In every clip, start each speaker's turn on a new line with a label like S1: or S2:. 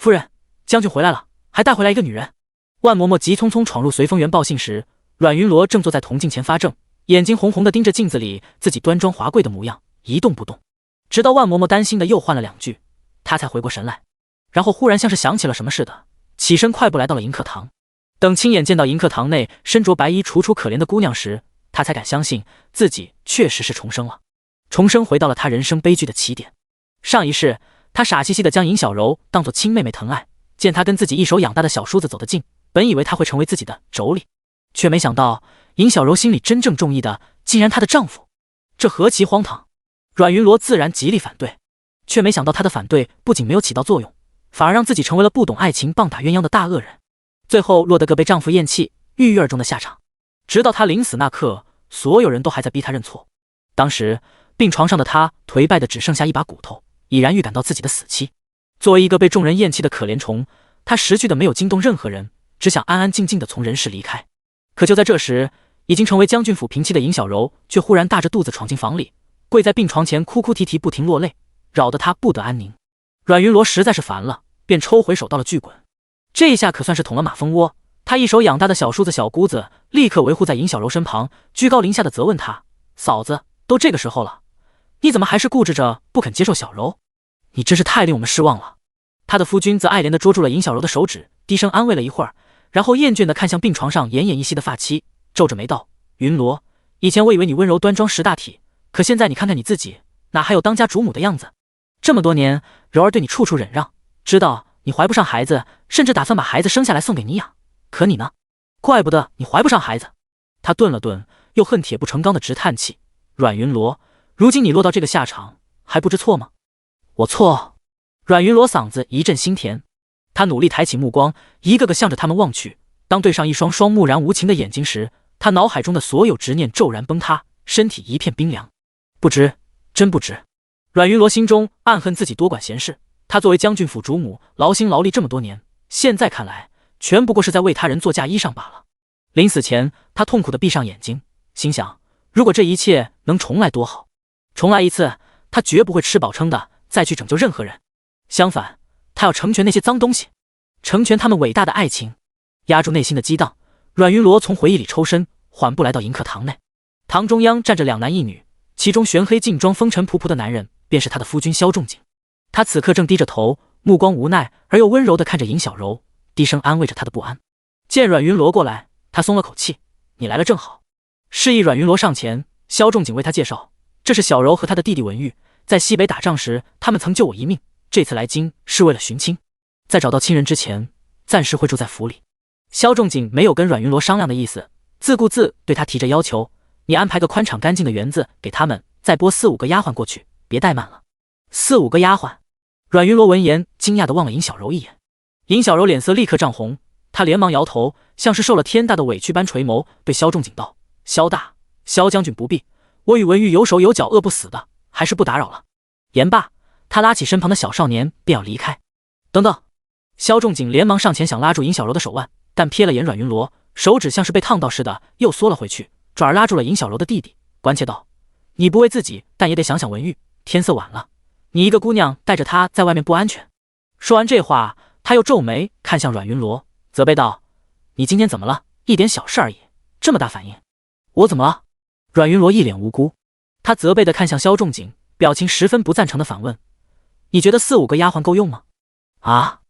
S1: 夫人，将军回来了，还带回来一个女人。万嬷嬷急匆匆闯入随风园报信时，阮云罗正坐在铜镜前发怔，眼睛红红的盯着镜子里自己端庄华贵的模样，一动不动。直到万嬷嬷担心的又唤了2句，他才回过神来，然后忽然像是想起了什么似的，起身快步来到了迎客堂。等亲眼见到迎客堂内身着白衣楚楚可怜的姑娘时，他才敢相信自己确实是重生了，重生回到了他人生悲剧的起点。上一世，他傻兮兮地将尹小柔当作亲妹妹疼爱，见她跟自己一手养大的小叔子走得近，本以为她会成为自己的妯娌，却没想到尹小柔心里真正中意的竟然她的丈夫，这何其荒唐！阮云罗自然极力反对，却没想到他的反对不仅没有起到作用，反而让自己成为了不懂爱情棒打鸳鸯的大恶人，最后落得个被丈夫厌弃郁郁而终的下场。直到他临死那刻，所有人都还在逼他认错。当时病床上的他颓败的只剩下一把骨头，已然预感到自己的死期。作为一个被众人厌弃的可怜虫，他识趣的没有惊动任何人，只想安安静静的从人世离开。可就在这时，已经成为将军府平妻的尹小柔却忽然大着肚子闯进房里，跪在病床前哭哭啼啼不停落泪，扰得他不得安宁。阮云罗实在是烦了，便抽回手到了巨滚。这一下可算是捅了马蜂窝，他一手养大的小叔子小姑子立刻维护在尹小柔身旁，居高临下的责问她：嫂子，都这个时候了，你怎么还是固执着不肯接受小柔？你真是太令我们失望了。他的夫君则爱怜地捉住了尹小柔的手指，低声安慰了一会儿，然后厌倦地看向病床上奄奄一息的发妻，皱着眉道：云罗，以前我以为你温柔端庄识大体，可现在你看看你自己，哪还有当家主母的样子？这么多年，柔儿对你处处忍让，知道你怀不上孩子，甚至打算把孩子生下来送给你养，可你呢？怪不得你怀不上孩子。他顿了顿，又恨铁不成钢的直叹气：阮云罗，如今你落到这个下场，还不知错吗？我错。阮云罗嗓子一阵心甜，他努力抬起目光，一个个向着他们望去。当对上一双双木然无情的眼睛时，他脑海中的所有执念骤然崩塌，身体一片冰凉。不值，真不值。阮云罗心中暗恨自己多管闲事，他作为将军府主母，劳心劳力这么多年，现在看来全不过是在为他人做嫁衣裳罢了。临死前，他痛苦地闭上眼睛，心想：如果这一切能重来多好！重来一次，他绝不会吃饱撑的再去拯救任何人。相反，他要成全那些脏东西，成全他们伟大的爱情。压住内心的激荡，阮云罗从回忆里抽身，缓步来到迎客堂内。堂中央站着2男1女，其中玄黑劲装风尘仆仆的男人便是他的夫君萧仲景。他此刻正低着头，目光无奈而又温柔地看着尹小柔，低声安慰着他的不安。见阮云罗过来，他松了口气：你来了正好。示意阮云罗上前，萧仲景为他介绍：这是小柔和他的弟弟文玉，在西北打仗时他们曾救我一命，这次来京是为了寻亲，在找到亲人之前暂时会住在府里。萧仲景没有跟阮云罗商量的意思，自顾自对他提着要求：你安排个宽敞干净的园子给他们，再拨4、5个丫鬟过去，别怠慢了。4、5个丫鬟？阮云罗闻言惊讶地望了尹小柔一眼。尹小柔脸色立刻涨红，她连忙摇头，像是受了天大的委屈般垂眸，对萧仲景道：萧大，萧将军不必，我与文玉有手有脚，饿不死的，还是不打扰了。言罢，他拉起身旁的小少年便要离开。等等！萧仲景连忙上前想拉住尹小柔的手腕，但瞥了眼阮云罗，手指像是被烫到似的又缩了回去，转而拉住了尹小柔的弟弟，关切道：你不为自己，但也得想想文玉，天色晚了，你一个姑娘带着她在外面不安全。说完这话，他又皱眉看向阮云罗，责备道：你今天怎么了？一点小事而已，这么大反应。我怎么了？阮云罗一脸无辜，他责备地看向萧仲景，表情十分不赞成的反问：你觉得4、5个丫鬟够用吗？啊！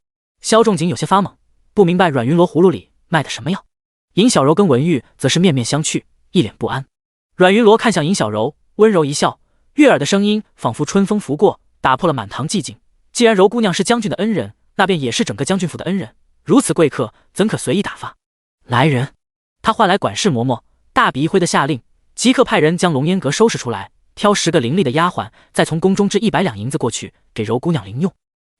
S1: 萧仲景有些发懵，不明白阮云罗葫芦里卖的什么药。尹小柔跟文玉则是面面相觑，一脸不安。阮云罗看向尹小柔，温柔一笑，悦耳的声音仿佛春风拂过，打破了满堂寂静。既然柔姑娘是将军的恩人，那便也是整个将军府的恩人，如此贵客怎可随意打发？来人！他唤来管事嬷嬷，大笔一挥的下令，即刻派人将龙烟阁收拾出来，挑10个伶俐的丫鬟，再从宫中支100两银子过去给柔姑娘零用。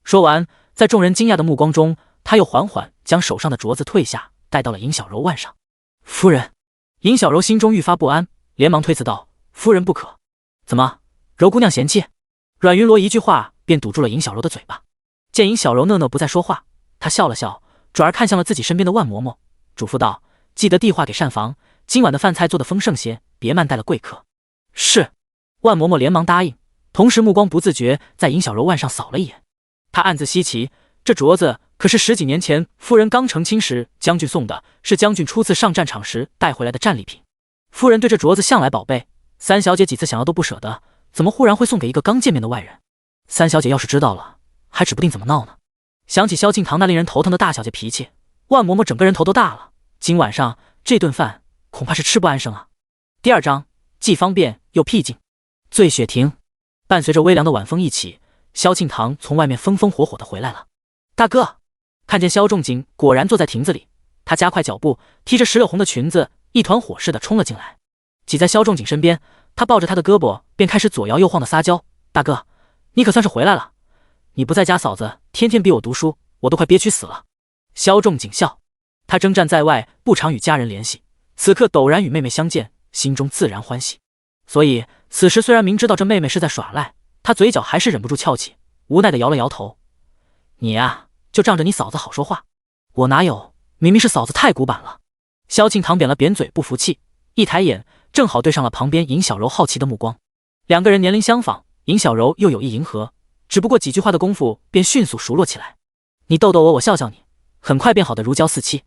S1: 说完，在众人惊讶的目光中，他又缓缓将手上的镯子退下，戴到了尹小柔腕上。夫人！尹小柔心中愈发不安，连忙推辞道：夫人不可。怎么，柔姑娘嫌弃？阮云罗一句话便堵住了尹小柔的嘴巴。见尹小柔讷讷不再说话，他笑了笑，转而看向了自己身边的万嬷嬷，嘱咐道：记得递话给膳房，今晚的饭菜做得丰盛些，别慢待了贵客。是。万嬷嬷连忙答应，同时目光不自觉在尹小柔腕上扫了一眼。他暗自稀奇，这镯子可是10几年前夫人刚成亲时将军送的，是将军初次上战场时带回来的战利品。夫人对这镯子向来宝贝，三小姐几次想要都不舍得，怎么忽然会送给一个刚见面的外人？三小姐要是知道了，还指不定怎么闹呢。想起萧敬堂那令人头疼的大小姐脾气，万嬷嬷整个人头都大了。今晚上这顿饭恐怕是吃不安生啊。第2章既方便又僻静。醉雪亭，伴随着微凉的晚风一起，萧庆堂从外面风风火火的回来了。大哥，看见萧仲景果然坐在亭子里，他加快脚步，踢着石榴红的裙子，一团火似的冲了进来，挤在萧仲景身边，他抱着他的胳膊，便开始左摇右晃的撒娇：“大哥，你可算是回来了！你不在家，嫂子天天逼我读书，我都快憋屈死了。”萧仲景笑，他征战在外，不常与家人联系，此刻陡然与妹妹相见，心中自然欢喜。所以此时虽然明知道这妹妹是在耍赖，他嘴角还是忍不住翘起，无奈的摇了摇头：“你呀，就仗着你嫂子好说话，我哪有？明明是嫂子太古板了。”萧庆堂扁了扁嘴，不服气，一抬眼正好对上了旁边尹小柔好奇的目光。两个人年龄相仿，尹小柔又有意迎合，只不过几句话的功夫便迅速熟络起来。你逗逗我，我笑笑你，很快便好的如胶似漆。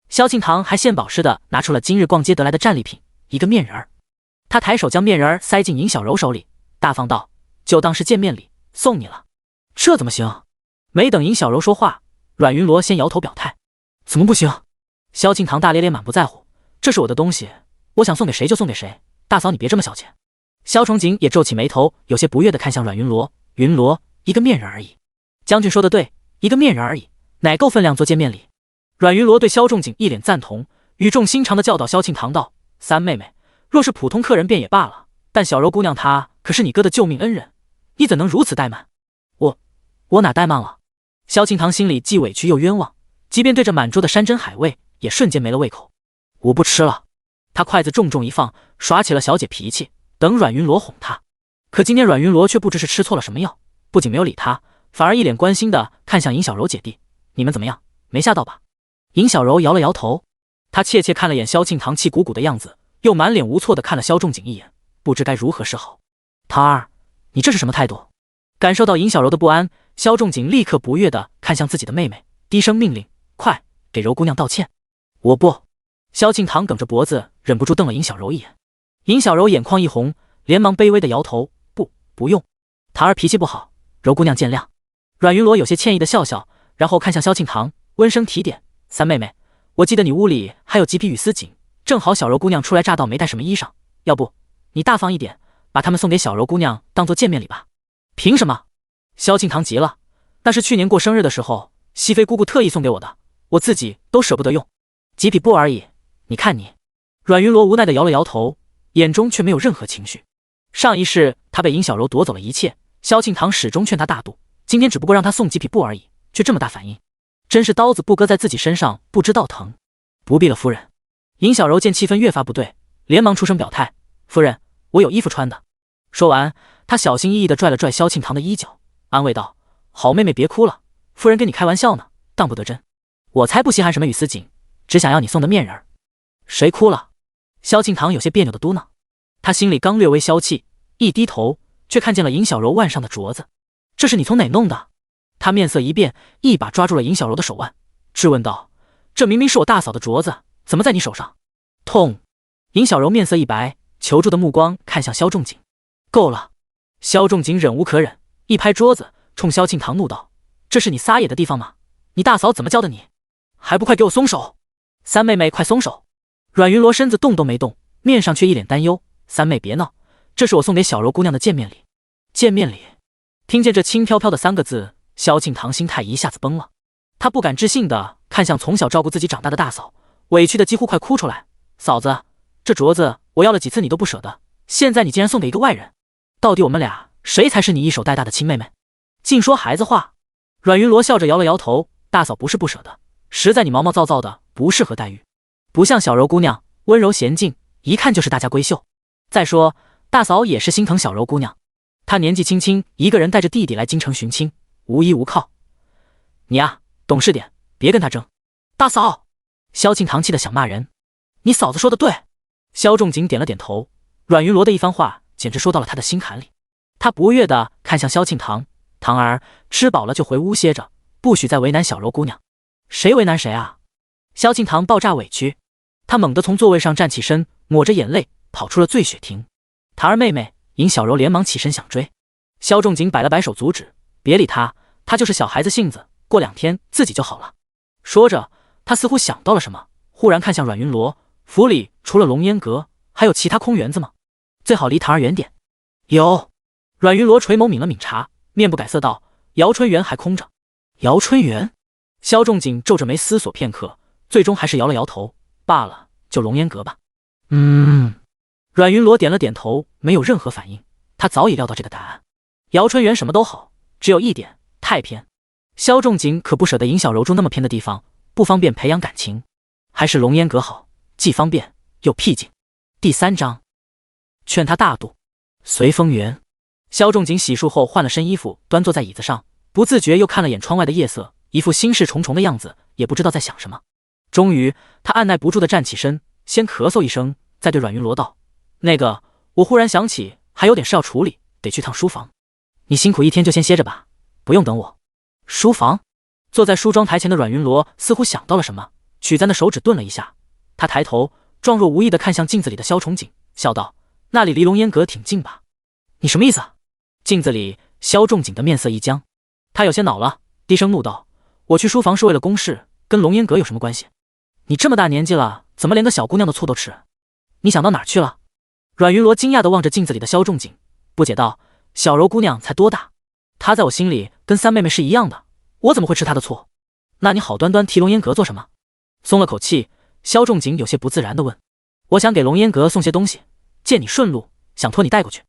S1: 萧庆堂还献宝似的拿出了今日逛街得来的战利品，一个面人儿。他抬手将面人儿塞进尹小柔手里，大方道：“就当是见面礼，送你了。”这怎么行？没等尹小柔说话，阮云罗先摇头表态：“怎么不行？”萧庆堂大咧咧满不在乎：“这是我的东西，我想送给谁就送给谁，大嫂你别这么小钱。”萧崇景也皱起眉头，有些不悦地看向阮云罗：“云罗，一个面人而已。将军说的对，一个面人而已，哪够分量做见面礼？”阮云罗对萧仲景一脸赞同，语重心长地教导萧庆堂道：“三妹妹，若是普通客人便也罢了，但小柔姑娘她可是你哥的救命恩人，你怎能如此怠慢？”我哪怠慢了？萧庆堂心里既委屈又冤枉，即便对着满桌的山珍海味，也瞬间没了胃口。我不吃了。他筷子重重一放，耍起了小姐脾气，等阮云罗哄他。可今天阮云罗却不知是吃错了什么药，不仅没有理他，反而一脸关心的看向尹小柔姐弟：“你们怎么样？没吓到吧？”尹小柔摇了摇头，她怯怯看了眼萧庆堂气鼓鼓的样子，又满脸无措的看了萧仲景一眼，不知该如何是好。堂儿，你这是什么态度？感受到尹小柔的不安，萧仲景立刻不悦地看向自己的妹妹，低声命令：“快给柔姑娘道歉！”我不。萧庆堂梗着脖子，忍不住瞪了尹小柔一眼。尹小柔眼眶一红，连忙卑微地摇头：“不用，堂儿脾气不好，柔姑娘见谅。”阮云罗有些歉意地笑笑，然后看向萧庆堂，温声提点：“三妹妹，我记得你屋里还有几匹羽丝锦，正好小柔姑娘初来乍到没带什么衣裳，要不你大方一点，把它们送给小柔姑娘当做见面礼吧。”凭什么？萧庆堂急了，那是去年过生日的时候，熹妃姑姑特意送给我的，我自己都舍不得用，几匹布而已，你看你。阮云罗无奈地摇了摇头，眼中却没有任何情绪。上一世他被尹小柔夺走了一切，萧庆堂始终劝他大度，今天只不过让他送几匹布而已，却这么大反应，真是刀子不割在自己身上不知道疼。不必了，夫人。尹小柔见气氛越发不对，连忙出声表态：“夫人，我有衣服穿的。”说完，他小心翼翼地拽了拽萧庆堂的衣角，安慰道：“好妹妹别哭了，夫人跟你开玩笑呢，当不得真。我才不稀罕什么羽丝锦，只想要你送的面人。”谁哭了？萧庆堂有些别扭地嘟囔。他心里刚略微消气，一低头却看见了尹小柔腕上的镯子。这是你从哪弄的？他面色一变，一把抓住了尹小柔的手腕，质问道：“这明明是我大嫂的镯子，怎么在你手上？”痛！尹小柔面色一白，求助的目光看向萧仲景。够了！萧仲景忍无可忍，一拍桌子，冲萧庆堂怒道：“这是你撒野的地方吗？你大嫂怎么教的你？还不快给我松手！三妹妹快松手！”阮云罗身子动都没动，面上却一脸担忧：“三妹别闹，这是我送给小柔姑娘的见面礼。”见面礼？听见这轻飘飘的3个字，萧庆堂心态一下子崩了。他不敢置信地看向从小照顾自己长大的大嫂，委屈的几乎快哭出来：“嫂子，这镯子我要了几次你都不舍得，现在你竟然送给一个外人，到底我们俩谁才是你一手带大的亲妹妹？净说孩子话！”阮云罗笑着摇了摇头：“大嫂不是不舍得，实在你毛毛躁躁的，不适合黛玉，不像小柔姑娘温柔娴静，一看就是大家闺秀。再说大嫂也是心疼小柔姑娘，她年纪轻轻一个人带着弟弟来京城寻亲，无依无靠。你呀，懂事点，别跟她争。”大嫂！萧庆堂气得想骂人。你嫂子说的对。萧仲景点了点头。阮云罗的一番话简直说到了他的心坎里。他不悦地看向萧庆堂：“堂儿，吃饱了就回屋歇着，不许再为难小柔姑娘。谁为难谁啊？萧敬腾爆炸委屈，他猛地从座位上站起身，抹着眼泪跑出了醉雪亭。桃儿妹妹，尹小柔连忙起身想追，萧仲景摆了摆手阻止，别理他，他就是小孩子性子，过2天自己就好了。说着，他似乎想到了什么，忽然看向阮云罗，府里除了龙烟阁，还有其他空园子吗？最好离桃儿远点。有。阮云罗垂眸抿了抿茶，面不改色道：姚春园还空着。姚春园？萧仲景皱着眉思索片刻，最终还是摇了摇头，罢了，就龙烟阁吧。阮云罗点了点头，没有任何反应。他早已料到这个答案。姚春园什么都好，只有一点，太偏。萧仲景可不舍得尹小柔住那么偏的地方，不方便培养感情。还是龙烟阁好，既方便又僻静。第3章，劝他大度。随风园。萧仲景洗漱后换了身衣服，端坐在椅子上，不自觉又看了眼窗外的夜色，一副心事重重的样子，也不知道在想什么。终于，他按耐不住地站起身，先咳嗽一声，再对阮云罗道：那个，我忽然想起还有点事要处理，得去趟书房。你辛苦一天就先歇着吧，不用等我。书房？坐在梳妆台前的阮云罗似乎想到了什么，曲簪的手指顿了一下，他抬头，状若无意地看向镜子里的萧崇景，笑道：那里离龙烟阁挺近吧？你什么意思啊？镜子里，萧仲景的面色一僵，他有些恼了，低声怒道：我去书房是为了公事，跟龙烟阁有什么关系？你这么大年纪了，怎么连个小姑娘的醋都吃？你想到哪儿去了？阮云罗惊讶地望着镜子里的萧仲景，不解道：小柔姑娘才多大？她在我心里跟三妹妹是一样的，我怎么会吃她的醋？那你好端端提龙烟阁做什么？松了口气，萧仲景有些不自然地问：我想给龙烟阁送些东西，见你顺路，想托你带过去。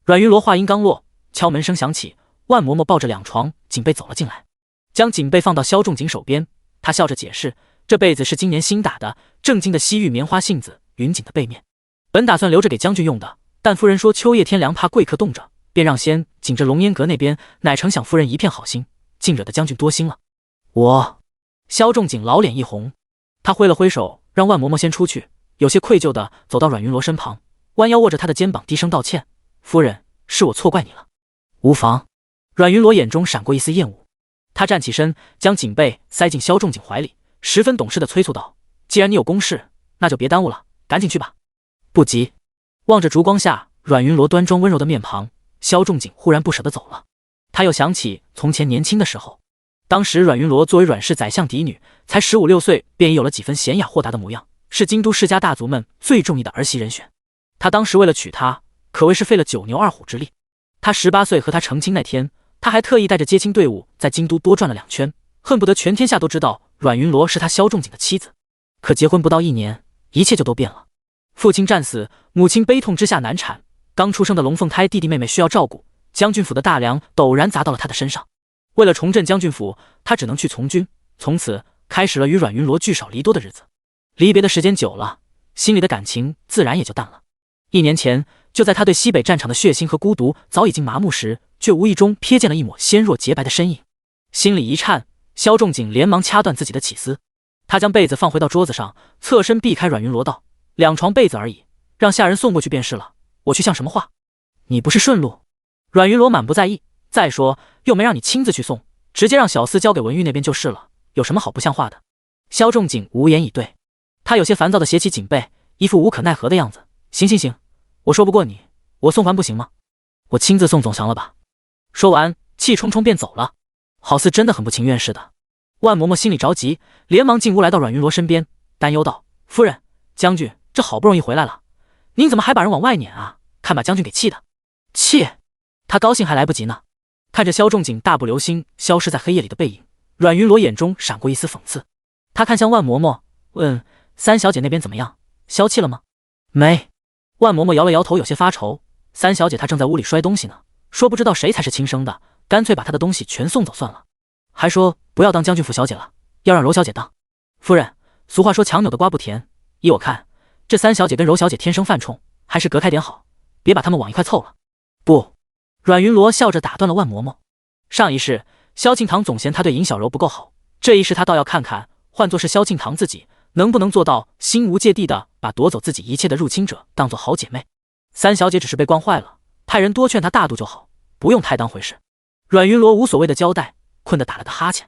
S1: 阮云罗话音刚落，敲门声响起，万嬷嬷抱着2床锦被走了进来，将锦被放到萧仲景手边，她笑着解释：这被子是今年新打的，正经的西域棉花杏子云锦的被面，本打算留着给将军用的，但夫人说秋夜天凉，怕贵客冻着，便让先紧着龙烟阁那边，乃成想夫人一片好心，竟惹得将军多心了。萧仲景老脸一红，他挥了挥手，让万嬷嬷先出去，有些愧疚地走到阮云罗身旁，弯腰握着他的肩膀，低声道歉：夫人，是我错怪你了。无妨。阮云罗眼中闪过一丝厌恶，他站起身，将锦被塞进萧仲景怀里，十分懂事地催促道：既然你有公事，那就别耽误了，赶紧去吧。不急。望着烛光下阮云罗端庄温柔的面庞，萧仲景忽然不舍得走了。他又想起从前年轻的时候，当时阮云罗作为阮氏宰相嫡女，才15、16岁，便已有了几分娴雅豁达的模样，是京都世家大族们最中意的儿媳人选。他当时为了娶她，可谓是费了9牛2虎之力。他18岁和他成亲那天，他还特意带着接亲队伍在京都多转了2圈，恨不得全天下都知道阮云罗是他萧仲景的妻子。可结婚不到1年，一切就都变了。父亲战死，母亲悲痛之下难产，刚出生的龙凤胎弟弟妹妹需要照顾，将军府的大梁陡然砸到了他的身上。为了重振将军府，他只能去从军，从此开始了与阮云罗聚少离多的日子。离别的时间久了，心里的感情自然也就淡了。1年前，就在他对西北战场的血腥和孤独早已经麻木时，却无意中瞥见了一抹纤弱洁白的身影，心里一颤，萧仲景连忙掐断自己的起思。他将被子放回到桌子上，侧身避开阮云罗道：2床被子而已，让下人送过去便是了，我去像什么话？你不是顺路？阮云罗满不在意，再说又没让你亲自去送，直接让小厮交给文玉那边就是了，有什么好不像话的？萧仲景无言以对，他有些烦躁地携起锦被，一副无可奈何的样子。行，我说不过你，我送还不行吗？我亲自送总行了吧？说完，气冲冲便走了，好似真的很不情愿似的。万嬷嬷心里着急，连忙进屋来到阮云罗身边，担忧道：夫人，将军这好不容易回来了，您怎么还把人往外撵啊？看把将军给气的。切！他高兴还来不及呢。看着萧仲景大步流星消失在黑夜里的背影，阮云罗眼中闪过一丝讽刺。他看向万嬷嬷，问：三小姐那边怎么样？消气了吗？没。万嬷嬷摇了摇头，有些发愁。三小姐她正在屋里摔东西呢，说不知道谁才是亲生的，干脆把她的东西全送走算了。还说不要当将军府小姐了，要让柔小姐当。夫人，俗话说强扭的瓜不甜，依我看，这三小姐跟柔小姐天生犯冲，还是隔开点好，别把她们往一块凑了。不。阮云罗笑着打断了万嬷嬷。上一世萧庆堂总嫌他对尹小柔不够好，这一世他倒要看看，换作是萧庆堂自己，能不能做到心无芥蒂的把夺走自己一切的入侵者当作好姐妹。三小姐只是被惯坏了，派人多劝她大度就好，不用太当回事。阮云罗无所谓的交代，困得打了个哈欠。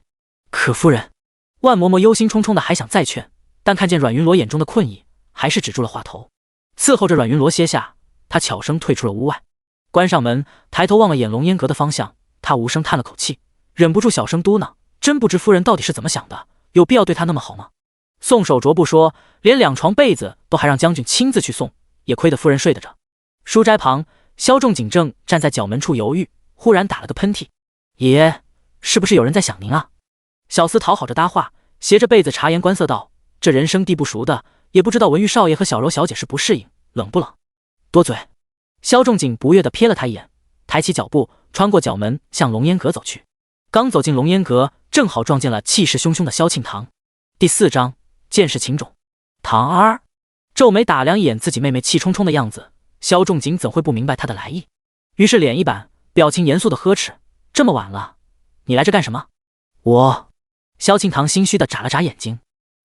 S1: 可夫人，万嬷嬷忧心忡忡的还想再劝，但看见阮云罗眼中的困意，还是止住了话头。伺候着阮云罗歇下，他悄声退出了屋外，关上门，抬头望了眼龙烟阁的方向，他无声叹了口气，忍不住小声嘟囔：真不知夫人到底是怎么想的，有必要对她那么好吗？送手镯不说，连2床被子都还让将军亲自去送，也亏得夫人睡得着。书斋旁，萧仲景正站在角门处犹豫，忽然打了个喷嚏：爷，是不是有人在想您啊？小厮讨好着搭话，携着被子察言观色道：这人生地不熟的，也不知道文玉少爷和小柔小姐是不适应，冷不冷？多嘴。萧仲景不悦地瞥了他一眼，抬起脚步穿过角门向龙烟阁走去。刚走进龙烟阁，正好撞见了气势汹汹的萧庆堂。第4章见识情种。堂儿皱眉打量一眼自己妹妹气冲冲的样子，萧仲景怎会不明白她的来意？于是脸一板，表情严肃的呵斥：这么晚了，你来这干什么？我……萧庆堂心虚的眨了眨眼睛，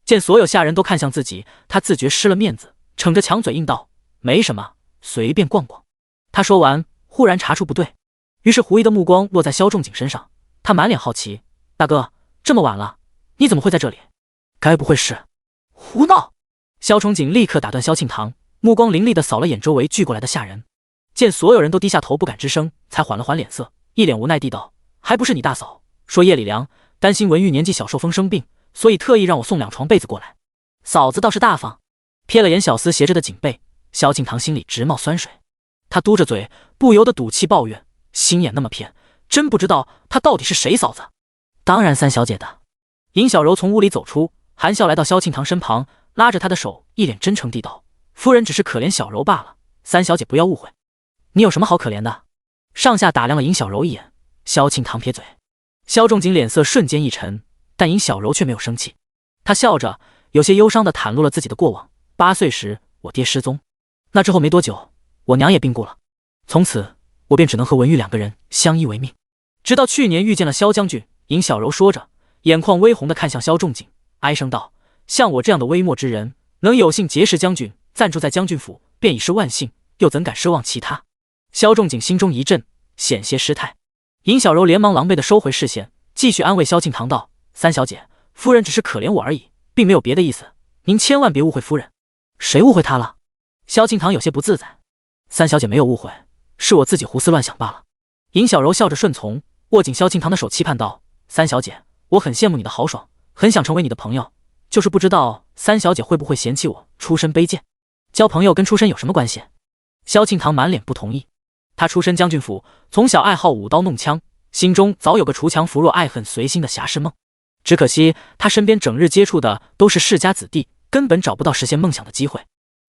S1: 见所有下人都看向自己，他自觉失了面子，逞着强嘴应道：没什么，随便逛逛。他说完，忽然查出不对，于是狐疑的目光落在萧仲景身上，他满脸好奇：大哥，这么晚了，你怎么会在这里？该不会是……胡闹！萧仲景立刻打断萧庆堂，目光凌厉地扫了眼周围聚过来的下人，见所有人都低下头不敢吱声，才缓了缓脸色，一脸无奈地道：还不是你大嫂说夜里凉，担心文玉年纪小受风生病，所以特意让我送2床被子过来。嫂子倒是大方。瞥了眼小厮携着的锦被，萧庆堂心里直冒酸水，他嘟着嘴，不由得赌气抱怨：心眼那么偏，真不知道他到底是谁嫂子。当然三小姐的。尹小柔从屋里走出，含笑来到萧庆堂身旁，拉着他的手，一脸真诚地道：夫人只是可怜小柔罢了，三小姐不要误会。你有什么好可怜的？上下打量了尹小柔一眼，萧庆堂撇嘴。萧仲景脸色瞬间一沉，但尹小柔却没有生气，他笑着有些忧伤地袒露了自己的过往。8岁时我爹失踪，那之后没多久我娘也病故了，从此我便只能和文玉2个人相依为命，直到去年遇见了萧将军。尹小柔说着，眼眶微红地看向萧仲景，哀声道：像我这样的微末之人，能有幸结识将军，暂住在将军府，便已是万幸，又怎敢奢望其他？萧仲景心中一震，险些失态。尹小柔连忙狼狈地收回视线，继续安慰萧庆堂道：三小姐，夫人只是可怜我而已，并没有别的意思，您千万别误会夫人。谁误会她了？萧庆堂有些不自在。三小姐没有误会，是我自己胡思乱想罢了。尹小柔笑着顺从，握紧萧庆堂的手，期盼道：三小姐，我很羡慕你的豪爽，很想成为你的朋友，就是不知道三小姐会不会嫌弃我出身卑贱。交朋友跟出身有什么关系？萧庆堂满脸不同意。他出身将军府，从小爱好舞刀弄枪，心中早有个锄强扶弱、爱恨随心的侠士梦。只可惜他身边整日接触的都是世家子弟，根本找不到实现梦想的机会。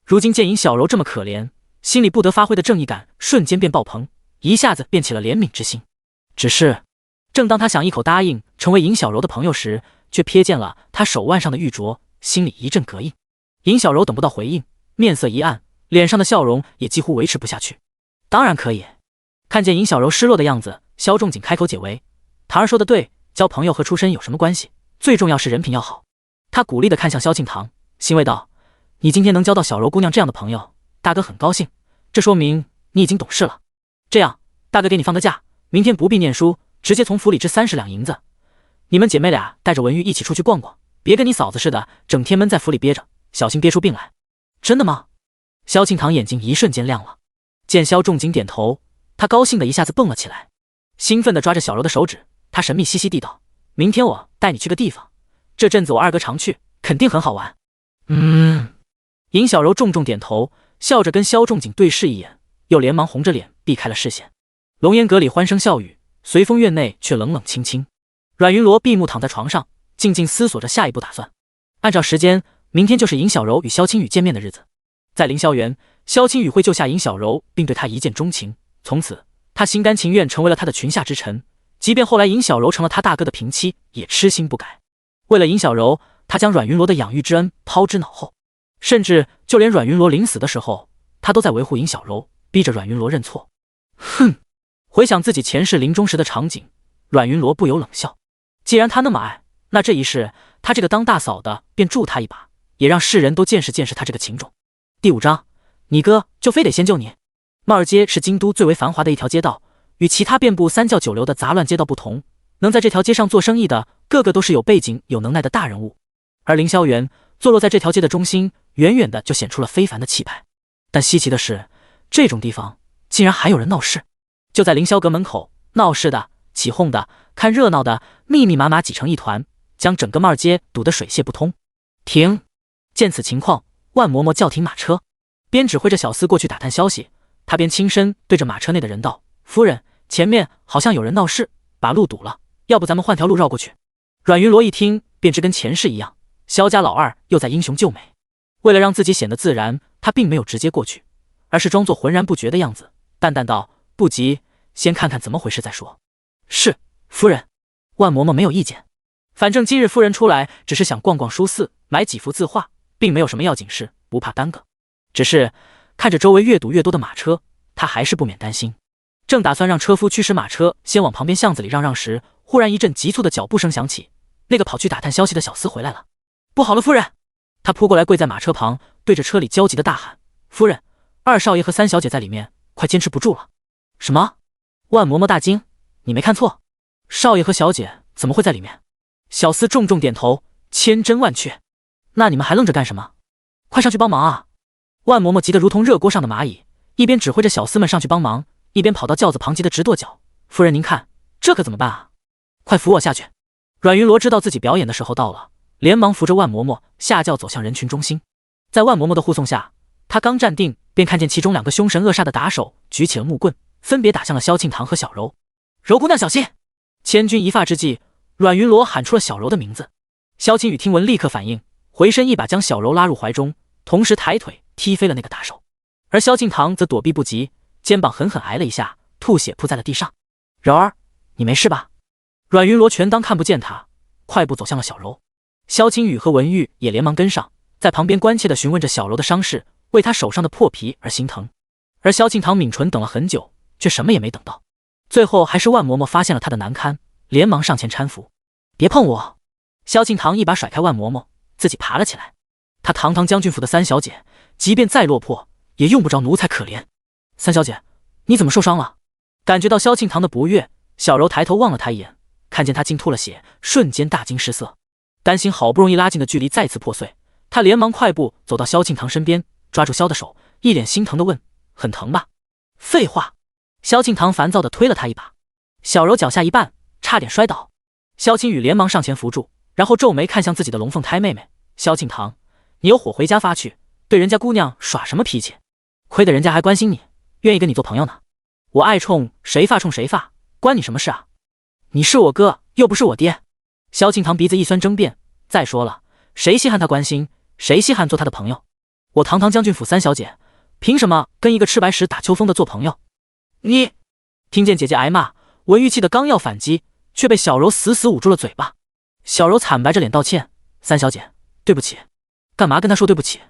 S1: 如今见尹小柔这么可怜，心里不得发挥的正义感瞬间便爆棚，一下子便起了怜悯之心。只是正当他想一口答应成为尹小柔的朋友时，却瞥见了他手腕上的玉镯，心里一阵膈应。尹小柔等不到回应，面色一暗，脸上的笑容也几乎维持不下去。当然可以。看见尹小柔失落的样子，萧仲景开口解围：堂儿说的对，交朋友和出身有什么关系？最重要是人品要好。他鼓励地看向萧庆堂，欣慰道：你今天能交到小柔姑娘这样的朋友，大哥很高兴，这说明你已经懂事了。这样，大哥给你放个假，明天不必念书，直接从府里支30两银子，你们姐妹俩带着文玉一起出去逛逛，别跟你嫂子似的，整天闷在府里憋着，小心憋出病来。真的吗？萧庆堂眼睛一瞬间亮了，见萧仲景点头，他高兴的一下子蹦了起来，兴奋地抓着小柔的手指，他神秘兮兮地道：明天我带你去个地方，这阵子我二哥常去，肯定很好玩。尹小柔重重点头，笑着跟萧仲景对视一眼，又连忙红着脸避开了视线。龙烟阁里欢声笑语，随风院内却冷冷清清。阮云罗闭目躺在床上，静静思索着下一步打算。按照时间，明天就是尹小柔与萧青雨见面的日子。在凌霄园，萧青雨会救下尹小柔，并对她一见钟情，从此他心甘情愿成为了他的裙下之臣，即便后来尹小柔成了他大哥的平妻，也痴心不改。为了尹小柔，他将阮云罗的养育之恩抛之脑后，甚至就连阮云罗临死的时候，他都在维护尹小柔，逼着阮云罗认错。回想自己前世临终时的场景，阮云罗不由冷笑。既然他那么爱，那这一世他这个当大嫂的便助他一把，也让世人都见识见识他这个情种。第5章，你哥就非得先救你。茂儿街是京都最为繁华的一条街道，与其他遍布三教九流的杂乱街道不同，能在这条街上做生意的个个都是有背景、有能耐的大人物。而凌霄园坐落在这条街的中心，远远的就显出了非凡的气派。但稀奇的是，这种地方竟然还有人闹事。就在凌霄阁门口，闹事的、起哄的、看热闹的，密密麻麻挤成一团，将整个帽街堵得水泄不通。停！见此情况，万嬷嬷叫停马车，边指挥着小厮过去打探消息，他边轻声对着马车内的人道：“夫人，前面好像有人闹事，把路堵了，要不咱们换条路绕过去。”阮云罗一听便知跟前世一样，萧家老二又在英雄救美。为了让自己显得自然，他并没有直接过去，而是装作浑然不觉的样子，淡淡道：“不急，先看看怎么回事再说。”是，夫人。万嬷嬷没有意见，反正今日夫人出来只是想逛逛书肆，买几幅字画，并没有什么要紧事，不怕耽搁。只是看着周围越堵越多的马车，他还是不免担心。正打算让车夫驱使马车先往旁边巷子里让时，忽然一阵急促的脚步声响起，那个跑去打探消息的小厮回来了。不好了，夫人！他扑过来跪在马车旁，对着车里焦急的大喊：“夫人，二少爷和三小姐在里面，快坚持不住了！”什么？万嬷嬷大惊：“你没看错，少爷和小姐怎么会在里面？”小厮重重点头，千真万确。那你们还愣着干什么？快上去帮忙啊！万嬷嬷急得如同热锅上的蚂蚁，一边指挥着小厮们上去帮忙，一边跑到轿子旁急得直跺脚：“夫人您看，这可怎么办啊？快扶我下去！”阮云罗知道自己表演的时候到了，连忙扶着万嬷嬷下轿走向人群中心。在万嬷嬷的护送下，他刚站定，便看见其中2个凶神恶煞的打手举起了木棍，分别打向了萧庆堂和小柔。柔姑娘小心！千钧一发之际，阮云罗喊出了小柔的名字。萧青雨听闻立刻反应，回身一把将小柔拉入怀中，同时抬腿踢飞了那个打手。而萧庆堂则躲避不及，肩膀狠狠挨了一下，吐血扑在了地上。柔儿，你没事吧？阮云罗全当看不见他，快步走向了小柔。萧青雨和文玉也连忙跟上，在旁边关切地询问着小柔的伤势，为她手上的破皮而心疼。而萧庆堂抿唇等了很久，却什么也没等到。最后还是万嬷嬷发现了他的难堪，连忙上前搀扶。别碰我！萧庆堂一把甩开万嬷嬷，自己爬了起来。他堂堂将军府的三小姐，即便再落魄，也用不着奴才可怜。三小姐，你怎么受伤了？感觉到萧庆堂的不悦，小柔抬头望了他一眼，看见他竟吐了血，瞬间大惊失色。担心好不容易拉近的距离再次破碎，他连忙快步走到萧庆堂身边，抓住萧的手，一脸心疼地问：“很疼吧？”废话！萧庆堂烦躁地推了他一把，小柔脚下一绊，差点摔倒。萧青雨连忙上前扶住，然后皱眉看向自己的龙凤胎妹妹：“萧庆堂，你有火回家发去，对人家姑娘耍什么脾气？亏得人家还关心你，愿意跟你做朋友呢。我爱冲谁发，关你什么事啊？你是我哥，又不是我爹。”萧庆堂鼻子一酸争辩：“再说了，谁稀罕他关心，谁稀罕做他的朋友？我堂堂将军府三小姐，凭什么跟一个吃白食打秋风的做朋友？”你听见姐姐挨骂，文玉气的刚要反击，却被小柔死死捂住了嘴巴。小柔惨白着脸道歉：“三小姐，对不起。”干嘛跟她说对不起？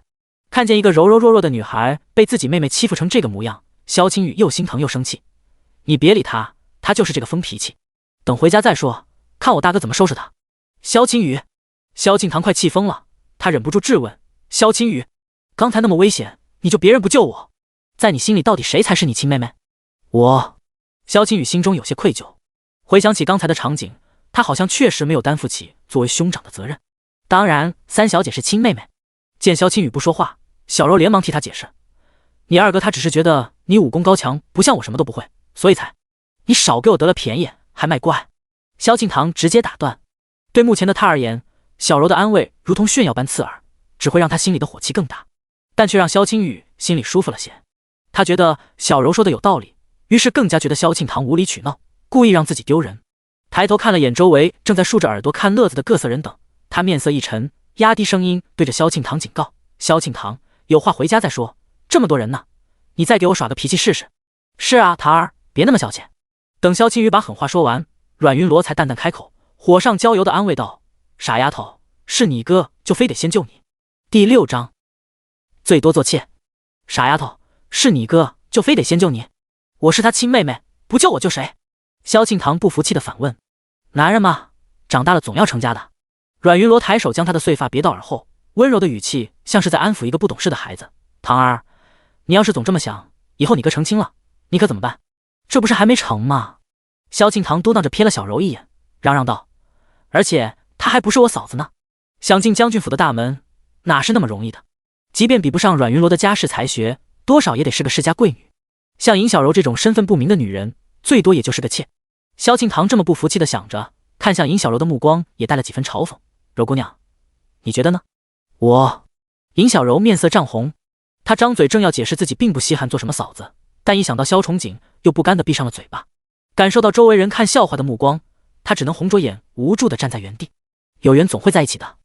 S1: 看见一个柔柔弱弱的女孩被自己妹妹欺负成这个模样，萧青雨又心疼又生气。你别理她，她就是这个疯脾气。等回家再说，看我大哥怎么收拾她。萧青雨，萧庆堂快气疯了，他忍不住质问：“萧青雨，刚才那么危险，你就别人不救我？在你心里到底谁才是你亲妹妹？”我。萧青雨心中有些愧疚，回想起刚才的场景，他好像确实没有担负起作为兄长的责任。当然，三小姐是亲妹妹。见萧青雨不说话，小柔连忙替他解释：“你二哥他只是觉得你武功高强，不像我什么都不会，所以才……你少给我得了便宜，还卖乖。”萧庆堂直接打断。对目前的他而言，小柔的安慰如同炫耀般刺耳，只会让他心里的火气更大，但却让萧青雨心里舒服了些。他觉得小柔说的有道理，于是更加觉得萧庆堂无理取闹，故意让自己丢人。抬头看了眼周围正在竖着耳朵看乐子的各色人等，他面色一沉，压低声音对着萧庆堂警告：“萧庆堂，有话回家再说，这么多人呢，你再给我耍个脾气试试。”“是啊，堂儿，别那么小气。”等萧青雨把狠话说完，阮云罗才淡淡开口，火上浇油的安慰道：“傻丫头，是你哥就非得先救你。”第6章，最多做妾。傻丫头，是你哥就非得先救你？我是他亲妹妹，不救我救谁？萧庆堂不服气的反问。男人嘛，长大了总要成家的。阮云罗抬手将他的碎发别到耳后，温柔的语气像是在安抚一个不懂事的孩子：“堂儿，你要是总这么想，以后你哥成亲了，你可怎么办？这不是还没成吗？”萧庆堂嘟囔着瞥了小柔一眼，嚷嚷道：“而且她还不是我嫂子呢。想进将军府的大门，哪是那么容易的？即便比不上阮云罗的家世才学，多少也得是个世家贵女。像尹小柔这种身份不明的女人，最多也就是个妾。萧庆堂这么不服气的想着，看向尹小柔的目光也带了几分嘲讽。柔姑娘，你觉得呢？尹小柔面色涨红，她张嘴正要解释自己并不稀罕做什么嫂子，但一想到萧崇景，又不甘地闭上了嘴巴。感受到周围人看笑话的目光，她只能红着眼无助地站在原地。有缘总会在一起的。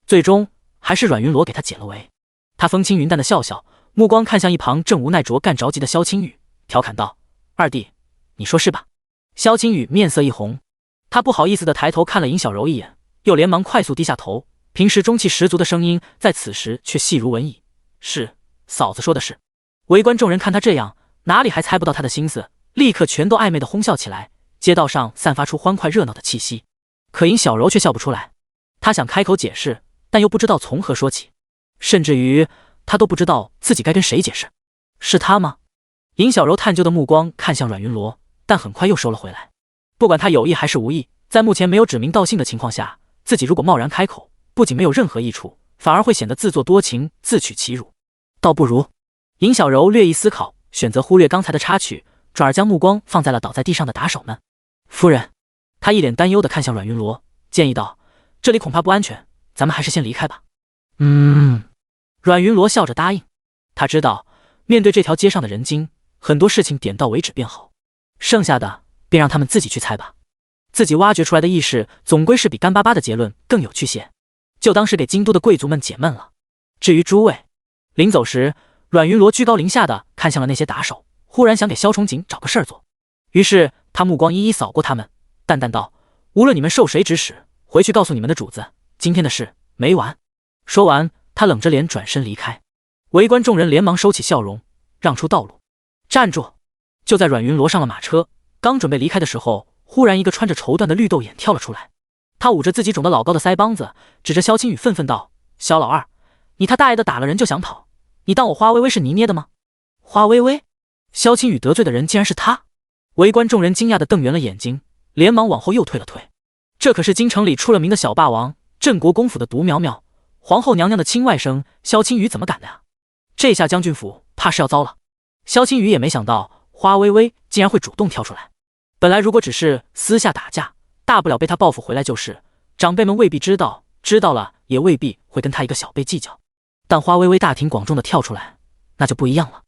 S1: 最终还是阮云罗给她解了围。他风轻云淡的笑笑，目光看向一旁正无奈着干着急的萧青雨，调侃道：“二弟，你说是吧？”萧青雨面色一红，他不好意思地抬头看了尹小柔一眼，又连忙快速低下头。平时中气十足的声音在此时却细如蚊蚁：“是，嫂子说的是。”围观众人看他这样，哪里还猜不到他的心思，立刻全都暧昧地哄笑起来。街道上散发出欢快热闹的气息，可尹小柔却笑不出来。他想开口解释，但又不知道从何说起，甚至于他都不知道自己该跟谁解释。是他吗？尹小柔探究的目光看向阮云罗，但很快又收了回来。不管他有意还是无意，在目前没有指名道姓的情况下，自己如果贸然开口，不仅没有任何益处，反而会显得自作多情，自取其辱。倒不如……尹小柔略一思考，选择忽略刚才的插曲，转而将目光放在了倒在地上的打手们。夫人，他一脸担忧地看向阮云罗，建议道：“这里恐怕不安全，咱们还是先离开吧。”阮云罗笑着答应。他知道，面对这条街上的人精，很多事情点到为止便好，剩下的便让他们自己去猜吧。自己挖掘出来的意识，总归是比干巴巴的结论更有趣些，就当是给京都的贵族们解闷了。至于诸位，临走时，阮云罗居高临下的看向了那些打手，忽然想给萧崇景找个事儿做。于是他目光一一扫过他们，淡淡道：“无论你们受谁指使，回去告诉你们的主子，今天的事没完。”说完，他冷着脸转身离开。围观众人连忙收起笑容，让出道路。站住！就在阮云罗上了马车，刚准备离开的时候，忽然一个穿着绸缎的绿豆眼跳了出来。他捂着自己肿得老高的腮帮子，指着萧青雨愤愤道：“萧老二，你他大爷的打了人就想跑，你当我花微微是泥捏的吗？”花微微？萧青雨得罪的人竟然是他！围观众人惊讶地瞪圆了眼睛，连忙往后又退了退。这可是京城里出了名的小霸王，镇国公府的独苗苗，皇后娘娘的亲外甥，萧青雨怎么敢的呀？这下将军府怕是要糟了。萧青雨也没想到花微微竟然会主动跳出来。本来如果只是私下打架，大不了被他报复回来就是，长辈们未必知道，知道了也未必会跟他一个小辈计较。但花微微大庭广众的跳出来，那就不一样了。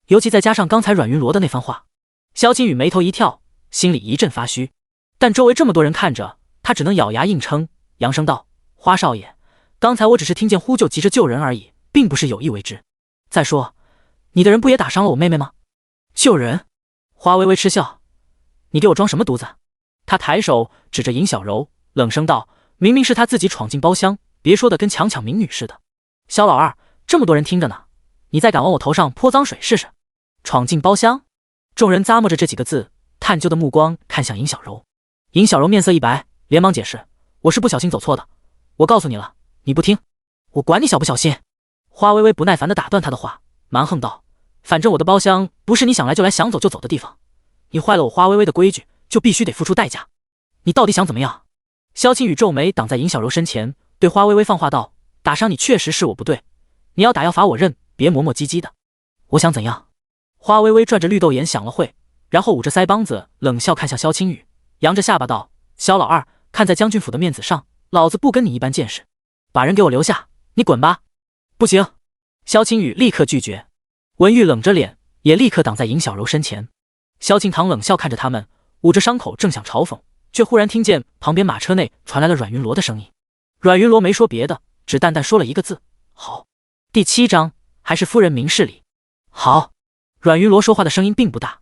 S1: 尤其再加上刚才阮云罗的那番话，萧青雨眉头一跳，心里一阵发虚。但周围这么多人看着，他只能咬牙硬撑，扬声道：“花少爷，刚才我只是听见呼救急着救人而已，并不是有意为之。再说，你的人不也打伤了我妹妹吗？”救人？花微微嗤笑：“你给我装什么犊子？”他抬手指着尹小柔，冷声道：“明明是他自己闯进包厢，别说的跟强抢民女似的。萧老二，这么多人听着呢，你再敢往我头上泼脏水试试？”闯进包厢？众人咂摸着这几个字，探究的目光看向尹小柔。尹小柔面色一白，连忙解释：“我是不小心走错的，我告诉你了，你不听，我管你小不小心。”花微微不耐烦地打断他的话，蛮横道：“反正我的包厢不是你想来就来想走就走的地方，你坏了我花微微的规矩，就必须得付出代价。你到底想怎么样？”萧青雨皱眉挡在尹小柔身前，对花微微放话道：“打伤你确实是我不对，你要打要罚我认，别磨磨唧唧的。我想怎样？”花微微转着绿豆眼想了会，然后捂着腮帮子冷笑看向萧青雨，扬着下巴道：“萧老二，看在将军府的面子上，老子不跟你一般见识，把人给我留下，你滚吧。”“不行！”萧青雨立刻拒绝。文玉冷着脸，也立刻挡在尹小柔身前。萧敬堂冷笑看着他们，捂着伤口正想嘲讽，却忽然听见旁边马车内传来了阮云罗的声音。阮云罗没说别的，只淡淡说了一个字：“好。”第7章，还是夫人明事理。好。阮云罗说话的声音并不大，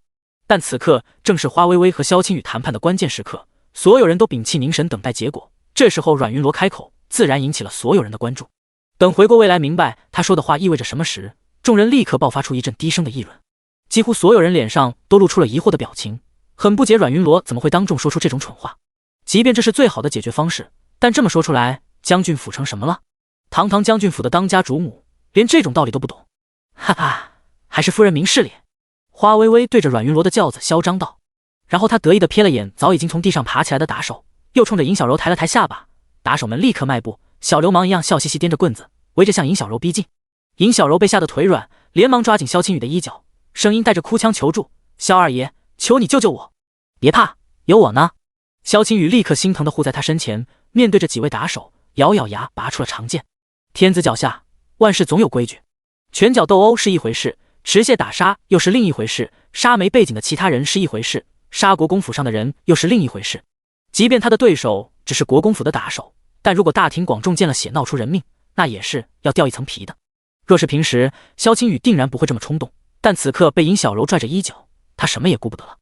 S1: 但此刻正是花微微和萧青雨谈判的关键时刻，所有人都屏气凝神等待结果。这时候阮云罗开口，自然引起了所有人的关注。等回过味来明白他说的话意味着什么时，众人立刻爆发出一阵低声的议论，几乎所有人脸上都露出了疑惑的表情，很不解阮云罗怎么会当众说出这种蠢话。即便这是最好的解决方式，但这么说出来，将军府成什么了？堂堂将军府的当家主母，连这种道理都不懂。哈哈，还是夫人明事理。花微微对着阮云罗的轿子嚣张道，然后他得意地瞥了眼早已经从地上爬起来的打手，又冲着尹小柔抬了抬下巴，打手们立刻迈步，小流氓一样笑嘻嘻掂着棍子，围着向尹小柔逼近。尹小柔被吓得腿软，连忙抓紧萧青雨的衣角，声音带着哭腔求助：“萧二爷，求你救救我！别怕，有我呢。”萧青雨立刻心疼地护在他身前，面对着几位打手，咬咬牙拔出了长剑。天子脚下，万事总有规矩。拳脚斗殴是一回事，持械打杀又是另一回事，杀没背景的其他人是一回事，杀国公府上的人又是另一回事。即便他的对手只是国公府的打手，但如果大庭广众见了血闹出人命，那也是要掉一层皮的。若是平时，萧青雨定然不会这么冲动，但此刻被尹小柔拽着衣角，他什么也顾不得了。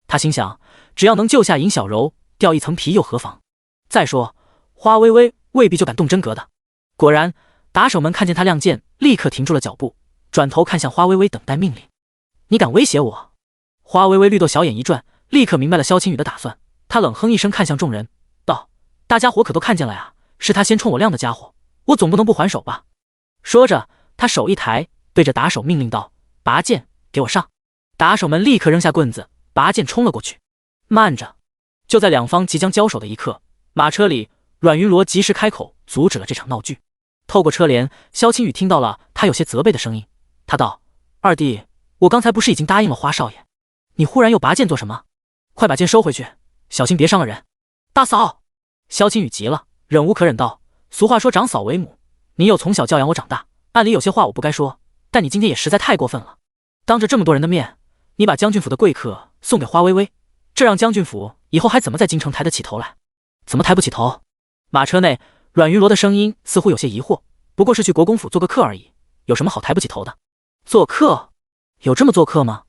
S1: 他心想，只要能救下尹小柔，掉一层皮又何妨？再说，花微微未必就敢动真格的。果然，打手们看见他亮剑，立刻停住了脚步，转头看向花微微，等待命令。你敢威胁我？花微微绿豆小眼一转，立刻明白了萧青雨的打算。他冷哼一声，看向众人，道：“大家伙可都看见了呀，是他先冲我亮的家伙，我总不能不还手吧？”说着，他手一抬，对着打手命令道：“拔剑，给我上！”打手们立刻扔下棍子，拔剑冲了过去。慢着！就在两方即将交手的一刻，马车里阮云罗及时开口阻止了这场闹剧。透过车帘，萧青雨听到了他有些责备的声音。他道：“二弟，我刚才不是已经答应了花少爷？你忽然又拔剑做什么？快把剑收回去，小心别伤了人。”大嫂！萧青雨急了，忍无可忍道：“俗话说长嫂为母，你有从小教养我长大，按理有些话我不该说，但你今天也实在太过分了。当着这么多人的面，你把将军府的贵客送给花微微，这让将军府以后还怎么在京城抬得起头来？怎么抬不起头？”马车内，阮云罗的声音似乎有些疑惑，不过是去国公府做个客而已，有什么好抬不起头的？做客？有这么做客吗？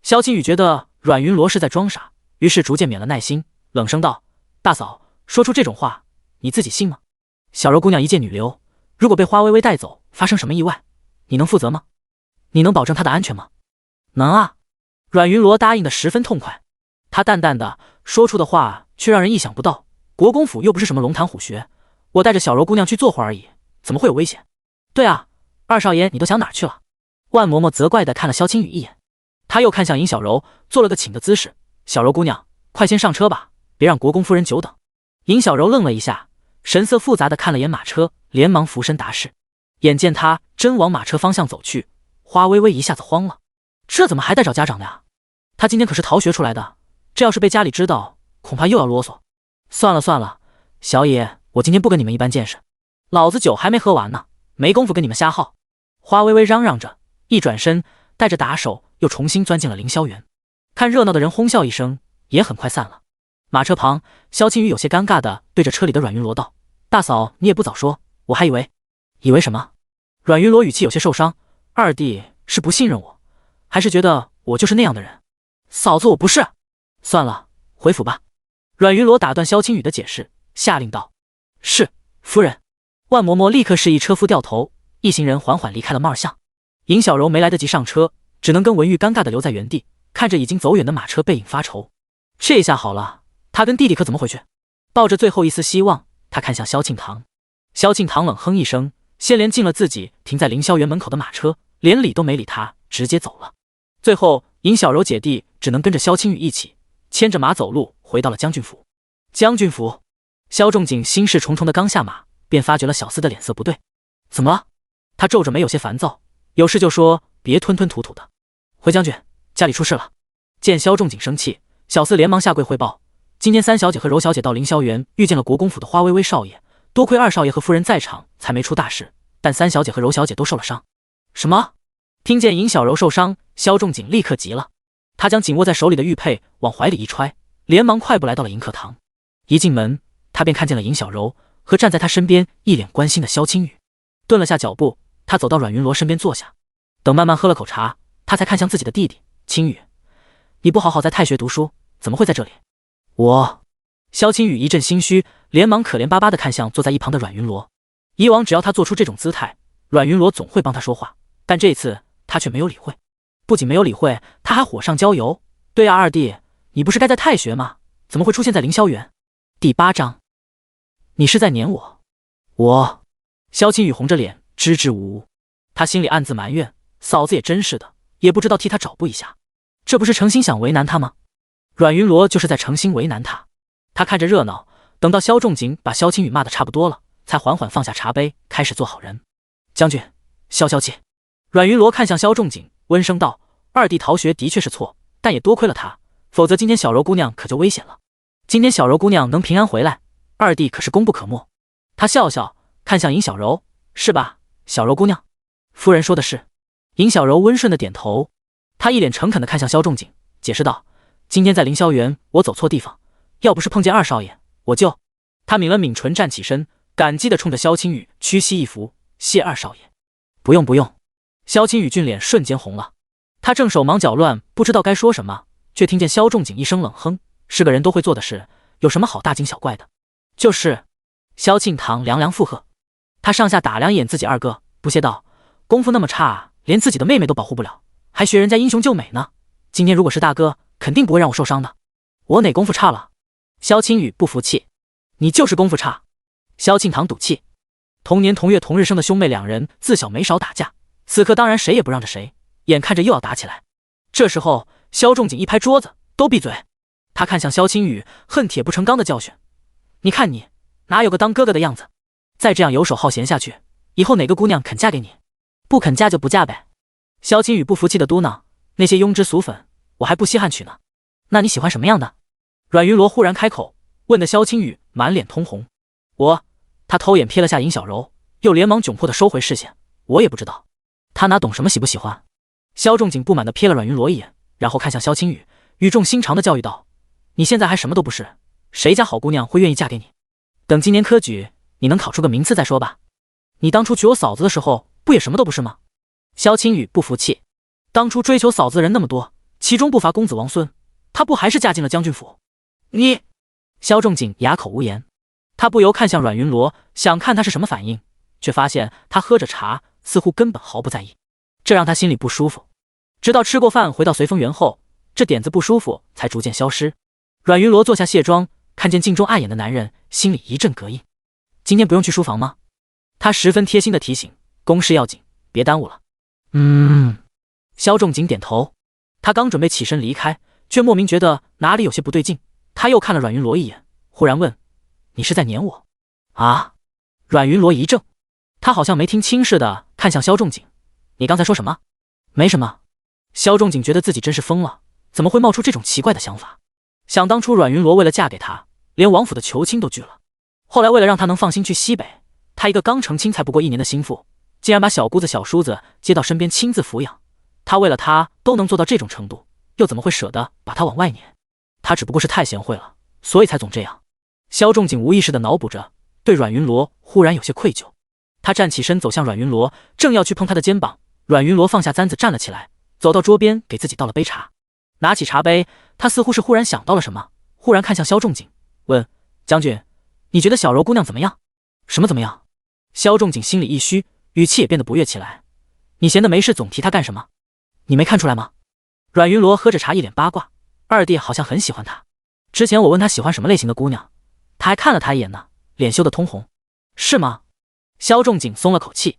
S1: 萧青雨觉得阮云罗是在装傻，于是逐渐免了耐心，冷声道：“大嫂，说出这种话，你自己信吗？小柔姑娘一介女流，如果被花微微带走，发生什么意外，你能负责吗？你能保证她的安全吗？”“能啊。”阮云罗答应得十分痛快，他淡淡的说出的话却让人意想不到。国公府又不是什么龙潭虎穴，我带着小柔姑娘去坐会而已，怎么会有危险？对啊，二少爷你都想哪儿去了？万嬷嬷责怪的看了萧青雨一眼，他又看向尹小柔，做了个请的姿势：“小柔姑娘，快先上车吧，别让国公夫人久等。”尹小柔愣了一下，神色复杂的看了眼马车，连忙俯身答是。眼见他真往马车方向走去，花微微一下子慌了，这怎么还带找家长的呀？他今天可是逃学出来的，这要是被家里知道，恐怕又要啰嗦。算了算了，小野，我今天不跟你们一般见识，老子酒还没喝完呢，没工夫跟你们瞎耗。花微微嚷嚷着，一转身带着打手又重新钻进了凌霄园。看热闹的人哄笑一声，也很快散了。马车旁，萧青雨有些尴尬的对着车里的阮云罗道：“大嫂，你也不早说，我还以为……”“以为什么？”阮云罗语气有些受伤：“二弟是不信任我，还是觉得我就是那样的人？”“嫂子，我不是。”“算了，回府吧。”阮云罗打断萧青雨的解释，下令道：“是，夫人。”万嬷嬷立刻示意车夫掉头，一行人缓缓离开了帽儿巷。尹小柔没来得及上车，只能跟文玉尴尬的留在原地，看着已经走远的马车背影发愁。这下好了，他跟弟弟可怎么回去？抱着最后一丝希望，他看向萧庆堂。萧庆堂冷哼一声，先连进了自己停在凌霄园门口的马车，连理都没理他，直接走了。最后，尹小柔姐弟只能跟着萧青雨一起牵着马走路，回到了将军府。将军府，萧仲景心事重重的刚下马，便发觉了小厮的脸色不对。怎么了？他皱着眉，有些烦躁，有事就说，别吞吞吐吐的。回将军，家里出事了。见萧仲景生气，小厮连忙下跪汇报：今天三小姐和柔小姐到凌霄园遇见了国公府的花微微少爷，多亏二少爷和夫人在场，才没出大事，但三小姐和柔小姐都受了伤。什么？听见尹小柔受伤，萧仲景立刻急了，他将紧握在手里的玉佩往怀里一揣，连忙快步来到了迎客堂。一进门，他便看见了尹小柔和站在他身边一脸关心的萧青雨。顿了下脚步，他走到阮云罗身边坐下，等慢慢喝了口茶，他才看向自己的弟弟青雨：“你不好好在太学读书，怎么会在这里？”我……萧青雨一阵心虚，连忙可怜巴巴地看向坐在一旁的阮云罗。以往只要他做出这种姿态，阮云罗总会帮他说话，但这次他却没有理会。不仅没有理会，他还火上浇油：“对啊，二弟，你不是该在太学吗？怎么会出现在凌霄园？”第8章，你是在撵我？我……萧青雨红着脸支支吾吾，他心里暗自埋怨，嫂子也真是的，也不知道替他找补一下，这不是诚心想为难他吗？阮云罗就是在诚心为难他。他看着热闹，等到萧仲景把萧青雨骂得差不多了，才缓缓放下茶杯，开始做好人。将军，消消气。阮云罗看向萧仲景，温声道：“二弟逃学的确是错，但也多亏了他，否则今天小柔姑娘可就危险了。今天小柔姑娘能平安回来，二弟可是功不可没。”他笑笑，看向尹小柔：“是吧，小柔姑娘？夫人说的是。”尹小柔温顺的点头。他一脸诚恳的看向萧仲景，解释道：“今天在凌霄园，我走错地方，要不是碰见二少爷，我就……”他抿了抿唇，站起身，感激的冲着萧青雨屈膝一伏：“谢二少爷。”“不用不用。”萧青雨俊脸瞬间红了，他正手忙脚乱，不知道该说什么，却听见萧仲景一声冷哼：“是个人都会做的事，有什么好大惊小怪的？”“就是。”萧庆堂凉凉附和。他上下打量一眼自己二哥，不屑道：“功夫那么差，连自己的妹妹都保护不了，还学人家英雄救美呢。今天如果是大哥，肯定不会让我受伤的。我哪功夫差了？”萧青雨不服气：“你就是功夫差。”萧庆堂赌气。同年同月同日生的兄妹两人自小没少打架，此刻当然谁也不让着谁，眼看着又要打起来。这时候萧仲景一拍桌子：“都闭嘴！”他看向萧青雨，恨铁不成钢的教训：“你看你哪有个当哥哥的样子？再这样游手好闲下去，以后哪个姑娘肯嫁给你？不肯嫁就不嫁呗。”萧青雨不服气的嘟囔：“那些庸脂俗粉，我还不稀罕娶呢。那你喜欢什么样的？”阮云罗忽然开口，问得萧青雨满脸通红。他偷眼瞥了下尹小柔，又连忙窘迫的收回视线：“我也不知道，他哪懂什么喜不喜欢。”萧仲景不满的瞥了阮云罗一眼，然后看向萧青雨，语重心长的教育道：“你现在还什么都不是，谁家好姑娘会愿意嫁给你？等今年科举你能考出个名次再说吧。你当初娶我嫂子的时候，不也什么都不是吗？”萧青雨不服气：“当初追求嫂子的人那么多，其中不乏公子王孙，她不还是嫁进了将军府？你……”萧仲景哑口无言。他不由看向阮云罗，想看他是什么反应，却发现他喝着茶，似乎根本毫不在意，这让他心里不舒服。直到吃过饭回到随风园后，这点子不舒服才逐渐消失。阮云罗坐下卸妆，看见镜中碍眼的男人，心里一阵膈应。“今天不用去书房吗？”他十分贴心的提醒：“公事要紧，别耽误了。”“萧仲景点头。他刚准备起身离开，却莫名觉得哪里有些不对劲。他又看了阮云罗一眼，忽然问：“你是在撵我？”“啊！”阮云罗一怔，他好像没听清似的，看向萧仲景：“你刚才说什么？”“没什么。”萧仲景觉得自己真是疯了，怎么会冒出这种奇怪的想法？想当初阮云罗为了嫁给他，连王府的求亲都拒了。后来为了让他能放心去西北，他一个刚成亲才不过1年的心腹，竟然把小姑子小叔子接到身边亲自抚养。他为了他都能做到这种程度，又怎么会舍得把他往外撵？他只不过是太贤惠了，所以才总这样。萧仲景无意识地脑补着，对阮云罗忽然有些愧疚。他站起身走向阮云罗，正要去碰他的肩膀，阮云罗放下簪子站了起来，走到桌边给自己倒了杯茶。拿起茶杯，他似乎是忽然想到了什么，忽然看向萧仲景，问：“将军，你觉得小柔姑娘怎么样？”“什么怎么样？”萧仲景心里一虚，语气也变得不悦起来：“你闲得没事总提她干什么？你没看出来吗？”阮云罗喝着茶，一脸八卦：“二弟好像很喜欢她。之前我问他喜欢什么类型的姑娘，他还看了他一眼呢，脸羞得通红。是吗？”萧仲景松了口气。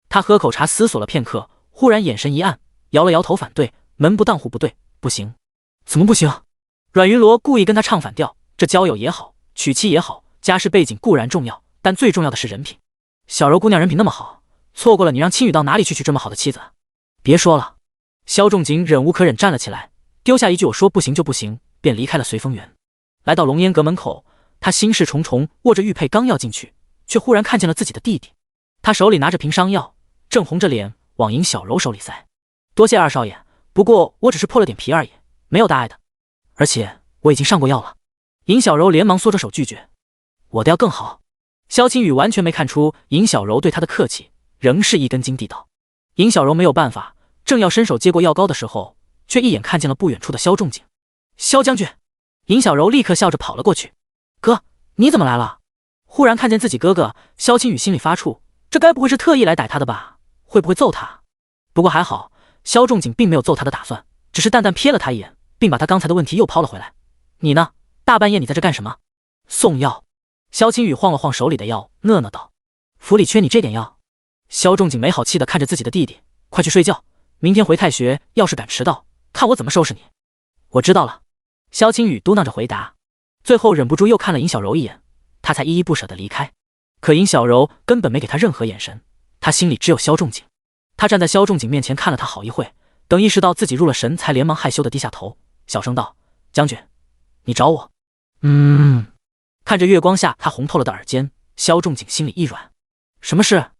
S1: 他喝口茶，思索了片刻，忽然眼神一暗，摇了摇头反对：“门不当户不对，不行。”“怎么不行？”阮云罗故意跟他唱反调：“这交友也好，娶妻也好，家世背景固然重要，但最重要的是人品。小柔姑娘人品那么好，错过了你让青雨到哪里去娶这么好的妻子？”“别说了。”萧仲景忍无可忍站了起来，丢下一句“我说不行就不行”，便离开了随风园。来到龙烟阁门口，他心事重重，握着玉佩刚要进去，却忽然看见了自己的弟弟。他手里拿着瓶伤药，正红着脸往尹小柔手里塞。“多谢二少爷，不过我只是破了点皮而已，没有大碍的。而且我已经上过药了。”尹小柔连忙缩着手拒绝：“我的药更好。”萧青雨完全没看出尹小柔对他的客气，仍是一根筋地道。尹小柔没有办法，正要伸手接过药膏的时候，却一眼看见了不远处的萧仲景。“萧将军！”尹小柔立刻笑着跑了过去：“哥，你怎么来了？”忽然看见自己哥哥，萧青雨心里发怵，这该不会是特意来逮他的吧？会不会揍他？不过还好，萧仲景并没有揍他的打算，只是淡淡瞥了他一眼，并把他刚才的问题又抛了回来：“你呢？大半夜你在这干什么？”“送药。”萧青雨晃了晃手里的药，讷讷道：“府里缺你这点药。”萧仲景没好气地看着自己的弟弟：“快去睡觉，明天回太学，要是敢迟到，看我怎么收拾你。”“我知道了。”萧青雨嘟囔着回答，最后忍不住又看了尹小柔一眼，他才依依不舍地离开。可尹小柔根本没给他任何眼神，他心里只有萧仲景。他站在萧仲景面前看了他好一会，等意识到自己入了神，才连忙害羞地低下头，小声道：“将军，你找我？”看着月光下他红透了的耳尖，萧仲景心里一软。什么事？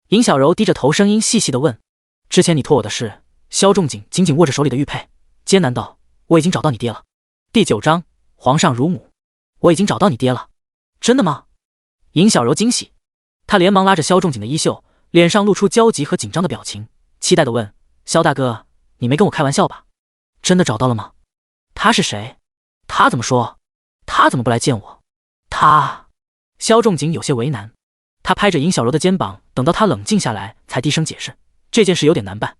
S1: 尹小柔低着头，声音细细地问。之前你托我的事。萧仲景紧紧握着手里的玉佩，艰难道：“我已经找到你爹了。”第9章，皇上如母。我已经找到你爹了。真的吗？尹小柔惊喜，她连忙拉着萧仲景的衣袖，脸上露出焦急和紧张的表情，期待地问：“萧大哥，你没跟我开玩笑吧？真的找到了吗？他是谁？他怎么说？他怎么不来见我？他……”萧仲景有些为难，他拍着尹小柔的肩膀，等到她冷静下来，才低声解释：“这件事有点难办，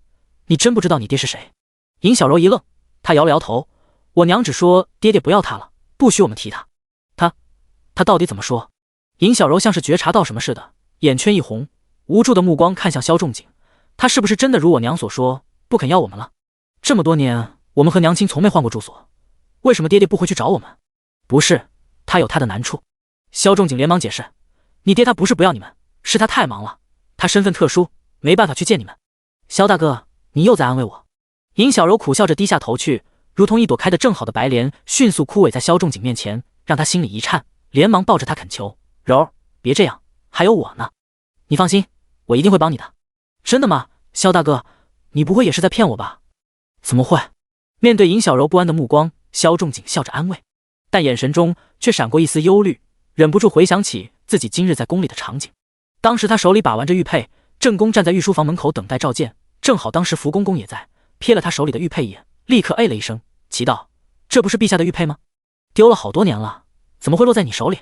S1: 你真不知道你爹是谁？”尹小柔一愣，她摇了摇头：“我娘只说爹爹不要他了，不许我们提他。他到底怎么说？”尹小柔像是觉察到什么似的，眼圈一红，无助的目光看向萧仲景：“他是不是真的如我娘所说，不肯要我们了？这么多年，我们和娘亲从没换过住所，为什么爹爹不回去找我们？”“不是，他有他的难处。”萧仲景连忙解释：“你爹他不是不要你们，是他太忙了，他身份特殊，没办法去见你们。”“萧大哥，你又在安慰我。”尹小柔苦笑着低下头去，如同一朵开得正好的白莲，迅速枯萎在萧仲景面前，让他心里一颤，连忙抱着他恳求：“柔，别这样，还有我呢，你放心，我一定会帮你的。”“真的吗？萧大哥，你不会也是在骗我吧？”“怎么会？”面对尹小柔不安的目光，萧仲景笑着安慰，但眼神中却闪过一丝忧虑，忍不住回想起自己今日在宫里的场景。当时他手里把玩着玉佩，正宫站在御书房门口等待召见，正好当时福公公也在，瞥了他手里的玉佩一眼，立刻哎了一声，奇道：“这不是陛下的玉佩吗？丢了好多年了，怎么会落在你手里？”“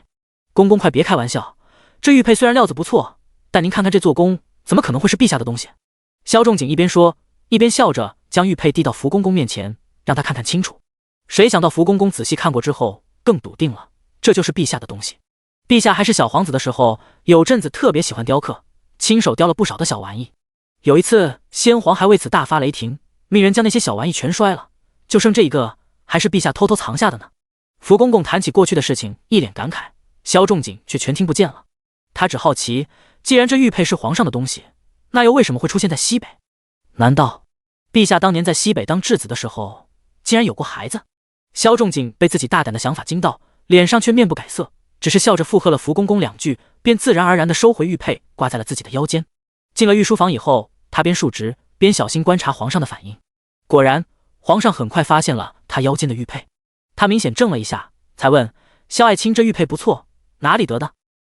S1: 公公快别开玩笑，这玉佩虽然料子不错，但您看看这做工，怎么可能会是陛下的东西？”萧仲景一边说，一边笑着将玉佩递到福公公面前，让他看看清楚。谁想到福公公仔细看过之后，更笃定了，这就是陛下的东西。陛下还是小皇子的时候，有阵子特别喜欢雕刻，亲手雕了不少的小玩意。有一次，先皇还为此大发雷霆，命人将那些小玩意全摔了，就剩这一个，还是陛下偷偷藏下的呢。福公公谈起过去的事情，一脸感慨，萧仲景却全听不见了。他只好奇，既然这玉佩是皇上的东西，那又为什么会出现在西北？难道陛下当年在西北当质子的时候，竟然有过孩子？萧仲景被自己大胆的想法惊到，脸上却面不改色，只是笑着附和了福公公2句，便自然而然地收回玉佩，挂在了自己的腰间。进了御书房以后，他边述职边小心观察皇上的反应。果然，皇上很快发现了他腰间的玉佩，他明显怔了一下，才问：“萧爱卿，这玉佩不错，哪里得的？”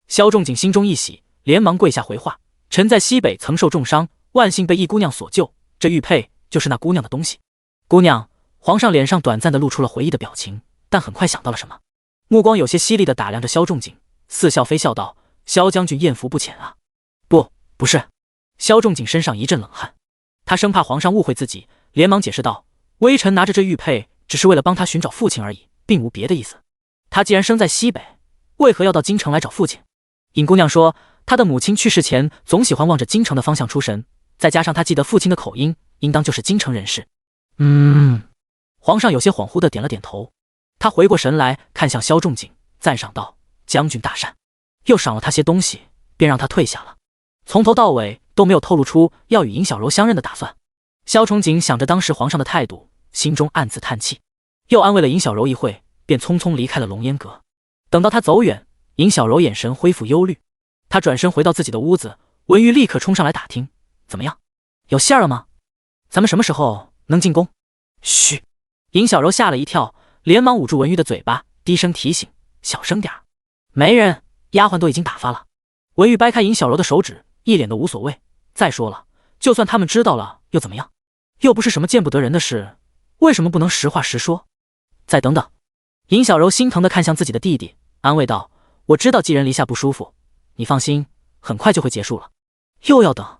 S1: 萧仲景心中一喜，连忙跪下回话：“臣在西北曾受重伤，万幸被一姑娘所救，这玉佩就是那姑娘的东西。”“姑娘？”皇上脸上短暂地露出了回忆的表情，但很快想到了什么，目光有些犀利地打量着萧仲景，似笑非笑道：“萧将军艳福不浅啊。”“不是。”萧仲景身上一阵冷汗，他生怕皇上误会自己，连忙解释道：“微臣拿着这玉佩，只是为了帮他寻找父亲而已，并无别的意思。他既然生在西北，为何要到京城来找父亲？”尹姑娘说，她的母亲去世前总喜欢望着京城的方向出神，再加上她记得父亲的口音，应当就是京城人士。皇上有些恍惚地点了点头，他回过神来，看向萧仲景，赞赏道：“将军大善。”又赏了他些东西，便让他退下了，从头到尾都没有透露出要与尹小柔相认的打算。萧仲景想着当时皇上的态度，心中暗自叹气，又安慰了尹小柔一会，便匆匆离开了龙烟阁。等到他走远，尹小柔眼神恢复忧虑，他转身回到自己的屋子，文玉立刻冲上来打听：“怎么样？有信儿了吗？咱们什么时候能进宫？”“嘘！”尹小柔吓了一跳，连忙捂住文玉的嘴巴，低声提醒：“小声点儿。”“没人，丫鬟都已经打发了。”文玉掰开尹小柔的手指，一脸的无所谓。再说了，就算他们知道了又怎么样？又不是什么见不得人的事，为什么不能实话实说？再等等。尹小柔心疼地看向自己的弟弟，安慰道：“我知道寄人篱下不舒服，你放心，很快就会结束了。”“又要等？”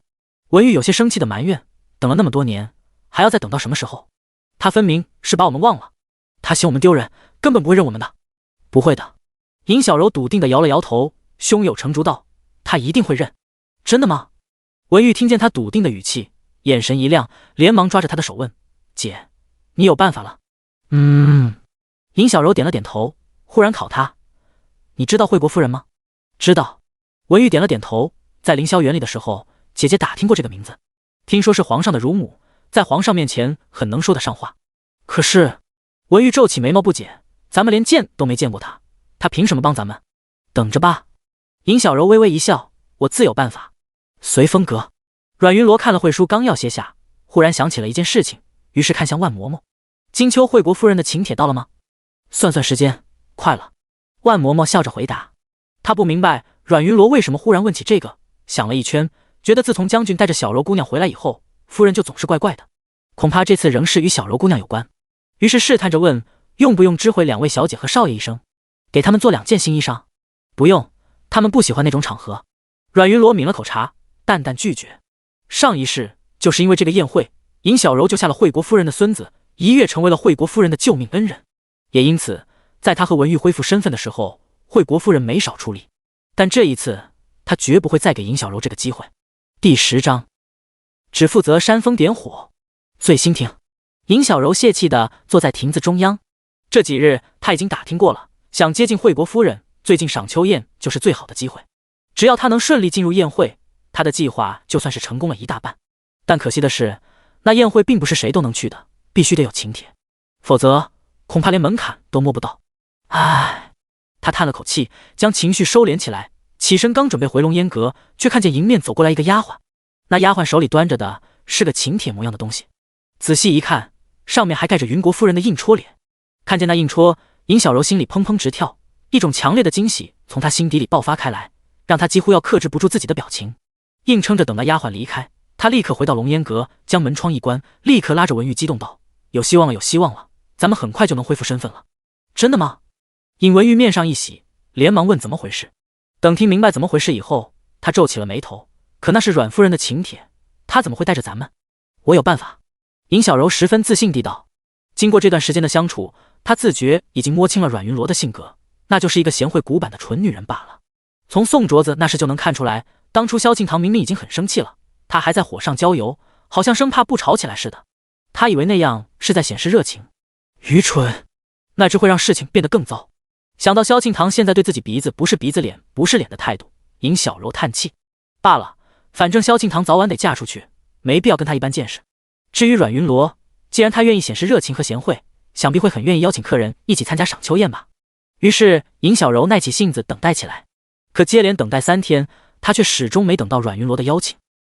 S1: 文玉有些生气的埋怨：“等了那么多年，还要再等到什么时候？他分明是把我们忘了，他嫌我们丢人，根本不会认我们的。”“不会的。”尹小柔笃定地摇了摇头，胸有成竹道：“他一定会认。”“真的吗？”文玉听见他笃定的语气，眼神一亮，连忙抓着他的手问：“姐，你有办法了？”“尹小柔点了点头，忽然考他：“你知道惠国夫人吗？”知道。文玉点了点头，在凌霄园里的时候，姐姐打听过这个名字，听说是皇上的乳母，在皇上面前很能说得上话。可是，文玉皱起眉毛不解，咱们连见都没见过他，他凭什么帮咱们？等着吧。尹小柔微微一笑，我自有办法。随风阁，阮云罗看了会书，刚要歇下，忽然想起了一件事情，于是看向万嬷嬷。金秋惠国夫人的请帖到了吗？算算时间，快了。万嬷嬷笑着回答。她不明白阮云罗为什么忽然问起这个，想了一圈，觉得自从将军带着小柔姑娘回来以后，夫人就总是怪怪的，恐怕这次仍是与小柔姑娘有关。于是试探着问，用不用知会两位小姐和少爷一声，给他们做2件新衣裳？不用，他们不喜欢那种场合。阮云罗抿了口茶，淡淡拒绝。上一世就是因为这个宴会，尹小柔就下了惠国夫人的孙子，一跃成为了惠国夫人的救命恩人。也因此，在他和文玉恢复身份的时候，惠国夫人没少出力。但这一次，他绝不会再给尹小柔这个机会。第10章，只负责煽风点火。醉心亭，尹小柔泄气地坐在亭子中央。这几日他已经打听过了，想接近惠国夫人，最近赏秋宴就是最好的机会。只要他能顺利进入宴会，他的计划就算是成功了一大半。但可惜的是，那宴会并不是谁都能去的，必须得有请帖，否则恐怕连门槛都摸不到。唉，他叹了口气，将情绪收敛起来，起身刚准备回龙烟阁，却看见迎面走过来一个丫鬟。那丫鬟手里端着的是个请帖模样的东西，仔细一看，上面还盖着云国夫人的印戳脸。看见那印戳，尹小柔心里砰砰直跳，一种强烈的惊喜从她心底里爆发开来，让她几乎要克制不住自己的表情。硬撑着等那丫鬟离开，她立刻回到龙烟阁，将门窗一关，立刻拉着文玉激动道：有希望了，有希望了，咱们很快就能恢复身份了。真的吗？尹文玉面上一喜，连忙问怎么回事。等听明白怎么回事以后，她皱起了眉头，可那是阮夫人的请帖，她怎么会带着咱们？我有办法。尹小柔十分自信地道。经过这段时间的相处，她自觉已经摸清了阮云罗的性格，那就是一个贤惠古板的纯女人罢了。从宋镯子那时就能看出来，当初萧庆堂明明已经很生气了，他还在火上浇油，好像生怕不吵起来似的。他以为那样是在显示热情，愚蠢，那只会让事情变得更糟。想到萧庆堂现在对自己鼻子不是鼻子脸不是脸的态度，尹小柔叹气。罢了，反正萧庆堂早晚得嫁出去，没必要跟他一般见识。至于阮云罗，既然他愿意显示热情和贤惠，想必会很愿意邀请客人一起参加赏秋宴吧。于是尹小柔耐起性子等待起来。可接连等待3天，他却始终没等到阮云罗的邀请。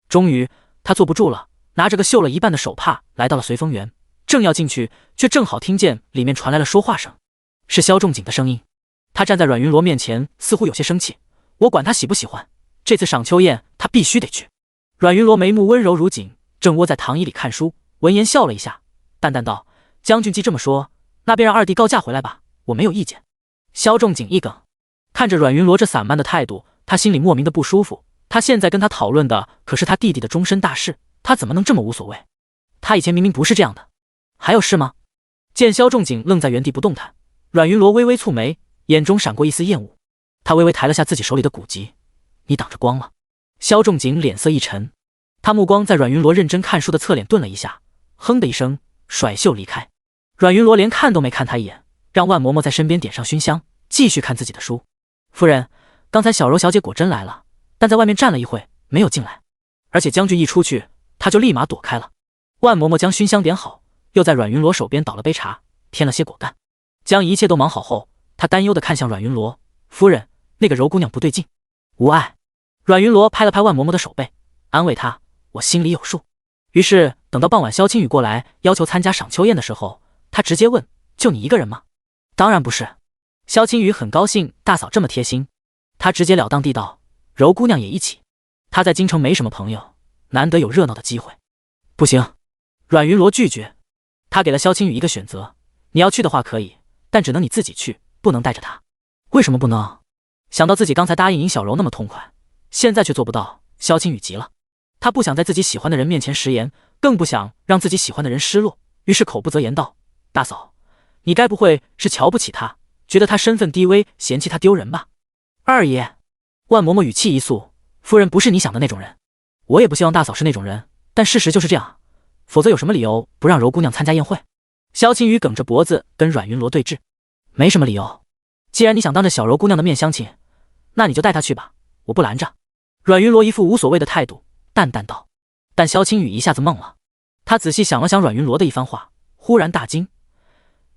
S1: 终于他坐不住了，拿着个绣了一半的手帕来到了随风园，正要进去，却正好听见里面传来了说话声，是萧仲景的声音。他站在阮云罗面前，似乎有些生气。我管他喜不喜欢，这次赏秋宴他必须得去。阮云罗眉目温柔如锦，正窝在躺椅里看书，闻言笑了一下，淡淡道：将军既这么说，那便让二弟告假回来吧，我没有意见。萧仲景一梗，看着阮云罗这散漫的态度，他心里莫名的不舒服。他现在跟他讨论的可是他弟弟的终身大事，他怎么能这么无所谓？他以前明明不是这样的。还有事吗？见萧仲景愣在原地不动弹，阮云罗微微蹙眉，眼中闪过一丝厌恶。他微微抬了下自己手里的古籍，你挡着光了。萧仲景脸色一沉，他目光在阮云罗认真看书的侧脸顿了一下，哼的一声，甩袖离开。阮云罗连看都没看他一眼，让万嬷嬷在身边点上熏香，继续看自己的书。夫人，刚才小柔小姐果真来了，但在外面站了一会，没有进来。而且将军一出去，她就立马躲开了。万嬷嬷将熏香点好，又在阮云罗手边倒了杯茶，添了些果干。将一切都忙好后，她担忧地看向阮云罗：夫人，那个柔姑娘不对劲。无碍。阮云罗拍了拍万嬷嬷的手背，安慰她：我心里有数。于是等到傍晚萧青雨过来要求参加赏秋宴的时候，他直接问：就你一个人吗？当然不是。萧青雨很高兴大嫂这么贴心，他直截了当地道：柔姑娘也一起。她在京城没什么朋友，难得有热闹的机会。不行。阮云罗拒绝。他给了萧青雨一个选择，你要去的话可以，但只能你自己去，不能带着她。为什么不能？想到自己刚才答应尹小柔那么痛快，现在却做不到，萧青雨急了。他不想在自己喜欢的人面前食言，更不想让自己喜欢的人失落，于是口不择言道：大嫂，你该不会是瞧不起他，觉得他身份低微，嫌弃他丢人吧？二爷。万嬷嬷语气一肃：夫人不是你想的那种人，我也不希望大嫂是那种人，但事实就是这样，否则有什么理由不让柔姑娘参加宴会？萧青雨梗着脖子跟阮云罗对峙：没什么理由，既然你想当着小柔姑娘的面相亲，那你就带他去吧，我不拦着。阮云罗一副无所谓的态度，淡淡道。但萧青雨一下子懵了，他仔细想了想阮云罗的一番话，忽然大惊：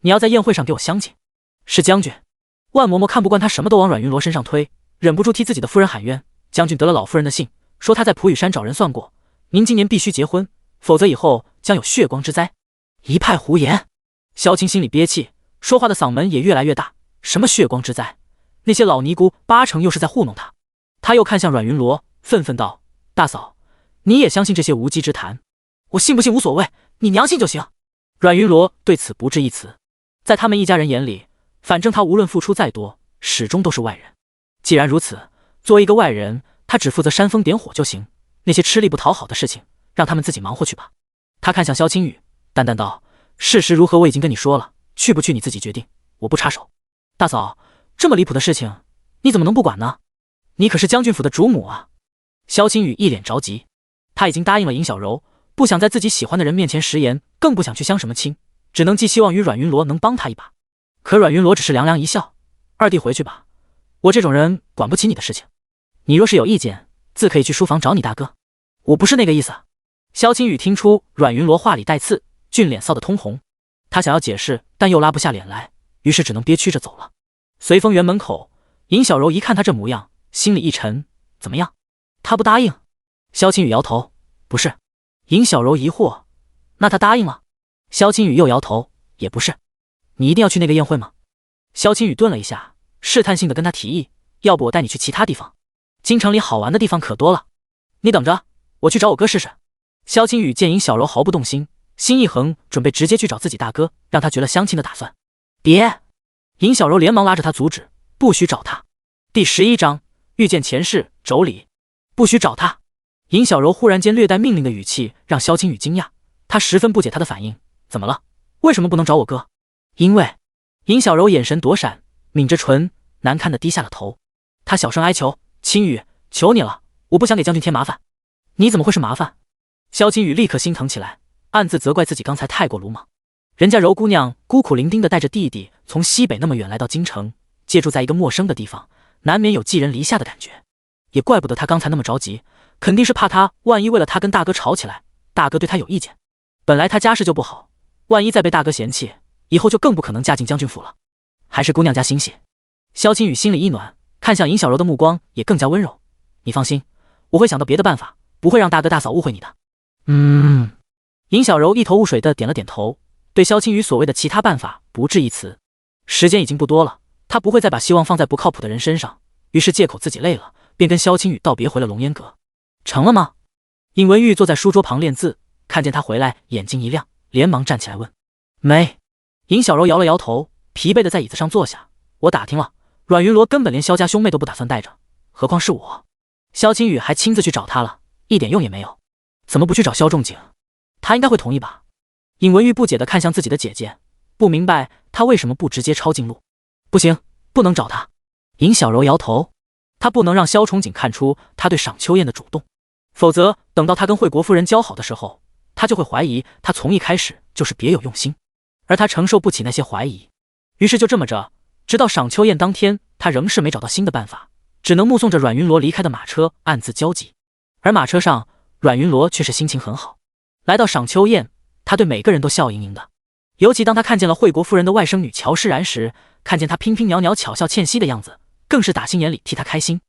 S1: 你要在宴会上给我相亲？是将军。万嬷嬷看不惯他什么都往阮云罗身上推，忍不住替自己的夫人喊冤。将军得了老夫人的信，说他在普雨山找人算过，您今年必须结婚，否则以后将有血光之灾。一派胡言。萧青心里憋气，说话的嗓门也越来越大。什么血光之灾？那些老尼姑八成又是在糊弄他。他又看向阮云罗，愤愤道：大嫂，你也相信这些无稽之谈？我信不信无所谓，你娘信就行。阮云罗对此不置一词，在他们一家人眼里，反正他无论付出再多，始终都是外人。既然如此，作为一个外人，他只负责煽风点火就行，那些吃力不讨好的事情，让他们自己忙活去吧。他看向萧青雨，淡淡道：事实如何我已经跟你说了，去不去你自己决定，我不插手。大嫂，这么离谱的事情，你怎么能不管呢？你可是将军府的主母啊！萧青雨一脸着急，他已经答应了尹小柔，不想在自己喜欢的人面前食言，更不想去相什么亲，只能寄希望于阮云罗能帮他一把。可阮云罗只是凉凉一笑：二弟回去吧，我这种人管不起你的事情。你若是有意见，自可以去书房找你大哥。我不是那个意思。萧青雨听出阮云罗话里带刺，俊脸臊得通红，他想要解释，但又拉不下脸来，于是只能憋屈着走了。随风园门口，尹小柔一看他这模样，心里一沉，怎么样？他不答应？萧青雨摇头，不是。尹小柔疑惑，那他答应了？萧青雨又摇头，也不是。你一定要去那个宴会吗？萧青雨顿了一下，试探性的跟他提议，要不我带你去其他地方，京城里好玩的地方可多了。你等着，我去找我哥试试。萧青雨见尹小柔毫不动心，心一横，准备直接去找自己大哥，让他绝了相亲的打算。别！尹小柔连忙拉着他阻止，不许找他。第11章遇见前世妯娌，不许找他。尹小柔忽然间略带命令的语气让萧青雨惊讶，他十分不解他的反应，怎么了？为什么不能找我哥？因为……尹小柔眼神躲闪，抿着唇，难堪的低下了头。他小声哀求：青雨，求你了，我不想给将军添麻烦。你怎么会是麻烦？萧青雨立刻心疼起来，暗自责怪自己刚才太过鲁莽。人家柔姑娘孤苦伶仃的带着弟弟从西北那么远来到京城，借住在一个陌生的地方，难免有寄人篱下的感觉。也怪不得他刚才那么着急，肯定是怕他万一为了他跟大哥吵起来，大哥对他有意见。本来他家世就不好，万一再被大哥嫌弃，以后就更不可能嫁进将军府了。还是姑娘家心细。萧青雨心里一暖，看向尹小柔的目光也更加温柔。你放心，我会想到别的办法，不会让大哥大嫂误会你的。尹小柔一头雾水的点了点头，对萧青雨所谓的其他办法不置一词。时间已经不多了，他不会再把希望放在不靠谱的人身上，于是借口自己累了，便跟萧青雨道别回了龙烟阁。成了吗？尹文玉坐在书桌旁练字，看见他回来，眼睛一亮，连忙站起来问：没？尹小柔摇了摇头，疲惫的在椅子上坐下。我打听了，阮云罗根本连萧家兄妹都不打算带着，何况是我。萧青雨还亲自去找他了，一点用也没有。怎么不去找萧仲景？他应该会同意吧？尹文玉不解地看向自己的姐姐，不明白他为什么不直接抄近路。不行，不能找他。尹小柔摇头，他不能让萧崇景看出他对赏秋燕的主动，否则等到他跟惠国夫人交好的时候，他就会怀疑他从一开始就是别有用心，而他承受不起那些怀疑。于是就这么着，直到赏秋燕当天，他仍是没找到新的办法，只能目送着阮云罗离开的马车暗自焦急。而马车上，阮云罗却是心情很好。来到赏秋宴，他对每个人都笑盈盈的，尤其当他看见了惠国夫人的外甥女乔诗然时，看见她娉訉袅袅巧笑倩兮的样子，更是打心眼里替她开心。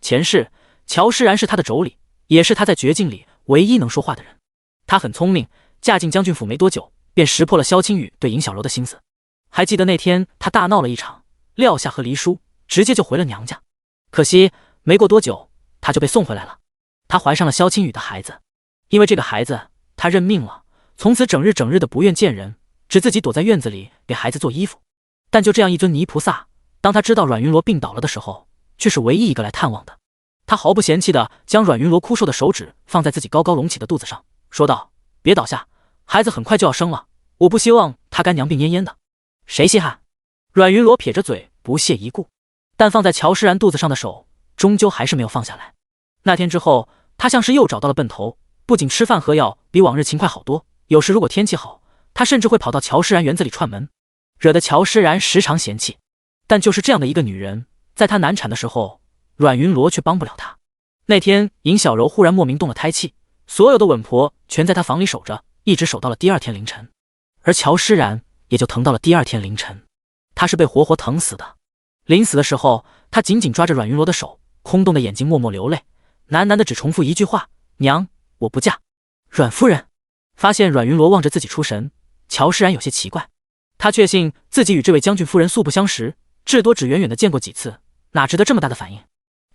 S1: 前世乔诗然是他的妯娌，也是他在绝境里唯一能说话的人。她很聪明，嫁进将军府没多久，便识破了萧青雨对尹小柔的心思。还记得那天他大闹了一场，撂下和离书，直接就回了娘家。可惜没过多久，他就被送回来了。他怀上了萧青雨的孩子，因为这个孩子，他认命了，从此整日的不愿见人，只自己躲在院子里给孩子做衣服。但就这样一尊泥菩萨，当他知道阮云罗病倒了的时候，却是唯一一个来探望的。他毫不嫌弃地将阮云罗枯瘦的手指放在自己高高隆起的肚子上，说道：别倒下，孩子很快就要生了，我不希望他干娘病恹恹的。谁稀罕？阮云罗撇着嘴不屑一顾，但放在乔诗然肚子上的手终究还是没有放下来。那天之后，他像是又找到了奔头，不仅吃饭喝药比往日勤快好多，有时如果天气好，他甚至会跑到乔诗然园子里串门，惹得乔诗然时常嫌弃。但就是这样的一个女人，在她难产的时候，阮云罗却帮不了他。那天尹小柔忽然莫名动了胎气，所有的稳婆全在她房里守着，一直守到了第二天凌晨。而乔诗然也就疼到了第二天凌晨，他是被活活疼死的。临死的时候，他紧紧抓着阮云罗的手，空洞的眼睛默默流泪，喃喃的只重复一句话：娘，我不嫁。阮夫人发现阮云罗望着自己出神，乔诗然有些奇怪，他确信自己与这位将军夫人素不相识，至多只远远的见过几次，哪值得这么大的反应。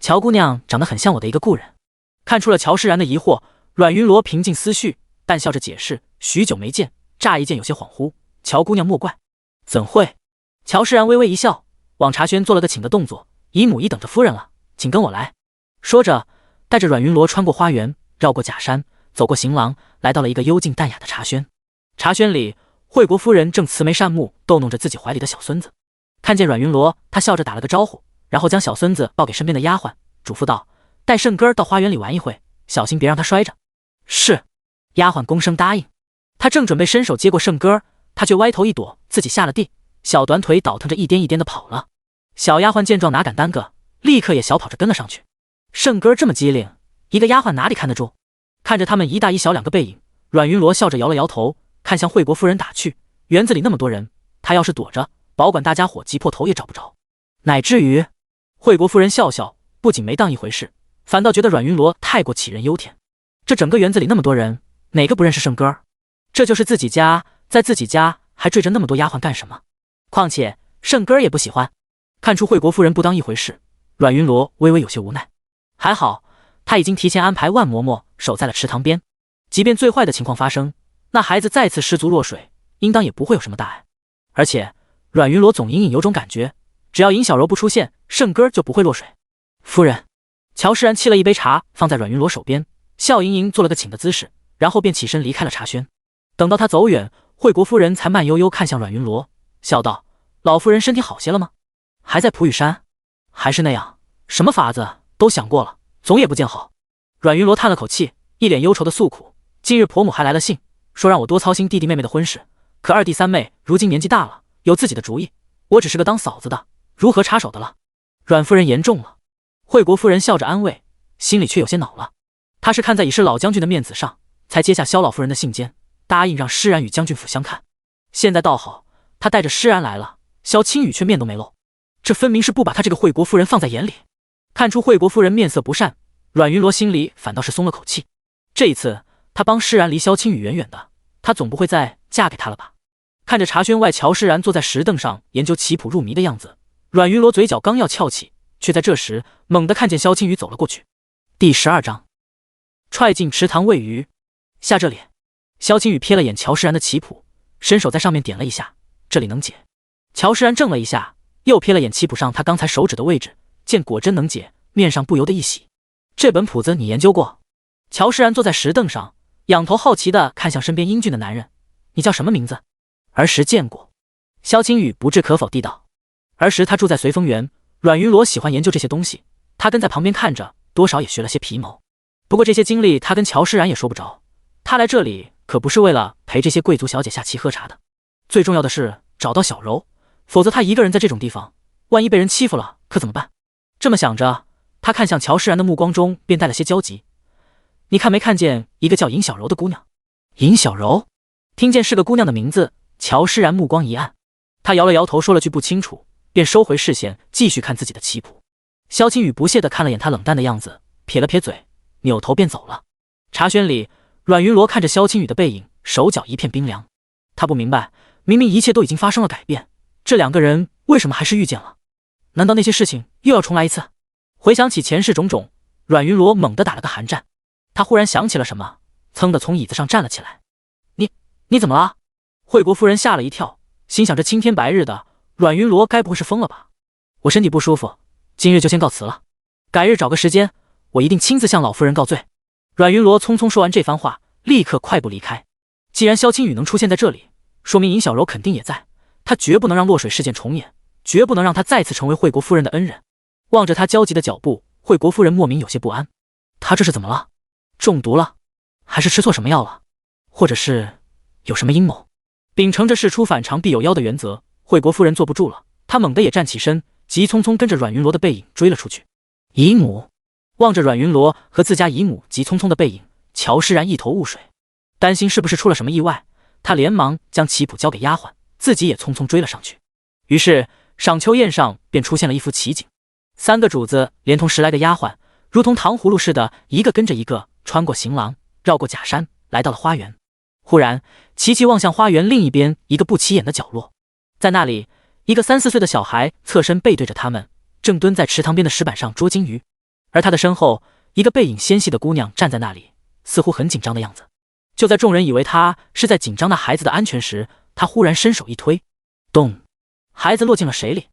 S1: 乔姑娘长得很像我的一个故人。看出了乔诗然的疑惑，阮云罗平静思绪，淡笑着解释：许久没见，乍一见有些恍惚，乔姑娘莫怪。怎会？乔诗然微微一笑，往茶轩做了个请的动作：姨母已等着夫人了，请跟我来。说着带着阮云罗穿过花园，绕过假山，走过行廊，来到了一个幽静淡雅的茶轩。茶轩里，惠国夫人正慈眉善目逗弄着自己怀里的小孙子。看见阮云罗，她笑着打了个招呼，然后将小孙子抱给身边的丫鬟，嘱咐道：带圣哥到花园里玩一会，小心别让他摔着。是。丫鬟躬声答应。她正准备伸手接过圣哥，她却歪头一躲，自己下了地，小短腿倒腾着一颠一颠的跑了。小丫鬟见状哪敢耽搁，立刻也小跑着跟了上去。圣哥这么机灵，一个丫鬟哪里看得住？看着他们一大一小两个背影，阮云罗笑着摇了摇头，看向惠国夫人打去：园子里那么多人，他要是躲着，保管大家伙挤破头也找不着。乃至于……惠国夫人笑笑，不仅没当一回事，反倒觉得阮云罗太过杞人忧天。这整个园子里那么多人，哪个不认识圣哥？这就是自己家，在自己家还追着那么多丫鬟干什么？况且圣哥也不喜欢。看出惠国夫人不当一回事，阮云罗微微有些无奈。还好他已经提前安排万嬷嬷守在了池塘边，即便最坏的情况发生，那孩子再次失足落水，应当也不会有什么大碍。而且阮云罗总隐隐有种感觉，只要尹小柔不出现，圣哥就不会落水。夫人，乔诗然沏了一杯茶放在阮云罗手边，笑盈盈做了个请的姿势，然后便起身离开了茶轩。等到他走远，惠国夫人才慢悠悠看向阮云罗，笑道：老夫人身体好些了吗？还在普雨山？还是那样，什么法子都想过了，总也不见好。阮云罗叹了口气，一脸忧愁的诉苦：近日婆母还来了信，说让我多操心弟弟妹妹的婚事，可二弟三妹如今年纪大了，有自己的主意，我只是个当嫂子的，如何插手的了？阮夫人言重了。惠国夫人笑着安慰，心里却有些恼了。她是看在已是老将军的面子上，才接下萧老夫人的信笺，答应让诗然与将军府相看。现在倒好，她带着诗然来了，萧青雨却面都没露，这分明是不把她这个惠国夫人放在眼里。看出惠国夫人面色不善，阮云罗心里反倒是松了口气。这一次她帮诗然离萧青雨远远的，她总不会再嫁给他了吧？看着茶轩外乔诗然坐在石凳上研究棋谱入迷的样子，阮云罗嘴角刚要翘起，却在这时猛地看见萧青雨走了过去。第12章，踹进池塘喂鱼。下这里。萧青雨瞥了眼乔诗然的棋谱，伸手在上面点了一下，这里能解。乔诗然怔了一下，又瞥了眼棋谱上他刚才手指的位置，见果真能解，面上不由得一喜。这本谱子你研究过？乔诗然坐在石凳上，仰头好奇地看向身边英俊的男人：你叫什么名字？儿时见过。萧青雨不置可否地道。儿时他住在随风园，阮云罗喜欢研究这些东西，他跟在旁边看着，多少也学了些皮毛。不过这些经历他跟乔诗然也说不着，他来这里可不是为了陪这些贵族小姐下棋喝茶的，最重要的是找到小柔，否则他一个人在这种地方，万一被人欺负了可怎么办？这么想着，他看向乔诗然的目光中便带了些焦急。你看没看见一个叫尹小柔的姑娘？尹小柔？听见是个姑娘的名字，乔诗然目光一暗，他摇了摇头，说了句不清楚，便收回视线，继续看自己的棋谱。萧青雨不屑地看了眼他冷淡的样子，撇了撇嘴，扭头便走了。茶轩里，阮云罗看着萧青雨的背影，手脚一片冰凉。他不明白，明明一切都已经发生了改变，这两个人为什么还是遇见了？难道那些事情又要重来一次？回想起前世种种，阮云罗猛地打了个寒战。他忽然想起了什么，噌地从椅子上站了起来。你怎么了？惠国夫人吓了一跳，心想这青天白日的，阮云罗该不会是疯了吧？我身体不舒服，今日就先告辞了，改日找个时间，我一定亲自向老夫人告罪。阮云罗匆匆说完这番话，立刻快步离开。既然萧青雨能出现在这里，说明尹小柔肯定也在，他绝不能让落水事件重演，绝不能让他再次成为惠国夫人的恩人。望着他焦急的脚步，惠国夫人莫名有些不安。他这是怎么了？中毒了？还是吃错什么药了？或者是有什么阴谋？秉承着事出反常必有妖的原则，惠国夫人坐不住了，她猛地也站起身，急匆匆跟着阮云罗的背影追了出去。姨母望着阮云罗和自家姨母急匆匆的背影，乔诗然一头雾水，担心是不是出了什么意外，他连忙将棋谱交给丫鬟，自己也匆匆追了上去。于是赏秋宴上便出现了一幅奇景，3个主子连同10来个丫鬟，如同糖葫芦似的，一个跟着一个，穿过行廊，绕过假山，来到了花园。忽然齐齐望向花园另一边一个不起眼的角落，在那里，一个3、4岁的小孩侧身背对着他们，正蹲在池塘边的石板上捉金鱼，而他的身后，一个背影纤细的姑娘站在那里，似乎很紧张的样子。就在众人以为他是在紧张那孩子的安全时，他忽然伸手一推，咚，孩子落进了水里。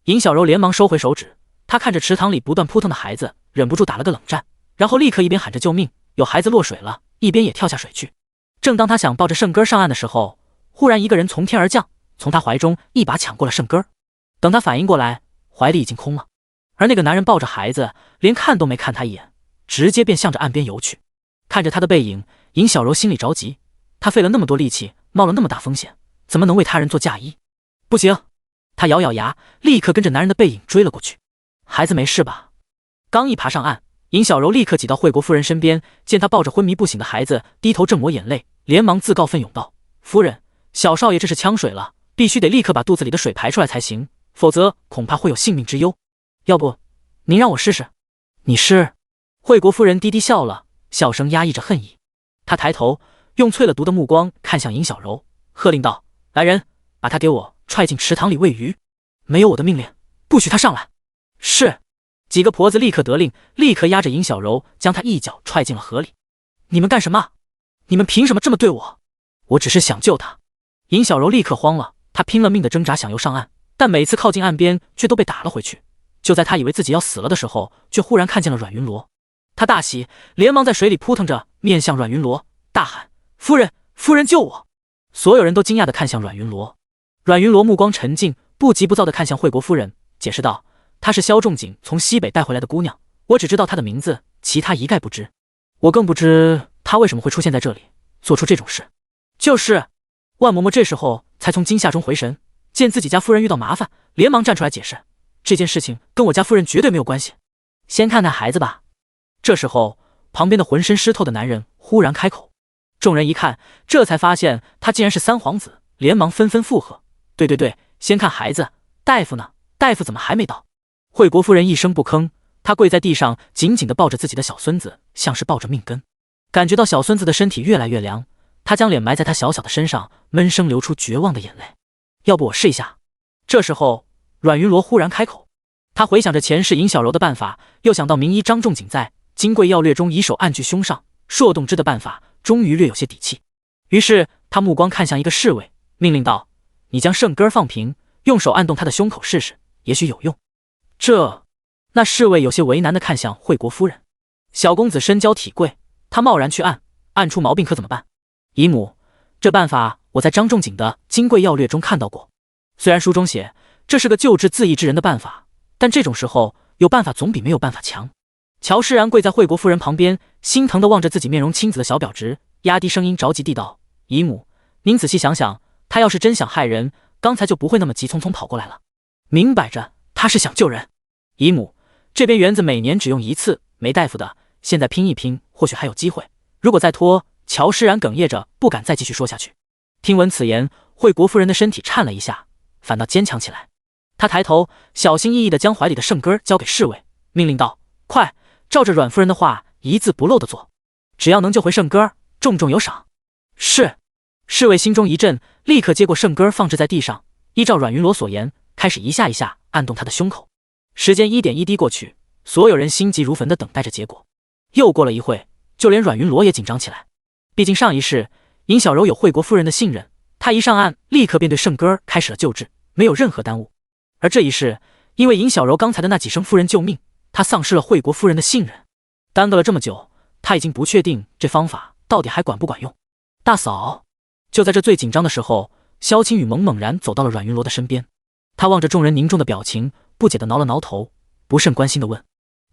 S1: 尹小柔连忙收回手指，她看着池塘里不断扑腾的孩子，忍不住打了个冷战，然后立刻一边喊着救命，有孩子落水了，一边也跳下水去。正当他想抱着圣根上岸的时候，忽然一个人从天而降，从他怀中一把抢过了圣根。等他反应过来，怀里已经空了，而那个男人抱着孩子，连看都没看他一眼，直接便向着岸边游去。看着他的背影，尹小柔心里着急，他费了那么多力气，冒了那么大风险，怎么能为他人做嫁衣？不行！他咬咬牙，立刻跟着男人的背影追了过去。孩子没事吧？刚一爬上岸，尹小柔立刻挤到惠国夫人身边，见他抱着昏迷不醒的孩子，低头正抹眼泪，连忙自告奋勇道：夫人，小少爷这是呛水了，必须得立刻把肚子里的水排出来才行，否则恐怕会有性命之忧。要不您让我试试？你试？惠国夫人低低笑了，笑声压抑着恨意。她抬头用淬了毒的目光看向尹小柔，喝令道：来人，把他给我踹进池塘里喂鱼，没有我的命令，不许他上来。是。几个婆子立刻得令，立刻压着尹小柔，将她一脚踹进了河里。你们干什么？你们凭什么这么对我？我只是想救他。尹小柔立刻慌了，她拼了命的挣扎想游上岸，但每次靠近岸边却都被打了回去。就在她以为自己要死了的时候，却忽然看见了阮云罗。她大喜，连忙在水里扑腾着，面向阮云罗大喊：夫人，夫人救我！所有人都惊讶地看向阮云罗。阮云罗目光沉静，不急不躁地看向惠国夫人，解释道：她是萧仲景从西北带回来的姑娘，我只知道她的名字，其他一概不知。我更不知她为什么会出现在这里，做出这种事。就是。万嬷嬷这时候才从惊吓中回神，见自己家夫人遇到麻烦，连忙站出来解释：这件事情跟我家夫人绝对没有关系。先看看孩子吧。这时候，旁边的浑身湿透的男人忽然开口，众人一看，这才发现他竟然是三皇子，连忙纷纷附和：对对对，先看孩子，大夫呢？大夫怎么还没到？惠国夫人一声不吭，她跪在地上，紧紧地抱着自己的小孙子，像是抱着命根。感觉到小孙子的身体越来越凉，她将脸埋在他小小的身上，闷声流出绝望的眼泪。要不我试一下？这时候，阮云罗忽然开口，他回想着前世尹小柔的办法，又想到名医张仲景在《金匮要略》中以手按据胸上，硕动之的办法，终于略有些底气。于是他目光看向一个侍卫，命令道：你将圣根放平，用手按动他的胸口试试，也许有用。那侍卫有些为难地看向惠国夫人。小公子身娇体贵，他贸然去按出毛病可怎么办？姨母，这办法我在张仲景的《金匮要略》中看到过，虽然书中写这是个救治自缢之人的办法，但这种时候有办法总比没有办法强。乔诗然跪在惠国夫人旁边，心疼地望着自己面容青紫的小表侄，压低声音着急地道：姨母，您仔细想想，他要是真想害人，刚才就不会那么急匆匆跑过来了，明摆着他是想救人。姨母，这边园子每年只用一次，没大夫的，现在拼一拼，或许还有机会。如果再拖……乔诗然哽咽着，不敢再继续说下去。听闻此言，惠国夫人的身体颤了一下，反倒坚强起来。她抬头，小心翼翼地将怀里的圣根交给侍卫，命令道：快，照着阮夫人的话，一字不漏地做，只要能救回圣根，重重有赏。是。侍卫心中一震，立刻接过圣根放置在地上，依照阮云罗所言，开始一下一下按动他的胸口。时间一点一滴过去，所有人心急如焚地等待着结果。又过了一会，就连阮云罗也紧张起来。毕竟上一世尹小柔有惠国夫人的信任，他一上岸立刻便对圣根开始了救治，没有任何耽误。而这一世，因为尹小柔刚才的那几声夫人救命，他丧失了惠国夫人的信任，耽搁了这么久，他已经不确定这方法到底还管不管用。大嫂，就在这最紧张的时候，萧青雨猛然走到了阮云罗的身边，他望着众人凝重的表情，不解地挠了挠头，不甚关心地问：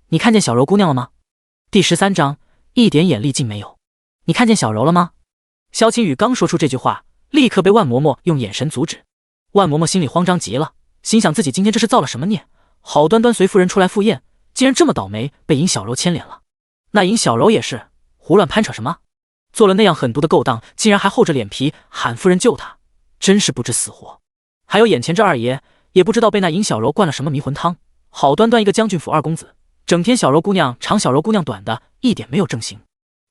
S1: 你看见小柔姑娘了吗？第13章，一点眼力劲没有。你看见小柔了吗？萧青雨刚说出这句话，立刻被万嬷嬷用眼神阻止。万嬷嬷心里慌张极了，心想自己今天这是造了什么孽，好端端随夫人出来赴宴，竟然这么倒霉被尹小柔牵连了。那尹小柔也是胡乱攀扯什么？做了那样狠毒的勾当，竟然还厚着脸皮喊夫人救他，真是不知死活。还有眼前这二爷，也不知道被那尹小柔灌了什么迷魂汤，好端端一个将军府二公子，整天小柔姑娘长小柔姑娘短的，一点没有正形。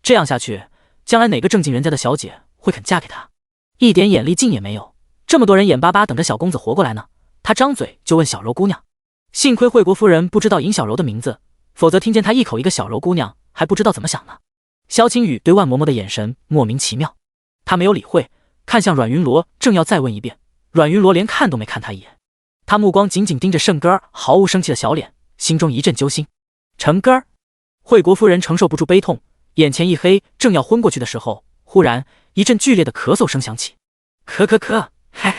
S1: 这样下去，将来哪个正经人家的小姐会肯嫁给他？一点眼力劲也没有，这么多人眼巴巴等着小公子活过来呢，他张嘴就问小柔姑娘。幸亏惠国夫人不知道尹小柔的名字，否则听见他一口一个小柔姑娘，还不知道怎么想呢。萧青雨对万嬷嬷的眼神莫名其妙，他没有理会，看向阮云罗，正要再问一遍，阮云罗连看都没看他一眼，他目光紧紧盯着盛根儿毫无生气的小脸，心中一阵揪心。成根儿，惠国夫人承受不住悲痛，眼前一黑，正要昏过去的时候，忽然一阵剧烈的咳嗽声响起，咳，嘿。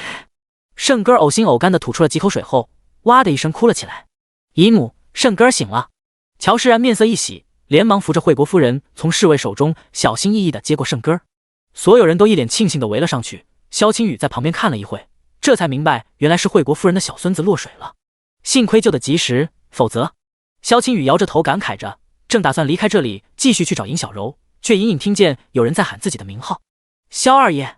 S1: 盛根儿呕心呕肝的吐出了几口水后，哇的一声哭了起来。姨母，盛根儿醒了。乔诗然面色一喜，连忙扶着惠国夫人从侍卫手中小心翼翼地接过盛根儿，所有人都一脸庆幸地围了上去。萧青雨在旁边看了一会，这才明白原来是惠国夫人的小孙子落水了，幸亏救得及时，否则……萧青雨摇着头感慨着，正打算离开这里继续去找尹小柔，却隐隐听见有人在喊自己的名号：“萧二爷！”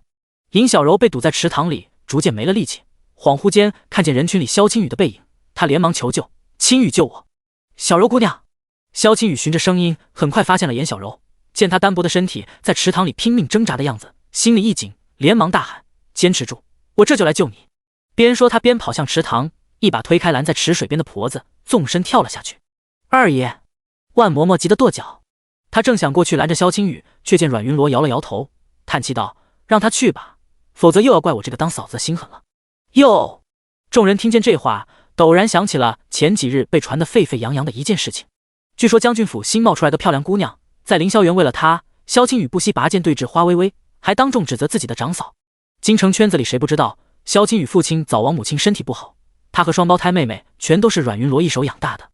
S1: 尹小柔被堵在池塘里，逐渐没了力气，恍惚间看见人群里萧青雨的背影，她连忙求救：“青雨救我！小柔姑娘！”萧青雨循着声音很快发现了严小柔，见她单薄的身体在池塘里拼命挣扎的样子，心里一紧，连忙大喊：“坚持住，我这就来救你！”边说他边跑向池塘，一把推开拦在池水边的婆子，纵身跳了下去。二爷！万嬷嬷急得跺脚，她正想过去拦着萧青雨，却见阮云罗摇了摇头，叹气道：“让她去吧，否则又要怪我这个当嫂子的心狠了。”哟！众人听见这话，陡然想起了前几日被传得沸沸扬扬的一件事情。据说将军府新冒出来的漂亮姑娘，在凌霄园为了她，萧青雨不惜拔剑对峙花微微，还当众指责自己的长嫂。京城圈子里谁不知道，萧青雨父亲早亡母亲身体不好，她和双胞胎妹妹全都是阮云罗一手养大的。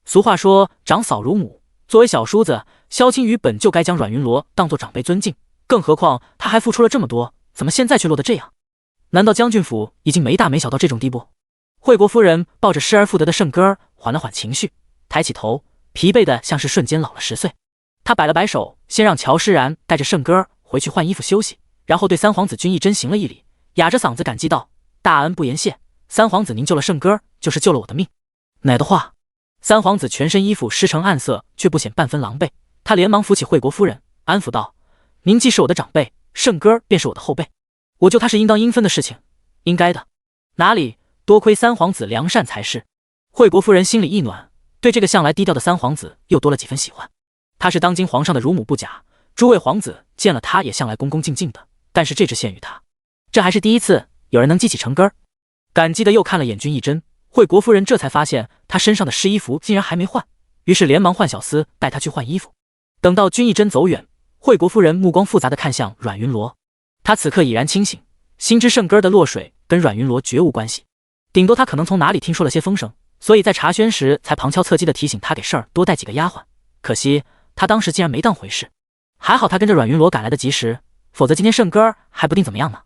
S1: 俗话说长嫂如母，作为小叔子，萧青雨本就该将阮云罗当作长辈尊敬，更何况他还付出了这么多，怎么现在却落得这样？难道将军府已经没大没小到这种地步？惠国夫人抱着失而复得的盛根儿，缓了缓情绪，抬起头，疲惫的像是瞬间老了10岁。她摆了摆手，先让乔诗然带着盛根儿回去换衣服休息，然后对三皇子君义真行了一礼，哑着嗓子感激道：“大恩不言谢，三皇子您救了盛根儿，就是救了我的命。”哪的话？三皇子全身衣服湿成暗色，却不显半分狼狈，他连忙扶起惠国夫人，安抚道：“您既是我的长辈，盛根儿便是我的后辈，我救他是应当应分的事情，应该的。哪里，多亏三皇子良善才是。”惠国夫人心里一暖，对这个向来低调的三皇子又多了几分喜欢。他是当今皇上的乳母不假，诸位皇子见了他也向来恭恭敬敬的，但是这只限于他，这还是第一次有人能记起成根儿。感激的又看了眼君一真，惠国夫人这才发现他身上的湿衣服竟然还没换，于是连忙唤小厮带他去换衣服。等到君一真走远，惠国夫人目光复杂的看向阮云罗，他此刻已然清醒，心知盛根儿的落水跟阮云罗绝无关系，顶多他可能从哪里听说了些风声，所以在查询时才旁敲侧击的提醒他给事儿多带几个丫鬟，可惜他当时竟然没当回事。还好他跟着阮云罗赶来的及时，否则今天盛根儿还不定怎么样呢。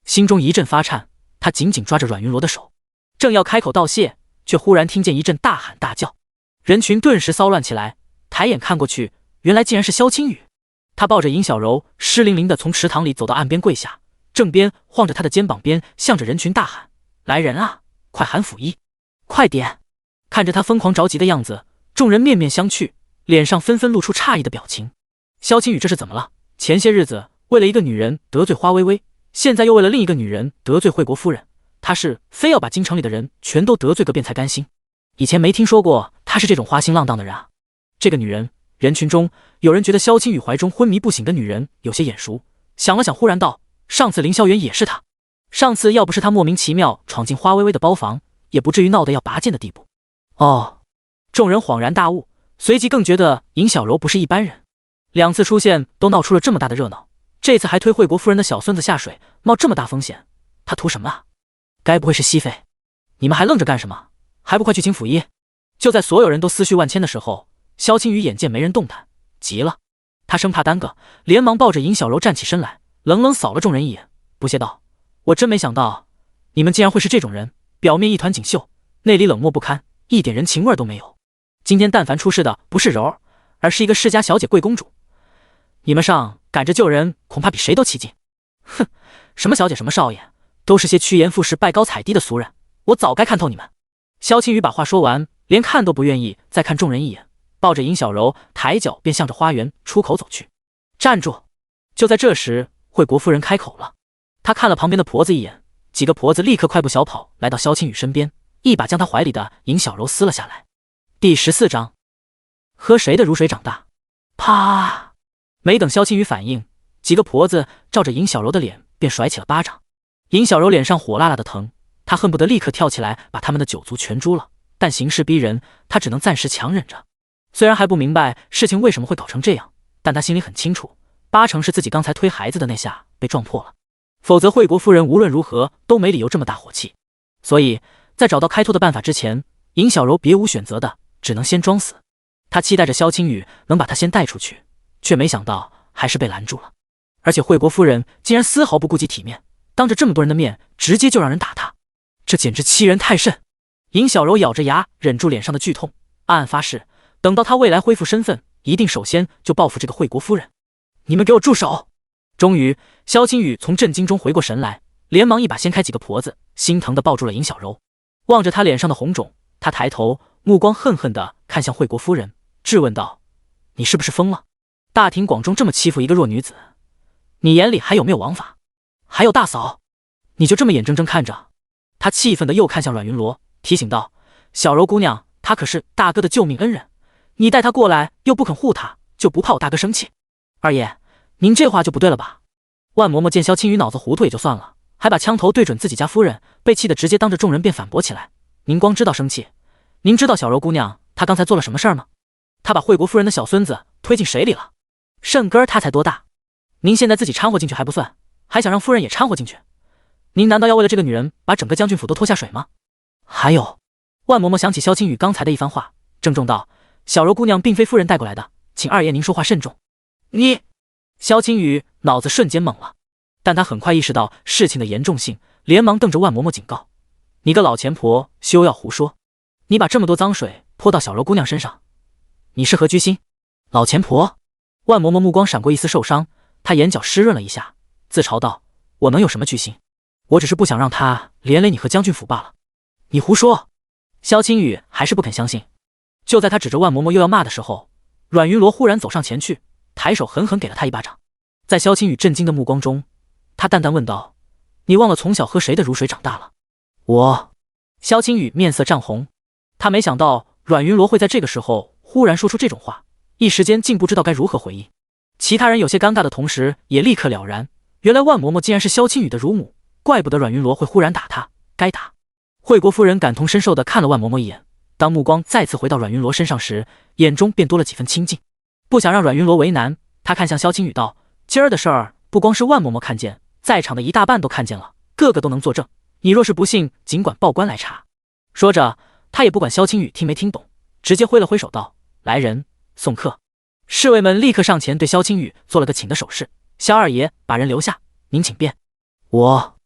S1: 心中一阵发颤，他紧紧抓着阮云罗的手，正要开口道谢，却忽然听见一阵大喊大叫，人群顿时骚乱起来，抬眼看过去，原来竟然是萧青雨。他抱着尹小柔，湿淋淋的从池塘里走到岸边跪下，正边晃着他的肩膀边，向着人群大喊：“来人啊，快喊府医，快点！”看着他疯狂着急的样子，众人面面相觑，脸上纷纷露出诧异的表情。萧青雨这是怎么了？前些日子为了一个女人得罪花微微，现在又为了另一个女人得罪惠国夫人，他是非要把京城里的人全都得罪个遍才甘心。以前没听说过他是这种花心浪荡的人啊。这个女人，人群中有人觉得萧青雨怀中昏迷不醒的女人有些眼熟，想了想忽然道：“上次凌霄园也是她，上次要不是她莫名其妙闯进花微微的包房，也不至于闹得要拔剑的地步。”哦，众人恍然大悟，随即更觉得尹小柔不是一般人。2次出现都闹出了这么大的热闹，这次还推惠国夫人的小孙子下水，冒这么大风险，他图什么啊？该不会是熹妃？你们还愣着干什么？还不快去请府医！就在所有人都思绪万千的时候，萧青雨眼见没人动弹，急了，他生怕耽搁，连忙抱着尹小柔站起身来，冷冷扫了众人一眼，不屑道：“我真没想到你们竟然会是这种人，表面一团锦绣，内里冷漠不堪，一点人情味都没有。”今天但凡出事的不是柔儿，而是一个世家小姐贵公主，你们上赶着救人，恐怕比谁都起劲。哼，什么小姐什么少爷，都是些趋炎附势、拜高踩低的俗人，我早该看透你们。萧青雨把话说完，连看都不愿意再看众人一眼，抱着尹小柔抬脚便向着花园出口走去。站住！就在这时，惠国夫人开口了。她看了旁边的婆子一眼，几个婆子立刻快步小跑来到萧青雨身边，一把将她怀里的尹小柔撕了下来。第14章，喝谁的乳水长大？啪！没等萧青雨反应，几个婆子照着尹小柔的脸便甩起了巴掌。尹小柔脸上火辣辣的疼，她恨不得立刻跳起来把他们的9族全诛了，但形势逼人，她只能暂时强忍着。虽然还不明白事情为什么会搞成这样，但她心里很清楚，8成是自己刚才推孩子的那下被撞破了，否则惠国夫人无论如何都没理由这么大火气。所以在找到开脱的办法之前，尹小柔别无选择的只能先装死。她期待着萧青雨能把她先带出去，却没想到还是被拦住了。而且惠国夫人竟然丝毫不顾及体面，当着这么多人的面直接就让人打她，这简直欺人太甚。尹小柔咬着牙忍住脸上的剧痛，暗暗发誓，等到她未来恢复身份，一定首先就报复这个惠国夫人。你们给我住手！终于萧青雨从震惊中回过神来，连忙一把掀开几个婆子，心疼地抱住了尹小柔。望着她脸上的红肿，她抬头，目光恨恨地看向惠国夫人，质问道：你是不是疯了？大庭广众这么欺负一个弱女子，你眼里还有没有王法？还有大嫂，你就这么眼睁睁看着？她气愤地又看向阮云罗，提醒道：小柔姑娘，她可是大哥的救命恩人，你带她过来又不肯护她，就不怕我大哥生气？二爷，您这话就不对了吧？万嬷嬷见萧青雨脑子糊涂也就算了，还把枪头对准自己家夫人，被气得直接当着众人便反驳起来。您光知道生气，您知道小柔姑娘她刚才做了什么事儿吗？她把惠国夫人的小孙子推进水里了。肾根她才多大？您现在自己掺和进去还不算，还想让夫人也掺和进去？您难道要为了这个女人把整个将军府都拖下水吗？还有，万嬷嬷想起萧青雨刚才的一番话，郑重道：小柔姑娘并非夫人带过来的，请二爷您说话慎重。你……萧青雨脑子瞬间懵了，但他很快意识到事情的严重性，连忙瞪着万嬷嬷警告：你个老钱婆，休要胡说！你把这么多脏水泼到小柔姑娘身上，你是何居心？老钱婆！万嬷嬷目光闪过一丝受伤，她眼角湿润了一下，自嘲道：我能有什么居心？我只是不想让她连累你和将军府罢了。你胡说！萧青雨还是不肯相信。就在他指着万嬷嬷又要骂的时候，阮云罗忽然走上前去，抬手狠狠给了他一巴掌。在萧青雨震惊的目光中，他淡淡问道：你忘了从小喝谁的乳水长大了？我……萧青雨面色涨红，他没想到阮云罗会在这个时候忽然说出这种话，一时间竟不知道该如何回应。其他人有些尴尬的同时也立刻了然，原来万嬷嬷竟然是萧青雨的乳母，怪不得阮云罗会忽然打他，该打。惠国夫人感同身受地看了万嬷嬷一眼，当目光再次回到阮云罗身上时，眼中便多了几分清静。不想让阮云罗为难，他看向萧青雨道：今儿的事儿不光是万嬷嬷看见，在场的一大半都看见了，个个都能作证，你若是不信，尽管报官来查。说着，他也不管萧青雨听没听懂，直接挥了挥手道：来人，送客。侍卫们立刻上前对萧青雨做了个请的手势：萧二爷，把人留下，您请便。我……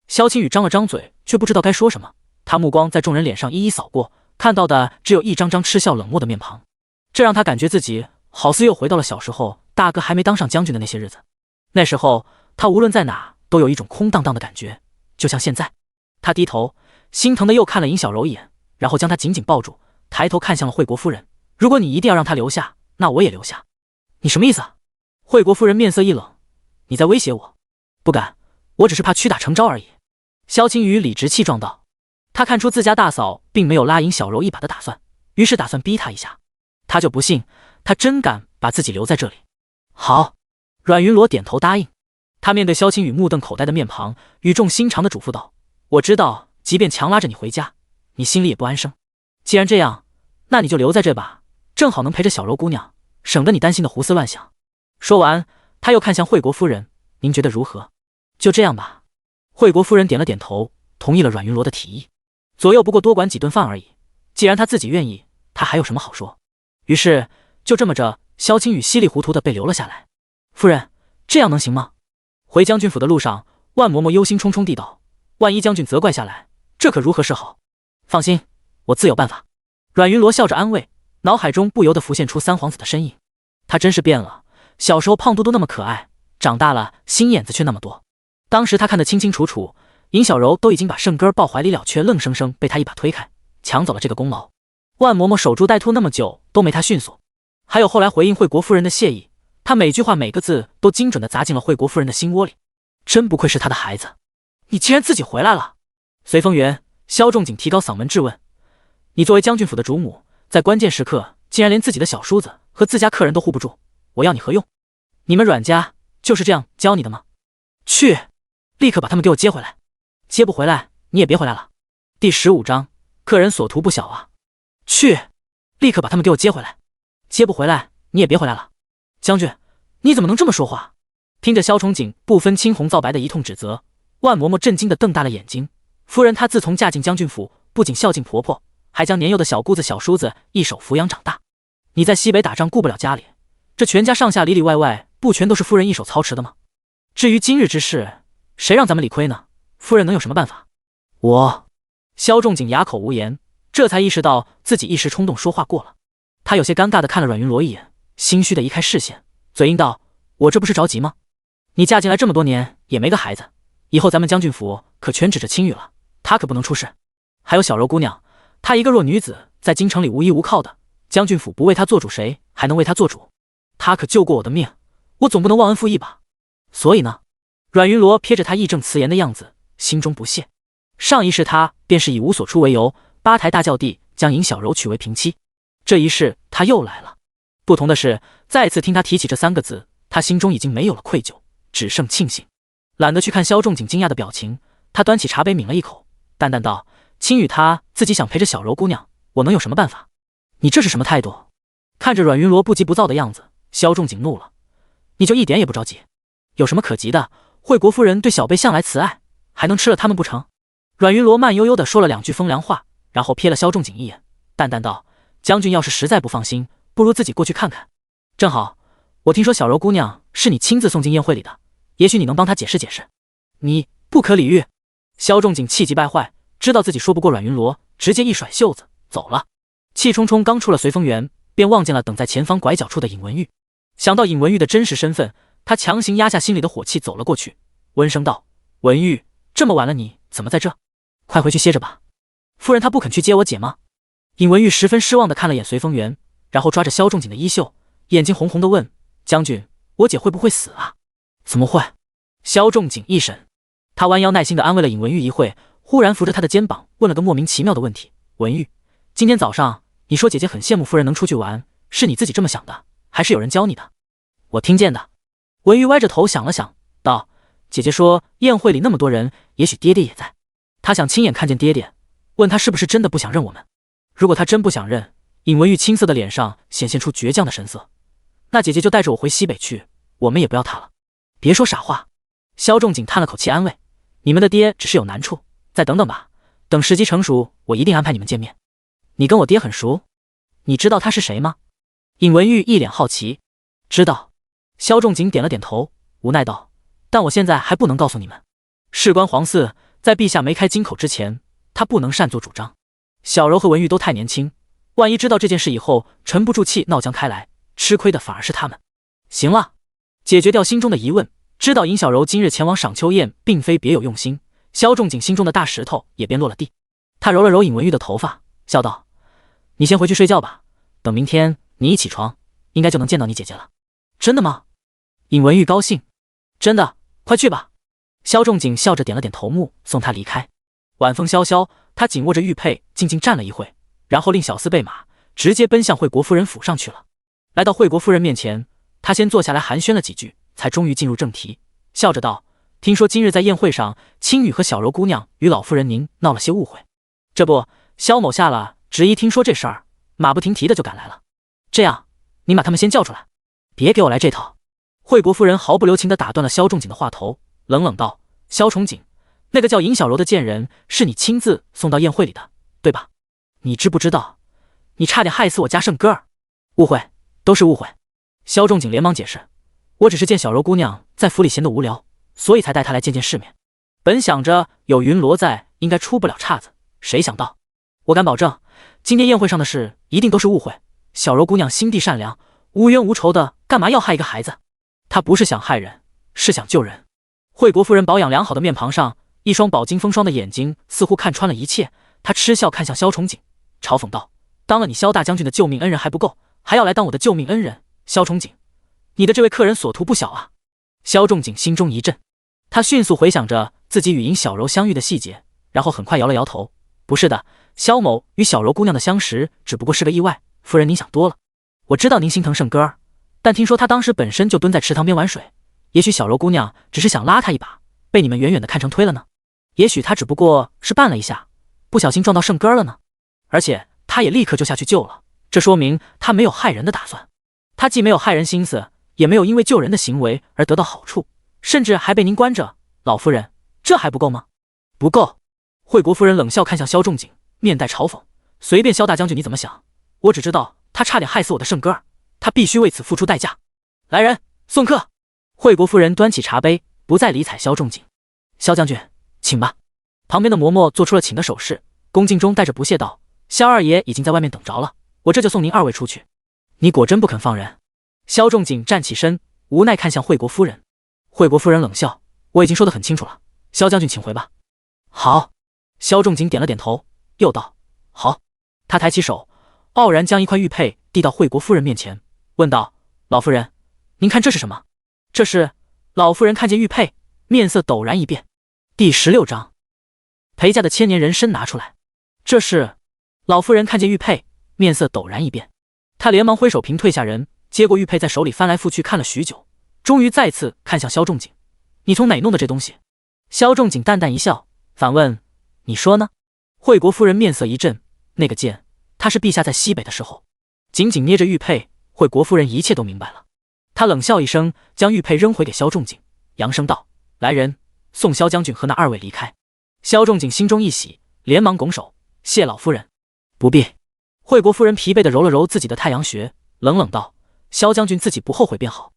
S1: 萧青雨张了张嘴，却不知道该说什么。他目光在众人脸上一一扫过，看到的只有一张张嗤笑冷漠的面庞，这让他感觉自己好似又回到了小时候大哥还没当上将军的那些日子。那时候他无论在哪都有一种空荡荡的感觉，就像现在。他低头心疼的又看了尹小柔一眼，然后将她紧紧抱住，抬头看向了惠国夫人：如果你一定要让她留下，那我也留下。你什么意思啊？惠国夫人面色一冷：你在威胁我？不敢，我只是怕屈打成招而已。萧青雨理直气壮道。他看出自家大嫂并没有拉尹小柔一把的打算，于是打算逼她一下。他就不信他真敢把自己留在这里。好，阮云罗点头答应。他面对萧青雨目瞪口呆的面庞，语重心长地嘱咐道：我知道即便强拉着你回家，你心里也不安生。既然这样，那你就留在这吧，正好能陪着小柔姑娘，省得你担心的胡思乱想。说完，他又看向惠国夫人：您觉得如何？就这样吧。惠国夫人点了点头，同意了阮云罗的提议。左右不过多管几顿饭而已，既然他自己愿意，他还有什么好说？于是就这么着，萧青雨稀里糊涂的被留了下来。夫人，这样能行吗？回将军府的路上，万嬷嬷忧心忡忡地道：万一将军责怪下来，这可如何是好？放心，我自有办法。阮云罗笑着安慰，脑海中不由得浮现出三皇子的身影。他真是变了，小时候胖嘟嘟那么可爱，长大了心眼子却那么多。当时他看得清清楚楚，尹小柔都已经把圣根抱怀里了，却愣生生被他一把推开，抢走了这个功劳。万嬷嬷守株待兔那么久都没他迅速。还有后来回应惠国夫人的谢意，他每句话每个字都精准地砸进了惠国夫人的心窝里。真不愧是他的孩子，你竟然自己回来了！随风园，萧仲景提高嗓门质问：你作为将军府的主母，在关键时刻竟然连自己的小叔子和自家客人都护不住，我要你何用？你们阮家就是这样教你的吗？去，立刻把他们给我接回来！接不回来你也别回来了。第15章，客人所图不小啊！去，立刻把他们给我接回来！接不回来你也别回来了。将军，你怎么能这么说话？听着萧崇景不分青红皂白的一通指责，万嬷嬷震惊地瞪大了眼睛。夫人她自从嫁进将军府，不仅孝敬婆婆，还将年幼的小姑子小叔子一手抚养长大。你在西北打仗顾不了家里，这全家上下里里外外不全都是夫人一手操持的吗？至于今日之事，谁让咱们理亏呢？夫人能有什么办法？萧仲景哑口无言，这才意识到自己一时冲动说话过了。他有些尴尬地看了阮云罗一眼，心虚地移开视线，嘴硬道：我这不是着急吗？你嫁进来这么多年也没个孩子，以后咱们将军府可全指着青羽了，她可不能出事。还有小柔姑娘，她一个弱女子，在京城里无依无靠的，将军府不为她做主，谁还能为她做主？她可救过我的命，我总不能忘恩负义吧？所以呢？阮云罗瞥着他义正辞严的样子，心中不屑。上一世他便是以无所出为由，八抬大轿地将尹小柔娶为平妻，这一世他又来了。不同的是，再次听他提起这3个字，他心中已经没有了愧疚，只剩庆幸。懒得去看萧仲景惊讶的表情，他端起茶杯抿了一口，淡淡道：青羽她自己想陪着小柔姑娘，我能有什么办法？你这是什么态度？看着阮云罗不急不躁的样子，萧仲景怒了：你就一点也不着急？有什么可急的？惠国夫人对小辈向来慈爱，还能吃了他们不成？阮云罗慢悠悠地说了2句风凉话，然后瞥了萧仲景一眼，淡淡道：将军要是实在不放心，不如自己过去看看。正好，我听说小柔姑娘是你亲自送进宴会里的，也许你能帮她解释解释。你不可理喻！萧仲景气急败坏，知道自己说不过阮云罗，直接一甩袖子走了。气冲冲刚出了随风园，便望见了等在前方拐角处的尹文玉。想到尹文玉的真实身份，他强行压下心里的火气，走了过去，温声道：文玉，这么晚了你怎么在这？快回去歇着吧。夫人她不肯去接我姐吗？尹文玉十分失望地看了眼随风园，然后抓着萧仲景的衣袖，眼睛红红地问：将军，我姐会不会死啊？怎么会？萧仲景一审，他弯腰耐心地安慰了尹文玉一会，忽然扶着他的肩膀问了个莫名其妙的问题：文玉，今天早上你说姐姐很羡慕夫人能出去玩，是你自己这么想的，还是有人教你的？我听见的。文玉歪着头想了想，道：姐姐说宴会里那么多人，也许爹爹也在，她想亲眼看见爹爹，问他是不是真的不想认我们。如果他真不想认，尹文玉青涩的脸上显现出倔强的神色，那姐姐就带着我回西北去，我们也不要他了。别说傻话。萧仲景叹了口气安慰：你们的爹只是有难处，再等等吧，等时机成熟，我一定安排你们见面。你跟我爹很熟？你知道他是谁吗？尹文玉一脸好奇。知道。萧仲景点了点头，无奈道：但我现在还不能告诉你们，事关皇嗣，在陛下没开金口之前，他不能擅作主张。小柔和文玉都太年轻，万一知道这件事以后沉不住气闹僵开来，吃亏的反而是他们。行了，解决掉心中的疑问，知道尹小柔今日前往赏秋宴并非别有用心，萧仲景心中的大石头也便落了地。他揉了揉尹文玉的头发，笑道：你先回去睡觉吧，等明天你一起床，应该就能见到你姐姐了。真的吗？尹文玉高兴。真的，快去吧。萧仲景笑着点了点头目，送他离开。晚风萧萧，他紧握着玉佩，静静站了一会，然后令小厮备马，直接奔向惠国夫人府上去了。来到惠国夫人面前，他先坐下来寒暄了几句，才终于进入正题，笑着道：听说今日在宴会上，青羽和小柔姑娘与老夫人您闹了些误会。这不，萧某下了职一听说这事儿，马不停蹄的就赶来了。这样，你把他们先叫出来，别给我来这套。惠国夫人毫不留情地打断了萧仲景的话头，冷冷道：萧崇景，那个叫尹小柔的贱人是你亲自送到宴会里的，对吧？你知不知道，你差点害死我家圣哥儿。误会，都是误会。萧仲景连忙解释：我只是见小柔姑娘在府里闲得无聊，所以才带她来见见世面。本想着有云罗在，应该出不了岔子，谁想到，我敢保证，今天宴会上的事一定都是误会，小柔姑娘心地善良，无冤无仇的，干嘛要害一个孩子？她不是想害人，是想救人。惠国夫人保养良好的面庞上，一双饱经风霜的眼睛似乎看穿了一切。她嗤笑看向萧崇景，嘲讽道：“当了你萧大将军的救命恩人还不够，还要来当我的救命恩人？萧崇景，你的这位客人所图不小啊！”萧仲景心中一震，他迅速回想着自己与尹小柔相遇的细节，然后很快摇了摇头：“不是的，萧某与小柔姑娘的相识只不过是个意外。夫人您想多了，我知道您心疼圣哥儿，但听说他当时本身就蹲在池塘边玩水，也许小柔姑娘只是想拉他一把，被你们远远的看成推了呢。也许他只不过是绊了一下，不小心撞到圣哥儿了呢。而且他也立刻就下去救了，这说明他没有害人的打算。他既没有害人心思，也没有因为救人的行为而得到好处，甚至还被您关着。老夫人，这还不够吗？”“不够。”惠国夫人冷笑看向萧仲景，面带嘲讽：“随便萧大将军你怎么想，我只知道他差点害死我的圣哥儿，他必须为此付出代价。来人，送客！”惠国夫人端起茶杯，不再理睬萧仲景。“萧将军，请吧。”旁边的嬷嬷做出了请的手势，恭敬中带着不屑道：“萧二爷已经在外面等着了，我这就送您二位出去。”“你果真不肯放人？”萧仲景站起身，无奈看向惠国夫人。惠国夫人冷笑：“我已经说得很清楚了，萧将军请回吧。”“好。”萧仲景点了点头，又道：“好。”他抬起手，傲然将一块玉佩递到惠国夫人面前，问道：“老夫人，您看这是什么？”“这是。”老夫人看见玉佩，面色陡然一变。第16章，陪嫁的千年人参拿出来。这是。老夫人看见玉佩，面色陡然一变，她连忙挥手平退下人，接过玉佩在手里翻来覆去看了许久，终于再次看向萧仲景：“你从哪弄的这东西？”萧仲景淡淡一笑，反问：“你说呢？”惠国夫人面色一震，那个剑，他是陛下在西北的时候。紧紧捏着玉佩，惠国夫人一切都明白了。她冷笑一声，将玉佩扔回给萧仲景，扬声道：“来人，送萧将军和那二位离开。”萧仲景心中一喜，连忙拱手：“谢老夫人。”“不必。”惠国夫人疲惫地揉了揉自己的太阳穴，冷冷道：“萧将军自己不后悔便好。”“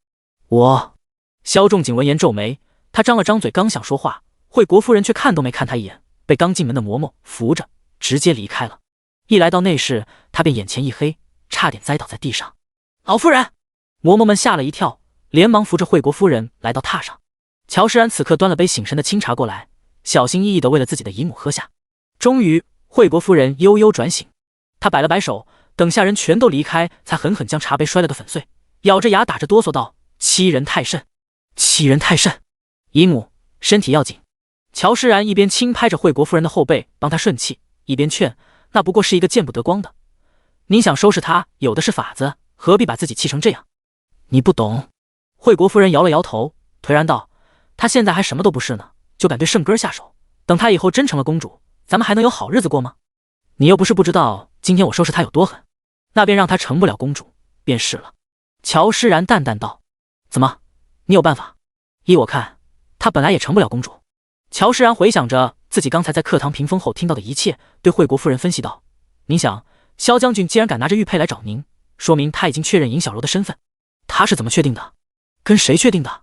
S1: 我……”萧仲景闻言皱眉，他张了张嘴，刚想说话，惠国夫人却看都没看他一眼，被刚进门的嬷嬷扶着，直接离开了。一来到内室，他便眼前一黑，差点栽倒在地上。“老夫人！”嬷嬷们吓了一跳，连忙扶着惠国夫人来到榻上。乔诗然此刻端了杯醒神的清茶过来，小心翼翼地为了自己的姨母喝下。终于，惠国夫人悠悠转醒，她摆了摆手，等下人全都离开，才狠狠将茶杯摔了个粉碎，咬着牙打着哆嗦道：“欺人太甚，欺人太甚！姨母，身体要紧。”乔诗然一边轻拍着惠国夫人的后背帮她顺气，一边劝：“那不过是一个见不得光的，您想收拾他，有的是法子，何必把自己气成这样？”“你不懂。”惠国夫人摇了摇头，颓然道：“他现在还什么都不是呢，就敢对圣哥下手，等他以后真成了公主，咱们还能有好日子过吗？你又不是不知道今天我收拾他有多狠，那便让他成不了公主便是了。”乔诗然淡淡道：“怎么，你有办法？依我看，她本来也成不了公主。”乔诗然回想着自己刚才在课堂屏风后听到的一切，对惠国夫人分析道：“您想，萧将军既然敢拿着玉佩来找您，说明他已经确认尹小柔的身份。他是怎么确定的？跟谁确定的？”“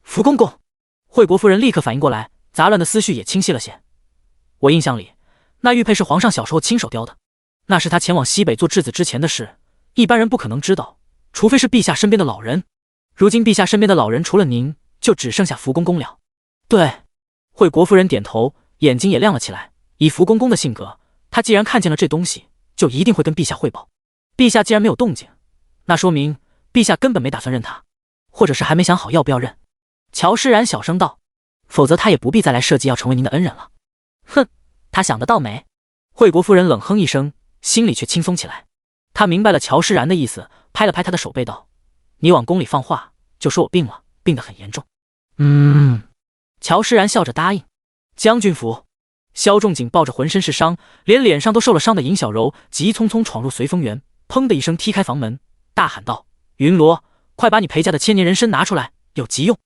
S1: 福公公！”惠国夫人立刻反应过来，杂乱的思绪也清晰了些。“我印象里，那玉佩是皇上小时候亲手雕的，那是他前往西北做质子之前的事，一般人不可能知道，除非是陛下身边的老人。如今陛下身边的老人除了您，就只剩下福公公了。”“对。”惠国夫人点头，眼睛也亮了起来。以福公公的性格，他既然看见了这东西，就一定会跟陛下汇报。陛下既然没有动静，那说明陛下根本没打算认他，或者是还没想好要不要认。乔诗然小声道：“否则他也不必再来设计要成为您的恩人了。”“哼，他想得到没？”惠国夫人冷哼一声，心里却轻松起来。她明白了乔诗然的意思，拍了拍他的手背道：“你往宫里放话，就说我病了，病得很严重。”“乔诗然笑着答应。”将军府，萧仲景抱着浑身是伤，连脸上都受了伤的尹小柔，急匆匆闯入随风园，砰的一声踢开房门，大喊道：“云罗，快把你陪嫁的千年人参拿出来，有急用！”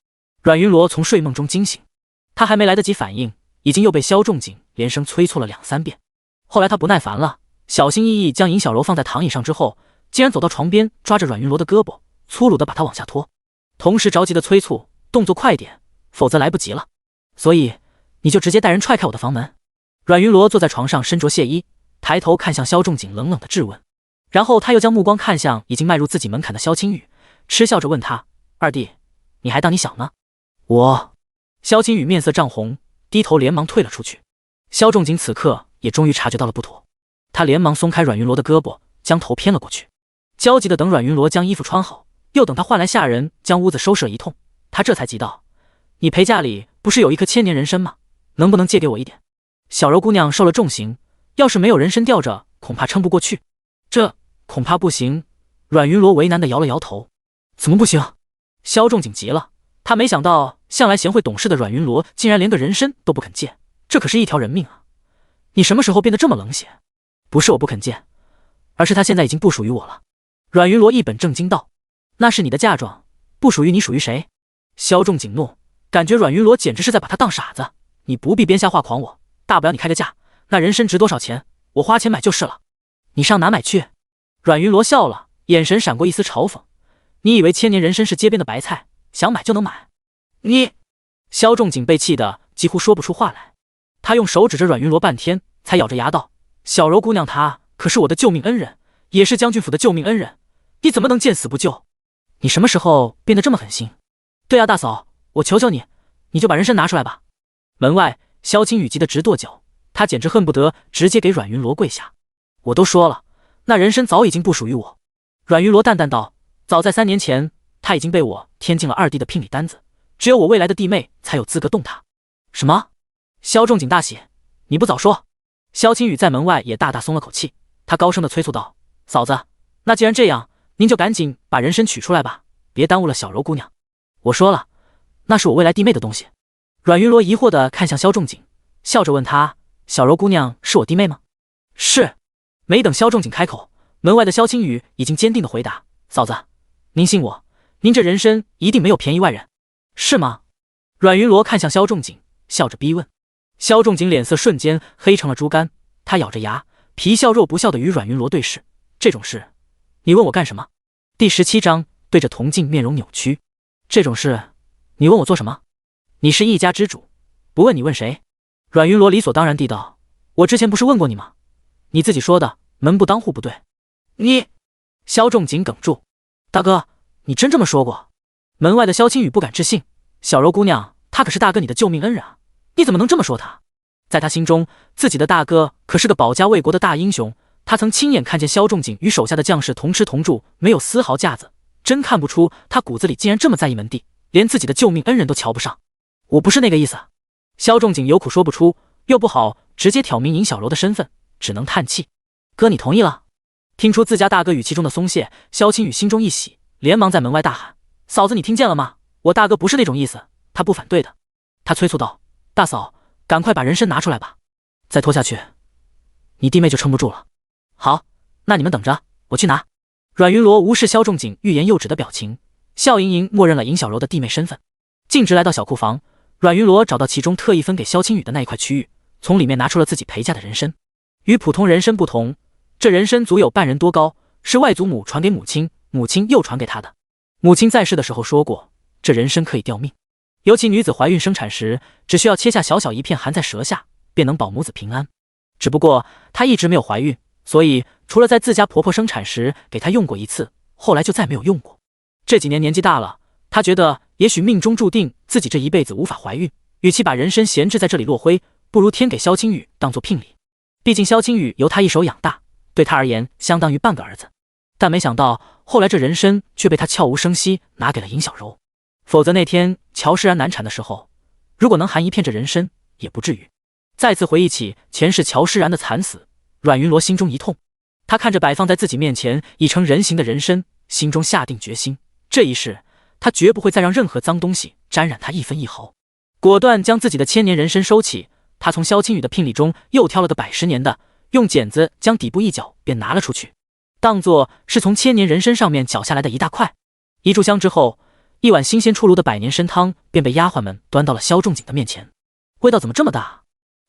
S1: 阮云罗从睡梦中惊醒，他还没来得及反应，已经又被萧仲景连声催促了2、3遍。后来他不耐烦了，小心翼翼将尹小柔放在躺椅上之后，竟然走到床边，抓着阮云罗的胳膊，粗鲁地把他往下拖，同时着急地催促：“动作快点，否则来不及了。所以你就直接带人踹开我的房门。”阮云罗坐在床上身着亵衣，抬头看向萧仲景，冷冷的质问：“然后他又将目光看向已经迈入自己门槛的萧青雨，嗤笑着问他：“二弟，你还当你小呢？”我……萧青雨面色涨红，低头连忙退了出去。萧仲景此刻也终于察觉到了不妥，他连忙松开阮云罗的胳膊，将头偏了过去，焦急地等阮云罗将衣服穿好，又等他唤来下人将屋子收拾了一通，他这才急道：“你陪嫁里不是有一颗千年人参吗？能不能借给我一点？小柔姑娘受了重刑，要是没有人参吊着，恐怕撑不过去。”这恐怕不行。阮云罗为难地摇了摇头。怎么不行？萧仲景急了，他没想到向来贤惠懂事的阮云罗竟然连个人参都不肯借，这可是一条人命啊！你什么时候变得这么冷血？不是我不肯借，而是他现在已经不属于我了。阮云罗一本正经道：“那是你的嫁妆，不属于你属于谁？”萧仲景怒，感觉阮云罗简直是在把他当傻子。你不必编瞎话诓我，大不了你开个价，那人参值多少钱，我花钱买就是了。你上哪买去？阮云罗笑了，眼神闪过一丝嘲讽。你以为千年人参是街边的白菜，想买就能买？你……萧仲景被气得几乎说不出话来，他用手指着阮云罗半天，才咬着牙道：“小柔姑娘她可是我的救命恩人，也是将军府的救命恩人，你怎么能见死不救？你什么时候变得这么狠心？对啊，大嫂，我求求你，你就把人参拿出来吧。”门外，萧青雨急得直跺脚，他简直恨不得直接给阮云罗跪下。我都说了，那人参早已经不属于我。阮云罗淡淡道：“早在3年前，他已经被我添进了二弟的聘礼单子，只有我未来的弟妹才有资格动他。”什么？萧仲景大喜，你不早说！萧青雨在门外也大大松了口气，他高声的催促道：“嫂子，那既然这样，您就赶紧把人参取出来吧，别耽误了小柔姑娘。”我说了，那是我未来弟妹的东西。阮云罗疑惑的看向萧仲景，笑着问他：“小柔姑娘是我弟妹吗？”是。没等萧仲景开口，门外的萧青雨已经坚定的回答：“嫂子，您信我，您这人参一定没有便宜外人，是吗？”阮云罗看向萧仲景，笑着逼问。萧仲景脸色瞬间黑成了猪肝，他咬着牙，皮笑肉不笑的与阮云罗对视。这种事，你问我干什么？第17章对着铜镜面容扭曲。这种事，你问我做什么？你是一家之主，不问你问谁？阮云罗理所当然地道：“我之前不是问过你吗？你自己说的，门不当户不对。”你……萧仲景哽住：“大哥，你真这么说过？”门外的萧青雨不敢置信：“小柔姑娘，她可是大哥你的救命恩人啊，你怎么能这么说她？”在他心中，自己的大哥可是个保家卫国的大英雄，他曾亲眼看见萧仲景与手下的将士同吃同住，没有丝毫架子，真看不出他骨子里竟然这么在意门第，连自己的救命恩人都瞧不上。我不是那个意思。萧仲景有苦说不出，又不好直接挑明尹小柔的身份，只能叹气：“哥，你同意了？”听出自家大哥语气中的松懈，萧青雨心中一喜，连忙在门外大喊：“嫂子，你听见了吗？我大哥不是那种意思，他不反对的。”他催促道：“大嫂，赶快把人参拿出来吧，再拖下去，你弟妹就撑不住了。”好，那你们等着，我去拿。阮云罗无视萧仲景欲言又止的表情，笑盈盈默认了尹小柔的弟妹身份，径直来到小库房。阮云罗找到其中特意分给萧青雨的那一块区域，从里面拿出了自己陪嫁的人参。与普通人参不同，这人参足有半人多高，是外祖母传给母亲，母亲又传给她的。母亲在世的时候说过，这人参可以吊命，尤其女子怀孕生产时，只需要切下小小一片含在舌下，便能保母子平安。只不过她一直没有怀孕，所以除了在自家婆婆生产时给她用过一次，后来就再没有用过。这几年年纪大了，她觉得也许命中注定自己这一辈子无法怀孕，与其把人参闲置在这里落灰，不如添给萧青雨当做聘礼。毕竟萧青雨由她一手养大，对她而言相当于半个儿子。但没想到后来这人参却被她悄无声息拿给了尹小柔。否则那天乔诗然难产的时候，如果能含一片这人参，也不至于。再次回忆起前世乔诗然的惨死，阮云罗心中一痛。他看着摆放在自己面前已成人形的人参，心中下定决心，这一世他绝不会再让任何脏东西沾染他一分一毫。果断将自己的千年人参收起，他从萧青雨的聘礼中又挑了个110年的，用剪子将底部一绞，便拿了出去，当作是从千年人参上面绞下来的一大块。一炷香之后，一碗新鲜出炉的百年参汤便被丫鬟们端到了萧仲景的面前。味道怎么这么大？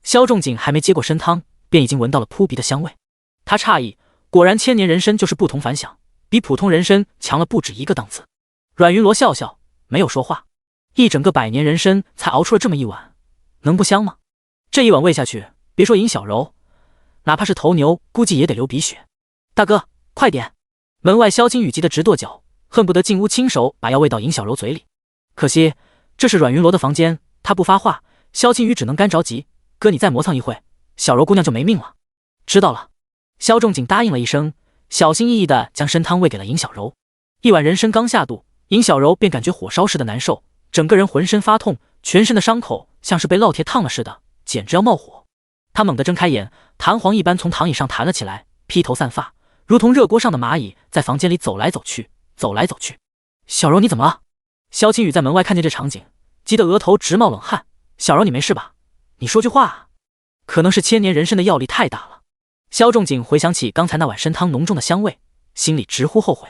S1: 萧仲景还没接过参汤，便已经闻到了扑鼻的香味。他诧异，果然千年人参就是不同凡响，比普通人参强了不止一个档次。阮云罗笑笑，没有说话。一整个百年人参才熬出了这么一碗，能不香吗？这一碗喂下去，别说尹小柔，哪怕是头牛，估计也得流鼻血。大哥，快点！门外萧青雨急得直跺脚，恨不得进屋亲手把药喂到尹小柔嘴里。可惜这是阮云罗的房间，他不发话，萧青雨只能干着急。哥，你再磨蹭一会，小柔姑娘就没命了。知道了。萧仲景答应了一声，小心翼翼地将参汤喂给了尹小柔。一碗人参刚下肚，尹小柔便感觉火烧似的难受，整个人浑身发痛，全身的伤口像是被烙铁烫了似的，简直要冒火。她猛地睁开眼，弹簧一般从躺椅上弹了起来，披头散发，如同热锅上的蚂蚁，在房间里走来走去，走来走去。小柔，你怎么了？萧青雨在门外看见这场景，急得额头直冒冷汗。小柔，你没事吧？你说句话啊！可能是千年人参的药力太大了。萧仲景回想起刚才那碗参汤浓重的香味，心里直呼后悔。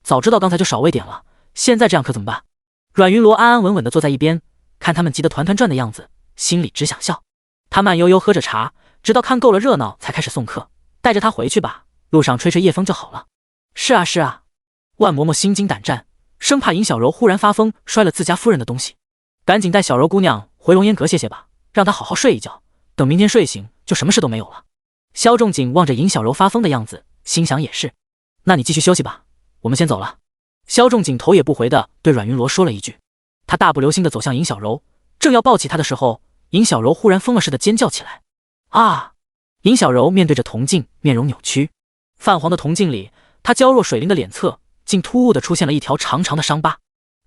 S1: 早知道刚才就少喂点了，现在这样可怎么办？阮云罗安安稳稳地坐在一边，看他们急得团团转的样子，心里只想笑。他慢悠悠喝着茶，直到看够了热闹才开始送客。带着他回去吧，路上吹吹夜风就好了。是啊是啊，万嬷嬷心惊胆战，生怕尹小柔忽然发疯摔了自家夫人的东西。赶紧带小柔姑娘回龙烟阁歇歇吧，让她好好睡一觉，等明天睡醒就什么事都没有了。萧仲景望着尹小柔发疯的样子，心想也是。那你继续休息吧，我们先走了。萧仲景头也不回地对阮云罗说了一句。他大步流星地走向尹小柔，正要抱起她的时候，尹小柔忽然疯了似的尖叫起来。啊！尹小柔面对着铜镜，面容扭曲，泛黄的铜镜里，她娇若水灵的脸侧竟突兀地出现了一条长长的伤疤。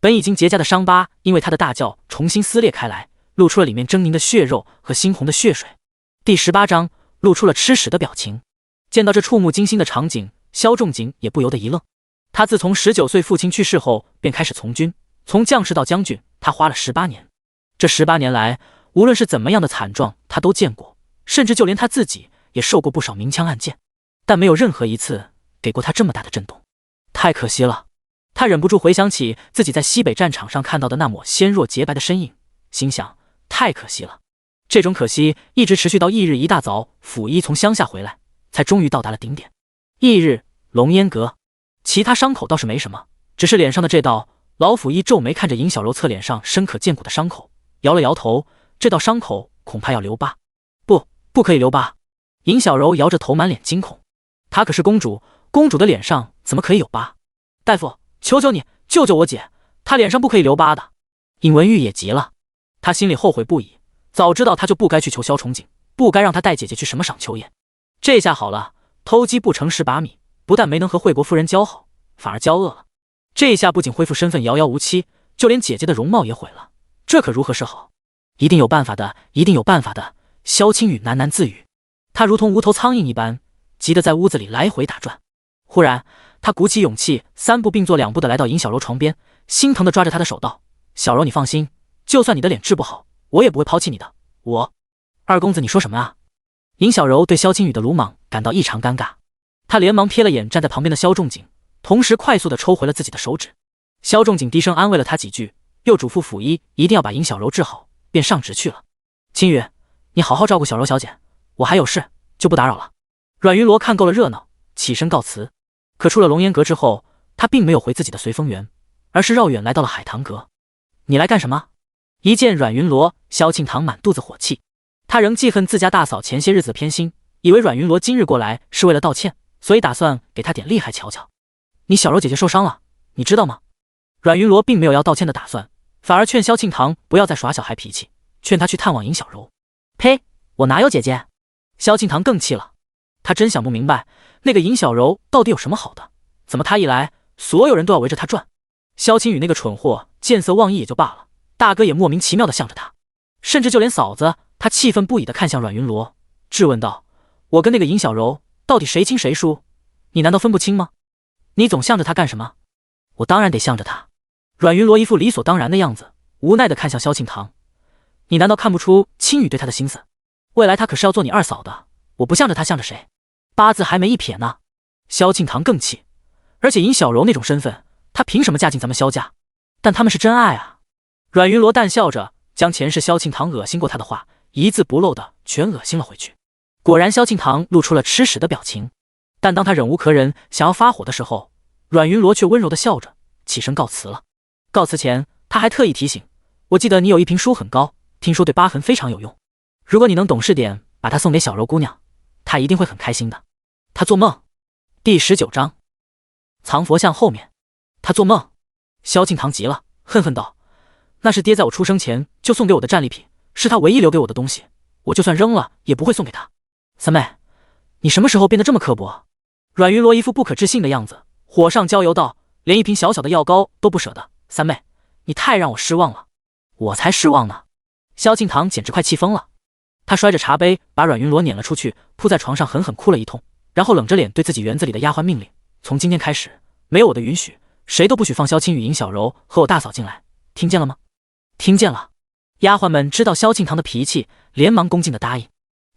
S1: 本已经结痂的伤疤因为她的大叫重新撕裂开来，露出了里面狰狞的血肉和猩红的血水。第18章露出了吃屎的表情。见到这触目惊心的场景，萧仲景也不由得一愣。他自从19岁父亲去世后便开始从军，从将士到将军，他花了18年。这18年来，无论是怎么样的惨状他都见过，甚至就连他自己也受过不少明枪暗箭，但没有任何一次给过他这么大的震动。太可惜了。他忍不住回想起自己在西北战场上看到的那抹纤弱洁白的身影，心想太可惜了。这种可惜一直持续到翌日一大早，溥仪从乡下回来，才终于到达了顶点。翌日，龙烟阁，其他伤口倒是没什么，只是脸上的这道。老溥仪皱眉看着尹小柔侧脸上深可见骨的伤口，摇了摇头，这道伤口恐怕要留疤。不可以留疤。尹小柔摇着头，满脸惊恐。她可是公主，公主的脸上怎么可以有疤？大夫，求求你救救我姐，她脸上不可以留疤的。尹文玉也急了，她心里后悔不已，早知道她就不该去求萧崇景，不该让她带姐姐去什么赏秋宴。这下好了，偷鸡不成蚀把米，不但没能和惠国夫人交好，反而交恶了。这下不仅恢复身份遥遥无期，就连姐姐的容貌也毁了，这可如何是好？一定有办法的，一定有办法的。萧青雨喃喃自语，她如同无头苍蝇一般，急得在屋子里来回打转。忽然，她鼓起勇气，3步并作2步的来到尹小柔床边，心疼的抓着她的手道：“小柔，你放心，就算你的脸治不好，我也不会抛弃你的。我……二公子，你说什么啊？”尹小柔对萧青雨的鲁莽感到异常尴尬，她连忙瞥了眼站在旁边的萧仲景，同时快速地抽回了自己的手指。萧仲景低声安慰了他几句，又嘱咐溥仪一定要把尹小柔治好，便上职去了。青雨，你好好照顾小柔小姐，我还有事，就不打扰了。阮云罗看够了热闹，起身告辞。可出了龙烟阁之后，他并没有回自己的随风园，而是绕远来到了海棠阁。你来干什么？一见阮云罗，萧庆堂满肚子火气。他仍记恨自家大嫂前些日子偏心，以为阮云罗今日过来是为了道歉，所以打算给他点厉害瞧瞧。你小柔姐姐受伤了，你知道吗？阮云罗并没有要道歉的打算，反而劝萧庆堂不要再耍小孩脾气，劝他去探望尹小柔。呸！我哪有姐姐？萧庆堂更气了，他真想不明白那个尹小柔到底有什么好的，怎么他一来，所有人都要围着他转？萧青雨那个蠢货见色忘义也就罢了，大哥也莫名其妙地向着他，甚至就连嫂子，他气愤不已地看向阮云罗，质问道：“我跟那个尹小柔到底谁亲谁疏？你难道分不清吗？你总向着他干什么？”我当然得向着他。阮云罗一副理所当然的样子，无奈地看向萧庆堂：“你难道看不出青雨对他的心思？未来他可是要做你二嫂的，我不向着他向着谁？八字还没一撇呢。”萧庆堂更气，而且尹小柔那种身份，他凭什么嫁进咱们萧家？但他们是真爱啊！阮云罗淡笑着，将前世萧庆堂恶心过他的话一字不漏的全恶心了回去。果然，萧庆堂露出了吃屎的表情。但当他忍无可忍，想要发火的时候，阮云罗却温柔的笑着，起身告辞了。告辞前，他还特意提醒：“我记得你有一瓶舒很膏，听说对疤痕非常有用。如果你能懂事点，把它送给小柔姑娘，她一定会很开心的。”他做梦！第19章，藏佛像后面。他做梦。萧庆堂急了，恨恨道：“那是爹在我出生前就送给我的战利品，是他唯一留给我的东西，我就算扔了也不会送给他。三妹，你什么时候变得这么刻薄？”阮云罗一副不可置信的样子，火上浇油道：“连一瓶小小的药膏都不舍得，三妹，你太让我失望了。”我才失望呢！萧庆堂简直快气疯了，他摔着茶杯把阮云罗撵了出去，扑在床上狠狠哭了一通，然后冷着脸对自己园子里的丫鬟命令：“从今天开始，没有我的允许，谁都不许放萧青雨、尹小柔和我大嫂进来，听见了吗？”听见了。丫鬟们知道萧庆堂的脾气，连忙恭敬的答应。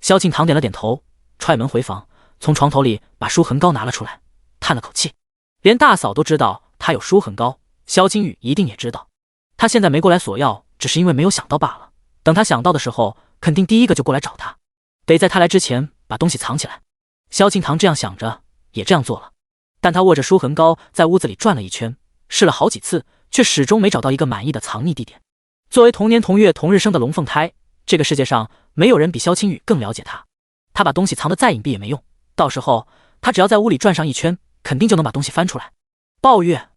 S1: 萧庆堂点了点头，踹门回房，从床头里把舒痕膏拿了出来，叹了口气。连大嫂都知道他有舒痕膏，萧青雨一定也知道。他现在没过来索要，只是因为没有想到罢了。等他想到的时候，肯定第一个就过来找他。得在他来之前把东西藏起来。萧庆堂这样想着，也这样做了。但他握着舒痕膏在屋子里转了一圈，试了好几次，却始终没找到一个满意的藏匿地点。作为同年同月同日生的龙凤胎，这个世界上没有人比萧青雨更了解他。他把东西藏得再隐蔽也没用，到时候他只要在屋里转上一圈，肯定就能把东西翻出来。抱月。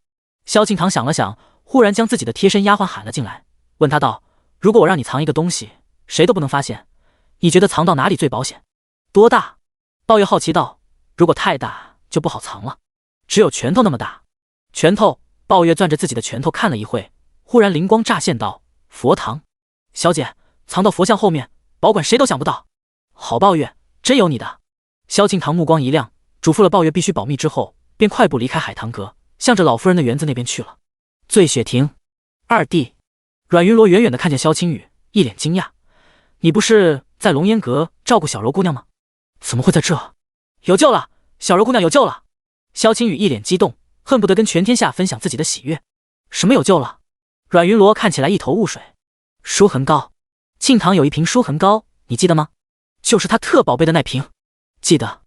S1: 萧庆堂想了想，忽然将自己的贴身丫鬟喊了进来，问他道：“如果我让你藏一个东西，谁都不能发现，你觉得藏到哪里最保险？多大？”抱月好奇道：“如果太大就不好藏了，只有拳头那么大。”拳头。抱月攥着自己的拳头看了一会，忽然灵光乍现道：“佛堂。小姐，藏到佛像后面，保管谁都想不到。”好，抱月，真有你的。萧庆堂目光一亮，嘱咐了抱月必须保密之后，便快步离开海棠阁，向着老夫人的园子那边去了。醉雪亭二弟。阮云罗远远地看见萧青雨，一脸惊讶：“你不是在龙烟阁照顾小柔姑娘吗？怎么会在这？”“有救了，小柔姑娘有救了！”萧青雨一脸激动，恨不得跟全天下分享自己的喜悦。“什么有救了？”阮云罗看起来一头雾水。“舒痕膏，庆堂有一瓶舒痕膏，你记得吗？就是他特宝贝的那瓶。”“记得。”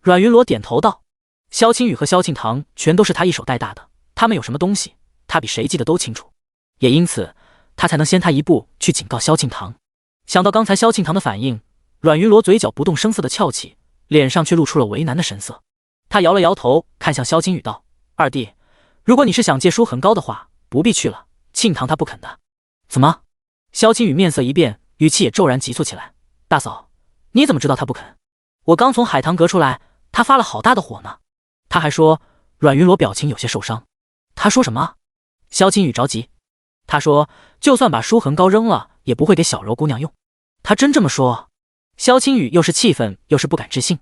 S1: 阮云罗点头道。萧青雨和萧庆堂全都是他一手带大的，他们有什么东西，他比谁记得都清楚，也因此他才能先他一步去警告萧庆堂。想到刚才萧庆堂的反应，阮云罗嘴角不动声色的翘起，脸上却露出了为难的神色。他摇了摇头，看向萧青雨道：“二弟，如果你是想借舒痕膏的话，不必去了，庆堂他不肯的。”“怎么？”萧青雨面色一变，语气也骤然急促起来：“大嫂，你怎么知道他不肯？我刚从海棠阁出来，他发了好大的火呢。他还说……”阮云罗表情有些受伤。“他说什么？”萧青雨着急。“他说就算把舒痕膏扔了，也不会给小柔姑娘用。”“他真这么说？”萧青雨又是气愤又是不敢置信。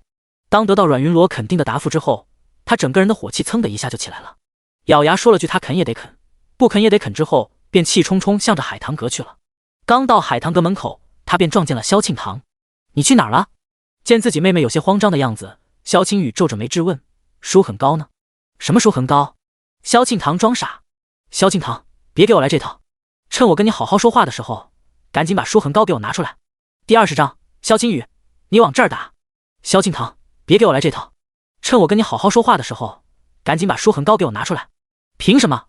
S1: 当得到阮云罗肯定的答复之后，他整个人的火气噌的一下就起来了，咬牙说了句他肯也得肯，不肯也得肯之后，便气冲冲向着海棠阁去了。刚到海棠阁门口，他便撞见了萧庆堂。“你去哪儿了？”见自己妹妹有些慌张的样子，萧青雨皱着眉质问：“舒痕膏呢？”“什么舒痕膏？”萧庆堂装傻。“萧庆堂，别给我来这套，趁我跟你好好说话的时候，赶紧把舒痕膏给我拿出来。”第20章，萧青雨，你往这儿打。萧庆堂，别给我来这套，趁我跟你好好说话的时候，赶紧把舒痕膏给我拿出来。凭什么？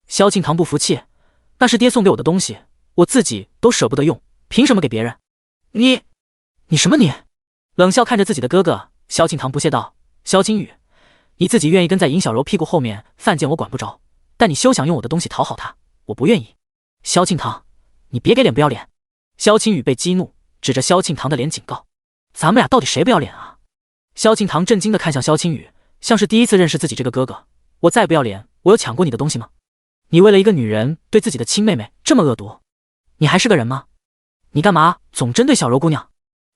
S1: 萧庆堂不服气：“那是爹送给我的东西，我自己都舍不得用，凭什么给别人？”“你什么你？”冷笑看着自己的哥哥，萧庆堂不屑道：“萧青雨，你自己愿意跟在尹小柔屁股后面犯贱，我管不着，但你休想用我的东西讨好他，我不愿意。”“萧庆堂，你别给脸不要脸！”萧青雨被激怒，指着萧庆堂的脸警告：“咱们俩到底谁不要脸啊？”萧庆堂震惊地看向萧青雨，像是第一次认识自己这个哥哥。“我再不要脸，我有抢过你的东西吗？你为了一个女人对自己的亲妹妹这么恶毒，你还是个人吗？你干嘛总针对小柔姑娘？”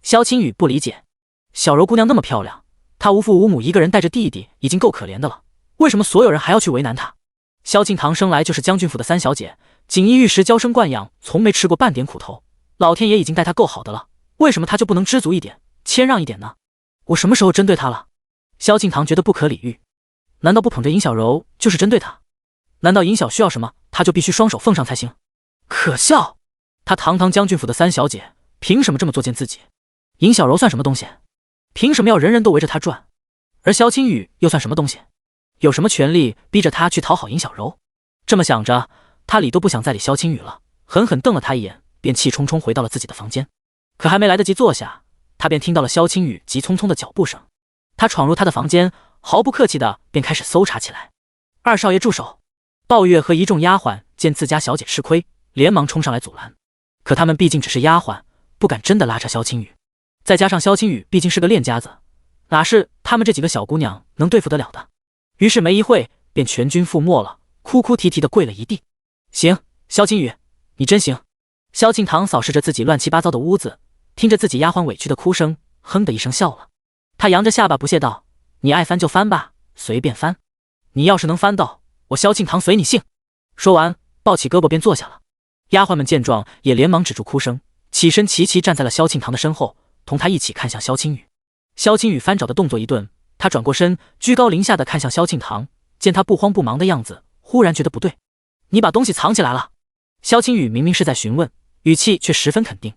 S1: 萧青雨不理解：“小柔姑娘那么漂亮，她无父无母，一个人带着弟弟已经够可怜的了，为什么所有人还要去为难她？”萧庆堂生来就是将军府的三小姐，锦衣玉食，娇生惯养，从没吃过半点苦头，老天爷已经待她够好的了，为什么她就不能知足一点，谦让一点呢？我什么时候针对她了？萧庆堂觉得不可理喻。难道不捧着尹小柔就是针对她？难道尹小需要什么，他就必须双手奉上才行？可笑！他堂堂将军府的三小姐，凭什么这么作践自己？尹小柔算什么东西？凭什么要人人都围着他转？而萧青雨又算什么东西？有什么权利逼着他去讨好尹小柔？这么想着，他理都不想再理萧青雨了，狠狠瞪了他一眼，便气冲冲回到了自己的房间。可还没来得及坐下，他便听到了萧青雨急匆匆的脚步声。他闯入他的房间，毫不客气的便开始搜查起来。二少爷住手！鲍月和一众丫鬟见自家小姐吃亏，连忙冲上来阻拦。可他们毕竟只是丫鬟，不敢真的拉扯萧青雨。再加上萧青雨毕竟是个练家子，哪是他们这几个小姑娘能对付得了的？于是没一会便全军覆没了，哭哭啼啼的跪了一地。行，萧青雨，你真行。萧庆堂扫视着自己乱七八糟的屋子，听着自己丫鬟委屈的哭声，哼的一声笑了。他扬着下巴不屑道：你爱翻就翻吧，随便翻。你要是能翻到，我萧庆堂随你姓。说完抱起胳膊便坐下了。丫鬟们见状也连忙止住哭声，起身齐齐站在了萧庆堂的身后，同他一起看向萧青雨。萧青雨翻找的动作一顿，他转过身，居高临下的看向萧庆堂，见他不慌不忙的样子，忽然觉得不对。你把东西藏起来了？萧青雨明明是在询问，语气却十分肯定。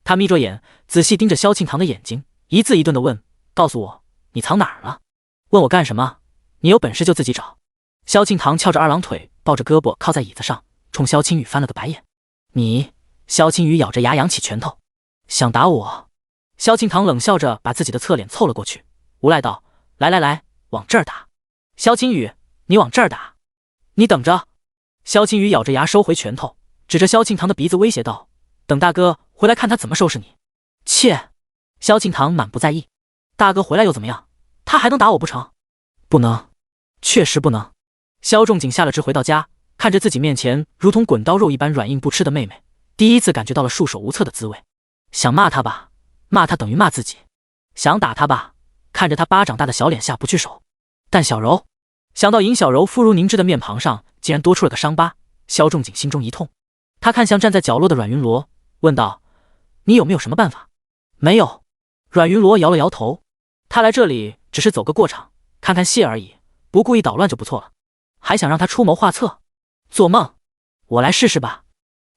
S1: 他眯着眼，仔细盯着萧庆堂的眼睛，一字一顿的问：告诉我，你藏哪儿了？问我干什么？你有本事就自己找。萧庆堂翘着二郎腿，抱着胳膊靠在椅子上，冲萧青雨翻了个白眼。你……萧青雨咬着牙扬起拳头，想打我？萧庆堂冷笑着把自己的侧脸凑了过去，无赖道：来来来，往这儿打。萧青雨，你往这儿打，你等着。萧青雨咬着牙收回拳头，指着萧庆堂的鼻子威胁道：等大哥回来看他怎么收拾你。切！萧庆堂满不在意，大哥回来又怎么样？他还能打我不成？不能，确实不能。萧仲景下了职回到家，看着自己面前如同滚刀肉一般软硬不吃的妹妹，第一次感觉到了束手无策的滋味。想骂他吧，骂他等于骂自己；想打他吧，看着他巴掌大的小脸下不去手。但小柔想到尹小柔肤如凝脂的面庞上竟然多出了个伤疤，萧仲景心中一痛。他看向站在角落的阮云罗，问道：你有没有什么办法？没有。阮云罗摇了摇头，他来这里只是走个过场，看看戏而已，不故意捣乱就不错了，还想让他出谋划策？做梦！我来试试吧。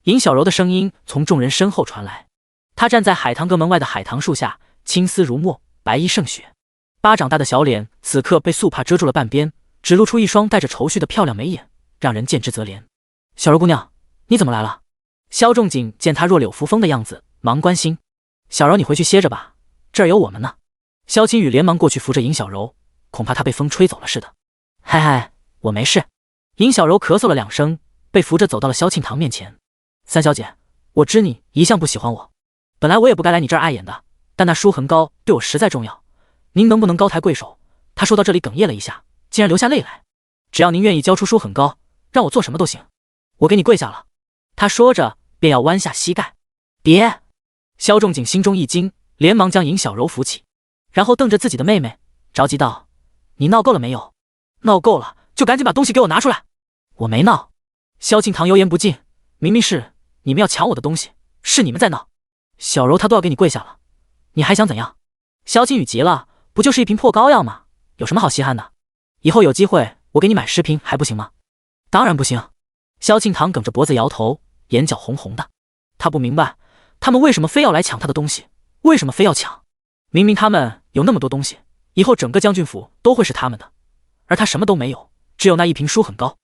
S1: 尹小柔的声音从众人身后传来，她站在海棠阁门外的海棠树下，青丝如墨，白衣胜雪，巴掌大的小脸此刻被素帕遮住了半边，只露出一双带着愁绪的漂亮眉眼，让人见之则怜。小柔姑娘，你怎么来了？萧仲景见她若柳扶风的样子，忙关心：小柔，你回去歇着吧，这儿有我们呢。萧青雨连忙过去扶着尹小柔，恐怕她被风吹走了似的。嗨嗨，我没事。尹小柔咳嗽了两声，被扶着走到了萧庆堂面前。三小姐，我知你一向不喜欢我，本来我也不该来你这儿碍眼的，但那舒恒高对我实在重要，您能不能高抬贵手？他说到这里哽咽了一下，竟然流下泪来。只要您愿意交出舒恒高，让我做什么都行，我给你跪下了。他说着便要弯下膝盖。别！萧仲景心中一惊，连忙将尹小柔扶起，然后瞪着自己的妹妹，着急道：你闹够了没有？闹够了就赶紧把东西给我拿出来。我没闹。萧庆堂油盐不进，明明是你们要抢我的东西，是你们在闹。小柔她都要给你跪下了，你还想怎样？萧青雨急了，不就是一瓶破膏药吗？有什么好稀罕的？以后有机会我给你买10瓶还不行吗？当然不行。萧庆堂梗着脖子摇头，眼角红红的。他不明白他们为什么非要来抢他的东西，为什么非要抢？明明他们有那么多东西，以后整个将军府都会是他们的，而他什么都没有，只有那一瓶舒很高。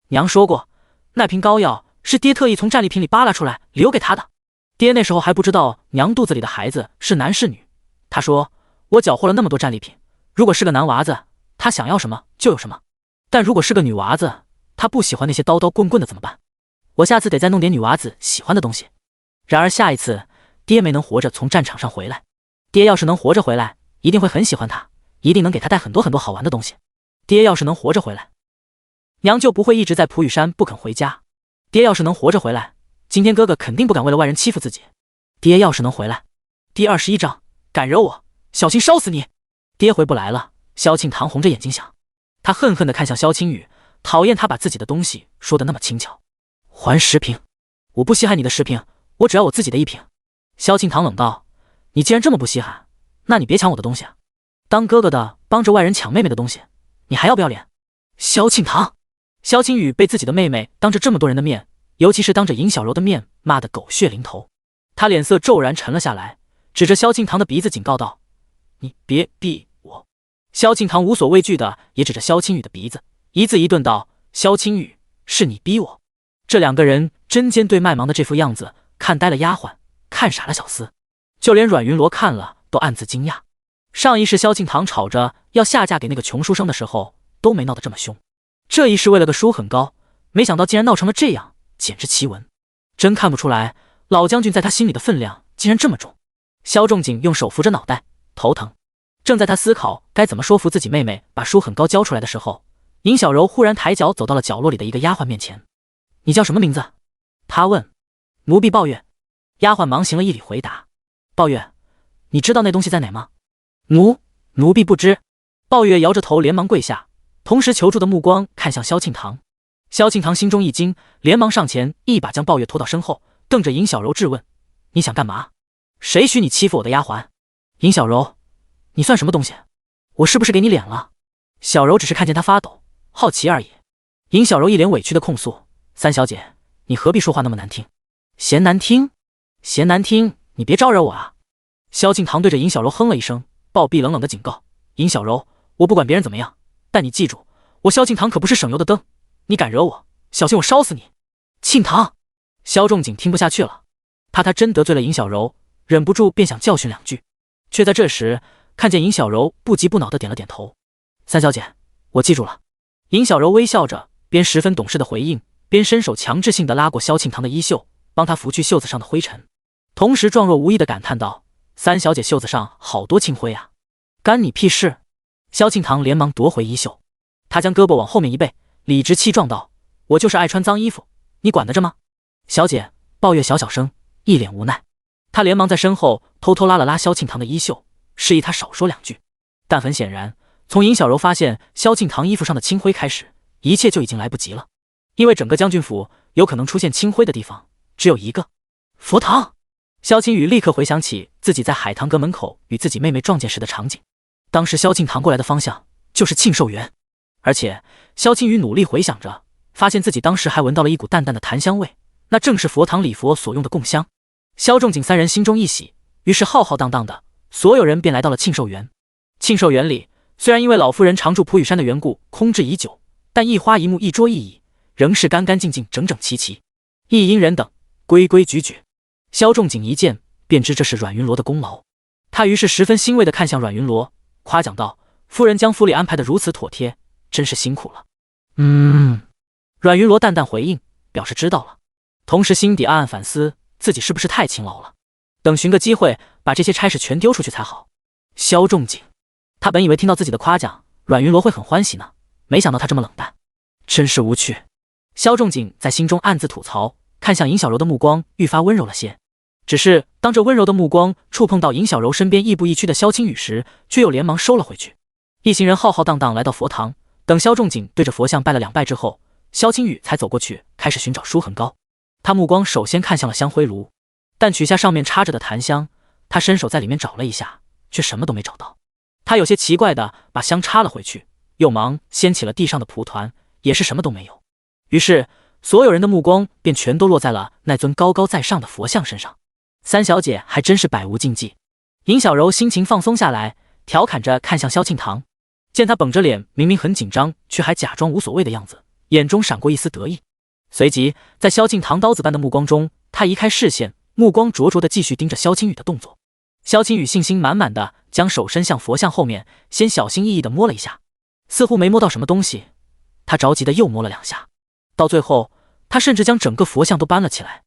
S1: 娘说过，那瓶膏药是爹特意从战利品里扒拉出来留给他的。爹那时候还不知道娘肚子里的孩子是男是女，他说我缴获了那么多战利品，如果是个男娃子，他想要什么就有什么，但如果是个女娃子，他不喜欢那些刀刀棍棍的怎么办？我下次得再弄点女娃子喜欢的东西。然而下一次爹没能活着从战场上回来，爹要是能活着回来，一定会很喜欢他，一定能给他带很多很多好玩的东西。爹要是能活着回来，娘就不会一直在普雨山不肯回家。爹要是能活着回来，今天哥哥肯定不敢为了外人欺负自己。爹要是能回来。第21章，敢惹我，小心烧死你。爹回不来了。萧庆堂红着眼睛想，他恨恨地看向萧青雨，讨厌他把自己的东西说得那么轻巧。还10瓶，我不稀罕你的10瓶，我只要我自己的1瓶。萧庆堂冷道：你既然这么不稀罕，那你别抢我的东西啊！当哥哥的帮着外人抢妹妹的东西，你还要不要脸？萧庆堂，萧青雨被自己的妹妹当着这么多人的面，尤其是当着尹小柔的面骂得狗血淋头，他脸色骤然沉了下来，指着萧庆堂的鼻子警告道：你别逼我。萧庆堂无所畏惧的也指着萧青雨的鼻子，一字一顿道：萧青雨，是你逼我。这两个人针尖对麦芒的这副样子，看呆了丫鬟，看傻了小厮，就连阮云罗看了都暗自惊讶。上一世萧庆堂吵着要下嫁给那个穷书生的时候都没闹得这么凶，这一世为了个书很高，没想到竟然闹成了这样，简直奇闻。真看不出来老将军在他心里的分量竟然这么重。萧仲景用手扶着脑袋，头疼。正在他思考该怎么说服自己妹妹把书很高交出来的时候，尹小柔忽然抬脚走到了角落里的一个丫鬟面前。你叫什么名字？她问。奴婢抱月。丫鬟忙行了一礼回答。抱月，你知道那东西在哪吗？奴婢不知。抱月摇着头连忙跪下，同时求助的目光看向萧庆堂。萧庆堂心中一惊，连忙上前一把将抱月拖到身后，瞪着尹小柔质问：你想干嘛？谁许你欺负我的丫鬟？尹小柔，你算什么东西？我是不是给你脸了？小柔只是看见他发抖，好奇而已。尹小柔一脸委屈的控诉：三小姐，你何必说话那么难听？嫌难听？嫌难听，你别招惹我啊！萧敬堂对着尹小柔哼了一声，暴毙冷冷的警告：尹小柔，我不管别人怎么样，但你记住，我萧敬堂可不是省油的灯，你敢惹我，小心我烧死你！庆堂！萧仲景听不下去了，怕他真得罪了尹小柔，忍不住便想教训两句，却在这时看见尹小柔不急不恼的点了点头。三小姐，我记住了。尹小柔微笑着，边十分懂事的回应，边伸手强制性的拉过萧庆堂的衣袖，帮他拂去袖子上的灰尘，同时状若无意的感叹道：三小姐袖子上好多青灰啊，干你屁事！萧庆堂连忙夺回衣袖，他将胳膊往后面一背，理直气壮道：我就是爱穿脏衣服，你管得着吗？小姐，抱月小声，一脸无奈。他连忙在身后偷偷拉了拉萧庆堂的衣袖，示意他少说两句。但很显然，从尹小柔发现萧庆堂衣服上的青灰开始，一切就已经来不及了，因为整个将军府有可能出现青灰的地方只有一个——佛堂。萧青雨立刻回想起自己在海棠阁门口与自己妹妹撞见时的场景，当时萧庆堂过来的方向就是庆寿园，而且萧青雨努力回想着，发现自己当时还闻到了一股淡淡的檀香味，那正是佛堂礼佛所用的供香。萧仲景三人心中一喜，于是浩浩荡荡的所有人便来到了庆寿园。庆寿园里虽然因为老夫人常驻普羽山的缘故空置已久，但一花一木一桌一椅仍是干干净净整整齐齐，一应人等规规矩矩。萧仲景一见便知这是阮云罗的功劳，他于是十分欣慰地看向阮云罗，夸奖道：夫人将府里安排得如此妥帖，真是辛苦了。阮云罗淡淡回应，表示知道了，同时心底暗暗反思自己是不是太勤劳了，等寻个机会把这些差事全丢出去才好。萧仲景，他本以为听到自己的夸奖，阮云罗会很欢喜呢，没想到他这么冷淡，真是无趣。萧仲景在心中暗自吐槽，看向尹小柔的目光愈发温柔了些。只是当这温柔的目光触碰到尹小柔身边亦步亦趋的萧青雨时，却又连忙收了回去。一行人浩浩荡荡来到佛堂，等萧仲景对着佛像拜了两拜之后，萧青雨才走过去开始寻找舒痕膏。他目光首先看向了香灰炉，但取下上面插着的檀香，他伸手在里面找了一下，却什么都没找到。他有些奇怪的把香插了回去，又忙掀起了地上的蒲团，也是什么都没有。于是所有人的目光便全都落在了那尊高高在上的佛像身上。三小姐还真是百无禁忌。尹小柔心情放松下来，调侃着看向萧庆堂，见他绷着脸，明明很紧张，却还假装无所谓的样子，眼中闪过一丝得意。随即在萧庆堂刀子般的目光中，他移开视线，目光灼灼地继续盯着萧青雨的动作。萧青雨信心满满的将手伸向佛像后面，先小心翼翼地摸了一下，似乎没摸到什么东西，他着急的又摸了两下，到最后他甚至将整个佛像都搬了起来。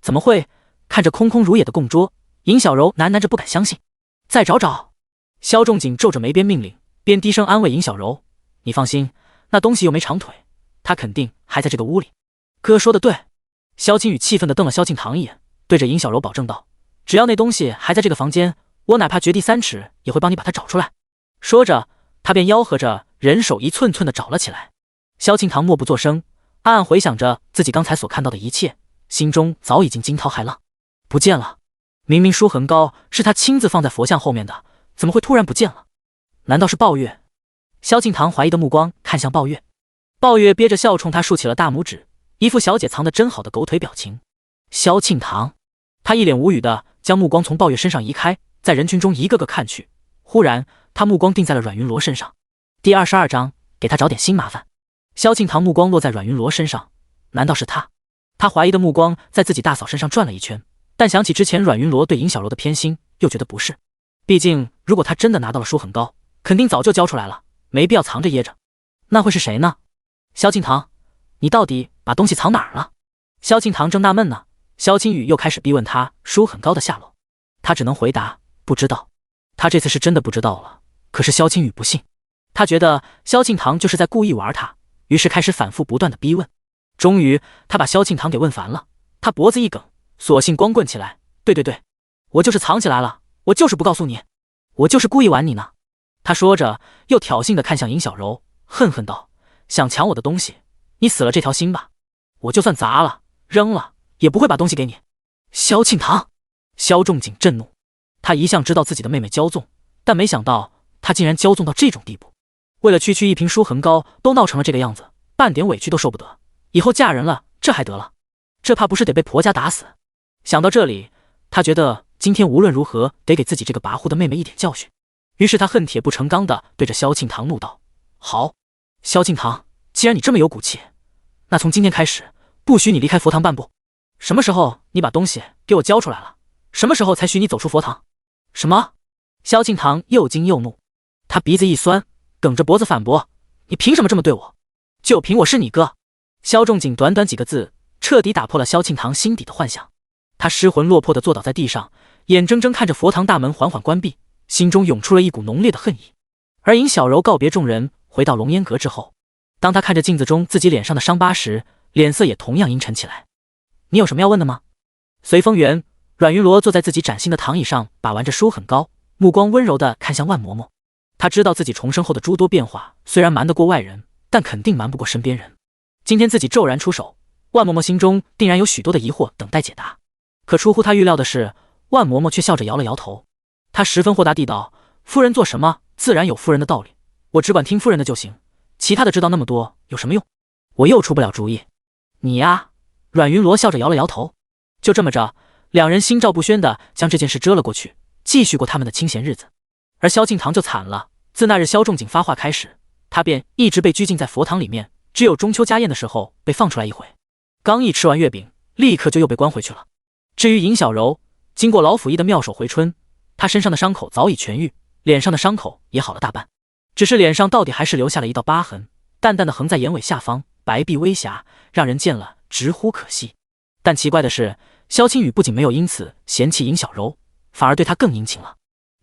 S1: 怎么会？看着空空如也的供桌，尹小柔喃喃着不敢相信。再找找。萧仲景皱着眉边命令，边低声安慰尹小柔：你放心，那东西又没长腿，他肯定还在这个屋里。哥说的对。萧青雨气愤地瞪了萧庆堂一眼，对着尹小柔保证道：只要那东西还在这个房间，我哪怕掘地3尺也会帮你把它找出来。说着他便吆喝着人手一寸寸地找了起来。萧庆堂默不作声，暗暗回想着自己刚才所看到的一切，心中早已经惊涛骇浪。不见了，明明舒痕膏是他亲自放在佛像后面的，怎么会突然不见了？难道是抱月？萧庆堂怀疑的目光看向抱月，抱月憋着笑冲他竖起了大拇指，一副小姐藏得真好的狗腿表情。萧庆堂，他一脸无语的将目光从抱月身上移开，在人群中一个个看去，忽然他目光定在了阮云罗身上。第22章，给他找点新麻烦。萧庆堂目光落在阮云罗身上，难道是他？他怀疑的目光在自己大嫂身上转了一圈，但想起之前阮云罗对尹小柔的偏心，又觉得不是。毕竟如果他真的拿到了舒痕膏，肯定早就交出来了，没必要藏着掖着。那会是谁呢？萧敬腾，你到底把东西藏哪儿了？萧敬腾正纳闷呢，萧青雨又开始逼问他书很高的下落，他只能回答不知道。他这次是真的不知道了，可是萧青雨不信，他觉得萧敬腾就是在故意玩他，于是开始反复不断的逼问。终于他把萧敬腾给问烦了，他脖子一梗，索性光棍起来，对，我就是藏起来了，我就是不告诉你，我就是故意玩你呢。他说着又挑衅地看向尹小柔，恨恨道，想抢我的东西，你死了这条心吧，我就算砸了扔了也不会把东西给你。萧庆堂，萧仲景震怒，他一向知道自己的妹妹骄纵，但没想到她竟然骄纵到这种地步，为了区区一瓶舒恒膏都闹成了这个样子，半点委屈都受不得，以后嫁人了这还得了，这怕不是得被婆家打死。想到这里，他觉得今天无论如何得给自己这个跋扈的妹妹一点教训，于是他恨铁不成钢地对着萧庆堂怒道，好，萧庆堂，既然你这么有骨气，那从今天开始不许你离开佛堂半步。什么时候你把东西给我交出来了，什么时候才许你走出佛堂？什么？萧庆堂又惊又怒，他鼻子一酸，梗着脖子反驳，你凭什么这么对我？就凭我是你哥。萧仲景短短几个字彻底打破了萧庆堂心底的幻想，他失魂落魄地坐倒在地上，眼睁睁看着佛堂大门缓缓关闭，心中涌出了一股浓烈的恨意。而尹小柔告别众人回到龙烟阁之后，当他看着镜子中自己脸上的伤疤时，脸色也同样阴沉起来。你有什么要问的吗？随风园，阮云罗坐在自己崭新的躺椅上，把玩着书很高，目光温柔地看向万嬷嬷。他知道自己重生后的诸多变化，虽然瞒得过外人，但肯定瞒不过身边人。今天自己骤然出手，万嬷嬷心中定然有许多的疑惑等待解答。可出乎他预料的是，万嬷嬷却笑着摇了摇头。她十分豁达地道：“夫人做什么，自然有夫人的道理，我只管听夫人的就行，其他的知道那么多有什么用？我又出不了主意。”你呀，阮云罗笑着摇了摇头。就这么着，两人心照不宣地将这件事遮了过去，继续过他们的清闲日子。而萧敬堂就惨了，自那日萧仲景发话开始，他便一直被拘禁在佛堂里面，只有中秋家宴的时候被放出来一回，刚一吃完月饼，立刻就又被关回去了。至于尹小柔，经过老府医的妙手回春，她身上的伤口早已痊愈，脸上的伤口也好了大半，只是脸上到底还是留下了一道疤痕，淡淡的横在眼尾下方，白璧微瑕，让人见了直呼可惜。但奇怪的是，萧青雨不仅没有因此嫌弃尹小柔，反而对她更殷勤了。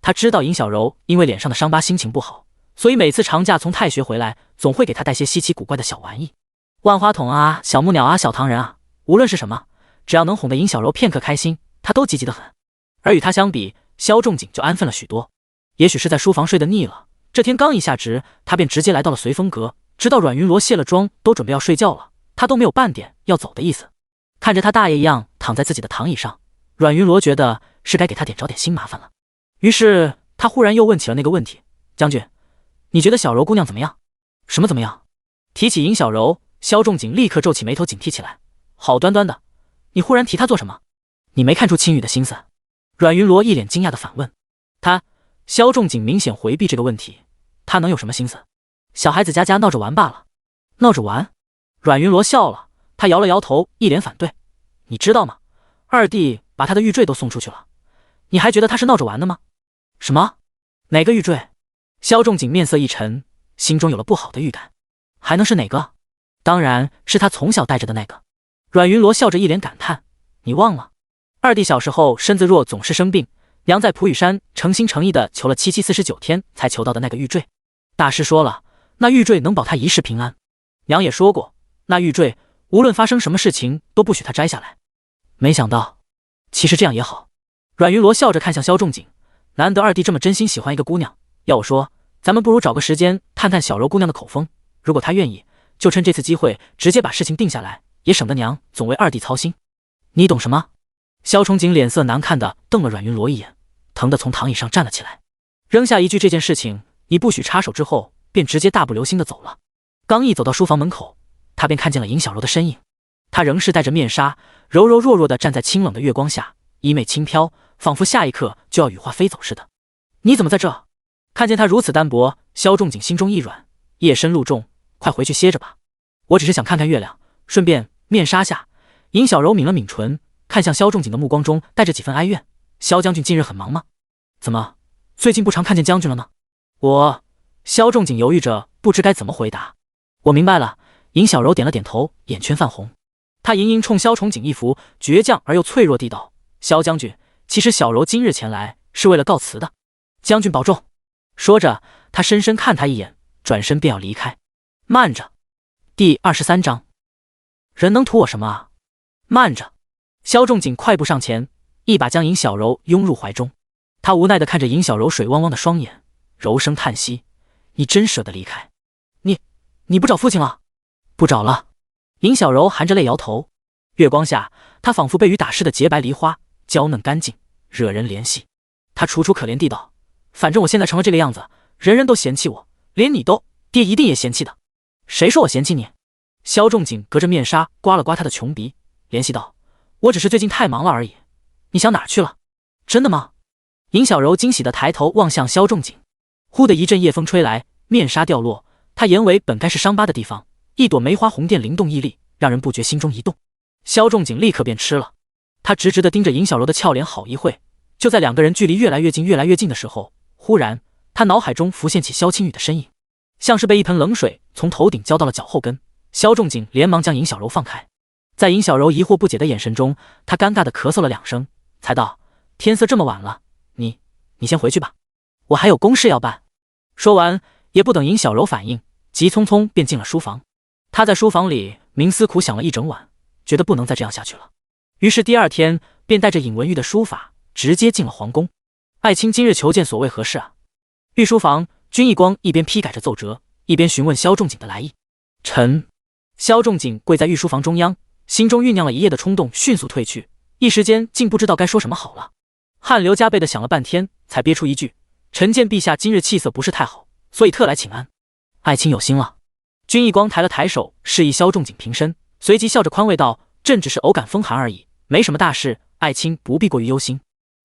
S1: 他知道尹小柔因为脸上的伤疤心情不好，所以每次长假从太学回来，总会给她带些稀奇古怪的小玩意，万花筒啊，小木鸟啊，小糖人啊，无论是什么，只要能哄得尹小柔片刻开心，他都积极得很。而与他相比，萧仲景就安分了许多。也许是在书房睡得腻了，这天刚一下职，他便直接来到了随风阁，直到阮云罗卸了妆都准备要睡觉了，他都没有半点要走的意思。看着他大爷一样躺在自己的躺椅上，阮云罗觉得是该给他找点新麻烦了。于是他忽然又问起了那个问题，将军，你觉得小柔姑娘怎么样？什么怎么样？提起尹小柔，萧仲景立刻皱起眉头警惕起来。好端端的，你忽然提她做什么？你没看出青雨的心思？阮云罗一脸惊讶地反问。萧仲景明显回避这个问题，他能有什么心思？小孩子家闹着玩罢了。闹着玩？阮云罗笑了，他摇了摇头，一脸反对。你知道吗？二弟把他的玉坠都送出去了，你还觉得他是闹着玩的吗？什么？哪个玉坠？萧仲景面色一沉，心中有了不好的预感。还能是哪个？当然是他从小带着的那个。阮云罗笑着一脸感叹，你忘了，二弟小时候身子弱，总是生病，娘在普雨山诚心诚意地求了749天才求到的那个玉坠。大师说了，那玉坠能保他一世平安。娘也说过，那玉坠无论发生什么事情都不许他摘下来。没想到，其实这样也好。阮云罗笑着看向萧仲景，难得二弟这么真心喜欢一个姑娘，要我说，咱们不如找个时间探探小柔姑娘的口风，如果她愿意，就趁这次机会直接把事情定下来，也省得娘总为二弟操心。你懂什么？萧崇景脸色难看地瞪了阮云罗一眼，疼得从躺椅上站了起来，扔下一句这件事情你不许插手之后，便直接大步流星地走了。刚一走到书房门口，他便看见了尹小柔的身影，她仍是戴着面纱，柔柔弱弱地站在清冷的月光下，衣袂轻飘，仿佛下一刻就要羽化飞走似的。你怎么在这？看见他如此单薄，萧仲景心中一软，夜深路重，快回去歇着吧。我只是想看看月亮，顺便。面纱下，尹小柔抿了抿唇，看向萧仲景的目光中带着几分哀怨。萧将军近日很忙吗？怎么最近不常看见将军了呢？萧仲景犹豫着，不知该怎么回答。我明白了。尹小柔点了点头，眼圈泛红。他盈盈冲萧崇景一扶，倔强而又脆弱地道：“萧将军，其实小柔今日前来是为了告辞的。将军保重。”说着，他深深看他一眼，转身便要离开。慢着。第23章，人能图我什么啊？慢着。萧仲景快步上前，一把将尹小柔拥入怀中。他无奈地看着尹小柔水汪汪的双眼，柔声叹息：“你真舍得离开？你不找父亲了？”“不找了。”尹小柔含着泪摇头。月光下，她仿佛被雨打湿的洁白梨花，娇嫩干净，惹人怜惜。她楚楚可怜地道：“反正我现在成了这个样子，人人都嫌弃我，连你都，爹一定也嫌弃的。”“谁说我嫌弃你？”萧仲景隔着面纱刮了刮他的穷鼻，怜惜道：“我只是最近太忙了而已。你想哪儿去了？”“真的吗？”尹小柔惊喜地抬头望向萧仲景。忽的一阵夜风吹来，面纱掉落，她眼尾本该是伤疤的地方，一朵梅花红钿灵动屹立，让人不觉心中一动。萧仲景立刻便吃了，他直直地盯着尹小柔的俏脸好一会。就在两个人距离越来越近的时候，忽然他脑海中浮现起萧青雨的身影，像是被一盆冷水从头顶浇到了脚后跟。萧仲景连忙将尹小柔放开，在尹小柔疑惑不解的眼神中，他尴尬地咳嗽了2声，才道：“天色这么晚了，你先回去吧，我还有公事要办。”说完，也不等尹小柔反应，急匆匆便进了书房。他在书房里冥思苦想了一整晚，觉得不能再这样下去了。于是第二天便带着尹文玉的书法直接进了皇宫。爱卿今日求见，所谓何事啊？御书房，君义光一边批改着奏折，一边询问萧仲景的来意。臣……萧仲景跪在御书房中央，心中酝酿了一夜的冲动迅速退去，一时间竟不知道该说什么好了。汗流浃背的想了半天，才憋出一句：“臣见陛下今日气色不是太好，所以特来请安。”爱卿有心了。君义光抬了抬手，示意萧仲景平身，随即笑着宽慰道：“朕只是偶感风寒而已，没什么大事，爱卿不必过于忧心。”“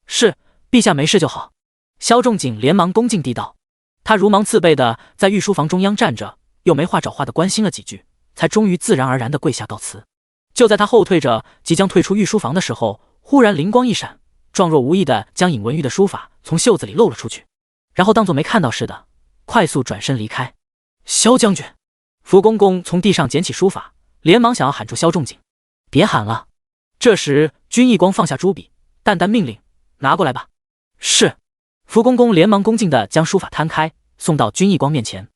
S1: 是，陛下没事就好。”萧仲景连忙恭敬地道。他如芒刺背的在御书房中央站着，又没话找话的关心了几句，才终于自然而然地跪下告辞。就在他后退着即将退出御书房的时候，忽然灵光一闪，状若无意地将尹文玉的书法从袖子里漏了出去，然后当作没看到似的，快速转身离开。萧将军！福公公从地上捡起书法，连忙想要喊住萧仲景：“别喊了。”这时君义光放下朱笔，淡淡命令：“拿过来吧。”“是。”福公公连忙恭敬地将书法摊开，送到君义光面前。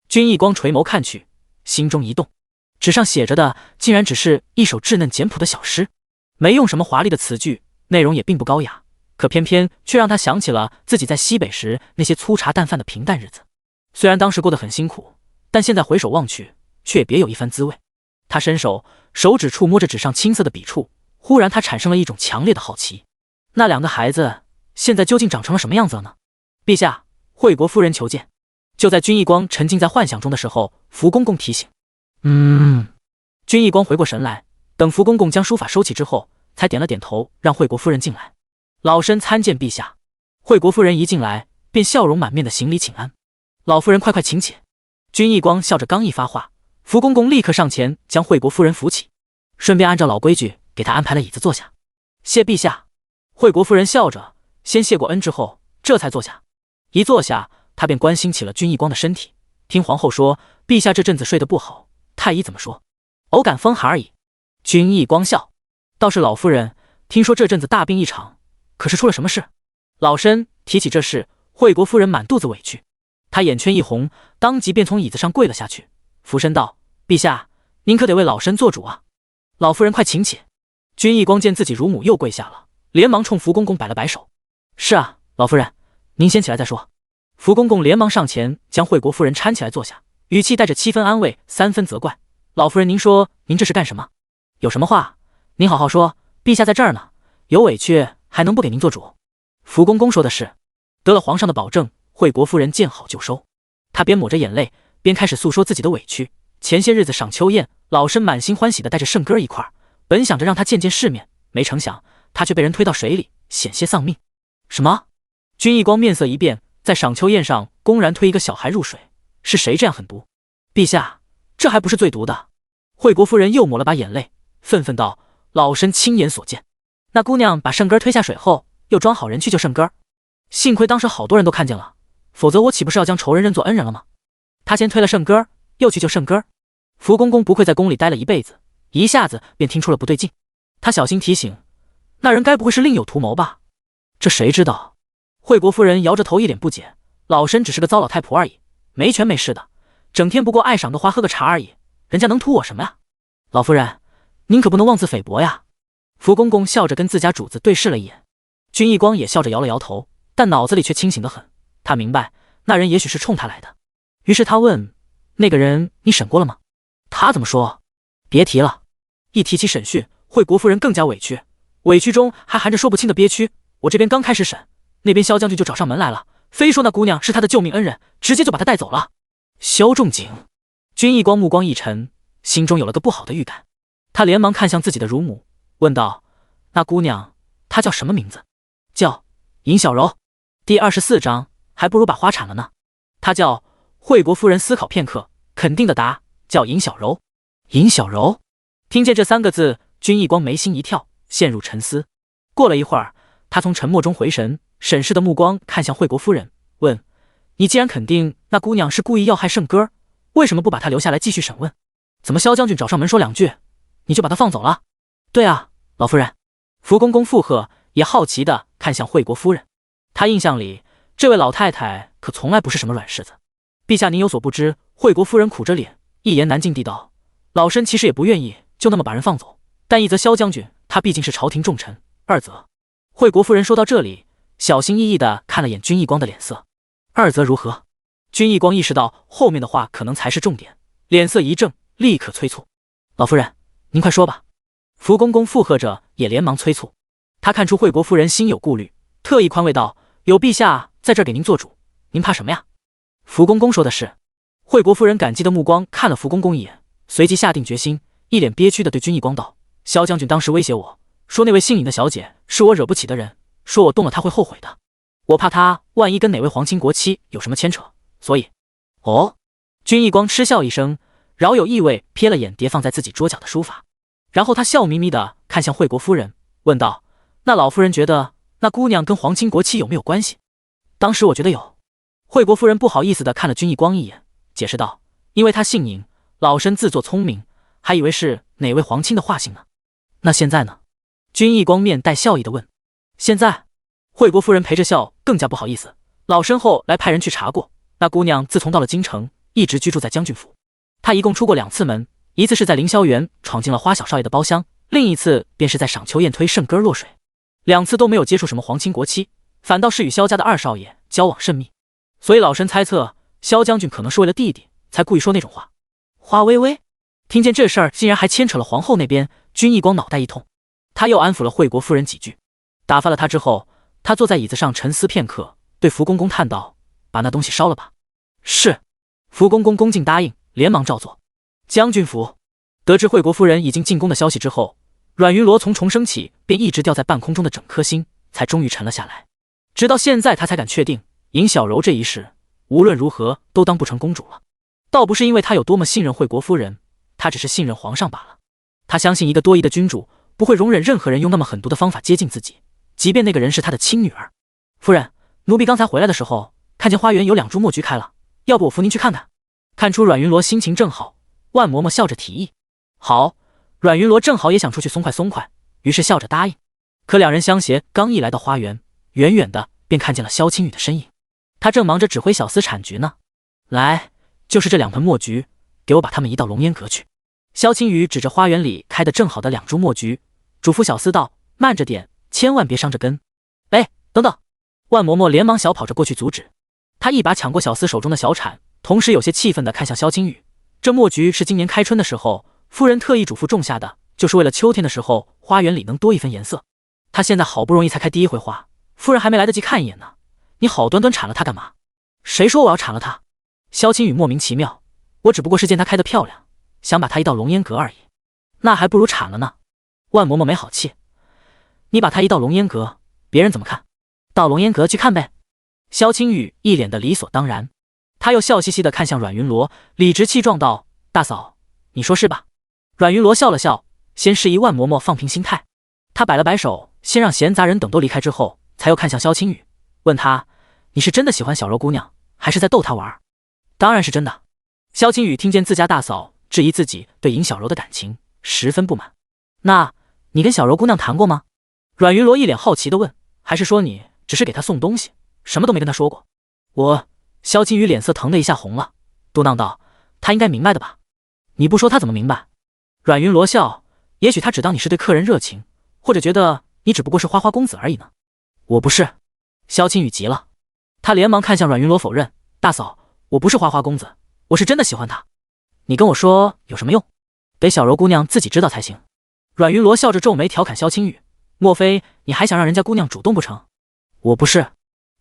S1: 君义光垂眸看去，心中一动，纸上写着的竟然只是一首稚嫩简朴的小诗，没用什么华丽的词句，内容也并不高雅，可偏偏却让他想起了自己在西北时那些粗茶淡饭的平淡日子。虽然当时过得很辛苦，但现在回首望去，却也别有一番滋味。他伸手，手指触摸着纸上青涩的笔触，忽然他产生了一种强烈的好奇：那2个孩子现在究竟长成了什么样子了呢？陛下，惠国夫人求见。就在君义光沉浸在幻想中的时候，福公公提醒。君义光回过神来，等福公公将书法收起之后，才点了点头，让惠国夫人进来。老身参见陛下。惠国夫人一进来，便笑容满面的行礼请安。老夫人快请起。君义光笑着刚一发话，福公公立刻上前将惠国夫人扶起，顺便按照老规矩给她安排了椅子坐下。谢陛下。惠国夫人笑着先谢过恩之后，这才坐下。一坐下，她便关心起了君义光的身体。听皇后说，陛下这阵子睡得不好，太医怎么说？偶感风寒而已。君义光笑，倒是老夫人，听说这阵子大病一场，可是出了什么事？老身提起这事，惠国夫人满肚子委屈，她眼圈一红，当即便从椅子上跪了下去，俯身道：“陛下，您可得为老身做主啊！”老夫人快请起。君义光见自己乳母又跪下了，连忙冲福公公摆了摆手：“是啊，老夫人，您先起来再说。”福公公连忙上前将惠国夫人搀起来坐下，语气带着7分安慰3分责怪：“老夫人，您说您这是干什么？有什么话您好好说，陛下在这儿呢，有委屈还能不给您做主？”福公公说的是。得了皇上的保证，惠国夫人见好就收。她边抹着眼泪，边开始诉说自己的委屈。前些日子赏秋宴，老身满心欢喜的带着圣哥一块儿，本想着让他见见世面，没成想他却被人推到水里，险些丧命。什么？君义光面色一变，在赏秋宴上公然推一个小孩入水，是谁这样狠毒？陛下，这还不是最毒的。惠国夫人又抹了把眼泪，愤愤道：“老身亲眼所见，那姑娘把圣哥推下水后，又装好人去救圣哥，幸亏当时好多人都看见了，否则我岂不是要将仇人认作恩人了吗？”他先推了圣哥，又去救圣哥。福公公不愧在宫里待了一辈子，一下子便听出了不对劲。他小心提醒，那人该不会是另有图谋吧？这谁知道？惠国夫人摇着头，一脸不解，老身只是个糟老太婆而已，没权没势的，整天不过爱赏个花喝个茶而已，人家能图我什么呀？老夫人，您可不能妄自菲薄呀。福公公笑着跟自家主子对视了一眼，君一光也笑着摇了摇头，但脑子里却清醒得很。他明白那人也许是冲他来的，于是他问，那个人你审过了吗？他怎么说？别提了，一提起审讯，惠国夫人更加委屈，委屈中还含着说不清的憋屈。我这边刚开始审，那边萧将军就找上门来了，非说那姑娘是他的救命恩人，直接就把她带走了。萧仲景，君一光目光一沉，心中有了个不好的预感。他连忙看向自己的乳母，问道，那姑娘她叫什么名字？叫尹小柔。第24章，还不如把花铲了呢。她叫惠国夫人思考片刻，肯定的答，叫尹小柔。尹小柔。听见这3个字，君一光眉心一跳，陷入沉思。过了一会儿，他从沉默中回神，审视的目光看向惠国夫人，问，你既然肯定那姑娘是故意要害圣哥，为什么不把她留下来继续审问？怎么萧将军找上门说2句，你就把她放走了？对啊，老夫人。福公公附和，也好奇地看向惠国夫人。他印象里，这位老太太可从来不是什么软柿子。陛下您有所不知，惠国夫人苦着脸，一言难尽地道，老身其实也不愿意就那么把人放走，但一则萧将军他毕竟是朝廷重臣，二则……惠国夫人说到这里，小心翼翼地看了眼君一光的脸色。二则如何？君一光意识到后面的话可能才是重点，脸色一正，立刻催促，老夫人您快说吧。福公公附和着，也连忙催促。他看出惠国夫人心有顾虑，特意宽慰道，有陛下在这儿给您做主，您怕什么呀？福公公说的是。惠国夫人感激的目光看了福公公一眼，随即下定决心，一脸憋屈地对君一光道，萧将军当时威胁我说那位姓尹的小姐是我惹不起的人，说我动了她会后悔的，我怕她万一跟哪位皇亲国戚有什么牵扯，所以……哦。君一光嗤笑一声，饶有意味瞥了眼叠放在自己桌角的书法，然后他笑眯眯地看向惠国夫人，问道，那老夫人觉得那姑娘跟皇亲国戚有没有关系？当时我觉得有。惠国夫人不好意思地看了君一光一眼，解释道，因为她姓尹，老身自作聪明，还以为是哪位皇亲的画姓呢。那现在呢？君一光面带笑意地问。现在？惠国夫人陪着笑，更加不好意思，老身后来派人去查过，那姑娘自从到了京城，一直居住在将军府。她一共出过2次门，一次是在凌霄园闯进了花小少爷的包厢，另一次便是在赏秋宴推圣哥落水，2次都没有接触什么皇亲国戚，反倒是与萧家的2少爷交往甚密。所以老身猜测，萧将军可能是为了弟弟，才故意说那种话。花微微听见这事儿竟然还牵扯了皇后那边，君一光脑袋一痛。他又安抚了惠国夫人几句，打发了他之后，他坐在椅子上沉思片刻，对福公公叹道，把那东西烧了吧。是。福公公恭敬答应，连忙照做。将军府得知惠国夫人已经进宫的消息之后，阮云罗从重生起便一直吊在半空中的整颗心才终于沉了下来，直到现在他才敢确定尹小柔这一世无论如何都当不成公主了。倒不是因为他有多么信任惠国夫人，他只是信任皇上罢了。他相信一个多疑的君主不会容忍任何人用那么狠毒的方法接近自己，即便那个人是他的亲女儿。夫人，奴婢刚才回来的时候看见花园有2株墨菊开了，要不我扶您去看看？看出阮云罗心情正好，万嬷嬷笑着提议。好。阮云罗正好也想出去松快松快，于是笑着答应。可2人相携刚一来到花园，远远的便看见了萧青雨的身影，他正忙着指挥小厮铲菊呢。来，就是这2盆墨菊，给我把它们移到龙烟阁去。萧青雨指着花园里开得正好的2株墨菊，嘱咐小厮道，慢着点，千万别伤着根。哎，等等！万嬷嬷连忙小跑着过去阻止，她一把抢过小厮手中的小铲，同时有些气愤地看向萧青雨。这墨菊是今年开春的时候夫人特意嘱咐种下的，就是为了秋天的时候花园里能多一分颜色。她现在好不容易才开第1回花，夫人还没来得及看一眼呢，你好端端铲了它干嘛？谁说我要铲了它？萧青雨莫名其妙，我只不过是见它开得漂亮，想把它移到龙烟阁而已，那还不如铲了呢。万嬷嬷没好气，你把它移到龙烟阁，别人怎么看？到龙烟阁去看呗。萧青雨一脸的理所当然，他又笑嘻嘻地看向阮云罗，理直气壮道，大嫂，你说是吧？阮云罗笑了笑，先示意万嬷嬷放平心态，他摆了摆手，先让闲杂人等都离开之后，才又看向萧青雨，问他，你是真的喜欢小柔姑娘，还是在逗她玩？当然是真的。萧青雨听见自家大嫂质疑自己对尹小柔的感情，十分不满。那你跟小柔姑娘谈过吗？阮云罗一脸好奇地问。还是说你只是给她送东西，什么都没跟她说过？萧青雨脸色腾的一下红了，嘟囔道：她应该明白的吧？你不说她怎么明白？阮云罗笑，也许她只当你是对客人热情，或者觉得你只不过是花花公子而已呢。我不是。萧青雨急了，他连忙看向阮云罗否认。大嫂，我不是花花公子，我是真的喜欢她。你跟我说有什么用？得小柔姑娘自己知道才行。阮云罗笑着皱眉调侃萧青雨，莫非你还想让人家姑娘主动不成？我不是。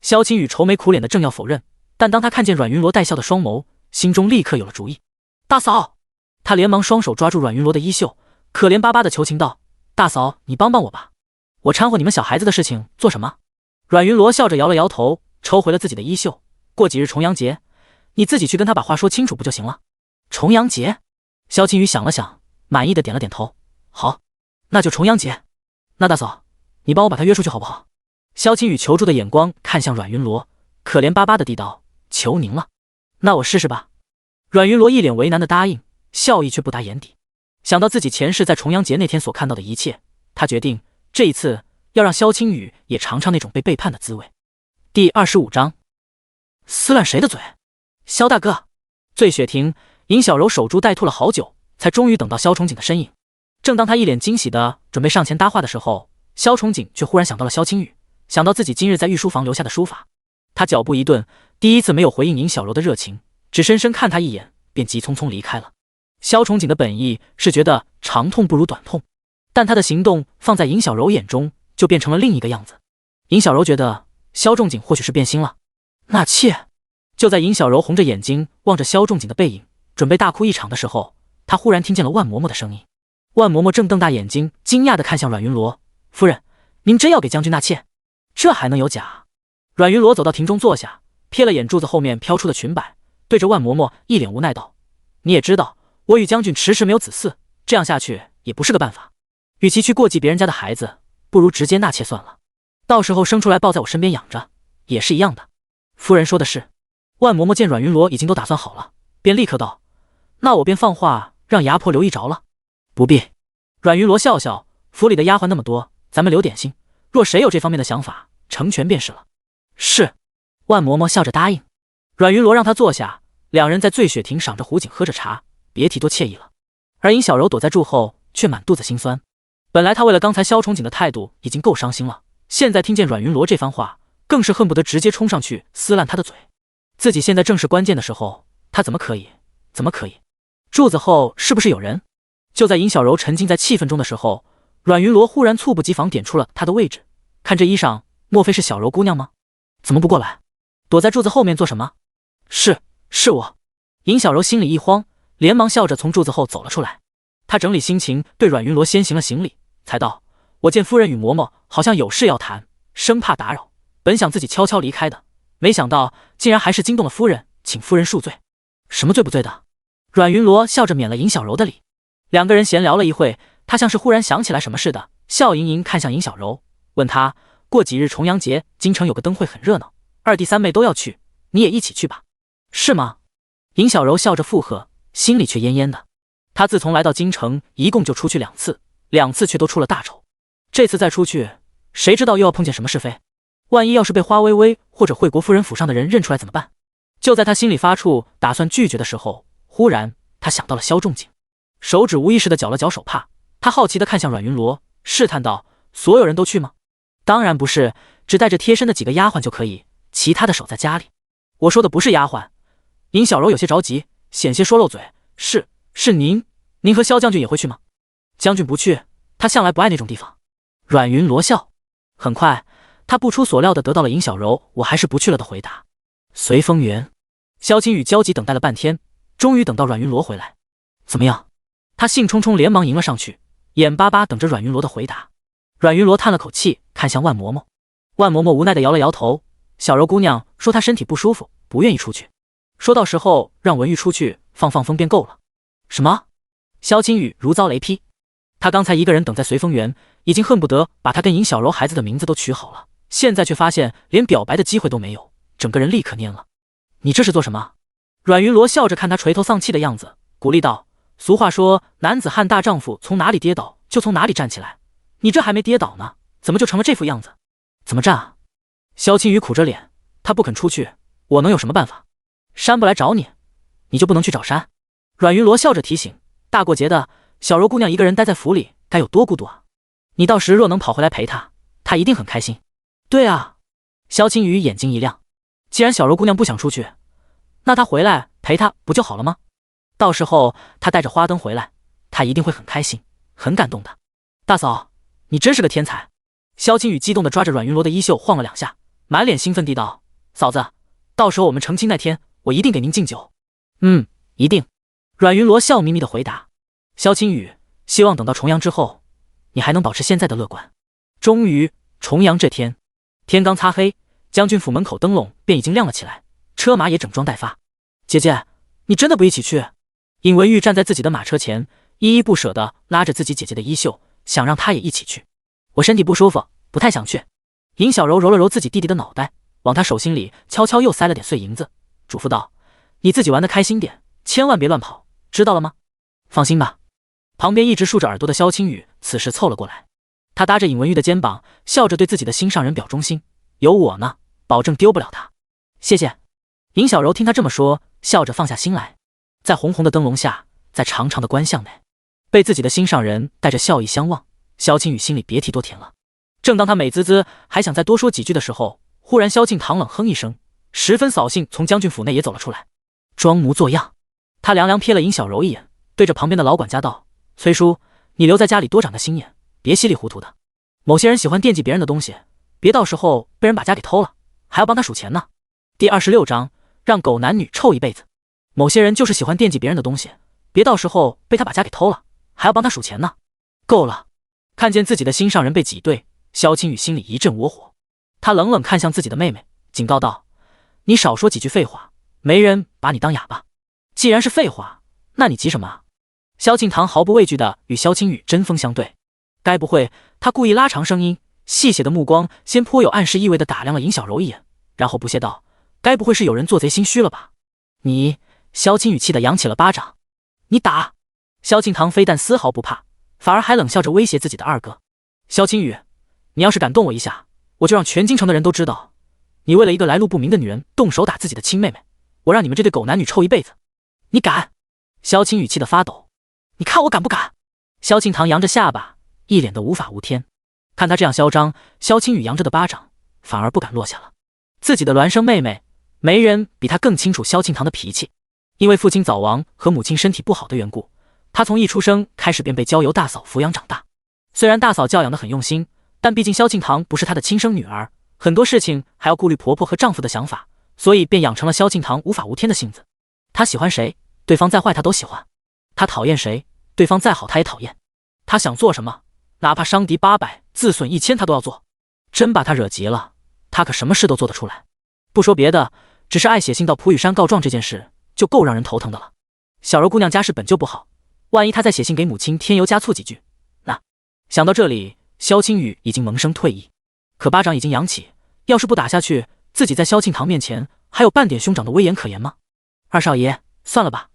S1: 萧青雨愁眉苦脸的正要否认，但当他看见阮云罗带笑的双眸，心中立刻有了主意。大嫂，他连忙双手抓住阮云罗的衣袖，可怜巴巴的求情道：大嫂，你帮帮我吧，我掺和你们小孩子的事情做什么？阮云罗笑着摇了摇头，抽回了自己的衣袖。过几日重阳节，你自己去跟他把话说清楚不就行了？重阳节？萧青雨想了想，满意的点了点头。好，那就重阳节。那大嫂，你帮我把他约出去好不好？萧青雨求助的眼光看向阮云罗，可怜巴巴的地道：求您了。那我试试吧。阮云罗一脸为难的答应，笑意却不达眼底。想到自己前世在重阳节那天所看到的一切，他决定这一次要让萧青雨也尝尝那种被背叛的滋味。第25章，撕烂谁的嘴？萧大哥。醉雪亭，尹小柔守株待兔了好久，才终于等到萧崇景的身影。正当他一脸惊喜的准备上前搭话的时候，萧崇景却忽然想到了萧青雨，想到自己今日在御书房留下的书法，他脚步一顿，第一次没有回应尹小柔的热情，只深深看他一眼，便急匆匆离开了。萧崇景的本意是觉得长痛不如短痛，但他的行动放在尹小柔眼中就变成了另一个样子。尹小柔觉得萧仲景或许是变心了。纳妾。就在尹小柔红着眼睛望着萧仲景的背影，准备大哭一场的时候，他忽然听见了万嬷嬷的声音。万嬷嬷正瞪大眼睛惊讶地看向阮云罗，夫人，您真要给将军纳妾？这还能有假？阮云罗走到庭中坐下，瞥了眼柱子后面飘出的裙摆，对着万嬷嬷一脸无奈道：你也知道我与将军迟迟没有子嗣，这样下去也不是个办法，与其去过继别人家的孩子，不如直接纳妾算了，到时候生出来抱在我身边养着也是一样的。夫人说的是。万嬷嬷见阮云罗已经都打算好了，便立刻道：那我便放话让牙婆留意着了。不必。阮云罗笑笑，府里的丫鬟那么多，咱们留点心，若谁有这方面的想法，成全便是了。是。万嬷嬷笑着答应。阮云罗让他坐下，两人在醉雪亭赏着湖景，喝着茶，别提多惬意了。而尹小柔躲在柱后，却满肚子心酸。本来他为了刚才萧崇景的态度已经够伤心了，现在听见阮云罗这番话，更是恨不得直接冲上去撕烂他的嘴。自己现在正是关键的时候，他怎么可以？柱子后是不是有人？就在尹小柔沉浸在气氛中的时候，阮云罗忽然猝不及防点出了他的位置。看这衣裳，莫非是小柔姑娘吗？怎么不过来？躲在柱子后面做什么？是我。尹小柔心里一慌，连忙笑着从柱子后走了出来。她整理心情，对阮云罗先行了行礼，才道：我见夫人与嬷嬷好像有事要谈，生怕打扰，本想自己悄悄离开的，没想到竟然还是惊动了夫人，请夫人恕罪。什么罪不罪的？阮云罗笑着免了尹小柔的礼。两个人闲聊了一会，他像是忽然想起来什么似的，笑盈盈看向尹小柔，问他：过几日重阳节，京城有个灯会很热闹，二弟三妹都要去，你也一起去吧，是吗？尹小柔笑着附和，心里却恹恹的。他自从来到京城，一共就出去2次，2次却都出了大丑。这次再出去，谁知道又要碰见什么是非？万一要是被花微微或者惠国夫人府上的人认出来怎么办？就在他心里发怵，打算拒绝的时候，忽然他想到了萧仲景，手指无意识地搅了搅手帕。他好奇地看向阮云罗，试探道：所有人都去吗？当然不是，只带着贴身的几个丫鬟就可以，其他的守在家里。我说的不是丫鬟。尹小柔有些着急，险些说漏嘴：是您和萧将军也会去吗？将军不去，他向来不爱那种地方。阮云罗笑。很快他不出所料地得到了尹小柔我还是不去了的回答。随风园。萧青雨焦急等待了半天，终于等到阮云罗回来。怎么样？他兴冲冲连忙迎了上去，眼巴巴等着阮云罗的回答。阮云罗叹了口气，看向万嬷嬷。万嬷嬷无奈地摇了摇头：小柔姑娘说她身体不舒服，不愿意出去，说到时候让文玉出去放风便够了。什么？萧青雨如遭雷劈。他刚才一个人等在随风园，已经恨不得把他跟尹小柔孩子的名字都取好了，现在却发现连表白的机会都没有，整个人立刻蔫了。你这是做什么？阮云罗笑着看他垂头丧气的样子，鼓励道：“俗话说，男子汉大丈夫，从哪里跌倒就从哪里站起来。你这还没跌倒呢，怎么就成了这副样子？怎么站啊？”萧青雨苦着脸，他不肯出去，我能有什么办法？山不来找你，你就不能去找山？阮云罗笑着提醒：“大过节的，小柔姑娘一个人待在府里，该有多孤独啊！你到时若能跑回来陪她，她一定很开心。”对啊，萧青雨眼睛一亮，既然小柔姑娘不想出去，那她回来陪她不就好了吗？到时候她带着花灯回来，她一定会很开心，很感动的。大嫂，你真是个天才！萧青雨激动地抓着阮云罗的衣袖晃了2下，满脸兴奋地道：“嫂子，到时候我们成亲那天，我一定给您敬酒。”一定。阮云罗笑眯眯地回答。萧青雨，希望等到重阳之后，你还能保持现在的乐观。终于，重阳这天，天刚擦黑，将军府门口灯笼便已经亮了起来，车马也整装待发。姐姐，你真的不一起去？尹文玉站在自己的马车前，依依不舍地拉着自己姐姐的衣袖，想让她也一起去。我身体不舒服，不太想去。尹小柔揉了揉自己弟弟的脑袋，往他手心里悄悄又塞了点碎银子，嘱咐道：“你自己玩得开心点，千万别乱跑，知道了吗？”放心吧。旁边一直竖着耳朵的萧青雨此时凑了过来，他搭着尹文玉的肩膀，笑着对自己的心上人表忠心：“有我呢，保证丢不了他。”谢谢。尹小柔听他这么说，笑着放下心来。在红红的灯笼下，在长长的官巷内，被自己的心上人带着笑意相望，萧青雨心里别提多甜了。正当他美滋滋还想再多说几句的时候，忽然萧敬堂冷哼一声，十分扫兴，从将军府内也走了出来，装模作样。他凉凉瞥了尹小柔一眼，对着旁边的老管家道：“崔叔，你留在家里多长个心眼，别稀里糊涂的。某些人喜欢惦记别人的东西，别到时候被人把家给偷了，还要帮他数钱呢。”第26章，让狗男女臭一辈子。某些人就是喜欢惦记别人的东西，别到时候被他把家给偷了，还要帮他数钱呢。够了！看见自己的心上人被挤兑，萧青雨心里一阵窝火。他冷冷看向自己的妹妹，警告道：“你少说几句废话，没人把你当哑巴。既然是废话，那你急什么啊？”萧敬堂毫不畏惧地与萧青雨针锋相对。该不会他故意拉长声音，细血的目光先颇有暗示意味地打量了尹小柔一眼，然后不屑道：“该不会是有人做贼心虚了吧？”你……萧青雨气得扬起了巴掌。你打！萧敬堂非但丝毫不怕，反而还冷笑着威胁自己的二哥：“萧青雨，你要是敢动我一下，我就让全京城的人都知道，你为了一个来路不明的女人动手打自己的亲妹妹，我让你们这对狗男女臭一辈子！你敢！”萧青雨气得发抖。你看我敢不敢？萧敬堂扬着下巴，一脸的无法无天。看他这样嚣张，萧青雨扬着的巴掌反而不敢落下了。自己的孪生妹妹，没人比他更清楚萧敬堂的脾气。因为父亲早亡和母亲身体不好的缘故，他从一出生开始便被交由大嫂抚养长大。虽然大嫂教养得很用心，但毕竟萧敬堂不是她的亲生女儿，很多事情还要顾虑婆婆和丈夫的想法，所以便养成了萧敬堂无法无天的性子。他喜欢谁，对方再坏他都喜欢；他讨厌谁，对方再好他也讨厌。他想做什么，哪怕伤敌800，自损1000，他都要做。真把他惹急了，他可什么事都做得出来。不说别的，只是爱写信到普雨山告状这件事就够让人头疼的了。小柔姑娘家世本就不好，万一她再写信给母亲添油加醋几句，那……想到这里，萧青雨已经萌生退意，可巴掌已经扬起，要是不打下去，自己在萧敬堂面前还有半点兄长的威严可言吗？二少爷，算了吧。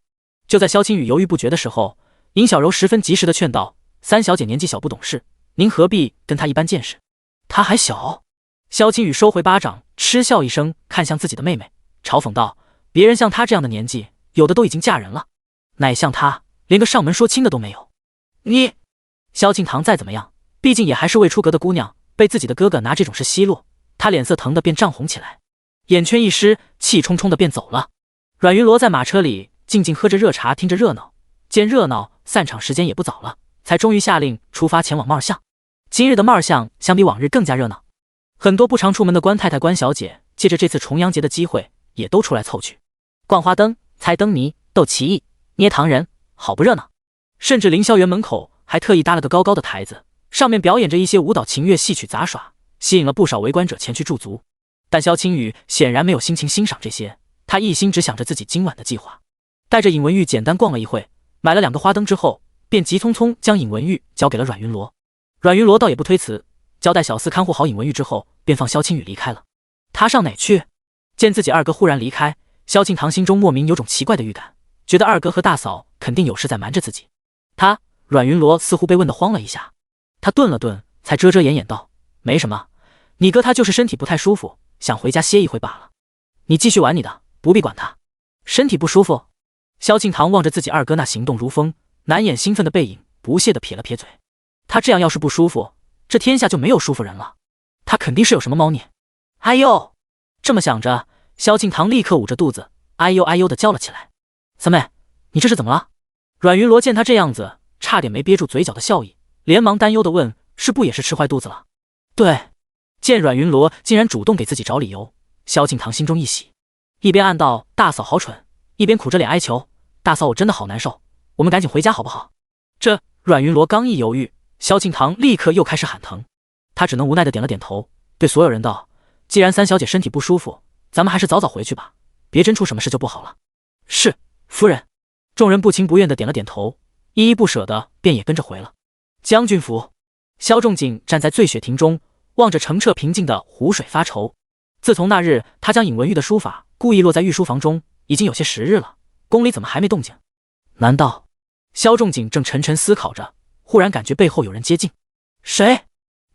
S1: 就在萧青雨犹豫不决的时候，尹小柔十分及时的劝道：“三小姐年纪小不懂事，您何必跟她一般见识？她还小。”萧青雨收回巴掌，嗤笑一声，看向自己的妹妹，嘲讽道：“别人像她这样的年纪，有的都已经嫁人了，乃像她连个上门说亲的都没有。”你……萧敬堂再怎么样，毕竟也还是未出阁的姑娘，被自己的哥哥拿这种事奚落，她脸色疼得便涨红起来，眼圈一湿，气冲冲的便走了。阮云罗在马车里静静喝着热茶，听着热闹，见热闹散场时间也不早了，才终于下令出发前往帽儿巷。今日的帽儿巷相比往日更加热闹，很多不常出门的官太太官小姐借着这次重阳节的机会也都出来凑去逛花灯、猜灯谜、斗棋艺、捏糖人，好不热闹。甚至凌霄园门口还特意搭了个高高的台子，上面表演着一些舞蹈、琴乐、戏曲杂耍，吸引了不少围观者前去驻足。但萧青雨显然没有心情欣赏这些，他一心只想着自己今晚的计划。带着尹文玉简单逛了一会，买了2个花灯之后，便急匆匆将尹文玉交给了阮云罗。阮云罗倒也不推辞，交代小厮看护好尹文玉之后，便放萧青雨离开了。他上哪去？见自己二哥忽然离开，萧庆堂心中莫名有种奇怪的预感，觉得二哥和大嫂肯定有事在瞒着自己。阮云罗似乎被问得慌了一下，他顿了顿，才遮遮掩掩道：“没什么，你哥他就是身体不太舒服，想回家歇一会罢了。你继续玩你的，不必管他。身体不舒服？”萧庆堂望着自己二哥那行动如风、难掩兴奋的背影，不屑地撇了撇嘴。他这样要是不舒服，这天下就没有舒服人了。他肯定是有什么猫腻。哎呦！这么想着，萧庆堂立刻捂着肚子，哎呦哎呦地叫了起来。三妹，你这是怎么了？阮云罗见他这样子，差点没憋住嘴角的笑意，连忙担忧地问：“是不也是吃坏肚子了？”对。见阮云罗竟然主动给自己找理由，萧庆堂心中一喜，一边暗道大嫂好蠢，一边苦着脸哀求：“大嫂，我真的好难受，我们赶紧回家好不好？”这阮云罗刚一犹豫，萧庆堂立刻又开始喊疼，他只能无奈地点了点头，对所有人道：“既然三小姐身体不舒服，咱们还是早早回去吧，别真出什么事就不好了。”是，夫人。众人不情不愿地点了点头，依依不舍的便也跟着回了将军府。萧仲景站在醉雪亭中，望着澄澈平静的湖水发愁。自从那日他将尹文玉的书法故意落在御书房中，已经有些时日了，宫里怎么还没动静？难道……萧仲景正沉沉思考着，忽然感觉背后有人接近。谁？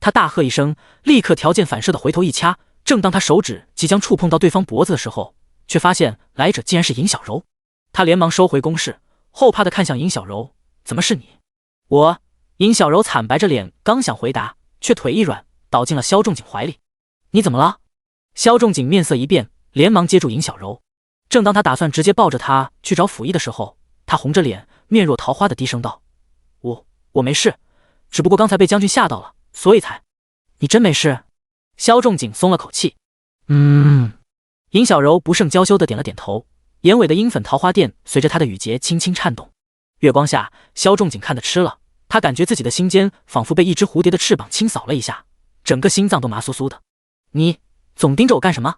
S1: 他大喝一声，立刻条件反射的回头一掐，正当他手指即将触碰到对方脖子的时候，却发现来者竟然是尹小柔。他连忙收回攻势，后怕的看向尹小柔：“怎么是你？”我……尹小柔惨白着脸，刚想回答，却腿一软，倒进了萧仲景怀里。你怎么了？萧仲景面色一变，连忙接住尹小柔。正当他打算直接抱着她去找府医的时候，他红着脸，面若桃花的低声道：“我没事，只不过刚才被将军吓到了，所以才……你真没事？”萧仲景松了口气。尹小柔不胜娇羞的点了点头，眼尾的樱粉桃花钿随着她的语节轻轻颤动。月光下，萧仲景看得吃了，他感觉自己的心间仿佛被一只蝴蝶的翅膀轻扫了一下，整个心脏都麻酥酥的。你总盯着我干什么？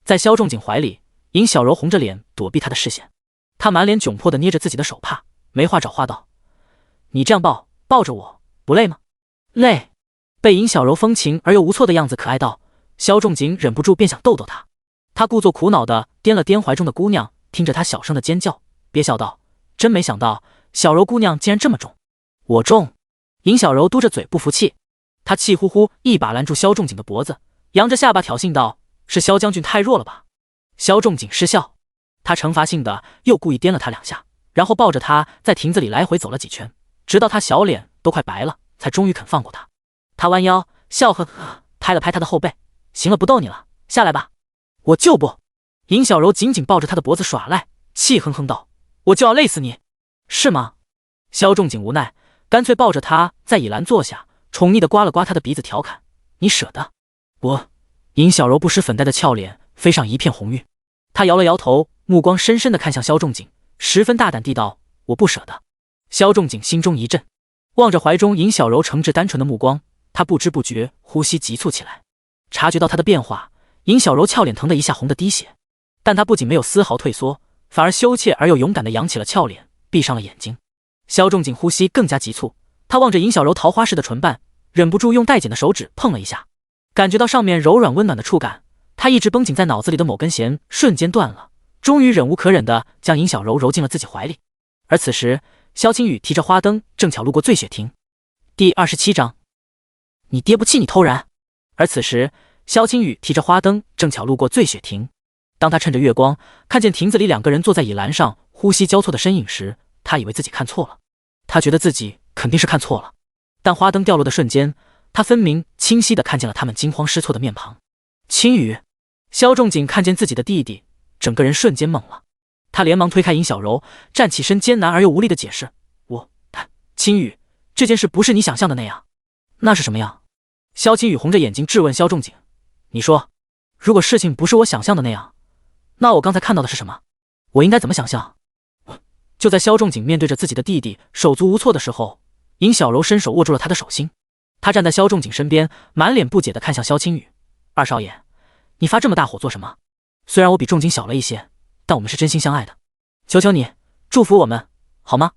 S1: 在萧仲景怀里，尹小柔红着脸躲避他的视线，他满脸窘迫地捏着自己的手帕，没话找话道：“你这样抱着我，不累吗？”累。被尹小柔风情而又无措的样子可爱到，萧仲景忍不住便想逗逗她。他故作苦恼地掂了掂怀中的姑娘，听着她小声的尖叫，憋笑道：“真没想到，小柔姑娘竟然这么重。”我重？尹小柔嘟着嘴不服气，她气呼呼一把拦住萧仲景的脖子，扬着下巴挑衅道：“是萧将军太弱了吧？”萧仲景失笑，他惩罚性的又故意颠了他两下，然后抱着他在亭子里来回走了几圈，直到他小脸都快白了，才终于肯放过他。他弯腰笑呵呵拍了拍他的后背：“行了，不逗你了，下来吧。”“我就不！”尹小柔紧紧抱着他的脖子耍赖，气哼哼道：“我就要累死你，是吗？”萧仲景无奈，干脆抱着他在倚栏坐下，宠溺地刮了刮他的鼻子，调侃：“你舍得？”我……尹小柔不施粉黛的俏脸飞上一片红晕，她摇了摇头，目光深深地看向萧仲景，十分大胆地道：“我不舍得。”萧仲景心中一震，望着怀中尹小柔诚挚单纯的目光，他不知不觉呼吸急促起来。察觉到他的变化，尹小柔俏脸疼得一下红得滴血，但他不仅没有丝毫退缩，反而羞怯而又勇敢地扬起了俏脸，闭上了眼睛。萧仲景呼吸更加急促，他望着尹小柔桃花似的唇瓣，忍不住用带茧的手指碰了一下，感觉到上面柔软温暖的触感，他一直绷紧在脑子里的某根弦瞬间断了，终于忍无可忍地将尹小柔揉进了自己怀里。而此时，萧青雨提着花灯正巧路过醉雪亭。第27章，你爹不气你偷人。而此时，萧青雨提着花灯正巧路过醉雪亭。当他趁着月光看见亭子里两个人坐在倚栏上呼吸交错的身影时，他以为自己看错了。他觉得自己肯定是看错了，但花灯掉落的瞬间，他分明清晰地看见了他们惊慌失措的面庞。青雨，萧仲景看见自己的弟弟，整个人瞬间懵了。他连忙推开尹小柔，站起身，艰难而又无力地解释：“青雨，这件事不是你想象的那样。”“那是什么样？”萧青雨红着眼睛质问萧仲景：“你说，如果事情不是我想象的那样，那我刚才看到的是什么？我应该怎么想象？”就在萧仲景面对着自己的弟弟手足无措的时候，尹小柔伸手握住了他的手心。他站在萧仲景身边，满脸不解地看向萧青雨：“二少爷，你发这么大火做什么？虽然我比仲景小了一些，但我们是真心相爱的，求求你祝福我们好吗？”“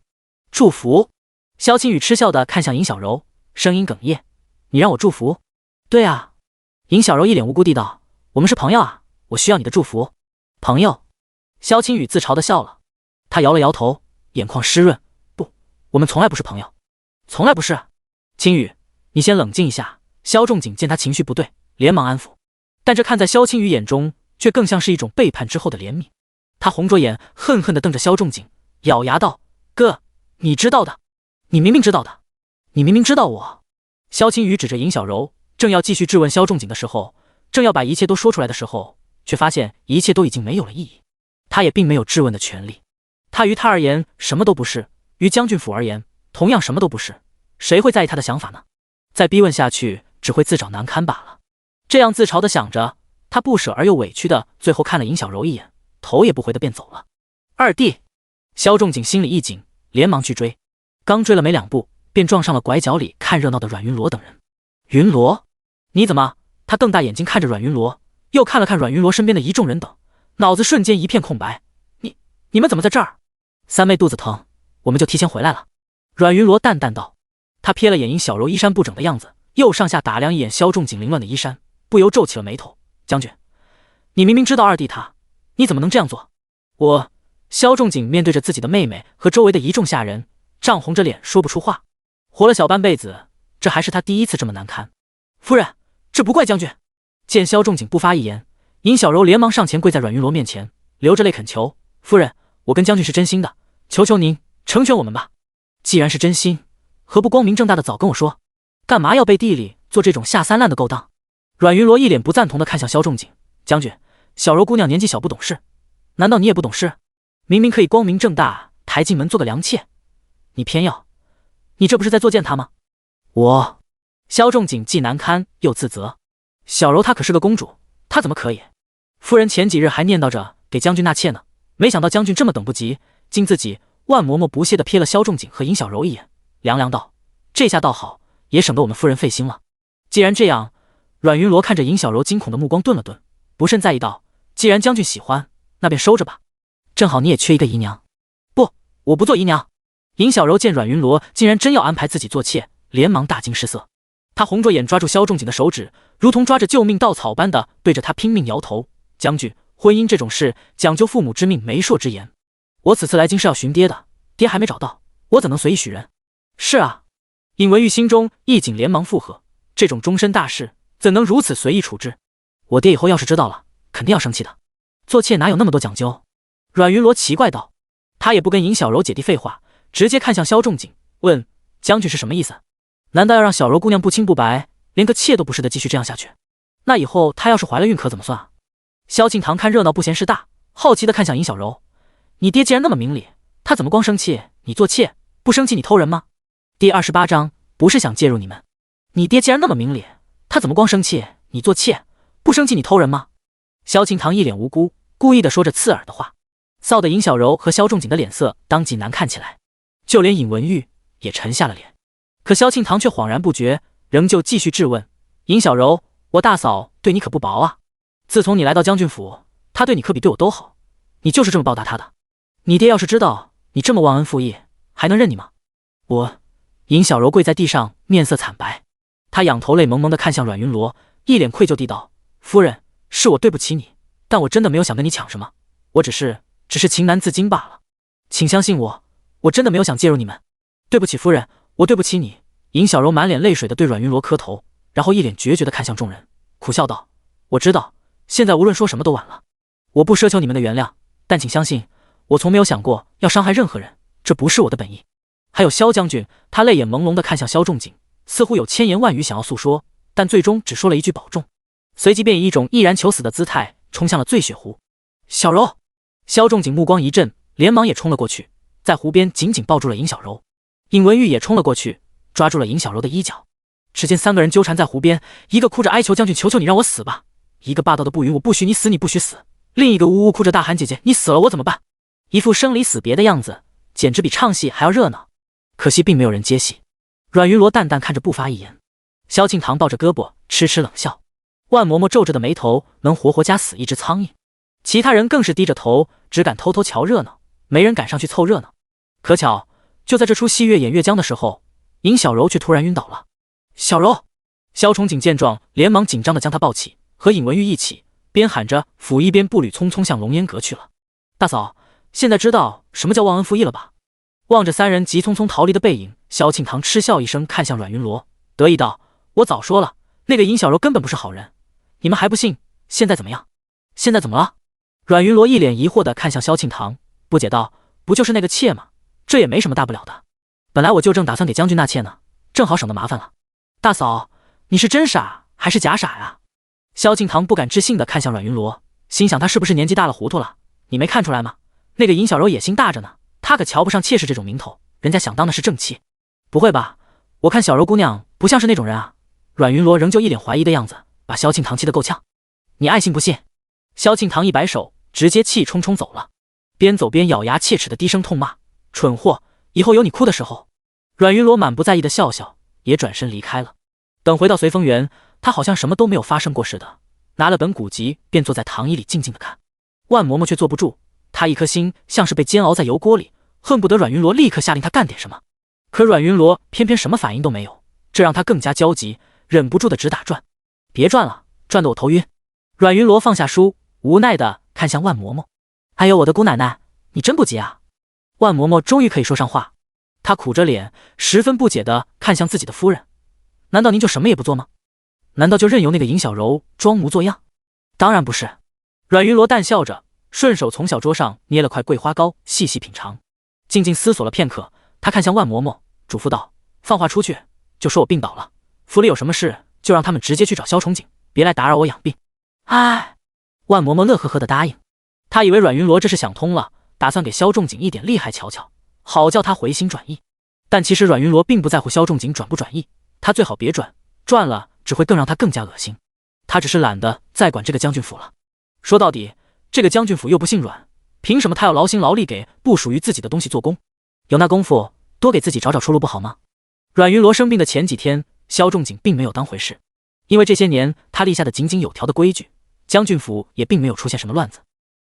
S1: 祝福？”萧青雨嗤笑地看向尹小柔，声音哽咽：“你让我祝福？”“对啊。”尹小柔一脸无辜地道：“我们是朋友啊，我需要你的祝福。”“朋友？”萧青雨自嘲地笑了，他摇了摇头，眼眶湿润，不，我们从来不是朋友，从来不是。青雨，你先冷静一下。萧仲景见他情绪不对，连忙安抚，但这看在萧青雨眼中，却更像是一种背叛之后的怜悯。他红着眼，恨恨地瞪着萧仲景，咬牙道：“哥，你知道的，你明明知道的，你明明知道我。”萧青雨指着尹小柔，正要继续质问萧仲景的时候，正要把一切都说出来的时候，却发现一切都已经没有了意义。他也并没有质问的权利，他于他而言什么都不是，于将军府而言同样什么都不是，谁会在意他的想法呢？再逼问下去，只会自找难堪罢了。这样自嘲地想着，他不舍而又委屈的最后看了尹小柔一眼，头也不回的便走了。二弟，萧仲景心里一紧，连忙去追，刚追了没2步，便撞上了拐角里看热闹的阮云罗等人。云罗，你怎么？他瞪大眼睛看着阮云罗，又看了看阮云罗身边的一众人等，脑子瞬间一片空白。你们怎么在这儿？三妹肚子疼，我们就提前回来了。阮云罗淡淡道。他瞥了眼尹小柔衣衫不整的样子，又上下打量一眼萧仲景凌乱的衣衫，不由皱起了眉头。将军，你明明知道二弟他，你怎么能这样做？萧仲景面对着自己的妹妹和周围的一众下人，涨红着脸说不出话。活了小半辈子，这还是他第一次这么难堪。夫人，这不怪将军。见萧仲景不发一言，尹小柔连忙上前跪在阮云罗面前，流着泪恳求：“夫人，我跟将军是真心的，求求您成全我们吧。既然是真心，何不光明正大的早跟我说？干嘛要背地里做这种下三滥的勾当？”阮云罗一脸不赞同的看向萧仲景：“将军，小柔姑娘年纪小不懂事，难道你也不懂事？明明可以光明正大抬进门做个良妾，你偏要，你这不是在作践她吗？”萧仲景既难堪又自责，小柔她可是个公主，她怎么可以？夫人前几日还念叨着给将军纳妾呢，没想到将军这么等不及，竟自己。万嬷嬷不屑地瞥了萧仲景和尹小柔一眼，凉凉道：“这下倒好，也省得我们夫人费心了。”既然这样，阮云罗看着尹小柔惊恐的目光顿了顿，不甚在意道：“既然将军喜欢，那便收着吧。正好你也缺一个姨娘。”“不，我不做姨娘。”尹小柔见阮云罗竟然真要安排自己做妾，连忙大惊失色。她红着眼抓住萧仲景的手指，如同抓着救命稻草般的对着他拼命摇头：“将军，婚姻这种事讲究父母之命媒妁之言。我此次来京是要寻爹的，爹还没找到，我怎能随意许人？”“是啊。”尹文玉心中一紧，连忙附和：“这种终身大事，怎能如此随意处置？我爹以后要是知道了，肯定要生气的。做妾哪有那么多讲究？”阮云罗奇怪道。他也不跟尹小柔姐弟废话，直接看向萧仲景，问：“将军是什么意思？难道要让小柔姑娘不清不白，连个妾都不是的继续这样下去？那以后她要是怀了孕可怎么算啊？”萧庆堂看热闹不嫌事大，好奇地看向尹小柔：“你爹既然那么明理，他怎么光生气你做妾，不生气你偷人吗？”第28章不是想介入你们。你爹既然那么明理，他怎么光生气你做妾，不生气你偷人吗？萧庆堂一脸无辜，故意的说着刺耳的话，臊得尹小柔和萧仲景的脸色当即难看起来，就连尹文玉也沉下了脸。可萧庆堂却恍然不觉，仍旧继续质问：“尹小柔，我大嫂对你可不薄啊，自从你来到将军府，她对你可比对我都好，你就是这么报答她的。你爹要是知道你这么忘恩负义，还能认你吗？”尹小柔跪在地上，面色惨白，她仰头泪蒙蒙地看向阮云罗，一脸愧疚地道：“夫人，是我对不起你，但我真的没有想跟你抢什么，我只是情难自禁罢了，请相信我，我真的没有想介入你们。对不起夫人，我对不起你。”尹小柔满脸泪水地对阮云罗磕头，然后一脸决绝地看向众人，苦笑道：“我知道，现在无论说什么都晚了，我不奢求你们的原谅，但请相信，我从没有想过要伤害任何人，这不是我的本意。还有萧将军。”他泪眼朦胧地看向萧仲景，似乎有千言万语想要诉说，但最终只说了一句保重，随即便以一种毅然求死的姿态冲向了醉雪湖。小柔，萧仲景目光一震，连忙也冲了过去，在湖边紧紧抱住了尹小柔。尹文玉也冲了过去，抓住了尹小柔的衣角。只见3个人纠缠在湖边，一个哭着哀求将军：“求求你让我死吧！”一个霸道的不允：“我不许你死，你不许死！”另一个呜呜哭着大喊：“姐姐，你死了我怎么办？”一副生离死别的样子，简直比唱戏还要热闹。可惜并没有人接戏。阮云罗淡淡看着不发一言。萧庆堂抱着胳膊痴痴冷笑，万嬷嬷皱着的眉头能活活夹死一只苍蝇。其他人更是低着头，只敢偷偷瞧热闹，没人敢上去凑热闹。可巧就在这出戏越演越僵的时候，尹小柔却突然晕倒了。小柔！萧崇景见状，连忙紧张地将她抱起，和尹文玉一起边喊着抚一边步履匆匆向龙烟阁去了。大嫂，现在知道什么叫忘恩负义了吧？望着三人急匆匆逃离的背影，萧庆堂嗤笑一声，看向阮云罗，得意道：“我早说了，那个尹小柔根本不是好人，你们还不信？现在怎么样？现在怎么了？”阮云罗一脸疑惑地看向萧庆堂，不解道：“不就是那个妾吗？这也没什么大不了的。本来我就正打算给将军纳妾呢，正好省得麻烦了。大嫂，你是真傻还是假傻呀？”萧庆堂不敢置信地看向阮云罗，心想他是不是年纪大了糊涂了？你没看出来吗？那个尹小柔野心大着呢，他可瞧不上妾室这种名头，人家想当的是正妻。不会吧？我看小柔姑娘不像是那种人啊。阮云罗仍旧一脸怀疑的样子，把萧庆堂气得够呛。你爱信不信？萧庆堂一摆手，直接气冲冲走了，边走边咬牙切齿的低声痛骂：“蠢货，以后有你哭的时候。”阮云罗满不在意的笑笑，也转身离开了。等回到随风园，他好像什么都没有发生过似的，拿了本古籍便坐在躺椅里静静的看。万嬷嬷却坐不住，她一颗心像是被煎熬在油锅里，恨不得阮云罗立刻下令她干点什么。可阮云罗偏偏什么反应都没有，这让她更加焦急，忍不住的直打转。别转了，转得我头晕。阮云罗放下书，无奈的看向万嬷嬷：“哎呦，我的姑奶奶，你真不急啊？”万嬷嬷终于可以说上话，她苦着脸，十分不解的看向自己的夫人：“难道您就什么也不做吗？难道就任由那个尹小柔装模作样？”“当然不是。”阮云罗淡笑着，顺手从小桌上捏了块桂花糕，细细品尝，静静思索了片刻，他看向万嬷嬷，嘱咐道：“放话出去，就说我病倒了，府里有什么事，就让他们直接去找萧崇景，别来打扰我养病。”“哎。”万嬷嬷乐呵呵的答应。他以为阮云罗这是想通了，打算给萧仲景一点厉害瞧瞧，好叫他回心转意。但其实阮云罗并不在乎萧仲景转不转意，他最好别转，转了只会更让他更加恶心。他只是懒得再管这个将军府了。说到底，这个将军府又不姓阮，凭什么他要劳心劳力给不属于自己的东西做工？有那功夫，多给自己找找出路不好吗？阮云罗生病的前几天，萧仲景并没有当回事，因为这些年他立下的井井有条的规矩，将军府也并没有出现什么乱子。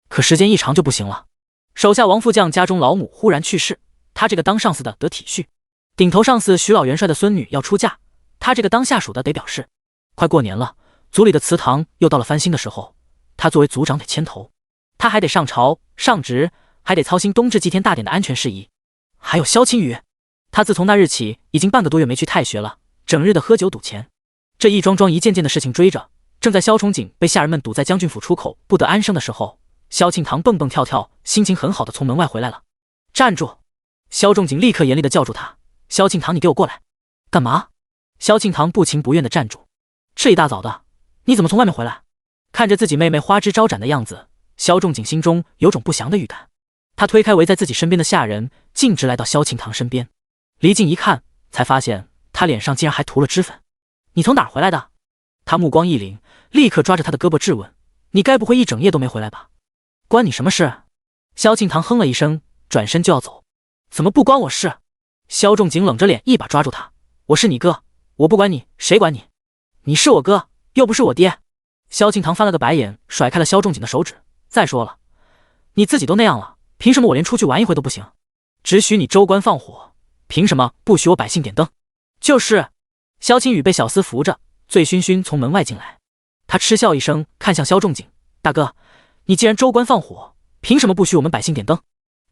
S1: 可时间一长就不行了，手下王副将家中老母忽然去世，他这个当上司的得体恤，顶头上司徐老元帅的孙女要出嫁，他这个当下属的得表示。快过年了，族里的祠堂又到了翻新的时候，他作为族长得牵头，他还得上朝上职，还得操心冬至祭天大典的安全事宜。还有萧青雨，他自从那日起已经半个多月没去太学了，整日的喝酒赌钱，这一桩桩一件件的事情追着。正在萧崇景被下人们堵在将军府出口不得安生的时候，萧庆堂蹦蹦跳跳，心情很好的从门外回来了。“站住！”萧仲景立刻严厉的叫住他：“萧庆堂，你给我过来！”“干嘛？”萧庆堂不情不愿的站住：“这一大早的，你怎么从外面回来？”看着自己妹妹花枝招展的样子，萧仲景心中有种不祥的预感。他推开围在自己身边的下人，径直来到萧庆堂身边。离近一看，才发现他脸上竟然还涂了脂粉。“你从哪儿回来的？”他目光一凛，立刻抓着他的胳膊质问：“你该不会一整夜都没回来吧？关你什么事？”萧庆堂哼了一声，转身就要走。“怎么不关我事？”萧仲景冷着脸一把抓住他：“我是你哥，我不管你，谁管你？你是我哥，又不是我爹。”萧庆堂翻了个白眼，甩开了萧仲景的手指：“再说了，你自己都那样了，凭什么我连出去玩一回都不行？只许你州官放火，凭什么不许我百姓点灯？”“就是。”萧青雨被小厮扶着，醉醺醺从门外进来。他嗤笑一声，看向萧仲景：“大哥，你既然州官放火，凭什么不许我们百姓点灯？”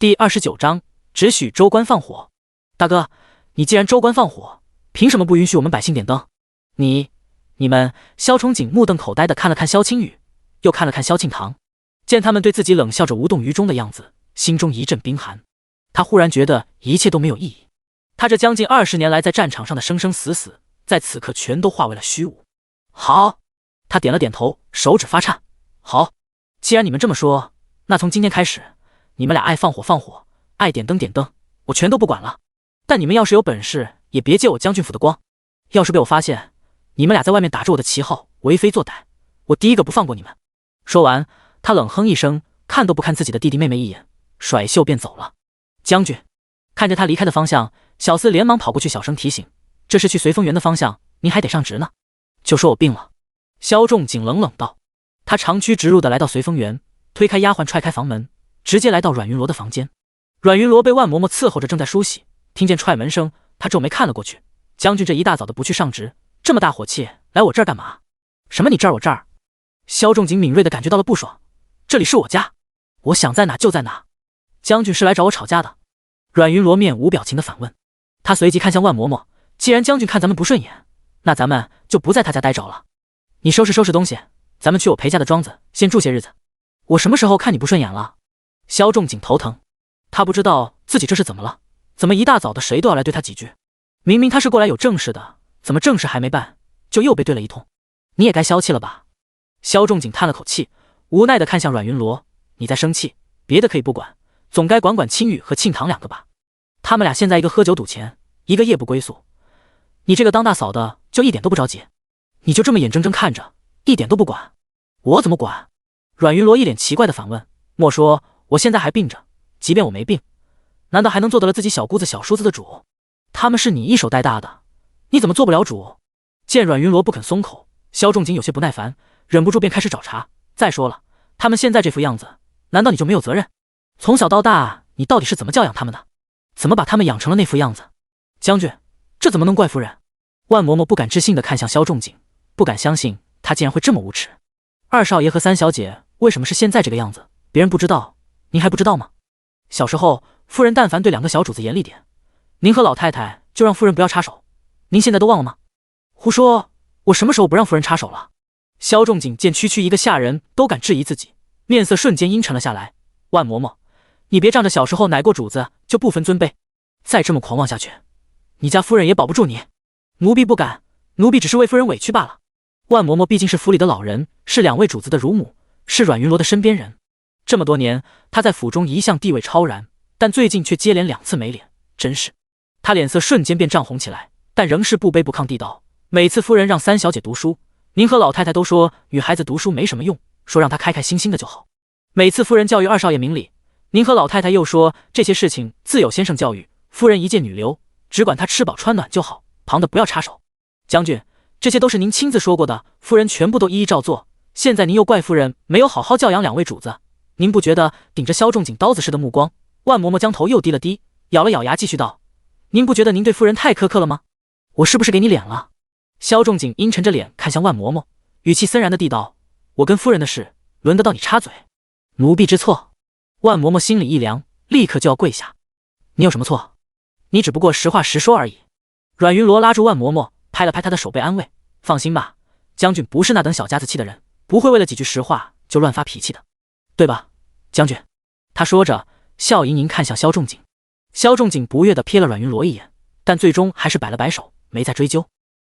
S1: 第29章，只许州官放火。“大哥，你既然州官放火，凭什么不允许我们百姓点灯？你们。”萧崇景目瞪口呆地看了看萧青雨，又看了看萧庆堂，见他们对自己冷笑着无动于衷的样子，心中一阵冰寒。他忽然觉得一切都没有意义，他这将近20年来在战场上的生生死死，在此刻全都化为了虚无。“好。”他点了点头，手指发颤：“好，既然你们这么说，那从今天开始，你们俩爱放火放火，爱点灯点灯，我全都不管了。但你们要是有本事，也别借我将军府的光。要是被我发现你们俩在外面打着我的旗号为非作歹，我第一个不放过你们。”说完，他冷哼一声，看都不看自己的弟弟妹妹一眼，甩袖便走了。“将军！”看着他离开的方向，小厮连忙跑过去小声提醒：“这是去随风园的方向，您还得上职呢。”“就说我病了。”萧仲景冷冷道。他长驱直入的来到随风园，推开丫鬟踹开房门，直接来到阮云罗的房间。阮云罗被万嬷嬷伺候着正在梳洗，听见踹门声，他皱眉看了过去：“将军这一大早的不去上职，这么大火气来我这儿干嘛？”“什么你这儿我这儿？”萧仲景敏锐的感觉到了不爽：“这里是我家。”我想在哪就在哪。将军是来找我吵架的？阮云罗面无表情的反问。他随即看向万嬷嬷，既然将军看咱们不顺眼，那咱们就不在他家待着了。你收拾收拾东西，咱们去我裴家的庄子先住些日子。我什么时候看你不顺眼了？萧仲景头疼，他不知道自己这是怎么了，怎么一大早的谁都要来对他几句？明明他是过来有正事的，怎么正事还没办，就又被对了一通？你也该消气了吧？萧仲景叹了口气，无奈的看向阮云罗，你在生气，别的可以不管，总该管管青玉和庆堂两个吧。他们俩现在一个喝酒赌钱，一个夜不归宿，你这个当大嫂的就一点都不着急？你就这么眼睁睁看着，一点都不管？我怎么管？阮云罗一脸奇怪的反问。莫说我现在还病着，即便我没病，难道还能做得了自己小姑子小叔子的主？他们是你一手带大的，你怎么做不了主？见阮云罗不肯松口，萧仲景有些不耐烦，忍不住便开始找茬。再说了，他们现在这副样子，难道你就没有责任？从小到大，你到底是怎么教养他们的？怎么把他们养成了那副样子？将军，这怎么能怪夫人？万嬷嬷不敢置信地看向萧仲景，不敢相信他竟然会这么无耻。二少爷和三小姐为什么是现在这个样子？别人不知道，您还不知道吗？小时候，夫人但凡对两个小主子严厉点，您和老太太就让夫人不要插手。您现在都忘了吗？胡说！我什么时候不让夫人插手了？萧仲景见区区一个下人都敢质疑自己，面色瞬间阴沉了下来。万嬷嬷，你别仗着小时候奶过主子就不分尊卑，再这么狂妄下去，你家夫人也保不住你。奴婢不敢，奴婢只是为夫人委屈罢了。万嬷嬷毕竟是府里的老人，是两位主子的乳母，是阮云罗的身边人。这么多年，她在府中一向地位超然，但最近却接连2次没脸，真是……她脸色瞬间便涨红起来，但仍是不卑不亢地道：“每次夫人让三小姐读书，您和老太太都说女孩子读书没什么用，说让她开开心心的就好。每次夫人教育二少爷明理，您和老太太又说这些事情自有先生教育，夫人一介女流，只管她吃饱穿暖就好，旁的不要插手。将军，这些都是您亲自说过的，夫人全部都一一照做。现在您又怪夫人没有好好教养两位主子，您不觉得顶着萧仲景刀子似的目光？”万嬷嬷将头又低了低，咬了咬牙，继续道：“您不觉得您对夫人太苛刻了吗？我是不是给你脸了？”萧仲景阴沉着脸看向万嬷嬷，语气森然的地道：“我跟夫人的事，轮得到你插嘴？奴婢知错。”万嬷嬷心里一凉，立刻就要跪下。你有什么错？你只不过实话实说而已。阮云罗拉住万嬷嬷，拍了拍她的手背，安慰：“放心吧，将军不是那等小家子气的人，不会为了几句实话就乱发脾气的，对吧，将军？”他说着，笑盈盈看向萧仲景。萧仲景不悦地瞥了阮云罗一眼，但最终还是摆了摆手，没再追究。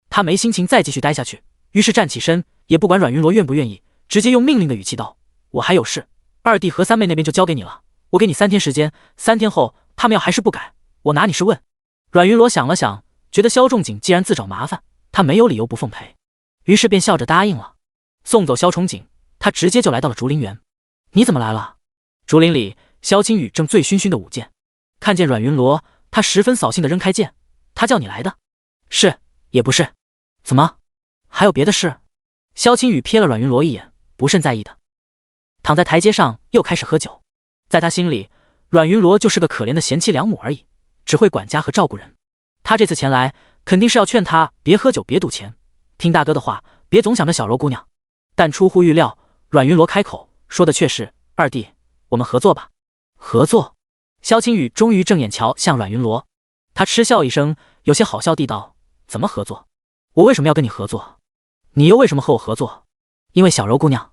S1: 他没心情再继续待下去，于是站起身，也不管阮云罗愿不愿意，直接用命令的语气道：“我还有事，二弟和三妹那边就交给你了，我给你3天时间，3天后他们要还是不改，我拿你是问。”阮云罗想了想，觉得萧仲景既然自找麻烦，他没有理由不奉陪，于是便笑着答应了。送走萧崇景，他直接就来到了竹林园。你怎么来了？竹林里，萧青雨正醉醺醺的舞剑，看见阮云罗，他十分扫兴的扔开剑：“他叫你来的？是也不是？怎么还有别的事？”萧青雨瞥了阮云罗一眼，不甚在意的躺在台阶上又开始喝酒。在他心里，阮云罗就是个可怜的贤妻良母而已，只会管家和照顾人。他这次前来，肯定是要劝他别喝酒别赌钱，听大哥的话，别总想着小柔姑娘。但出乎预料，阮云罗开口说的却是：“二弟，我们合作吧。”合作？萧青雨终于正眼瞧向阮云罗，他嗤笑一声，有些好笑地道：“怎么合作？我为什么要跟你合作？你又为什么和我合作？因为小柔姑娘。”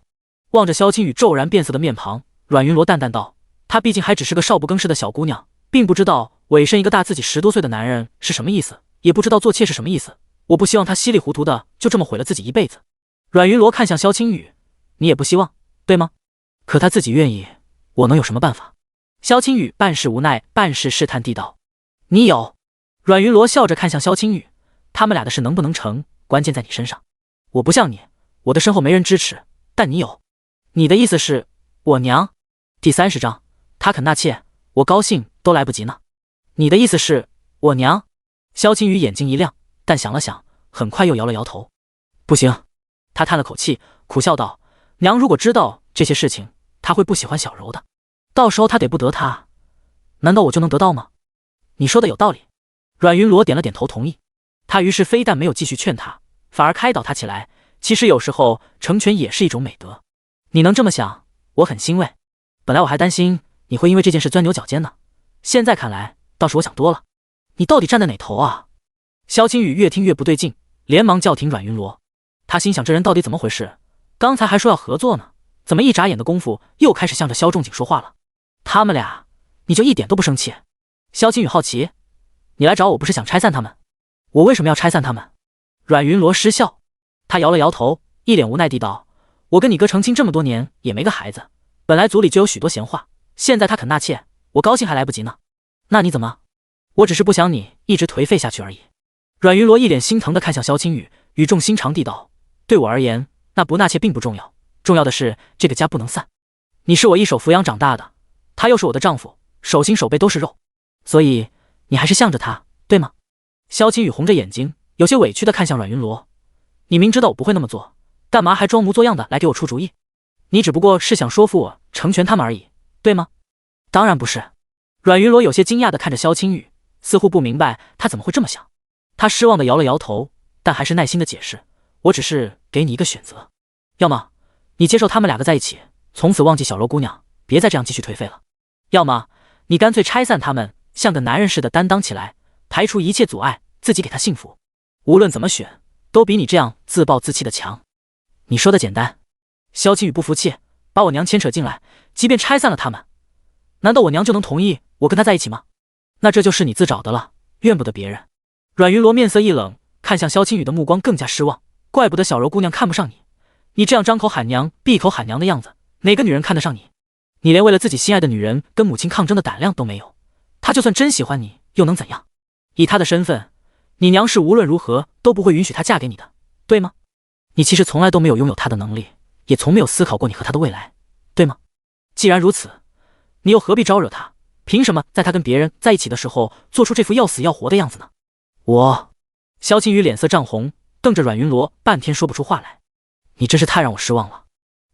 S1: 望着萧青雨骤然变色的面庞，阮云罗淡淡道：“她毕竟还只是个少不更事的小姑娘，并不知道委身一个大自己10多岁的男人是什么意思，也不知道做妾是什么意思。我不希望她稀里糊涂的就这么毁了自己一辈子。”阮云罗看向萧青雨：“你也不希望，对吗？可她自己愿意，我能有什么办法？”萧青雨半是无奈，半是试探地道：“你有。”阮云罗笑着看向萧青雨：“他们俩的事能不能成，关键在你身上。我不像你，我的身后没人支持，但你有。你的意思是，我娘？”第30章，他肯纳妾，我高兴都来不及呢。你的意思是，我娘？萧青雨眼睛一亮，但想了想，很快又摇了摇头：“不行。”他叹了口气，苦笑道：“娘如果知道这些事情，她会不喜欢小柔的。到时候她得不得她，难道我就能得到吗？”你说的有道理。阮云罗点了点头，同意。他于是非但没有继续劝他，反而开导他起来。其实有时候成全也是一种美德。你能这么想，我很欣慰。本来我还担心你会因为这件事钻牛角尖呢，现在看来倒是我想多了。你到底站在哪头啊？萧青雨越听越不对劲，连忙叫停阮云罗。他心想这人到底怎么回事？刚才还说要合作呢，怎么一眨眼的功夫又开始向着萧仲景说话了？他们俩，你就一点都不生气？萧青雨好奇，你来找我不是想拆散他们？我为什么要拆散他们？阮云罗失笑，他摇了摇头，一脸无奈地道：我跟你哥成亲这么多年也没个孩子，本来族里就有许多闲话，现在他肯纳妾，我高兴还来不及呢。那你怎么？我只是不想你一直颓废下去而已。阮云罗一脸心疼地看向萧青雨，语重心长地道：对我而言，那不纳妾并不重要，重要的是这个家不能散。你是我一手抚养长大的，他又是我的丈夫，手心手背都是肉，所以你还是向着他，对吗？萧青雨红着眼睛，有些委屈地看向阮云罗：你明知道我不会那么做，干嘛还装模作样的来给我出主意？你只不过是想说服我成全他们而已，对吗？当然不是。阮云罗有些惊讶地看着萧青雨，似乎不明白他怎么会这么想。他失望地摇了摇头，但还是耐心地解释：我只是给你一个选择，要么你接受他们两个在一起，从此忘记小柔姑娘，别再这样继续颓废了；要么你干脆拆散他们，像个男人似的担当起来，排除一切阻碍，自己给他幸福。无论怎么选，都比你这样自暴自弃的强。你说的简单。萧青雨不服气，把我娘牵扯进来，即便拆散了他们，难道我娘就能同意我跟他在一起吗？那这就是你自找的了，怨不得别人。阮云罗面色一冷，看向萧青雨的目光更加失望。怪不得小柔姑娘看不上你，你这样张口喊娘闭口喊娘的样子，哪个女人看得上你？你连为了自己心爱的女人跟母亲抗争的胆量都没有，她就算真喜欢你又能怎样？以她的身份，你娘是无论如何都不会允许她嫁给你的，对吗？你其实从来都没有拥有她的能力，也从没有思考过你和她的未来，对吗？既然如此，你又何必招惹她？凭什么在她跟别人在一起的时候做出这副要死要活的样子呢？萧青雨脸色涨红，瞪着阮云罗，半天说不出话来。你真是太让我失望了。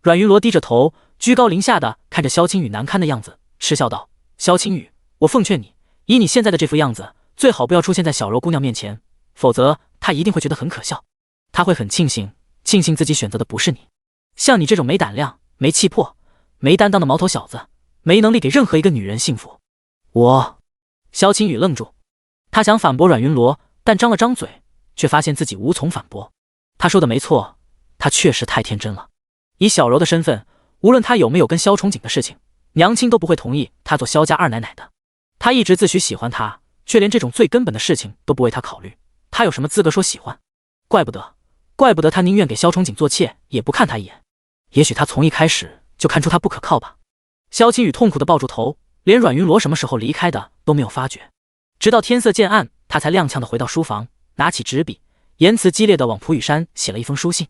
S1: 阮云罗低着头，居高临下的看着萧青雨难堪的样子，嗤笑道：萧青雨，我奉劝你，以你现在的这副样子，最好不要出现在小柔姑娘面前，否则她一定会觉得很可笑，她会很庆幸自己选择的不是你。像你这种没胆量、没气魄、没担当的毛头小子，没能力给任何一个女人幸福。萧青雨愣住，他想反驳阮云罗，但张了张嘴，却发现自己无从反驳。他说的没错，他确实太天真了。以小柔的身份，无论他有没有跟萧憧景的事情，娘亲都不会同意他做萧家二奶奶的。他一直自诩喜欢她，却连这种最根本的事情都不为她考虑，他有什么资格说喜欢？怪不得他宁愿给萧憧景做妾，也不看他一眼。也许他从一开始就看出他不可靠吧。萧青雨痛苦地抱住头，连阮云罗什么时候离开的都没有发觉。直到天色渐暗，他才踉跄地回到书房，拿起纸笔，言辞激烈地往蒲雨山写了一封书信。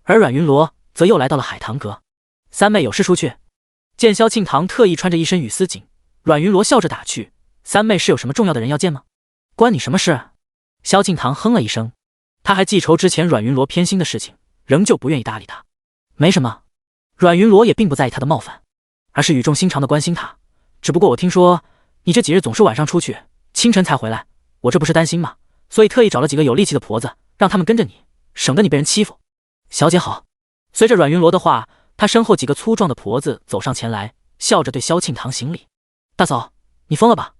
S1: 而阮云罗则又来到了海棠阁。三妹有事出去。见萧庆堂特意穿着一身雨丝锦，阮云罗笑着打趣：三妹是有什么重要的人要见吗？关你什么事？萧庆堂哼了一声，他还记仇之前阮云罗偏心的事情，仍旧不愿意搭理他。没什么。阮云罗也并不在意他的冒犯，而是语重心长地关心他。只不过我听说你这几日总是晚上出去，清晨才回来，我这不是担心吗？所以特意找了几个有力气的婆子，让他们跟着你，省得你被人欺负。小姐好。随着阮云罗的话，他身后几个粗壮的婆子走上前来，笑着对萧庆堂行礼。大嫂，你疯了吧？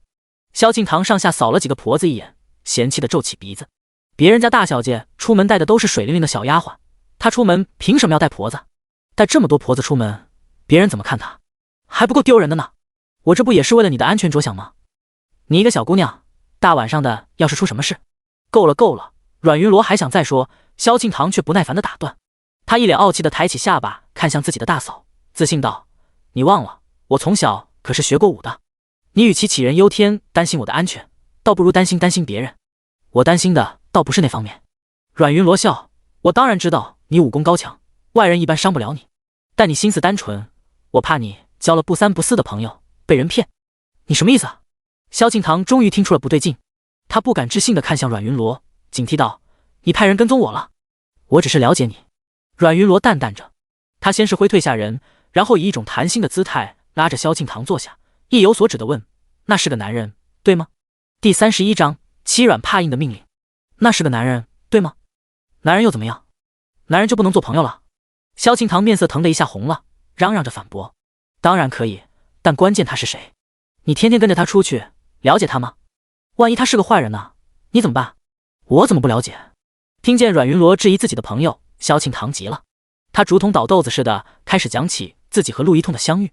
S1: 萧庆堂上下扫了几个婆子一眼，嫌弃地皱起鼻子。别人家大小姐出门带的都是水灵灵的小丫鬟，她出门凭什么要带婆子？带这么多婆子出门，别人怎么看她？还不够丢人的呢。我这不也是为了你的安全着想吗？你一个小姑娘，大晚上的要是出什么事……够了。阮云罗还想再说，萧庆堂却不耐烦地打断。他一脸傲气地抬起下巴，看向自己的大嫂，自信道：你忘了，我从小可是学过武的。你与其杞人忧天，担心我的安全，倒不如担心别人。我担心的倒不是那方面。阮云罗笑：我当然知道你武功高强，外人一般伤不了你，但你心思单纯，我怕你交了不三不四的朋友，被人骗。你什么意思啊？萧庆堂终于听出了不对劲，他不敢置信地看向阮云罗，警惕道：你派人跟踪我了？我只是了解你。阮云罗淡淡着，他先是挥退下人，然后以一种谈心的姿态拉着萧庆堂坐下，意有所指地问：那是个男人，对吗？第31章欺软怕硬的命令。那是个男人，对吗？男人又怎么样？男人就不能做朋友了？萧庆堂面色腾的一下红了，嚷嚷着反驳：当然可以，但关键他是谁？你天天跟着他出去，了解他吗？万一他是个坏人呢？你怎么办？我怎么不了解？听见阮云罗质疑自己的朋友，萧庆堂急了，他如同倒豆子似的开始讲起自己和陆一通的相遇。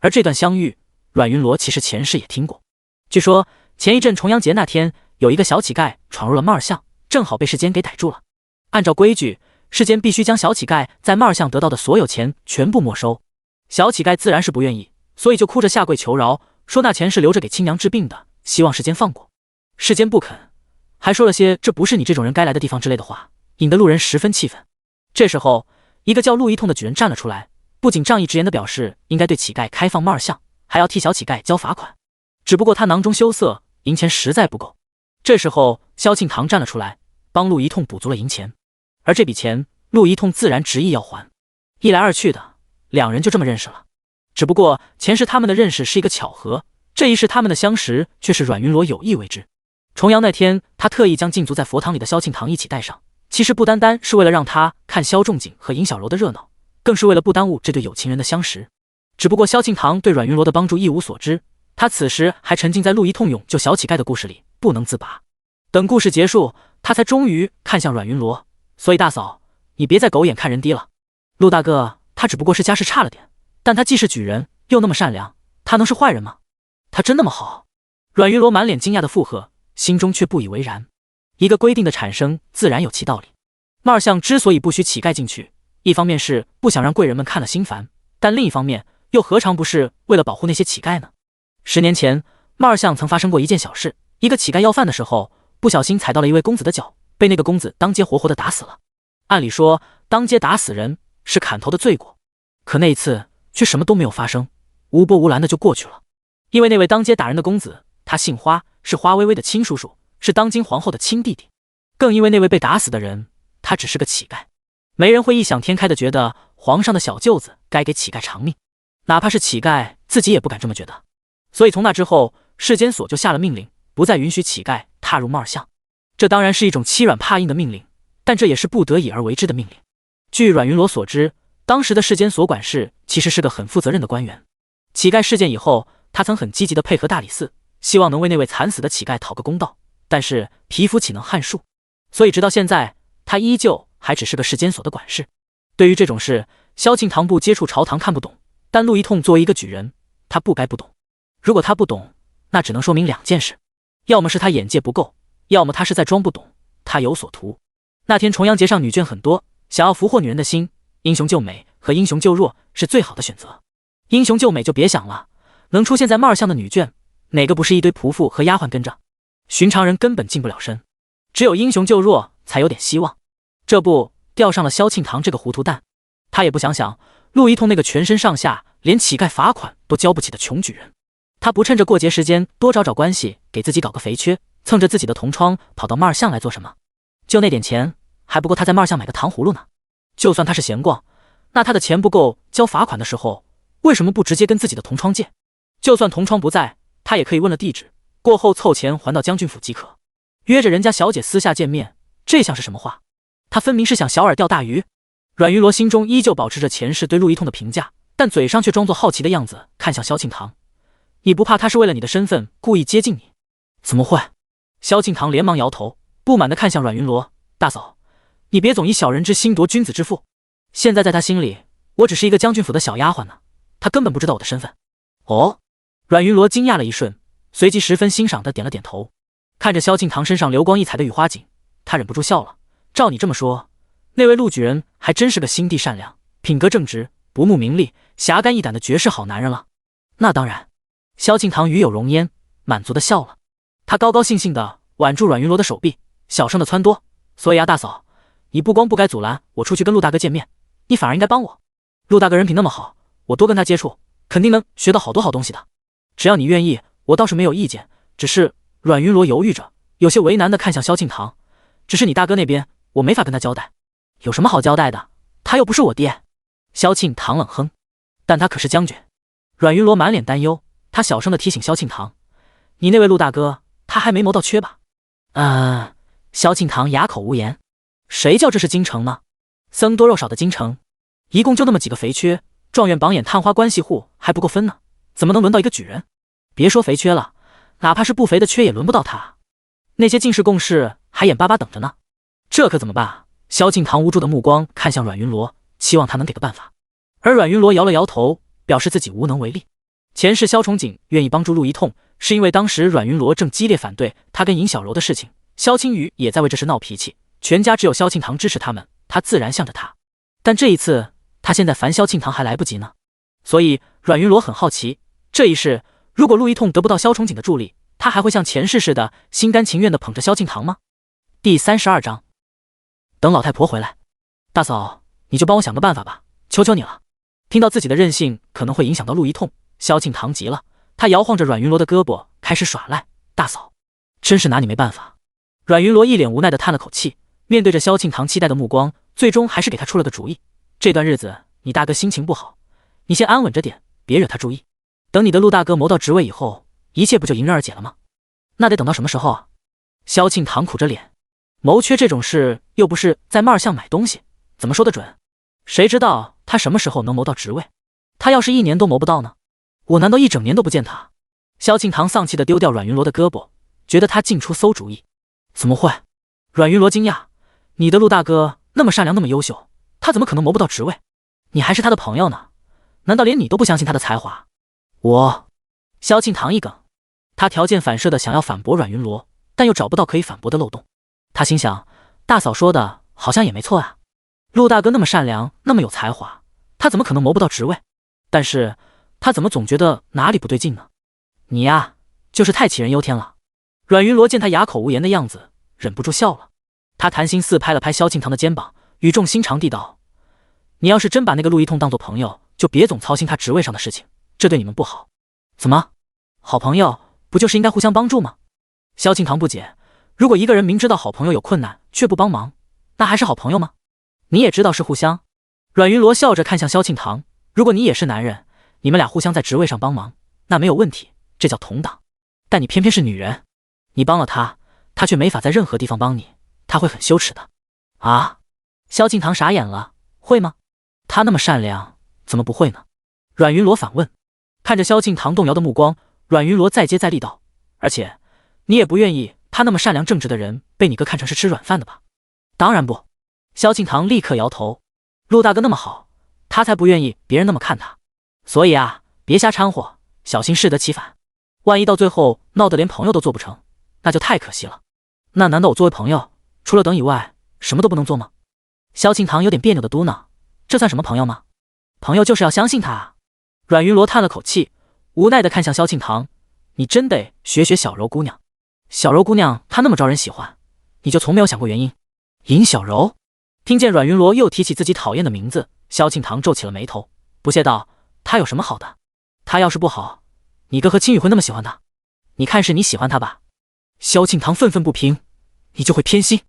S1: 而这段相遇，阮云罗其实前世也听过。据说前一阵重阳节那天，有一个小乞丐闯入了帽儿巷，正好被世间给逮住了。按照规矩，世间必须将小乞丐在帽儿巷得到的所有钱全部没收。小乞丐自然是不愿意，所以就哭着下跪求饶，说那钱是留着给亲娘治病的，希望世间放过。世间不肯，还说了些这不是你这种人该来的地方之类的话，引得路人十分气愤。这时候，一个叫陆一通的举人站了出来，不仅仗义直言地表示应该对乞丐开放帽儿巷，还要替小乞丐交罚款。只不过他囊中羞涩，银钱实在不够。这时候，萧庆堂站了出来，帮陆一通补足了银钱。而这笔钱，陆一通自然执意要还。一来二去的，两人就这么认识了。只不过前世他们的认识是一个巧合，这一世他们的相识却是阮云罗有意为之。重阳那天，他特意将禁足在佛堂里的萧庆堂一起带上，其实不单单是为了让他看萧仲景和尹小柔的热闹，更是为了不耽误这对有情人的相识。只不过萧庆堂对阮云罗的帮助一无所知，他此时还沉浸在陆一通勇救小乞丐的故事里，不能自拔。等故事结束，他才终于看向阮云罗，所以大嫂，你别再狗眼看人低了。陆大哥，他只不过是家世差了点，但他既是举人，又那么善良，他能是坏人吗？他真那么好？阮云罗满脸惊讶的附和，心中却不以为然。一个规定的产生，自然有其道理。帽儿巷之所以不许乞丐进去，一方面是不想让贵人们看了心烦，但另一方面又何尝不是为了保护那些乞丐呢？10年前，帽儿巷曾发生过一件小事，一个乞丐要饭的时候，不小心踩到了一位公子的脚，被那个公子当街活活的打死了。按理说，当街打死人是砍头的罪过，可那一次却什么都没有发生，无波无澜的就过去了。因为那位当街打人的公子，他姓花，是花薇薇的亲叔叔，是当今皇后的亲弟弟。更因为那位被打死的人，他只是个乞丐，没人会异想天开的觉得皇上的小舅子该给乞丐偿命，哪怕是乞丐自己也不敢这么觉得。所以从那之后，世监所就下了命令，不再允许乞丐踏入帽儿巷。这当然是一种欺软怕硬的命令，但这也是不得已而为之的命令。据阮云罗所知，当时的世监所管事其实是个很负责任的官员。乞丐事件以后，他曾很积极地配合大理寺，希望能为那位惨死的乞丐讨个公道，但是皮肤岂能撼树，所以直到现在，他依旧还只是个世监所的管事。对于这种事，萧庆堂不接触朝堂看不懂，但陆一通作为一个举人，他不该不懂。如果他不懂，那只能说明两件事，要么是他眼界不够，要么他是在装不懂，他有所图。那天重阳节上女眷很多，想要俘获女人的心，英雄救美和英雄救弱是最好的选择。英雄救美就别想了，能出现在帽儿巷的女眷，哪个不是一堆仆妇和丫鬟跟着？寻常人根本近不了身，只有英雄救弱才有点希望。这不，钓上了萧庆堂这个糊涂蛋。他也不想想陆一通那个全身上下连乞丐罚款都交不起的穷举人，他不趁着过节时间多找找关系，给自己搞个肥缺，蹭着自己的铜疮跑到帽儿巷来做什么？就那点钱，还不够他在帽儿巷买个糖葫芦呢。就算他是闲逛，那他的钱不够交罚款的时候，为什么不直接跟自己的铜疮借？就算铜疮不在，他也可以问了地址，过后凑钱还到将军府即可。约着人家小姐私下见面，这像是什么话？他分明是想小饵钓大鱼。阮云罗心中依旧保持着前世对陆一通的评价，但嘴上却装作好奇的样子，看向萧庆堂。你不怕他是为了你的身份故意接近你？怎么会？萧庆堂连忙摇头，不满地看向阮云罗，大嫂，你别总以小人之心夺君子之腹。现在在他心里，我只是一个将军府的小丫鬟呢，他根本不知道我的身份。哦，阮云罗惊讶了一瞬，随即十分欣赏地点了点头。看着萧庆堂身上流光溢彩的雨花锦，他忍不住笑了。照你这么说，那位陆举人还真是个心地善良、品格正直、不慕名利、侠肝义胆的绝世好男人了。那当然。萧庆堂与有容焉，满足地笑了。他高高兴兴地挽住阮云罗的手臂，小声地撺掇：所以啊，大嫂，你不光不该阻拦我出去跟陆大哥见面，你反而应该帮我。陆大哥人品那么好，我多跟他接触，肯定能学到好多好东西的。只要你愿意，我倒是没有意见。只是阮云罗犹豫着，有些为难地看向萧庆堂。只是你大哥那边，我没法跟他交代。有什么好交代的？他又不是我爹。萧庆堂冷哼，但他可是将军。阮云罗满脸担忧，他小声地提醒萧庆堂：你那位陆大哥，他还没谋到缺吧？萧庆堂哑口无言。谁叫这是京城呢？僧多肉少的京城，一共就那么几个肥缺，状元榜眼探花关系户还不够分呢，怎么能轮到一个举人？别说肥缺了，哪怕是不肥的缺也轮不到他。那些进士贡士还眼巴巴等着呢，这可怎么办啊？萧敬堂无助的目光看向阮云罗，期望他能给个办法。而阮云罗摇了摇头，表示自己无能为力。前世萧崇景愿意帮助陆一痛，是因为当时阮云罗正激烈反对他跟尹小柔的事情，萧青雨也在为这事闹脾气，全家只有萧庆堂支持他们，他自然向着他。但这一次，他现在烦萧庆堂还来不及呢。所以阮云罗很好奇，这一世如果陆一痛得不到萧崇景的助力，他还会像前世似的心甘情愿地捧着萧庆堂吗？第32章，等老太婆回来。大嫂，你就帮我想个办法吧，求求你了。听到自己的任性可能会影响到陆一痛，萧庆堂急了，他摇晃着阮云罗的胳膊，开始耍赖。大嫂，真是拿你没办法。阮云罗一脸无奈地叹了口气，面对着萧庆堂期待的目光，最终还是给他出了个主意。这段日子你大哥心情不好，你先安稳着点，别惹他注意。等你的陆大哥谋到职位以后，一切不就迎刃而解了吗？那得等到什么时候啊？萧庆堂苦着脸，谋缺这种事又不是在卖巷买东西，怎么说得准？谁知道他什么时候能谋到职位？他要是1年都谋不到呢？我难道一整年都不见他？萧庆堂丧气地丢掉阮云罗的胳膊，觉得他净出馊主意。怎么会？阮云罗惊讶，你的陆大哥那么善良那么优秀，他怎么可能谋不到职位？你还是他的朋友呢，难道连你都不相信他的才华？萧庆堂一梗，他条件反射的想要反驳阮云罗，但又找不到可以反驳的漏洞。他心想，大嫂说的好像也没错啊，陆大哥那么善良那么有才华，他怎么可能谋不到职位？但是他怎么总觉得哪里不对劲呢？你呀，就是太杞人忧天了。阮云罗见他哑口无言的样子，忍不住笑了。他谈心似拍了拍萧庆堂的肩膀，语重心长地道：你要是真把那个陆一痛当作朋友，就别总操心他职位上的事情，这对你们不好。怎么？好朋友不就是应该互相帮助吗？萧庆堂不解，如果一个人明知道好朋友有困难却不帮忙，那还是好朋友吗？你也知道是互相。阮云罗笑着看向萧庆堂，如果你也是男人，你们俩互相在职位上帮忙，那没有问题，这叫同党。但你偏偏是女人，你帮了他，他却没法在任何地方帮你，他会很羞耻的。啊？萧庆堂傻眼了，会吗？他那么善良，怎么不会呢？阮云罗反问。看着萧庆堂动摇的目光，阮云罗再接再厉道：而且你也不愿意他那么善良正直的人被你哥看成是吃软饭的吧？当然不。萧庆堂立刻摇头，陆大哥那么好，他才不愿意别人那么看他。所以啊，别瞎掺和，小心适得其反。万一到最后闹得连朋友都做不成，那就太可惜了。那难道我作为朋友，除了等以外，什么都不能做吗？萧庆堂有点别扭的嘟囔，这算什么朋友吗？朋友就是要相信他啊。阮云罗叹了口气，无奈地看向萧庆堂，你真得学学小柔姑娘。小柔姑娘她那么招人喜欢，你就从没有想过原因？尹小柔？听见阮云罗又提起自己讨厌的名字，萧庆堂皱起了眉头，不屑道：她有什么好的？她要是不好，你哥和青雨会那么喜欢她？你看是你喜欢她吧？萧庆堂愤愤不平，你就会偏心？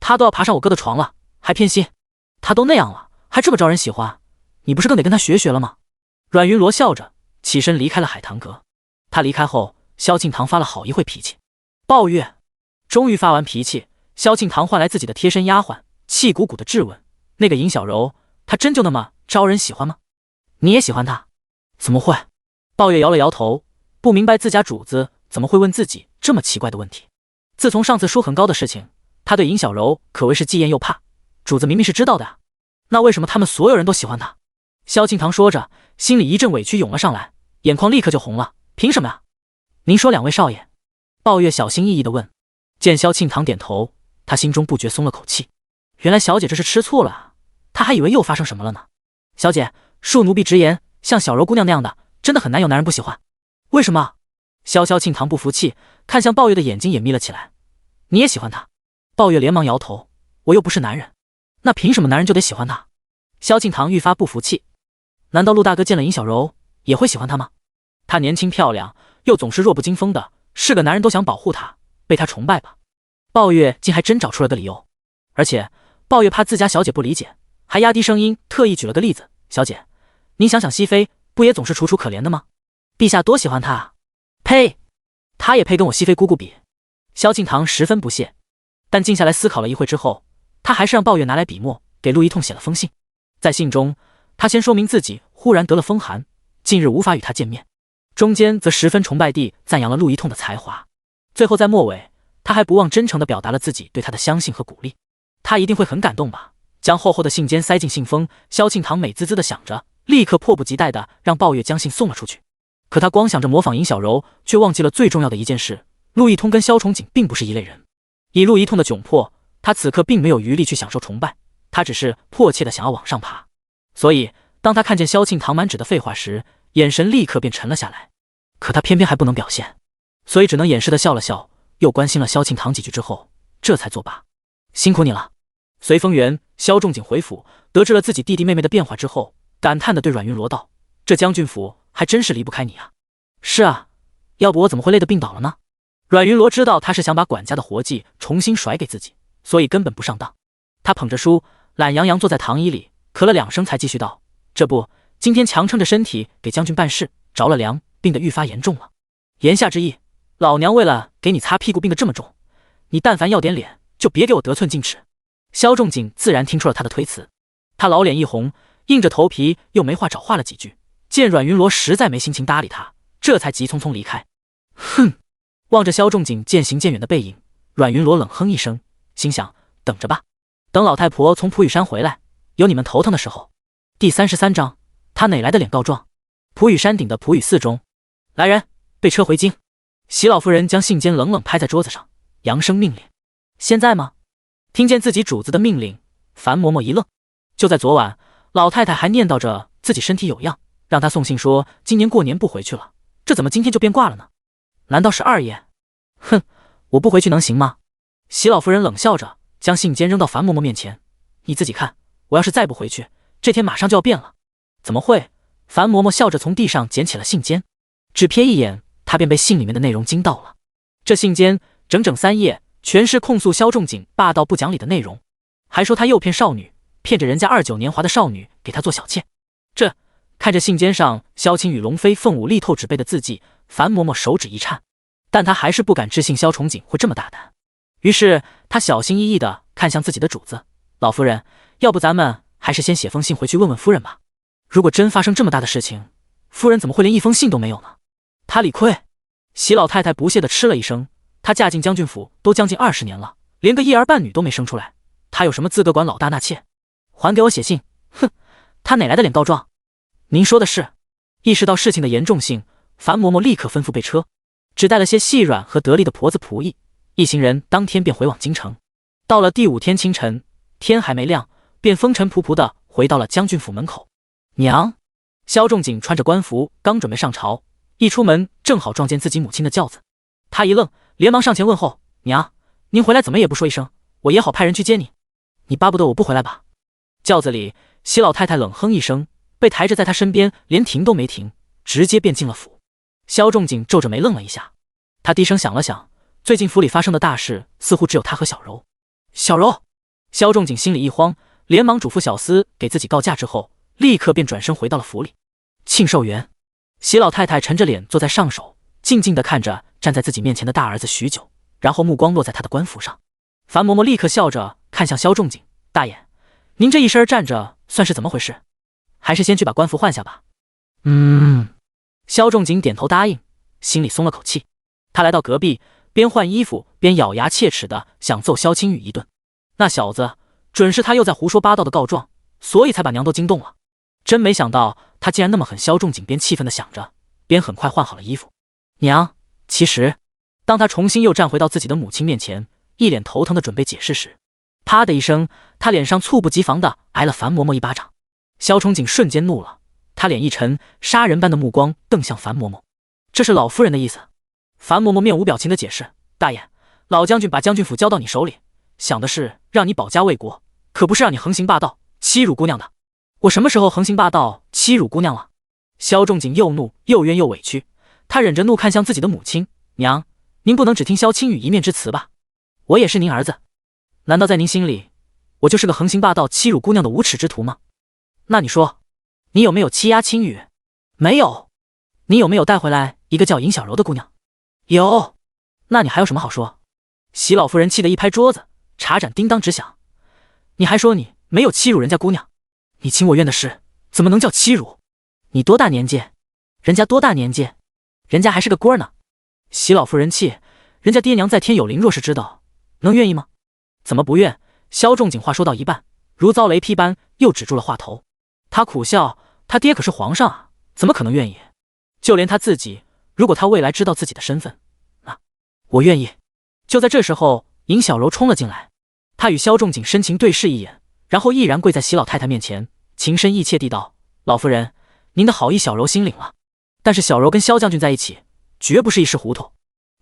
S1: 她都要爬上我哥的床了，还偏心？她都那样了，还这么招人喜欢，你不是更得跟她学学了吗？阮云罗笑着起身离开了海棠阁。他离开后，萧庆堂发了好一会脾气，抱怨。终于发完脾气，萧庆堂唤来自己的贴身丫鬟，气鼓鼓的质问：那个尹小柔，她真就那么招人喜欢吗？你也喜欢她？怎么会？抱月摇了摇头，不明白自家主子怎么会问自己这么奇怪的问题。自从上次舒很高的事情，他对尹小柔可谓是既厌又怕，主子明明是知道的啊，那为什么他们所有人都喜欢她？萧庆堂说着，心里一阵委屈涌了上来，眼眶立刻就红了。凭什么呀？您说，两位少爷？抱月小心翼翼地问。见萧庆堂点头，他心中不觉松了口气。原来小姐这是吃醋了啊，他还以为又发生什么了呢。小姐，恕奴婢直言，像小柔姑娘那样的，真的很难有男人不喜欢。为什么？萧庆堂不服气，看向抱月的眼睛也眯了起来。你也喜欢他？抱月连忙摇头，我又不是男人，那凭什么男人就得喜欢他？萧庆堂愈发不服气。难道陆大哥见了尹小柔也会喜欢她吗？她年轻漂亮，又总是弱不禁风的，是个男人都想保护她，被她崇拜吧？抱月竟还真找出了个理由，而且抱月怕自家小姐不理解，还压低声音特意举了个例子：小姐，您想想熹妃不也总是楚楚可怜的吗？陛下多喜欢她啊！呸！她也配跟我熹妃姑姑比？萧庆堂十分不屑，但静下来思考了一会之后，他还是让抱月拿来笔墨，给陆一痛写了封信。在信中，他先说明自己忽然得了风寒，近日无法与他见面。中间则十分崇拜地赞扬了陆一通的才华。最后在末尾，他还不忘真诚地表达了自己对他的相信和鼓励。他一定会很感动吧？将厚厚的信笺塞进信封，萧庆堂美滋滋地想着，立刻迫不及待地让鲍月将信送了出去。可他光想着模仿尹小柔，却忘记了最重要的一件事：陆一通跟萧崇景并不是一类人。以陆一通的窘迫，他此刻并没有余力去享受崇拜，他只是迫切地想要往上爬。所以当他看见萧庆堂满纸的废话时，眼神立刻便沉了下来。可他偏偏还不能表现，所以只能掩饰地笑了笑，又关心了萧庆堂几句之后，这才作罢。辛苦你了。随风园，萧仲景回府，得知了自己弟弟妹妹的变化之后，感叹地对阮云罗道：“这将军府还真是离不开你啊。”“是啊，要不我怎么会累得病倒了呢？”阮云罗知道他是想把管家的活计重新甩给自己，所以根本不上当。他捧着书，懒洋洋坐在躺椅里，咳了2声才继续道：“这不，今天强撑着身体给将军办事，着了凉，病得愈发严重了。言下之意，老娘为了给你擦屁股病得这么重，你但凡要点脸，就别给我得寸进尺。”萧仲景自然听出了他的推辞，他老脸一红，硬着头皮又没话找话了几句。见阮云罗实在没心情搭理他，这才急匆匆离开。哼！望着萧仲景渐行渐远的背影，阮云罗冷哼一声，心想：等着吧，等老太婆从普雨山回来，有你们头疼的时候。第33章，他哪来的脸告状？普雨山顶的普雨寺中，来人，备车回京。席老夫人将信笺冷冷拍在桌子上，扬声命令：现在吗？听见自己主子的命令，樊嬷嬷一愣。就在昨晚，老太太还念叨着自己身体有恙，让她送信说今年过年不回去了，这怎么今天就变卦了呢？难道是二爷？哼，我不回去能行吗？席老夫人冷笑着，将信笺扔到樊嬷嬷面前：你自己看，我要是再不回去，这天马上就要变了。怎么会？樊嬷嬷笑着从地上捡起了信笺，只瞥一眼，她便被信里面的内容惊到了。这信笺整整3页，全是控诉萧仲景霸道不讲理的内容，还说他诱骗少女，骗着人家29年华的少女给他做小妾。看着信笺上萧青与龙飞凤舞力透纸背的字迹，樊嬷嬷手指一颤，但她还是不敢置信萧崇景会这么大胆。于是她小心翼翼地看向自己的主子：老夫人，要不咱们还是先写封信回去问问夫人吧。如果真发生这么大的事情，夫人怎么会连一封信都没有呢？她理亏。席老太太不屑地嗤了一声，她嫁进将军府都将近20年了，连个一儿半女都没生出来，她有什么资格管老大纳妾？还给我写信！哼，她哪来的脸告状？您说的是。意识到事情的严重性，樊嬷嬷立刻吩咐备车，只带了些细软和得力的婆子仆役，一行人当天便回往京城。到了第5天清晨，天还没亮，便风尘仆仆地回到了将军府门口。娘！萧仲景穿着官服，刚准备上朝，一出门正好撞见自己母亲的轿子。他一愣，连忙上前问候：娘，您回来怎么也不说一声，我也好派人去接你。你巴不得我不回来吧？轿子里，席老太太冷哼一声，被抬着在他身边，连停都没停，直接便进了府。萧仲景皱着眉愣了一下，他低声想了想，最近府里发生的大事似乎只有他和小柔。小柔！萧仲景心里一慌，连忙嘱咐小厮给自己告假之后，立刻便转身回到了府里。庆寿园，席老太太沉着脸坐在上首，静静地看着站在自己面前的大儿子许久，然后目光落在他的官服上。樊嬷嬷立刻笑着看向萧仲景：大爷，您这一身站着算是怎么回事？还是先去把官服换下吧。萧仲景点头答应，心里松了口气。他来到隔壁，边换衣服边咬牙切齿的想揍萧青雨一顿。那小子准是他又在胡说八道的告状，所以才把娘都惊动了。真没想到他竟然那么狠。萧仲景边气愤的想着，边很快换好了衣服。娘，其实……当他重新又站回到自己的母亲面前，一脸头疼的准备解释时，啪的一声，他脸上猝不及防的挨了樊嬷嬷一巴掌。萧崇景瞬间怒了，他脸一沉，杀人般的目光瞪向樊嬷嬷：这是老夫人的意思。樊嬷嬷面无表情的解释：大爷，老将军把将军府交到你手里，想的是让你保家卫国，可不是让你横行霸道欺辱姑娘的。我什么时候横行霸道欺辱姑娘了？萧仲景又怒又冤又委屈，他忍着怒看向自己的母亲：娘，您不能只听萧青雨一面之词吧？我也是您儿子，难道在您心里，我就是个横行霸道欺辱姑娘的无耻之徒吗？那你说，你有没有欺压青雨？没有。你有没有带回来一个叫尹小柔的姑娘？有。那你还有什么好说？席老夫人气得一拍桌子，茶盏叮当直响。你还说你没有欺辱人家姑娘？你情我愿的事怎么能叫欺辱？你多大年纪？人家多大年纪？人家还是个官呢。喜老夫人气，人家爹娘在天有灵，若是知道，能愿意吗？怎么不愿？萧仲景话说到一半，如遭雷劈般又止住了话头。他苦笑，他爹可是皇上啊，怎么可能愿意？就连他自己，如果他未来知道自己的身份，那我愿意。就在这时候，尹小柔冲了进来，她与萧仲景深情对视一眼，然后毅然跪在喜老太太面前，情深意切地道：“老夫人，您的好意小柔心领了，但是小柔跟萧将军在一起，绝不是一时糊涂。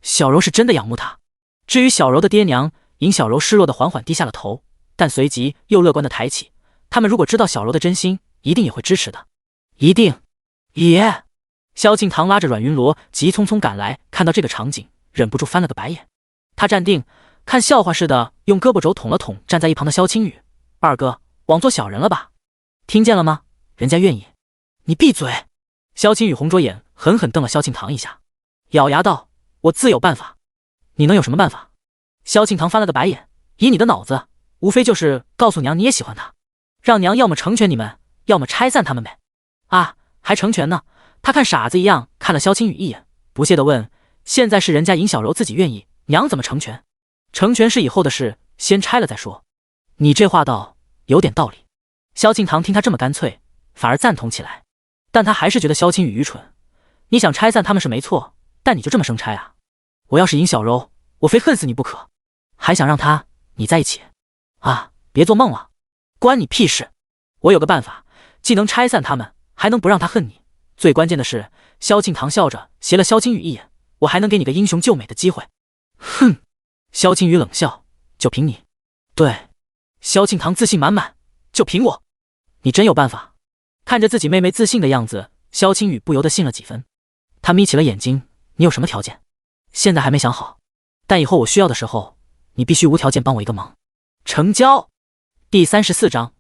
S1: 小柔是真的仰慕他。”至于小柔的爹娘，尹小柔失落的缓缓低下了头，但随即又乐观的抬起，他们如果知道小柔的真心，一定也会支持的。一定。爷！萧庆堂拉着阮云罗急匆匆赶来，看到这个场景，忍不住翻了个白眼。他站定，看笑话似的用胳膊肘捅了捅站在一旁的萧青雨：“二哥，枉做小人了吧？听见了吗？人家愿意。”“你闭嘴！”萧青雨红着眼，狠狠瞪了萧庆堂一下，咬牙道：“我自有办法。”“你能有什么办法？”萧庆堂翻了个白眼：“以你的脑子，无非就是告诉娘你也喜欢他，让娘要么成全你们，要么拆散他们呗。”“啊，还成全呢？”他看傻子一样看了萧青雨一眼，不屑地问：“现在是人家尹小柔自己愿意，娘怎么成全？成全是以后的事，先拆了再说。”“你这话倒有点道理。”萧庆堂听他这么干脆，反而赞同起来，但他还是觉得萧青雨愚蠢。你想拆散他们是没错，但你就这么生拆啊？我要是尹小柔，我非恨死你不可，还想让你在一起啊？别做梦了，关你屁事！我有个办法，既能拆散他们，还能不让他恨你。最关键的是，萧庆堂笑着斜了萧青雨一眼，我还能给你个英雄救美的机会。哼！萧青雨冷笑，就凭你？对。萧庆堂自信满满，就凭我？你真有办法？看着自己妹妹自信的样子，萧青雨不由得信了几分。他眯起了眼睛，你有什么条件？现在还没想好，但以后我需要的时候，你必须无条件帮我一个忙。成交。第34章。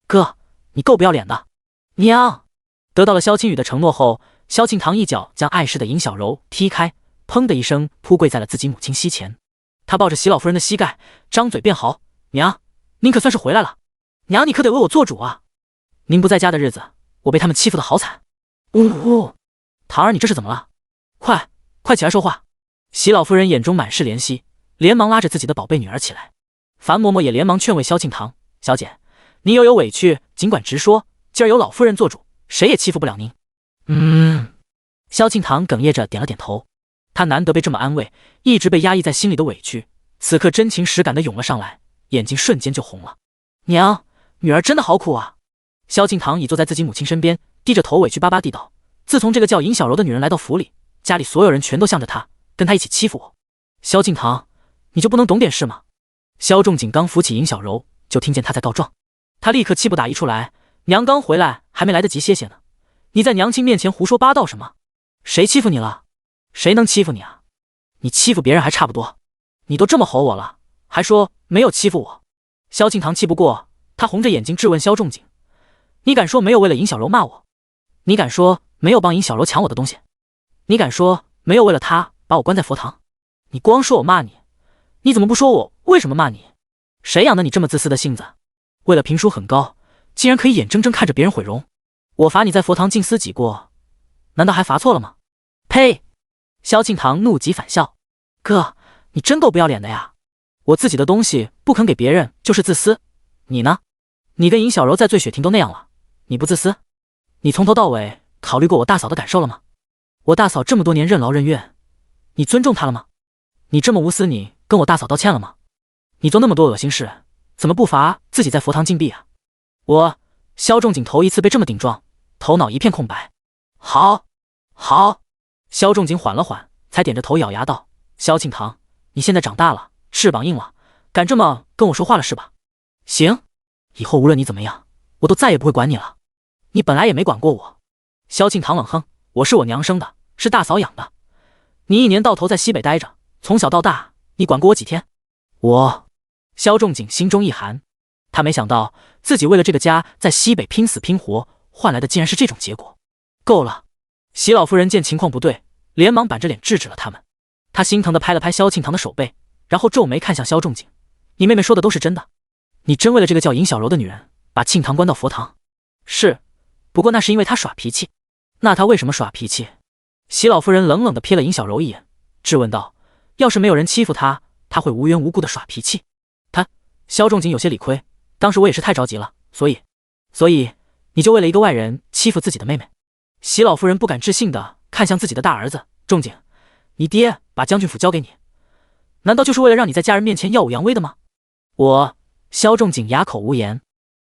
S1: 哥，你够不要脸的！娘！得到了萧青雨的承诺后，萧庆堂一脚将碍事的尹小柔踢开，砰的一声扑跪在了自己母亲膝前。他抱着喜老夫人的膝盖，张嘴便嚎：“娘，您可算是回来了！娘，你可得为我做主啊！您不在家的日子，我被他们欺负得好惨。”“呜呼，堂儿你这是怎么了？快起来说话！”喜老夫人眼中满是怜惜，连忙拉着自己的宝贝女儿起来。樊嬷嬷也连忙劝慰萧庆堂：“小姐，您有委屈尽管直说，今儿有老夫人做主，谁也欺负不了您。”萧庆堂哽咽着点了点头。他难得被这么安慰，一直被压抑在心里的委屈，此刻真情实感的涌了上来，眼睛瞬间就红了。“娘，女儿真的好苦啊！”萧庆堂倚坐在自己母亲身边，低着头委屈巴巴地道：“自从这个叫尹小柔的女人来到府里，家里所有人全都向着她，跟她一起欺负我。萧庆堂，你就不能懂点事吗？”萧仲景刚扶起尹小柔，就听见他在告状，他立刻气不打一处来：“娘刚回来，还没来得及歇歇呢，你在娘亲面前胡说八道什么？谁欺负你了？谁能欺负你啊？你欺负别人还差不多，你都这么吼我了，还说没有欺负我。”萧庆堂气不过，他红着眼睛质问萧仲景：“你敢说没有为了尹小柔骂我？你敢说没有帮尹小柔抢我的东西？你敢说没有为了她把我关在佛堂？你光说我骂你，你怎么不说我为什么骂你？谁养的你这么自私的性子？为了评书很高，竟然可以眼睁睁看着别人毁容。我罚你在佛堂静思己过，难道还罚错了吗？”“呸！”萧庆堂怒极反笑：“哥，你真够不要脸的呀！我自己的东西不肯给别人就是自私，你呢？你跟尹小柔在醉雪亭都那样了，你不自私？你从头到尾考虑过我大嫂的感受了吗？我大嫂这么多年任劳任怨，你尊重她了吗？你这么无私，你跟我大嫂道歉了吗？你做那么多恶心事，怎么不罚自己在佛堂禁闭啊？”萧仲景头一次被这么顶撞，头脑一片空白。“好。”萧仲景缓了缓，才点着头咬牙道：“萧庆堂，你现在长大了，翅膀硬了，敢这么跟我说话了是吧？行，以后无论你怎么样，我都再也不会管你了。你本来也没管过我。”萧庆堂冷哼：“我是我娘生的，是大嫂养的。你一年到头在西北待着，从小到大，你管过我几天？萧仲景心中一寒，他没想到自己为了这个家在西北拼死拼活，换来的竟然是这种结果。够了！喜老夫人见情况不对，连忙板着脸制止了他们。她心疼地拍了拍萧庆堂的手背，然后皱眉看向萧仲景：“你妹妹说的都是真的？你真为了这个叫尹小柔的女人，把庆堂关到佛堂？”“是，不过那是因为她耍脾气。”“那她为什么耍脾气？”席老夫人冷冷地瞥了尹小柔一眼，质问道：“要是没有人欺负她，她会无缘无故的耍脾气？”萧仲景有些理亏，当时我也是太着急了，所以你就为了一个外人欺负自己的妹妹？席老夫人不敢置信地看向自己的大儿子仲景，你爹把将军府交给你，难道就是为了让你在家人面前耀武扬威的吗？萧仲景哑口无言，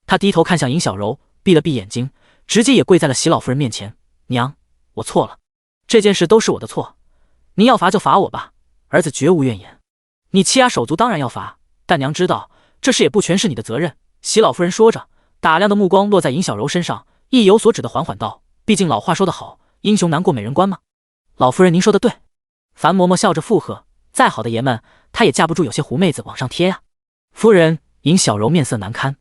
S1: 他低头看向尹小柔，闭了闭眼睛，直接也跪在了席老夫人面前：“娘，我错了，这件事都是我的错，您要罚就罚我吧，儿子绝无怨言。你欺压手足当然要罚，但娘知道这事也不全是你的责任。”席老夫人说着，打量的目光落在尹小柔身上，意有所指的缓缓道：“毕竟老话说得好，英雄难过美人关嘛。”老夫人您说的对。樊嬷嬷笑着附和，再好的爷们，她也架不住有些狐妹子往上贴呀。夫人，尹小柔面色难堪。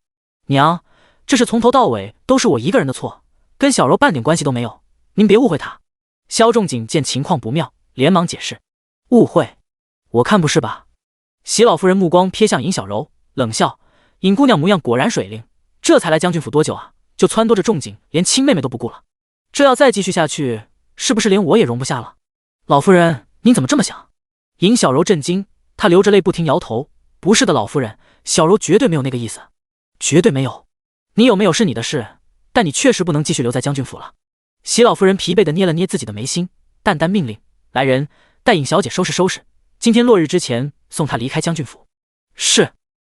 S1: 娘，这事从头到尾都是我一个人的错，跟小柔半点关系都没有，您别误会她。萧仲景见情况不妙，连忙解释：“误会？我看不是吧？”席老夫人目光瞥向尹小柔，冷笑：“尹姑娘模样果然水灵，这才来将军府多久啊，就撺掇着仲景连亲妹妹都不顾了。这要再继续下去，是不是连我也容不下了？”老夫人，您怎么这么想？尹小柔震惊，她流着泪不停摇头：“不是的，老夫人，小柔绝对没有那个意思，绝对没有。你有没有是你的事，但你确实不能继续留在将军府了。”席老夫人疲惫地捏了捏自己的眉心，淡淡命令：“来人，带尹小姐收拾收拾，今天落日之前送她离开将军府。”是。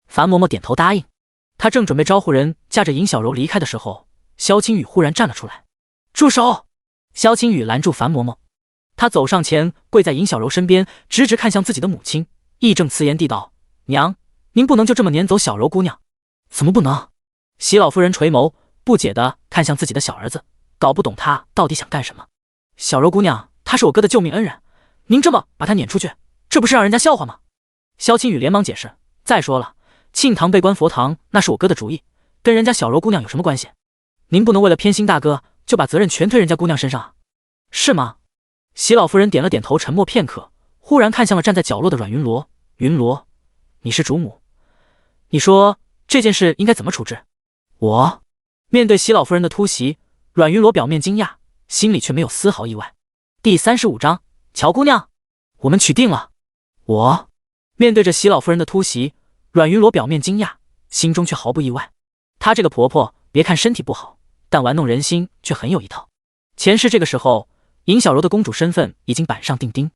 S1: 樊嬷嬷点头答应。她正准备招呼人架着尹小柔离开的时候，萧青雨忽然站了出来：“住手！”萧青雨拦住樊嬷嬷，她走上前跪在尹小柔身边，直直看向自己的母亲，义正辞严地道：“娘，您不能就这么撵走小柔姑娘。”“怎么不能？”席老夫人垂眸不解地看向自己的小儿子，搞不懂他到底想干什么。“小柔姑娘，她是我哥的救命恩人，您这么把她撵出去，这不是让人家笑话吗？”萧青雨连忙解释：“再说了，庆堂被关佛堂那是我哥的主意，跟人家小柔姑娘有什么关系？您不能为了偏心大哥就把责任全推人家姑娘身上啊，是吗？”席老夫人点了点头，沉默片刻，忽然看向了站在角落的阮云罗：“云罗，你是主母，你说这件事应该怎么处置？”我面对席老夫人的突袭，阮云罗表面惊讶，心里却没有丝毫意外。第35章，乔姑娘，我们娶定了。我面对着席老夫人的突袭，阮云罗表面惊讶，心中却毫不意外。她这个婆婆别看身体不好，但玩弄人心却很有一套。前世这个时候，尹小柔的公主身份已经板上钉钉，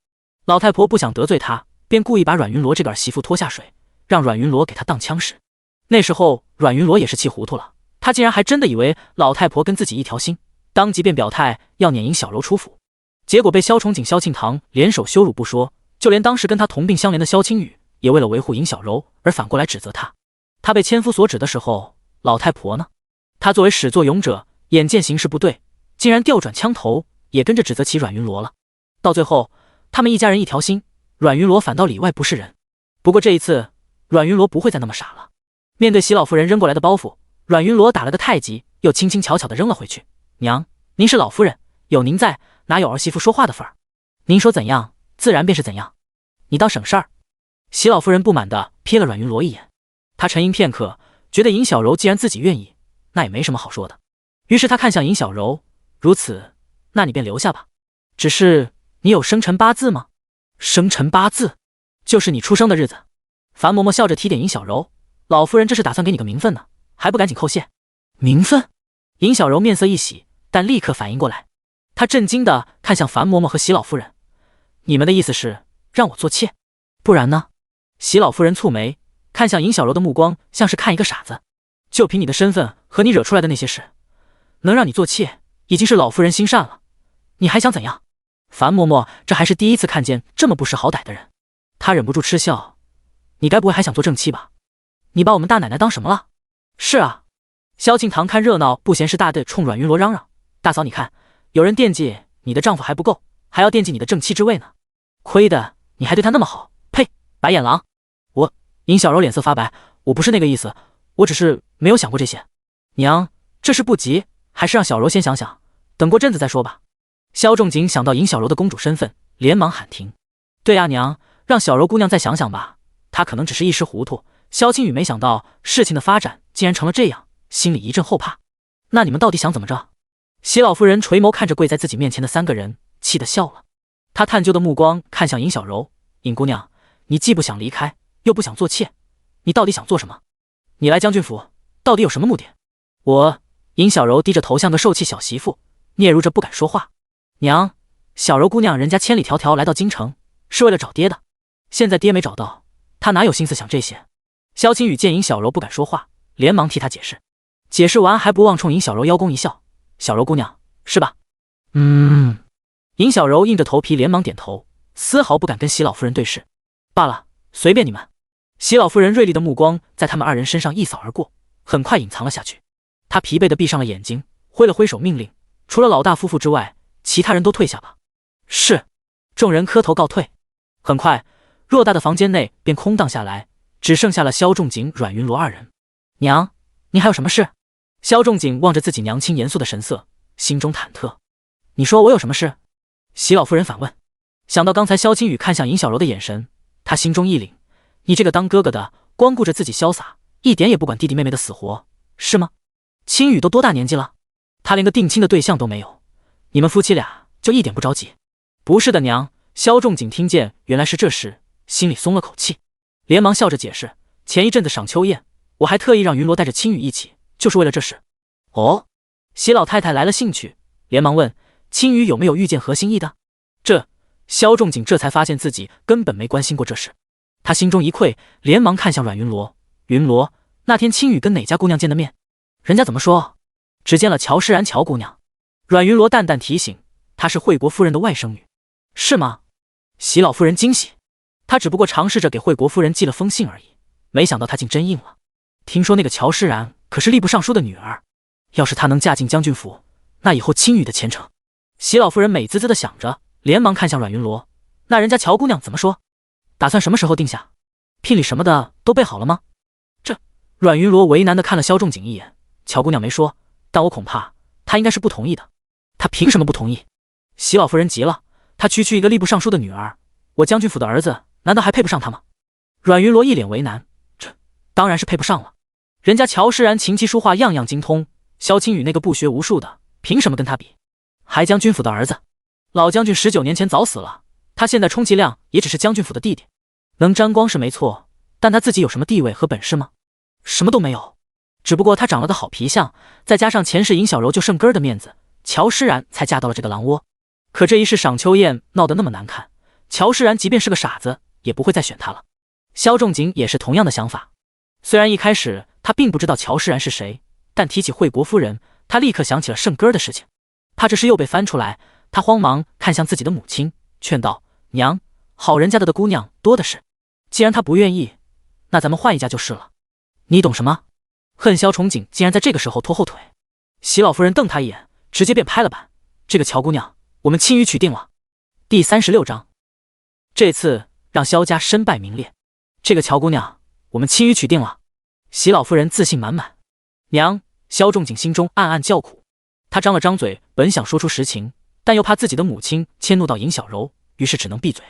S1: 老太婆不想得罪她，便故意把阮云罗这个儿媳妇拖下水，让阮云罗给她当枪使。那时候阮云罗也是气糊涂了，她竟然还真的以为老太婆跟自己一条心，当即便表态要撵尹小柔出府。结果被萧崇景、萧庆堂联手羞辱不说，就连当时跟他同病相怜的萧青雨也为了维护尹小柔而反过来指责他。他被千夫所指的时候，老太婆呢？他作为始作俑者，眼见形势不对，竟然调转枪头，也跟着指责起阮云罗了。到最后，他们一家人一条心，阮云罗反倒里外不是人。不过这一次，阮云罗不会再那么傻了。面对席老夫人扔过来的包袱，阮云罗打了个太极，又轻轻巧巧地扔了回去：“娘，您是老夫人，有您在，哪有儿媳妇说话的份儿？您说怎样，自然便是怎样。你倒省事儿。”席老夫人不满地瞥了阮云罗一眼，她沉吟片刻，觉得尹小柔既然自己愿意，那也没什么好说的。于是她看向尹小柔：“如此，那你便留下吧。只是你有生辰八字吗？”“生辰八字，就是你出生的日子。”樊嬷嬷笑着提点尹小柔：“老夫人这是打算给你个名分呢，还不赶紧叩谢？”“名分？”尹小柔面色一喜，但立刻反应过来，她震惊地看向樊嬷嬷和席老夫人：“你们的意思是让我做妾？不然呢？”席老夫人蹙眉，看向尹小柔的目光像是看一个傻子。“就凭你的身份和你惹出来的那些事，能让你做妾，已经是老夫人心善了，你还想怎样？”樊嬷嬷这还是第一次看见这么不识好歹的人，她忍不住嗤笑：“你该不会还想做正妻吧？你把我们大奶奶当什么了？”“是啊。”萧庆堂看热闹不嫌事大的冲阮云罗嚷嚷：“大嫂你看，有人惦记你的丈夫还不够，还要惦记你的正妻之位呢，亏的你还对他那么好，呸，白眼狼！”尹小柔脸色发白：“我不是那个意思，我只是没有想过这些。娘，这事不急，还是让小柔先想想，等过阵子再说吧。”萧仲景想到尹小柔的公主身份，连忙喊停：“对啊，娘，让小柔姑娘再想想吧，她可能只是一时糊涂。”萧青雨没想到事情的发展竟然成了这样，心里一阵后怕。“那你们到底想怎么着？”席老夫人垂眸看着跪在自己面前的三个人，气得笑了。他探究的目光看向尹小柔，尹姑娘，你既不想离开，又不想做妾，你到底想做什么？你来将军府到底有什么目的？尹小柔低着头像个受气小媳妇，嗫嚅着不敢说话。娘，小柔姑娘人家千里迢迢来到京城，是为了找爹的，现在爹没找到，她哪有心思想这些？萧青雨见尹小柔不敢说话，连忙替她解释。解释完还不忘冲尹小柔邀功一笑，小柔姑娘，是吧？尹小柔硬着头皮连忙点头，丝毫不敢跟席老夫人对视。罢了，随便你们。席老夫人锐利的目光在他们二人身上一扫而过，很快隐藏了下去。她疲惫地闭上了眼睛，挥了挥手命令，除了老大夫妇之外，其他人都退下吧。是。众人磕头告退。很快，偌大的房间内便空荡下来，只剩下了萧仲景、阮云罗二人。娘，你还有什么事？萧仲景望着自己娘亲严肃的神色，心中忐忑。你说我有什么事？席老夫人反问。想到刚才萧青雨看向尹小柔的眼神，她心中一凛。你这个当哥哥的，光顾着自己潇洒，一点也不管弟弟妹妹的死活，是吗？青雨都多大年纪了？她连个定亲的对象都没有，你们夫妻俩就一点不着急？不是的，娘。萧仲景听见原来是这事，心里松了口气，连忙笑着解释。前一阵子赏秋宴，我还特意让云罗带着青雨一起，就是为了这事。哦，席老太太来了兴趣，连忙问青雨有没有遇见何心意的。萧仲景这才发现自己根本没关心过这事，他心中一愧，连忙看向阮云罗。云罗，那天青雨跟哪家姑娘见的面？人家怎么说？只见了乔诗然乔姑娘。阮云罗淡淡提醒，她是惠国夫人的外甥女。是吗？席老夫人惊喜，她只不过尝试着给惠国夫人寄了封信而已，没想到她竟真应了。听说那个乔诗然可是吏部尚书的女儿，要是她能嫁进将军府，那以后青雨的前程……席老夫人美滋滋地想着，连忙看向阮云罗。那人家乔姑娘怎么说？打算什么时候定下？聘礼什么的都备好了吗？阮云罗为难地看了萧仲景一眼。乔姑娘没说，但我恐怕她应该是不同意的。她凭什么不同意？席老夫人急了，她区区一个吏部尚书的女儿，我将军府的儿子难道还配不上她吗？阮云罗一脸为难，这当然是配不上了。人家乔诗然琴棋书画样样精通，萧青雨那个不学无术的，凭什么跟他比？还将军府的儿子，老将军19年前早死了，他现在充其量也只是将军府的弟弟，能沾光是没错，但他自己有什么地位和本事吗？什么都没有，只不过他长了个好皮相，再加上前世尹小柔就剩根儿的面子，乔诗然才嫁到了这个狼窝。可这一世赏秋宴闹得那么难看，乔诗然即便是个傻子也不会再选他了。萧仲景也是同样的想法，虽然一开始他并不知道乔诗然是谁，但提起惠国夫人，他立刻想起了剩根儿的事情，怕这事又被翻出来，他慌忙看向自己的母亲，劝道：娘，好人家的姑娘多的是，既然她不愿意，那咱们换一家就是了。你懂什么？恨萧崇景竟然在这个时候拖后腿。席老夫人瞪他一眼，直接便拍了板，这个乔姑娘我们青雨娶定了。第36章，这次让萧家身败名裂。这个乔姑娘我们青雨娶定了。席老夫人自信满满。娘，萧仲景心中暗暗叫苦，他张了张嘴，本想说出实情，但又怕自己的母亲迁怒到尹小柔，于是只能闭嘴。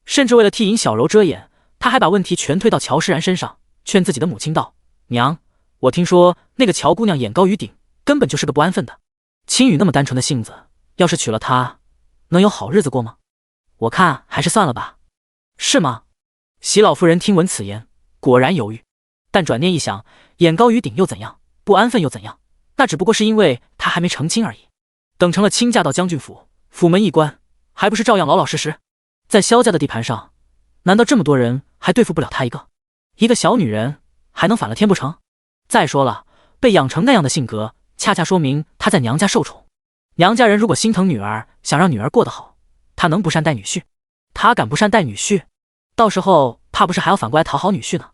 S1: 甚至为了替尹小柔遮掩，他还把问题全推到乔诗然身上，劝自己的母亲道：娘，我听说那个乔姑娘眼高于顶，根本就是个不安分的。青雨那么单纯的性子，要是娶了她，能有好日子过吗？我看还是算了吧。是吗？席老夫人听闻此言，果然犹豫，但转念一想，眼高于顶又怎样？不安分又怎样？那只不过是因为她还没成亲而已。等成了亲，嫁到将军府，府门一关，还不是照样老老实实？在萧家的地盘上，难道这么多人还对付不了她一个小女人，还能反了天不成？再说了，被养成那样的性格，恰恰说明她在娘家受宠。娘家人如果心疼女儿，想让女儿过得好，她能不善待女婿？她敢不善待女婿，到时候怕不是还要反过来讨好女婿呢？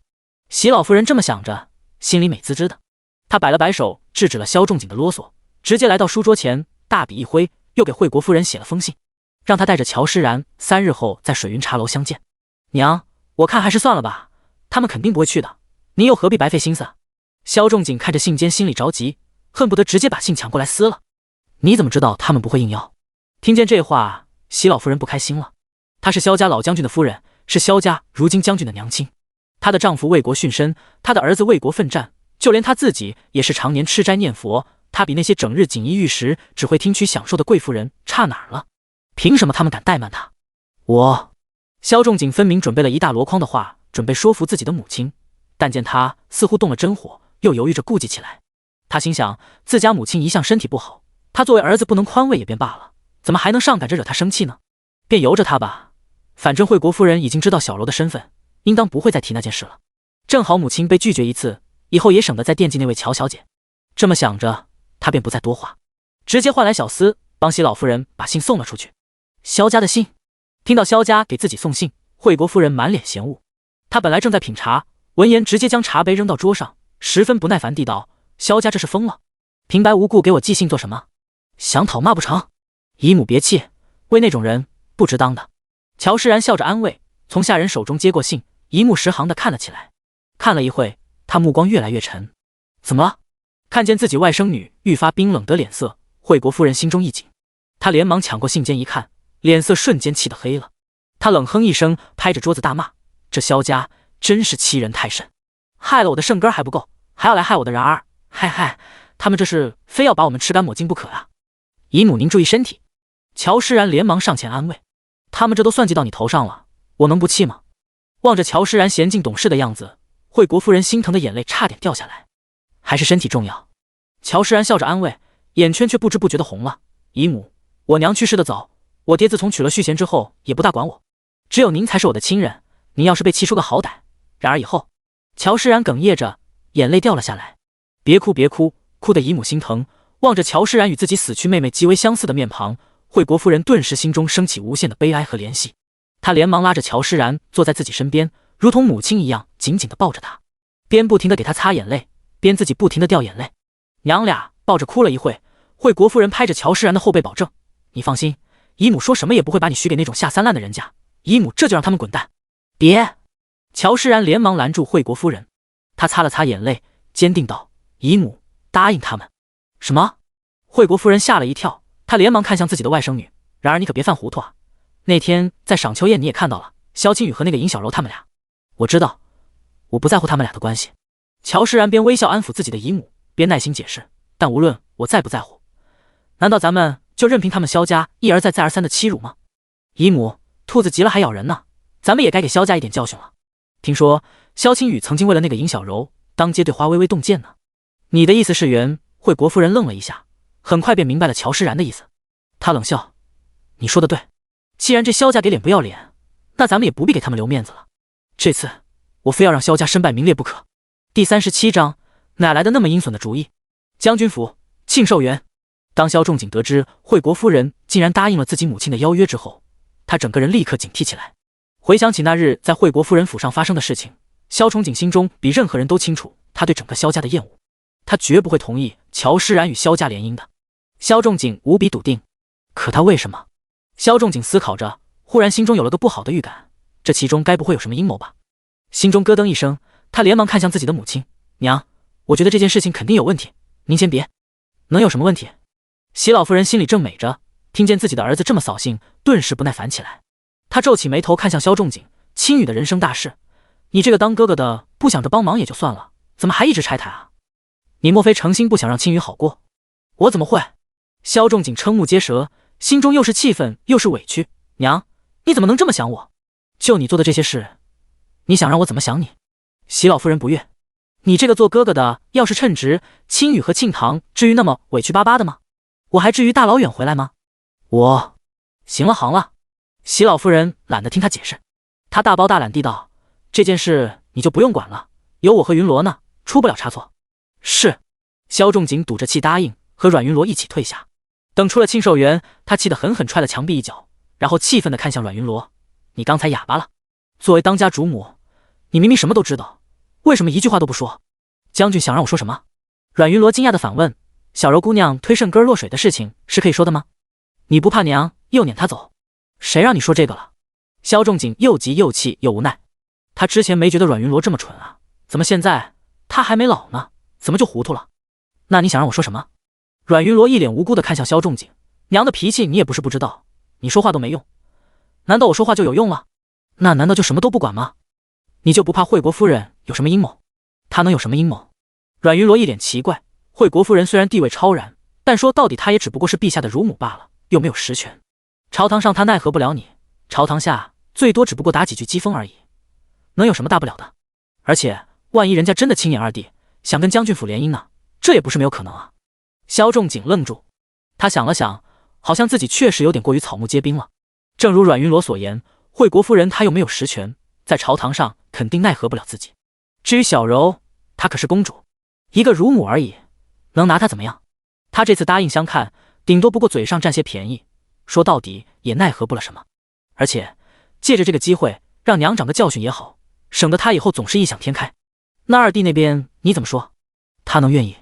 S1: 席老夫人这么想着，心里美滋滋的。她摆了摆手，制止了萧仲景的啰嗦，直接来到书桌前，大笔一挥，又给惠国夫人写了封信，让她带着乔诗然3日后在水云茶楼相见。娘，我看还是算了吧，他们肯定不会去的，您又何必白费心思？萧仲景看着信笺，心里着急，恨不得直接把信抢过来撕了。你怎么知道他们不会应邀？听见这话，席老夫人不开心了。她是萧家老将军的夫人，是萧家如今将军的娘亲。她的丈夫为国殉身，她的儿子为国奋战，就连她自己也是常年吃斋念佛。她比那些整日锦衣玉食、只会听取享受的贵妇人差哪儿了？凭什么他们敢怠慢他？萧仲景分明准备了一大箩筐的话，准备说服自己的母亲，但见他似乎动了真火，又犹豫着顾忌起来。他心想，自家母亲一向身体不好，他作为儿子不能宽慰也便罢了，怎么还能上赶着惹他生气呢？便由着他吧，反正惠国夫人已经知道小柔的身份，应当不会再提那件事了。正好母亲被拒绝一次，以后也省得再惦记那位乔小姐。这么想着，他便不再多话，直接唤来小厮，帮喜老夫人把信送了出去。萧家的信。听到萧家给自己送信，惠国夫人满脸嫌恶。她本来正在品茶，闻言直接将茶杯扔到桌上，十分不耐烦地道：“萧家这是疯了，平白无故给我寄信做什么？想讨骂不成？姨母别气，为那种人不值当的。”乔诗然笑着安慰，从下人手中接过信，一目十行地看了起来。看了一会，他目光越来越沉。怎么了？看见自己外甥女愈发冰冷的脸色，惠国夫人心中一紧，她连忙抢过信笺一看，脸色瞬间气得黑了。她冷哼一声，拍着桌子大骂：“这萧家真是欺人太甚，害了我的圣根还不够，还要来害我的然儿！嗨，他们这是非要把我们吃干抹净不可啊！姨母您注意身体。”乔诗然连忙上前安慰：“他们这都算计到你头上了，我能不气吗？”望着乔诗然娴静懂事的样子，惠国夫人心疼的眼泪差点掉下来。还是身体重要。乔诗然笑着安慰，眼圈却不知不觉的红了。姨母，我娘去世的早，我爹自从娶了续弦之后也不大管我，只有您才是我的亲人，您要是被气出个好歹，然而以后……乔诗然哽咽着，眼泪掉了下来。别哭，哭得姨母心疼。望着乔诗然与自己死去妹妹极为相似的面庞，惠国夫人顿时心中升起无限的悲哀和怜惜。她连忙拉着乔诗然坐在自己身边，如同母亲一样紧紧地抱着她，边不停地给她擦眼泪，边自己不停地掉眼泪。娘俩抱着哭了一会，惠国夫人拍着乔诗然的后背保证：“你放心，姨母说什么也不会把你许给那种下三滥的人家，姨母这就让他们滚蛋。”别！乔诗然连忙拦住惠国夫人，她擦了擦眼泪，坚定道：“姨母答应他们。”什么？惠国夫人吓了一跳，她连忙看向自己的外甥女：“然而你可别犯糊涂啊！那天在赏秋宴你也看到了，萧青雨和那个尹小柔他们俩。我知道，我不在乎他们俩的关系。”乔诗然边微笑安抚自己的姨母，边耐心解释：“但无论我在不在乎，难道咱们就任凭他们萧家一而再再而三的欺辱吗？姨母，兔子急了还咬人呢，咱们也该给萧家一点教训了。听说萧青雨曾经为了那个尹小柔，当街对花微微动剑呢。你的意思是袁？”惠国夫人愣了一下，很快便明白了乔诗然的意思。她冷笑：“你说的对，既然这萧家给脸不要脸，那咱们也不必给他们留面子了。这次我非要让萧家身败名裂不可。”第37章，哪来的那么阴损的主意？将军府，庆寿园。当萧仲景得知惠国夫人竟然答应了自己母亲的邀约之后，他整个人立刻警惕起来。回想起那日在惠国夫人府上发生的事情，萧仲景心中比任何人都清楚他对整个萧家的厌恶，他绝不会同意乔诗然与萧家联姻的。萧仲景无比笃定，可他为什么？萧仲景思考着，忽然心中有了个不好的预感，这其中该不会有什么阴谋吧？心中咯噔一声，他连忙看向自己的母亲：“娘，我觉得这件事情肯定有问题，您先别。”能有什么问题？喜老夫人心里正美着，听见自己的儿子这么扫兴，顿时不耐烦起来。他皱起眉头看向萧仲景：“青雨的人生大事，你这个当哥哥的不想着帮忙也就算了，怎么还一直拆台啊？你莫非诚心不想让青雨好过？”“我怎么会？”萧仲景瞠目结舌，心中又是气愤又是委屈。“娘，你怎么能这么想我？就你做的这些事，你想让我怎么想你？”喜老夫人不悦：“你这个做哥哥的要是称职，青雨和庆堂至于那么委屈巴巴的吗？我还至于大老远回来吗？我……行了了。”喜老夫人懒得听他解释，她大包大揽地道：“这件事你就不用管了，有我和云罗呢，出不了差错。”是。萧仲景赌着气答应，和阮云罗一起退下。等出了庆寿园，他气得狠狠踹了墙壁一脚，然后气愤地看向阮云罗：“你刚才哑巴了？作为当家主母，你明明什么都知道，为什么一句话都不说？将军想让我说什么？”阮云罗惊讶地反问：“小柔姑娘推圣根落水的事情是可以说的吗？你不怕娘又撵她走？谁让你说这个了？”萧仲景又急又气又无奈，他之前没觉得阮云罗这么蠢啊，怎么现在他还没老呢，怎么就糊涂了？那你想让我说什么？阮云罗一脸无辜地看向萧仲景：“娘的脾气你也不是不知道，你说话都没用，难道我说话就有用了？那难道就什么都不管吗？你就不怕惠国夫人有什么阴谋？她能有什么阴谋？”阮云罗一脸奇怪，惠国夫人虽然地位超然，但说到底她也只不过是陛下的乳母罢了，又没有实权。朝堂上他奈何不了你，朝堂下最多只不过打几句讥讽而已，能有什么大不了的？而且万一人家真的亲眼二弟，想跟将军府联姻呢，这也不是没有可能啊。萧仲景愣住，他想了想，好像自己确实有点过于草木皆兵了。正如阮云罗所言，惠国夫人她又没有实权，在朝堂上肯定奈何不了自己。至于小柔，她可是公主，一个乳母而已，能拿她怎么样？她这次答应相看，顶多不过嘴上占些便宜，说到底也奈何不了什么。而且借着这个机会，让娘长个教训也好，省得她以后总是异想天开。那二弟那边你怎么说？他能愿意？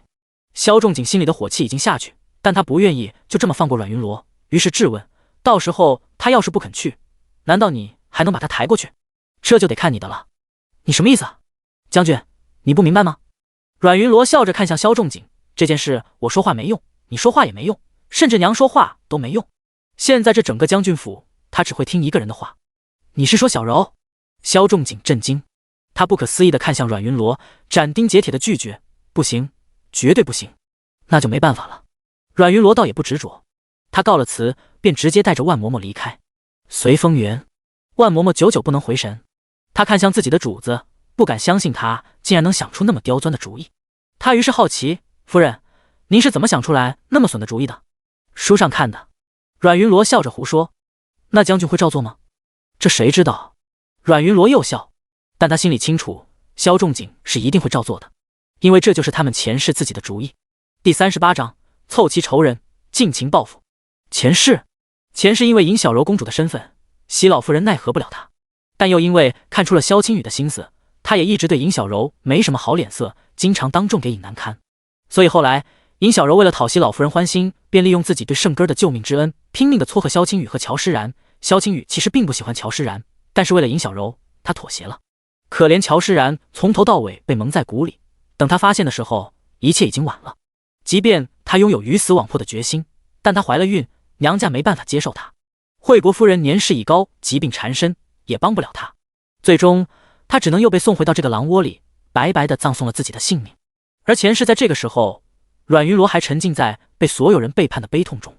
S1: 萧仲景心里的火气已经下去，但他不愿意就这么放过阮云罗，于是质问：到时候他要是不肯去，难道你还能把他抬过去？这就得看你的了。你什么意思啊？将军，你不明白吗？阮云罗笑着看向萧仲景，这件事我说话没用，你说话也没用，甚至娘说话都没用。现在这整个将军府，他只会听一个人的话。你是说小柔？萧仲景震惊，他不可思议地看向阮云罗，斩钉截铁地拒绝：不行，绝对不行。那就没办法了。阮云罗倒也不执着，他告了辞，便直接带着万嬷嬷离开随风园。万嬷嬷久久不能回神，她看向自己的主子，不敢相信他竟然能想出那么刁钻的主意。他于是好奇：夫人，您是怎么想出来那么损的主意的？书上看的。阮云罗笑着胡说。那将军会照做吗？这谁知道？阮云罗又笑，但他心里清楚，萧仲景是一定会照做的，因为这就是他们前世自己的主意。第38章，凑齐仇人，尽情报复。前世因为尹小柔公主的身份，席老夫人奈何不了她，但又因为看出了萧青雨的心思，她也一直对尹小柔没什么好脸色，经常当众给尹难堪。所以后来尹小柔为了讨席老夫人欢心，便利用自己对圣根的救命之恩，拼命地撮合萧青雨和乔诗然。萧青雨其实并不喜欢乔诗然，但是为了尹小柔，他妥协了。可怜乔诗然从头到尾被蒙在鼓里，等他发现的时候，一切已经晚了。即便他拥有鱼死网破的决心，但他怀了孕，娘家没办法接受他。惠国夫人年事已高，疾病缠身，也帮不了他。最终他只能又被送回到这个狼窝里，白白地葬送了自己的性命。而前世在这个时候，阮云罗还沉浸在被所有人背叛的悲痛中，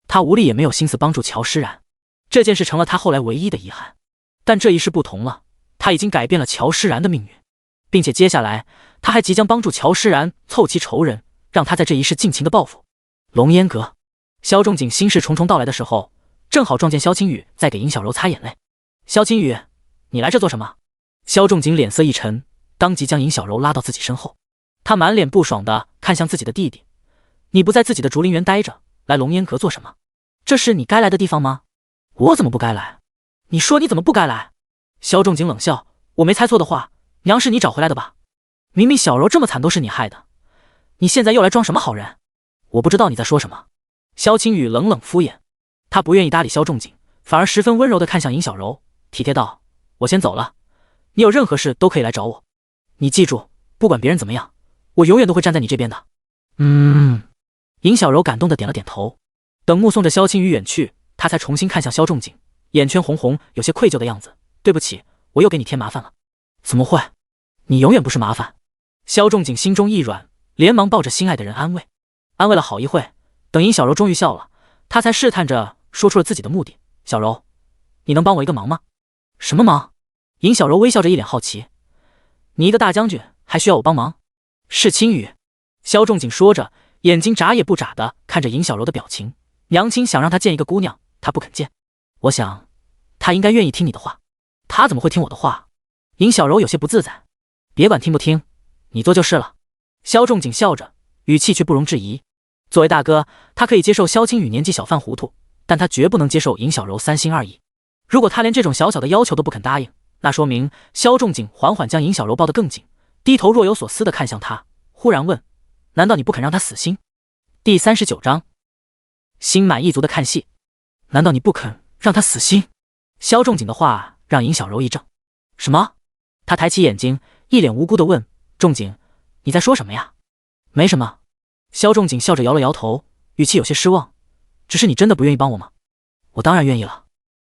S1: 他无力也没有心思帮助乔诗然。这件事成了他后来唯一的遗憾。但这一世不同了，他已经改变了乔诗然的命运，并且接下来他还即将帮助乔诗然凑齐仇人，让他在这一世尽情的报复。龙烟阁，萧仲景心事重重到来的时候，正好撞见萧青雨在给尹小柔擦眼泪。萧青雨，你来这做什么？萧仲景脸色一沉，当即将尹小柔拉到自己身后。他满脸不爽地看向自己的弟弟：你不在自己的竹林园待着，来龙烟阁做什么？这是你该来的地方吗？我怎么不该来？你说你怎么不该来？萧仲景冷笑：我没猜错的话，娘是你找回来的吧？明明小柔这么惨都是你害的，你现在又来装什么好人？我不知道你在说什么。萧青雨冷冷敷衍，他不愿意搭理萧仲景，反而十分温柔地看向尹小柔，体贴道：我先走了，你有任何事都可以来找我。你记住，不管别人怎么样，我永远都会站在你这边的。尹小柔感动地点了点头。等目送着萧青雨远去，他才重新看向萧仲景，眼圈红红，有些愧疚的样子。对不起，我又给你添麻烦了。怎么会？你永远不是麻烦。萧仲景心中一软，连忙抱着心爱的人安慰。安慰了好一会，等尹小柔终于笑了，他才试探着说出了自己的目的。小柔，你能帮我一个忙吗？什么忙？尹小柔微笑着一脸好奇。你一个大将军还需要我帮忙？是青雨。萧仲景说着，眼睛眨也不眨地看着尹小柔的表情。娘亲想让他见一个姑娘，他不肯见。我想他应该愿意听你的话。他怎么会听我的话？尹小柔有些不自在。别管听不听，你做就是了。萧仲景笑着，语气却不容置疑。作为大哥，他可以接受萧青雨年纪小犯糊涂，但他绝不能接受尹小柔三心二意。如果他连这种小小的要求都不肯答应，那说明萧仲景缓缓将尹小柔抱得更紧，低头若有所思地看向他，忽然问：难道你不肯让他死心？第39章，心满意足的看戏。难道你不肯让他死心？萧仲景的话让尹小柔一怔。什么？他抬起眼睛，一脸无辜地问：仲景，你在说什么呀？没什么。萧仲景笑着摇了摇头，语气有些失望。只是你真的不愿意帮我吗？我当然愿意了。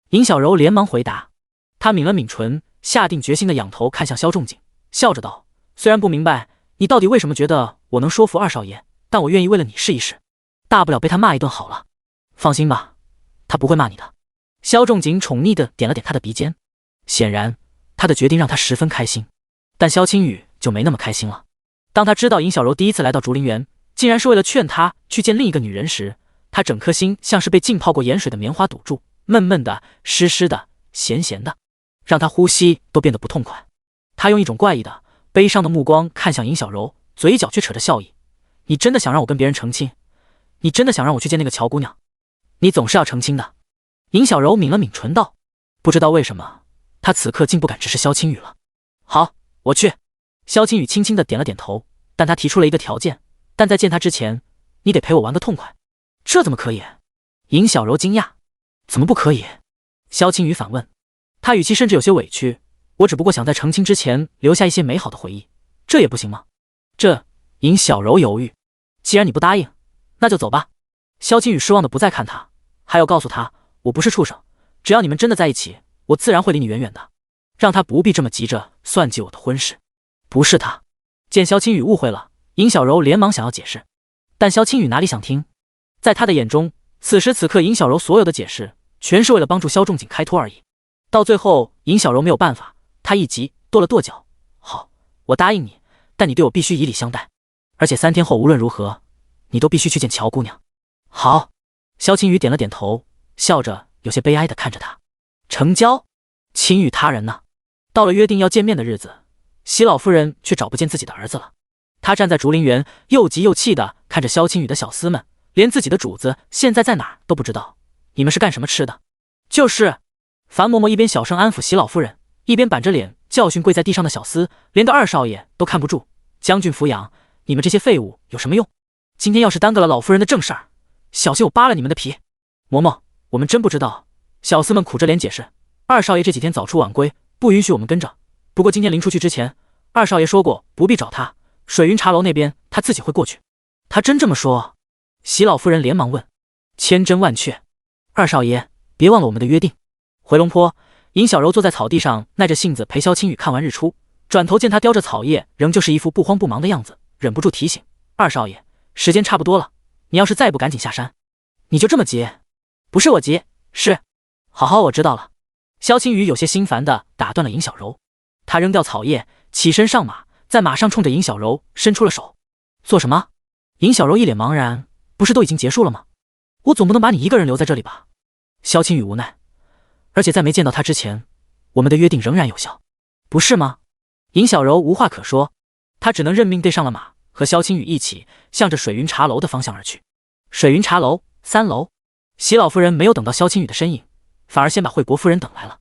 S1: 尹小柔连忙回答。他抿了抿唇，下定决心地仰头看向萧仲景，笑着道：虽然不明白你到底为什么觉得我能说服二少爷，但我愿意为了你试一试，大不了被他骂一顿好了。放心吧，他不会骂你的。萧仲景宠溺地点了点他的鼻尖，显然他的决定让他十分开心。但萧青雨就没那么开心了。当他知道尹小柔第一次来到竹林园，竟然是为了劝他去见另一个女人时，他整颗心像是被浸泡过盐水的棉花堵住，闷闷的、湿湿的、咸咸的，让他呼吸都变得不痛快。他用一种怪异的、悲伤的目光看向尹小柔，嘴角却扯着笑意：“你真的想让我跟别人成亲？你真的想让我去见那个乔姑娘？你总是要成亲的。”尹小柔抿了抿唇道：“不知道为什么，他此刻竟不敢直视萧青雨了。”“好，我去。”萧青雨轻轻的点了点头，但他提出了一个条件，但在见他之前，你得陪我玩个痛快。这怎么可以？尹小柔惊讶。怎么不可以？萧青雨反问，他语气甚至有些委屈。我只不过想在成亲之前留下一些美好的回忆，这也不行吗？尹小柔犹豫。既然你不答应，那就走吧。萧青雨失望的不再看他，还要告诉他，我不是畜生，只要你们真的在一起，我自然会离你远远的，让他不必这么急着算计我的婚事。不是他。见萧青雨误会了，尹小柔连忙想要解释，但萧青雨哪里想听。在他的眼中，此时此刻尹小柔所有的解释全是为了帮助萧仲景开脱而已。到最后尹小柔没有办法，他一急跺了跺脚，好，我答应你，但你对我必须以礼相待，而且3天后无论如何你都必须去见乔姑娘。好。萧青雨点了点头，笑着有些悲哀地看着他。成交？青雨他人呢？到了约定要见面的日子，席老夫人却找不见自己的儿子了。她站在竹林园，又急又气地看着萧青雨的小厮们，连自己的主子现在在哪儿都不知道。你们是干什么吃的？就是。樊嬷嬷一边小声安抚席老夫人，一边板着脸教训跪在地上的小厮，连个二少爷都看不住。将军抚养，你们这些废物有什么用？今天要是耽搁了老夫人的正事儿，小心我扒了你们的皮。嬷嬷，我们真不知道。小厮们苦着脸解释，二少爷这几天早出晚归，不允许我们跟着。不过今天临出去之前，二少爷说过不必找他，水云茶楼那边他自己会过去。他真这么说？席老夫人连忙问。千真万确。二少爷，别忘了我们的约定。回龙坡，尹小柔坐在草地上，耐着性子陪萧青雨看完日出，转头见他叼着草叶，仍旧是一副不慌不忙的样子，忍不住提醒：“二少爷，时间差不多了，你要是再不赶紧下山，你就这么急？”“不是我急，是……好，我知道了。”萧青雨有些心烦地打断了尹小柔，他扔掉草叶，起身上马，在马上冲着尹小柔伸出了手。“做什么？”尹小柔一脸茫然，“不是都已经结束了吗？我总不能把你一个人留在这里吧？”萧青雨无奈，而且在没见到他之前，我们的约定仍然有效，不是吗？尹小柔无话可说，他只能认命对上了马，和萧青雨一起向着水云茶楼的方向而去。水云茶楼3楼，席老夫人没有等到萧青雨的身影，反而先把惠国夫人等来了。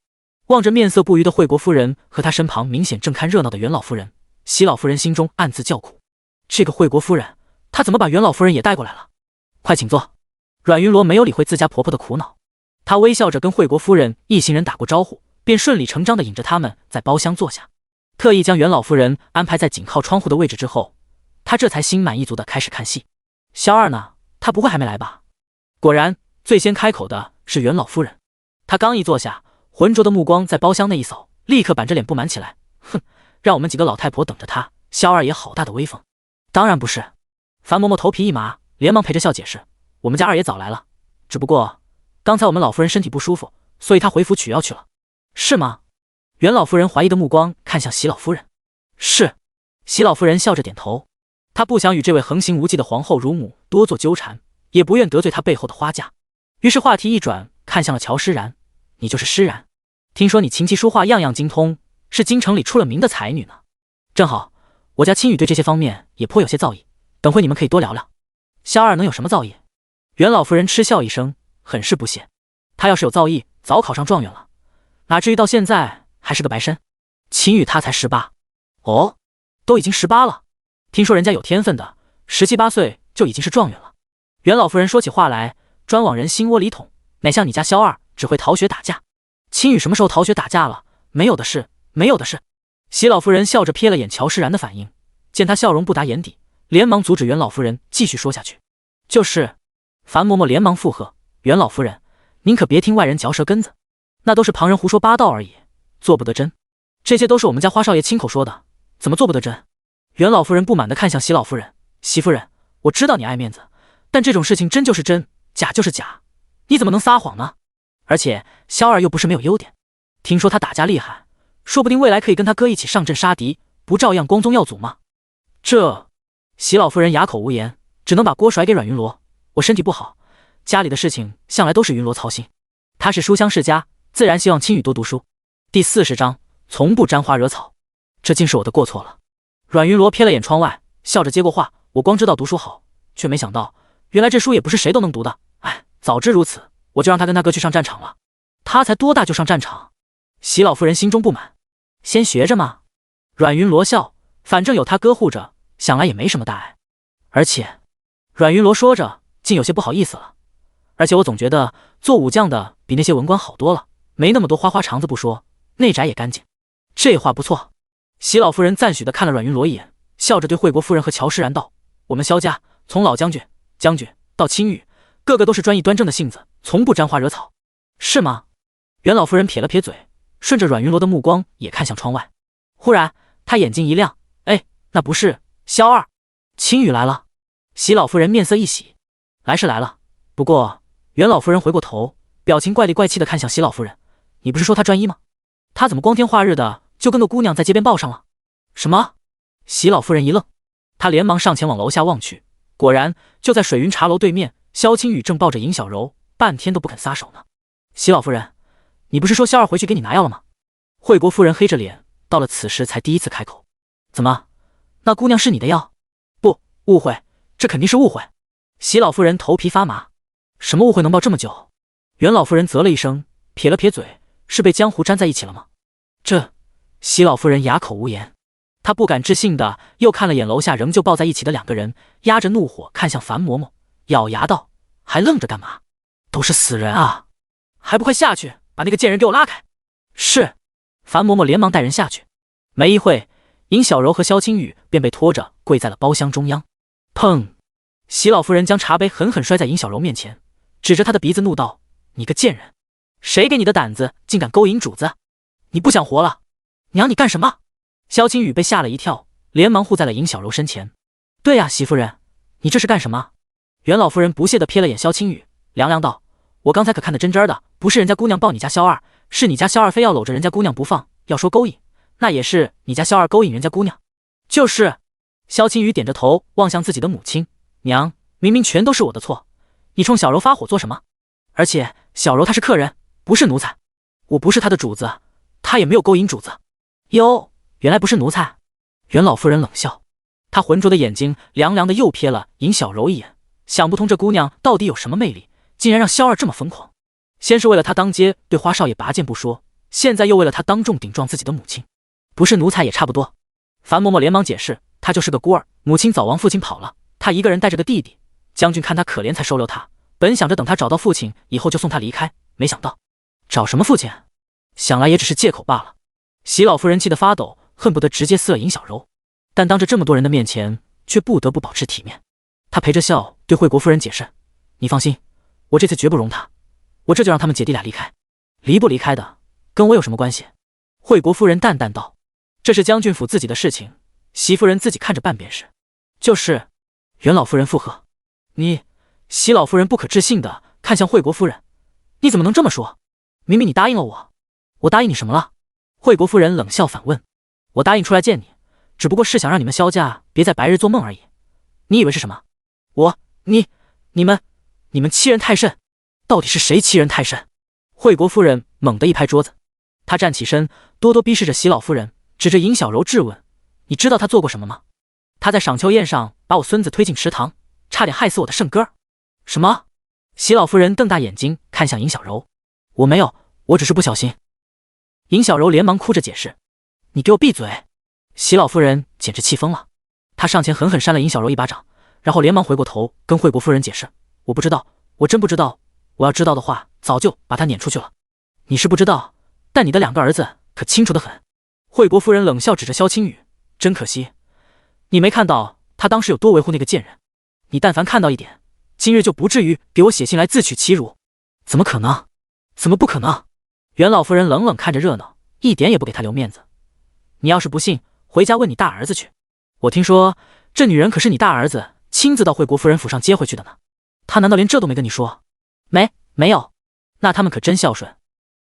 S1: 望着面色不愉的惠国夫人和她身旁明显正看热闹的袁老夫人，席老夫人心中暗自叫苦，这个惠国夫人，她怎么把袁老夫人也带过来了？快请坐。阮云罗没有理会自家婆婆的苦恼，她微笑着跟惠国夫人一行人打过招呼，便顺理成章地引着他们在包厢坐下。特意将袁老夫人安排在紧靠窗户的位置之后，他这才心满意足地开始看戏。萧二呢？他不会还没来吧？果然，最先开口的是袁老夫人。她刚一坐下，浑浊的目光在包厢内一扫，立刻板着脸不满起来：“哼，让我们几个老太婆等着他，萧二爷好大的威风。”“当然不是。”樊嬷嬷头皮一麻，连忙陪着笑解释：“我们家二爷早来了，只不过刚才我们老夫人身体不舒服，所以他回府取药去了。”“是吗？”袁老夫人怀疑的目光看向席老夫人。“是。”席老夫人笑着点头。她不想与这位横行无忌的皇后乳母多做纠缠，也不愿得罪她背后的花嫁，于是话题一转，看向了乔诗然：“你就是诗然？听说你琴棋书画样样精通，是京城里出了名的才女呢。正好，我家青雨对这些方面也颇有些造诣，等会你们可以多聊聊。”“萧二能有什么造诣？”袁老夫人嗤笑一声，很是不屑：“他要是有造诣，早考上状元了，哪至于到现在还是个白身？秦羽他才18。”“哦，都已经18了？听说人家有天分的，17、18岁就已经是状元了。”袁老夫人说起话来，专往人心窝里捅，哪像你家萧二只会逃学打架。秦羽什么时候逃学打架了？没有的事，没有的事。席老夫人笑着瞥了眼乔诗然的反应，见他笑容不达眼底，连忙阻止袁老夫人继续说下去。“就是。”樊嬷嬷连忙附和：“袁老夫人，您可别听外人嚼舌根子，那都是旁人胡说八道而已，做不得真。这些都是我们家花少爷亲口说的，怎么做不得真？”袁老夫人不满地看向席老夫人：“席夫人，我知道你爱面子，但这种事情真就是真，假就是假，你怎么能撒谎呢？”而且萧儿又不是没有优点，听说他打架厉害，说不定未来可以跟他哥一起上阵杀敌，不照样光宗耀祖吗？这席老夫人哑口无言，只能把锅甩给阮云罗。我身体不好，家里的事情向来都是云罗操心。他是书香世家，自然希望青羽多读书。第40章，从不沾花惹草。这竟是我的过错了。阮云罗瞥了眼窗外，笑着接过话：我光知道读书好，却没想到原来这书也不是谁都能读的。哎，早知如此，我就让他跟他哥去上战场了。他才多大就上战场？席老夫人心中不满。先学着嘛。阮云罗笑，反正有他哥护着，想来也没什么大碍。而且，阮云罗说着，竟有些不好意思了。而且我总觉得做武将的比那些文官好多了，没那么多花花肠子不说，内宅也干净。这话不错。席老夫人赞许地看了阮云罗一眼，笑着对惠国夫人和乔诗然道：我们萧家从老将军到青玉，个个都是专一端正的性子，从不沾花惹草。是吗？袁老夫人撇了撇嘴，顺着阮云罗的目光也看向窗外。忽然她眼睛一亮，哎，那不是萧二，青雨来了。席老夫人面色一喜，来是来了，不过袁老夫人回过头，表情怪里怪气地看向席老夫人，你不是说她专一吗？她怎么光天化日的就跟个姑娘在街边抱上了？什么？席老夫人一愣，她连忙上前往楼下望去，果然就在水云茶楼对面，萧青雨正抱着尹小柔，半天都不肯撒手呢。席老夫人，你不是说萧二回去给你拿药了吗？惠国夫人黑着脸，到了此时才第一次开口。怎么，那姑娘是你的药？不，误会，这肯定是误会。席老夫人头皮发麻，什么误会能抱这么久？袁老夫人啧了一声，撇了撇嘴，是被江湖粘在一起了吗？这，席老夫人哑口无言。她不敢置信的又看了眼楼下仍旧抱在一起的两个人，压着怒火看向樊嬷嬷，咬牙道：还愣着干嘛？都是死人啊，还不快下去把那个贱人给我拉开！是。樊嬷嬷连忙带人下去。没一会，尹小柔和萧青雨便被拖着跪在了包厢中央。砰！席老夫人将茶杯狠狠摔在尹小柔面前，指着她的鼻子怒道：你个贱人，谁给你的胆子竟敢勾引主子？你不想活了？娘你干什么？萧青雨被吓了一跳，连忙护在了尹小柔身前。对呀，媳夫人，你这是干什么？袁老夫人不屑地瞥了眼萧青雨，凉凉道：我刚才可看得真真的，不是人家姑娘抱你家萧二，是你家萧二非要搂着人家姑娘不放。要说勾引，那也是你家萧二勾引人家姑娘。就是。萧青雨点着头望向自己的母亲，娘，明明全都是我的错，你冲小柔发火做什么？而且小柔她是客人，不是奴才，我不是她的主子，她也没有勾引主子。哟，原来不是奴才。袁老夫人冷笑，她浑浊的眼睛凉凉的又瞥了尹小柔一眼，想不通这姑娘到底有什么魅力，竟然让萧二这么疯狂。先是为了她当街对花少爷拔剑不说，现在又为了她当众顶撞自己的母亲，不是奴才也差不多。樊嬷嬷连忙解释，她就是个孤儿，母亲早亡，父亲跑了，她一个人带着个弟弟，将军看她可怜才收留她，本想着等她找到父亲以后就送她离开，没想到找什么父亲，想来也只是借口罢了。席老夫人气得发抖，恨不得直接撕了尹小柔，但当着这么多人的面前却不得不保持体面。她陪着笑对惠国夫人解释，你放心，我这次绝不容他，我这就让他们姐弟俩离开，离不离开的跟我有什么关系？惠国夫人淡淡道，这是将军府自己的事情，席夫人自己看着办便是。就是。袁老夫人附和。你，席老夫人不可置信的看向惠国夫人，你怎么能这么说？明明你答应了我。我答应你什么了？惠国夫人冷笑反问。我答应出来见你，只不过是想让你们萧家别在白日做梦而已。你以为是什么？你们欺人太甚！到底是谁欺人太甚？惠国夫人猛地一拍桌子，她站起身，咄咄逼视着席老夫人，指着尹小柔质问：你知道她做过什么吗？她在赏秋宴上把我孙子推进池塘，差点害死我的圣哥。什么？席老夫人瞪大眼睛看向尹小柔。我没有，我只是不小心。尹小柔连忙哭着解释。你给我闭嘴！席老夫人简直气疯了，她上前狠狠扇了尹小柔一巴掌，然后连忙回过头跟惠国夫人解释，我不知道，我真不知道，我要知道的话早就把他撵出去了。你是不知道，但你的两个儿子可清楚得很。惠国夫人冷笑指着萧青雨，真可惜，你没看到他当时有多维护那个贱人，你但凡看到一点，今日就不至于给我写信来自取其辱。怎么可能？怎么不可能？袁老夫人冷冷看着热闹，一点也不给他留面子。你要是不信，回家问你大儿子去。我听说这女人可是你大儿子亲自到惠国夫人府上接回去的呢，他难道连这都没跟你说？没有。那他们可真孝顺。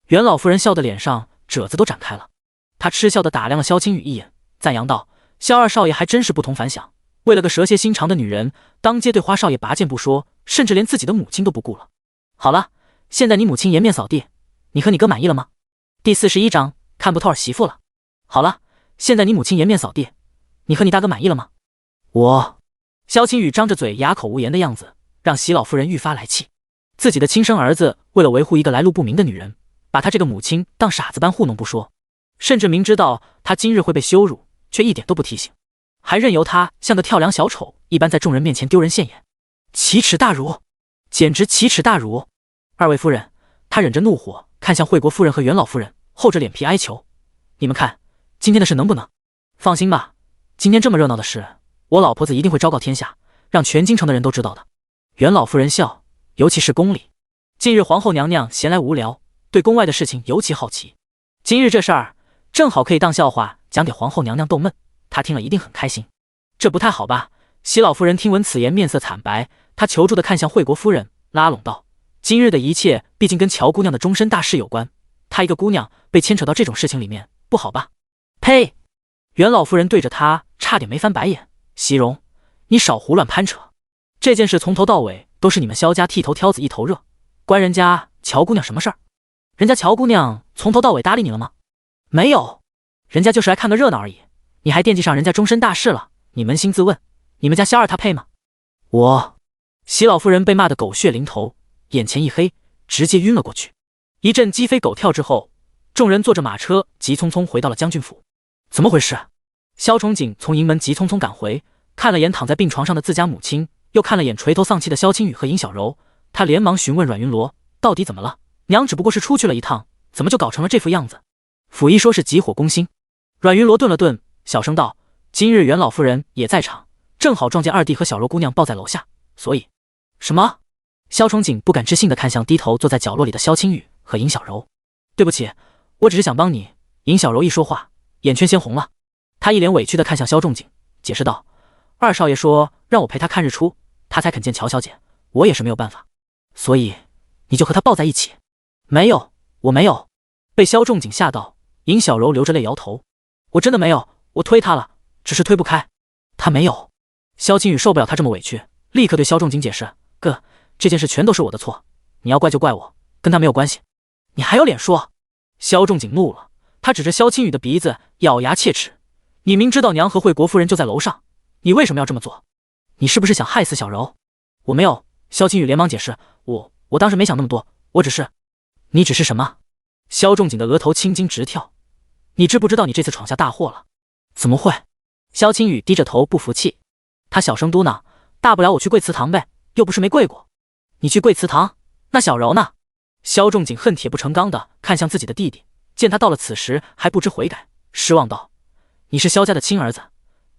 S1: 袁老夫人笑得脸上褶子都展开了，她嗤笑地打量了萧青雨一眼，赞扬道：“萧二少爷还真是不同凡响，为了个蛇蝎心肠的女人，当街对花少爷拔剑不说，甚至连自己的母亲都不顾了。好了，现在你母亲颜面扫地，你和你哥满意了吗？”第41章看不透儿媳妇了。好了，现在你母亲颜面扫地，你和你大哥满意了吗？萧青雨张着嘴哑口无言的样子，让席老夫人愈发来气。自己的亲生儿子为了维护一个来路不明的女人，把他这个母亲当傻子般糊弄不说，甚至明知道他今日会被羞辱，却一点都不提醒，还任由他像个跳梁小丑一般在众人面前丢人现眼，奇耻大辱，简直奇耻大辱！二位夫人，他忍着怒火看向惠国夫人和袁老夫人，厚着脸皮哀求：“你们看，今天的事能不能？放心吧，今天这么热闹的事，我老婆子一定会昭告天下，让全京城的人都知道的。”袁老夫人笑，尤其是宫里，近日皇后娘娘闲来无聊，对宫外的事情尤其好奇。今日这事儿正好可以当笑话讲给皇后娘娘逗闷，她听了一定很开心。这不太好吧？席老夫人听闻此言，面色惨白，她求助地看向惠国夫人，拉拢道：“今日的一切毕竟跟乔姑娘的终身大事有关，她一个姑娘被牵扯到这种事情里面，不好吧？”呸！袁老夫人对着她差点没翻白眼：“席荣，你少胡乱攀扯，这件事从头到尾都是你们萧家剃头挑子一头热，关人家乔姑娘什么事儿？人家乔姑娘从头到尾搭理你了吗？没有，人家就是来看个热闹而已，你还惦记上人家终身大事了？你扪心自问，你们家萧二他配吗？”席老夫人被骂得狗血淋头，眼前一黑，直接晕了过去。一阵鸡飞狗跳之后，众人坐着马车急匆匆回到了将军府。怎么回事？萧崇景从营门急匆匆赶回，看了眼躺在病床上的自家母亲，又看了眼垂头丧气的萧青雨和尹小柔，他连忙询问阮云罗：“到底怎么了？娘只不过是出去了一趟，怎么就搞成了这副样子？”府医说是急火攻心。阮云罗顿了顿，小声道：“今日袁老夫人也在场，正好撞见二弟和小柔姑娘抱在楼下，所以……”什么？萧崇景不敢置信地看向低头坐在角落里的萧青雨和尹小柔。“对不起，我只是想帮你。”尹小柔一说话，眼圈先红了，她一脸委屈地看向萧仲景，解释道：“二少爷说让我陪他看日出，他才肯见乔小姐，我也是没有办法，所以你就和他抱在一起。”“没有，我没有。”被萧仲景吓到，尹小柔流着泪摇头：“我真的没有，我推他了，只是推不开。”“他没有。”萧青雨受不了他这么委屈，立刻对萧仲景解释：“哥，这件事全都是我的错，你要怪就怪我，跟他没有关系。”“你还有脸说？”萧仲景怒了，他指着萧青雨的鼻子咬牙切齿：“你明知道娘和惠国夫人就在楼上，你为什么要这么做？你是不是想害死小柔？”“我没有。”萧青雨连忙解释：“我当时没想那么多，我只是……”“你只是什么？”萧仲景的额头青筋直跳：“你知不知道你这次闯下大祸了？”“怎么会？”萧青雨低着头不服气，他小声嘟囔：“大不了我去跪祠堂呗，又不是没跪过。”“你去跪祠堂？那小柔呢？”萧仲景恨铁不成钢的看向自己的弟弟，见他到了此时还不知悔改，失望道：“你是萧家的亲儿子，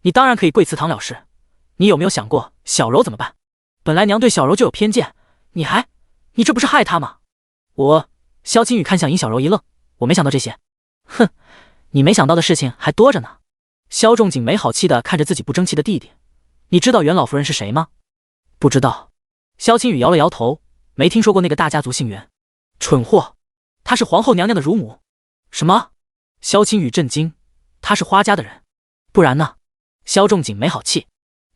S1: 你当然可以跪祠堂了事，你有没有想过小柔怎么办？本来娘对小柔就有偏见，你这不是害她吗？”“萧青雨看向尹小柔一愣：“我没想到这些。”“哼，你没想到的事情还多着呢。”萧仲景没好气的看着自己不争气的弟弟：“你知道袁老夫人是谁吗？”“不知道。”萧青雨摇了摇头：“没听说过那个大家族姓袁。”“蠢货，她是皇后娘娘的乳母。”“什么？”萧青雨震惊：“她是花家的人？不然呢？”萧仲景没好气，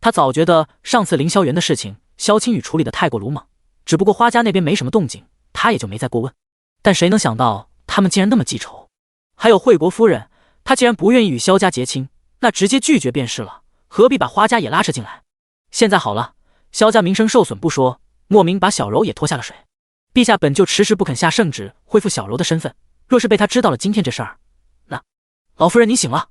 S1: 他早觉得上次凌霄园的事情萧青雨处理的太过鲁莽，只不过花家那边没什么动静，他也就没再过问。但谁能想到他们竟然那么记仇？还有惠国夫人，她既然不愿意与萧家结亲，那直接拒绝便是了，何必把花家也拉扯进来？现在好了，萧家名声受损不说，莫名把小柔也拖下了水。陛下本就迟迟不肯下圣旨恢复小柔的身份，若是被他知道了今天这事儿，那……老夫人你醒了。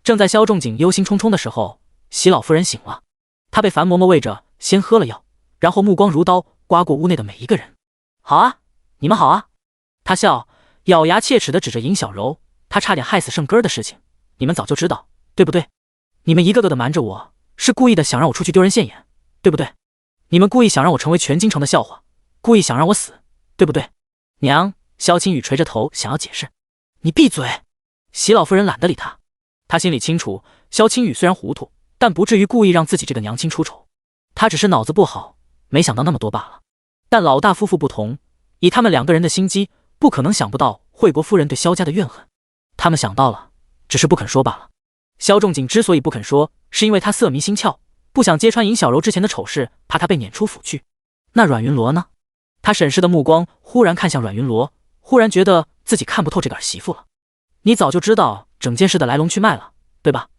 S1: 正在萧仲景忧心忡忡的时候，席老夫人醒了，她被樊嬷嬷喂着，先喝了药，然后目光如刀刮过屋内的每一个人。“好啊，你们好啊。”她笑，咬牙切齿地指着尹小柔：“她差点害死圣根儿的事情，你们早就知道，对不对？你们一个个的瞒着我，是故意的，想让我出去丢人现眼，对不对？你们故意想让我成为全京城的笑话，故意想让我死，对不对？”“娘。”萧青雨垂着头想要解释。“你闭嘴！”席老夫人懒得理他，她心里清楚，萧青雨虽然糊涂，但不至于故意让自己这个娘亲出丑，她只是脑子不好，没想到那么多罢了。但老大夫妇不同，以他们2个人的心机，不可能想不到惠国夫人对萧家的怨恨。他们想到了，只是不肯说罢了。萧仲景之所以不肯说，是因为他色迷心窍，不想揭穿尹小柔之前的丑事，怕他被撵出府去。那阮云罗呢？他审视的目光忽然看向阮云罗，忽然觉得自己看不透这个儿媳妇了。你早就知道整件事的来龙去脉了，对吧？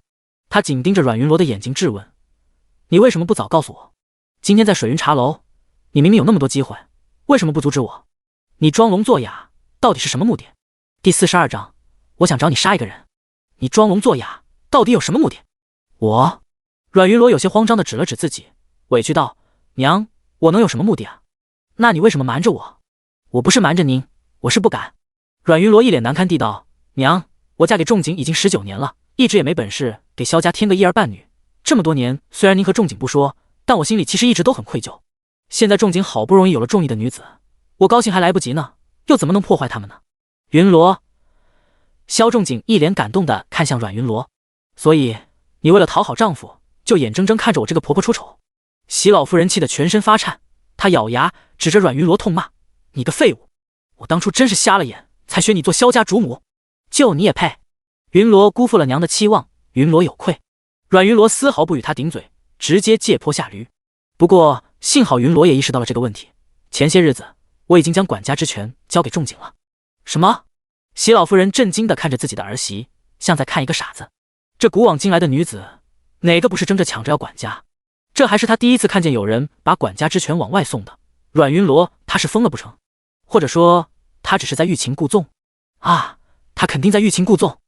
S1: 他紧盯着阮云罗的眼睛质问：你为什么不早告诉我？今天在水云茶楼，你明明有那么多机会，为什么不阻止我？你装聋作哑，到底是什么目的？第42章，我想找你杀一个人。你装聋作哑，到底有什么目的？我……阮云罗有些慌张地指了指自己，委屈道：娘，我能有什么目的啊？那你为什么瞒着我？我不是瞒着您，我是不敢。阮云罗一脸难堪地道：娘，我嫁给仲景已经19年了，一直也没本事给萧家添个一儿半女。这么多年，虽然您和仲景不说，但我心里其实一直都很愧疚。现在仲景好不容易有了中意的女子，我高兴还来不及呢，又怎么能破坏他们呢？云罗，萧仲景一脸感动地看向阮云罗，所以你为了讨好丈夫，就眼睁睁看着我这个婆婆出丑。席老夫人气得全身发颤，她咬牙指着阮云罗痛骂：你个废物！我当初真是瞎了眼，才选你做萧家主母，就你也配？云罗辜负了娘的期望，云罗有愧。阮云罗丝毫不与他顶嘴，直接借坡下驴。不过幸好云罗也意识到了这个问题，前些日子我已经将管家之权交给仲景了。什么？席老夫人震惊地看着自己的儿媳，像在看一个傻子。这古往今来的女子，哪个不是争着抢着要管家？这还是她第一次看见有人把管家之权往外送的。阮云罗他是疯了不成？或者说他只是在欲擒故纵？啊，他肯定在欲擒故纵。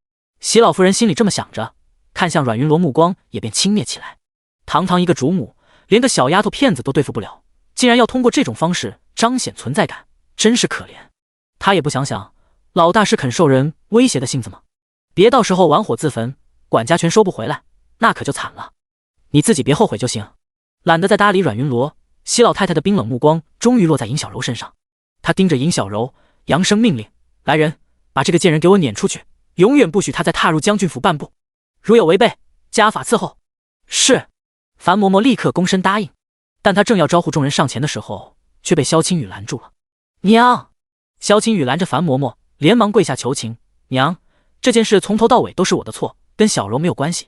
S1: 席老夫人心里这么想着，看向阮云罗目光也便轻蔑起来。堂堂一个主母，连个小丫头片子都对付不了，竟然要通过这种方式彰显存在感，真是可怜。他也不想想，老大是肯受人威胁的性子吗？别到时候玩火自焚，管家权收不回来，那可就惨了。你自己别后悔就行。懒得再搭理阮云罗，席老太太的冰冷目光终于落在尹小柔身上。她盯着尹小柔，扬声命令：来人，把这个贱人给我撵出去，永远不许她再踏入将军府半步，如有违背，家法伺候。是。樊嬷嬷立刻躬身答应，但她正要招呼众人上前的时候，却被萧青雨拦住了。娘！萧青雨拦着樊嬷嬷，连忙跪下求情：娘，这件事从头到尾都是我的错，跟小柔没有关系，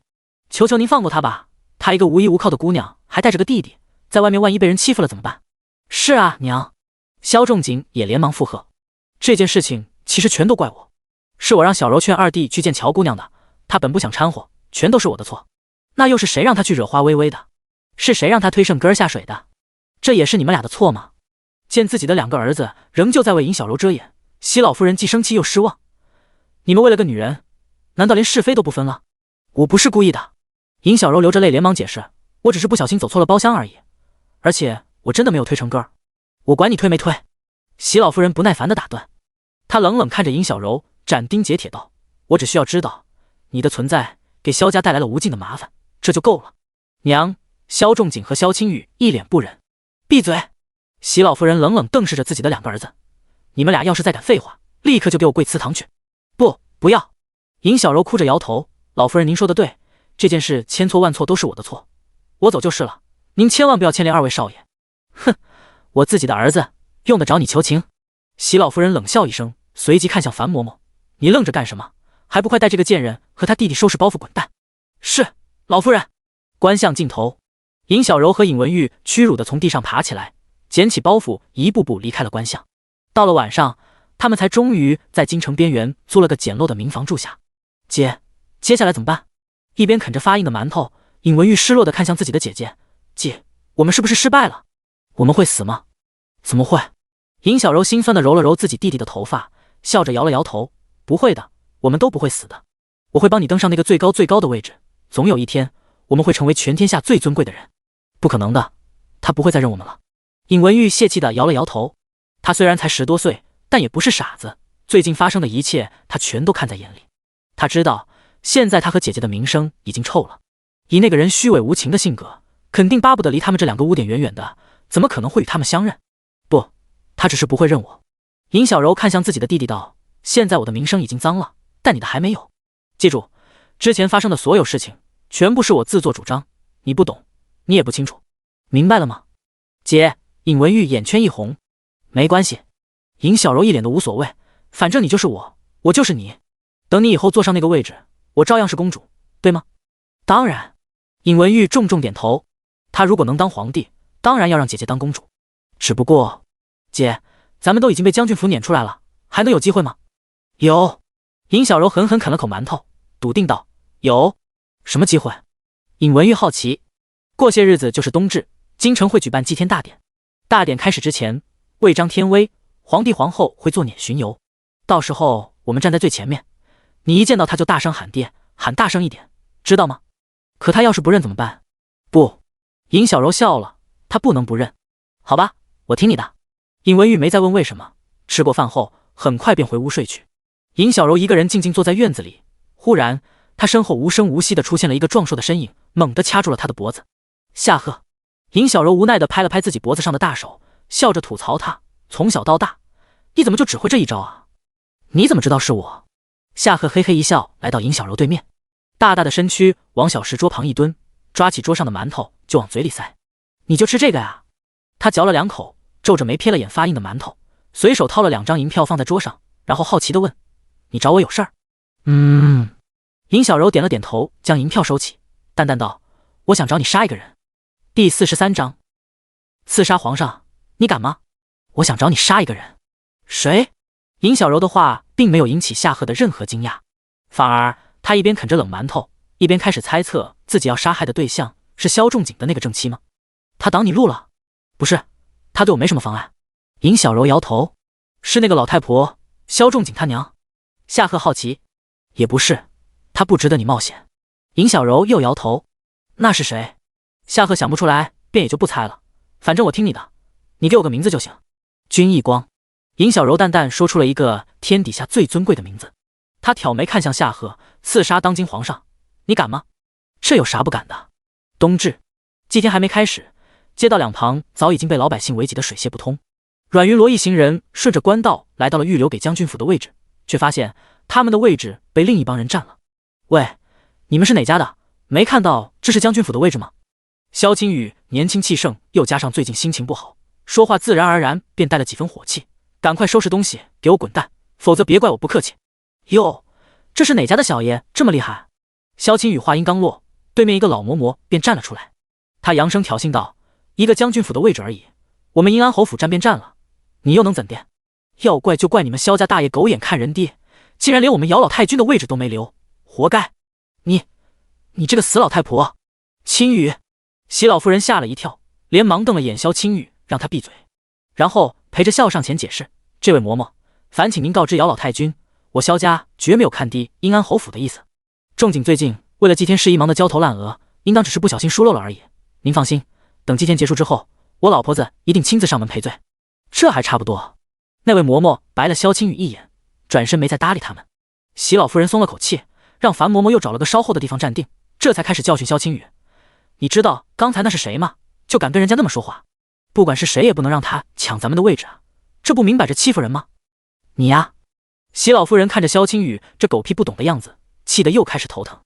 S1: 求求您放过她吧。她一个无依无靠的姑娘，还带着个弟弟，在外面万一被人欺负了怎么办？是啊，娘。萧仲景也连忙附和：这件事情其实全都怪我，是我让小柔劝二弟去见乔姑娘的，她本不想掺和，全都是我的错。那又是谁让她去惹花微微的？是谁让她推圣哥儿下水的？这也是你们俩的错吗？见自己的2个儿子仍旧在为尹小柔遮掩，席老夫人既生气又失望。你们为了个女人，难道连是非都不分了？我不是故意的。尹小柔流着泪连忙解释：我只是不小心走错了包厢而已，而且我真的没有推成哥儿。我管你推没推！席老夫人不耐烦地打断。她冷冷看着尹小柔，斩钉截铁道：我只需要知道你的存在给萧家带来了无尽的麻烦，这就够了。娘！萧仲景和萧青雨一脸不忍。闭嘴！席老夫人冷冷瞪视着自己的2个儿子，你们俩要是再敢废话，立刻就给我跪祠堂去！不要！尹小柔哭着摇头：老夫人您说的对，这件事千错万错都是我的错，我走就是了，您千万不要牵连2位少爷。哼，我自己的儿子用得着你求情？席老夫人冷笑一声，随即看向樊嬷嬷：你愣着干什么？还不快带这个贱人和他弟弟收拾包袱滚蛋！是，老夫人。观相镜头，尹小柔和尹文玉屈辱地从地上爬起来，捡起包袱，一步步离开了观相。到了晚上，他们才终于在京城边缘租了个简陋的民房住下。姐，接下来怎么办？一边啃着发硬的馒头，尹文玉失落地看向自己的姐姐：姐，我们是不是失败了？我们会死吗？怎么会？尹小柔心酸地揉了揉自己弟弟的头发，笑着摇了摇头：不会的，我们都不会死的。我会帮你登上那个最高最高的位置，总有一天我们会成为全天下最尊贵的人。不可能的，他不会再认我们了。尹文玉泄气地摇了摇头。他虽然才10多岁，但也不是傻子，最近发生的一切他全都看在眼里。他知道现在他和姐姐的名声已经臭了，以那个人虚伪无情的性格，肯定巴不得离他们这2个污点远远的，怎么可能会与他们相认？不，他只是不会认我。尹小柔看向自己的弟弟道：现在我的名声已经脏了，但你的还没有。记住，之前发生的所有事情全部是我自作主张，你不懂，你也不清楚，明白了吗？姐！尹文玉眼圈一红。没关系。尹小柔一脸的无所谓，反正你就是我，我就是你，等你以后坐上那个位置，我照样是公主，对吗？当然。尹文玉重重点头，他如果能当皇帝，当然要让姐姐当公主。只不过，姐，咱们都已经被将军府撵出来了，还能有机会吗？有。尹小柔狠狠啃了口馒头，笃定道：有。什么机会？尹文玉好奇。过些日子就是冬至，京城会举办祭天大典。大典开始之前，为彰天威，皇帝皇后会做辇巡游，到时候我们站在最前面，你一见到他就大声喊爹，喊大声一点，知道吗？可他要是不认怎么办？不。尹小柔笑了，他不能不认。好吧，我听你的。尹文玉没再问为什么，吃过饭后很快便回屋睡去。尹小柔一个人静静坐在院子里，忽然他身后无声无息地出现了一个壮硕的身影，猛地掐住了他的脖子。夏荷。尹小柔无奈地拍了拍自己脖子上的大手，笑着吐槽他从小到大，你怎么就只会这一招啊？你怎么知道是我？夏荷嘿嘿一笑，来到尹小柔对面，大大的身躯往小石桌旁一蹲，抓起桌上的馒头就往嘴里塞。你就吃这个呀？他嚼了2口，皱着眉瞥了眼发硬的馒头，随手掏了2张银票放在桌上，然后好奇地问：你找我有事儿？尹小柔点了点头，将银票收起，淡淡道：我想找你杀一个人。第43章，刺杀皇上，你敢吗？我想找你杀一个人。谁？尹小柔的话并没有引起夏荷的任何惊讶，反而他一边啃着冷馒头，一边开始猜测自己要杀害的对象是萧仲景的那个正妻吗？他挡你路了？不是，他对我没什么妨碍。尹小柔摇头。是那个老太婆，萧仲景他娘？夏荷好奇。也不是，他不值得你冒险。尹小柔又摇头。那是谁？夏荷想不出来，便也就不猜了。反正我听你的，你给我个名字就行。君逸光。尹小柔淡淡说出了一个天底下最尊贵的名字。他挑眉看向夏荷，刺杀当今皇上，你敢吗？这有啥不敢的？冬至，祭天还没开始，街道两旁早已经被老百姓围挤得水泄不通。阮云罗一行人顺着官道来到了预留给将军府的位置，却发现他们的位置被另一帮人占了。喂，你们是哪家的？没看到这是将军府的位置吗？萧青雨年轻气盛，又加上最近心情不好，说话自然而然便带了几分火气。赶快收拾东西，给我滚蛋，否则别怪我不客气。哟，这是哪家的小爷这么厉害？萧青雨话音刚落，对面一个老嬷嬷便站了出来。他扬声挑衅道：一个将军府的位置而已，我们阴安侯府占便占了，你又能怎的？要怪就怪你们萧家大爷狗眼看人低，竟然连我们姚老太君的位置都没留，活该！你这个死老太婆！青雨。席老夫人吓了一跳，连忙瞪了眼萧青雨，让他闭嘴，然后陪着笑上前解释：这位嬷嬷，烦请您告知姚老太君，我萧家绝没有看低阴安侯府的意思。仲景最近为了祭天事宜忙得焦头烂额，应当只是不小心疏漏了而已。您放心，等祭天结束之后，我老婆子一定亲自上门赔罪。这还差不多。那位嬷嬷白了萧青雨一眼，转身没再搭理他们。席老夫人松了口气，让樊嬷嬷又找了个稍后的地方站定，这才开始教训萧青雨。你知道刚才那是谁吗？就敢跟人家那么说话，不管是谁也不能让他抢咱们的位置啊，这不明摆着欺负人吗？你呀！席老夫人看着萧青雨这狗屁不懂的样子，气得又开始头疼。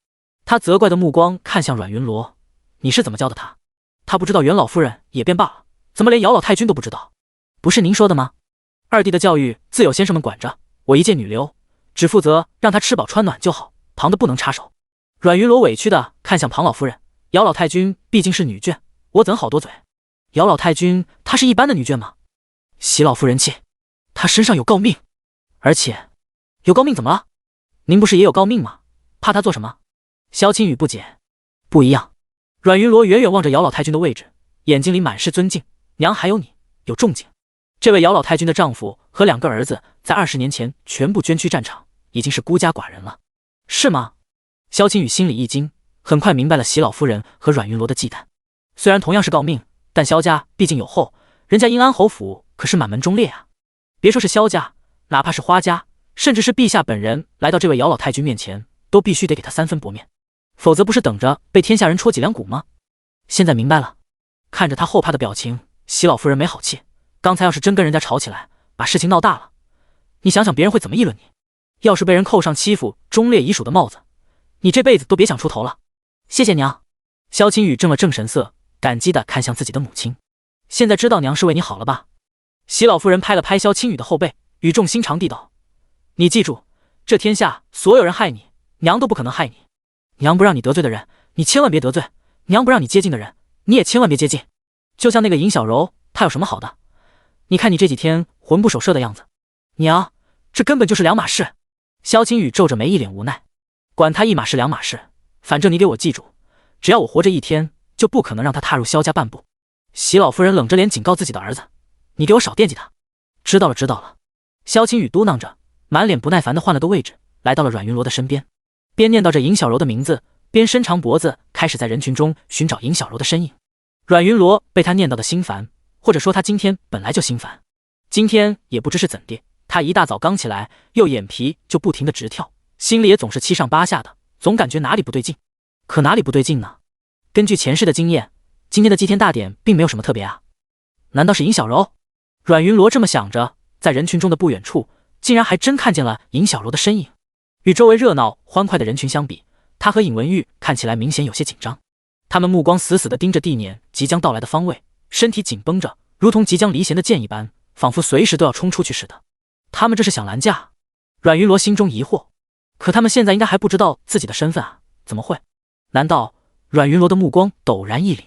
S1: 她责怪的目光看向阮云罗：你是怎么教的他？他不知道袁老夫人也便罢了，怎么连姚老太君都不知道？不是您说的吗？二弟的教育自有先生们管着，我一介女流，只负责让他吃饱穿暖就好，旁的不能插手。阮云罗委屈的看向庞老夫人：姚老太君毕竟是女眷，我怎好多嘴？姚老太君她是一般的女眷吗？席老夫人气，她身上有诰命，而且有诰命怎么了？您不是也有诰命吗？怕她做什么？萧青雨不解。不一样。阮云罗远远望着姚老太君的位置，眼睛里满是尊敬。娘还有你，有仲景。这位姚老太君的丈夫和2个儿子在20年前全部捐躯战场，已经是孤家寡人了。是吗？萧青雨心里一惊，很快明白了席老夫人和阮云罗的忌惮。虽然同样是诰命，但萧家毕竟有后，人家阴安侯府可是满门忠烈啊。别说是萧家，哪怕是花家，甚至是陛下本人来到这位姚老太君面前，都必须得给他3分薄面，否则不是等着被天下人戳脊梁骨吗？现在明白了。看着他后怕的表情，席老夫人没好气。刚才要是真跟人家吵起来，把事情闹大了，你想想别人会怎么议论你？要是被人扣上欺负忠烈遗属的帽子，你这辈子都别想出头了。谢谢娘。萧青雨正了正神色，感激地看向自己的母亲。现在知道娘是为你好了吧？席老夫人拍了拍萧青雨的后背，语重心长地道：“你记住，这天下所有人害你，娘都不可能害你。娘不让你得罪的人，你千万别得罪；娘不让你接近的人，你也千万别接近。就像那个尹小柔，她有什么好的？你看你这几天魂不守舍的样子，娘，这根本就是两码事。”萧青雨皱着眉，一脸无奈：“管他一码事两码事，反正你给我记住，只要我活着一天，就不可能让他踏入萧家半步。”席老夫人冷着脸警告自己的儿子：“你给我少惦记他。”知道了，知道了。萧青雨嘟囔着，满脸不耐烦地换了个位置，来到了阮云罗的身边，边念叨着尹小柔的名字，边伸长脖子，开始在人群中寻找尹小柔的身影。阮云罗被他念叨的心烦，或者说他今天本来就心烦。今天也不知是怎地，他一大早刚起来，右眼皮就不停地直跳，心里也总是七上八下的，总感觉哪里不对劲。可哪里不对劲呢？根据前世的经验，今天的祭天大典并没有什么特别啊。难道是尹小柔？阮云罗这么想着，在人群中的不远处，竟然还真看见了尹小柔的身影。与周围热闹欢快的人群相比，他和尹文玉看起来明显有些紧张。他们目光死死地盯着地撵即将到来的方位，身体紧绷着，如同即将离弦的箭一般，仿佛随时都要冲出去似的。他们这是想拦架？阮云罗心中疑惑。可他们现在应该还不知道自己的身份啊，怎么会？难道……阮云罗的目光陡然一凛，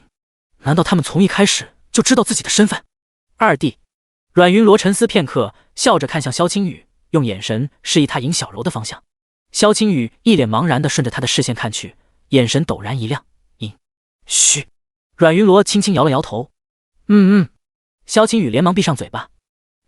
S1: 难道他们从一开始就知道自己的身份？二弟。阮云罗沉思片刻，笑着看向萧青雨，用眼神示意他尹小柔的方向。萧青雨一脸茫然地顺着他的视线看去，眼神陡然一亮。嘘。阮云罗轻轻摇了摇头。萧青雨连忙闭上嘴巴，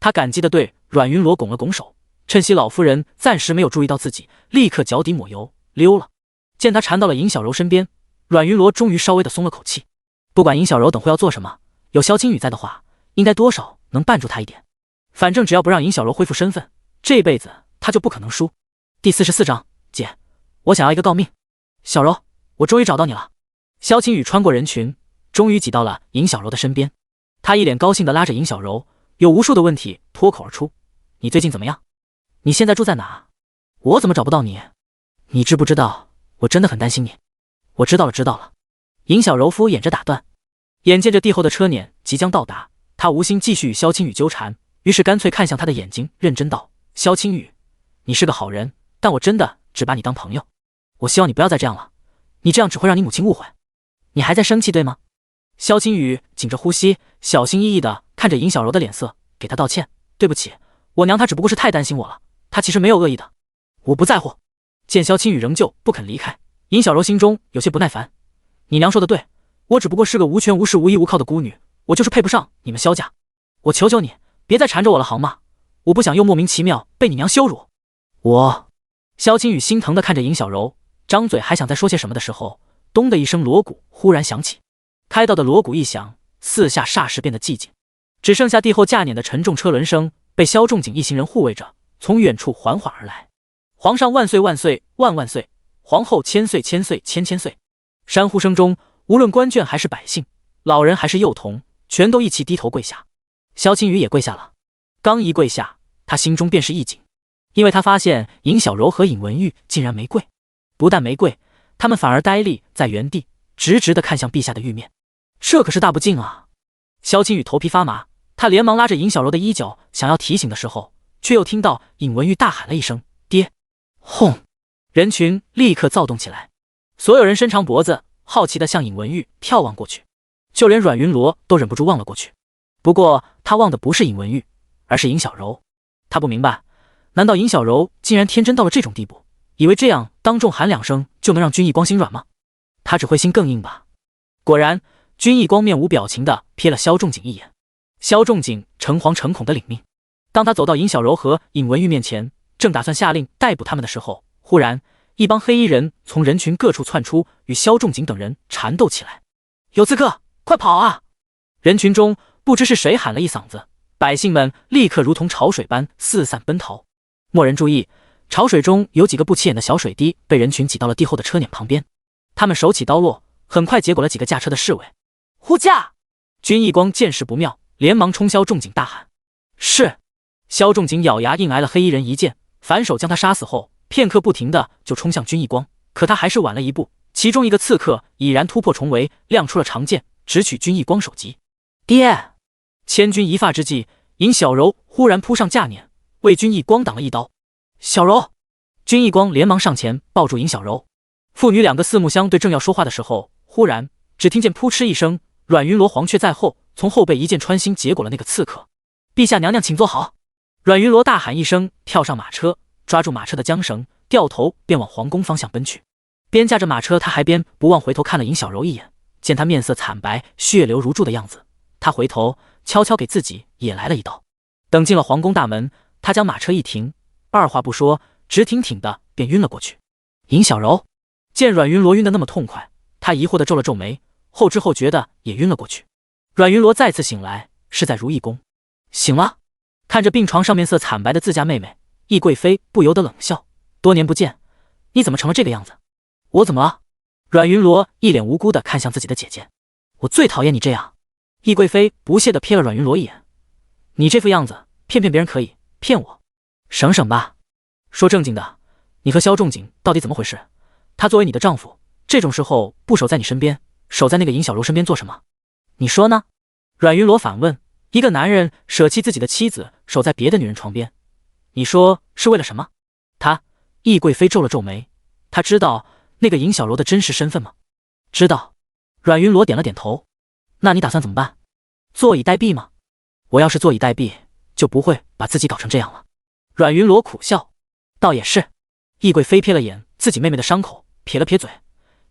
S1: 他感激地对阮云罗拱了拱手，趁席老夫人暂时没有注意到自己，立刻脚底抹油溜了。见他缠到了尹小柔身边，阮云罗终于稍微的松了口气。不管尹小柔等会要做什么，有萧青雨在的话，应该多少能绊住他一点。反正只要不让尹小柔恢复身份，这辈子他就不可能输。第44章，姐，我想要一个诰命。小柔，我终于找到你了。萧青雨穿过人群，终于挤到了尹小柔的身边。他一脸高兴地拉着尹小柔，有无数的问题脱口而出：“你最近怎么样？你现在住在哪？我怎么找不到你？你知不知道，我真的很担心你。”我知道了，知道了。尹小柔敷衍着打断。眼见着帝后的车辇即将到达，他无心继续与萧青雨纠缠，于是干脆看向他的眼睛，认真道：“萧青雨，你是个好人，但我真的只把你当朋友。我希望你不要再这样了，你这样只会让你母亲误会。你还在生气对吗？”萧青雨紧着呼吸，小心翼翼地看着尹小柔的脸色，给她道歉：“对不起，我娘她只不过是太担心我了，她其实没有恶意的，我不在乎。”见萧青雨仍旧不肯离开，尹小柔心中有些不耐烦：“你娘说的对，我只不过是个无权无势无依无靠的孤女，我就是配不上你们萧家。我求求你，别再缠着我了好吗？我不想又莫名其妙被你娘羞辱。”萧青雨心疼地看着尹小柔，张嘴还想再说些什么的时候，咚的一声锣鼓忽然响起。开道的锣鼓一响，四下霎时变得寂静，只剩下帝后驾辇的沉重车轮声被萧仲景一行人护卫着，从远处缓缓而来。皇上万岁万岁万万岁！皇后千岁千岁千千岁！山呼声中，无论官眷还是百姓，老人还是幼童，全都一齐低头跪下。萧青雨也跪下了。刚一跪下，他心中便是一紧，因为他发现尹小柔和尹文玉竟然没跪，不但没跪，他们反而呆立在原地，直直地看向陛下的玉面。这可是大不敬啊！萧青雨头皮发麻，他连忙拉着尹小柔的衣角，想要提醒的时候，却又听到尹文玉大喊了一声：“爹！”轰！人群立刻躁动起来，所有人伸长脖子，好奇地向尹文玉眺望过去，就连阮云罗都忍不住望了过去。不过他望的不是尹文玉，而是尹小柔。他不明白，难道尹小柔竟然天真到了这种地步，以为这样当众喊两声就能让君逸光心软吗？他只会心更硬吧。果然，君逸光面无表情地瞥了萧仲景一眼。萧仲景诚惶诚恐地领命。当他走到尹小柔和尹文玉面前，正打算下令逮捕他们的时候，忽然一帮黑衣人从人群各处窜出，与萧仲景等人缠斗起来。有刺客，快跑啊！人群中不知是谁喊了一嗓子，百姓们立刻如同潮水般四散奔逃。蓦人注意，潮水中有几个不起眼的小水滴被人群挤到了帝后的车辇旁边，他们手起刀落，很快结果了几个驾车的侍卫。护驾！君逸光见势不妙，连忙冲萧仲景大喊：“是！”萧仲景咬牙硬挨了黑衣人一剑，反手将他杀死后，片刻不停的就冲向君逸光，可他还是晚了一步，其中一个刺客已然突破重围，亮出了长剑，直取君逸光首级。爹！千钧一发之际，尹小柔忽然扑上驾辇，为君一光挡了一刀。小柔，君一光连忙上前抱住尹小柔。父女两个四目相对，正要说话的时候，忽然只听见扑哧一声，阮云罗黄雀在后，从后背一剑穿心，结果了那个刺客。陛下娘娘请坐好。阮云罗大喊一声，跳上马车，抓住马车的缰绳，掉头便往皇宫方向奔去。边驾着马车，他还边不忘回头看了尹小柔一眼，见她面色惨白，血流如注的样子，他回头悄悄给自己也来了一刀。等进了皇宫大门，他将马车一停，二话不说，直挺挺的便晕了过去。尹小柔见阮云罗晕得那么痛快，他疑惑的皱了皱眉，后知后觉的也晕了过去。阮云罗再次醒来，是在如意宫。醒了，看着病床上面色惨白的自家妹妹，懿贵妃不由得冷笑：多年不见，你怎么成了这个样子？我怎么了？阮云罗一脸无辜的看向自己的姐姐。我最讨厌你这样。懿贵妃不屑的瞥了阮云罗一眼，你这副样子，骗别人可以，骗我省省吧。说正经的，你和萧仲景到底怎么回事？他作为你的丈夫，这种时候不守在你身边，守在那个尹小柔身边做什么？你说呢？阮云罗反问。一个男人舍弃自己的妻子，守在别的女人床边，你说是为了什么？懿贵妃皱了皱眉，她知道那个尹小柔的真实身份吗？知道。阮云罗点了点头。那你打算怎么办？坐以待毙吗？我要是坐以待毙，就不会把自己搞成这样了。阮云罗苦笑。倒也是。懿贵妃瞥了眼自己妹妹的伤口，撇了撇嘴，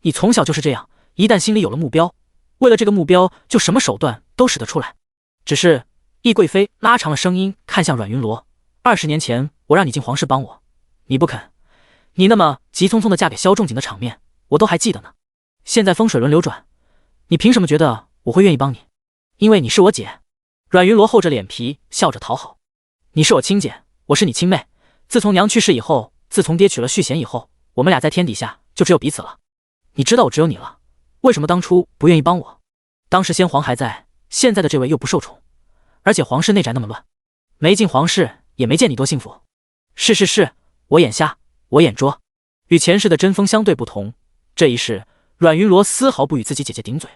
S1: 你从小就是这样，一旦心里有了目标，为了这个目标就什么手段都使得出来。只是懿贵妃拉长了声音看向阮云罗，20年前我让你进皇室帮我，你不肯，你那么急匆匆的嫁给萧仲景的场面我都还记得呢。现在风水轮流转，你凭什么觉得我会愿意帮你？因为你是我姐。阮云罗厚着脸皮笑着讨好。你是我亲姐，我是你亲妹，自从娘去世以后，自从爹娶了续弦以后，我们俩在天底下就只有彼此了。你知道我只有你了，为什么当初不愿意帮我？当时先皇还在，现在的这位又不受宠，而且皇室内宅那么乱，没进皇室也没见你多幸福。是，我眼瞎，我眼拙。与前世的针锋相对不同，这一世阮云罗丝毫不与自己姐姐顶嘴，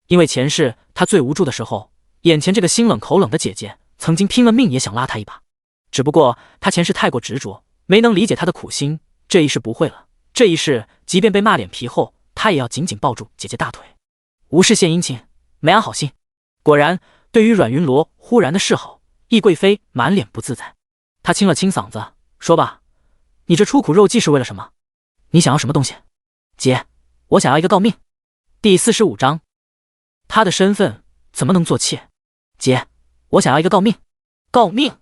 S1: 因为前世他最无助的时候，眼前这个心冷口冷的姐姐曾经拼了命也想拉他一把，只不过他前世太过执着，没能理解他的苦心，这一世不会了，这一世即便被骂脸皮厚，他也要紧紧抱住姐姐大腿。无事献殷勤，没安好心。果然，对于阮云罗忽然的示好，懿贵妃满脸不自在。她清了清嗓子，说吧，你这出苦肉计是为了什么？你想要什么东西？姐，我想要一个诰命。第45章，他的身份怎么能做妾？姐，我想要一个诰命。诰命？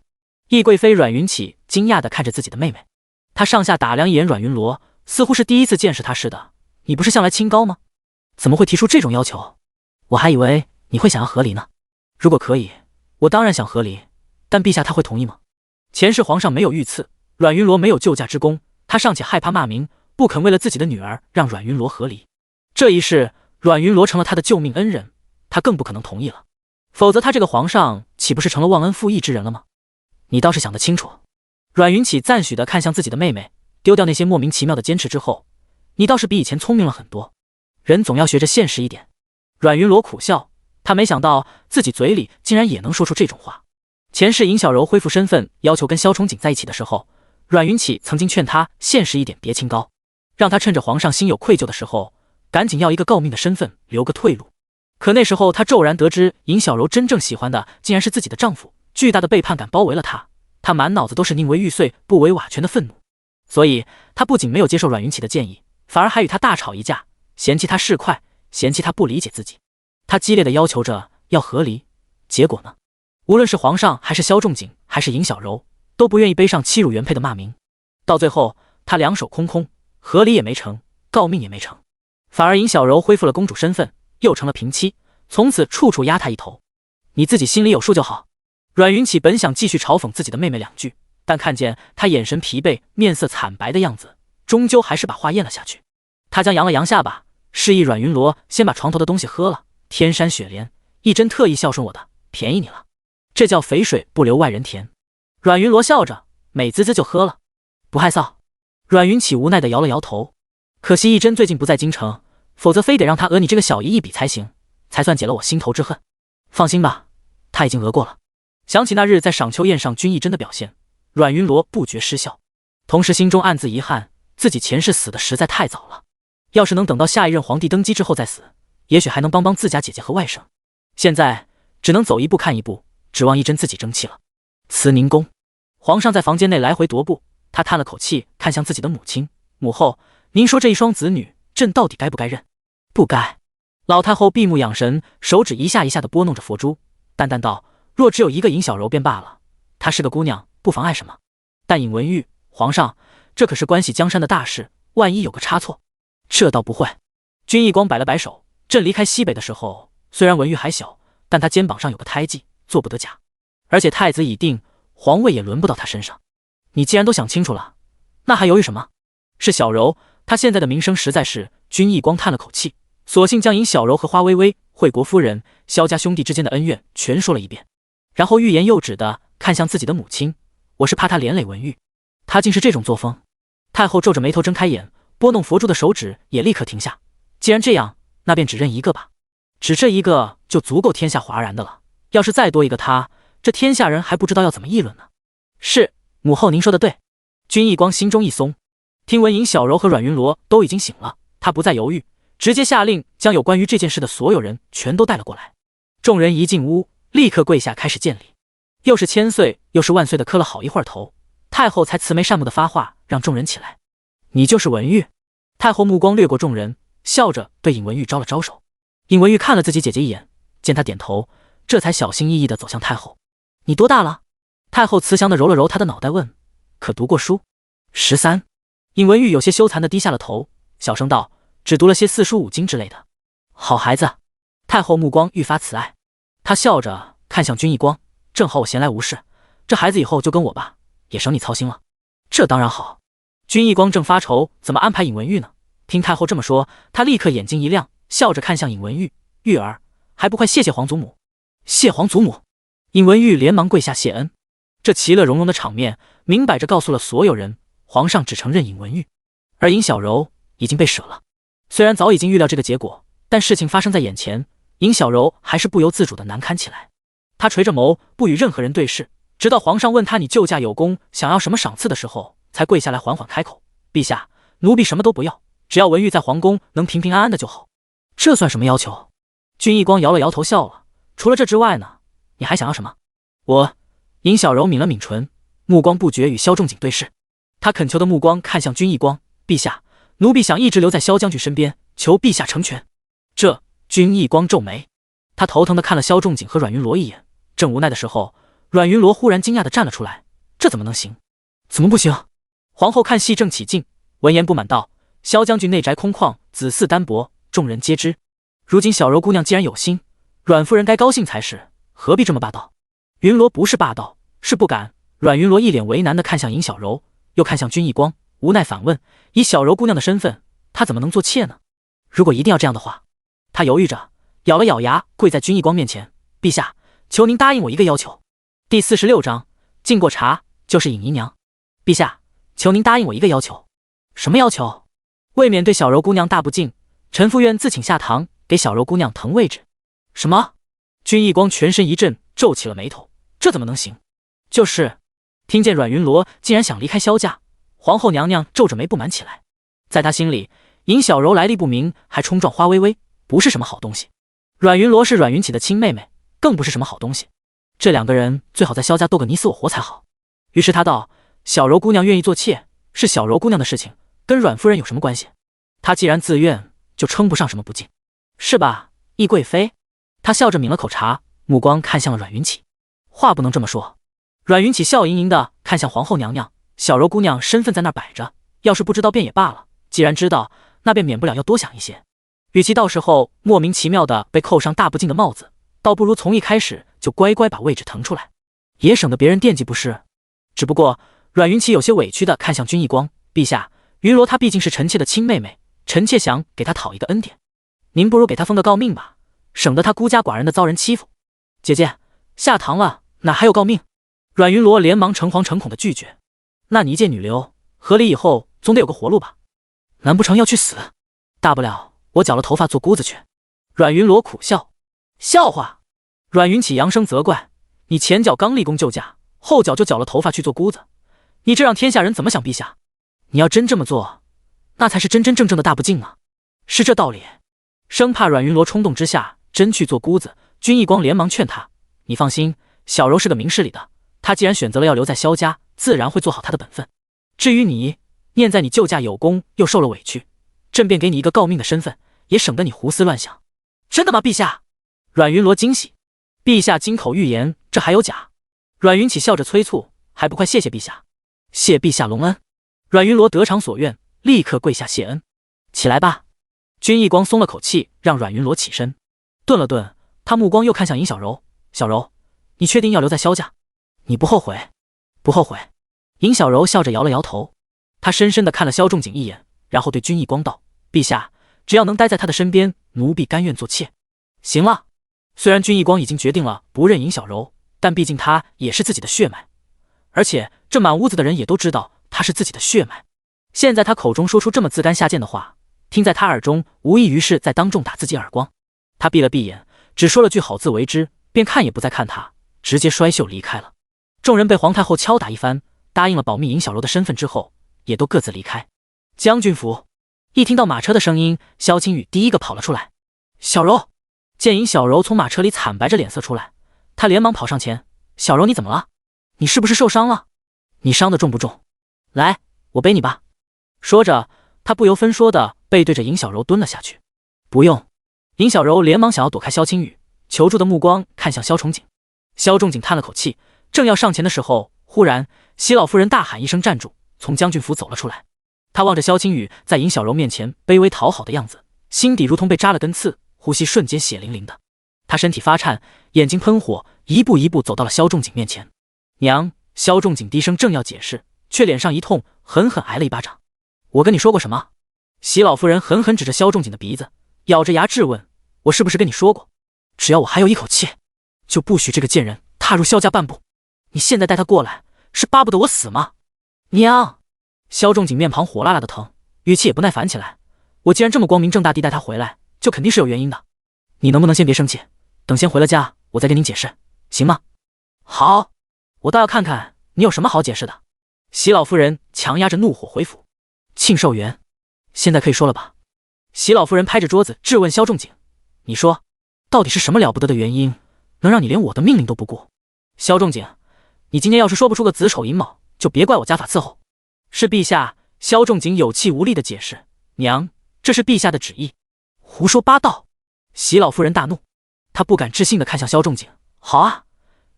S1: 懿贵妃阮云起惊讶地看着自己的妹妹，她上下打量一眼阮云罗，似乎是第一次见识他似的。你不是向来清高吗？怎么会提出这种要求？我还以为你会想要和离呢。如果可以，我当然想和离，但陛下他会同意吗？前世皇上没有御赐，阮云罗没有救驾之功，他尚且害怕骂名，不肯为了自己的女儿让阮云罗和离。这一世，阮云罗成了他的救命恩人，他更不可能同意了，否则他这个皇上岂不是成了忘恩负义之人了吗？你倒是想得清楚。阮云起赞许地看向自己的妹妹，丢掉那些莫名其妙的坚持之后，你倒是比以前聪明了很多，人总要学着现实一点。阮云罗苦笑，他没想到自己嘴里竟然也能说出这种话。前世尹小柔恢复身份，要求跟萧憧景在一起的时候，阮云起曾经劝他现实一点，别清高，让他趁着皇上心有愧疚的时候，赶紧要一个诰命的身份，留个退路。可那时候他骤然得知尹小柔真正喜欢的竟然是自己的丈夫，巨大的背叛感包围了他，他满脑子都是宁为玉碎不为瓦全的愤怒。所以他不仅没有接受阮云起的建议，反而还与他大吵一架，嫌弃他市侩，嫌弃他不理解自己。他激烈的要求着要和离，结果呢？无论是皇上还是萧仲景还是尹小柔，都不愿意背上欺辱原配的骂名。到最后他两手空空，和离也没成，诰命也没成，反而尹小柔恢复了公主身份，又成了平妻，从此处处压他一头。你自己心里有数就好。阮云起本想继续嘲讽自己的妹妹两句，但看见她眼神疲惫，面色惨白的样子，终究还是把话咽了下去。他将扬了扬下巴，示意阮云罗先把床头的东西喝了。天山雪莲，一真特意孝顺我的，便宜你了。这叫肥水不流外人田。阮云罗笑着，美滋滋就喝了，不害臊。阮云起无奈地摇了摇头，可惜一真最近不在京城，否则非得让他讹你这个小姨一笔才行，才算解了我心头之恨。放心吧，他已经讹过了。想起那日在赏秋宴上君一真的表现，阮云罗不觉失笑，同时心中暗自遗憾，自己前世死的实在太早了。要是能等到下一任皇帝登基之后再死，也许还能帮帮自家姐姐和外甥。现在只能走一步看一步，指望一针自己争气了。慈宁宫，皇上在房间内来回踱步，他叹了口气，看向自己的母亲：“母后，您说这一双子女，朕到底该不该认？”“不该。”老太后闭目养神，手指一下一下地拨弄着佛珠，淡淡道：“若只有一个尹小柔便罢了，她是个姑娘，不妨碍什么。但尹文玉，皇上，这可是关系江山的大事，万一有个差错……”“这倒不会。”君义光摆了摆手：“朕离开西北的时候，虽然文玉还小，但她肩膀上有个胎记，做不得假。而且太子已定，皇位也轮不到她身上。你既然都想清楚了，那还犹豫什么？是小柔，她现在的名声实在是……”君义光叹了口气，索性将尹小柔和花微微、惠国夫人、萧家兄弟之间的恩怨全说了一遍，然后欲言又止的看向自己的母亲：“我是怕她连累文玉，她竟是这种作风。”太后皱着眉头睁开眼，拨弄佛珠的手指也立刻停下。既然这样，那便只认一个吧，只这一个就足够天下哗然的了。要是再多一个他，这天下人还不知道要怎么议论呢。是，母后您说的对。君义光心中一松，听闻尹小柔和阮云罗都已经醒了，他不再犹豫，直接下令将有关于这件事的所有人全都带了过来。众人一进屋，立刻跪下开始见礼，又是千岁又是万岁的磕了好一会儿头，太后才慈眉善目的发话，让众人起来。“你就是文玉？”太后目光掠过众人，笑着对尹文玉招了招手。尹文玉看了自己姐姐一眼，见她点头，这才小心翼翼地走向太后。“你多大了？”太后慈祥地揉了揉她的脑袋问。“可读过书？”“13。”尹文玉有些羞惭地低下了头，小声道：“只读了些四书五经之类的。”“好孩子。”太后目光愈发慈爱，她笑着看向君义光：“正好我闲来无事，这孩子以后就跟我吧，也省你操心了。”“这当然好。”君义光正发愁怎么安排尹文玉呢，听太后这么说，他立刻眼睛一亮，笑着看向尹文玉：“玉儿，还不快谢谢皇祖母！”“谢皇祖母！”尹文玉连忙跪下谢恩。这其乐融融的场面，明摆着告诉了所有人，皇上只承认尹文玉，而尹小柔已经被舍了。虽然早已经预料这个结果，但事情发生在眼前，尹小柔还是不由自主的难堪起来。她垂着眸，不与任何人对视，直到皇上问她：“你救驾有功，想要什么赏赐的时候？”才跪下来缓缓开口：“陛下，奴婢什么都不要，只要文玉在皇宫能平平安安的就好。”“这算什么要求？”君义光摇了摇头笑了：“除了这之外呢，你还想要什么？”“我……”尹小柔抿了抿唇，目光不觉与萧仲景对视，他恳求的目光看向君义光：“陛下，奴婢想一直留在萧将军身边，求陛下成全。”这君义光皱眉，他头疼的看了萧仲景和阮云罗一眼，正无奈的时候，阮云罗忽然惊讶的站了出来：“这怎么能行？怎么不行？”皇后看戏正起劲，闻言不满道：“萧将军内宅空旷，子嗣单薄，众人皆知。如今小柔姑娘既然有心，阮夫人该高兴才是，何必这么霸道？”云罗不是霸道，是不敢。阮云罗一脸为难地看向尹小柔，又看向君义光，无奈反问：“以小柔姑娘的身份，她怎么能做妾呢？如果一定要这样的话……”她犹豫着，咬了咬牙，跪在君义光面前：“陛下，求您答应我一个要求。”第46章，敬过茶就是尹姨娘。陛下，求您答应我一个要求。什么要求？未免对小柔姑娘大不敬，臣妇愿自请下堂，给小柔姑娘腾位置。什么？君义光全身一震，皱起了眉头。这怎么能行？就是……听见阮云罗竟然想离开萧家，皇后娘娘皱着眉不满起来。在她心里，尹小柔来历不明，还冲撞花微微，不是什么好东西。阮云罗是阮云起的亲妹妹，更不是什么好东西。这两个人最好在萧家斗个你死我活才好。于是他道：“小柔姑娘愿意做妾，是小柔姑娘的事情，跟阮夫人有什么关系？她既然自愿，就称不上什么不敬，是吧，懿贵妃？”她笑着抿了口茶，目光看向了阮云起。话不能这么说。阮云起笑盈盈的看向皇后娘娘，小柔姑娘身份在那儿摆着，要是不知道便也罢了，既然知道，那便免不了要多想一些。与其到时候莫名其妙的被扣上大不敬的帽子，倒不如从一开始就乖乖把位置腾出来，也省得别人惦记不是。只不过阮云起有些委屈的看向君义光：“陛下，云罗她毕竟是臣妾的亲妹妹，臣妾想给她讨一个恩典，您不如给她封个诰命吧，省得她孤家寡人的遭人欺负。”“姐姐，下堂了，哪还有诰命？”阮云罗连忙诚惶诚恐的拒绝：“那你一介女流，合理以后总得有个活路吧？难不成要去死？大不了我绞了头发做姑子去。”阮云罗苦笑：“笑话！”阮云起扬声责怪：“你前脚刚立功救驾，后脚就绞了头发去做姑子，你这让天下人怎么想陛下？你要真这么做，那才是真真正正的大不敬啊！是这道理。生怕阮云罗冲动之下真去做姑子，君义光连忙劝他：你放心，小柔是个明事理的，她既然选择了要留在萧家，自然会做好她的本分。至于你，念在你救驾有功，又受了委屈，朕便给你一个诰命的身份，也省得你胡思乱想。真的吗，陛下？阮云罗惊喜。陛下金口玉言，这还有假？阮云起笑着催促：还不快谢谢陛下！谢陛下隆恩！阮云罗得偿所愿，立刻跪下谢恩。起来吧。君义光松了口气，让阮云罗起身。顿了顿，他目光又看向尹小柔：小柔，你确定要留在萧家？你不后悔？不后悔。尹小柔笑着摇了摇头。他深深地看了萧仲景一眼，然后对君义光道：陛下，只要能待在他的身边，奴婢甘愿做妾。行了。虽然君义光已经决定了不认尹小柔，但毕竟他也是自己的血脉，而且这满屋子的人也都知道他是自己的血脉。现在他口中说出这么自甘下贱的话，听在他耳中无异于是在当众打自己耳光。他闭了闭眼，只说了句好自为之，便看也不再看他，直接摔袖离开了。众人被皇太后敲打一番，答应了保密尹小柔的身份之后，也都各自离开。将军府一听到马车的声音，萧青雨第一个跑了出来。小柔见尹小柔从马车里惨白着脸色出来，他连忙跑上前：小柔，你怎么了？你是不是受伤了？你伤得重不重？来，我背你吧。说着，他不由分说的背对着尹小柔蹲了下去。不用。尹小柔连忙想要躲开萧青雨，求助的目光看向萧崇景。萧仲景叹了口气，正要上前的时候，忽然席老夫人大喊一声站住，从将军府走了出来。他望着萧青雨在尹小柔面前卑微讨好的样子，心底如同被扎了根刺，呼吸瞬间血淋淋的。他身体发颤，眼睛喷火，一步一步走到了萧仲景面前。娘！萧仲景低声正要解释，却脸上一痛，狠狠挨了一巴掌。我跟你说过什么？席老夫人狠狠指着萧仲景的鼻子，咬着牙质问：我是不是跟你说过，只要我还有一口气，就不许这个贱人踏入萧家半步？你现在带他过来，是巴不得我死吗？娘！萧仲景面庞火辣辣的疼，语气也不耐烦起来。我既然这么光明正大地带他回来，就肯定是有原因的。你能不能先别生气，等先回了家，我再跟您解释，行吗？好，我倒要看看你有什么好解释的。席老夫人强压着怒火回府。庆寿园，现在可以说了吧？席老夫人拍着桌子质问萧仲景：你说，到底是什么了不得的原因，能让你连我的命令都不顾？萧仲景，你今天要是说不出个子丑寅卯，就别怪我家法伺候。是陛下。萧仲景有气无力的解释：娘，这是陛下的旨意。胡说八道！席老夫人大怒，她不敢置信的看向萧仲景：好啊，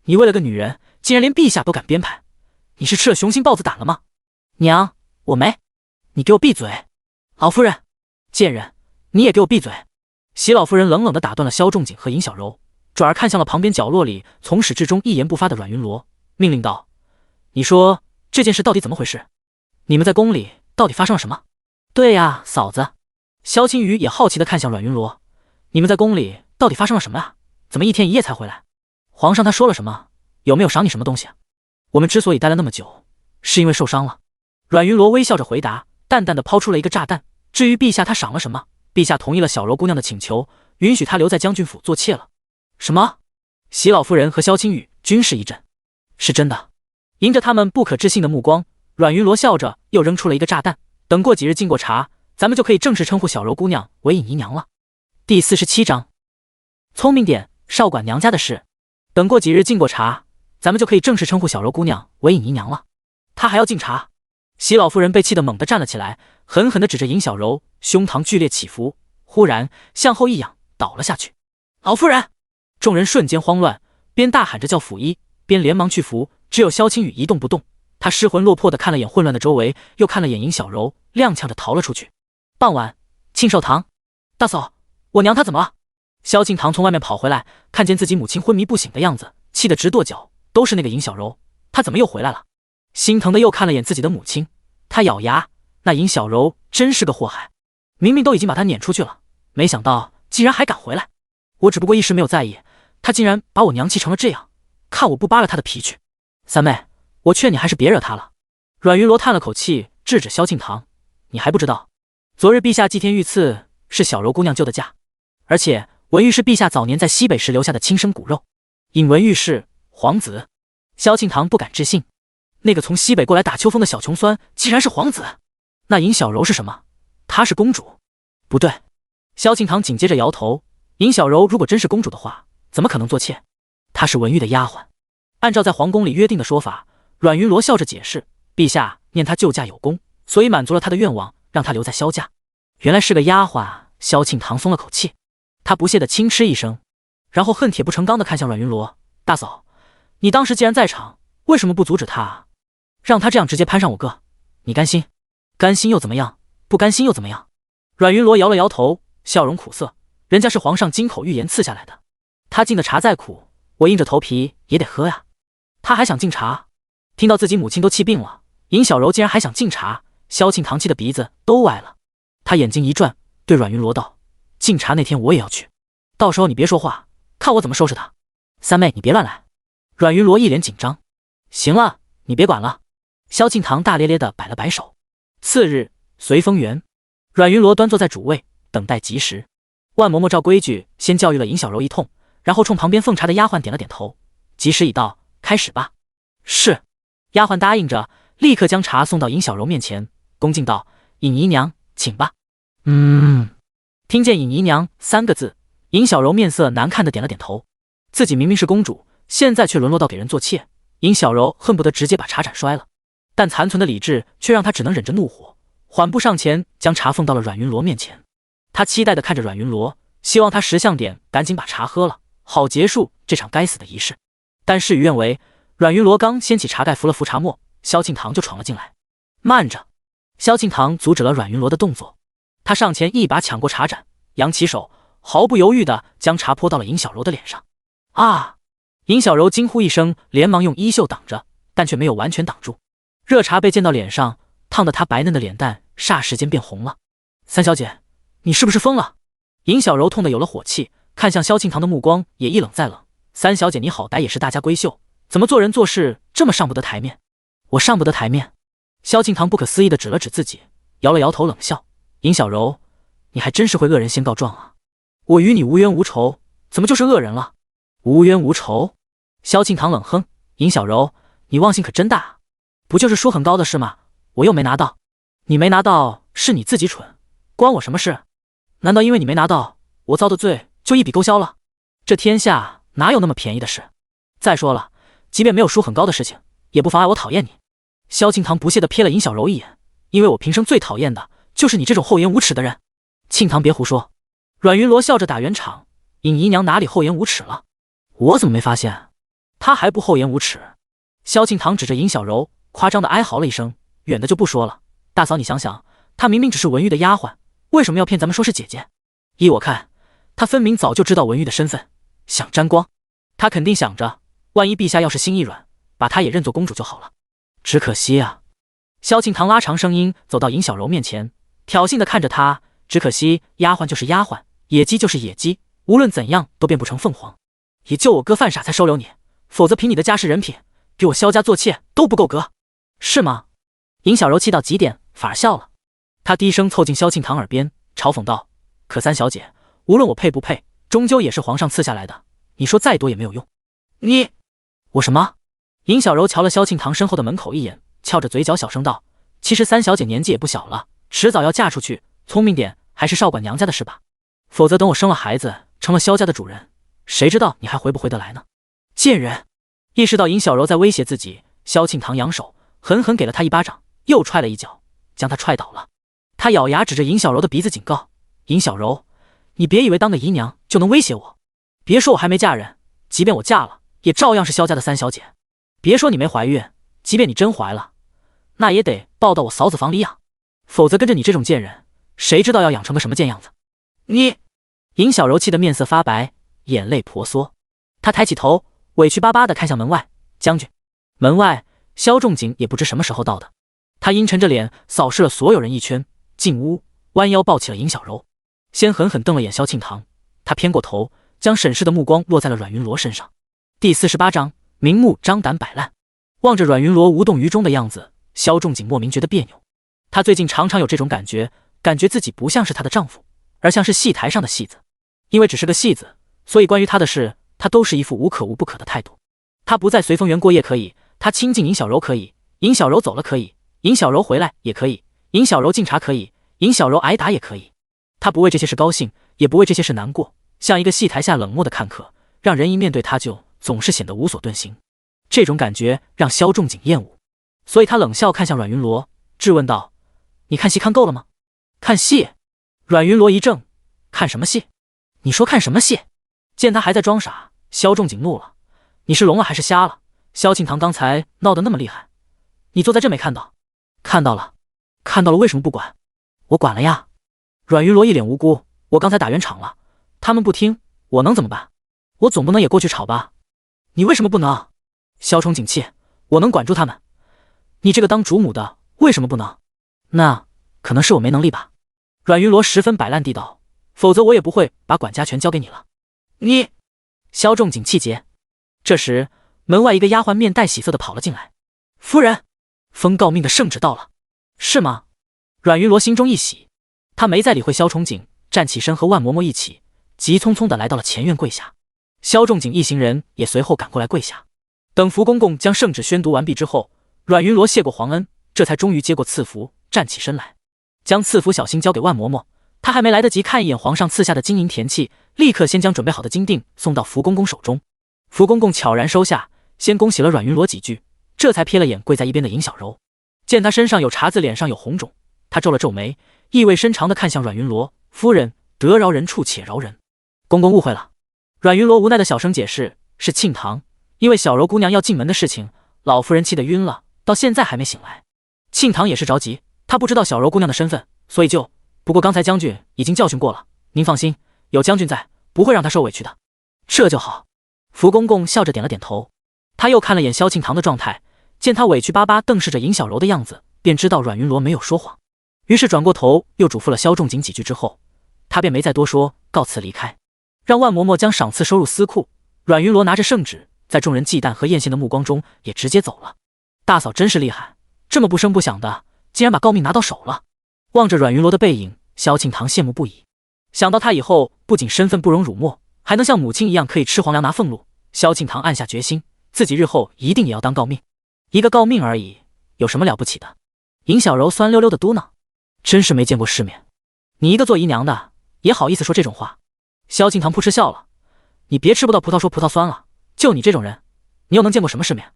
S1: 你为了个女人，竟然连陛下都敢编排，你是吃了雄心豹子胆了吗？娘，我没。你给我闭嘴！老夫人，贱人，你也给我闭嘴！席老夫人冷冷地打断了萧仲景和尹小柔，转而看向了旁边角落里从始至终一言不发的阮云罗，命令道：你说这件事到底怎么回事？你们在宫里到底发生了什么？对呀，嫂子。萧青雨也好奇地看向阮云罗，你们在宫里到底发生了什么啊？怎么一天一夜才回来？皇上他说了什么？有没有赏你什么东西啊？我们之所以待了那么久，是因为受伤了。阮云罗微笑着回答，淡淡的抛出了一个炸弹。至于陛下他赏了什么，陛下同意了小柔姑娘的请求，允许她留在将军府做妾了。什么？席老夫人和萧青雨均是一震。是真的。迎着他们不可置信的目光，阮云罗笑着又扔出了一个炸弹。等过几日进过茶，咱们就可以正式称呼小柔姑娘为尹姨娘了。第47章，聪明点，少管娘家的事。等过几日进过茶，咱们就可以正式称呼小柔姑娘为尹姨娘了。她还要敬茶。席老夫人被气得猛地站了起来，狠狠地指着尹小柔，胸膛剧烈起伏，忽然向后一仰，倒了下去。老夫人！众人瞬间慌乱，边大喊着叫府医，边连忙去扶。只有萧青雨一动不动，他失魂落魄地看了眼混乱的周围，又看了眼尹小柔，踉跄着逃了出去。傍晚，庆寿堂，大嫂，我娘她怎么了？萧庆堂从外面跑回来，看见自己母亲昏迷不醒的样子，气得直跺脚。都是那个尹小柔，她怎么又回来了？心疼的又看了眼自己的母亲，他咬牙，那尹小柔真是个祸害，明明都已经把她撵出去了，没想到竟然还敢回来。我只不过一时没有在意，她竟然把我娘气成了这样，看我不扒了她的皮去。三妹，我劝你还是别惹她了。阮云罗叹了口气，制止萧庆堂：你还不知道，昨日陛下祭天御赐是小柔姑娘救的驾，而且文玉是陛下早年在西北时留下的亲生骨肉。尹文玉是皇子。萧庆堂不敢置信。那个从西北过来打秋风的小穷酸竟然是皇子，那尹小柔是什么？她是公主？不对。萧庆堂紧接着摇头，尹小柔如果真是公主的话，怎么可能做妾？她是文玉的丫鬟。按照在皇宫里约定的说法，阮云罗笑着解释，陛下念她救驾有功，所以满足了她的愿望，让她留在萧家。原来是个丫鬟，萧庆堂松了口气，他不屑地轻嗤一声，然后恨铁不成钢地看向阮云罗，大嫂，你当时既然在场，为什么不阻止他啊？让他这样直接攀上我哥，你甘心？甘心又怎么样？不甘心又怎么样？阮云罗摇了摇头，笑容苦涩，人家是皇上金口玉言赐下来的，他敬的茶再苦，我硬着头皮也得喝呀。他还想敬茶？听到自己母亲都气病了，尹小柔竟然还想敬茶，萧庆堂气的鼻子都歪了。他眼睛一转，对阮云罗道：敬茶那天我也要去，到时候你别说话，看我怎么收拾他。三妹你别乱来。阮云罗一脸紧张。行了，你别管了。萧庆堂大咧咧地摆了摆手。次日，随风园，阮云罗端坐在主位，等待吉时。万嬷嬷照规矩先教育了尹小柔一通，然后冲旁边奉茶的丫鬟点了点头。吉时已到，开始吧。是。丫鬟答应着，立刻将茶送到尹小柔面前，恭敬道：尹姨娘，请吧。听见尹姨娘三个字，尹小柔面色难看的点了点头。自己明明是公主，现在却沦落到给人做妾，尹小柔恨不得直接把茶盏摔了，但残存的理智却让她只能忍着怒火，缓步上前将茶奉到了阮云罗面前。她期待的看着阮云罗，希望他识相点，赶紧把茶喝了，好结束这场该死的仪式。但事与愿违，阮云罗刚掀起茶盖扶了扶茶沫，萧庆堂就闯了进来。慢着！萧庆堂阻止了阮云罗的动作，他上前一把抢过茶盏，扬起手，毫不犹豫地将茶泼到了尹小柔的脸上。啊！尹小柔惊呼一声，连忙用衣袖挡着，但却没有完全挡住。热茶被溅到脸上，烫得她白嫩的脸蛋霎时间变红了。三小姐，你是不是疯了？尹小柔痛得有了火气，看向萧庆堂的目光也一冷再冷。三小姐，你好歹也是大家闺秀，怎么做人做事这么上不得台面？我上不得台面？萧庆堂不可思议地指了指自己，摇了摇头冷笑：尹小柔，你还真是会恶人先告状啊！我与你无冤无仇，怎么就是恶人了？无冤无仇？萧庆堂冷哼：尹小柔，你忘性可真大啊！不就是说很高的事吗？我又没拿到。你没拿到是你自己蠢，关我什么事？难道因为你没拿到，我遭的罪就一笔勾销了？这天下哪有那么便宜的事？再说了，即便没有输很高的事情，也不妨碍我讨厌你。萧庆堂不屑地瞥了尹小柔一眼，因为我平生最讨厌的就是你这种厚颜无耻的人。庆堂别胡说。阮云罗笑着打圆场：尹姨娘哪里厚颜无耻了？我怎么没发现？她还不厚颜无耻？萧庆堂指着尹小柔，夸张地哀嚎了一声：远的就不说了，大嫂你想想，她明明只是文玉的丫鬟，为什么要骗咱们说是姐姐？依我看，她分明早就知道文玉的身份，想沾光。她肯定想着，万一陛下要是心一软，把她也认作公主就好了。只可惜啊！萧庆堂拉长声音走到尹小柔面前，挑衅地看着她：只可惜丫鬟就是丫鬟，野鸡就是野鸡，无论怎样都变不成凤凰。也就我哥犯傻才收留你，否则凭你的家世人品，给我萧家做妾都不够格，是吗？尹小柔气到极点，反而笑了。她低声凑近萧庆堂耳边，嘲讽道：可三小姐，无论我配不配，终究也是皇上赐下来的，你说再多也没有用。你……我什么？尹小柔瞧了萧庆堂身后的门口一眼，翘着嘴角小声道：其实三小姐年纪也不小了，迟早要嫁出去，聪明点还是少管娘家的事吧，否则等我生了孩子，成了萧家的主人，谁知道你还回不回得来呢？贱人！意识到尹小柔在威胁自己，萧庆堂扬手狠狠给了他一巴掌，又踹了一脚，将他踹倒了。他咬牙指着尹小柔的鼻子警告：尹小柔，你别以为当个姨娘就能威胁我，别说我还没嫁人，即便我嫁了，也照样是萧家的三小姐。别说你没怀孕，即便你真怀了，那也得抱到我嫂子房里养，否则跟着你这种贱人，谁知道要养成个什么贱样子？你……尹小柔气得面色发白，眼泪婆娑。她抬起头，委屈巴巴地看向门外，将军。门外，萧仲景也不知什么时候到的，他阴沉着脸扫视了所有人一圈，进屋，弯腰抱起了尹小柔，先狠狠瞪了眼萧庆堂，他偏过头，将审视的目光落在了阮云罗身上。第48章，明目张胆摆烂。望着阮云罗无动于衷的样子，萧仲景莫名觉得别扭。他最近常常有这种感觉，感觉自己不像是她的丈夫，而像是戏台上的戏子。因为只是个戏子，所以关于他的事，他都是一副无可无不可的态度。他不在随风园过夜可以，他亲近尹小柔可以，尹小柔走了可以，尹小柔回来也可以，尹小柔敬茶可以，尹小柔挨打也可以。他不为这些事高兴，也不为这些事难过，像一个戏台下冷漠的看客，让人一面对他就总是显得无所遁形。这种感觉让萧仲景厌恶，所以他冷笑看向阮云罗，质问道：“你看戏看够了吗？”“看戏？”阮云罗一怔：“看什么戏？你说看什么戏？”见他还在装傻，萧仲景怒了：“你是聋了还是瞎了？萧庆堂刚才闹得那么厉害，你坐在这没看到？”“看到了。”“看到了为什么不管？”“我管了呀。”阮云罗一脸无辜：“我刚才打圆场了，他们不听，我能怎么办？我总不能也过去吵吧？”“你为什么不能？”萧冲景气：“我能管住他们，你这个当主母的为什么不能？”“那可能是我没能力吧。”阮云罗十分摆烂地道：“否则我也不会把管家权交给你了。”“你！”萧仲景气结。这时门外一个丫鬟面带喜色的跑了进来：“夫人，封诰命的圣旨到了。”“是吗？”阮云罗心中一喜，他没再理会萧冲景，站起身和万嬷嬷一起急匆匆地来到了前院跪下。萧仲景一行人也随后赶过来跪下。等福公公将圣旨宣读完毕之后，阮云罗谢过皇恩，这才终于接过赐符，站起身来，将赐符小心交给万嬷嬷。他还没来得及看一眼皇上赐下的金银田器，立刻先将准备好的金锭送到福公公手中。福公公悄然收下，先恭喜了阮云罗几句，这才瞥了眼跪在一边的尹小柔，见他身上有碴子，脸上有红肿，他皱了皱眉，意味深长地看向阮云罗：“夫人，得饶人处且饶人。”“公公误会了。”阮云罗无奈的小声解释：“是庆堂，因为小柔姑娘要进门的事情，老夫人气得晕了，到现在还没醒来。庆堂也是着急，他不知道小柔姑娘的身份，所以就……不过刚才将军已经教训过了，您放心，有将军在，不会让他受委屈的。”“这就好。”福公公笑着点了点头。他又看了眼萧庆堂的状态，见他委屈巴巴瞪视着尹小柔的样子，便知道阮云罗没有说谎，于是转过头又嘱咐了萧仲景几句之后，他便没再多说，告辞离开，让万嬷嬷将赏赐收入私库。阮云罗拿着圣旨，在众人忌惮和艳羡的目光中也直接走了。大嫂真是厉害，这么不声不响的竟然把诰命拿到手了。望着阮云罗的背影，萧庆堂羡慕不已，想到他以后不仅身份不容辱没，还能像母亲一样可以吃皇粮拿俸禄，萧庆堂暗下决心，自己日后一定也要当诰命。一个诰命而已，有什么了不起的？尹小柔酸溜溜的嘟囔：“真是没见过世面，你一个做姨娘的也好意思说这种话？”萧庆堂扑哧笑了：“你别吃不到葡萄说葡萄酸了，就你这种人，你又能见过什么世面？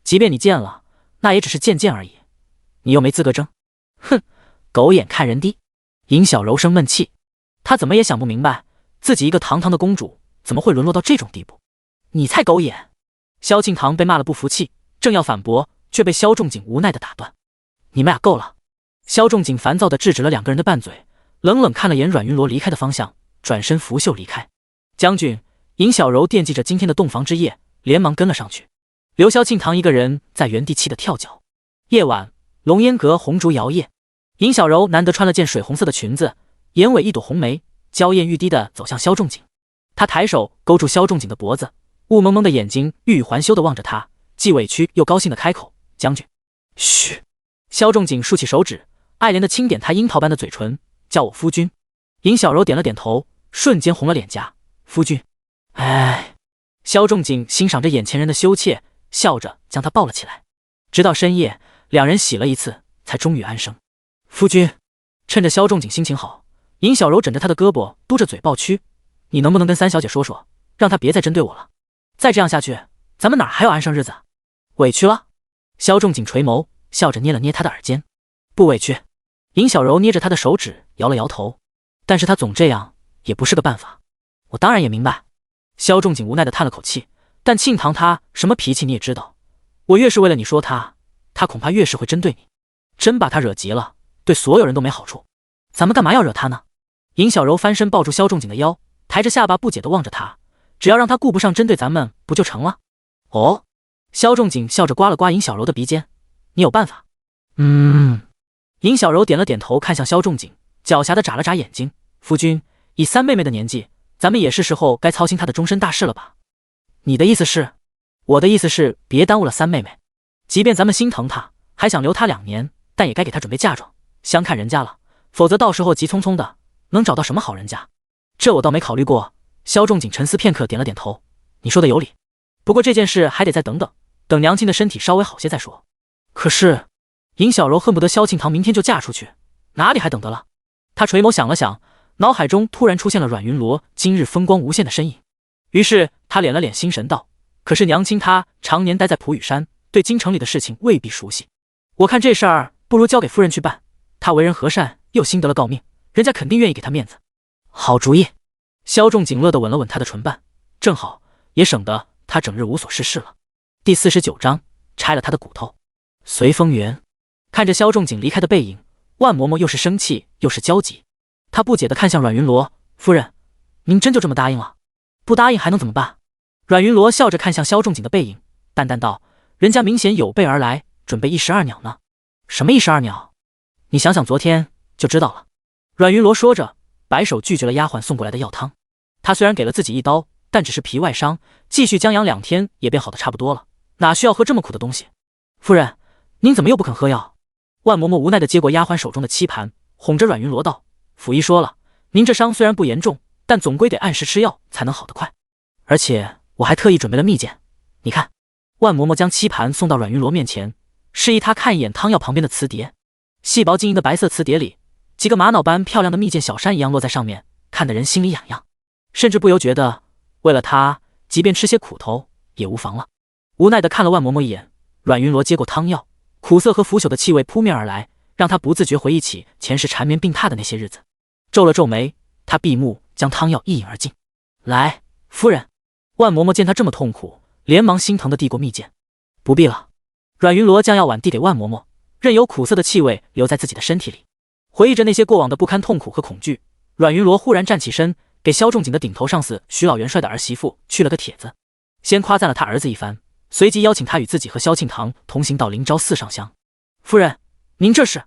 S1: 即便你见了，那也只是见见而已，你又没资格争。哼，狗眼看人低。”尹小柔生闷气，她怎么也想不明白，自己一个堂堂的公主怎么会沦落到这种地步。“你才狗眼！”萧庆堂被骂了不服气，正要反驳，却被萧仲景无奈的打断：“你们俩够了！”萧仲景烦躁地制止了两个人的拌嘴，冷冷看了眼阮云罗离开的方向，转身拂袖离开。将军，尹小柔惦记着今天的洞房之夜，连忙跟了上去，留萧庆堂一个人在原地气得跳脚。夜晚，龙烟阁红烛摇曳，尹小柔难得穿了件水红色的裙子，眼尾一朵红梅，娇艳欲滴地走向萧仲景。她抬手勾住萧仲景的脖子，雾蒙蒙的眼睛欲语还休地望着他，既委屈又高兴地开口：“将军。”“嘘。”萧仲景竖起手指，爱怜地轻点他樱桃般的嘴唇：“叫我夫君。”尹小柔点了点头，瞬间红了脸颊：“夫君。”哎。萧仲景欣赏着眼前人的羞怯，笑着将他抱了起来。直到深夜，两人洗了一次，才终于安生。“夫君。”趁着萧仲景心情好，尹小柔枕着他的胳膊，嘟着嘴抱屈：“你能不能跟三小姐说说，让她别再针对我了？再这样下去，咱们哪还有安生日子？委屈了？”萧仲景垂眸，笑着捏了捏他的耳尖：“不委屈。”尹小柔捏着他的手指摇了摇头：“但是他总这样也不是个办法。”“我当然也明白。”萧仲景无奈地叹了口气：“但庆堂他什么脾气你也知道，我越是为了你说他，他恐怕越是会针对你。真把他惹急了，对所有人都没好处。咱们干嘛要惹他呢？”尹小柔翻身抱住萧仲景的腰，抬着下巴不解地望着他：“只要让他顾不上针对咱们，不就成了？”“哦。”萧仲景笑着刮了刮尹小柔的鼻尖：“你有办法？”“尹小柔点了点头，看向萧仲景，狡黠地眨了眨眼睛：“夫君，以三妹妹的年纪，咱们也是时候该操心她的终身大事了吧？”“你的意思是？”“我的意思是别耽误了三妹妹。即便咱们心疼她，还想留她2年，但也该给她准备嫁妆，相看人家了，否则到时候急匆匆的，能找到什么好人家？这我倒没考虑过。”萧仲景沉思片刻，点了点头：“你说的有理，不过这件事还得再等等，等娘亲的身体稍微好些再说。”可是尹小柔恨不得萧庆堂明天就嫁出去，哪里还等得了？他垂眸想了想，脑海中突然出现了阮云罗今日风光无限的身影。于是他敛了敛心神道：可是娘亲她常年待在普雨山，对京城里的事情未必熟悉。我看这事儿不如交给夫人去办，她为人和善，又新得了诰命，人家肯定愿意给她面子。好主意。萧仲景乐地吻了吻她的唇瓣，正好也省得她整日无所事事了。第49章，拆了他的骨头。随风园，看着萧仲景离开的背影，万嬷嬷又是生气又是焦急。她不解地看向阮云罗：夫人，您真就这么答应了？不答应还能怎么办？阮云罗笑着看向萧仲景的背影，淡淡道：人家明显有备而来，准备12鸟呢。什么12鸟？你想想昨天就知道了。阮云罗说着，摆手拒绝了丫鬟送过来的药汤。他虽然给了自己一刀，但只是皮外伤，继续将养2天也便好的差不多了，哪需要喝这么苦的东西？夫人，您怎么又不肯喝药？万嬷嬷无奈地接过丫鬟手中的漆盘，哄着阮云罗道：府医说了，您这伤虽然不严重，但总归得按时吃药才能好得快。而且我还特意准备了蜜饯，你看。万嬷嬷将漆盘送到阮云罗面前，示意他看一眼汤药旁边的瓷碟。细薄晶莹的白色瓷碟里，几个玛瑙般漂亮的蜜饯小山一样落在上面，看得人心里痒痒，甚至不由觉得为了他，即便吃些苦头也无妨了。无奈地看了万嬷嬷一眼，阮云罗接过汤药，苦涩和腐朽的气味扑面而来，让他不自觉回忆起前世缠绵病榻的那些日子。皱了皱眉，他闭目将汤药一饮而尽。来，夫人。万嬷嬷见他这么痛苦，连忙心疼地递过蜜饯。不必了。阮云罗将药碗递给万嬷嬷，任由苦涩的气味留在自己的身体里。回忆着那些过往的不堪痛苦和恐惧，阮云罗忽然站起身，给萧仲景的顶头上司徐老元帅的儿媳妇去了个帖子，先夸赞了他儿子一番，随即邀请他与自己和萧庆堂同行到灵昭寺上香。夫人，您这是？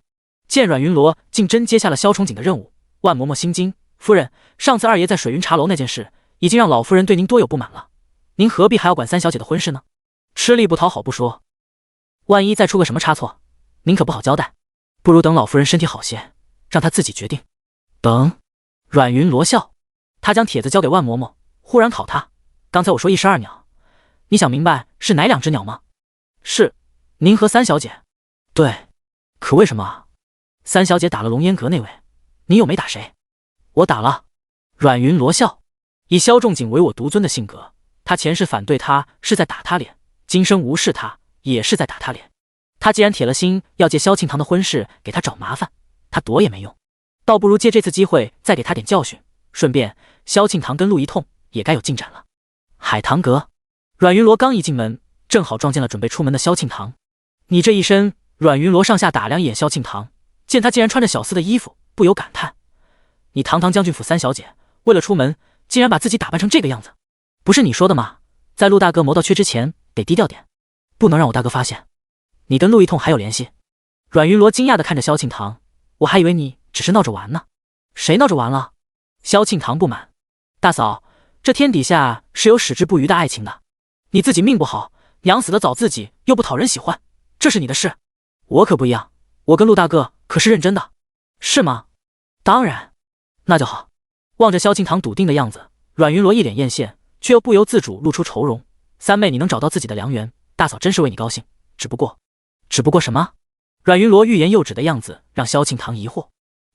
S1: 见阮云罗竟真接下了萧仲景的任务，万嬷嬷心惊。夫人，上次二爷在水云茶楼那件事，已经让老夫人对您多有不满了，您何必还要管三小姐的婚事呢？吃力不讨好不说，万一再出个什么差错，您可不好交代。不如等老夫人身体好些，让她自己决定。等。阮云罗笑，他将帖子交给万嬷嬷，忽然考他：刚才我说12鸟，你想明白是哪2只鸟吗？是，您和三小姐。对，可为什么啊？三小姐打了龙烟阁那位，你又没打谁？我打了。阮云罗笑，以萧仲景唯我独尊的性格，他前世反对他是在打他脸，今生无视他也是在打他脸。他既然铁了心要借萧庆堂的婚事给他找麻烦，他躲也没用，倒不如借这次机会再给他点教训，顺便萧庆堂跟陆一痛也该有进展了。海棠阁，阮云罗刚一进门，正好撞见了准备出门的萧庆堂。你这一身，阮云罗上下打量一眼萧庆堂，见他竟然穿着小厮的衣服，不由感叹：你堂堂将军府三小姐，为了出门竟然把自己打扮成这个样子，不是你说的吗？在陆大哥谋到缺之前得低调点，不能让我大哥发现你跟陆一痛还有联系。阮云罗惊讶地看着萧庆堂，我还以为你只是闹着玩呢。谁闹着玩了？萧庆堂不满，大嫂，这天底下是有矢志不渝的爱情的，你自己命不好，娘死得早，自己又不讨人喜欢，这是你的事。我可不一样，我跟陆大哥可是认真的。是吗？当然。那就好。望着萧庆堂笃定的样子，阮云罗一脸艳羡，却又不由自主露出愁容。三妹，你能找到自己的良缘，大嫂真是为你高兴。只不过什么？阮云罗欲言又止的样子让萧庆堂疑惑。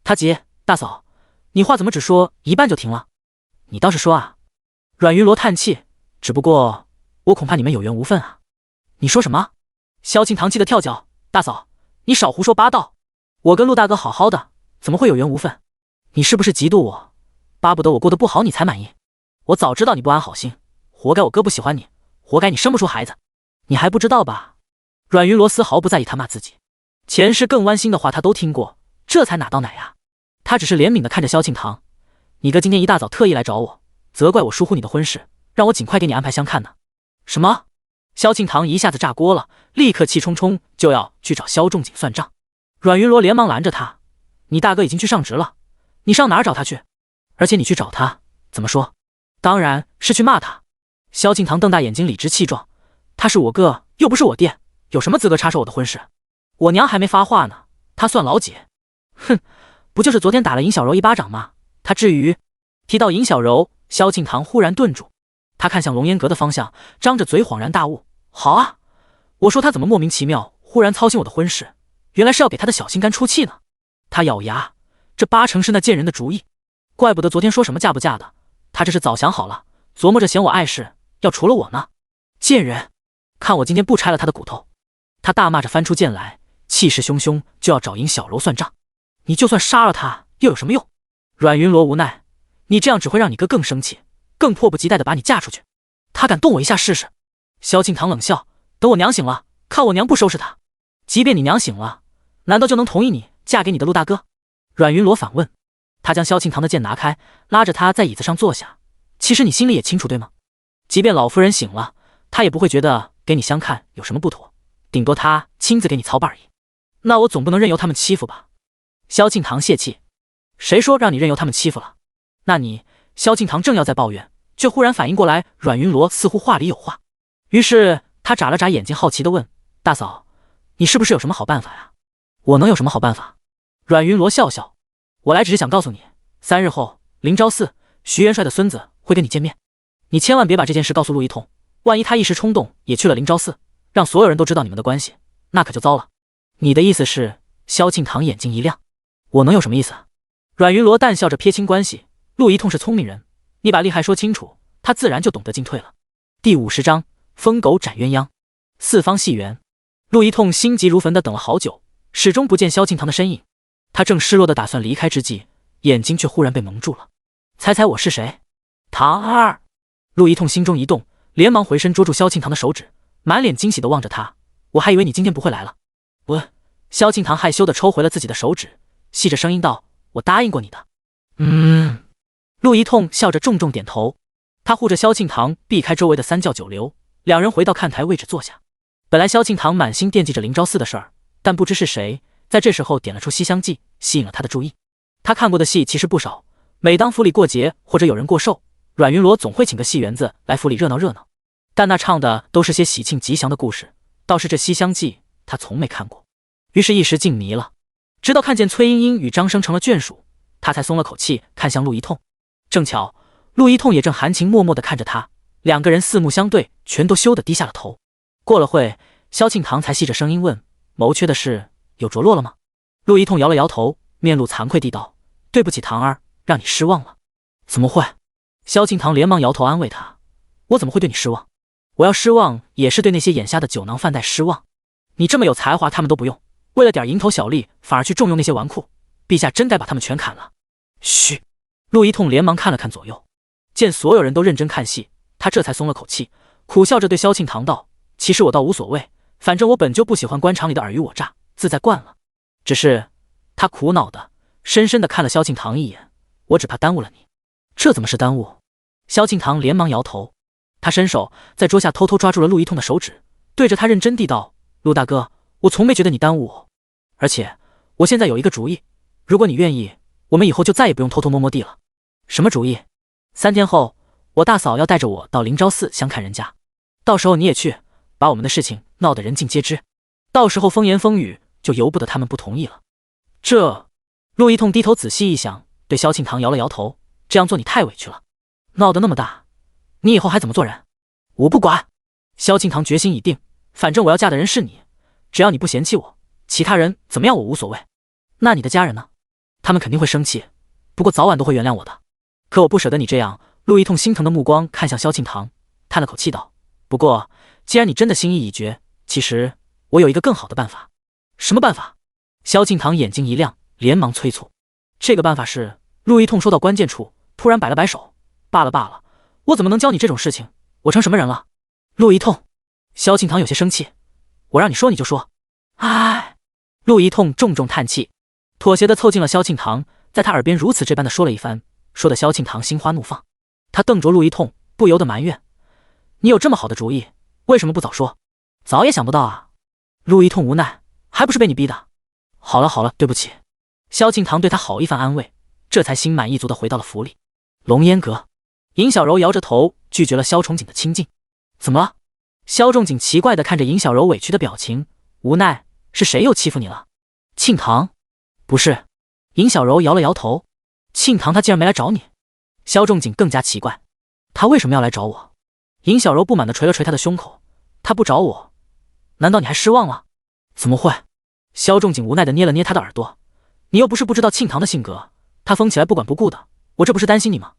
S1: 他急，大嫂，你话怎么只说一半就停了？你倒是说啊。阮云罗叹气，只不过我恐怕你们有缘无分啊。你说什么？萧庆堂气得跳脚，大嫂，你少胡说八道，我跟陆大哥好好的，怎么会有缘无分？你是不是嫉妒我，巴不得我过得不好你才满意？我早知道你不安好心，活该我哥不喜欢你，活该你生不出孩子。你还不知道吧？阮云罗丝毫不在意他骂自己，前世更剜心的话他都听过，这才哪到哪呀？他只是怜悯地看着萧庆堂，你哥今天一大早特意来找我，责怪我疏忽你的婚事，让我尽快给你安排相看呢。什么？萧庆堂一下子炸锅了，立刻气冲冲就要去找萧仲景算账。阮云罗连忙拦着他，你大哥已经去上职了，你上哪儿找他去？而且你去找他怎么说？当然是去骂他。萧庆堂瞪大眼睛理直气壮，他是我哥又不是我爹，有什么资格插手我的婚事？我娘还没发话呢，他算老几？哼，不就是昨天打了尹小柔一巴掌吗？他至于？提到尹小柔，萧庆堂忽然顿住，他看向龙烟阁的方向，张着嘴恍然大悟。好啊，我说他怎么莫名其妙忽然操心我的婚事，原来是要给他的小心肝出气呢。他咬牙，这八成是那贱人的主意，怪不得昨天说什么嫁不嫁的，他这是早想好了，琢磨着嫌我碍事，要除了我呢。贱人，看我今天不拆了他的骨头！他大骂着翻出剑来，气势汹汹，就要找尹小柔算账。你就算杀了他又有什么用？阮云罗无奈，你这样只会让你哥更生气，更迫不及待地把你嫁出去。他敢动我一下试试？萧庆堂冷笑，等我娘醒了，看我娘不收拾他。即便你娘醒了，难道就能同意你嫁给你的陆大哥？阮云罗反问。他将萧庆堂的剑拿开，拉着他在椅子上坐下。其实你心里也清楚对吗？即便老夫人醒了，他也不会觉得给你相看有什么不妥，顶多他亲自给你操办而已。那我总不能任由他们欺负吧？萧庆堂泄气，谁说让你任由他们欺负了？那你……萧庆堂正要再抱怨，却忽然反应过来，阮云罗似乎话里有话。于是他眨了眨眼睛，好奇地问：大嫂，你是不是有什么好办法呀？我能有什么好办法？阮云罗笑笑，我来只是想告诉你，3日后灵昭寺徐元帅的孙子会跟你见面，你千万别把这件事告诉陆一通，万一他一时冲动也去了灵昭寺，让所有人都知道你们的关系，那可就糟了。你的意思是？萧庆堂眼睛一亮，我能有什么意思啊？阮云罗淡笑着撇清关系，陆一通是聪明人，你把利害说清楚，他自然就懂得进退了。第50章疯狗斩鸳鸯。四方戏园，陆一通心急如焚地等了好久，始终不见萧庆堂的身影。他正失落地打算离开之际，眼睛却忽然被蒙住了。猜猜我是谁？堂儿。陆一通心中一动，连忙回身捉住萧庆堂的手指，满脸惊喜地望着他。我还以为你今天不会来了。萧庆堂害羞地抽回了自己的手指，细着声音道：我答应过你的。陆一通笑着重重点头。他护着萧庆堂避开周围的三教九流，两人回到看台位置坐下。本来萧庆堂满心惦记着灵昭寺的事儿，但不知是谁在这时候点了出《西厢记》，吸引了他的注意。他看过的戏其实不少，每当府里过节或者有人过寿，阮云罗总会请个戏园子来府里热闹热闹，但那唱的都是些喜庆吉祥的故事，倒是这《西厢记》他从没看过。于是一时竟迷了，直到看见崔莺莺与张生成了眷属，他才松了口气，看向陆一通。正巧陆一通也正含情脉脉地看着他，两个人四目相对，全都羞得低下了头。过了会，萧庆堂才细着声音问：谋缺的事有着落了吗？陆一通摇了摇头，面露惭愧地道：对不起堂儿，让你失望了。怎么会？萧庆堂连忙摇头安慰他：我怎么会对你失望？我要失望也是对那些眼瞎的酒囊饭袋失望。你这么有才华他们都不用，为了点蝇头小利反而去重用那些纨绔，陛下真该把他们全砍了。嘘！陆一通连忙看了看左右，见所有人都认真看戏，他这才松了口气，苦笑着对萧庆堂道：其实我倒无所谓，反正我本就不喜欢官场里的尔虞我诈，自在惯了。只是他苦恼的深深地看了萧庆堂一眼，我只怕耽误了你。这怎么是耽误？萧庆堂连忙摇头，他伸手在桌下偷偷抓住了陆一通的手指，对着他认真地道：陆大哥，我从没觉得你耽误我，而且我现在有一个主意，如果你愿意，我们以后就再也不用偷偷摸摸地了。什么主意？3天后，我大嫂要带着我到灵昭寺相看人家，到时候你也去，把我们的事情闹得人尽皆知，到时候风言风语就由不得他们不同意了。这……陆一通低头仔细一想，对萧庆堂摇了摇头：这样做你太委屈了，闹得那么大，你以后还怎么做人？我不管！萧庆堂决心已定，反正我要嫁的人是你，只要你不嫌弃我，其他人怎么样我无所谓。那你的家人呢？他们肯定会生气，不过早晚都会原谅我的。可我不舍得你这样。陆一通心疼的目光看向萧庆堂，叹了口气道：不过既然你真的心意已决，其实我有一个更好的办法。什么办法？萧庆堂眼睛一亮，连忙催促。这个办法是……陆一通说到关键处，突然摆了摆手：罢了罢了，我怎么能教你这种事情？我成什么人了？陆一通！萧庆堂有些生气：我让你说你就说。唉！陆一通重重叹气，妥协地凑近了萧庆堂，在他耳边如此这般地说了一番，说得萧庆堂心花怒放。他瞪着陆一通，不由得埋怨：你有这么好的主意，为什么不早说？早也想不到啊！陆一通无奈：还不是被你逼的。好了好了，对不起。萧庆堂对他好一番安慰，这才心满意足地回到了府里。龙烟阁，尹小柔摇着头拒绝了萧崇景的亲近。怎么了？萧仲景奇怪地看着尹小柔委屈的表情，无奈：是谁又欺负你了？庆堂？不是。尹小柔摇了摇头。庆堂他竟然没来找你？萧仲景更加奇怪，他为什么要来找我？尹小柔不满地捶了捶他的胸口：他不找我，难道你还失望了？怎么会？萧仲景无奈地捏了捏他的耳朵，你又不是不知道庆堂的性格，他疯起来不管不顾的，我这不是担心你吗？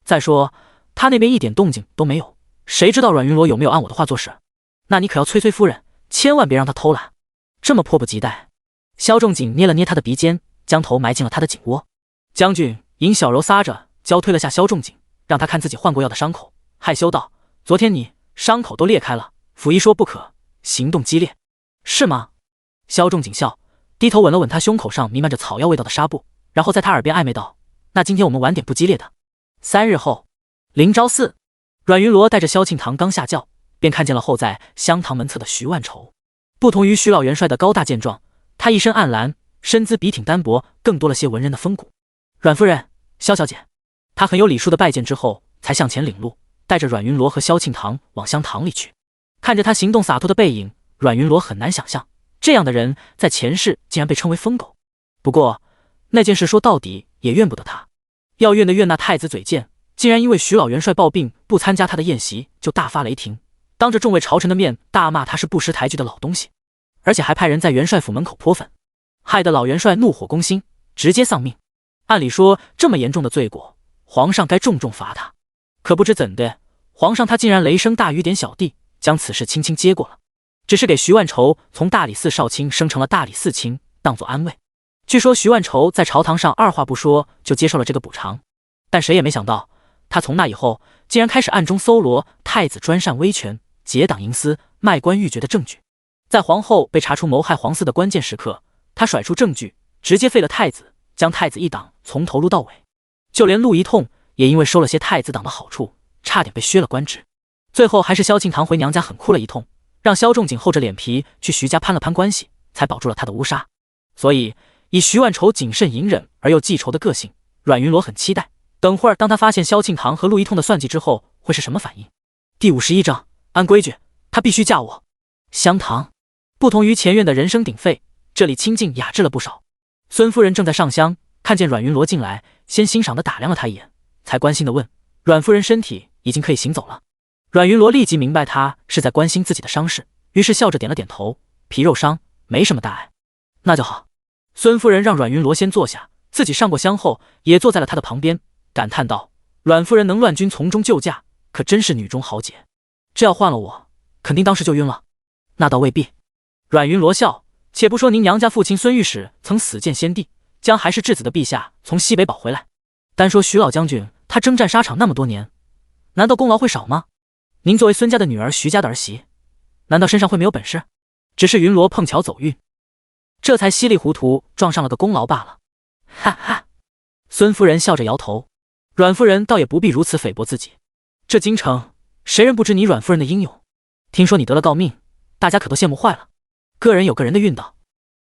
S1: 再说他那边一点动静都没有，谁知道阮云罗有没有按我的话做事？那你可要催夫人，千万别让他偷懒。这么迫不及待。萧仲景捏了捏他的鼻尖，将头埋进了他的颈窝。将军尹小柔撒着娇推了下萧仲景，让他看自己换过药的伤口，害羞道：昨天你伤口都裂开了，府医说不可行动激烈，是吗？萧仲景笑，低头吻了吻他胸口上弥漫着草药味道的纱布，然后在他耳边暧昧道：那今天我们玩点不激烈的。3日后，灵昭寺，阮云罗带着萧庆堂刚下轿，便看见了候在香堂门侧的徐万愁。不同于徐老元帅的高大健壮，他一身暗蓝，身姿笔挺单薄，更多了些文人的风骨。阮夫人，萧小姐。他很有礼数的拜见之后，才向前领路，带着阮云罗和萧庆堂往香堂里去。看着他行动洒脱的背影，阮云罗很难想象，这样的人在前世竟然被称为疯狗。不过那件事说到底也怨不得他，要怨的怨那太子嘴贱，竟然因为徐老元帅抱病不参加他的宴席就大发雷霆，当着众位朝臣的面大骂他是不识抬举的老东西，而且还派人在元帅府门口泼粪，害得老元帅怒火攻心，直接丧命。按理说这么严重的罪过，皇上该重重罚他，可不知怎的，皇上他竟然雷声大雨点小地，将此事轻轻接过了，只是给徐万愁从大理寺少卿升成了大理寺卿，当作安慰。据说徐万愁在朝堂上二话不说就接受了这个补偿，但谁也没想到，他从那以后竟然开始暗中搜罗太子专擅威权、结党营私、卖官鬻爵的证据。在皇后被查出谋害皇嗣的关键时刻，他甩出证据，直接废了太子，将太子一党从头撸到尾。就连陆一痛也因为收了些太子党的好处，差点被削了官职。最后还是萧庆堂回娘家狠哭了一通，让萧仲景厚着脸皮去徐家攀了攀关系，才保住了他的乌纱。所以以徐万愁谨慎隐忍而又记仇的个性，阮云罗很期待等会儿当他发现萧庆堂和陆一痛的算计之后会是什么反应。第51章，按规矩他必须嫁我。香堂不同于前院的人声鼎沸，这里清静雅致了不少。孙夫人正在上香，看见阮云罗进来，先欣赏地打量了他一眼，才关心地问：阮夫人身体已经可以行走了？阮云罗立即明白他是在关心自己的伤势，于是笑着点了点头，皮肉伤，没什么大碍。那就好。孙夫人让阮云罗先坐下，自己上过香后也坐在了他的旁边，感叹道：阮夫人能乱军从中救驾，可真是女中豪杰。这要换了我，肯定当时就晕了。那倒未必。阮云罗笑，且不说您娘家父亲孙御史曾死谏先帝，将还是质子的陛下从西北保回来，单说徐老将军他征战沙场那么多年，难道功劳会少吗？您作为孙家的女儿，徐家的儿媳，难道身上会没有本事？只是云罗碰巧走运，这才稀里糊涂撞上了个功劳罢了。哈哈，孙夫人笑着摇头，阮夫人倒也不必如此诽谤自己，这京城谁人不知你阮夫人的英勇？听说你得了诰命，大家可都羡慕坏了。个人有个人的运道。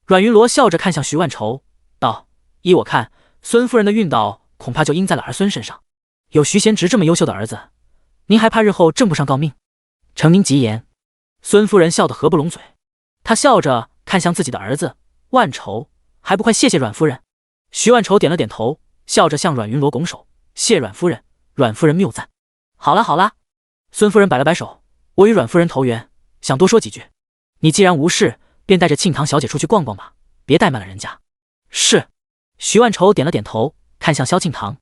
S1: 阮云罗笑着看向徐万愁，道：依我看，孙夫人的运道恐怕就应在了儿孙身上。有徐贤侄这么优秀的儿子，您还怕日后挣不上诰命？承您吉言。孙夫人笑得合不拢嘴，她笑着看向自己的儿子万愁，还不快谢谢阮夫人？徐万愁点了点头，笑着向阮云罗拱手，谢阮夫人，阮夫人谬赞。好啦好啦，孙夫人摆了摆手，我与阮夫人投缘，想多说几句。你既然无事，便带着庆堂小姐出去逛逛吧，别怠慢了人家。是。徐万愁点了点头，看向萧庆堂。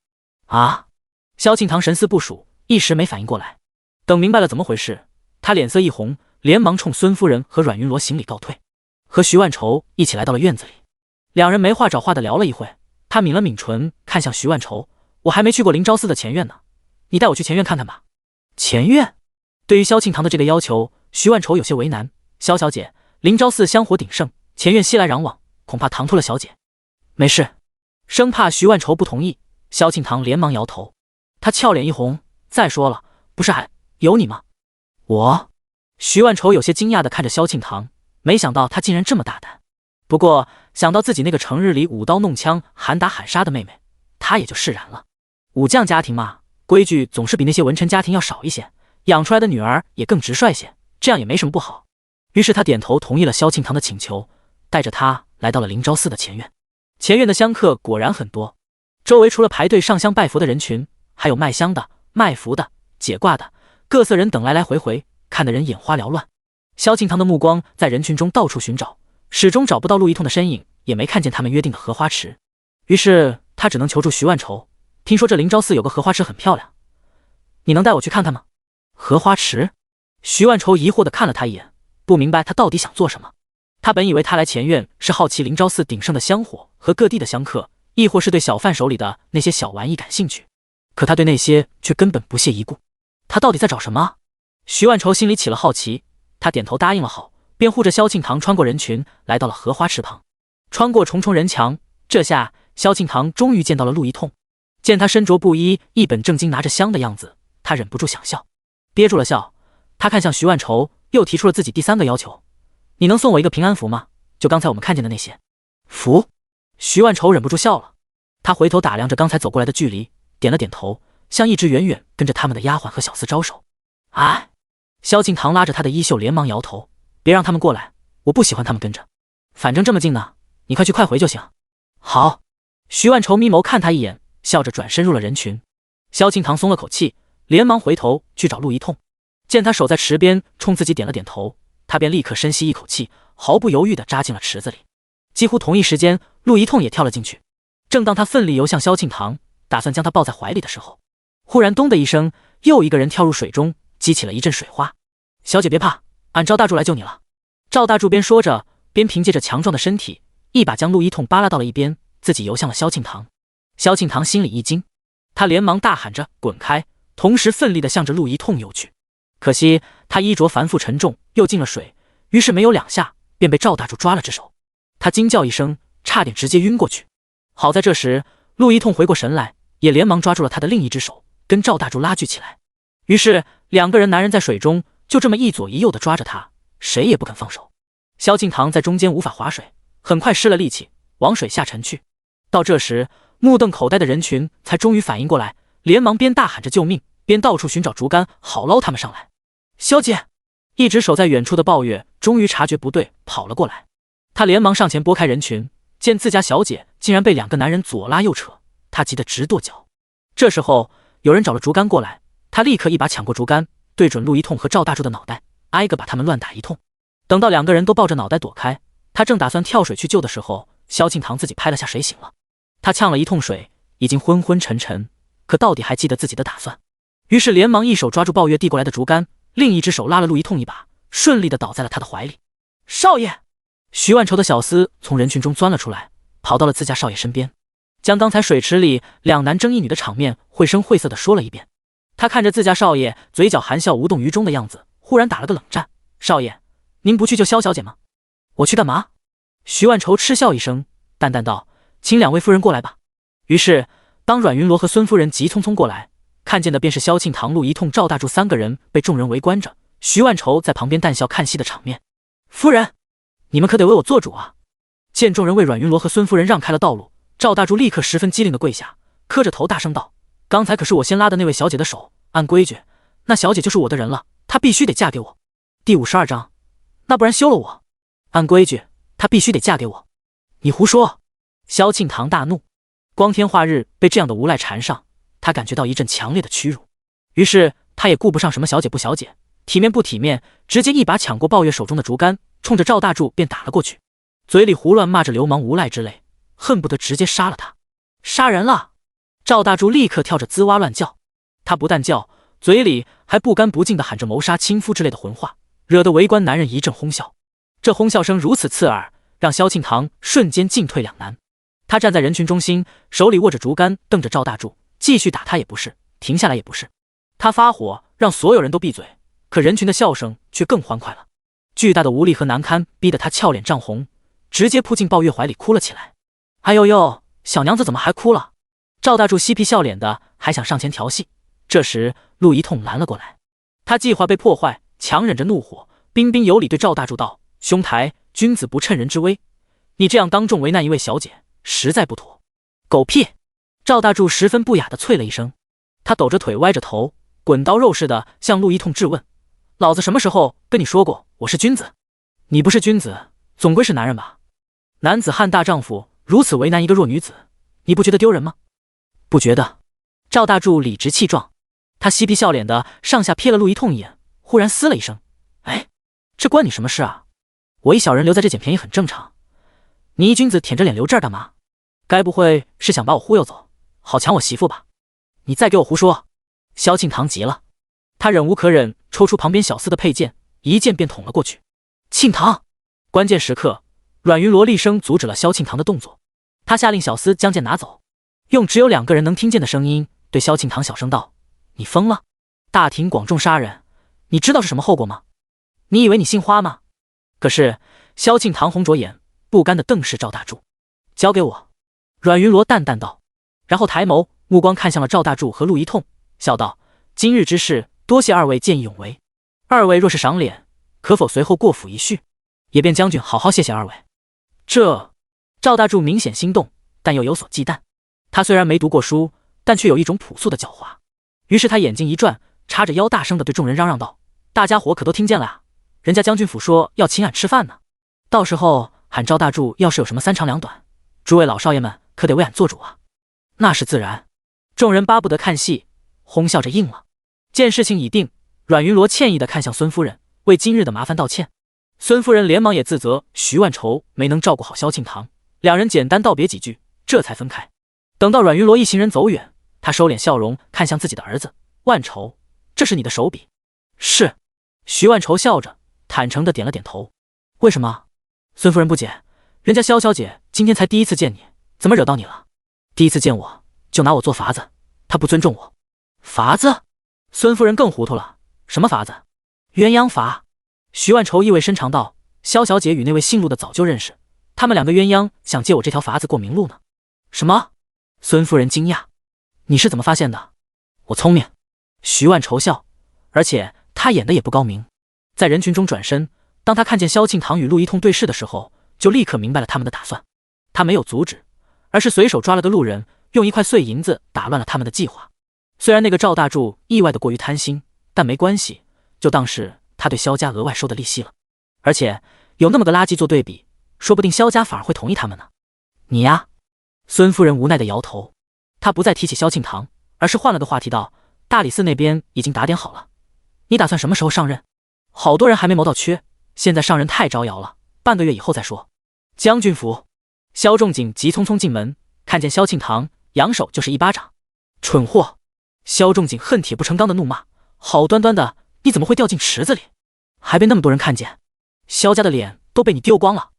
S1: 啊！萧庆堂神思不属，一时没反应过来，等明白了怎么回事，他脸色一红，连忙冲孙夫人和阮云罗行礼告退，和徐万愁一起来到了院子里。两人没话找话的聊了一会，他抿了抿唇，看向徐万愁：我还没去过灵昭寺的前院呢，你带我去前院看看吧。前院？对于萧庆堂的这个要求，徐万愁有些为难。萧小姐，灵昭寺香火鼎盛，前院熙来攘往，恐怕唐突了小姐。没事。生怕徐万愁不同意，萧庆堂连忙摇头。他俏脸一红，再说了，不是还有你吗？我？徐万愁有些惊讶地看着萧庆堂，没想到他竟然这么大胆。不过想到自己那个成日里舞刀弄枪、喊打喊杀的妹妹，他也就释然了。武将家庭嘛，规矩总是比那些文臣家庭要少一些，养出来的女儿也更直率些，这样也没什么不好。于是他点头同意了萧庆堂的请求，带着他来到了灵昭寺的前院。前院的香客果然很多，周围除了排队上香拜佛的人群，还有卖香的、卖符的、解卦的，各色人等来来回回，看得人眼花缭乱。萧庆堂的目光在人群中到处寻找，始终找不到陆一痛的身影，也没看见他们约定的荷花池。于是他只能求助徐万愁，听说这灵昭寺有个荷花池很漂亮，你能带我去看看吗？荷花池？徐万愁疑惑地看了他一眼，不明白他到底想做什么。他本以为他来前院是好奇灵昭寺鼎盛的香火和各地的香客，亦或是对小贩手里的那些小玩意感兴趣，可他对那些却根本不屑一顾。他到底在找什么？徐万愁心里起了好奇，他点头答应了好，便护着萧庆堂穿过人群，来到了荷花池旁。穿过重重人墙，这下萧庆堂终于见到了陆一痛。见他身着布衣，一本正经拿着香的样子，他忍不住想笑，憋住了笑。他看向徐万愁，又提出了自己第3个要求：你能送我一个平安符吗？就刚才我们看见的那些符。徐万愁忍不住笑了，他回头打量着刚才走过来的距离，点了点头，向一直远远跟着他们的丫鬟和小厮招手。哎，萧庆堂拉着他的衣袖，连忙摇头：别让他们过来，我不喜欢他们跟着。反正这么近呢，你快去快回就行。好。徐万愁眯眸看他一眼，笑着转身入了人群。萧庆堂松了口气，连忙回头去找陆一痛。见他守在池边，冲自己点了点头，他便立刻深吸一口气，毫不犹豫地扎进了池子里。几乎同一时间，陆一痛也跳了进去。正当他奋力游向萧庆堂，打算将他抱在怀里的时候，忽然咚的一声，又一个人跳入水中，激起了一阵水花。小姐别怕，俺赵大柱来救你了。赵大柱边说着，边凭借着强壮的身体，一把将陆一痛扒拉到了一边，自己游向了萧庆堂。萧庆堂心里一惊，他连忙大喊着滚开，同时奋力地向着陆一痛游去。可惜他衣着繁复沉重，又进了水，于是没有2下便被赵大柱抓了只手。他惊叫一声，差点直接晕过去。好在这时陆一痛回过神来，也连忙抓住了他的另一只手，跟赵大柱拉锯起来。于是2个人男人在水中就这么一左一右地抓着他，谁也不肯放手。萧庆堂在中间无法划水，很快失了力气，往水下沉去。到这时，目瞪口呆的人群才终于反应过来，连忙边大喊着救命，边到处寻找竹竿，好捞他们上来。萧姐！一直守在远处的抱月终于察觉不对，跑了过来。他连忙上前拨开人群，见自家小姐竟然被2个男人左拉右扯，他急得直跺脚。这时候有人找了竹竿过来，他立刻一把抢过竹竿，对准陆一痛和赵大柱的脑袋，挨个把他们乱打一通。等到2个人都抱着脑袋躲开，他正打算跳水去救的时候，萧庆堂自己拍了下水醒了。他呛了一通水，已经昏昏沉沉，可到底还记得自己的打算，于是连忙一手抓住抱月递过来的竹竿，另一只手拉了陆一痛一把，顺利地倒在了他的怀里。少爷！徐万愁的小厮从人群中钻了出来，跑到了自家少爷身边，将刚才水池里2男争1女的场面绘声绘色地说了一遍。他看着自家少爷嘴角含笑无动于衷的样子，忽然打了个冷战：少爷，您不去救萧小姐吗？我去干嘛？徐万愁嗤笑一声，淡淡道：请2位夫人过来吧。于是当阮云罗和孙夫人急匆匆过来，看见的便是萧庆堂、陆一痛、赵大柱3个人被众人围观着，徐万愁在旁边淡笑看戏的场面。夫人，你们可得为我做主啊！见众人为阮云罗和孙夫人让开了道路，赵大柱立刻十分机灵地跪下，磕着头大声道：刚才可是我先拉的那位小姐的手，按规矩那小姐就是我的人了，她必须得嫁给我。第52章，那不然休了我。按规矩她必须得嫁给我。你胡说！萧庆堂大怒，光天化日被这样的无赖缠上，他感觉到一阵强烈的屈辱。于是他也顾不上什么小姐不小姐，体面不体面，直接一把抢过抱月手中的竹竿，冲着赵大柱便打了过去，嘴里胡乱骂着流氓无赖之类，恨不得直接杀了他。杀人了！赵大柱立刻跳着滋哇乱叫，他不但叫，嘴里还不干不净地喊着谋杀亲夫之类的混话，惹得围观男人一阵哄笑。这哄笑声如此刺耳，让萧庆堂瞬间进退两难。他站在人群中心，手里握着竹竿，瞪着赵大柱，继续打他也不是，停下来也不是。他发火让所有人都闭嘴，可人群的笑声却更欢快了。巨大的无力和难堪逼得他俏脸涨红，直接扑进抱月怀里哭了起来。哎呦呦，小娘子怎么还哭了？赵大柱嬉皮笑脸的还想上前调戏，这时陆一痛拦了过来。他计划被破坏，强忍着怒火，彬彬有礼对赵大柱道：兄台，君子不趁人之危，你这样当众为难一位小姐，实在不妥。狗屁！赵大柱十分不雅地啐了一声，他抖着腿歪着头，滚刀肉似的向陆一痛质问：老子什么时候跟你说过我是君子？你不是君子，总归是男人吧？男子汉大丈夫，如此为难一个弱女子，你不觉得丢人吗？不觉得。赵大柱理直气壮，他嬉皮笑脸的上下瞥了陆一痛一眼，忽然嘶了一声：哎，这关你什么事啊？我一小人留在这捡便宜很正常，你一君子舔着脸留这儿干嘛？该不会是想把我忽悠走，好抢我媳妇吧？你再给我胡说！萧庆堂急了，他忍无可忍，抽出旁边小厮的佩剑，一剑便捅了过去。庆堂！关键时刻，阮云罗厉声阻止了萧庆堂的动作，他下令小厮将剑拿走，用只有2个人能听见的声音对萧庆堂小声道：“你疯了？大庭广众杀人，你知道是什么后果吗？你以为你姓花吗？”可是萧庆堂红着眼，不甘地瞪视赵大柱。交给我。阮云罗淡淡道，然后抬眸，目光看向了赵大柱和陆一痛，笑道：“今日之事，多谢2位见义勇为。2位若是赏脸，可否随后过府一叙？也便将军好好谢谢2位。”这赵大柱明显心动，但又有所忌惮。他虽然没读过书，但却有一种朴素的狡猾。于是他眼睛一转，叉着腰大声地对众人嚷嚷道：“大家伙可都听见了啊！人家将军府说要请俺吃饭呢，到时候喊赵大柱要是有什么3长2短，诸位老少爷们可得为俺做主啊！”那是自然。众人巴不得看戏，哄笑着应了。见事情已定，阮云罗歉意地看向孙夫人，为今日的麻烦道歉。孙夫人连忙也自责徐万愁没能照顾好萧庆堂，2人简单道别几句，这才分开。等到阮云罗一行人走远，他收敛笑容，看向自己的儿子万愁：“这是你的手笔？”“是。”徐万愁笑着坦诚地点了点头。“为什么？”孙夫人不解：“人家萧小姐今天才第一次见你，怎么惹到你了？第一次见我就拿我做法子，她不尊重我。”“法子？”孙夫人更糊涂了：“什么法子？”“鸳鸯法。”徐万愁意味深长道：“萧小姐与那位姓陆的早就认识，他们2个鸳鸯想借我这条法子过明路呢。”“什么？”孙夫人惊讶：“你是怎么发现的？”“我聪明。”徐万愁笑，而且他演的也不高明。在人群中转身，当他看见萧庆堂与陆一通对视的时候，就立刻明白了他们的打算。他没有阻止，而是随手抓了个路人，用1块碎银子打乱了他们的计划。虽然那个赵大柱意外的过于贪心，但没关系，就当是他对萧家额外收的利息了。而且有那么个垃圾做对比，说不定萧家反而会同意他们呢。“你呀？”孙夫人无奈的摇头，她不再提起萧庆堂，而是换了个话题道：“大理寺那边已经打点好了，你打算什么时候上任？好多人还没谋到缺，现在上任太招摇了，半个月以后再说。”“将军府。”萧仲景急匆匆进门，看见萧庆堂，扬手就是1巴掌。“蠢货！”萧仲景恨铁不成钢的怒骂：“好端端的，你怎么会掉进池子里？还被那么多人看见，萧家的脸都被你丢光了。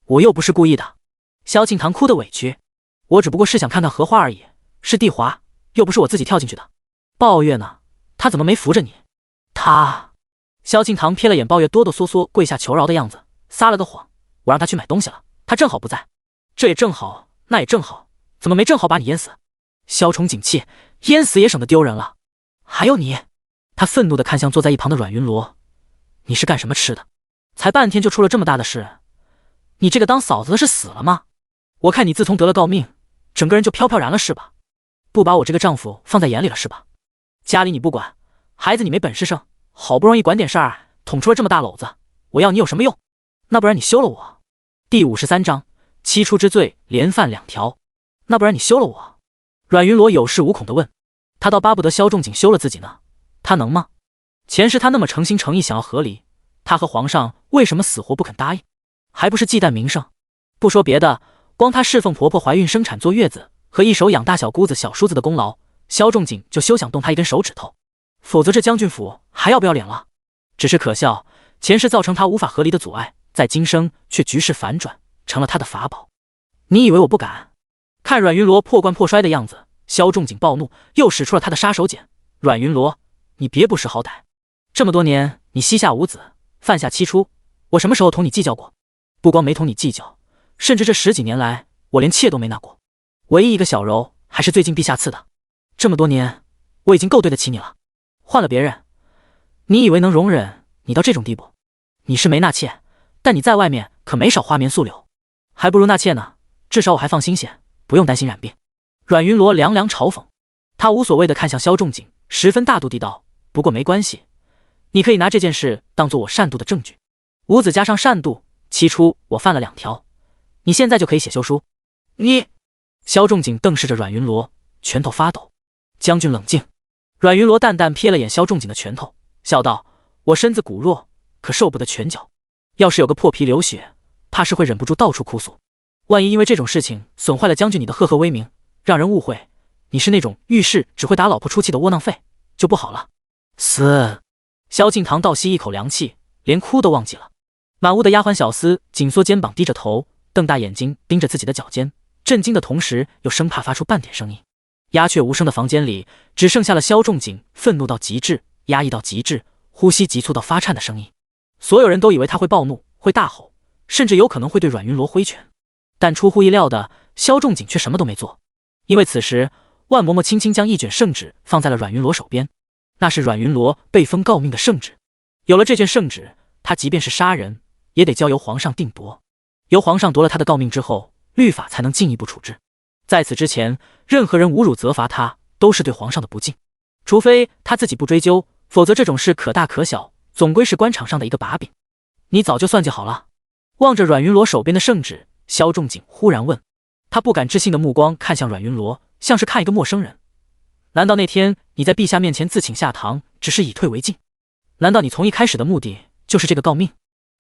S1: 我又不是故意的。”萧庆堂哭得委屈：“我只不过是想看看荷花而已，是地滑，又不是我自己跳进去的。抱月呢？他怎么没扶着你？”他……萧庆堂瞥了眼抱月哆哆嗦嗦跪下求饶的样子，撒了个谎：“我让他去买东西了，他正好不在。这也正好，那也正好，怎么没正好把你淹死？”萧崇景气：“淹死也省得丢人了。还有你！”他愤怒地看向坐在一旁的阮云罗：“你是干什么吃的？才半天就出了这么大的事，你这个当嫂子的是死了吗？我看你自从得了诰命，整个人就飘飘然了是吧？不把我这个丈夫放在眼里了是吧？家里你不管，孩子你没本事生，好不容易管点事儿，捅出了这么大篓子，我要你有什么用？那不然你休了我。”第53章七出之罪连犯2条。那不然你休了我？阮云罗有恃无恐地问。他倒巴不得萧仲景休了自己呢，他能吗？前世他那么诚心诚意想要和离，他和皇上为什么死活不肯答应？还不是忌惮名声？不说别的，光他侍奉婆婆怀孕生产坐月子和一手养大小姑子小叔子的功劳，萧仲景就休想动他一根手指头。否则这将军府还要不要脸了？只是可笑，前世造成他无法和离的阻碍，在今生却局势反转，成了他的法宝。你以为我不敢？看阮云罗破罐破摔的样子，萧仲景暴怒，又使出了他的杀手锏。阮云罗，你别不识好歹！这么多年，你膝下无子，犯下7出，我什么时候同你计较过？不光没同你计较，甚至这10几年来，我连妾都没纳过。唯一一个小柔，还是最近陛下赐的。这么多年，我已经够对得起你了。换了别人，你以为能容忍你到这种地步？你是没纳妾，但你在外面可没少花棉素柳，还不如纳妾呢。至少我还放心些，不用担心染病。阮云罗凉凉嘲讽，他无所谓地看向萧仲景，十分大度地道：“不过没关系，你可以拿这件事当做我善妒的证据。无子加上善妒，7出我犯了2条，你现在就可以写休书。”你……萧仲景瞪视着阮云罗，拳头发抖。将军冷静。阮云罗淡淡瞥了眼萧仲景的拳头，笑道：“我身子骨弱，可受不得拳脚。要是有个破皮流血，怕是会忍不住到处哭诉。万一因为这种事情损坏了将军你的赫赫威名，让人误会你是那种遇事只会打老婆出气的窝囊废，就不好了。嘶！萧敬堂倒吸一口凉气，连哭都忘记了。满屋的丫鬟小厮紧缩肩膀，低着头，瞪大眼睛盯着自己的脚尖，震惊的同时又生怕发出半点声音。鸦雀无声的房间里，只剩下了萧仲景愤怒到极致、压抑到极致、呼吸急促到发颤的声音。所有人都以为他会暴怒，会大吼，甚至有可能会对阮云罗挥拳。但出乎意料的，萧仲景却什么都没做。因为此时，万嬷嬷轻轻将一卷圣旨放在了阮云罗手边，那是阮云罗被封诰命的圣旨。有了这卷圣旨，他即便是杀人，也得交由皇上定夺。由皇上夺了他的诰命之后，律法才能进一步处置。在此之前，任何人侮辱责罚他，都是对皇上的不敬。除非他自己不追究，否则这种事可大可小，总归是官场上的一个把柄。你早就算计好了？望着阮云罗手边的圣旨，萧仲景忽然问。他不敢置信的目光看向阮云罗，像是看一个陌生人。难道那天你在陛下面前自请下堂，只是以退为进？难道你从一开始的目的就是这个诰命？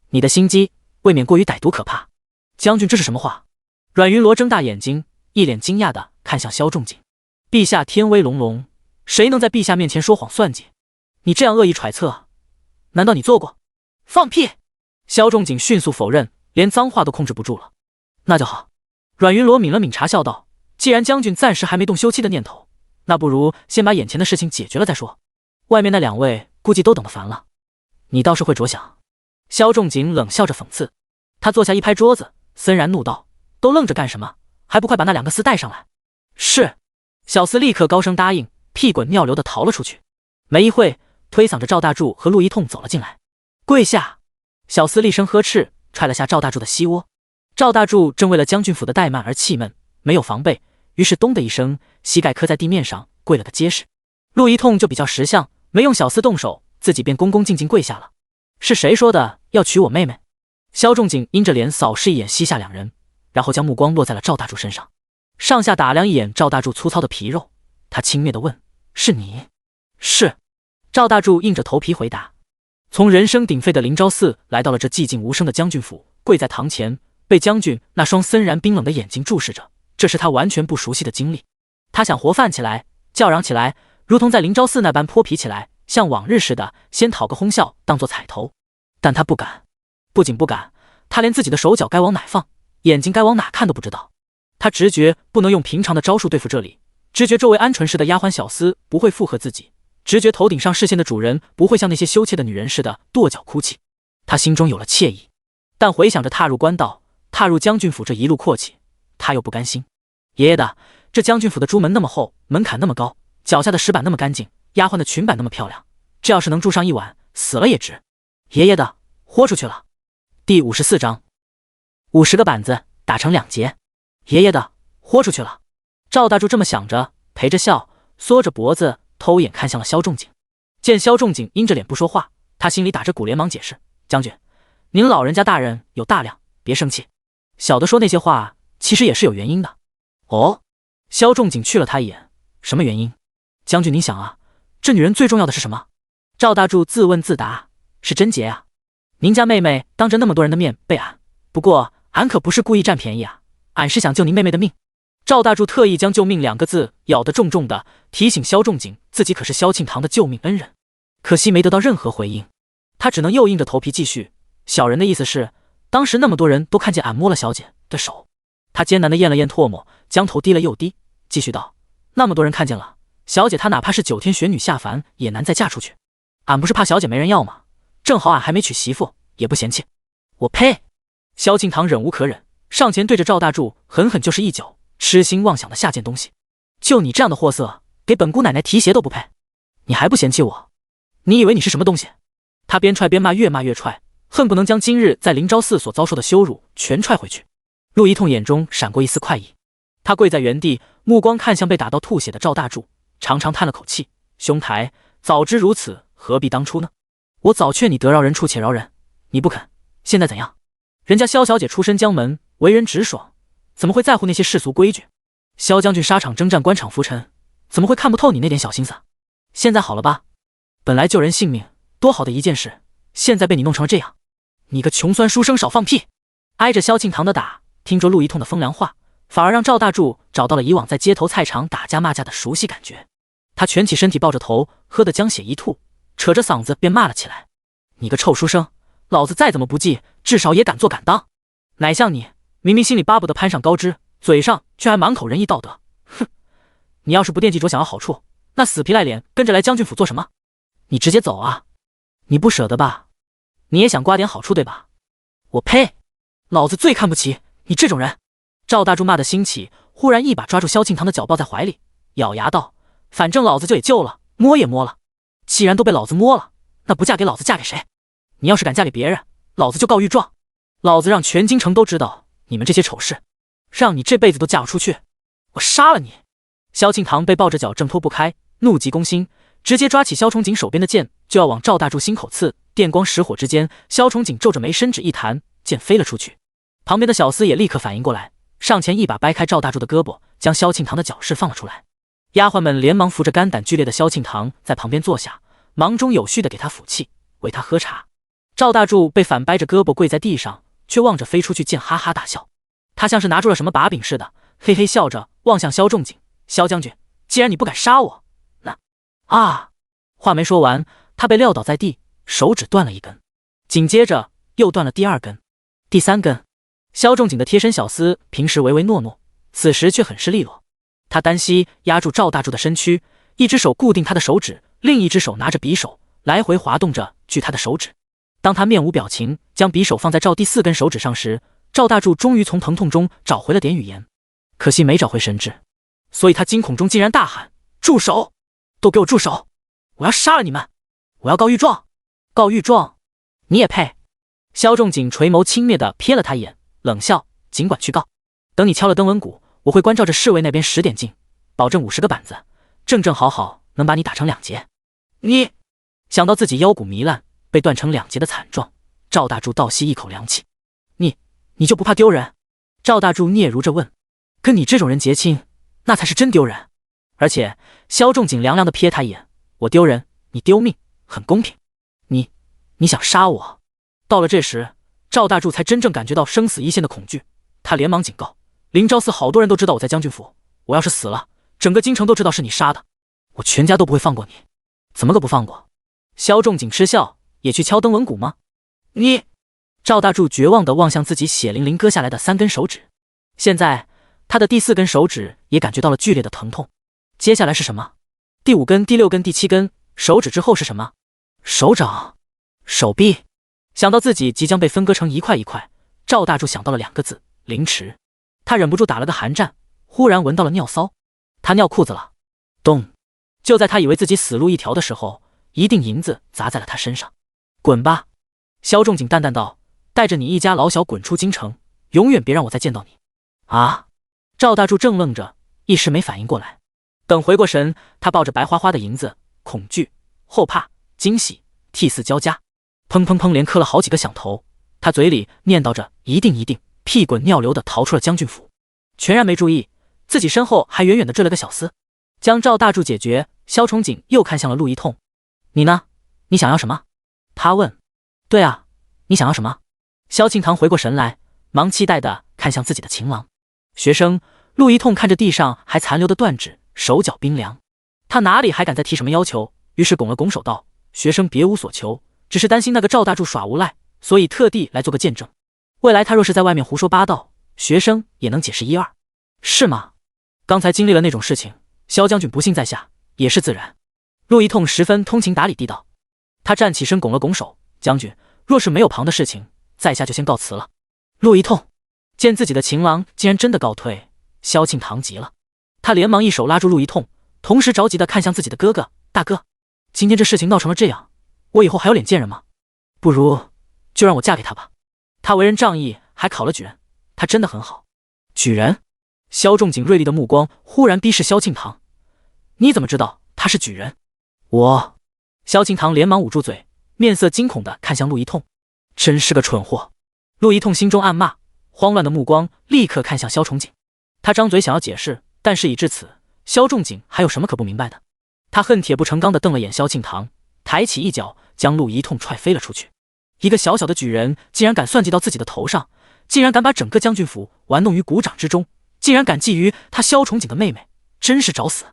S1: 你的心机未免过于歹毒可怕。将军，这是什么话？阮云罗睁大眼睛，一脸惊讶地看向萧仲景。陛下天威隆隆，谁能在陛下面前说谎算计？你这样恶意揣测，难道你做过？放屁！萧仲景迅速否认，连脏话都控制不住了。那就好。阮云罗抿了抿茶，笑道：既然将军暂时还没动休妻的念头，那不如先把眼前的事情解决了再说。外面那两位估计都等得烦了，你倒是会着想。萧仲景冷笑着讽刺。他坐下一拍桌子，森然怒道：都愣着干什么？还不快把那两个厮带上来！是。小厮立刻高声答应，屁滚尿流地逃了出去。没一会，推搡着赵大柱和陆一痛走了进来。跪下！小厮厉声呵斥，踹了下赵大柱的膝窝。赵大柱正为了将军府的怠慢而气闷，没有防备，于是咚的一声，膝盖磕在地面上，跪了个结实。陆一痛就比较识相，没用小厮动手，自己便恭恭敬敬跪下了。是谁说的要娶我妹妹？萧仲景阴着脸扫视一眼膝下两人，然后将目光落在了赵大柱身上，上下打量一眼赵大柱粗糙的皮肉，他轻蔑地问：是你？是。赵大柱硬着头皮回答。从人声鼎沸的灵昭寺来到了这寂静无声的将军府，跪在堂前，被将军那双森然冰冷的眼睛注视着，这是他完全不熟悉的经历。他想活泛起来，叫嚷起来，如同在灵昭寺那般泼皮起来，像往日似的先讨个哄笑当作彩头。但他不敢，不仅不敢，他连自己的手脚该往哪放，眼睛该往哪看都不知道。他直觉不能用平常的招数对付这里，直觉周围鹌鹑似的丫鬟小厮不会附和自己，直觉头顶上视线的主人不会像那些羞怯的女人似的跺脚哭泣。他心中有了惬意，但回想着踏入官道，踏入将军府这一路阔气，他又不甘心。爷爷的，这将军府的朱门那么厚，门槛那么高，脚下的石板那么干净，丫鬟的裙摆那么漂亮，这要是能住上一晚，死了也值。爷爷的，豁出去了。第54章，50个板子打成2截。爷爷的，豁出去了。赵大柱这么想着，陪着笑，缩着脖子，偷眼看向了萧仲景。见萧仲景阴着脸不说话，他心里打着鼓，连忙解释：将军，您老人家大人有大量，别生气。小的说那些话，其实也是有原因的。哦。萧仲景去了他一眼，什么原因？将军您想啊，这女人最重要的是什么？赵大柱自问自答：是贞洁啊。您家妹妹当着那么多人的面被俺，不过俺可不是故意占便宜啊，俺是想救您妹妹的命。赵大柱特意将救命2个字咬得重重的，提醒萧仲景自己可是萧庆堂的救命恩人。可惜没得到任何回应，他只能又硬着头皮继续：小人的意思是，当时那么多人都看见俺摸了小姐的手。他艰难地咽了咽唾沫，将头低了又低，继续道：那么多人看见了，小姐她哪怕是9天玄女下凡，也难再嫁出去。俺不是怕小姐没人要吗？正好俺还没娶媳妇，也不嫌弃。我呸！萧庆堂忍无可忍，上前对着赵大柱狠狠就是一脚，痴心妄想的下贱东西！就你这样的货色，给本姑奶奶提鞋都不配，你还不嫌弃我？你以为你是什么东西？他边踹边骂，越骂越踹，恨不能将今日在灵昭寺所遭受的羞辱全踹回去。陆一痛眼中闪过一丝快意，他跪在原地，目光看向被打到吐血的赵大柱，长长叹了口气，兄台，早知如此，何必当初呢？我早劝你得饶人处且饶人，你不肯，现在怎样？人家萧小姐出身江门，为人直爽，怎么会在乎那些世俗规矩？萧将军沙场征战，官场浮沉，怎么会看不透你那点小心思？现在好了吧？本来救人性命多好的一件事，现在被你弄成了这样，你个穷酸书生，少放屁！挨着萧庆堂的打，听着陆一通的风凉话，反而让赵大柱找到了以往在街头菜场打架骂架的熟悉感觉。他蜷起身体，抱着头，喝得将血一吐，扯着嗓子便骂了起来：“你个臭书生，老子再怎么不济，至少也敢做敢当。哪像你，明明心里巴不得攀上高枝，嘴上却还满口仁义道德。哼！你要是不惦记着想要好处，那死皮赖脸跟着来将军府做什么？你直接走啊！你不舍得吧？你也想刮点好处对吧？我呸！老子最看不起你这种人！”赵大柱骂得兴起，忽然一把抓住萧庆堂的脚抱在怀里，咬牙道：“反正老子就也救了，摸也摸了。既然都被老子摸了，那不嫁给老子嫁给谁？你要是敢嫁给别人，老子就告御状！老子让全京城都知道你们这些丑事，让你这辈子都嫁不出去！我杀了你！”萧庆堂被抱着脚挣脱不开，怒急攻心，直接抓起萧崇景手边的剑就要往赵大柱心口刺。电光石火之间，萧崇景皱着眉，伸指一弹，剑飞了出去。旁边的小厮也立刻反应过来，上前一把掰开赵大柱的胳膊，将萧庆堂的脚释放了出来。丫鬟们连忙扶着肝胆俱裂的萧庆堂在旁边坐下，忙中有序地给他抚气，喂他喝茶。赵大柱被反掰着胳膊跪在地上，却望着飞出去剑哈哈大笑。他像是拿住了什么把柄似的，嘿嘿笑着望向萧仲景：“萧将军，既然你不敢杀我，那……啊！”话没说完，他被撂倒在地，手指断了一根，紧接着又断了第二根、第三根。萧仲景的贴身小厮平时唯唯诺诺，此时却很是利落。他单膝压住赵大柱的身躯，一只手固定他的手指，另一只手拿着匕首，来回滑动着锯他的手指。当他面无表情将匕首放在赵第四根手指上时，赵大柱终于从疼痛中找回了点语言，可惜没找回神智，所以他惊恐中竟然大喊：“住手！都给我住手！我要杀了你们！我要告御状！告御状！你也配！”萧仲景垂眸轻蔑地瞥了他一眼，冷笑：“尽管去告，等你敲了登文鼓，我会关照着侍卫那边10点进，保证50个板子，正正好好能把你打成2截。”你想到自己腰骨糜烂，被断成2截的惨状，赵大柱倒吸一口凉气。你就不怕丢人？赵大柱嗫嚅着问。跟你这种人结亲，那才是真丢人。而且萧仲景凉凉地瞥他一眼：“我丢人，你丢命，很公平。你想杀我？”到了这时，赵大柱才真正感觉到生死一线的恐惧。他连忙警告：“灵昭寺好多人都知道我在将军府，我要是死了，整个京城都知道是你杀的，我全家都不会放过你。怎么个不放过？”萧仲景嗤笑：“也去敲登文鼓吗？”你……赵大柱绝望地望向自己血淋淋割下来的3根手指，现在他的第4根手指也感觉到了剧烈的疼痛。接下来是什么？第5根、第6根、第7根手指之后是什么？手掌、手臂。想到自己即将被分割成一块一块，赵大柱想到了2个字：凌迟。他忍不住打了个寒战，忽然闻到了尿骚，他尿裤子了。咚！就在他以为自己死路一条的时候，一锭银子砸在了他身上。滚吧！萧仲景淡淡道：“带着你一家老小滚出京城，永远别让我再见到你。”啊！赵大柱正愣着，一时没反应过来。等回过神，他抱着白花花的银子，恐惧、后怕、惊喜、涕泗交加，砰砰砰连磕了好几个响头。他嘴里念叨着：“一定一定！”屁滚尿流地逃出了将军府，全然没注意自己身后还远远地追了个小厮。将赵大柱解决，萧崇景又看向了陆一通：“你呢？你想要什么？”他问。“对啊，你想要什么？”萧庆堂回过神来，忙期待地看向自己的情郎。学生陆一通看着地上还残留的断指，手脚冰凉，他哪里还敢再提什么要求，于是拱了拱手道：“学生别无所求，只是担心那个赵大柱耍无赖，所以特地来做个见证。未来他若是在外面胡说八道，学生也能解释1、2，是吗？刚才经历了那种事情，萧将军不幸在下，也是自然。”陆一通十分通情达理地道。他站起身拱了拱手：“将军，若是没有旁的事情，在下就先告辞了。”陆一通见自己的情郎竟然真的告退，萧庆堂急了，他连忙一手拉住陆一通，同时着急地看向自己的哥哥：“大哥，今天这事情闹成了这样，我以后还有脸见人吗？不如就让我嫁给他吧。他为人仗义，还考了举人，他真的很好。”举人？萧仲景锐利的目光忽然逼视萧庆堂：“你怎么知道他是举人？”我……萧庆堂连忙捂住嘴，面色惊恐地看向陆一通：“真是个蠢货！”陆一通心中暗骂，慌乱的目光立刻看向萧崇景。他张嘴想要解释，但事已至此，萧仲景还有什么可不明白的？他恨铁不成钢地瞪了眼萧庆堂，抬起一脚将陆一通踹飞了出去。一个小小的举人竟然敢算计到自己的头上，竟然敢把整个将军府玩弄于股掌之中，竟然敢觊觎他萧崇景的妹妹，真是找死！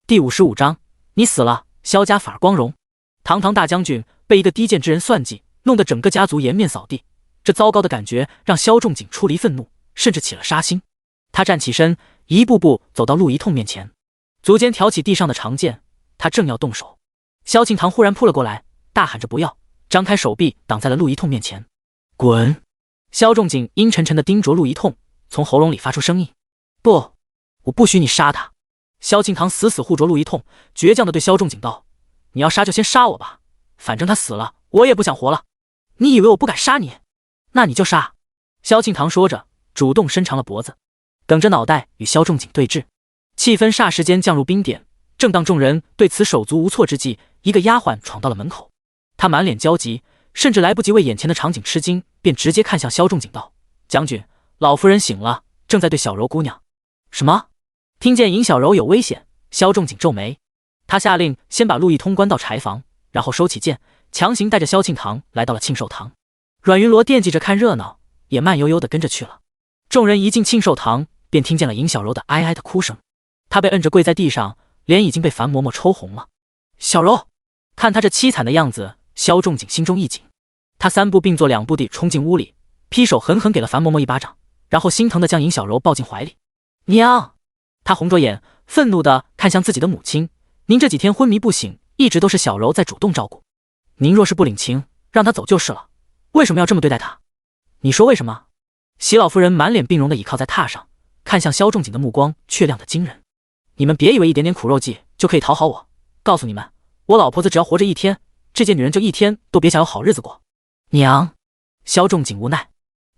S1: 第55章，你死了，萧家反而光荣。堂堂大将军被一个低贱之人算计，弄得整个家族颜面扫地，这糟糕的感觉让萧仲景出离愤怒，甚至起了杀心。他站起身，一步步走到陆一痛面前，足尖挑起地上的长剑，他正要动手，萧庆堂忽然扑了过来，大喊着不要，张开手臂挡在了陆一痛面前。滚！萧仲景阴沉沉地盯着陆一痛，从喉咙里发出声音：不，我不许你杀他。萧庆堂死死护着陆一痛，倔强地对萧仲景道：你要杀就先杀我吧，反正他死了，我也不想活了。你以为我不敢杀你？那你就杀！萧庆堂说着，主动伸长了脖子，梗着脑袋与萧仲景对峙，气氛霎时间降入冰点。正当众人对此手足无措之际，一个丫鬟闯到了门口，她满脸焦急，甚至来不及为眼前的场景吃惊，便直接看向萧仲景道：将军，老夫人醒了，正在对小柔姑娘。什么？听见尹小柔有危险，萧仲景皱眉，他下令先把陆一通关到柴房，然后收起剑，强行带着萧庆堂来到了庆寿堂。阮云罗惦记着看热闹，也慢悠悠地跟着去了。众人一进庆寿堂，便听见了尹小柔的哀哀的哭声，她被摁着跪在地上，脸已经被樊嬷嬷抽红了。小柔，看她这凄惨的样子，萧仲景心中一紧，他3步并作2步地冲进屋里，劈手狠狠给了樊嬷嬷一巴掌，然后心疼地将尹小柔抱进怀里。娘！他红着眼，愤怒地看向自己的母亲：您这几天昏迷不醒，一直都是小柔在主动照顾，您若是不领情，让她走就是了，为什么要这么对待她？你说为什么？席老夫人满脸病容地倚靠在榻上，看向萧仲景的目光却亮得惊人。你们别以为一点点苦肉计就可以讨好我，告诉你们，我老婆子只要活着一天，这届女人就一天都别想有好日子过。娘！萧仲景无奈，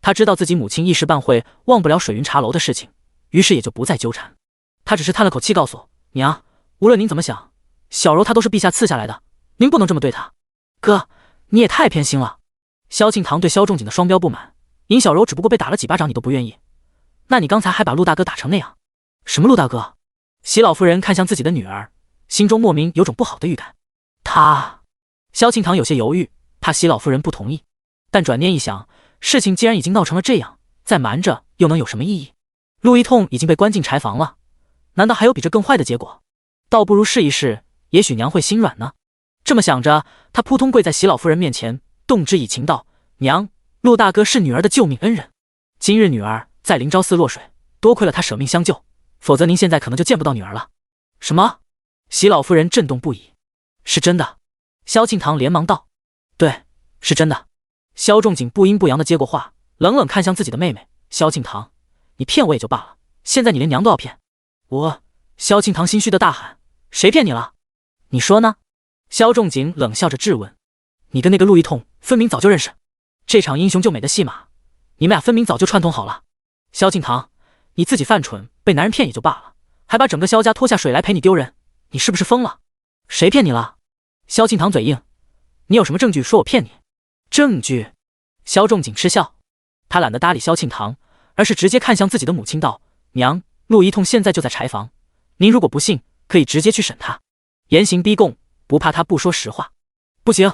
S1: 他知道自己母亲一时半会忘不了水云茶楼的事情，于是也就不再纠缠。他只是叹了口气，告诉娘，无论您怎么想，小柔她都是陛下赐下来的，您不能这么对她。哥，你也太偏心了。萧庆堂对萧仲景的双标不满，尹小柔只不过被打了几巴掌你都不愿意，那你刚才还把陆大哥打成那样。什么陆大哥？席老夫人看向自己的女儿，心中莫名有种不好的预感。他……萧庆堂有些犹豫，怕席老夫人不同意，但转念一想，事情既然已经闹成了这样，再瞒着又能有什么意义？陆一痛已经被关进柴房了，难道还有比这更坏的结果？倒不如试一试，也许娘会心软呢。这么想着，他扑通跪在席老夫人面前，动之以情道：娘，陆大哥是女儿的救命恩人，今日女儿在灵昭寺落水，多亏了他舍命相救，否则您现在可能就见不到女儿了。什么？席老夫人震动不已。是真的。萧庆堂连忙道：对，是真的。萧仲景不阴不阳地接过话，冷冷看向自己的妹妹：萧庆堂，你骗我也就罢了，现在你连娘都要骗我。萧庆堂心虚的大喊：谁骗你了？你说呢？萧仲景冷笑着质问：你跟那个陆一痛分明早就认识，这场英雄救美的戏码，你们俩分明早就串通好了。萧庆堂，你自己犯蠢被男人骗也就罢了，还把整个萧家拖下水来陪你丢人，你是不是疯了？谁骗你了？萧庆堂嘴硬：你有什么证据说我骗你？证据？萧仲景嗤笑，他懒得搭理萧庆堂，而是直接看向自己的母亲道：娘，陆一痛现在就在柴房，您如果不信，可以直接去审他，严刑逼供，不怕他不说实话。不行！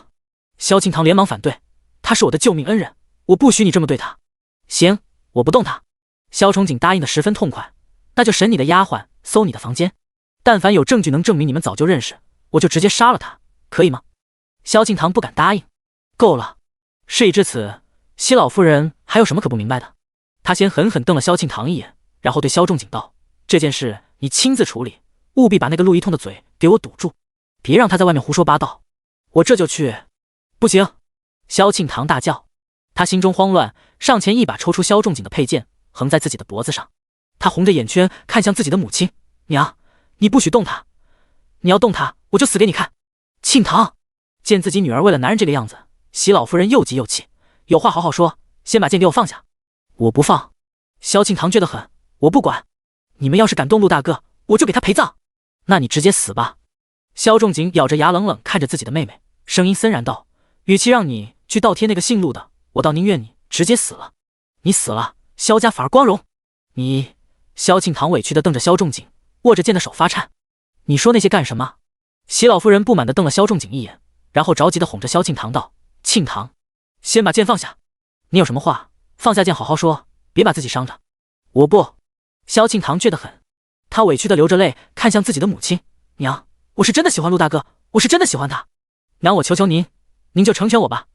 S1: 萧庆堂连忙反对：他是我的救命恩人，我不许你这么对他。行，我不动他。萧崇景答应得十分痛快，那就审你的丫鬟，搜你的房间，但凡有证据能证明你们早就认识，我就直接杀了他，可以吗？萧庆堂不敢答应。够了！事已至此，席老夫人还有什么可不明白的？他先狠狠瞪了萧庆堂一眼，然后对萧仲景道：这件事你亲自处理，务必把那个陆一痛的嘴给我堵住，别让他在外面胡说八道。我这就去。不行！萧庆堂大叫，他心中慌乱，上前一把抽出萧仲景的佩剑，横在自己的脖子上。他红着眼圈看向自己的母亲：娘，你不许动他，你要动他，我就死给你看。庆堂见自己女儿为了男人这个样子，席老夫人又急又气，有话好好说，先把剑给我放下。我不放！萧庆堂倔得很，我不管，你们要是敢动陆大哥，我就给他陪葬。那你直接死吧！萧仲景咬着牙冷冷看着自己的妹妹，声音森然道：与其让你去倒贴那个姓陆的，我倒宁愿你直接死了。你死了，萧家反而光荣。你……萧庆堂委屈地瞪着萧仲景，握着剑的手发颤。你说那些干什么？席老夫人不满地瞪了萧仲景一眼，然后着急地哄着萧庆堂道：庆堂，先把剑放下。你有什么话，放下剑好好说，别把自己伤着。我不。萧庆堂倔得很，他委屈的流着泪看向自己的母亲。娘，我是真的喜欢陆大哥，我是真的喜欢他。娘，我求求您，您就成全我吧。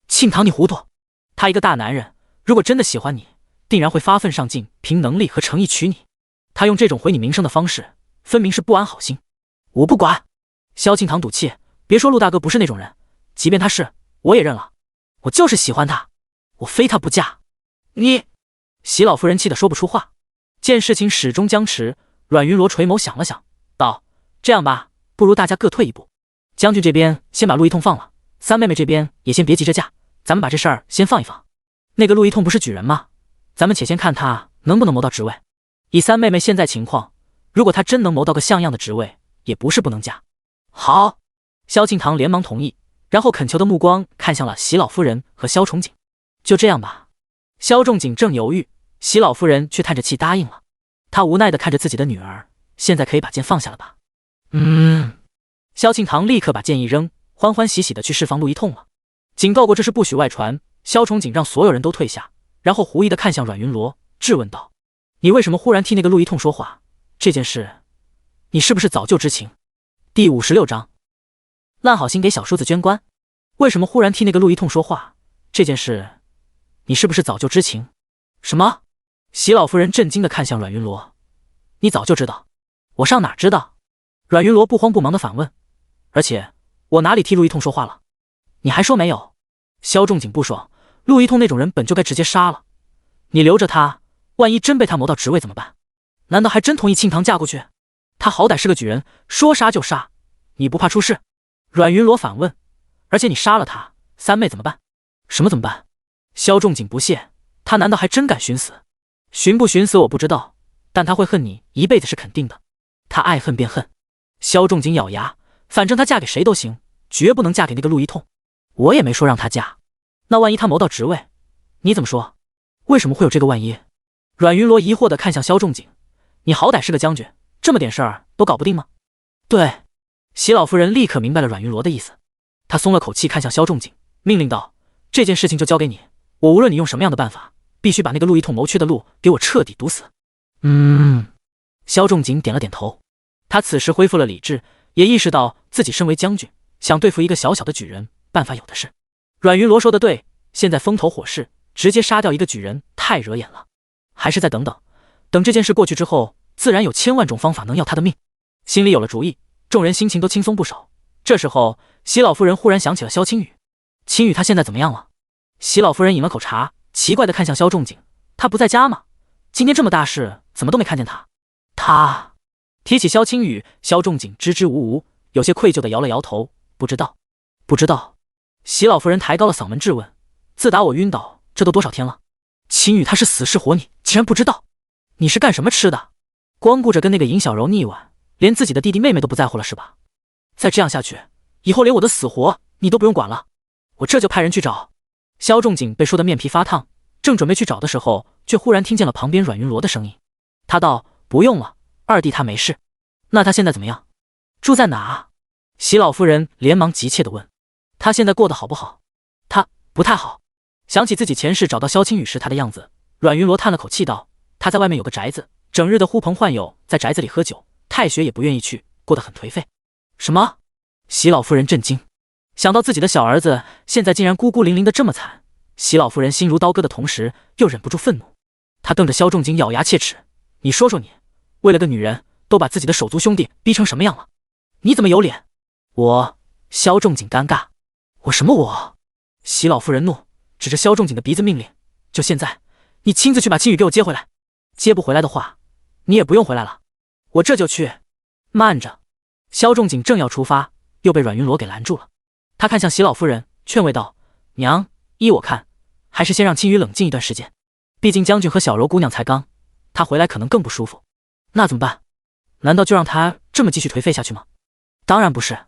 S1: 庆堂，你糊涂。他一个大男人，如果真的喜欢你，定然会发奋上进，凭能力和诚意娶你。他用这种毁你名声的方式，分明是不安好心。我不管。萧庆堂赌气，别说陆大哥不是那种人，即便他是，我也认了。我就是喜欢他，我非他不嫁。你……席老夫人气得说不出话。见事情始终僵持，阮云罗垂眸想了想，道：这样吧，不如大家各退一步。将军这边先把陆一痛放了，三妹妹这边也先别急着嫁，咱们把这事儿先放一放。那个陆一痛不是举人吗？咱们且先看他能不能谋到职位。以三妹妹现在情况，如果她真能谋到个像样的职位，也不是不能嫁。好。萧庆堂连忙同意，然后恳求的目光看向了席老夫人和萧崇景。就这样吧。萧仲景正犹豫，席老夫人却叹着气答应了。她无奈地看着自己的女儿，现在可以把剑放下了吧？萧庆堂立刻把剑一扔，欢欢喜喜地去释放陆一痛了。警告过这事不许外传，萧崇景让所有人都退下，然后狐疑地看向阮云罗，质问道：你为什么忽然替那个陆一痛说话？这件事你是不是早就知情？第56章，烂好心给小叔子捐官。为什么忽然替那个陆一痛说话？这件事你是不是早就知情？什么？席老夫人震惊地看向阮云罗，你早就知道？我上哪知道？阮云罗不慌不忙地反问，而且我哪里替陆一痛说话了？你还说没有？萧仲景不爽，陆一痛那种人本就该直接杀了，你留着他，万一真被他谋到职位怎么办？难道还真同意庆堂嫁过去？他好歹是个举人，说杀就杀，你不怕出事？阮云罗反问，而且你杀了他，三妹怎么办？什么怎么办？萧仲景不屑，他难道还真敢寻死？寻不寻死我不知道，但他会恨你一辈子是肯定的。他爱恨便恨。萧仲景咬牙，反正他嫁给谁都行，绝不能嫁给那个陆一痛。我也没说让他嫁，那万一他谋到职位，你怎么说？为什么会有这个万一？阮云罗疑惑地看向萧仲景，你好歹是个将军，这么点事儿都搞不定吗？对。席老夫人立刻明白了阮云罗的意思，她松了口气看向萧仲景，命令道：这件事情就交给你，我无论你用什么样的办法，必须把那个陆一痛谋缺的路给我彻底堵死。萧仲景点了点头，他此时恢复了理智，也意识到自己身为将军，想对付一个小小的举人，办法有的是。阮云罗说的对，现在风头火势，直接杀掉一个举人太惹眼了，还是再等等，等这件事过去之后，自然有千万种方法能要他的命。心里有了主意，众人心情都轻松不少。这时候，席老夫人忽然想起了萧青雨。青雨她现在怎么样了？席老夫人饮了口茶，奇怪地看向萧仲景，她不在家吗？今天这么大事，怎么都没看见她？她提起萧青雨，萧仲景支支吾吾，有些愧疚地摇了摇头，不知道。不知道。席老夫人抬高了嗓门质问，自打我晕倒，这都多少天了？青雨她是死是活，你竟然不知道？你是干什么吃的？光顾着跟那个尹小柔腻歪，连自己的弟弟妹妹都不在乎了是吧？再这样下去，以后连我的死活你都不用管了，我这就派人去找。萧仲景被说得面皮发烫，正准备去找的时候，却忽然听见了旁边阮云罗的声音。他道：不用了，二弟他没事。那他现在怎么样？住在哪？席老夫人连忙急切地问。他现在过得好不好？他不太好。想起自己前世找到萧青雨时他的样子，阮云罗叹了口气道：他在外面有个宅子，整日的呼朋唤友，在宅子里喝酒，太学也不愿意去，过得很颓废。什么？席老夫人震惊，想到自己的小儿子现在竟然孤孤零零的这么惨，席老夫人心如刀割的同时又忍不住愤怒。她瞪着萧仲景咬牙切齿，你说说你，为了个女人都把自己的手足兄弟逼成什么样了？你怎么有脸？萧仲景尴尬。我什么我？席老夫人怒，指着萧仲景的鼻子命令，就现在，你亲自去把青雨给我接回来。接不回来的话，你也不用回来了，我这就去。慢着。萧仲景正要出发，又被阮云罗给拦住了。他看向席老夫人，劝慰道：娘，依我看，还是先让青雨冷静一段时间，毕竟将军和小柔姑娘才刚，她回来可能更不舒服。那怎么办？难道就让她这么继续颓废下去吗？当然不是。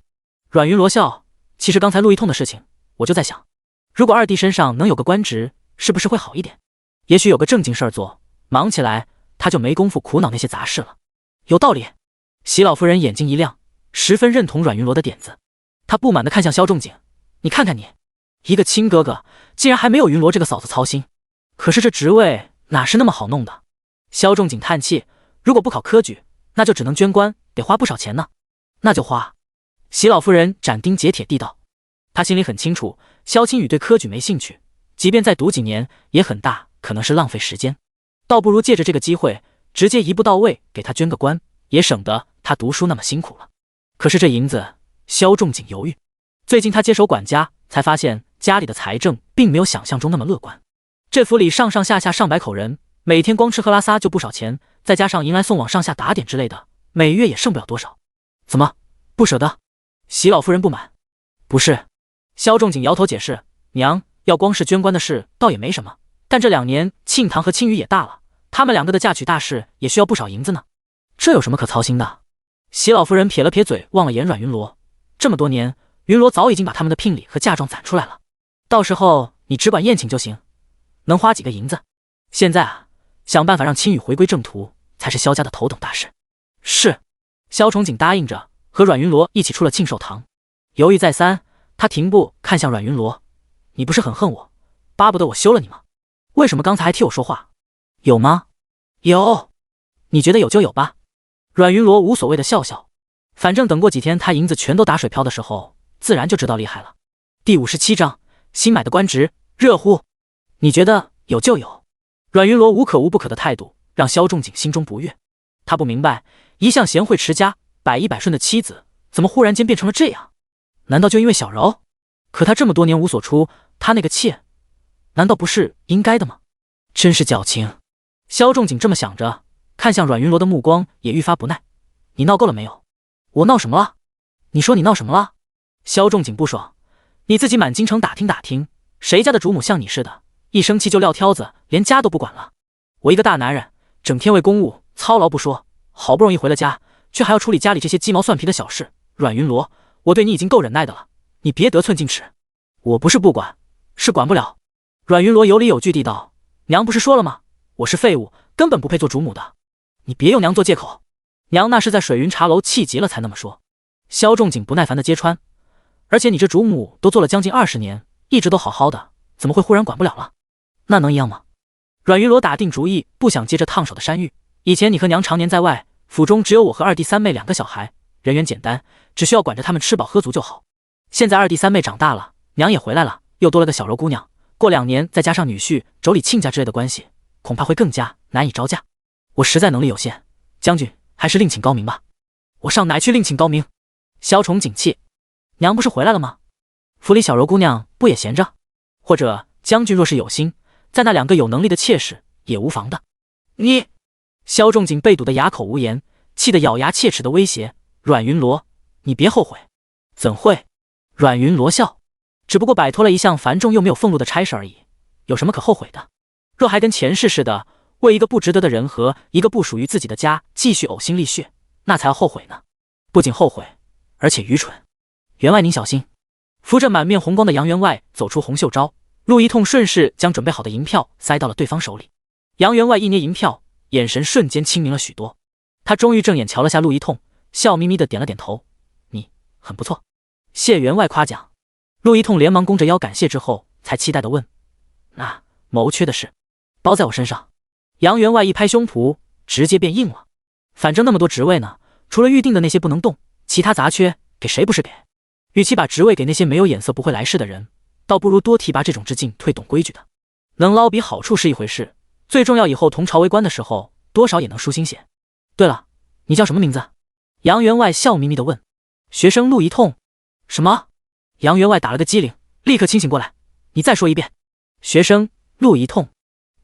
S1: 阮云罗笑，其实刚才陆一痛的事情，我就在想，如果二弟身上能有个官职，是不是会好一点？也许有个正经事儿做，忙起来他就没工夫苦恼那些杂事了。有道理。席老夫人眼睛一亮，十分认同阮云罗的点子。她不满地看向萧仲景，你看看你，一个亲哥哥，竟然还没有云罗这个嫂子操心。可是这职位哪是那么好弄的？萧仲景叹气，如果不考科举，那就只能捐官，得花不少钱呢。那就花。席老夫人斩钉截铁地道。她心里很清楚，萧青雨对科举没兴趣，即便再读几年，也很大可能是浪费时间。倒不如借着这个机会，直接一步到位给他捐个官，也省得他读书那么辛苦了。可是这银子，萧仲景犹豫。最近他接手管家，才发现家里的财政并没有想象中那么乐观。这府里上上下下上百口人，每天光吃喝拉撒就不少钱，再加上迎来送往上下打点之类的，每月也剩不了多少。怎么不舍得？席老夫人不满。不是，萧仲景摇头解释，娘，要光是捐官的事倒也没什么，但这2年庆堂和青羽也大了，他们2个的嫁娶大事也需要不少银子呢。这有什么可操心的？席老夫人撇了撇嘴，望了眼阮云罗，这么多年，云罗早已经把他们的聘礼和嫁妆攒出来了，到时候你只管宴请就行，能花几个银子？现在啊，想办法让青羽回归正途，才是萧家的头等大事。是。萧崇景答应着，和阮云罗一起出了庆寿堂。犹豫再三，他停步看向阮云罗，你不是很恨我，巴不得我休了你吗？为什么刚才还替我说话？有吗？有。你觉得有就有吧。阮云罗无所谓的笑笑，反正等过几天他银子全都打水漂的时候，自然就知道厉害了。第57章，新买的官职，热乎。你觉得有就有。阮云罗无可无不可的态度，让萧仲景心中不悦。他不明白，一向贤惠持家、百依百顺的妻子，怎么忽然间变成了这样？难道就因为小柔？可他这么多年无所出，他那个妾，难道不是应该的吗？真是矫情。萧仲景这么想着，看向阮云罗的目光也愈发不耐。你闹够了没有？我闹什么了？你说你闹什么了？萧仲景不爽，你自己满京城打听打听，谁家的主母像你似的，一生气就撂挑子，连家都不管了。我一个大男人，整天为公务操劳不说，好不容易回了家，却还要处理家里这些鸡毛蒜皮的小事。阮云罗，我对你已经够忍耐的了，你别得寸进尺。我不是不管，是管不了。阮云罗有理有据地道，娘不是说了吗？我是废物，根本不配做主母的。你别用娘做借口，娘那是在水云茶楼气急了才那么说。萧仲景不耐烦地揭穿，而且你这主母都做了将近20年，一直都好好的，怎么会忽然管不了了？那能一样吗？阮云罗打定主意，不想接着烫手的山芋。以前你和娘常年在外，府中只有我和二弟三妹2个小孩，人缘简单，只需要管着他们吃饱喝足就好。现在二弟三妹长大了，娘也回来了，又多了个小柔姑娘，过2年再加上女婿、妯娌亲家之类的关系，恐怕会更加难以招架。我实在能力有限，将军还是另请高明吧。我上哪去另请高明？萧崇景气，娘不是回来了吗？府里小柔姑娘不也闲着？或者将军若是有心，在那2个有能力的妾室也无妨的。你……萧仲景被堵得哑口无言，气得咬牙切齿的威胁阮云罗：“你别后悔。”怎会？阮云罗笑，只不过摆脱了一项繁重又没有俸禄的差事而已，有什么可后悔的？若还跟前世似的，为一个不值得的人和一个不属于自己的家继续呕心沥血，那才要后悔呢。不仅后悔，而且愚蠢。员外您小心。扶着满面红光的杨员外走出红袖招，陆一痛顺势将准备好的银票塞到了对方手里。杨员外一捏银票，眼神瞬间清明了许多。他终于正眼瞧了下陆一痛，笑眯眯的点了点头：“你很不错，谢员外夸奖。”陆一痛连忙弓着腰感谢之后，才期待的问：“那谋缺的事，包在我身上。”杨员外一拍胸脯，直接变硬了。反正那么多职位呢，除了预定的那些不能动，其他杂缺给谁不是给？与其把职位给那些没有眼色不会来事的人，倒不如多提拔这种知进退懂规矩的。能捞笔好处是一回事，最重要以后同朝为官的时候，多少也能舒心些。对了，你叫什么名字？杨员外笑眯眯地问。学生陆一痛。什么？杨员外打了个激灵，立刻清醒过来。你再说一遍。学生陆一痛。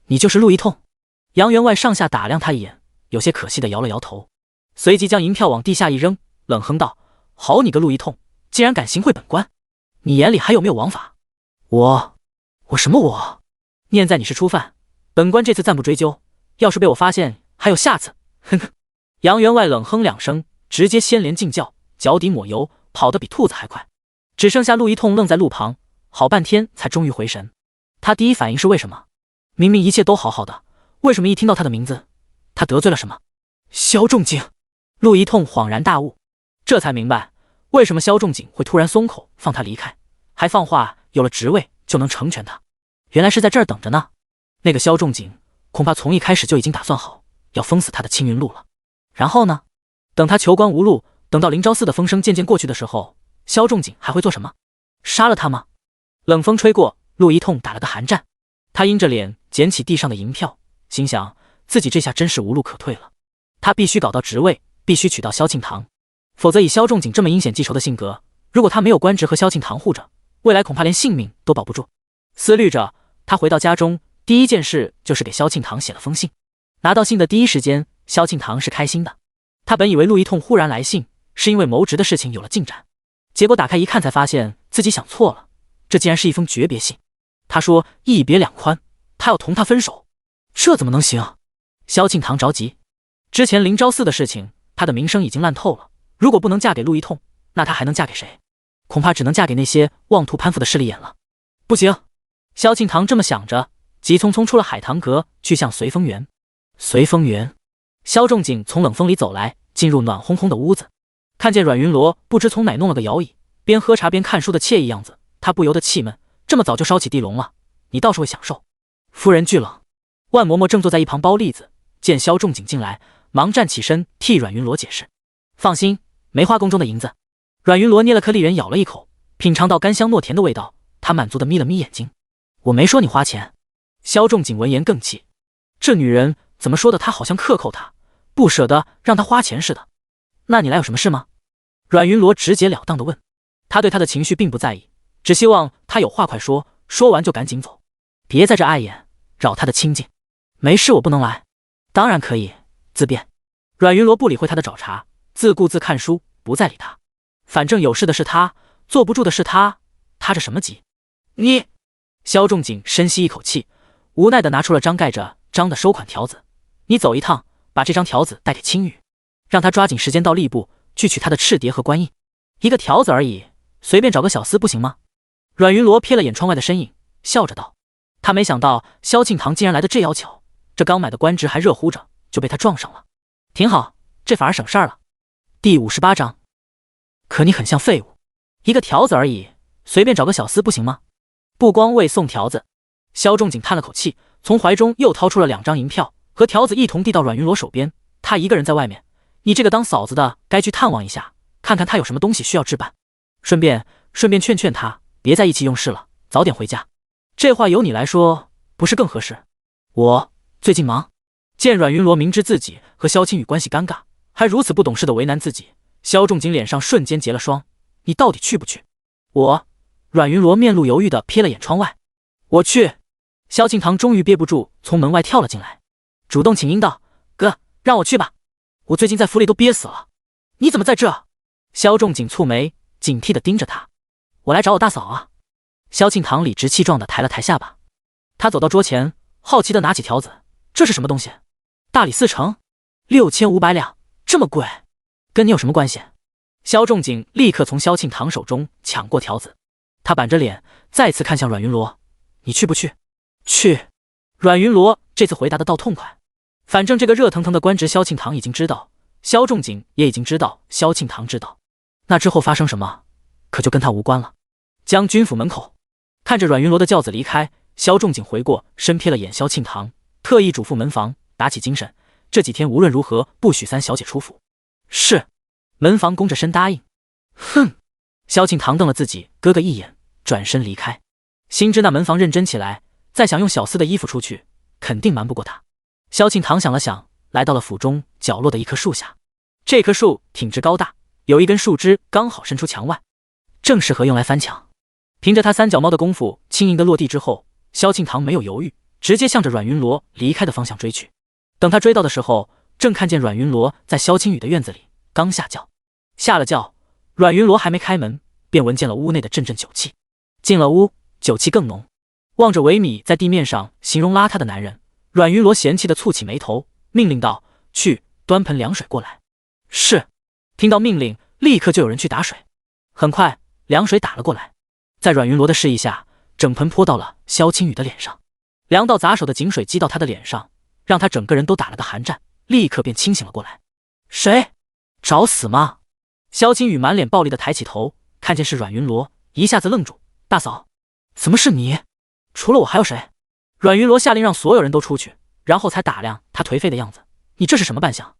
S1: 你就是陆一痛？杨员外上下打量他一眼，有些可惜地摇了摇头，随即将银票往地下一扔，冷哼道：“好你个陆一痛，竟然敢行贿本官！你眼里还有没有王法？”我什么我？念在你是初犯，本官这次暂不追究，要是被我发现还有下次，哼哼。杨员外冷哼2声，直接掀帘进轿，脚底抹油，跑得比兔子还快。只剩下陆一痛愣在路旁，好半天才终于回神。他第一反应是为什么？明明一切都好好的，为什么一听到他的名字，他得罪了什么？萧仲景。陆一痛恍然大悟，这才明白为什么萧仲景会突然松口放他离开，还放话有了职位就能成全他。原来是在这儿等着呢。那个萧仲景恐怕从一开始就已经打算好要封死他的青云路了。然后呢？等他求官无路，等到灵昭寺的风声渐渐过去的时候，萧仲景还会做什么？杀了他吗？冷风吹过，陆一痛打了个寒战。他阴着脸捡起地上的银票，心想自己这下真是无路可退了。他必须搞到职位，必须娶到萧庆堂，否则以萧仲景这么阴险记仇的性格，如果他没有官职和萧庆堂护着，未来恐怕连性命都保不住。思虑着，他回到家中，第一件事就是给萧庆堂写了封信。拿到信的第一时间，萧庆堂是开心的。他本以为陆一痛忽然来信是因为谋职的事情有了进展，结果打开一看才发现自己想错了，这竟然是一封诀别信。他说一别两宽，他要同他分手，这怎么能行？萧庆堂着急，之前灵昭寺的事情，他的名声已经烂透了，如果不能嫁给陆一痛，那他还能嫁给谁？恐怕只能嫁给那些妄图攀附的势利眼了。不行！萧庆堂这么想着，急匆匆出了海棠阁，去向随风园。随风园，萧仲景从冷风里走来，进入暖烘烘的屋子，看见阮云罗不知从哪弄了个摇椅，边喝茶边看书的惬意样子，他不由得气闷，这么早就烧起地笼了，你倒是会享受。夫人巨冷。万嬷嬷正坐在一旁剥栗子，见萧仲景进来，忙站起身替阮云罗解释。放心，梅花宫中的银子。阮云罗捏了颗荔仁咬了一口，品尝到甘香糯甜的味道，他满足地眯了眯眼睛。我没说你花钱。萧仲景闻言更气，这女人怎么说的他好像克扣他，不舍得让他花钱似的。那你来有什么事吗？阮云罗直截了当地问。他对他的情绪并不在意，只希望他有话快说，说完就赶紧走，别在这碍眼，扰他的清静。没事，我不能来。当然可以，自便。阮云罗不理会他的找茬，自顾自看书，不再理他。反正有事的是他，坐不住的是他，他这什么急？你……萧仲景深吸一口气，无奈地拿出了张盖着章的收款条子。你走一趟，把这张条子带给青羽，让他抓紧时间到吏部去取他的赤碟和官印。一个条子而已，随便找个小厮不行吗？阮云罗瞥了眼窗外的身影，笑着道。他没想到萧庆堂竟然来得这妖巧，这刚买的官职还热乎着，就被他撞上了。挺好，这反而省事儿了。第58章。可你很像废物，一个条子而已，随便找个小厮不行吗？不光为送条子。萧仲景叹了口气，从怀中又掏出了2张银票，和条子一同递到阮云罗手边。他一个人在外面，你这个当嫂子的该去探望一下，看看他有什么东西需要置办，顺便劝劝他别再意气用事了，早点回家。这话由你来说不是更合适？我最近忙。见阮云罗明知自己和萧青羽关系尴尬，还如此不懂事的为难自己，萧仲景脸上瞬间结了霜。你到底去不去？我……阮云罗面露犹豫地瞥了眼窗外。我去。萧庆堂终于憋不住，从门外跳了进来，主动请缨道：哥，让我去吧，我最近在府里都憋死了。你怎么在这？萧仲景蹙眉，警惕地盯着他。我来找我大嫂啊。萧庆堂理直气壮地抬了抬下巴。他走到桌前，好奇地拿起条子，这是什么东西？大理寺丞，6500两，这么贵，跟你有什么关系？萧仲景立刻从萧庆堂手中抢过条子，他板着脸再次看向阮云罗，你去不去？去。阮云罗这次回答的倒痛快，反正这个热腾腾的官职萧庆堂已经知道，萧仲景也已经知道，萧庆堂知道，那之后发生什么可就跟他无关了。将军府门口，看着阮云罗的轿子离开，萧仲景回过身瞥了眼萧庆堂，特意嘱咐门房打起精神，这几天无论如何不许三小姐出府。是。门房弓着身答应。哼。萧庆堂瞪了自己哥哥一眼，转身离开，心知那门房认真起来，再想用小厮的衣服出去，肯定瞒不过他。萧庆堂想了想，来到了府中角落的一棵树下。这棵树挺直高大，有一根树枝刚好伸出墙外，正适合用来翻墙。凭着他3脚猫的功夫，轻盈的落地之后，萧庆堂没有犹豫，直接向着阮云罗离开的方向追去。等他追到的时候，正看见阮云罗在萧青羽的院子里刚下轿。下了轿，阮云罗还没开门，便闻见了屋内的阵阵酒气。进了屋，酒气更浓。望着萎靡在地面上形容邋遢的男人，阮云罗嫌弃地蹙起眉头，命令道：去端盆凉水过来。是。听到命令，立刻就有人去打水。很快凉水打了过来，在阮云罗的示意下，整盆泼到了萧青羽的脸上。凉到砸手的井水击到他的脸上，让他整个人都打了个寒战，立刻便清醒了过来。谁？找死吗？萧青羽满脸暴力地抬起头，看见是阮云罗，一下子愣住。大嫂。怎么是你？除了我还有谁？阮云罗下令让所有人都出去，然后才打量他颓废的样子。你这是什么扮相？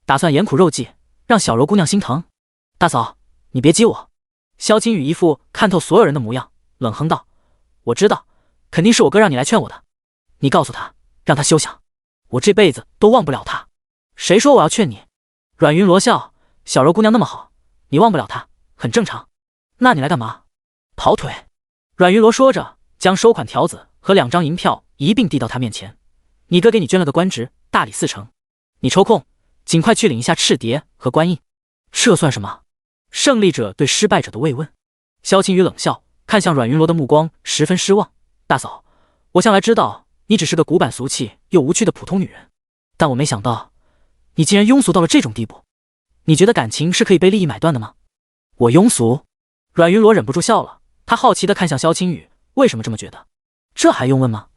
S1: 打算盐苦肉计，让小柔姑娘心疼？大嫂，你别激我。萧青雨一副看透所有人的模样，冷哼道：我知道，肯定是我哥让你来劝我的。你告诉他，让他休想，我这辈子都忘不了他。谁说我要劝你？阮云罗笑，小柔姑娘那么好，你忘不了她很正常。那你来干嘛？跑腿。阮云罗说着，将收款条子和2张银票一并递到他面前。你哥给你捐了个官职，大理4成，你抽空尽快去领一下赤碟和官印。这算什么？胜利者对失败者的慰问。萧青雨冷笑，看向阮云罗的目光十分失望。大嫂，我向来知道你只是个古板俗气又无趣的普通女人，但我没想到你竟然庸俗到了这种地步。你觉得感情是可以被利益买断的吗？我庸俗？阮云罗忍不住笑了，他好奇地看向萧青雨，为什么这么觉得？这还用问吗？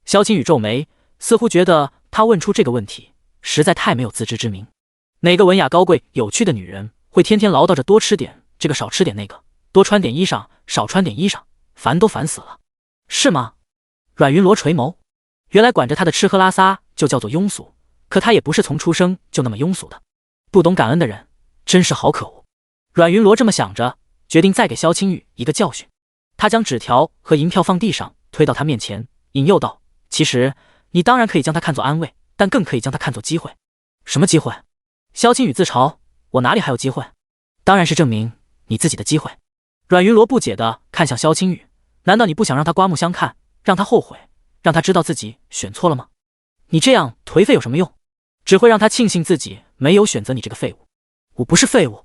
S1: 萧青雨皱眉，似乎觉得他问出这个问题实在太没有自知之明。哪个文雅高贵有趣的女人会天天唠叨着多吃点这个少吃点那个，多穿点衣裳少穿点衣裳，烦都烦死了，是吗？阮云罗垂眸，原来管着他的吃喝拉撒就叫做庸俗，可他也不是从出生就那么庸俗的。不懂感恩的人真是好可恶。阮云罗这么想着，决定再给萧青雨一个教训。他将纸条和银票放地上，推到他面前，引诱道：其实你当然可以将它看作安慰，但更可以将它看作机会。什么机会？萧青雨自嘲：我哪里还有机会？当然是证明你自己的机会。阮云罗不解地看向萧青雨，难道你不想让他刮目相看，让他后悔，让他知道自己选错了吗？你这样颓废有什么用？只会让他庆幸自己没有选择你这个废物。我不是废物，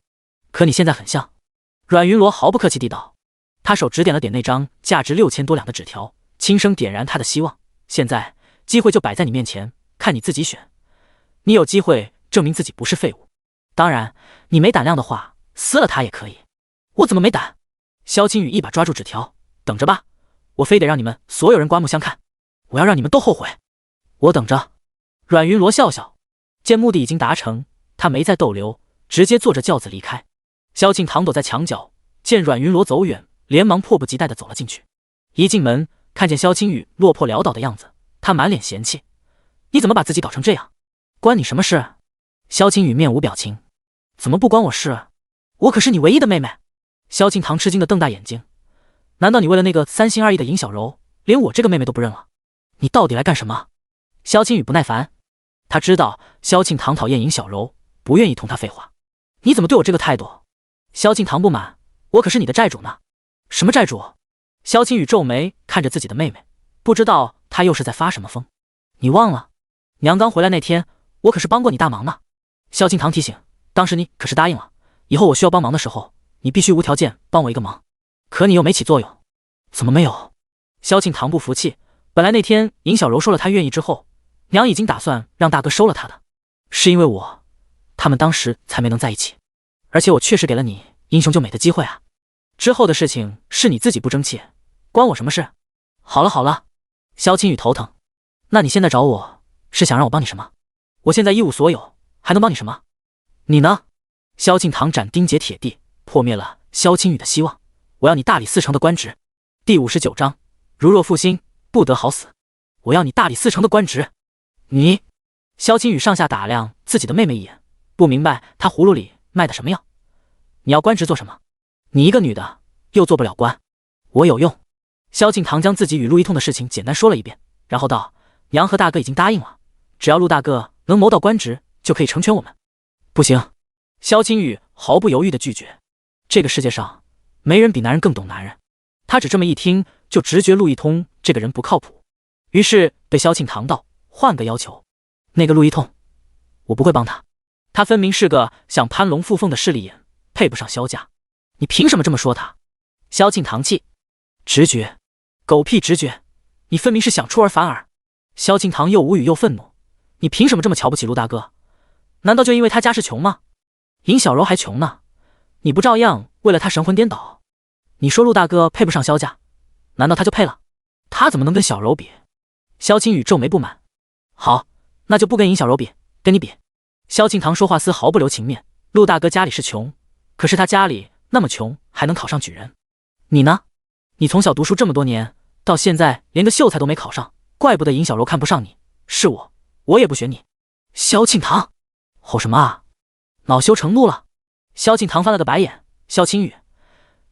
S1: 可你现在很像。阮云罗毫不客气地道，他手指点了点那张价值6000多两的纸条，轻声点燃他的希望。现在机会就摆在你面前，看你自己选。你有机会证明自己不是废物，当然你没胆量的话，撕了它也可以。我怎么没胆？萧青雨一把抓住纸条，等着吧，我非得让你们所有人刮目相看，我要让你们都后悔。我等着。阮云罗笑笑，见目的已经达成，他没再逗留，直接坐着轿子离开。萧庆堂躲在墙角，见阮云罗走远，连忙迫不及待地走了进去。一进门，看见萧青雨落魄潦倒的样子，他满脸嫌弃：你怎么把自己搞成这样？关你什么事？萧青雨面无表情：怎么不关我事？我可是你唯一的妹妹。萧庆堂吃惊地瞪大眼睛：难道你为了那个3心2意的尹小柔，连我这个妹妹都不认了？你到底来干什么？萧青雨不耐烦，他知道萧庆堂讨厌尹小柔，不愿意同他废话。你怎么对我这个态度？萧庆堂不满：我可是你的债主呢。什么债主？萧青雨皱眉看着自己的妹妹，不知道她又是在发什么疯。你忘了娘刚回来那天，我可是帮过你大忙呢。萧庆堂提醒：当时你可是答应了，以后我需要帮忙的时候，你必须无条件帮我一个忙。可你又没起作用。怎么没有？萧庆堂不服气，本来那天尹小柔说了她愿意之后，娘已经打算让大哥收了她的，是因为他们当时才没能在一起。而且我确实给了你英雄救美的机会啊。之后的事情是你自己不争气，关我什么事？好了好了，萧青雨头疼。那你现在找我是想让我帮你什么？我现在一无所有，还能帮你什么？你呢？萧庆堂斩钉截铁地破灭了萧青雨的希望。我要你大理4成的官职。第59章，如若负心，不得好死。我要你大理4成的官职。你……萧青雨上下打量自己的妹妹一眼，不明白她葫芦里卖的什么药。你要官职做什么？你一个女的又做不了官，我有用。萧庆堂将自己与陆一通的事情简单说了一遍，然后道：娘和大哥已经答应了，只要陆大哥能谋到官职，就可以成全我们。不行。萧青雨毫不犹豫地拒绝。这个世界上没人比男人更懂男人，他只这么一听就直觉陆一通这个人不靠谱，于是对萧庆堂道：换个要求。那个陆一通我不会帮他，他分明是个想攀龙附凤的势利眼，配不上萧家。你凭什么这么说他？萧庆堂气：直觉？狗屁直觉！你分明是想出尔反尔。萧庆堂又无语又愤怒：你凭什么这么瞧不起陆大哥？难道就因为他家世穷吗？尹小柔还穷呢，你不照样为了他神魂颠倒？你说陆大哥配不上萧家，难道他就配了？他怎么能跟小柔比？萧青雨皱眉不满：好，那就不跟尹小柔比，跟你比。萧庆堂说话丝毫不留情面：陆大哥家里是穷，可是他家里那么穷还能考上举人，你呢？你从小读书这么多年，到现在连个秀才都没考上，怪不得尹小柔看不上你。是我也不选你。萧庆堂，吼什么啊？恼羞成怒了。萧庆堂翻了个白眼，萧青雨，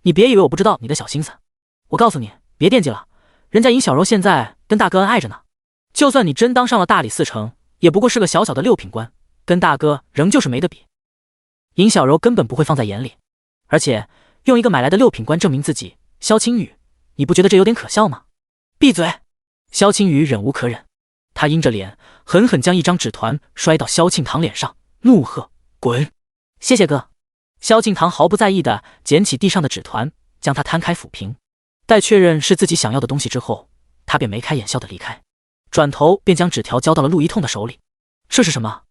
S1: 你别以为我不知道你的小心思。我告诉你，别惦记了，人家尹小柔现在跟大哥恩爱着呢。就算你真当上了大理寺丞，也不过是个小小的6品官，跟大哥仍旧是没得比。尹小柔根本不会放在眼里，而且用一个买来的6品官证明自己，萧青雨，你不觉得这有点可笑吗？闭嘴！萧青雨忍无可忍，他阴着脸，狠狠将一张纸团摔到萧庆堂脸上，怒喝：“滚！”谢谢哥。萧庆堂毫不在意地捡起地上的纸团，将它摊开抚平。待确认是自己想要的东西之后，他便眉开眼笑地离开，转头便将纸条交到了陆一痛的手里。这是什么？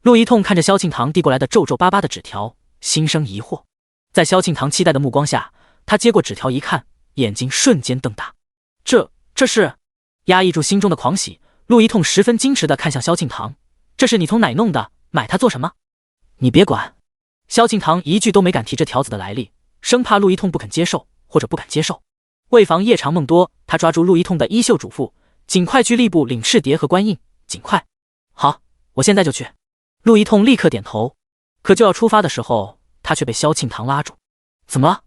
S1: 陆一痛看着萧庆堂递过来的皱皱巴巴的纸条，心生疑惑。在萧庆堂期待的目光下，他接过纸条一看，眼睛瞬间瞪大。这是……压抑住心中的狂喜，陆一痛十分矜持地看向萧庆堂：“这是你从哪弄的？买它做什么？”你别管。萧庆堂一句都没敢提这条子的来历，生怕陆一痛不肯接受或者不敢接受。为防夜长梦多，他抓住陆一痛的衣袖嘱咐：“尽快去吏部领赤牒和官印，尽快。”好，我现在就去。陆一痛立刻点头，可就要出发的时候，他却被萧庆堂拉住。怎么了？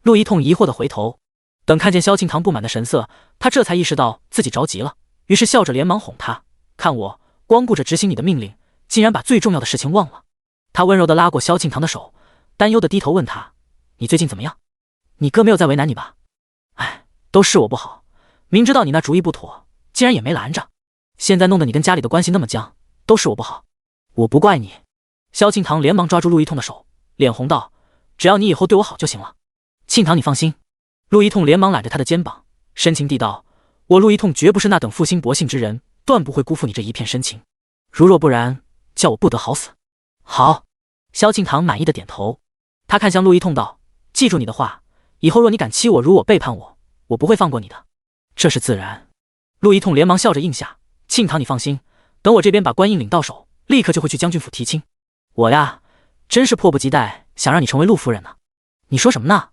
S1: 陆一痛疑惑地回头，等看见萧庆堂不满的神色，他这才意识到自己着急了，于是笑着连忙哄他：“看我光顾着执行你的命令，竟然把最重要的事情忘了。”他温柔地拉过萧庆堂的手，担忧地低头问他：“你最近怎么样？你哥没有再为难你吧？”“哎，都是我不好，明知道你那主意不妥，竟然也没拦着，现在弄得你跟家里的关系那么僵，都是我不好。”“我不怪你。”萧庆堂连忙抓住陆一痛的手，脸红道：“只要你以后对我好就行了。”“庆堂你放心。”陆一痛连忙揽着他的肩膀，深情地道：“我陆一痛绝不是那等负心薄幸之人，断不会辜负你这一片深情。如若不然，叫我不得好死。”“好。”萧庆堂满意的点头，他看向陆一痛道：“记住你的话，以后若你敢欺我、辱我、背叛我，我不会放过你的。”“这是自然。”陆一痛连忙笑着应下：“庆堂你放心，等我这边把官印领到手，立刻就会去将军府提亲。我呀，真是迫不及待想让你成为陆夫人呢。”“你说什么呢？”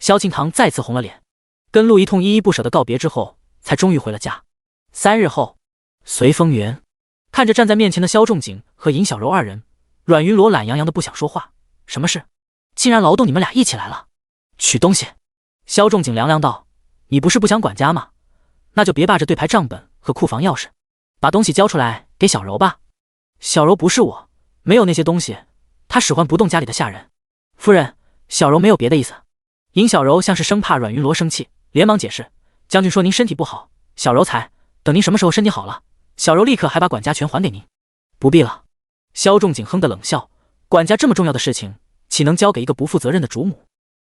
S1: 萧庆堂再次红了脸，跟陆一痛依依不舍的告别之后，才终于回了家。3日后，随风园看着站在面前的萧仲景和尹小柔二人，阮云罗懒洋洋的不想说话。“什么事？竟然劳动你们俩一起来了？”“取东西。”萧仲景凉凉道：“你不是不想管家吗？那就别霸着对牌账本和库房钥匙，把东西交出来给小柔吧。”“小柔不是我，没有那些东西，她使唤不动家里的下人。”“夫人，小柔没有别的意思。”尹小柔像是生怕阮云罗生气，连忙解释：“将军说您身体不好，小柔才……等您什么时候身体好了，小柔立刻还把管家权还给您。”“不必了。”萧仲景哼的冷笑：“管家这么重要的事情，岂能交给一个不负责任的主母？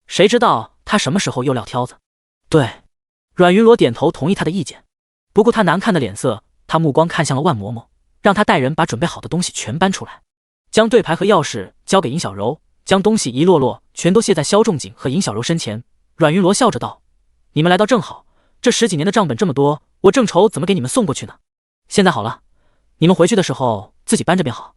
S1: 谁知道他什么时候又撂挑子？”“对。”阮云罗点头同意他的意见，不顾他难看的脸色，他目光看向了万嬷嬷，让他带人把准备好的东西全搬出来，将对牌和钥匙交给尹小柔，将东西一摞摞全都卸在萧仲景和尹小柔身前。阮云罗笑着道：“你们来到正好，这10几年的账本这么多，我正愁怎么给你们送过去呢。现在好了，你们回去的时候自己搬着便好。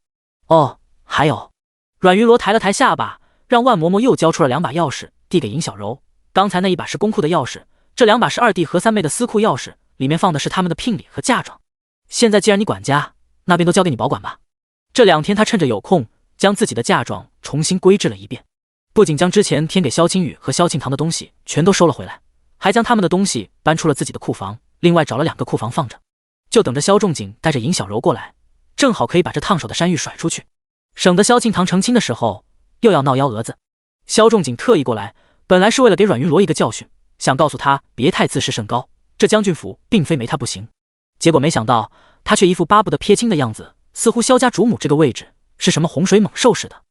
S1: 哦，还有。”阮云罗抬了抬下巴，让万嬷嬷又交出了2把钥匙递给尹小柔。刚才那一把是公库的钥匙，这2把是2弟和3妹的私库钥匙，里面放的是他们的聘礼和嫁妆。现在既然你管家，那边都交给你保管吧。这2天他趁着有空，将自己的嫁妆重新规制了一遍，不仅将之前添给萧青雨和萧庆堂的东西全都收了回来，还将他们的东西搬出了自己的库房，另外找了2个库房放着，就等着萧仲景带着尹小柔过来，正好可以把这烫手的山芋甩出去，省得萧庆堂成亲的时候又要闹幺蛾子。萧仲景特意过来，本来是为了给阮云罗一个教训，想告诉他别太自视甚高，这将军府并非没他不行。结果没想到他却一副巴不得撇清的样子，似乎萧家主母这个位置是什么洪水猛兽似的。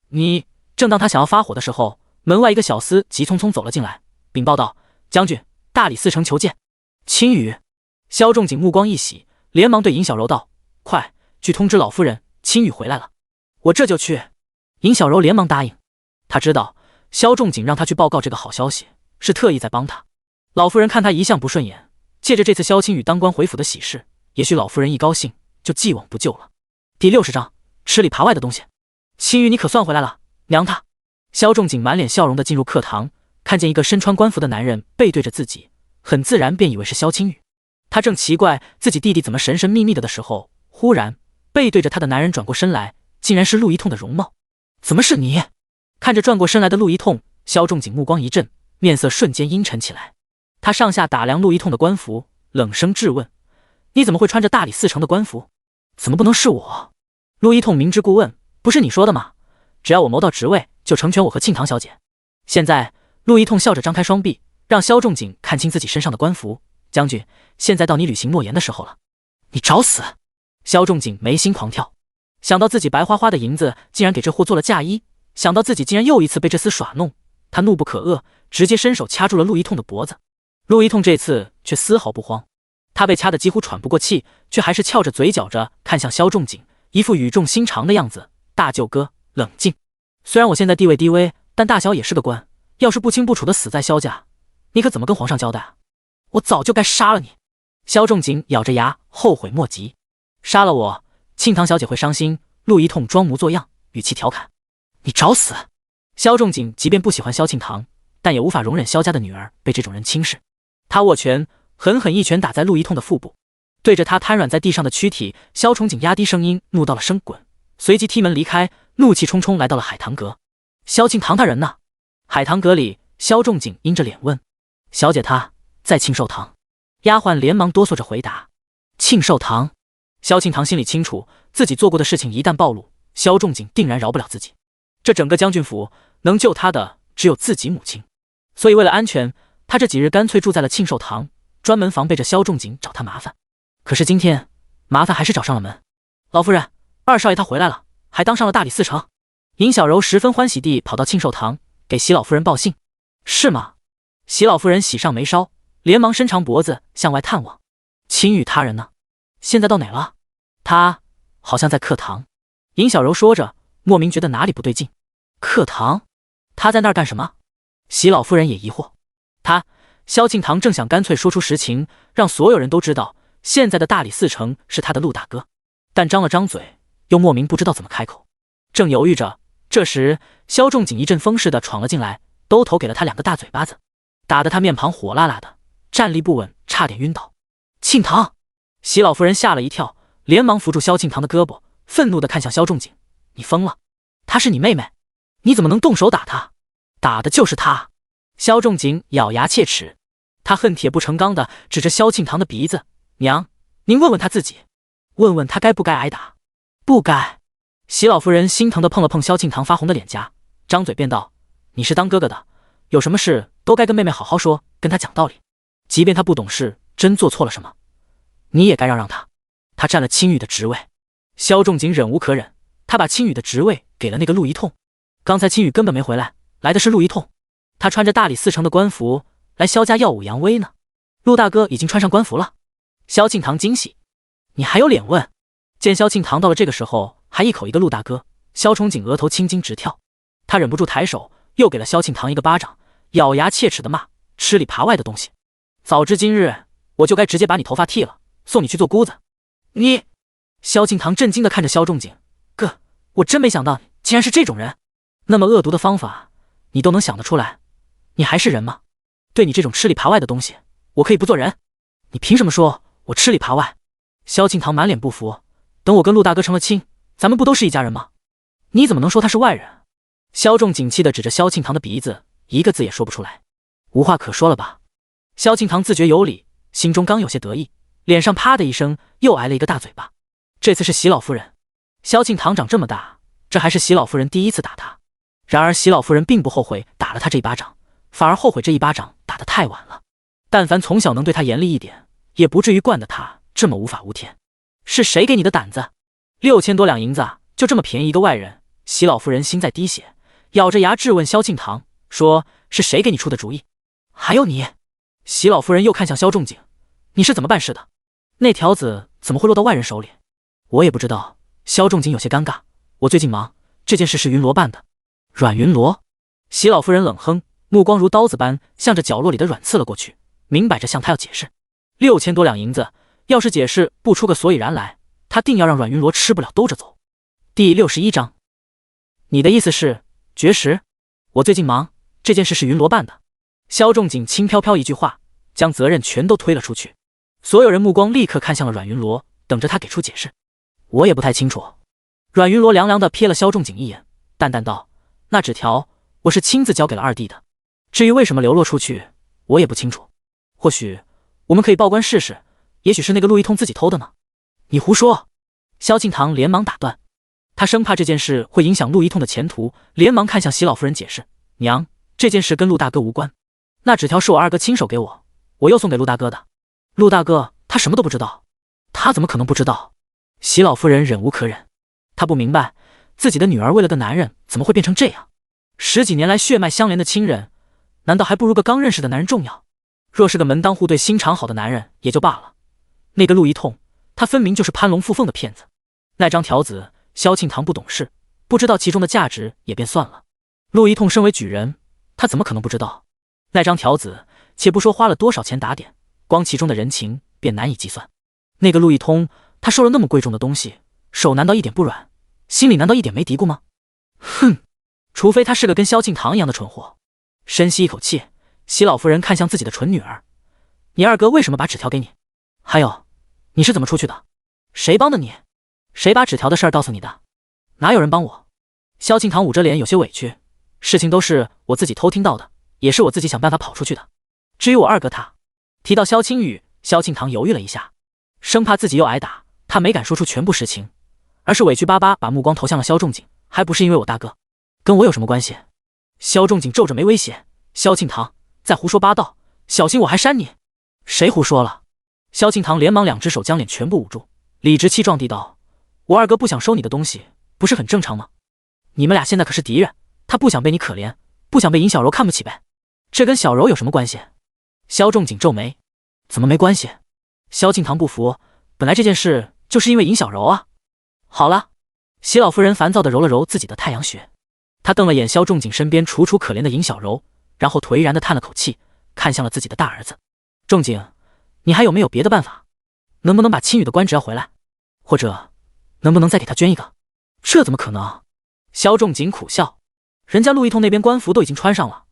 S1: 你……正当他想要发火的时候，门外一个小厮急匆匆走了进来，禀报道：“将军，大理寺丞求见。”青雨。萧仲景目光一喜，连忙对尹小柔道：“快去通知老夫人，青雨回来了。”“我这就去。”尹小柔连忙答应。他知道萧仲景让他去报告这个好消息，是特意在帮他。老夫人看他一向不顺眼，借着这次萧青雨当官回府的喜事，也许老夫人一高兴就既往不咎了。第60章吃里扒外的东西。青雨，你可算回来了，娘他！萧仲景满脸笑容地进入课堂，看见一个身穿官服的男人背对着自己，很自然便以为是萧青雨。他正奇怪自己弟弟怎么神神秘秘的时候，忽然背对着他的男人转过身来，竟然是陆一痛的容貌。怎么是你？看着转过身来的陆一痛，萧仲景目光一震，面色瞬间阴沉起来。他上下打量陆一痛的官服，冷声质问：你怎么会穿着大理寺丞的官服？怎么不能是我？陆一痛明知故问：不是你说的吗？只要我谋到职位，就成全我和庆堂小姐。现在陆一痛笑着张开双臂，让萧仲景看清自己身上的官服。将军，现在到你履行诺言的时候了。你找死！萧仲景眉心狂跳，想到自己白花花的银子竟然给这货做了嫁衣，想到自己竟然又一次被这厮耍弄，他怒不可遏，直接伸手掐住了陆一痛的脖子。陆一痛这次却丝毫不慌，他被掐得几乎喘不过气，却还是翘着嘴角着看向萧仲景，一副语重心长的样子。大舅哥，冷静。虽然我现在地位低微，但大小也是个官，要是不清不楚的死在萧家，你可怎么跟皇上交代啊？我早就该杀了你！萧仲景咬着牙，后悔莫及。杀了我，庆堂小姐会伤心。陆一痛装模作样，语气调侃：你找死！萧仲景即便不喜欢萧庆堂，但也无法容忍萧家的女儿被这种人轻视。他握拳，狠狠一拳打在陆一痛的腹部。对着他瘫软在地上的躯体，萧仲景压低声音怒到了声滚，随即踢门离开，怒气冲冲来到了海棠阁。萧庆堂他人呢？海棠阁里，萧仲景阴着脸问：小姐她在庆寿堂。丫鬟连忙哆嗦着回答：庆寿堂。萧庆堂心里清楚，自己做过的事情一旦暴露，萧仲景定然饶不了自己。这整个将军府能救他的只有自己母亲，所以为了安全，他这几日干脆住在了庆寿堂，专门防备着萧仲景找他麻烦。可是今天麻烦还是找上了门。老夫人，二少爷他回来了，还当上了大理寺丞。尹小柔十分欢喜地跑到庆寿堂给席老夫人报信。是吗？席老夫人喜上眉梢，连忙伸长脖子向外探望。青雨他人呢？现在到哪了？他好像在课堂。尹小柔说着，莫名觉得哪里不对劲。课堂？他在那儿干什么？席老夫人也疑惑。萧庆堂正想干脆说出实情，让所有人都知道现在的大理寺丞是他的陆大哥，但张了张嘴，又莫名不知道怎么开口。正犹豫着，这时萧仲景一阵风似的闯了进来，兜头给了他2个大嘴巴子，打得他面庞火辣辣的，站立不稳，差点晕倒。庆堂！席老夫人吓了一跳，连忙扶住萧庆堂的胳膊，愤怒地看向萧仲景：你疯了？她是你妹妹，你怎么能动手打她？打的就是她！萧仲景咬牙切齿，他恨铁不成钢地指着萧庆堂的鼻子：娘，您问问他自己，问问他该不该挨打？不该。席老夫人心疼地碰了碰萧庆堂发红的脸颊，张嘴便道：你是当哥哥的，有什么事都该跟妹妹好好说，跟她讲道理。即便她不懂事，真做错了什么，你也该让她。她占了青雨的职位。萧仲景忍无可忍，他把青雨的职位给了那个陆一痛。刚才青雨根本没回来，来的是陆一痛。他穿着大理寺丞的官服来萧家耀武扬威呢。陆大哥已经穿上官服了。萧庆堂惊喜：你还有脸问？见萧庆堂到了这个时候还一口一个陆大哥，萧崇景额头青筋直跳，他忍不住抬手又给了萧庆堂一个巴掌，咬牙切齿的骂：吃里扒外的东西！早知今日，我就该直接把你头发剃了，送你去做姑子。你！萧庆堂震惊地看着萧仲景：哥，我真没想到竟然是这种人，那么恶毒的方法你都能想得出来，你还是人吗？对你这种吃里扒外的东西，我可以不做人。你凭什么说我吃里扒外？萧庆堂满脸不服：等我跟陆大哥成了亲，咱们不都是一家人吗？你怎么能说他是外人？萧仲景气地指着萧庆堂的鼻子，一个字也说不出来。无话可说了吧？萧庆堂自觉有理，心中刚有些得意，脸上啪的一声又挨了一个大嘴巴。这次是席老夫人。萧庆堂长这么大，这还是席老夫人第一次打他。然而席老夫人并不后悔打了他这一巴掌，反而后悔这一巴掌打得太晚了。但凡从小能对他严厉一点，也不至于惯得他这么无法无天。是谁给你的胆子？6000多两银子就这么便宜一个外人？席老夫人心在滴血，咬着牙质问萧庆堂，说是谁给你出的主意？还有你！席老夫人又看向萧仲景：你是怎么办事的？那条子怎么会落到外人手里？我也不知道。萧仲景有些尴尬：我最近忙，这件事是云罗办的。阮云罗？席老夫人冷哼，目光如刀子般向着角落里的阮刺了过去，明摆着向他要解释。6000多两银子，要是解释不出个所以然来，他定要让阮云罗吃不了兜着走。第61章，你的意思是绝食？我最近忙，这件事是云罗办的。萧仲景轻飘飘一句话，将责任全都推了出去。所有人目光立刻看向了阮云罗，等着他给出解释。我也不太清楚。阮云罗凉凉地瞥了萧仲景一眼，淡淡道：那纸条我是亲自交给了二弟的，至于为什么流落出去，我也不清楚。或许我们可以报官试试，也许是那个陆一通自己偷的呢。你胡说！萧庆堂连忙打断，他生怕这件事会影响陆一通的前途，连忙看向席老夫人解释：娘，这件事跟陆大哥无关，那纸条是我二哥亲手给我又送给陆大哥的。陆大哥他什么都不知道。他怎么可能不知道？席老夫人忍无可忍，她不明白自己的女儿为了个男人怎么会变成这样。10几年来血脉相连的亲人，难道还不如个刚认识的男人重要？若是个门当户对心肠好的男人也就罢了，那个陆一通他分明就是攀龙附凤的骗子。那张条子萧庆堂不懂事，不知道其中的价值也便算了，陆一通身为举人，他怎么可能不知道？那张条子且不说花了多少钱打点，光其中的人情便难以计算。那个陆一通他收了那么贵重的东西，手难道一点不软，心里难道一点没嘀咕吗？哼，除非他是个跟萧庆堂一样的蠢货。深吸一口气，席老夫人看向自己的纯女儿：你二哥为什么把纸条给你？还有，你是怎么出去的？谁帮的你？谁把纸条的事儿告诉你的？哪有人帮我？萧庆堂捂着脸有些委屈，事情都是我自己偷听到的，也是我自己想办法跑出去的。至于我二哥他，提到萧青雨，萧庆堂犹豫了一下，生怕自己又挨打，他没敢说出全部实情，而是委屈巴巴把目光投向了萧仲景，还不是因为我大哥，跟我有什么关系？萧仲景皱着眉威胁：萧庆堂再胡说八道，小心我还扇你！谁胡说了？萧庆堂连忙2只手将脸全部捂住，理直气壮地道：我二哥不想收你的东西，不是很正常吗？你们俩现在可是敌人，他不想被你可怜，不想被尹小柔看不起呗。这跟小柔有什么关系？萧仲景皱眉：怎么没关系？萧庆堂不服，本来这件事就是因为尹小柔啊。好了，席老夫人烦躁地揉了揉自己的太阳穴，她瞪了眼萧仲景身边楚楚可怜的尹小柔，然后颓然地叹了口气，看向了自己的大儿子：仲景，你还有没有别的办法？能不能把青羽的官职要回来？或者能不能再给他捐一个？这怎么可能？萧仲景苦笑，人家陆一通那边官服都已经穿上了，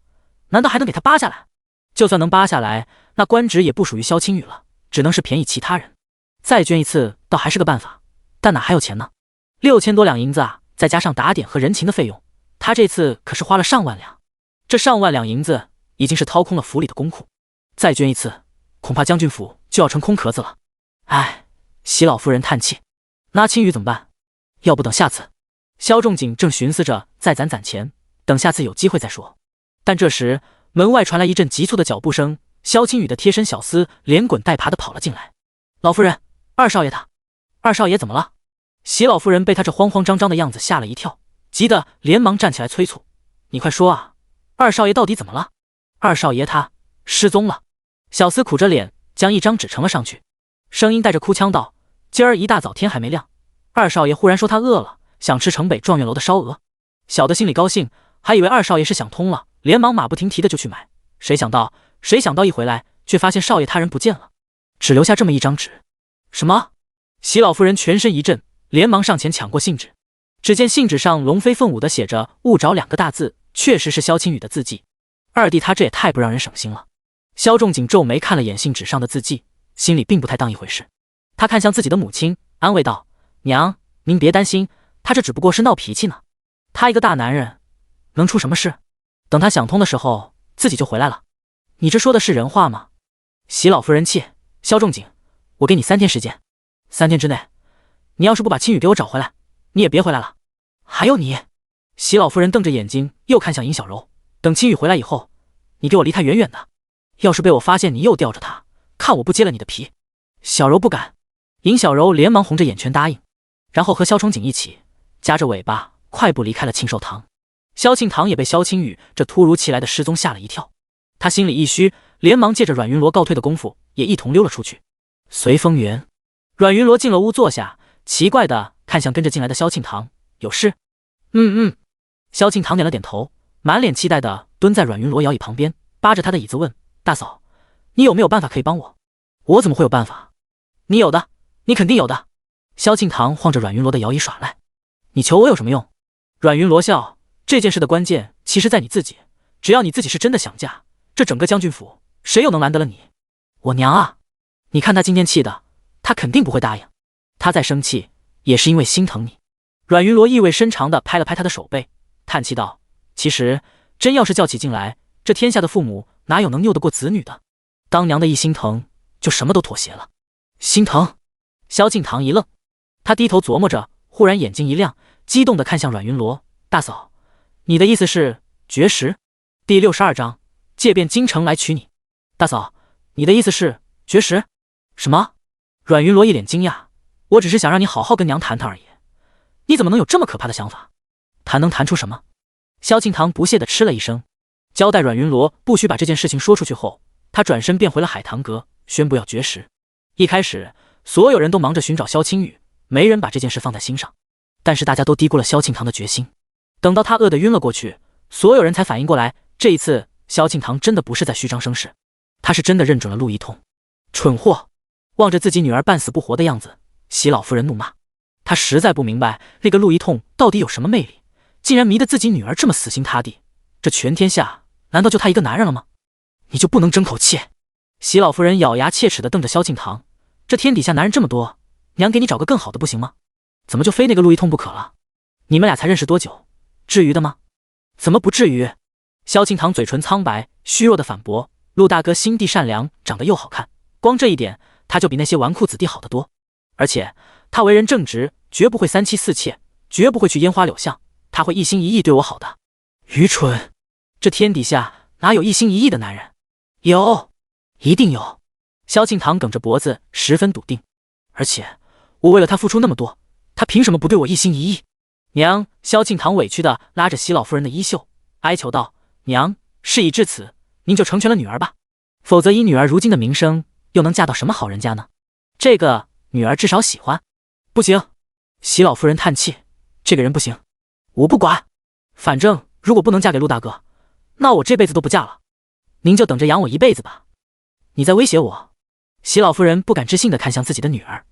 S1: 难道还能给他扒下来？就算能扒下来，那官职也不属于萧青羽了，只能是便宜其他人。再捐一次倒还是个办法，但哪还有钱呢？6000多两银子啊，再加上打点和人情的费用，他这次可是花了上万两。这上万两银子已经是掏空了府里的公库，再捐一次，恐怕将军府就要成空壳子了。唉，席老夫人叹气，那青羽怎么办？要不等下次？萧仲景正寻思着再攒钱，等下次有机会再说。但这时门外传来一阵急促的脚步声，萧青羽的贴身小厮连滚带爬的跑了进来。老夫人，二少爷他。二少爷怎么了？席老夫人被他这慌慌张张的样子吓了一跳，急得连忙站起来催促：你快说啊，二少爷到底怎么了？二少爷他失踪了。小厮苦着脸将一张纸呈了上去，声音带着哭腔道：今儿一大早天还没亮，二少爷忽然说他饿了，想吃城北状元楼的烧鹅。小的心里高兴，还以为二少爷是想通了，连忙马不停蹄的就去买。谁想到一回来，却发现少爷他人不见了，只留下这么一张纸。什么？席老夫人全身一震，连忙上前抢过信纸。只见信纸上龙飞凤舞的写着“勿着”2个大字，确实是萧青羽的字迹。二弟他这也太不让人省心了。萧仲景皱眉看了眼信纸上的字迹，心里并不太当一回事。他看向自己的母亲，安慰道：娘，您别担心，他这只不过是闹脾气呢。他一个大男人，能出什么事？等他想通的时候，自己就回来了。你这说的是人话吗？席老夫人气，萧仲景，我给你3天时间，3天之内，你要是不把青羽给我找回来，你也别回来了。还有你！席老夫人瞪着眼睛又看向尹小柔，等青羽回来以后，你给我离他远远的。要是被我发现你又吊着他，看我不揭了你的皮。小柔不敢。尹小柔连忙红着眼圈答应，然后和萧憧景一起夹着尾巴快步离开了庆寿堂。萧庆堂也被萧青羽这突如其来的失踪吓了一跳，他心里一虚，连忙借着阮云罗告退的功夫也一同溜了出去。随风园，阮云罗进了屋坐下，奇怪的看向跟着进来的萧庆堂：有事？萧庆堂点了点头，满脸期待的蹲在阮云罗摇椅旁边，扒着他的椅子问：大嫂，你有没有办法可以帮我？我怎么会有办法？你有的，你肯定有的。萧庆堂晃着阮云罗的摇椅耍赖：你求我有什么用？阮云罗笑：这件事的关键其实在你自己，只要你自己是真的想嫁，这整个将军府谁又能拦得了你？我娘啊！你看他今天气的，他肯定不会答应。他再生气也是因为心疼你。阮云罗意味深长地拍了拍他的手背，叹气道：其实真要是较起劲来，这天下的父母哪有能拗得过子女的？当娘的一心疼，就什么都妥协了。心疼？萧敬堂一愣，他低头琢磨着，忽然眼睛一亮，激动地看向阮云罗：大嫂，你的意思是绝食？第62章，借遍京城来娶你。大嫂，你的意思是绝食？什么？阮云罗一脸惊讶，我只是想让你好好跟娘谈谈而已，你怎么能有这么可怕的想法？谈能谈出什么？萧敬堂不屑地嗤了一声，交代阮云罗不许把这件事情说出去后，他转身便回了海棠阁，宣布要绝食。一开始，所有人都忙着寻找萧青雨，没人把这件事放在心上，但是大家都低估了萧敬堂的决心。等到他饿得晕了过去，所有人才反应过来，这一次萧敬堂真的不是在虚张声势，他是真的认准了陆一通。蠢货！望着自己女儿半死不活的样子，席老夫人怒骂。她实在不明白那个陆一通到底有什么魅力，竟然迷得自己女儿这么死心塌地。这全天下难道就他一个男人了吗？你就不能争口气？席老夫人咬牙切齿地瞪着萧敬堂，这天底下男人这么多，娘给你找个更好的不行吗？怎么就非那个陆一通不可了？你们俩才认识多久？至于的吗？怎么不至于？萧敬堂嘴唇苍白，虚弱的反驳：陆大哥心地善良，长得又好看，光这一点他就比那些纨绔子弟好得多。而且他为人正直，绝不会三妻四妾，绝不会去烟花柳巷，他会一心一意对我好的。愚蠢！这天底下哪有一心一意的男人？有，一定有。萧敬堂梗着脖子，十分笃定。而且我为了他付出那么多，他凭什么不对我一心一意？娘！萧敬堂委屈地拉着席老夫人的衣袖，哀求道：娘，事已至此，您就成全了女儿吧，否则以女儿如今的名声，又能嫁到什么好人家呢？这个女儿至少喜欢。不行！席老夫人叹气，这个人不行，我不管，反正如果不能嫁给陆大哥，那我这辈子都不嫁了，您就等着养我一辈子吧。你在威胁我？席老夫人不敢置信地看向自己的女儿，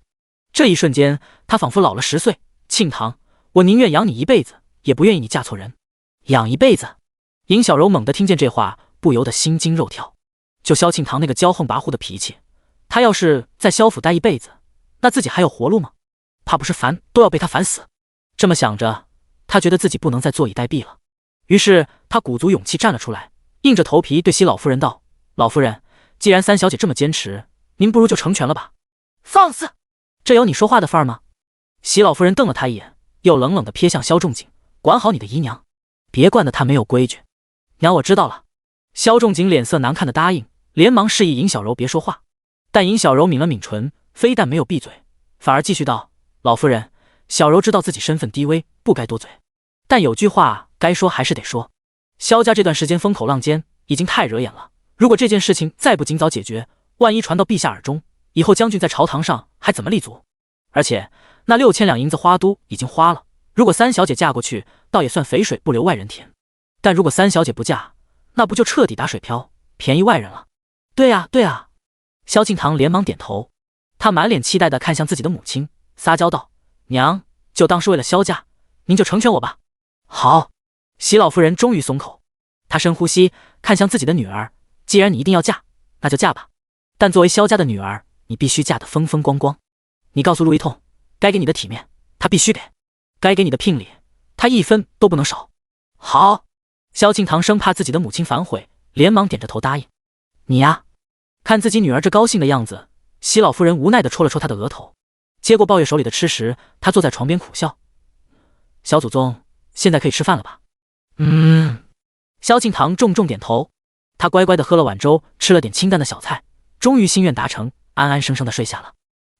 S1: 这一瞬间她仿佛老了10岁。庆堂，我宁愿养你一辈子，也不愿意你嫁错人。养一辈子？尹小柔猛地听见这话，不由得心惊肉跳。就萧庆堂那个骄横跋扈的脾气，他要是在萧府待一辈子，那自己还有活路吗？怕不是烦都要被他烦死。这么想着，他觉得自己不能再坐以待毙了，于是他鼓足勇气站了出来，硬着头皮对席老夫人道：老夫人，既然三小姐这么坚持，您不如就成全了吧。放肆！这有你说话的份儿吗？席老夫人瞪了他一眼，又冷冷地瞥向萧仲景：管好你的姨娘，别惯得她没有规矩。娘，我知道了。萧仲景脸色难看的答应，连忙示意尹小柔别说话。但尹小柔抿了抿唇，非但没有闭嘴，反而继续道：老夫人，小柔知道自己身份低微，不该多嘴，但有句话该说还是得说。萧家这段时间风口浪尖，已经太惹眼了，如果这件事情再不尽早解决，万一传到陛下耳中，以后将军在朝堂上还怎么立足？而且那6000两银子花都已经花了，如果三小姐嫁过去，倒也算肥水不流外人田。但如果三小姐不嫁，那不就彻底打水漂，便宜外人了？对啊，对啊。萧敬堂连忙点头，他满脸期待地看向自己的母亲，撒娇道：娘，就当是为了萧家，您就成全我吧。好。席老夫人终于松口，她深呼吸，看向自己的女儿：既然你一定要嫁，那就嫁吧，但作为萧家的女儿，你必须嫁得风风光光。你告诉陆一通，该给你的体面他必须给，该给你的聘礼他一分都不能少。好。萧敬堂生怕自己的母亲反悔，连忙点着头答应。你呀！看自己女儿这高兴的样子，席老夫人无奈地戳了戳她的额头，接过抱月手里的吃食，她坐在床边苦笑：小祖宗，现在可以吃饭了吧？萧敬堂重重点头，他乖乖地喝了碗粥，吃了点清淡的小菜，终于心愿达成，安安生生地睡下了。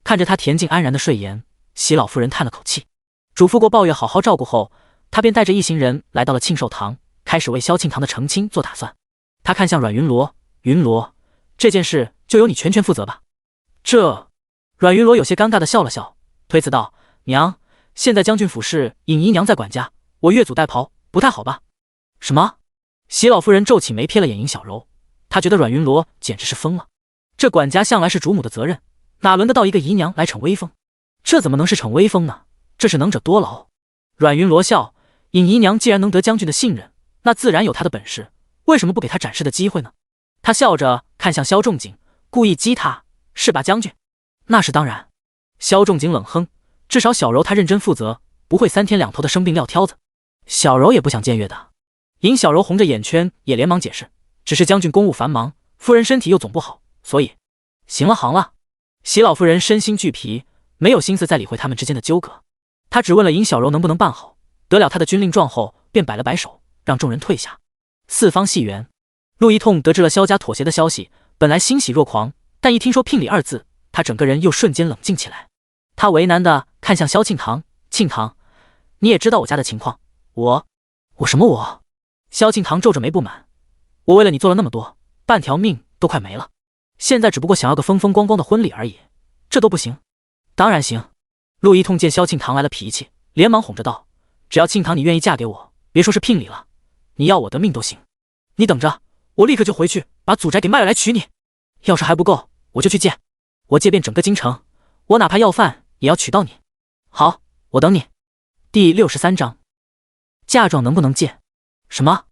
S1: 看着他恬静安然的睡颜，席老夫人叹了口气，嘱咐过抱月好好照顾后，他便带着一行人来到了庆寿堂，开始为萧庆堂的成亲做打算。他看向阮云罗：云罗，这件事就由你全权负责吧。这……阮云罗有些尴尬地笑了笑，推辞道：娘，现在将军府是尹姨娘在管家，我越俎代庖，不太好吧？什么？席老夫人皱起眉瞥了眼尹小柔，她觉得阮云罗简直是疯了。这管家向来是主母的责任，哪轮得到一个姨娘来逞威风？这怎么能是逞威风呢？这是能者多劳。阮云罗笑：尹姨娘既然能得将军的信任，那自然有她的本事，为什么不给她展示的机会呢？他笑着看向萧仲景，故意激他，是吧，将军？那是当然。萧仲景冷哼，至少小柔她认真负责，不会3天2头的生病撂挑子。小柔也不想僭越的。尹小柔红着眼圈，也连忙解释，只是将军公务繁忙，夫人身体又总不好，所以……行了行了。席老夫人身心俱疲，没有心思再理会他们之间的纠葛。她只问了尹小柔能不能办好，得了她的军令状后，便摆了摆手，让众人退下。四方戏园，陆一痛得知了萧家妥协的消息，本来欣喜若狂，但一听说聘礼2字，他整个人又瞬间冷静起来。他为难地看向萧庆堂，庆堂，你也知道我家的情况，我什么我？萧庆堂皱着眉不满，我为了你做了那么多，半条命都快没了，现在只不过想要个风风光光的婚礼而已，这都不行？当然行。陆一痛见萧庆堂来了脾气，连忙哄着道，只要庆堂你愿意嫁给我，别说是聘礼了，你要我的命都行。你等着，我立刻就回去把祖宅给卖了来娶你，要是还不够，我就去借，我借遍整个京城，我哪怕要饭也要娶到你。好，我等你。第63章，嫁妆能不能借？什么？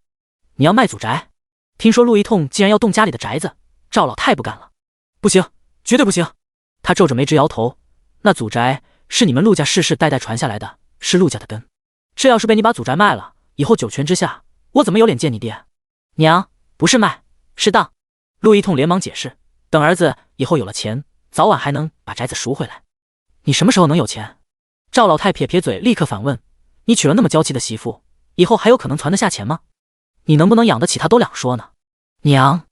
S1: 你要卖祖宅？听说陆一痛竟然要动家里的宅子，赵老太不干了。不行，绝对不行。他皱着眉直摇头，那祖宅是你们陆家世世代代传下来的，是陆家的根，这要是被你把祖宅卖了，以后九泉之下，我怎么有脸见你爹？娘，不是卖，是当。陆一痛连忙解释，等儿子以后有了钱，早晚还能把宅子赎回来。你什么时候能有钱？赵老太撇撇嘴，立刻反问，你娶了那么娇气的媳妇，以后还有可能传得下钱吗？你能不能养得起她都两说呢。娘，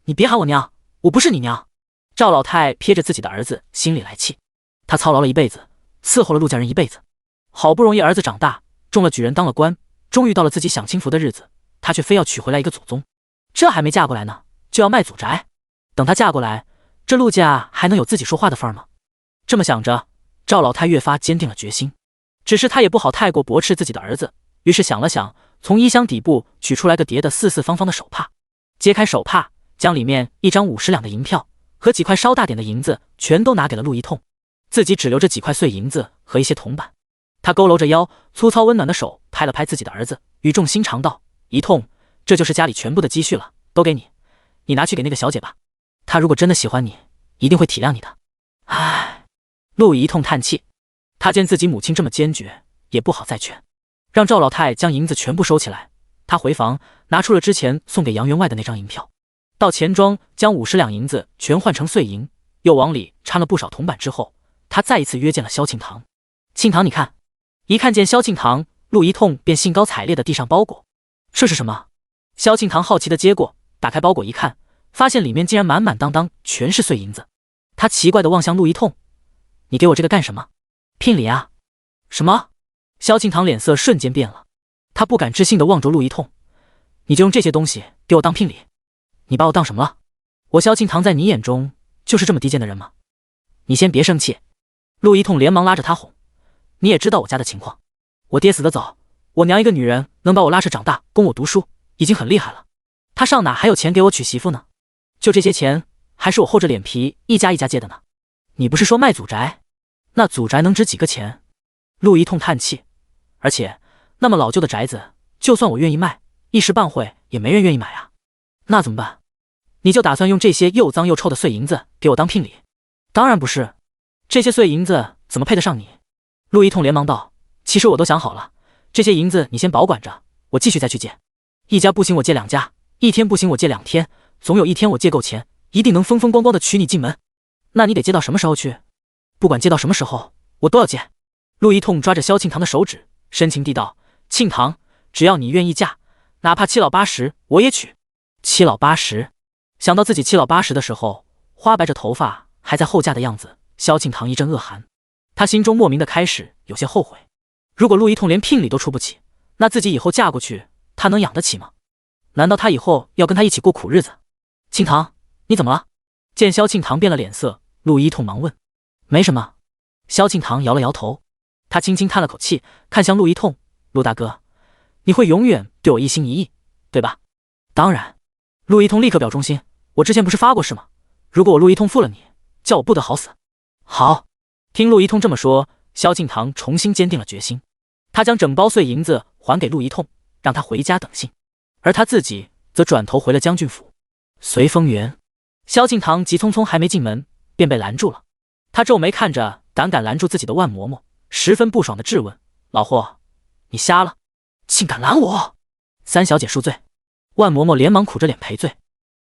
S1: 你别喊我娘，我不是你娘。赵老太瞥着自己的儿子，心里来气。他操劳了一辈子，伺候了陆家人一辈子，好不容易儿子长大，中了举人，当了官，终于到了自己享清福的日子，他却非要娶回来一个祖宗。这还没嫁过来呢，就要卖祖宅。等他嫁过来，这陆家还能有自己说话的份儿吗？这么想着，赵老太越发坚定了决心。只是他也不好太过驳斥自己的儿子，于是想了想，从衣箱底部取出来个叠得四四方方的手帕，揭开手帕，将里面1张50两的银票和几块稍大点的银子全都拿给了陆一痛，自己只留着几块碎银子和一些铜板。他佝偻着腰，粗糙温暖的手拍了拍自己的儿子，语重心长道，一痛，这就是家里全部的积蓄了，都给你，你拿去给那个小姐吧，她如果真的喜欢你，一定会体谅你的。唉，陆一痛叹气，他见自己母亲这么坚决，也不好再劝，让赵老太将银子全部收起来。他回房拿出了之前送给杨员外的那张银票，到钱庄将50两银子全换成碎银，又往里掺了不少铜板之后，他再一次约见了萧庆堂。庆堂，你看。一看见萧庆堂，陆一痛便兴高采烈地递上包裹。这是什么？萧庆堂好奇地接过，打开包裹一看，发现里面竟然满满当当全是碎银子。他奇怪地望向陆一痛，你给我这个干什么？聘礼啊。什么？萧庆堂脸色瞬间变了，他不敢置信地望着陆一痛，你就用这些东西给我当聘礼？你把我当什么了？我萧庆堂在你眼中就是这么低贱的人吗？你先别生气。陆一痛连忙拉着他哄，你也知道我家的情况，我爹死得早，我娘一个女人能把我拉扯长大，供我读书，已经很厉害了，她上哪还有钱给我娶媳妇呢？就这些钱还是我厚着脸皮一家一家借的呢。你不是说卖祖宅？那祖宅能值几个钱？陆一痛叹气，而且那么老旧的宅子，就算我愿意卖，一时半会也没人愿意买啊。那怎么办？你就打算用这些又脏又臭的碎银子给我当聘礼？当然不是，这些碎银子怎么配得上你？陆一痛连忙道，其实我都想好了，这些银子你先保管着，我继续再去借，一家不行我借2家，一天不行我借2天，总有一天我借够钱，一定能风风光光的娶你进门。那你得借到什么时候去？不管借到什么时候，我都要借。陆一痛抓着萧庆堂的手指，深情地道，庆堂，只要你愿意嫁，哪怕7老8十我也娶。7老8十，想到自己7老8十的时候，花白着头发还在后嫁的样子，萧庆堂一阵恶寒。他心中莫名的开始有些后悔，如果陆一痛连聘礼都出不起，那自己以后嫁过去，他能养得起吗？难道他以后要跟他一起过苦日子？庆堂，你怎么了？见萧庆堂变了脸色，陆一痛忙问。没什么。萧庆堂摇了摇头，他轻轻叹了口气，看向陆一痛，陆大哥，你会永远对我一心一意，对吧？当然。陆一痛立刻表忠心，我之前不是发过誓吗？如果我陆一痛负了你，叫我不得好死。好。听陆一痛这么说，萧庆堂重新坚定了决心。他将整包碎银子还给陆一痛，让他回家等信，而他自己则转头回了将军府。随风园，萧敬堂急匆匆还没进门，便被拦住了。他皱眉看着胆敢拦住自己的万嬷嬷，十分不爽地质问：“老货，你瞎了？竟敢拦我！”三小姐恕罪。万嬷嬷连忙苦着脸赔罪：“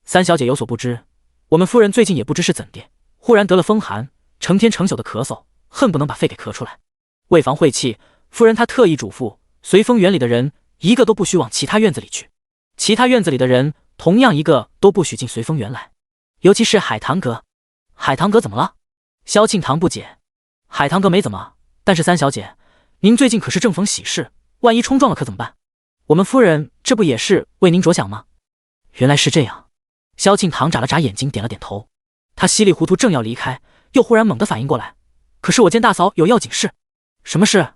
S1: 三小姐有所不知，我们夫人最近也不知是怎地，忽然得了风寒，成天成宿的咳嗽，恨不能把肺给咳出来。为防晦气，夫人她特意嘱咐，随风园里的人一个都不许往其他院子里去，其他院子里的人同样一个都不许进随风园来，尤其是海棠阁。”海棠阁怎么了？萧庆堂不解。海棠阁没怎么，但是三小姐，您最近可是正逢喜事，万一冲撞了可怎么办？我们夫人这不也是为您着想吗？原来是这样。萧庆堂眨了眨眼睛，点了点头。他稀里糊涂正要离开，又忽然猛地反应过来，可是我见大嫂有要紧事。什么事？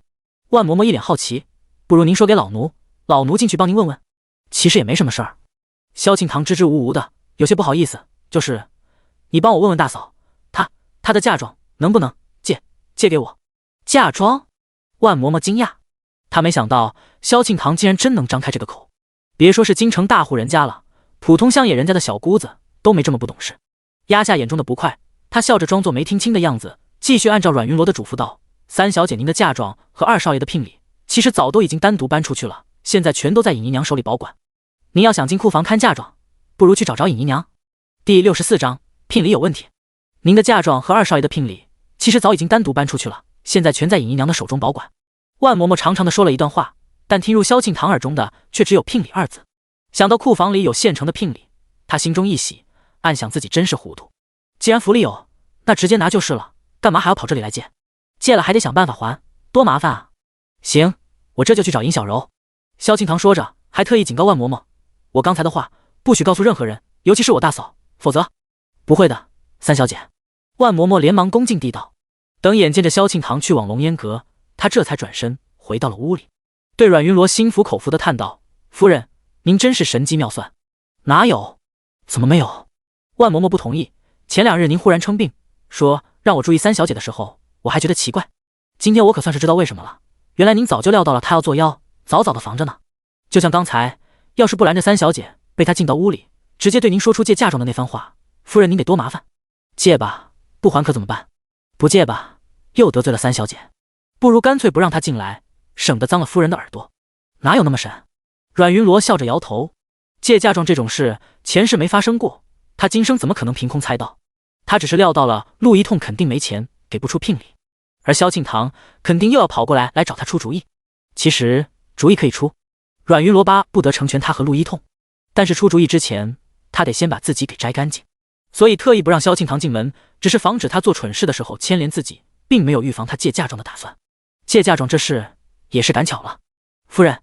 S1: 万嬷嬷一脸好奇。不如您说给老奴，老奴进去帮您问问。其实也没什么事儿。萧庆堂支支吾吾的，有些不好意思，就是你帮我问问大嫂，她的嫁妆能不能借给我？嫁妆？万嬷嬷惊讶，她没想到萧庆堂竟然真能张开这个口。别说是京城大户人家了，普通乡野人家的小姑子都没这么不懂事。压下眼中的不快，她笑着装作没听清的样子，继续按照阮云罗的嘱咐道：“三小姐您的嫁妆和二少爷的聘礼，其实早都已经单独搬出去了，现在全都在尹姨娘手里保管。您要想进库房看嫁妆，不如去找尹姨娘。”第64章聘礼有问题。您的嫁妆和二少爷的聘礼，其实早已经单独搬出去了，现在全在尹姨娘的手中保管。万嬷嬷长长的说了一段话，但听入萧庆堂耳中的却只有聘礼二字。想到库房里有现成的聘礼，他心中一喜，暗想自己真是糊涂。既然府里有，那直接拿就是了，干嘛还要跑这里来借？借了还得想办法还，多麻烦啊！行，我这就去找尹小柔。萧庆堂说着，还特意警告万嬷嬷：“我刚才的话不许告诉任何人，尤其是我大嫂，否则……”不会的，三小姐。万嬷嬷连忙恭敬地道。等眼见着萧庆堂去往龙烟阁，她这才转身回到了屋里，对阮云罗心服口服地叹道：“夫人，您真是神机妙算。”“哪有？怎么没有？”万嬷嬷不同意。前2日您忽然称病，说让我注意三小姐的时候，我还觉得奇怪。今天我可算是知道为什么了，原来您早就料到了她要作妖，早早的防着呢。就像刚才，要是不拦着三小姐，被她进到屋里，直接对您说出借嫁妆的那番话，夫人您得多麻烦。借吧，不还可怎么办？不借吧，又得罪了三小姐。不如干脆不让她进来，省得脏了夫人的耳朵。哪有那么神？阮云罗笑着摇头。借嫁妆这种事，前世没发生过，他今生怎么可能凭空猜到？他只是料到了陆一痛肯定没钱，给不出聘礼，而萧庆堂肯定又要跑过来找他出主意。其实主意可以出，阮云罗巴不得成全他和陆一痛，但是出主意之前，他得先把自己给摘干净，所以特意不让萧庆堂进门，只是防止他做蠢事的时候牵连自己，并没有预防他借嫁妆的打算。借嫁妆这事也是赶巧了。夫人，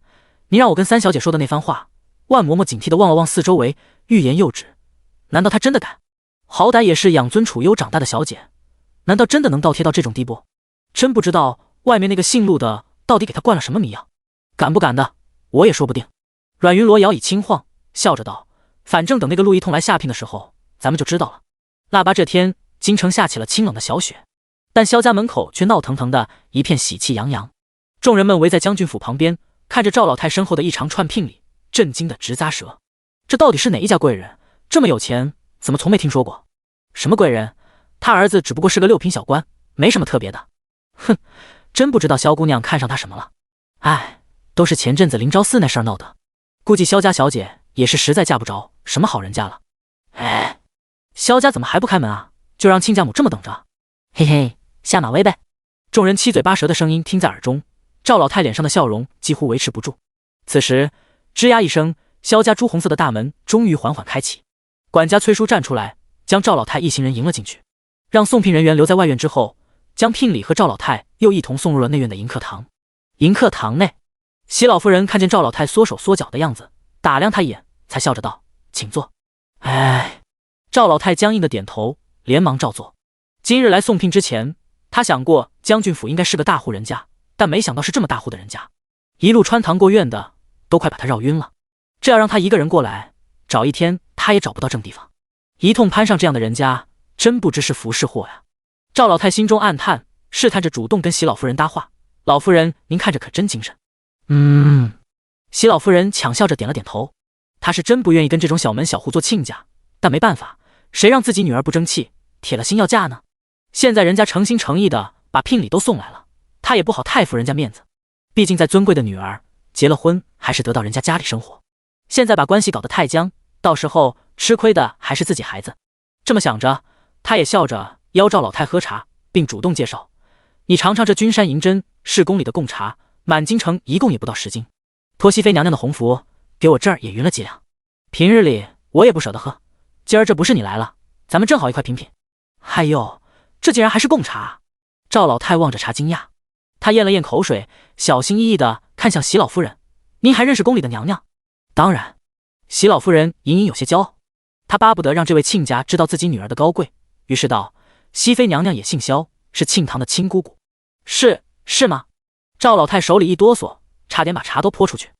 S1: 您让我跟三小姐说的那番话。万嬷嬷警惕地望了望四周围，欲言又止。难道她真的敢？好歹也是养尊处优长大的小姐，难道真的能倒贴到这种地步？真不知道外面那个姓陆的到底给她灌了什么迷药。敢不敢的，我也说不定。阮云罗摇椅轻晃，笑着道：“反正等那个陆一通来下聘的时候，咱们就知道了。”腊八这天，京城下起了清冷的小雪，但萧家门口却闹腾腾的一片喜气洋洋。众人们围在将军府旁边，看着赵老太身后的一长串聘礼，震惊的直咂舌。这到底是哪一家贵人？这么有钱，怎么从没听说过？什么贵人？他儿子只不过是个6品小官，没什么特别的。哼，真不知道萧姑娘看上他什么了。哎，都是前阵子灵昭寺那事儿闹的，估计萧家小姐也是实在嫁不着什么好人家了。哎，萧家怎么还不开门啊？就让亲家母这么等着？嘿嘿，下马威呗。众人七嘴八舌的声音听在耳中，赵老太脸上的笑容几乎维持不住。此时吱呀一声，萧家朱红色的大门终于缓缓开启。管家崔叔站出来，将赵老太一行人迎了进去，让送聘人员留在外院之后，将聘礼和赵老太又一同送入了内院的迎客堂。迎客堂内，席老夫人看见赵老太缩手缩脚的样子，打量她一眼，才笑着道：“请坐。”哎，赵老太僵硬的点头，连忙照坐。今日来送聘之前，她想过将军府应该是个大户人家，但没想到是这么大户的人家，一路穿堂过院的，都快把她绕晕了。这要让她一个人过来，找一天她也找不到正地方。一通攀上这样的人家，真不知是福是祸呀。赵老太心中暗叹，试探着主动跟席老夫人搭话：“老夫人，您看着可真精神。”席老夫人抢笑着点了点头。她是真不愿意跟这种小门小户做亲家，但没办法，谁让自己女儿不争气，铁了心要嫁呢？现在人家诚心诚意的把聘礼都送来了，他也不好太服人家面子。毕竟再尊贵的女儿，结了婚还是得到人家家里生活。现在把关系搞得太僵，到时候吃亏的还是自己孩子。这么想着，他也笑着邀赵老太喝茶，并主动介绍：“你尝尝这君山银针市宫里的贡茶，满京城一共也不到10斤。托熹妃娘娘的鸿福，给我这儿也匀了几两。平日里我也不舍得喝，今儿这不是你来了，咱们正好一块品品。”哎呦，这竟然还是贡茶！赵老太望着茶惊讶，她咽了咽口水，小心翼翼地看向席老夫人：“您还认识宫里的娘娘？”当然。席老夫人隐隐有些骄傲，她巴不得让这位亲家知道自己女儿的高贵，于是道：“熹妃娘娘也姓萧，是庆堂的亲姑姑。”是吗？赵老太手里一哆嗦，差点把茶都泼出去。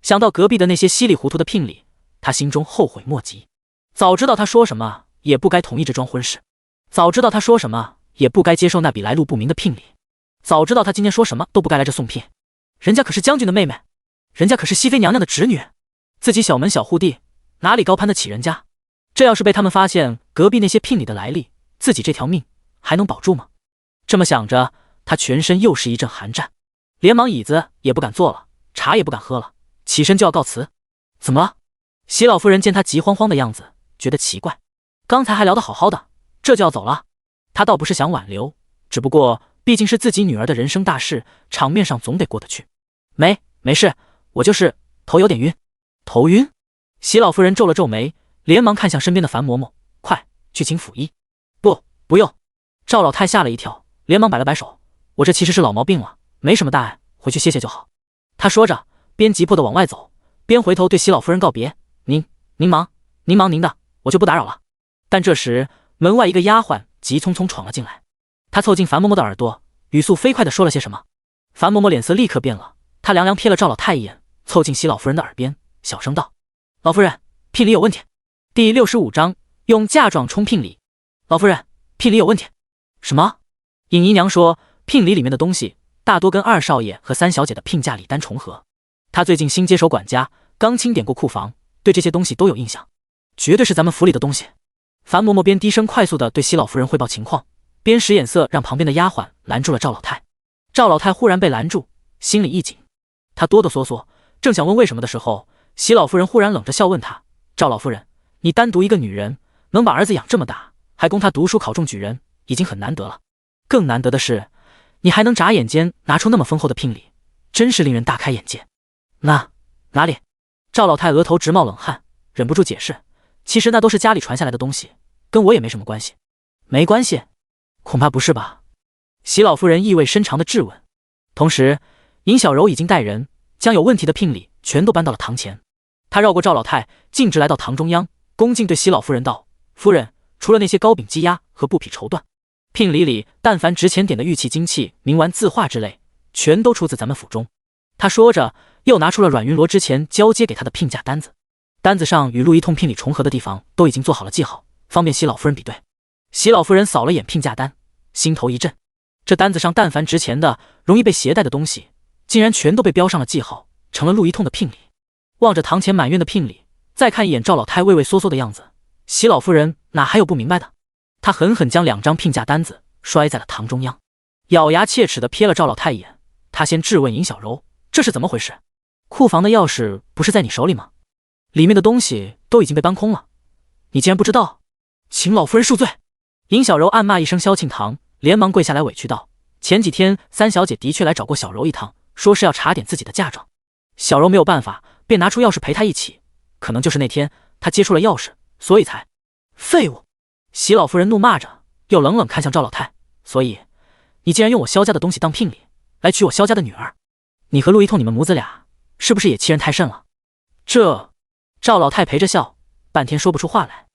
S1: 想到隔壁的那些稀里糊涂的聘礼，她心中后悔莫及。早知道他说什么也不该同意这桩婚事，早知道他说什么也不该接受那笔来路不明的聘礼，早知道他今天说什么都不该来这送聘。人家可是将军的妹妹，人家可是熹妃娘娘的侄女，自己小门小户地，哪里高攀得起人家？这要是被他们发现隔壁那些聘礼的来历，自己这条命还能保住吗？这么想着，他全身又是一阵寒战，连忙椅子也不敢坐了，茶也不敢喝了，起身就要告辞。怎么了？席老夫人见他急慌慌的样子，觉得奇怪，刚才还聊得好好的，这就要走了？他倒不是想挽留，只不过毕竟是自己女儿的人生大事，场面上总得过得去。没事，我就是头有点晕。头晕？席老夫人皱了皱眉，连忙看向身边的樊嬷嬷：“快去请府医。”不用。赵老太吓了一跳，连忙摆了摆手：“我这其实是老毛病了，没什么大碍，回去歇歇就好。”他说着，边急迫地往外走，边回头对席老夫人告别：“您忙您的，我就不打扰了。”但这时门外一个丫鬟急匆匆闯了进来，她凑近樊嬷嬷的耳朵，语速飞快地说了些什么。樊嬷嬷脸色立刻变了，她凉凉瞥了赵老太一眼，凑近席老夫人的耳边小声道：“老夫人，聘礼有问题。”第65章用嫁妆充聘礼。老夫人，聘礼有问题。什么？尹姨娘说，聘礼里面的东西大多跟2少爷和3小姐的聘嫁礼单重合。她最近新接手管家，刚清点过库房，对这些东西都有印象，绝对是咱们府里的东西。樊嬷嬷边低声快速地对席老夫人汇报情况，边使眼色让旁边的丫鬟拦住了赵老太。赵老太忽然被拦住，心里一紧，她哆哆嗦嗦，正想问为什么的时候，席老夫人忽然冷着笑问她：“赵老夫人，你单独一个女人，能把儿子养这么大，还供他读书考中举人，已经很难得了。更难得的是，你还能眨眼间拿出那么丰厚的聘礼，真是令人大开眼界。”“哪里？”赵老太额头直冒冷汗，忍不住解释：“其实那都是家里传下来的东西，跟我也没什么关系。”“没关系？恐怕不是吧？”席老夫人意味深长的质问。同时，尹小柔已经带人将有问题的聘礼全都搬到了堂前。她绕过赵老太，径直来到堂中央，恭敬对席老夫人道：“夫人，除了那些糕饼鸡鸭和布匹绸缎，聘礼里但凡值钱点的玉器金器、铭玩字画之类，全都出自咱们府中。”他说着，又拿出了阮云罗之前交接给他的聘嫁单子，单子上与陆一通聘礼重合的地方都已经做好了记号，方便席老夫人比对。席老夫人扫了眼聘嫁单，心头一震，这单子上但凡值钱的、容易被携带的东西，竟然全都被标上了记号，成了陆一通的聘礼。望着堂前满院的聘礼，再看一眼赵老太畏畏缩缩的样子，席老夫人哪还有不明白的？她狠狠将2张聘嫁单子摔在了堂中央，咬牙切齿地瞥了赵老太一眼。她先质问尹小柔：“这是怎么回事？库房的钥匙不是在你手里吗？里面的东西都已经被搬空了，你竟然不知道？请老夫人恕罪！”尹小柔暗骂一声萧庆堂，连忙跪下来委屈道：“前几天3小姐的确来找过小柔一趟，说是要查点自己的嫁妆。小柔没有办法，便拿出钥匙陪她一起。可能就是那天她接触了钥匙，所以才……废物！”席老夫人怒骂着，又冷冷看向赵老太：“所以你竟然用我萧家的东西当聘礼，来娶我萧家的女儿？你和陆一通你们母子俩，是不是也欺人太甚了？”这……赵老太陪着笑，半天说不出话来。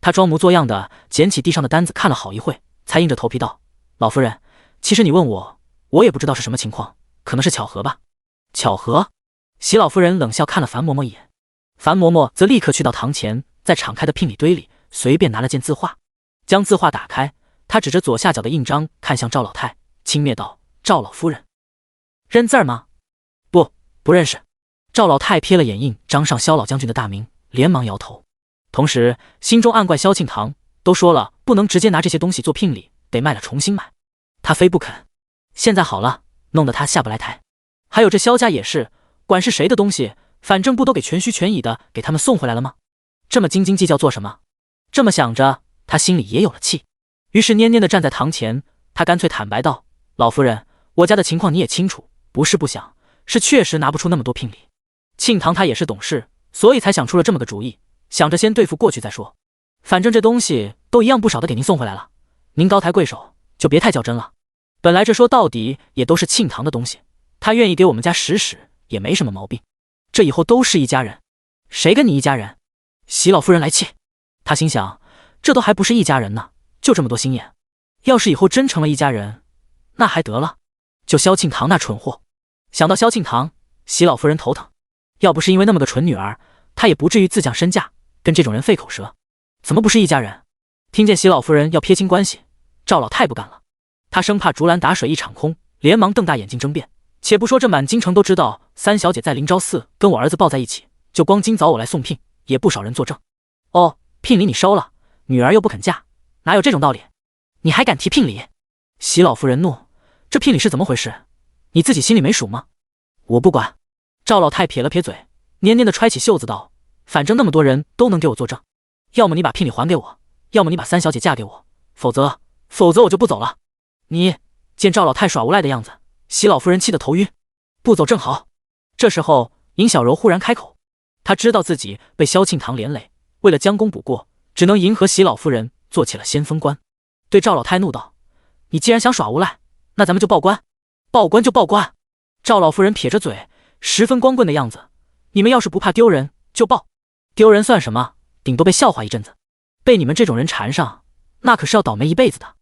S1: 她装模作样的捡起地上的单子看了好一会，才硬着头皮道：“老夫人，其实你问我，我也不知道是什么情况，可能是巧合吧。”“巧合？”席老夫人冷笑看了樊嬷嬷一眼，樊嬷嬷则立刻去到堂前，在敞开的聘礼堆里随便拿了件字画，将字画打开，她指着左下角的印章看向赵老太，轻蔑道：“赵老夫人，认字儿吗？”“不认识。”赵老太瞥了眼印章上萧老将军的大名，连忙摇头，同时心中暗怪萧庆堂都说了不能直接拿这些东西做聘礼，得卖了重新买。他非不肯。现在好了，弄得他下不来台。还有这萧家也是，管是谁的东西，反正不都给全虚全影的给他们送回来了吗？这么斤斤计较做什么？这么想着，他心里也有了气。于是蔫蔫的站在堂前，他干脆坦白道：老夫人，我家的情况你也清楚，不是不想，是确实拿不出那么多聘礼。庆堂他也是懂事，所以才想出了这么个主意，想着先对付过去再说。反正这东西都一样不少的给您送回来了，您高抬贵手，就别太较真了。本来这说到底也都是庆堂的东西，他愿意给我们家使使也没什么毛病。这以后都是一家人，谁跟你一家人？席老夫人来气，他心想，这都还不是一家人呢，就这么多心眼。要是以后真成了一家人，那还得了？就萧庆堂那蠢货。想到萧庆堂，席老夫人头疼。要不是因为那么个蠢女儿，她也不至于自降身价，跟这种人费口舌。怎么不是一家人？听见席老夫人要撇清关系，赵老太不干了。他生怕竹篮打水一场空，连忙瞪大眼睛争辩。且不说这满京城都知道三小姐在灵昭寺跟我儿子抱在一起，就光今早我来送聘，也不少人作证。哦，聘礼你收了，女儿又不肯嫁，哪有这种道理？你还敢提聘礼？席老夫人怒，这聘礼是怎么回事？你自己心里没数吗？我不管。赵老太撇了撇嘴，黏黏的揣起袖子道：反正那么多人都能给我作证，要么你把聘礼还给我，要么你把三小姐嫁给我，否则我就不走了。你见赵老太耍无赖的样子，席老夫人气得头晕。不走正好。这时候尹小柔忽然开口，她知道自己被萧庆堂连累，为了将功补过，只能迎合席老夫人做起了先锋官，对赵老太怒道：你既然想耍无赖，那咱们就报官，报官就报官。赵老夫人撇着嘴，十分光棍的样子，你们要是不怕丢人就报，丢人算什么，顶多被笑话一阵子，被你们这种人缠上，那可是要倒霉一辈子的。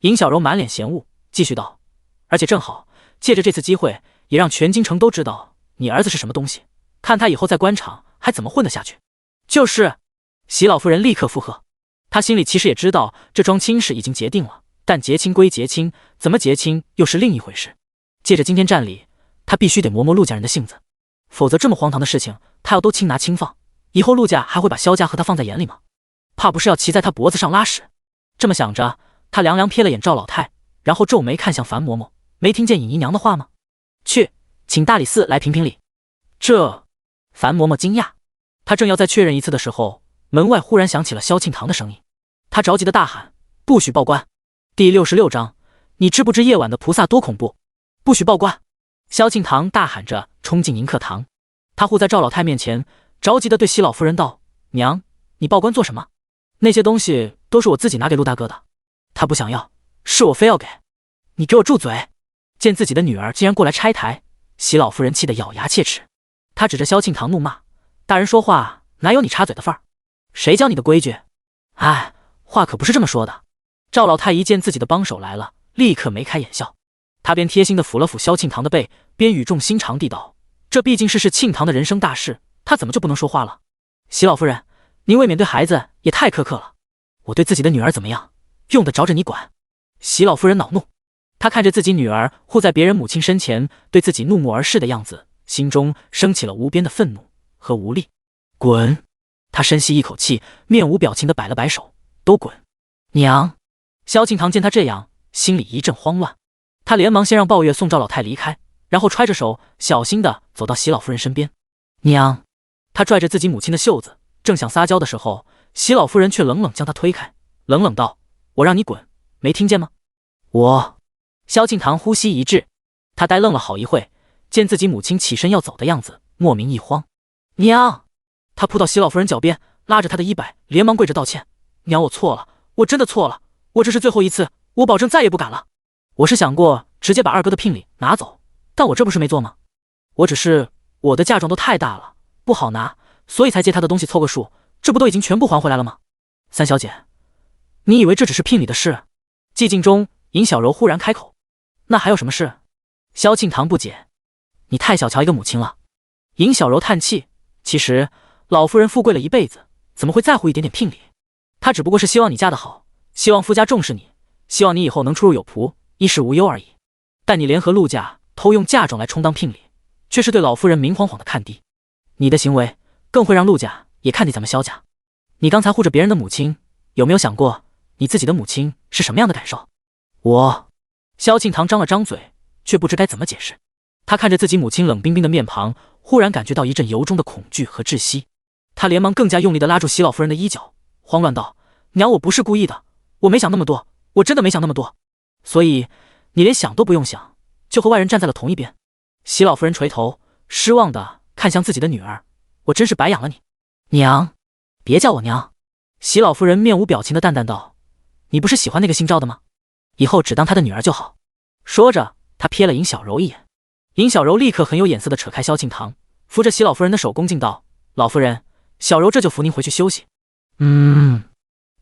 S1: 尹小柔满脸嫌恶，继续道：而且正好借着这次机会，也让全京城都知道你儿子是什么东西，看他以后在官场还怎么混得下去。就是。席老夫人立刻附和，她心里其实也知道这桩亲事已经结定了，但结亲归结亲，怎么结亲又是另一回事。借着今天战里，他必须得磨磨陆家人的性子，否则这么荒唐的事情他要都轻拿轻放，以后陆家还会把萧家和他放在眼里吗？怕不是要骑在他脖子上拉屎。这么想着，他凉凉瞥了眼赵老太，然后皱眉看向樊嬷嬷，没听见尹姨娘的话吗？去，请大理寺来评评理。这……樊嬷嬷惊讶，她正要再确认一次的时候，门外忽然响起了萧庆堂的声音，她着急的大喊：不许报官！第66章，你知不知夜晚的菩萨多恐怖？不许报官！萧庆堂大喊着冲进迎客堂，他护在赵老太面前，着急的对席老夫人道：娘，你报官做什么？那些东西都是我自己拿给陆大哥的，他不想要，是我非要给。你给我住嘴！见自己的女儿竟然过来拆台，席老夫人气得咬牙切齿，她指着萧庆堂怒骂：大人说话哪有你插嘴的份儿？谁教你的规矩？哎，话可不是这么说的。赵老太一见自己的帮手来了，立刻眉开眼笑，他边贴心的抚了抚萧庆堂的背，边语重心长地道：这毕竟是庆堂的人生大事，他怎么就不能说话了？席老夫人，您未免对孩子也太苛刻了，我对自己的女儿怎么样，用得着着你管？席老夫人恼怒，她看着自己女儿护在别人母亲身前对自己怒目而视的样子，心中升起了无边的愤怒和无力。滚！她深吸一口气，面无表情地摆了摆手，都滚！娘！萧庆堂见她这样，心里一阵慌乱，他连忙先让鲍月送赵老太离开，然后揣着手小心地走到席老夫人身边。娘！他拽着自己母亲的袖子，正想撒娇的时候，席老夫人却冷冷将他推开，冷冷道：我让你滚，没听见吗？我……萧庆堂呼吸一滞，他呆愣了好一会，见自己母亲起身要走的样子，莫名一慌。娘！他扑到席老夫人脚边，拉着她的衣摆，连忙跪着道歉：娘，我错了，我真的错了，我这是最后一次，我保证再也不敢了。我是想过直接把二哥的聘礼拿走，但我这不是没做吗？我只是我的嫁妆都太大了，不好拿，所以才借他的东西凑个数，这不都已经全部还回来了吗？三小姐，你以为这只是聘礼的事？寂静中，尹小柔忽然开口：那还有什么事？萧庆堂不解：你太小瞧一个母亲了。尹小柔叹气：其实老夫人富贵了一辈子，怎么会在乎一点点聘礼？她只不过是希望你嫁得好，希望夫家重视你，希望你以后能出入有仆，衣食无忧而已。但你联合陆家偷用嫁妆来充当聘礼，却是对老夫人明晃晃的看低。你的行为更会让陆家也看低咱们萧家。你刚才护着别人的母亲，有没有想过你自己的母亲是什么样的感受？萧庆堂张了张嘴，却不知该怎么解释。他看着自己母亲冷冰冰的面庞，忽然感觉到一阵由衷的恐惧和窒息。他连忙更加用力地拉住席老夫人的衣角，慌乱道：“娘，我不是故意的，我没想那么多，我真的没想那么多。所以你连想都不用想，就和外人站在了同一边。”席老夫人垂头，失望地看向自己的女儿：“我真是白养了你。”“娘，别叫我娘。”席老夫人面无表情地淡淡道：“你不是喜欢那个姓赵的吗？以后只当他的女儿就好。”说着，他瞥了尹小柔一眼。尹小柔立刻很有眼色地扯开萧庆堂，扶着席老夫人的手恭敬道：“老夫人，小柔这就扶您回去休息。”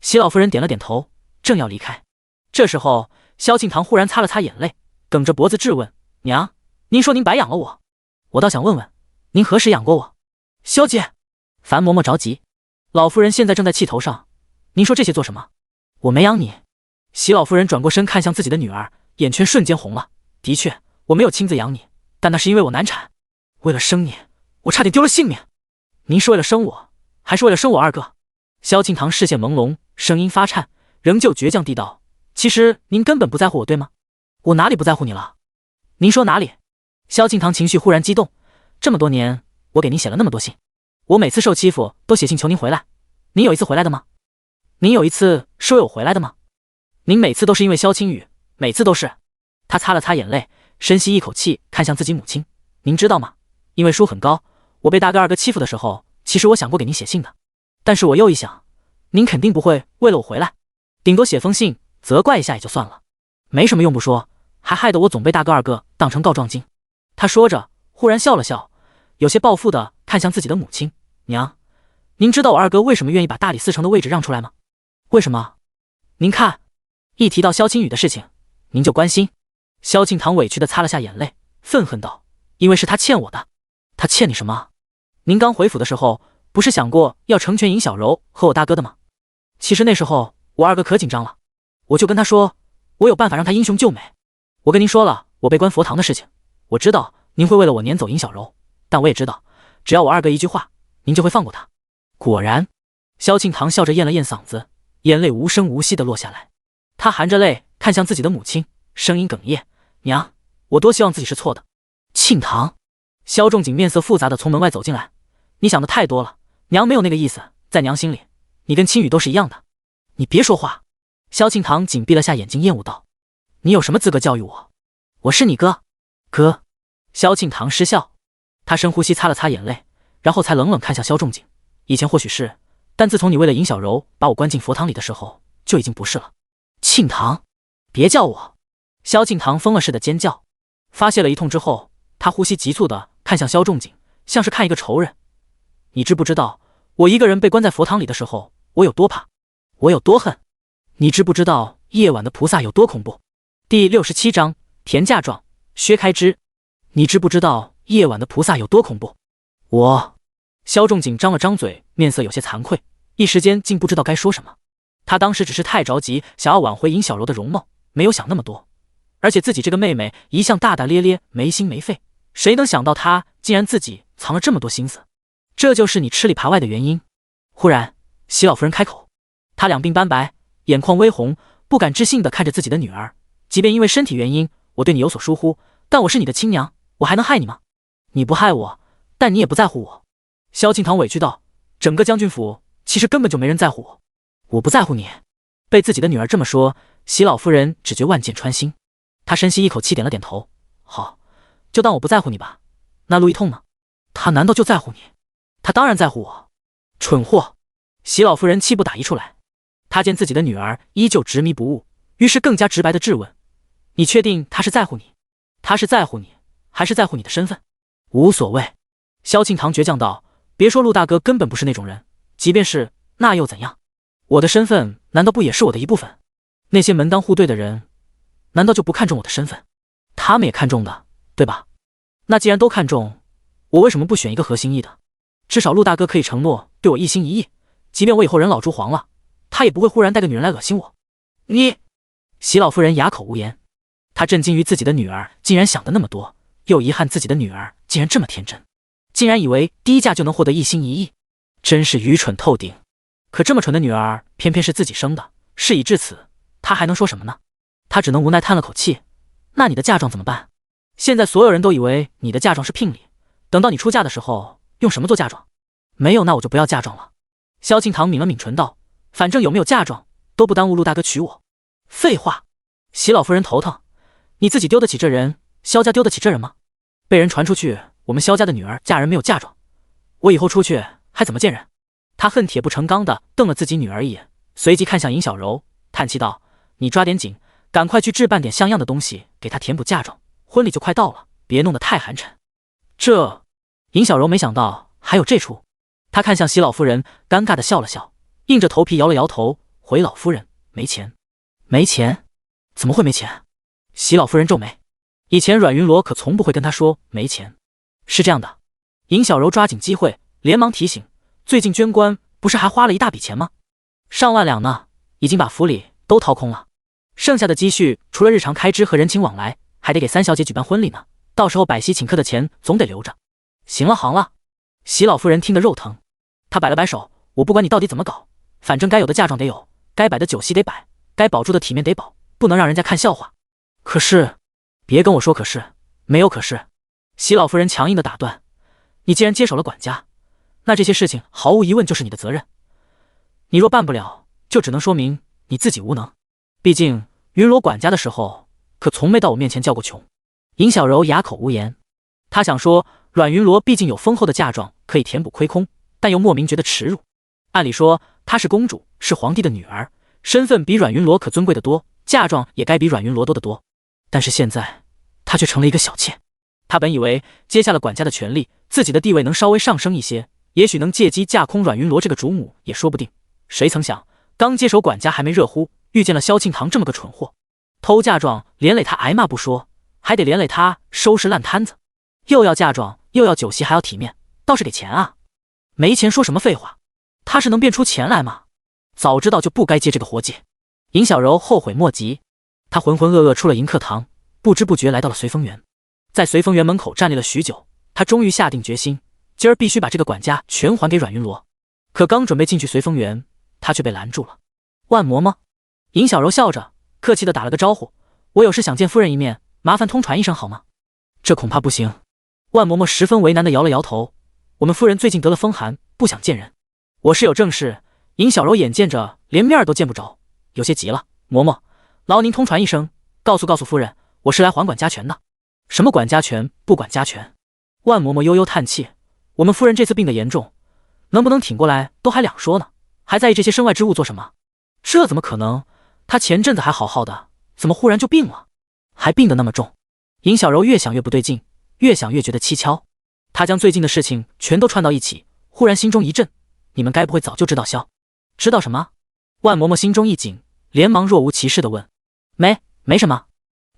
S1: 席老夫人点了点头，正要离开。这时候，萧庆堂忽然擦了擦眼泪，梗着脖子质问：“娘，您说您白养了我，我倒想问问，您何时养过我？”萧姐，樊嬷嬷着急：“老夫人现在正在气头上，您说这些做什么？我没养你。”席老夫人转过身看向自己的女儿，眼圈瞬间红了：“的确，我没有亲自养你，但那是因为我难产，为了生你，我差点丢了性命。您是为了生我，还是为了生我二哥？”萧庆堂视线朦胧，声音发颤，仍旧倔强地道：“其实您根本不在乎我，对吗？我哪里不在乎你了？您说哪里？”萧庆堂情绪忽然激动：“这么多年，我给您写了那么多信，我每次受欺负都写信求您回来，您有一次回来的吗？您有一次是为我回来的吗？您每次都是因为萧青雨，每次都是。”他擦了擦眼泪，深吸一口气，看向自己母亲：“您知道吗？因为书很高，我被大哥二哥欺负的时候，其实我想过给您写信的，但是我又一想，您肯定不会为了我回来，顶多写封信责怪一下也就算了，没什么用不说，还害得我总被大哥二哥当成告状精。”他说着，忽然笑了笑，有些报复的看向自己的母亲：“娘，您知道我二哥为什么愿意把大理寺丞的位置让出来吗？为什么？您看，一提到萧青雨的事情，您就关心。”萧庆堂委屈的擦了下眼泪，愤恨道：“因为是他欠我的。”“他欠你什么？您刚回府的时候，不是想过要成全尹小柔和我大哥的吗？其实那时候我二哥可紧张了，我就跟他说，我有办法让他英雄救美。我跟您说了我被关佛堂的事情，我知道您会为了我撵走尹小柔，但我也知道，只要我二哥一句话，您就会放过他。”果然，萧庆堂笑着咽了咽嗓子，眼泪无声无息地落下来。他含着泪看向自己的母亲，声音哽咽：“娘，我多希望自己是错的。”庆堂，萧仲景面色复杂地从门外走进来：“你想的太多了，娘没有那个意思，在娘心里，你跟青雨都是一样的。”“你别说话。”萧庆堂紧闭了下眼睛，厌恶道：“你有什么资格教育我？我是你哥。”“哥。”萧庆堂失笑，他深呼吸，擦了擦眼泪，然后才冷冷看向萧仲景：“以前或许是，但自从你为了尹小柔把我关进佛堂里的时候，就已经不是了。”“庆堂，别叫我！”萧庆堂疯了似的尖叫，发泄了一通之后，他呼吸急促的看向萧仲景，像是看一个仇人：“你知不知道，我一个人被关在佛堂里的时候，我有多怕，我有多恨？你知不知道夜晚的菩萨有多恐怖？”第67章田嫁状，薛开之。你知不知道夜晚的菩萨有多恐怖？萧仲景张了张嘴，面色有些惭愧，一时间竟不知道该说什么。他当时只是太着急，想要挽回尹小柔的容貌，没有想那么多。而且自己这个妹妹一向大大咧咧，没心没肺，谁能想到她竟然自己藏了这么多心思？这就是你吃里扒外的原因。忽然，席老夫人开口，她两鬓斑白，眼眶微红，不敢置信地看着自己的女儿：“即便因为身体原因，我对你有所疏忽，但我是你的亲娘，我还能害你吗？你不害我，但你也不在乎我。”萧庆堂委屈道：“整个将军府其实根本就没人在乎我，我不在乎你。”被自己的女儿这么说，席老夫人只觉万箭穿心。她深吸一口气，点了点头：“好，就当我不在乎你吧。那陆一痛呢？他难道就在乎你？他当然在乎我。”“蠢货！”席老夫人气不打一处来。她见自己的女儿依旧执迷不悟，于是更加直白地质问：“你确定他是在乎你？他是在乎你，还是在乎你的身份？”“无所谓。”萧庆堂倔强道：“别说陆大哥根本不是那种人，即便是，那又怎样？我的身份难道不也是我的一部分？那些门当户对的人难道就不看重我的身份？他们也看重的，对吧？那既然都看重，我为什么不选一个合心意的？至少陆大哥可以承诺对我一心一意，即便我以后人老珠黄了，他也不会忽然带个女人来恶心我。”“你……”席老夫人哑口无言。她震惊于自己的女儿竟然想得那么多，又遗憾自己的女儿竟然这么天真，竟然以为低价就能获得一心一意，真是愚蠢透顶。可这么蠢的女儿偏偏是自己生的，事已至此，他还能说什么呢？他只能无奈叹了口气。那你的嫁妆怎么办？现在所有人都以为你的嫁妆是聘礼，等到你出嫁的时候，用什么做嫁妆？没有，那我就不要嫁妆了。萧庆堂抿了抿唇道：反正有没有嫁妆，都不耽误陆大哥娶我。废话，席老夫人头疼，你自己丢得起这人，萧家丢得起这人吗？被人传出去，我们萧家的女儿嫁人没有嫁妆，我以后出去还怎么见人？他恨铁不成钢地瞪了自己女儿一眼，随即看向尹小柔，叹气道：你抓点紧，赶快去置办点像样的东西给她填补嫁妆，婚礼就快到了，别弄得太寒碜。这……尹小柔没想到还有这出，她看向席老夫人，尴尬地笑了笑，硬着头皮摇了摇头，回老夫人：没钱。没钱？怎么会没钱？席老夫人皱眉，以前阮云罗可从不会跟她说没钱。是这样的，尹小柔抓紧机会，连忙提醒：最近捐官不是还花了一大笔钱吗？上万两呢，已经把府里都掏空了，剩下的积蓄除了日常开支和人情往来，还得给三小姐举办婚礼呢，到时候摆席请客的钱总得留着。行了行了，席老夫人听得肉疼，她摆了摆手：我不管你到底怎么搞，反正该有的嫁妆得有，该摆的酒席得摆，该保住的体面得保，不能让人家看笑话。可是……别跟我说可是，没有可是。席老夫人强硬地打断：你既然接手了管家，那这些事情毫无疑问就是你的责任，你若办不了，就只能说明你自己无能。毕竟云罗管家的时候，可从没到我面前叫过穷。尹小柔哑口无言，她想说阮云罗毕竟有丰厚的嫁妆可以填补亏空，但又莫名觉得耻辱。按理说她是公主，是皇帝的女儿，身份比阮云罗可尊贵得多，嫁妆也该比阮云罗多得多。但是现在她却成了一个小妾。她本以为接下了管家的权力，自己的地位能稍微上升一些，也许能借机架空阮云罗这个主母也说不定。谁曾想刚接手管家还没热乎，遇见了萧庆堂这么个蠢货，偷嫁妆连累他挨骂不说，还得连累他收拾烂摊子，又要嫁妆又要酒席还要体面，倒是给钱啊！没钱说什么废话，他是能变出钱来吗？早知道就不该接这个活计。尹小柔后悔莫及，她浑浑噩噩出了迎客堂，不知不觉来到了随风园。在随风园门口站立了许久，她终于下定决心，今儿必须把这个管家全还给阮云罗。可刚准备进去随风园，她却被拦住了。万嬷嬷，尹小柔笑着客气地打了个招呼：我有事想见夫人一面，麻烦通传一声好吗？这恐怕不行。万嬷嬷十分为难地摇了摇头：我们夫人最近得了风寒，不想见人。我是有正事。尹小柔眼见着连面都见不着，有些急了：嬷嬷，劳您通传一声，告诉夫人，我是来还管家权的。什么管家权不管家权？万嬷嬷悠悠叹气：我们夫人这次病得严重，能不能挺过来都还两说呢，还在意这些身外之物做什么？这怎么可能？她前阵子还好好的，怎么忽然就病了？还病得那么重？尹小柔越想越不对劲，越想越觉得蹊跷。她将最近的事情全都串到一起，忽然心中一震：你们该不会早就知道知道什么？万嬷嬷心中一紧，连忙若无其事地问：没什么。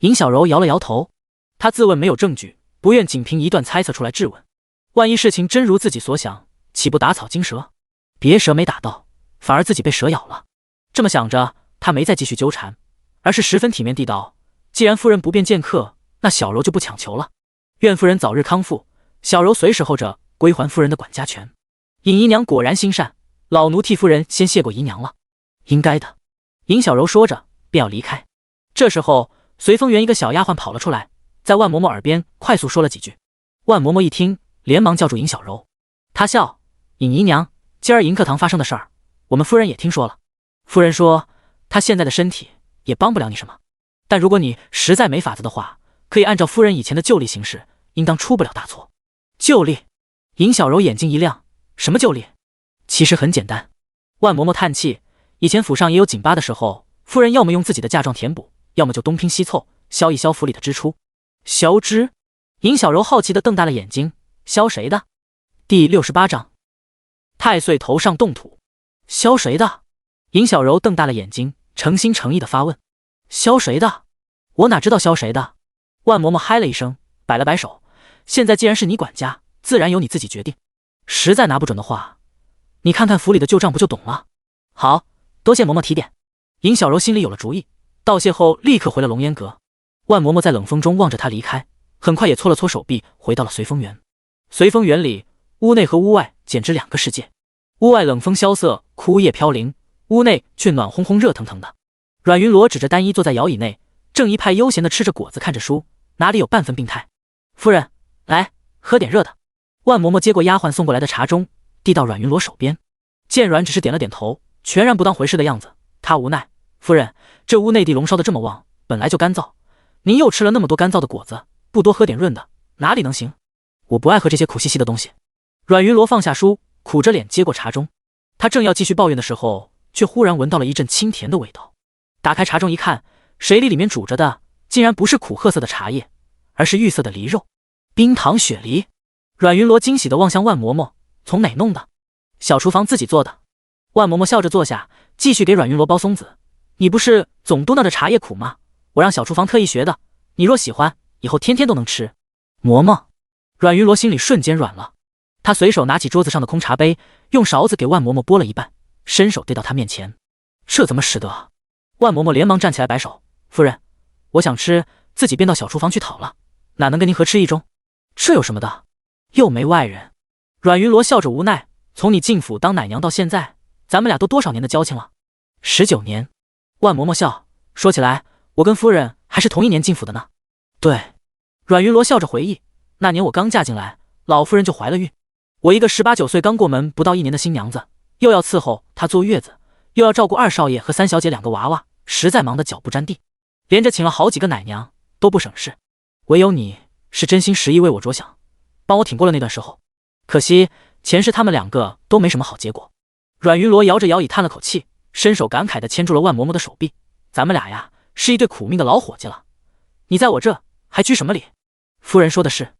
S1: 尹小柔摇了摇头，她自问没有证据，不愿仅凭一段猜测出来质问。万一事情真如自己所想，岂不打草惊蛇？别蛇没打到，反而自己被蛇咬了。这么想着，她没再继续纠缠，而是十分体面地道：既然夫人不便见客，那小柔就不强求了。愿夫人早日康复，小柔随时候着归还夫人的管家权。尹姨娘果然心善，老奴替夫人先谢过姨娘了。应该的。尹小柔说着便要离开。这时候随风园一个小丫鬟跑了出来，在万嬷嬷耳边快速说了几句。万嬷嬷一听，连忙叫住尹小柔。她笑：尹姨娘，今儿迎客堂发生的事儿，我们夫人也听说了。夫人说她现在的身体也帮不了你什么，但如果你实在没法子的话，可以按照夫人以前的旧例行事，应当出不了大错。旧例？尹小柔眼睛一亮：什么旧例？其实很简单。万嬷嬷叹气：以前府上也有紧巴的时候，夫人要么用自己的嫁妆填补，要么就东拼西凑，消一消府里的支出。消支？尹小柔好奇地瞪大了眼睛：消谁的？第68章太岁头上动土。消谁的？尹小柔瞪大了眼睛，诚心诚意地发问：消谁的？我哪知道消谁的？万嬷嬷嗨了一声，摆了摆手：现在既然是你管家，自然由你自己决定。实在拿不准的话，你看看府里的旧账不就懂了？好，多谢嬷嬷提点。尹小柔心里有了主意，道谢后立刻回了龙烟阁。万嬷嬷在冷风中望着她离开，很快也搓了搓手臂，回到了随风园。随风园里，屋内和屋外简直两个世界。屋外冷风萧瑟，枯叶飘零；屋内却暖烘烘热腾腾的。阮云罗指着单衣坐在摇椅内，正一派悠闲地吃着果子看着书，哪里有半分病态。夫人，来，喝点热的。万嬷嬷接过丫鬟送过来的茶盅，递到阮云罗手边。见阮只是点了点头，全然不当回事的样子，他无奈，夫人，这屋内地龙烧得这么旺，本来就干燥，您又吃了那么多干燥的果子，不多喝点润的，哪里能行？我不爱喝这些苦兮兮的东西。阮云罗放下书，苦着脸接过茶盅。他正要继续抱怨的时候，却忽然闻到了一阵清甜的味道。打开茶盅一看，水里面煮着的竟然不是苦褐色的茶叶，而是玉色的梨肉，冰糖雪梨。阮云罗惊喜地望向万嬷嬷，从哪弄的？小厨房自己做的。万嬷嬷笑着坐下，继续给阮云罗剥松子。你不是总嘟囔着茶叶苦吗？我让小厨房特意学的，你若喜欢，以后天天都能吃。嬷嬷，阮云罗心里瞬间软了。他随手拿起桌子上的空茶杯，用勺子给万嬷嬷拨了一半，伸手递到她面前。这怎么使得？万嬷嬷连忙站起来摆手，夫人，我想吃，自己便到小厨房去讨了，哪能跟您合吃一盅？这有什么的？又没外人。阮云罗笑着无奈，从你进府当奶娘到现在，咱们俩都多少年的交情了？19年。万嬷嬷笑，说起来，我跟夫人还是同一年进府的呢。对。阮云罗笑着回忆，那年我刚嫁进来，老夫人就怀了孕，我一个18、19岁刚过门不到1年的新娘子，又要伺候她坐月子，又要照顾二少爷和三小姐2个娃娃，实在忙得脚不沾地，连着请了好几个奶娘，都不省事。唯有你是真心实意为我着想，帮我挺过了那段时候。可惜前世他们2个都没什么好结果。阮云罗摇着摇椅叹了口气，伸手感慨地牵住了万嬷嬷的手臂，咱们俩呀，是一对苦命的老伙计了，你在我这还拘什么礼？夫人说的是。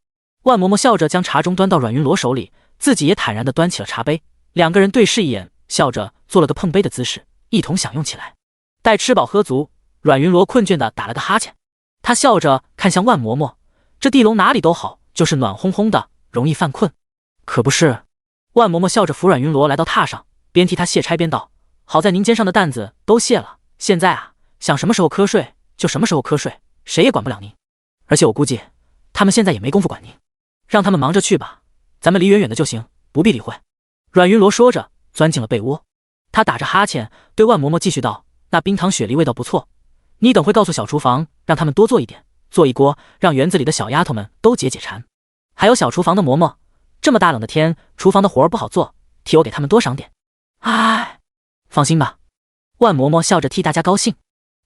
S1: 万嬷嬷笑着将茶盅端到阮云罗手里，自己也坦然地端起了茶杯，2个人对视一眼，笑着做了个碰杯的姿势，一同享用起来。待吃饱喝足，阮云罗困倦地打了个哈欠，他笑着看向万嬷嬷，这地龙哪里都好，就是暖烘烘的，容易犯困。可不是。万嬷嬷笑着扶阮云罗来到榻上，边替他卸差边道，好在您肩上的担子都卸了，现在啊，想什么时候瞌睡就什么时候瞌睡，谁也管不了您。而且我估计他们现在也没工夫管您，让他们忙着去吧，咱们离远远的就行，不必理会。阮云罗说着钻进了被窝，他打着哈欠对万嬷嬷继续道，那冰糖雪梨味道不错，你等会告诉小厨房让他们多做一点，做一锅，让园子里的小丫头们都解解馋。还有小厨房的嬷嬷，这么大冷的天，厨房的活儿不好做，替我给他们多赏点。哎，放心吧。万嬷嬷笑着替大家高兴，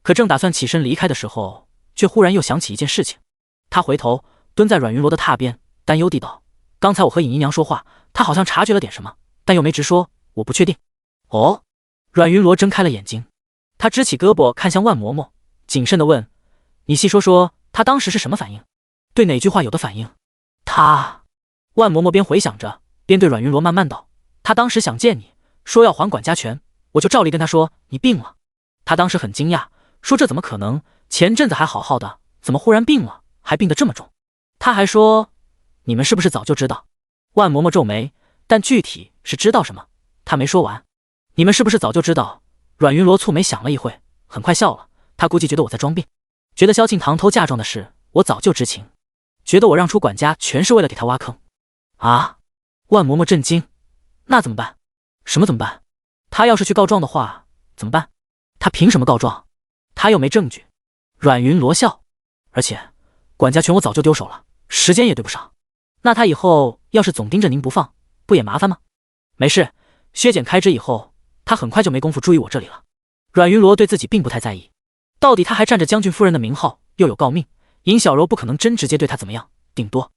S1: 可正打算起身离开的时候，却忽然又想起一件事情。他回头蹲在阮云罗的榻边，担忧地道，刚才我和尹姨娘说话，她好像察觉了点什么，但又没直说，我不确定。哦。阮云罗睁开了眼睛，他支起胳膊看向万嬷嬷，谨慎地问，你细说说她当时是什么反应，对哪句话有的反应？她。万嬷嬷边回想着边对阮云罗慢慢道，她当时想见你，说要还管家权，我就照例跟她说你病了。她当时很惊讶，说这怎么可能，前阵子还好好的，怎么忽然病了，还病得这么重。她还说，你们是不是早就知道？万嬷嬷皱眉，但具体是知道什么她没说完。你们是不是早就知道？阮云罗蹙眉想了一会，很快笑了，他估计觉得我在装病，觉得萧庆堂偷嫁妆的事我早就知情，觉得我让出管家全是为了给他挖坑。啊！万嬷嬷震惊，那怎么办？什么怎么办？他要是去告状的话怎么办？他凭什么告状？他又没证据。阮云罗笑，而且管家权我早就丢手了，时间也对不上。那他以后要是总盯着您不放，不也麻烦吗？没事，削减开支以后，他很快就没工夫注意我这里了。阮云罗对自己并不太在意，到底他还占着将军夫人的名号，又有诰命，尹小柔不可能真直接对他怎么样，顶多……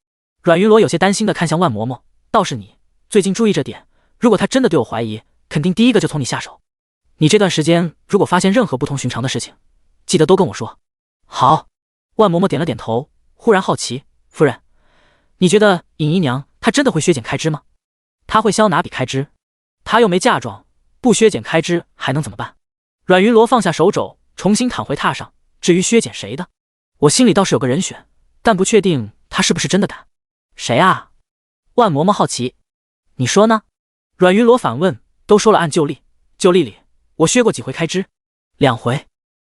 S1: 阮云罗有些担心地看向万嬷嬷，倒是你最近注意这点，如果他真的对我怀疑，肯定第一个就从你下手。你这段时间如果发现任何不同寻常的事情，记得都跟我说。好。万嬷嬷点了点头，忽然好奇，夫人，你觉得尹姨娘她真的会削减开支吗？她会削哪笔开支？她又没嫁妆，不削减开支还能怎么办？阮云罗放下手肘，重新躺回榻上，至于削减谁的，我心里倒是有个人选，但不确定她是不是真的敢。谁啊？万嬷嬷好奇。你说呢？阮云罗反问。都说了按旧例，旧例里我削过几回开支？2回。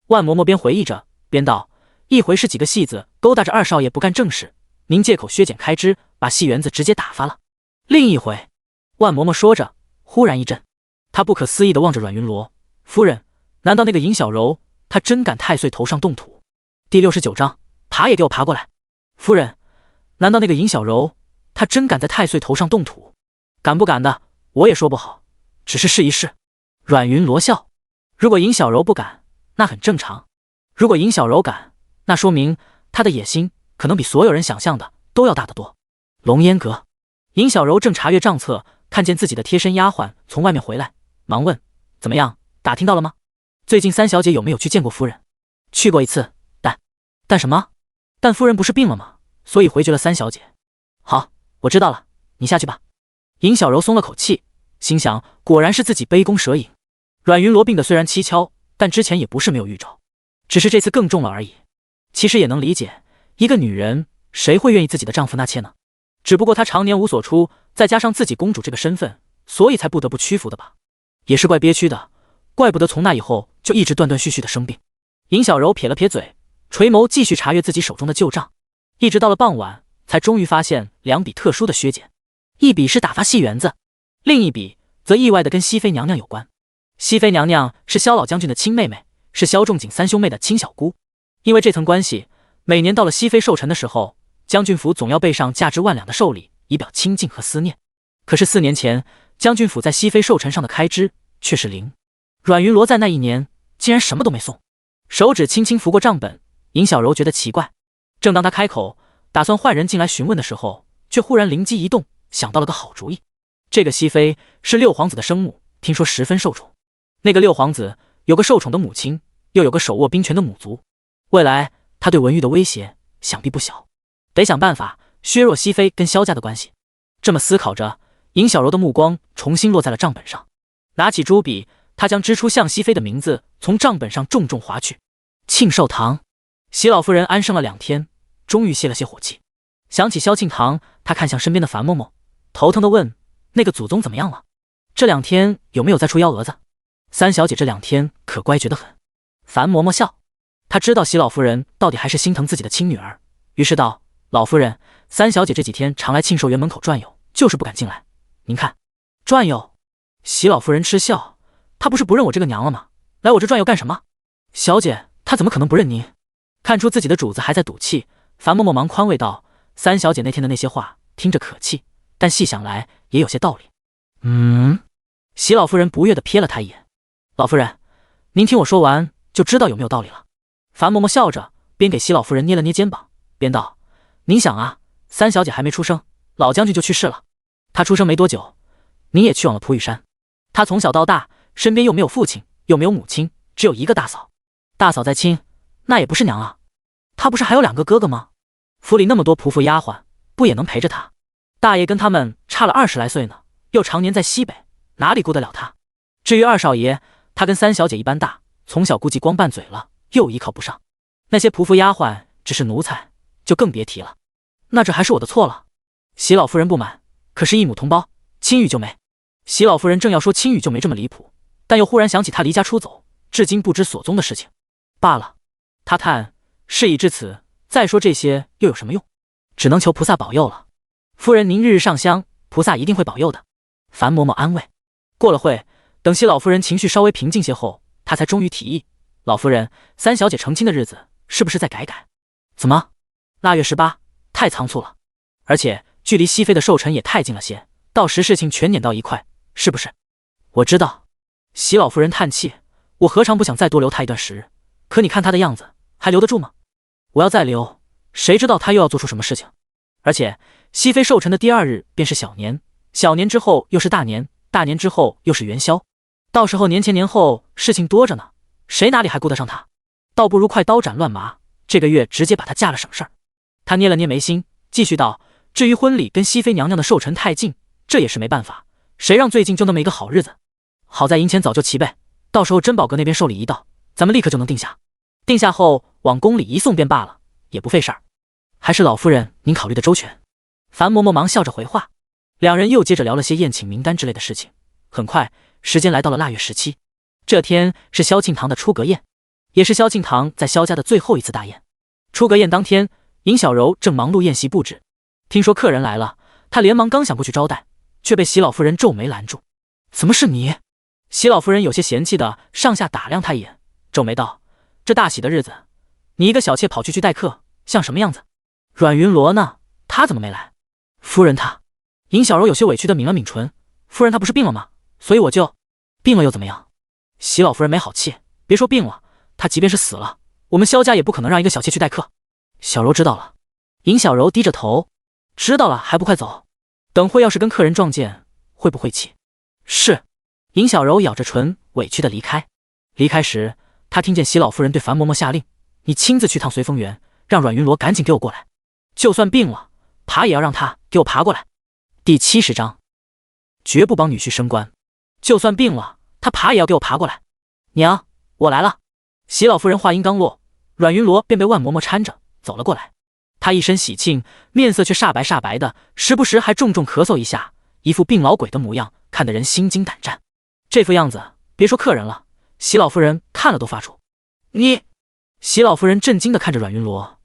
S1: 万嬷嬷边回忆着边道，一回是几个戏子勾搭着二少爷不干正事，您借口削减开支，把戏园子直接打发了。另一回。万嬷嬷说着忽然一震，她不可思议地望着阮云罗，夫人，难道那个尹小柔她真敢太岁头上动土？第69章，爬也给我爬过来。夫人，难道那个尹小柔她真敢在太岁头上动土？敢不敢的，我也说不好，只是试一试。阮云罗笑，如果尹小柔不敢，那很正常；如果尹小柔敢，那说明她的野心可能比所有人想象的都要大得多。龙烟阁，尹小柔正查阅账册，看见自己的贴身丫鬟从外面回来，忙问：怎么样，打听到了吗？最近三小姐有没有去见过夫人？去过一次，但什么？但夫人不是病了吗？所以回绝了三小姐。好，我知道了，你下去吧。尹小柔松了口气，心想果然是自己杯弓蛇影。阮云罗病得虽然蹊跷，但之前也不是没有预兆，只是这次更重了而已。其实也能理解，一个女人谁会愿意自己的丈夫纳妾呢？只不过她常年无所出，再加上自己公主这个身份，所以才不得不屈服的吧。也是怪憋屈的，怪不得从那以后就一直断断续续的生病。尹小柔撇了撇嘴，垂眸继续查阅自己手中的旧账，一直到了傍晚，才终于发现两笔特殊的削减，一笔是打发戏园子，另一笔则意外的跟熹妃娘娘有关。熹妃娘娘是萧老将军的亲妹妹，是萧仲景三兄妹的亲小姑。因为这层关系，每年到了熹妃寿辰的时候，将军府总要备上价值万两的寿礼，以表亲近和思念。可是4年前，将军府在熹妃寿辰上的开支却是0。阮云罗在那一年竟然什么都没送，手指轻轻拂过账本，尹小柔觉得奇怪。正当他开口打算换人进来询问的时候，却忽然灵机一动，想到了个好主意。这个熹妃是六皇子的生母，听说十分受宠。那个六皇子有个受宠的母亲，又有个手握兵权的母族，未来他对文玉的威胁想必不小，得想办法削弱熹妃跟萧家的关系。这么思考着，尹小柔的目光重新落在了账本上，拿起朱笔，他将支出向熹妃的名字从账本上重重划去。庆寿堂，席老夫人安生了2天，终于泄了些火气。想起萧庆堂，他看向身边的樊嬷嬷，头疼地问：那个祖宗怎么样了？这2天有没有再出幺蛾子？三小姐这2天可乖觉得很。樊嬷嬷笑，她知道席老夫人到底还是心疼自己的亲女儿，于是道：老夫人，三小姐这几天常来庆寿园门口转悠，就是不敢进来。您看，转悠？席老夫人嗤笑，她不是不认我这个娘了吗？来我这转悠干什么？小姐，她怎么可能不认您？看出自己的主子还在赌气，樊嬷嬷忙宽慰道：三小姐那天的那些话听着可气，但细想来也有些道理。席老夫人不悦地瞥了她一眼。老夫人，您听我说完就知道有没有道理了。樊嬷嬷笑着，边给席老夫人捏了捏肩膀，边道：您想啊，三小姐还没出生，老将军就去世了。她出生没多久，您也去往了普雨山。她从小到大，身边又没有父亲，又没有母亲，只有一个大嫂。大嫂再亲，那也不是娘啊。她不是还有2个哥哥吗？府里那么多仆妇丫鬟，不也能陪着她？大爷跟他们差了20来岁呢，又常年在西北，哪里顾得了她？至于二少爷，他跟三小姐一般大，从小估计光拌嘴了，又依靠不上。那些仆妇丫鬟只是奴才，就更别提了。那这还是我的错了。席老夫人不满，可是一母同胞，亲与就没。席老夫人正要说亲与就没这么离谱，但又忽然想起他离家出走，至今不知所踪的事情。罢了，他叹事已至此，再说这些又有什么用？只能求菩萨保佑了。夫人您日日上香，菩萨一定会保佑的。樊嬷嬷安慰。过了会，等席老夫人情绪稍微平静些后，她才终于提议：老夫人，三小姐成亲的日子是不是再改改？怎么腊月18太仓促了，而且距离熹妃的寿辰也太近了些，到时事情全撵到一块，是不是？我知道。席老夫人叹气，我何尝不想再多留她一段时日，可你看她的样子，还留得住吗？我要再留，谁知道她又要做出什么事情？而且熹妃寿辰的第2日便是小年，小年之后又是大年，大年之后又是元宵，到时候年前年后事情多着呢，谁哪里还顾得上她？倒不如快刀斩乱麻，这个月直接把她嫁了省事儿。他捏了捏眉心，继续道：至于婚礼跟熹妃娘娘的寿辰太近，这也是没办法，谁让最近就那么一个好日子。好在银钱早就齐备，到时候珍宝阁那边寿礼一到，咱们立刻就能定下，定下后往宫里一送便罢了，也不费事儿。还是老夫人您考虑的周全。樊嬷嬷忙笑着回话。2人又接着聊了些宴请名单之类的事情。很快时间来到了腊月17，这天是萧庆堂的出阁宴，也是萧庆堂在萧家的最后一次大宴。出阁宴当天，尹小柔正忙碌宴席布置，听说客人来了，她连忙刚想过去招待，却被席老夫人皱眉拦住。怎么是你？席老夫人有些嫌弃的上下打量他一眼，皱眉道：“这大喜的日子，你一个小妾跑去待客，像什么样子？阮云罗呢？他怎么没来？”夫人他……尹小柔有些委屈的抿了抿唇：“夫人她不是病了吗？所以我就……病了又怎么样？”席老夫人没好气：“别说病了，她即便是死了，我们萧家也不可能让一个小妾去待客。”小柔知道了。尹小柔低着头：“知道了还不快走？等会要是跟客人撞见，会不会气？”是。尹小柔咬着唇，委屈的离开。离开时，她听见席老夫人对樊嬷嬷下令：“你亲自去趟随风园，让阮云罗赶紧给我过来，就算病了，爬也要让他给我爬过来。”第70章，绝不帮女婿升官，就算病了，他爬也要给我爬过来。娘，我来了。席老夫人话音刚落，阮云罗便被万嬷嬷搀着走了过来。他一身喜庆，面色却煞白煞白的，时不时还重重咳嗽一下，一副病老鬼的模样，看得人心惊胆战。这副样子，别说客人了，席老夫人看了都发怵。你……席老夫人震惊的看着阮云罗：“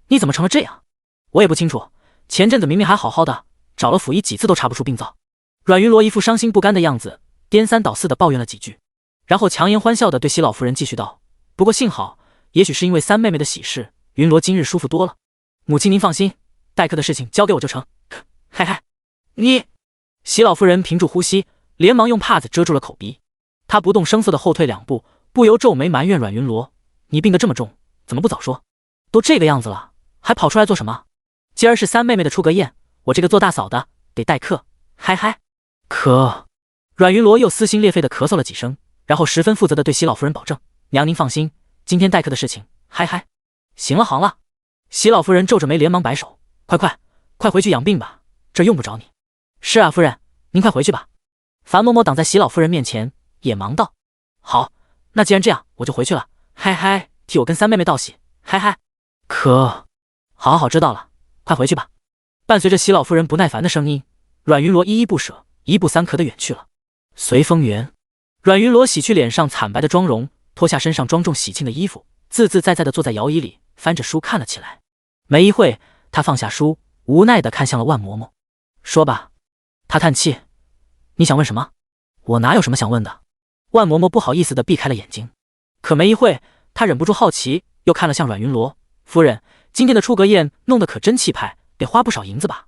S1: 你怎么成了这样？我也不清楚，前阵子明明还好好的，找了府医几次都查不出病灶。”阮云罗一副伤心不甘的样子，颠三倒四的抱怨了几句，然后强颜欢笑的对席老夫人继续道：“不过幸好，也许是因为三妹妹的喜事，云罗今日舒服多了。母亲您放心，待客的事情交给我就成。”嗨嗨，你……席老夫人屏住呼吸，连忙用帕子遮住了口鼻。她不动声色的后退2步，不由皱眉埋怨阮云罗：“你病得这么重，怎么不早说？都这个样子了，还跑出来做什么？今儿是三妹妹的出阁宴，我这个做大嫂的得待客。嗨嗨。”可……阮云罗又撕心裂肺的咳嗽了几声，然后十分负责的对席老夫人保证：“娘您放心，今天待客的事情，嗨嗨，行了行了。”席老夫人皱着眉连忙摆手：“快回去养病吧，这用不着你。”“是啊，夫人，您快回去吧。”樊嬷嬷挡在席老夫人面前，也忙道：“好，那既然这样，我就回去了。嗨嗨，替我跟三妹妹道喜。嗨嗨。”“可……好，知道了，快回去吧。”伴随着席老夫人不耐烦的声音，阮云罗依依不舍，一步三咳的远去了。随风园，阮云罗洗去脸上惨白的妆容，脱下身上庄重喜庆的衣服，自自在在的坐在摇椅里，翻着书看了起来。没一会，他放下书，无奈的看向了万嬷嬷：“说吧。”他叹气：“你想问什么？”“我哪有什么想问的？”万嬷嬷不好意思的避开了眼睛。可没一会，他忍不住好奇，又看了向阮云罗：“夫人，今天的出阁宴弄得可真气派，得花不少银子吧？”“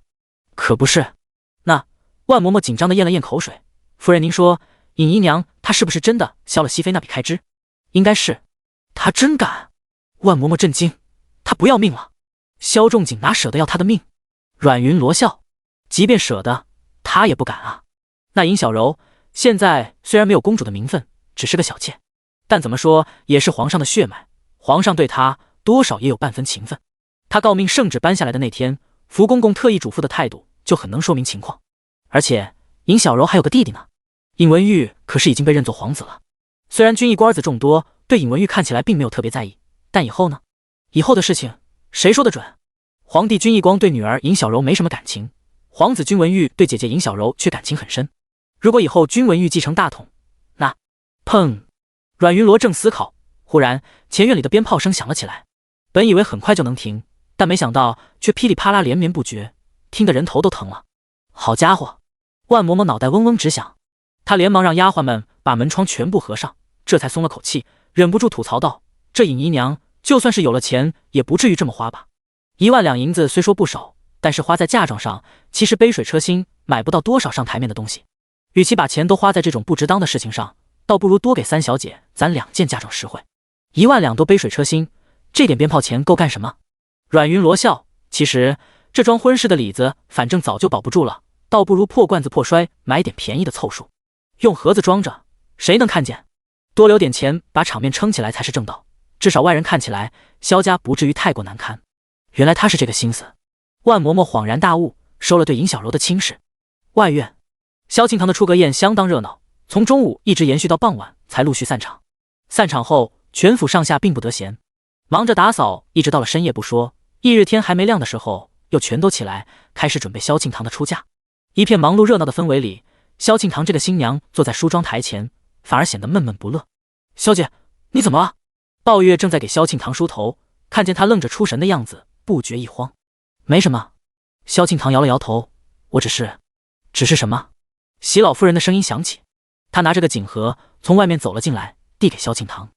S1: 可不是。”那万嬷嬷紧张的咽了咽口水：“夫人，您说尹姨娘她是不是真的消了熹妃那笔开支？”“应该是。”“她真敢？”万嬷嬷震惊：“她不要命了？萧仲景哪舍得要她的命？”阮云罗笑：“即便舍得，她也不敢啊。那尹小柔现在虽然没有公主的名分，只是个小妾，但怎么说也是皇上的血脉，皇上对她多少也有半分情分。她诰命圣旨颁下来的那天，福公公特意嘱咐的态度就很能说明情况。而且尹小柔还有个弟弟呢，尹文玉可是已经被认作皇子了。虽然军役官子众多，对尹文玉看起来并没有特别在意，但以后呢？以后的事情谁说得准？皇帝君义光对女儿尹小柔没什么感情，皇子君文玉对姐姐尹小柔却感情很深。如果以后君文玉继承大统，那……砰！阮云罗正思考，忽然前院里的鞭炮声响了起来。本以为很快就能停，但没想到却噼里啪啦连绵不绝，听得人头都疼了。好家伙！万嬷嬷脑袋嗡嗡直响，她连忙让丫鬟们把门窗全部合上，这才松了口气，忍不住吐槽道：“这尹姨娘就算是有了钱，也不至于这么花吧？1万两银子虽说不少，但是花在嫁妆上，其实杯水车薪，买不到多少上台面的东西。与其把钱都花在这种不值当的事情上，倒不如多给三小姐攒2件嫁妆实惠。1万两都杯水车薪，这点鞭炮钱够干什么？”阮云罗笑：“其实这桩婚事的里子，反正早就保不住了，倒不如破罐子破摔，买点便宜的凑数，用盒子装着，谁能看见？多留点钱，把场面撑起来才是正道。至少外人看起来，萧家不至于太过难堪。”原来他是这个心思。万嬷嬷恍然大悟，收了对尹小柔的轻视。外院，萧庆堂的出阁宴相当热闹，从中午一直延续到傍晚才陆续散场。散场后，全府上下并不得闲，忙着打扫，一直到了深夜不说，翌日天还没亮的时候，又全都起来开始准备萧庆堂的出嫁。一片忙碌热闹的氛围里，萧庆堂这个新娘坐在梳妆台前，反而显得闷闷不乐。“萧姐，你怎么了？”鲍月正在给萧庆堂梳头，看见他愣着出神的样子，不觉一慌。“没什么。”萧庆堂摇了摇头，“我只是什么？”席老夫人的声音响起。他拿着个锦盒从外面走了进来，递给萧庆堂：“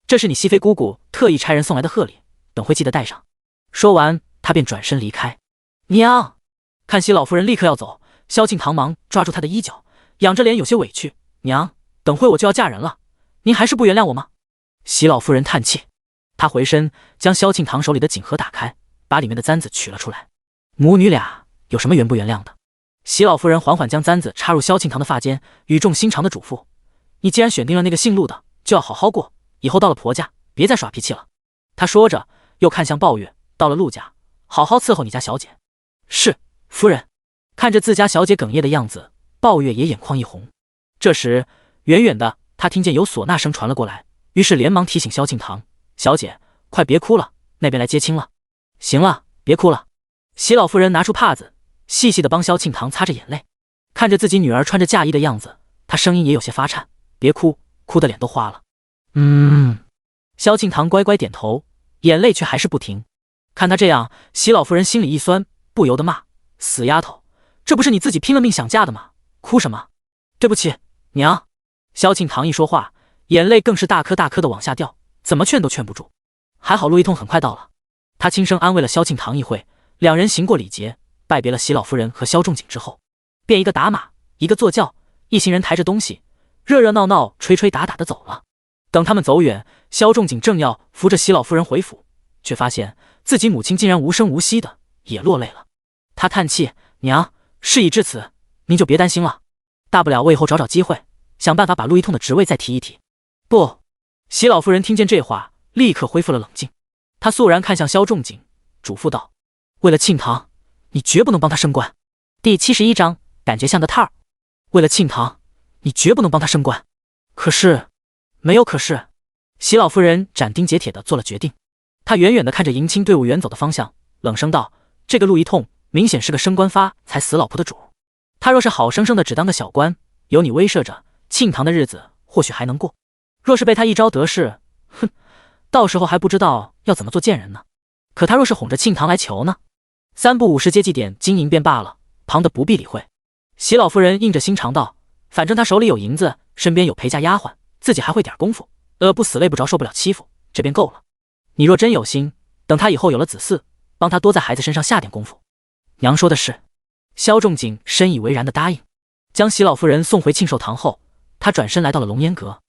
S1: 这是你熹妃姑姑特意差人送来的贺礼，等会记得带上。”说完，他便转身离开。娘！看袭老夫人立刻要走，萧庆堂忙抓住她的衣角，仰着脸有些委屈：“娘，等会我就要嫁人了，您还是不原谅我吗？”袭老夫人叹气，她回身将萧庆堂手里的锦盒打开，把里面的簪子取了出来。母女俩有什么原不原谅的？袭老夫人缓缓将簪子插入萧庆堂的发间，语重心长的嘱咐：“你既然选定了那个姓陆的，就要好好过，以后到了婆家，别再耍脾气了。”她说着，又看向鲍月：“到了陆家，好好伺候你家小姐。”“是，夫人。”看着自家小姐哽咽的样子，鲍月也眼眶一红。这时，远远的他听见有唢呐声传了过来，于是连忙提醒萧庆堂：“小姐，快别哭了，那边来接亲了。”“行了，别哭了。”袭老夫人拿出帕子，细细的帮萧庆堂擦着眼泪。看着自己女儿穿着嫁衣的样子，她声音也有些发颤：“别哭，哭的脸都花了。”“萧庆堂乖乖点头，眼泪却还是不停。看他这样，袭老夫人心里一酸，不由得骂：“死丫头，这不是你自己拼了命想嫁的吗？哭什么？”“对不起，娘。”萧庆堂一说话，眼泪更是大颗大颗的往下掉，怎么劝都劝不住。还好陆一通很快到了，他轻声安慰了萧庆堂一会，两人行过礼节，拜别了袭老夫人和萧仲景之后，便一个打马，一个坐轿，一行人抬着东西，热热闹闹、吹吹打打的走了。等他们走远，萧仲景正要扶着袭老夫人回府，却发现自己母亲竟然无声无息的也落泪了。他叹气：“娘，事已至此，您就别担心了，大不了我以后找找机会，想办法把陆一通的职位再提一提。”“不！”袭老夫人听见这话，立刻恢复了冷静。她肃然看向萧仲景，嘱咐道：“为了庆堂，你绝不能帮他升官。”第71章，感觉像个套儿。为了庆堂，你绝不能帮他升官。可是，没有可是。袭老夫人斩钉截铁地做了决定。她远远地看着迎亲队伍远走的方向，冷声道：“这个陆一通明显是个升官发财死老婆的主。他若是好生生的只当个小官，有你威慑着，庆堂的日子或许还能过。若是被他一招得势，哼，到时候还不知道要怎么做贱人呢。可他若是哄着庆堂来求呢？3不5时接济点经营便罢了，旁的不必理会。”袭老夫人硬着心肠道：“反正他手里有银子，身边有陪嫁丫鬟，自己还会点功夫，饿不死累不着受不了欺负，这便够了。你若真有心，等他以后有了子嗣，帮他多在孩子身上下点功夫。”“娘说的是。”萧仲景深以为然的答应。将袭老夫人送回庆寿堂后，他转身来到了龙烟阁。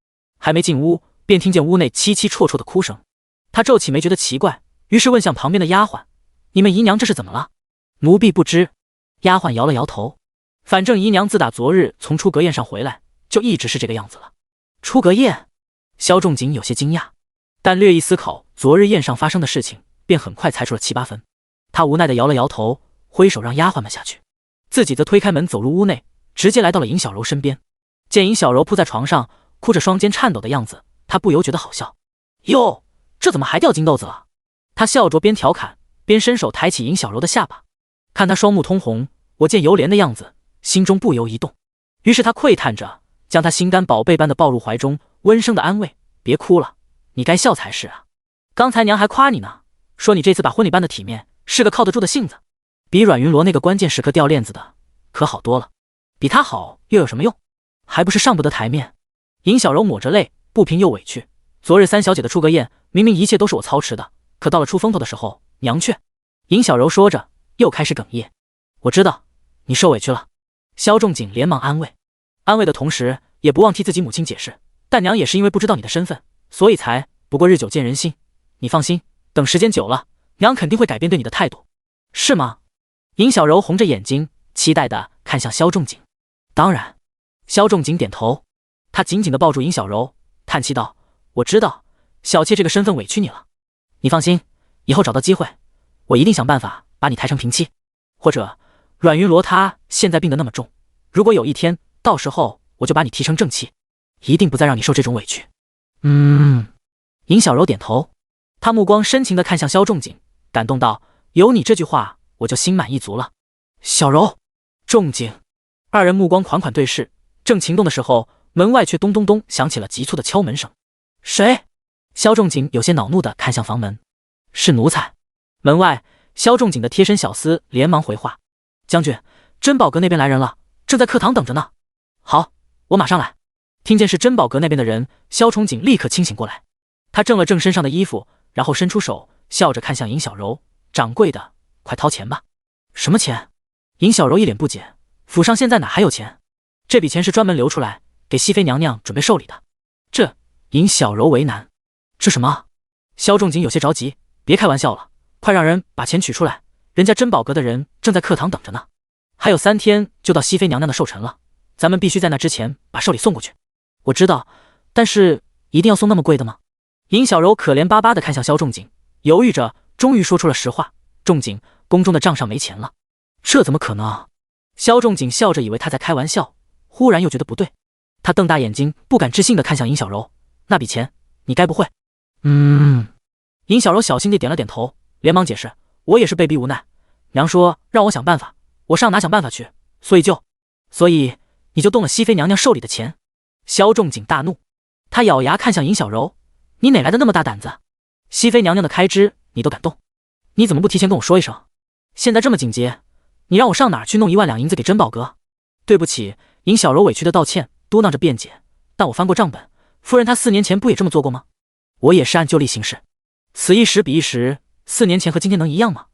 S1: 还没进屋，便听见屋内凄凄绰绰的哭声。他皱起眉觉得奇怪，于是问向旁边的丫鬟：“你们姨娘这是怎么了？”“奴婢不知。”丫鬟摇了摇头：“反正姨娘自打昨日从出阁宴上回来，就一直是这个样子了。”“出阁宴？”萧仲景有些惊讶，但略一思考昨日宴上发生的事情，便很快猜出了7、8分。他无奈地摇了摇头，挥手让丫鬟们下去，自己则推开门走入屋内，直接来到了尹小柔身边。见尹小柔扑在床上，哭着双肩颤抖的样子，他不由觉得好笑。“哟，这怎么还掉金豆子了？”他笑着边调侃边伸手抬起尹小柔的下巴，看她双目通红，我见犹怜的样子，心中不由一动。于是他喟叹着将她心肝宝贝般的抱入怀中，温声的安慰：“别哭了，你该笑才是啊。刚才娘还夸你呢，说你这次把婚礼办得体面，是个靠得住的性子，比阮云罗那个关键时刻掉链子的可好多了。比他好又有什么用？还不是上不得台面。”尹小柔抹着泪，不平又委屈：“昨日3小姐的出阁宴，明明一切都是我操持的，可到了出风头的时候，娘却……”尹小柔说着，又开始哽咽：“我知道，你受委屈了。”萧仲景连忙安慰，安慰的同时也不忘替自己母亲解释：“但娘也是因为不知道你的身份，所以才……不过日久见人心，你放心，等时间久了，娘肯定会改变对你的态度。”“是吗？”尹小柔红着眼睛，期待地看向萧仲景。“当然。”萧仲景点头，他紧紧地抱住尹小柔，叹气道：“我知道，小妾这个身份委屈你了。你放心，以后找到机会，我一定想办法把你抬成平妻。或者，阮云罗他现在病得那么重，如果有一天，到时候我就把你提成正妻，一定不再让你受这种委屈。”“尹小柔点头，她目光深情地看向萧仲景，感动道：“有你这句话，我就心满意足了。”“小柔，仲景。”二人目光款款对视，正情动的时候，门外却咚咚咚响起了急促的敲门声。“谁？”萧仲景有些恼怒地看向房门。“是奴才。”门外，萧仲景的贴身小厮连忙回话：“将军，珍宝阁那边来人了，正在课堂等着呢。”“好，我马上来。”听见是珍宝阁那边的人，萧憧憬立刻清醒过来。他正了正身上的衣服，然后伸出手，笑着看向尹小柔：“掌柜的，快掏钱吧。”“什么钱？”尹小柔一脸不解：“府上现在哪还有钱？这笔钱是专门留出来给熹妃娘娘准备寿礼的。”这尹小柔为难：“这什么？”萧仲景有些着急：“别开玩笑了，快让人把钱取出来，人家珍宝阁的人正在课堂等着呢。还有3天就到熹妃娘娘的寿辰了，咱们必须在那之前把寿礼送过去。”“我知道，但是一定要送那么贵的吗？”尹小柔可怜巴巴地看向萧仲景，犹豫着，终于说出了实话：“仲景，宫中的账上没钱了。”“这怎么可能？”萧仲景笑着以为他在开玩笑，忽然又觉得不对，他瞪大眼睛，不敢置信地看向尹小柔：“那笔钱，你该不会……”“尹小柔小心地点了点头，连忙解释：“我也是被逼无奈，娘说让我想办法，我上哪想办法去？所以你就动了熹妃娘娘寿礼的钱？”萧仲景大怒，他咬牙看向尹小柔：“你哪来的那么大胆子？熹妃娘娘的开支你都敢动，你怎么不提前跟我说一声？现在这么紧急，你让我上哪儿去弄1万两银子给珍宝阁？”“对不起。”尹小柔委屈的道歉，嘟囔着辩解：“但我翻过账本，夫人她4年前不也这么做过吗？我也是按旧例行事，此一时彼一时，4年前和今天能一样吗？”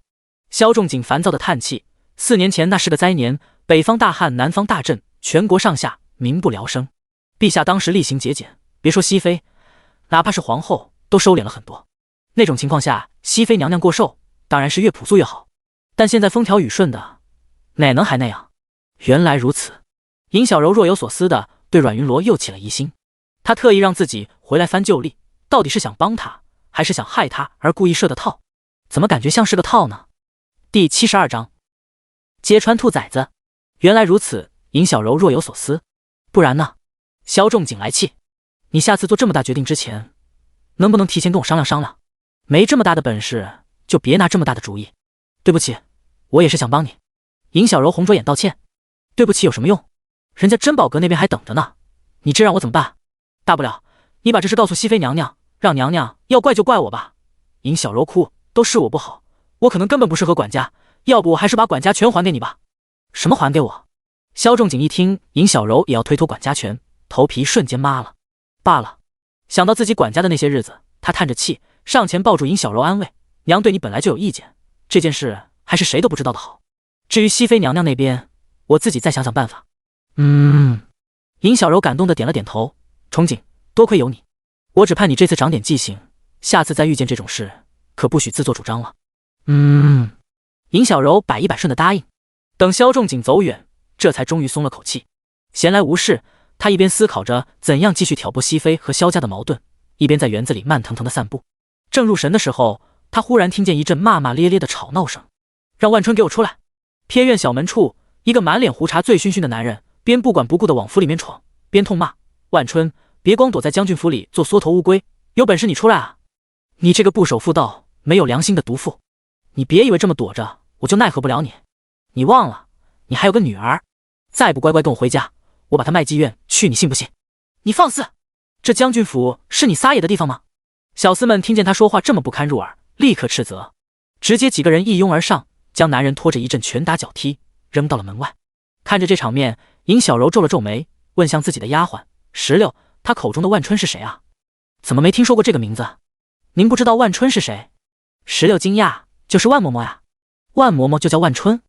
S1: 萧仲景烦躁的叹气：“4年前那是个灾年，北方大旱，南方大震，全国上下民不聊生。陛下当时厉行节俭，别说熹妃，哪怕是皇后都收敛了很多。那种情况下，熹妃娘娘过寿，当然是越朴素越好。但现在风调雨顺的，哪能还那样？”“原来如此。”尹小柔若有所思的对阮云罗又起了疑心，他特意让自己回来翻旧历，到底是想帮他，还是想害他而故意设的套？怎么感觉像是个套呢？第72章揭穿兔崽子。原来如此，尹小柔若有所思。不然呢？萧仲景来气：“你下次做这么大决定之前，能不能提前跟我商量商量？没这么大的本事，就别拿这么大的主意。”“对不起，我也是想帮你。”尹小柔红着眼道歉：“对不起有什么用？人家珍宝阁那边还等着呢，你这让我怎么办？大不了你把这事告诉熹妃娘娘，让娘娘要怪就怪我吧。”尹小柔哭：“都是我不好，我可能根本不适合管家，要不我还是把管家权还给你吧。”“什么还给我？”萧仲景一听尹小柔也要推脱管家权，头皮瞬间麻了。罢了，想到自己管家的那些日子，他叹着气上前抱住尹小柔安慰：“娘对你本来就有意见，这件事还是谁都不知道的好。至于熹妃娘娘那边，我自己再想想办法。”尹小柔感动的点了点头：“憧憬，多亏有你，我只盼你这次长点记性，下次再遇见这种事，可不许自作主张了。”尹小柔百依百顺的答应。等萧仲景走远，这才终于松了口气。闲来无事，他一边思考着怎样继续挑拨熹妃和萧家的矛盾，一边在园子里慢腾腾的散步。正入神的时候，他忽然听见一阵骂骂咧咧的吵闹声：“让万春给我出来！”偏院小门处，一个满脸胡茬醉醺醺的男人边不管不顾的往府里面闯，边痛骂：“万春，别光躲在将军府里做缩头乌龟，有本事你出来啊！你这个不守妇道、没有良心的毒妇！你别以为这么躲着我就奈何不了你！你忘了，你还有个女儿，再不乖乖跟我回家，我把她卖妓院去，你信不信？你放肆！这将军府是你撒野的地方吗？”小厮们听见他说话这么不堪入耳，立刻斥责，直接几个人一拥而上，将男人拖着一阵拳打脚踢，扔到了门外。看着这场面，尹小柔皱了皱眉，问向自己的丫鬟石榴：“他口中的万春是谁啊？怎么没听说过这个名字？您不知道万春是谁？”石榴惊讶：“就是万嬷嬷呀。”“万嬷嬷就叫万春？”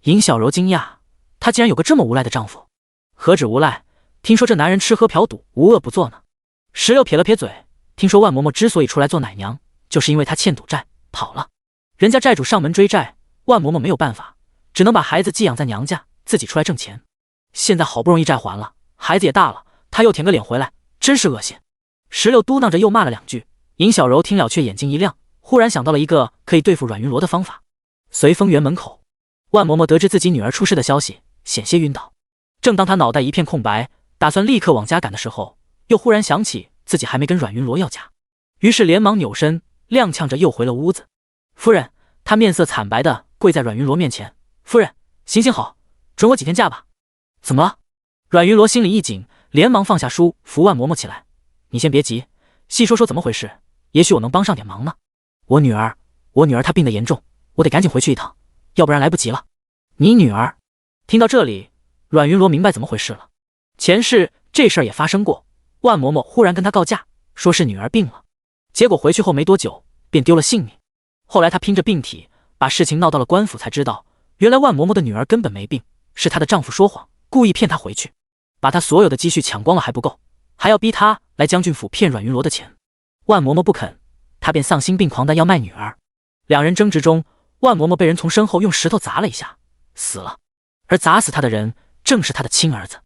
S1: 尹小柔惊讶，她竟然有个这么无赖的丈夫。何止无赖，听说这男人吃喝嫖赌无恶不作呢。石榴撇了撇嘴，听说万嬷嬷之所以出来做奶娘，就是因为她欠赌债跑了，人家债主上门追债，万嬷嬷没有办法，只能把孩子寄养在娘家，自己出来挣钱。现在好不容易债还了，孩子也大了，她又舔个脸回来，真是恶心。石榴嘟囔着又骂了2句，尹小柔听了却眼睛一亮，忽然想到了一个可以对付阮云罗的方法。随风园门口，万嬷嬷得知自己女儿出事的消息，险些晕倒。正当她脑袋一片空白，打算立刻往家赶的时候，又忽然想起自己还没跟阮云罗要价，于是连忙扭身踉跄着又回了屋子。夫人，她面色惨白的跪在阮云罗面前：“夫人，行行好，准我几天假吧。”“怎么了？”阮云罗心里一紧，连忙放下书，扶万嬷嬷起来：“你先别急，细说说怎么回事，也许我能帮上点忙呢。我女儿她病得严重，我得赶紧回去一趟，要不然来不及了。”“你女儿？”听到这里，阮云罗明白怎么回事了。前世这事儿也发生过，万嬷嬷忽然跟他告假，说是女儿病了，结果回去后没多久便丢了性命。后来他拼着病体把事情闹到了官府，才知道原来万嬷嬷的女儿根本没病，是她的丈夫说谎，故意骗她回去，把她所有的积蓄抢光了还不够，还要逼她来将军府骗阮云罗的钱。万嬷嬷不肯，她便丧心病狂的要卖女儿。两人争执中，万嬷嬷被人从身后用石头砸了一下，死了。而砸死她的人正是她的亲儿子。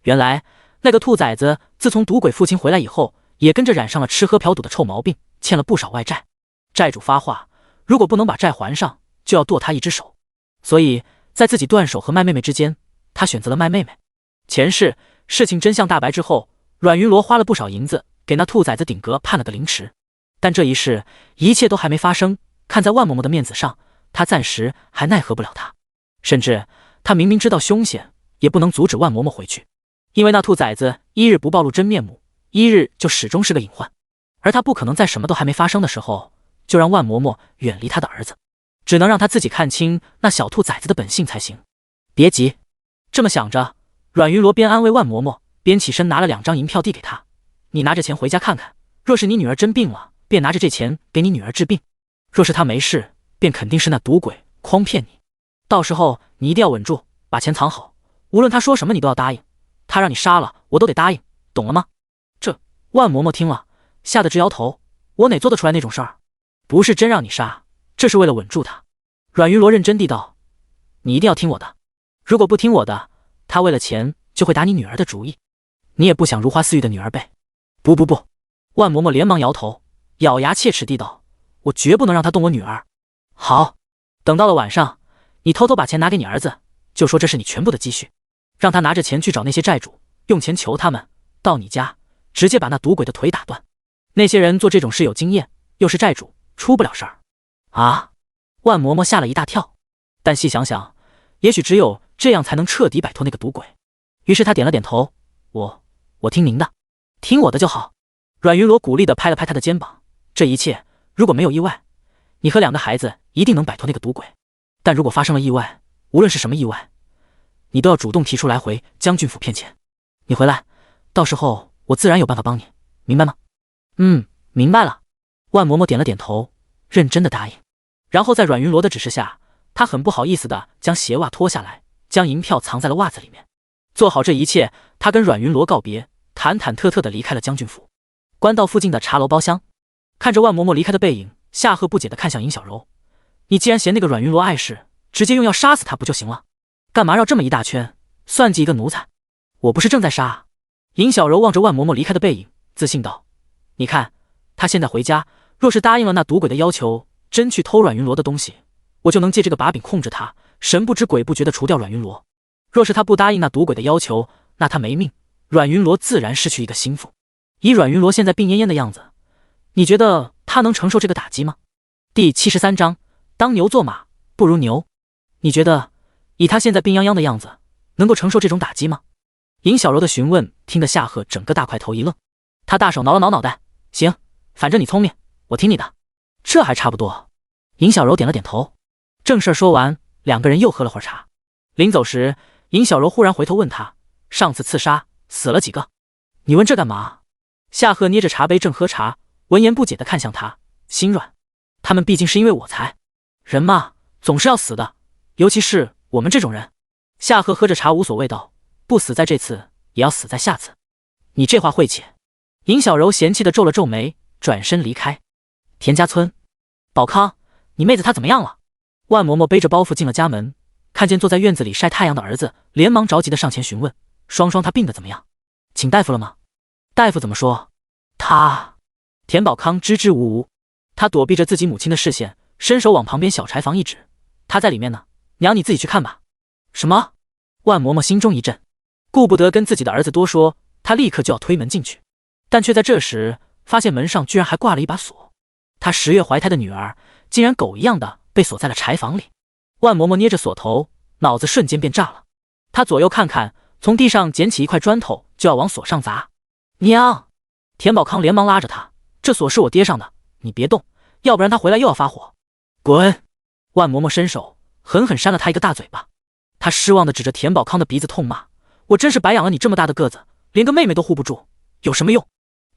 S1: 原来那个兔崽子自从赌鬼父亲回来以后，也跟着染上了吃喝嫖赌的臭毛病，欠了不少外债。债主发话，如果不能把债还上，就要剁他一只手。所以在自己断手和卖妹妹之间，他选择了卖妹妹。前世事情真相大白之后，阮云罗花了不少银子给那兔崽子顶格判了个凌迟。但这一世一切都还没发生，看在万嬷嬷的面子上，他暂时还奈何不了他。甚至他明明知道凶险，也不能阻止万嬷嬷回去，因为那兔崽子一日不暴露真面目，一日就始终是个隐患。而他不可能在什么都还没发生的时候就让万嬷嬷远离他的儿子，只能让他自己看清那小兔崽子的本性才行。别急，这么想着，阮云罗边安慰万嬷嬷，边起身拿了2张银票递给他，你拿着钱回家看看，若是你女儿真病了，便拿着这钱给你女儿治病；若是她没事，便肯定是那赌鬼诓骗你。到时候你一定要稳住，把钱藏好，无论他说什么你都要答应，他让你杀了我都得答应，懂了吗？这万嬷嬷听了吓得直摇头，我哪做得出来那种事儿？不是真让你杀，这是为了稳住他。阮云罗认真地道，你一定要听我的，如果不听我的，他为了钱就会打你女儿的主意。你也不想如花似玉的女儿呗？不，万嬷嬷连忙摇头，咬牙切齿地道，我绝不能让他动我女儿。好，等到了晚上，你偷偷把钱拿给你儿子，就说这是你全部的积蓄，让他拿着钱去找那些债主，用钱求他们，到你家直接把那赌鬼的腿打断。那些人做这种事有经验，又是债主，出不了事儿。啊！万嬷嬷吓了一大跳，但细想想，也许只有这样才能彻底摆脱那个赌鬼。于是他点了点头，我听您的，听我的就好。阮云罗鼓励地拍了拍他的肩膀，这一切如果没有意外，你和2个孩子一定能摆脱那个赌鬼，但如果发生了意外，无论是什么意外，你都要主动提出来回将军府骗钱。你回来，到时候我自然有办法帮你，明白吗？明白了。万嬷嬷点了点头，认真的答应。然后在阮云罗的指示下，他很不好意思的将鞋袜脱下来，将银票藏在了袜子里面。做好这一切，他跟阮云罗告别，忐忐忑忑的离开了将军府，关到附近的茶楼包厢。看着万嬷嬷离开的背影，夏荷不解的看向尹小柔，你既然嫌那个阮云罗碍事，直接用药杀死他不就行了，干嘛绕这么一大圈，算计一个奴才？我不是正在杀？尹小柔望着万嬷嬷离开的背影，自信道，你看他现在回家，若是答应了那赌鬼的要求，真去偷阮云罗的东西，我就能借这个把柄控制他，神不知鬼不觉的除掉阮云罗。若是他不答应那赌鬼的要求，那他没命，阮云罗自然失去一个心腹。以阮云罗现在病恹恹的样子，你觉得他能承受这个打击吗？第73章，当牛做马不如牛。你觉得以他现在病殃殃的样子，能够承受这种打击吗？尹小柔的询问听得夏荷整个大块头一愣，他大手挠了挠脑袋，行，反正你聪明，我听你的。这还差不多。尹小柔点了点头。正事说完，2个人又喝了会儿茶。临走时，尹小柔忽然回头问他，上次刺杀死了几个？你问这干嘛？夏荷捏着茶杯正喝茶，闻言不解地看向他，心软。他们毕竟是因为我才，人嘛，总是要死的，尤其是我们这种人。夏荷喝着茶无所谓道，不死在这次，也要死在下次。你这话晦气。尹小柔嫌弃地皱了皱眉，转身离开。田家村，宝康，你妹子她怎么样了？万嬷嬷背着包袱进了家门，看见坐在院子里晒太阳的儿子，连忙着急地上前询问，双双她病得怎么样？请大夫了吗？大夫怎么说？田宝康支支吾吾，他躲避着自己母亲的视线，伸手往旁边小柴房一指，他在里面呢，娘你自己去看吧。什么？万嬷嬷心中一震，顾不得跟自己的儿子多说，他立刻就要推门进去，但却在这时发现门上居然还挂了一把锁。他10月怀胎的女儿竟然狗一样的被锁在了柴房里。万嬷嬷捏着锁头，脑子瞬间变炸了。他左右看看，从地上捡起一块砖头就要往锁上砸。娘！田宝康连忙拉着他，这锁是我爹上的，你别动，要不然他回来又要发火。滚！万嬷嬷伸手狠狠扇了他一个大嘴巴。他失望地指着田宝康的鼻子痛骂，我真是白养了你这么大的个子，连个妹妹都护不住，有什么用？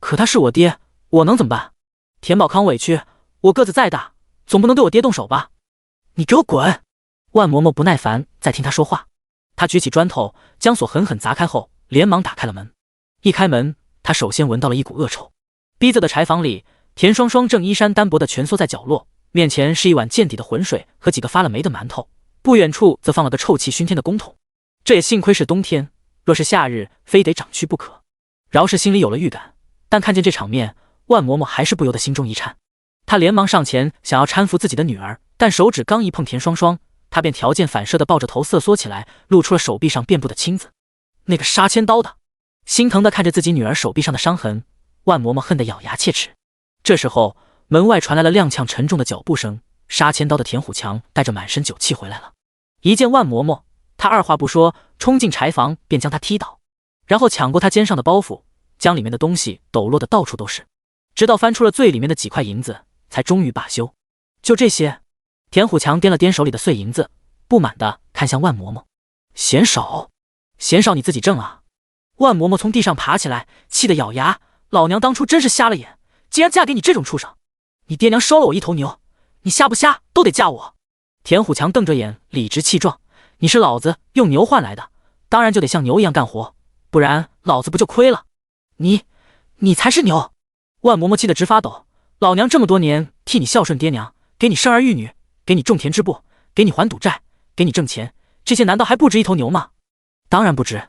S1: 可他是我爹，我能怎么办？田宝康委屈，我个子再大，总不能对我爹动手吧？你给我滚！万嬷嬷不耐烦再听他说话，他举起砖头将锁狠狠砸开后，连忙打开了门。一开门，他首先闻到了一股恶臭。逼仄的柴房里，田双双正衣衫单薄地蜷缩在角落，面前是一碗见底的浑水和几个发了霉的馒头，不远处则放了个臭气熏天的公桶。这也幸亏是冬天，若是夏日，非得长蛆不可。饶是心里有了预感，但看见这场面，万嬷嬷还是不由得心中一颤。她连忙上前想要搀扶自己的女儿，但手指刚一碰田双双，她便条件反射地抱着头瑟缩起来，露出了手臂上遍布的青紫。那个杀千刀的！心疼地看着自己女儿手臂上的伤痕，万嬷嬷恨得咬牙切齿。这时候，门外传来了踉跄沉重的脚步声，杀千刀的田虎强带着满身酒气回来了。一见万嬷嬷，他二话不说，冲进柴房便将她踢倒，然后抢过她肩上的包袱，将里面的东西抖落的到处都是，直到翻出了最里面的几块银子，才终于罢休。就这些？田虎强掂了掂手里的碎银子，不满地看向万嬷嬷：“嫌少？嫌少你自己挣啊！”万嬷嬷从地上爬起来，气得咬牙：“老娘当初真是瞎了眼，竟然嫁给你这种畜生！你爹娘收了我一头牛，你瞎不瞎都得嫁我！”田虎强瞪着眼，理直气壮：“你是老子用牛换来的，当然就得像牛一样干活，不然老子不就亏了？你才是牛！”万嬷嬷气得直发抖：“老娘这么多年替你孝顺爹娘，给你生儿育女，给你种田织布，给你还赌债，给你挣钱，这些难道还不值一头牛吗？”“当然不值。”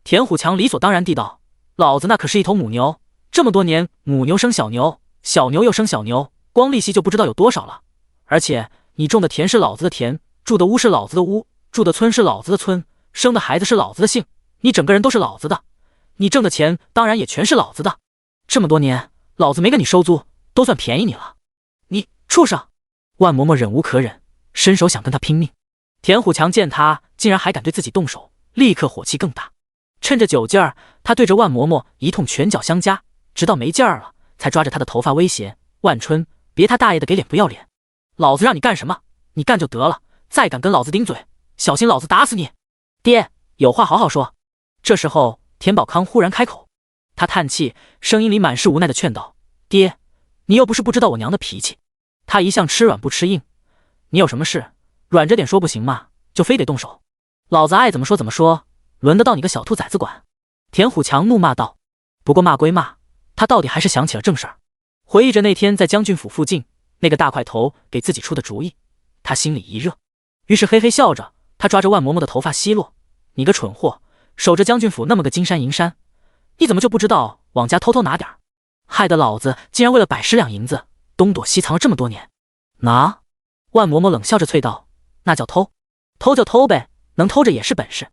S1: 田虎强理所当然地道：“老子那可是一头母牛，这么多年母牛生小牛，小牛又生小牛，光利息就不知道有多少了。而且你种的田是老子的田，住的屋是老子的屋，住的村是老子的村，生的孩子是老子的姓，你整个人都是老子的，你挣的钱当然也全是老子的。这么多年老子没跟你收租，都算便宜你了。你畜生！”万嬷嬷忍无可忍，伸手想跟他拼命。田虎强见他竟然还敢对自己动手，立刻火气更大。趁着酒劲儿，他对着万嬷嬷一通拳脚相加，直到没劲儿了，才抓着他的头发威胁：“万春，别他大爷的给脸不要脸！老子让你干什么，你干就得了，再敢跟老子顶嘴，小心老子打死你！”“爹，有话好好说。”这时候，田宝康忽然开口，他叹气，声音里满是无奈的劝道：“爹，你又不是不知道我娘的脾气，她一向吃软不吃硬，你有什么事，软着点说不行吗？就非得动手？老子爱怎么说怎么说，轮得到你个小兔崽子管？”田虎强怒骂道。不过骂归骂，他到底还是想起了正事儿，回忆着那天在将军府附近那个大块头给自己出的主意，他心里一热，于是嘿嘿笑着，他抓着万嬷嬷的头发奚落：“你个蠢货，守着将军府那么个金山银山，你怎么就不知道往家偷偷拿点儿？害得老子竟然为了110两银子东躲西藏了这么多年。”“拿！”万嬷嬷冷笑着啐道：“那叫偷，偷就偷呗，能偷着也是本事。”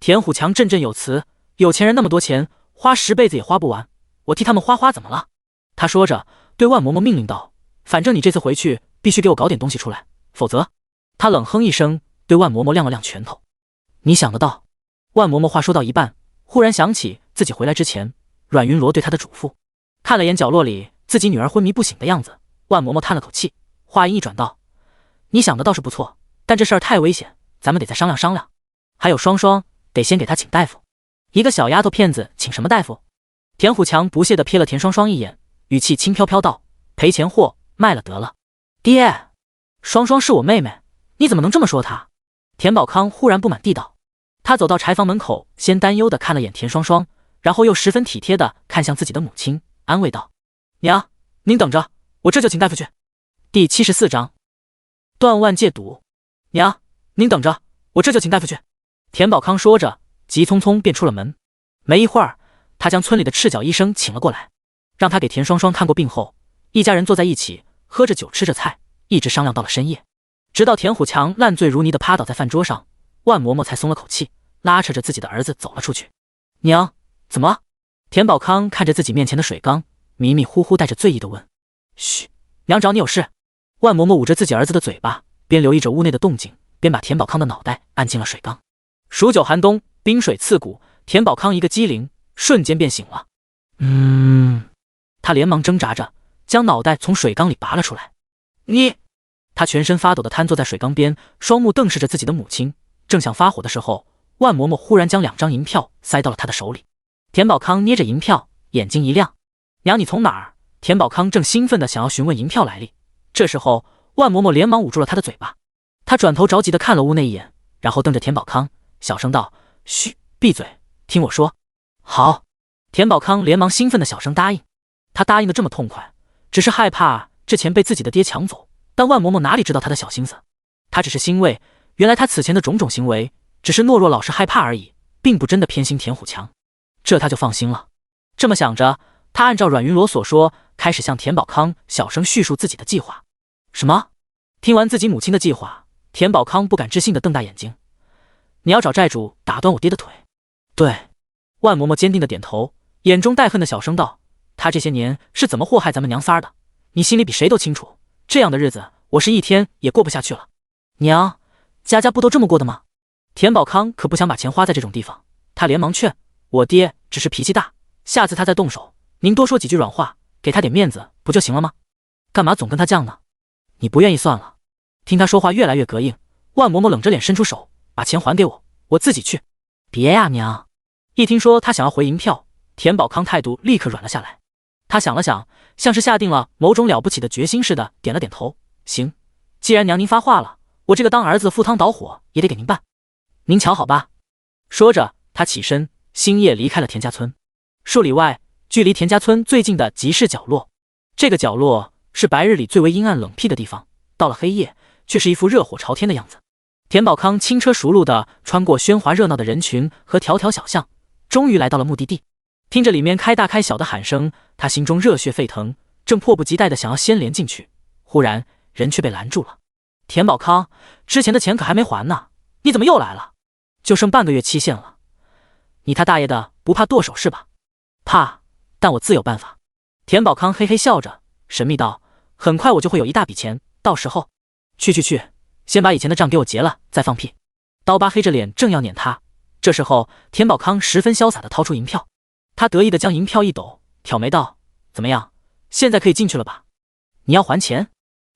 S1: 田虎强振振有词：“有钱人那么多钱，花10辈子也花不完，我替他们花怎么了？”他说着对万嬷嬷命令道：“反正你这次回去必须给我搞点东西出来，否则……”他冷哼一声，对万嬷嬷亮了亮拳头：“你想得到？”万嬷嬷话说到一半，忽然想起自己回来之前阮云罗对她的嘱咐，看了眼角落里自己女儿昏迷不醒的样子，万嬷嬷叹了口气，话音一转道：“你想的倒是不错，但这事儿太危险，咱们得再商量商量。还有双双，得先给她请大夫。一个小丫头片子请什么大夫？”田虎强不屑地瞥了田双双一眼，语气轻飘飘道：“赔钱货卖了得了。”“爹，双双是我妹妹，你怎么能这么说她？”田宝康忽然不满地道。他走到柴房门口，先担忧地看了眼田双双，然后又十分体贴地看向自己的母亲，安慰道：“娘，您等着，我这就请大夫去。”第74章断腕戒赌。“娘，您等着，我这就请大夫去。”田宝康说着，急匆匆便出了门。没一会儿，他将村里的赤脚医生请了过来，让他给田双双看过病后，一家人坐在一起，喝着酒，吃着菜，一直商量到了深夜，直到田虎强烂醉如泥地趴倒在饭桌上，万嬷嬷才松了口气，拉扯着自己的儿子走了出去。“娘，怎么？”田宝康看着自己面前的水缸，迷迷糊糊带着醉意地问。“嘘，娘找你有事。”万嬷嬷捂着自己儿子的嘴巴，边留意着屋内的动静，边把田宝康的脑袋按进了水缸。数9寒冬，冰水刺骨，田宝康一个机灵，瞬间便醒了。他连忙挣扎着将脑袋从水缸里拔了出来。“你！”他全身发抖地瘫坐在水缸边，双目瞪视着自己的母亲，正想发火的时候，万嬷嬷忽然将2张银票塞到了他的手里。田宝康捏着银票，眼睛一亮：“娘，你从哪儿？”田宝康正兴奋地想要询问银票来历，这时候万嬷嬷连忙捂住了他的嘴巴。他转头着急地看了屋内一眼，然后瞪着田宝康，小声道：“嘘，闭嘴，听我说。”好。田宝康连忙兴奋地小声答应。他答应的这么痛快，只是害怕这钱被自己的爹抢走，但万嬷嬷哪里知道他的小心思，他只是欣慰，原来他此前的种种行为只是懦弱老实害怕而已，并不真的偏心田虎强，这他就放心了。这么想着，他按照阮云罗所说，开始向田宝康小声叙述自己的计划。什么？听完自己母亲的计划，田宝康不敢置信地瞪大眼睛。你要找债主打断我爹的腿？对。万嬷嬷坚定地点头，眼中带恨的小声道：“他这些年是怎么祸害咱们娘仨的，你心里比谁都清楚。这样的日子，我是一天也过不下去了。”娘，家家不都这么过的吗？田宝康可不想把钱花在这种地方，他连忙劝：“我爹只是脾气大，下次他再动手，您多说几句软话，给他点面子不就行了吗？干嘛总跟他犟呢？你不愿意算了。”听他说话越来越膈应，万嬷嬷冷着脸伸出手：“把钱还给我，我自己去。”别呀，娘。一听说他想要回银票，田宝康态度立刻软了下来。他想了想，像是下定了某种了不起的决心似的，点了点头：“行，既然娘您发话了，我这个当儿子赴汤蹈火也得给您办，您瞧好吧。”说着，他起身，星夜离开了田家村。数里外，距离田家村最近的集市角落，这个角落是白日里最为阴暗冷僻的地方，到了黑夜，却是一副热火朝天的样子。田宝康轻车熟路地穿过喧哗热闹的人群和条条小巷，终于来到了目的地。听着里面开大开小的喊声，他心中热血沸腾，正迫不及待地想要先连进去，忽然人却被拦住了。田宝康，之前的钱可还没还呢，你怎么又来了？就剩半个月期限了，你他大爷的不怕剁手是吧？怕，但我自有办法。田宝康嘿嘿笑着，神秘道：“很快我就会有一大笔钱，到时候……去，先把以前的账给我结了，再放屁。”刀疤黑着脸正要撵他，这时候田宝康十分潇洒地掏出银票，他得意地将银票一抖，挑眉道：“怎么样，现在可以进去了吧？你要还钱？”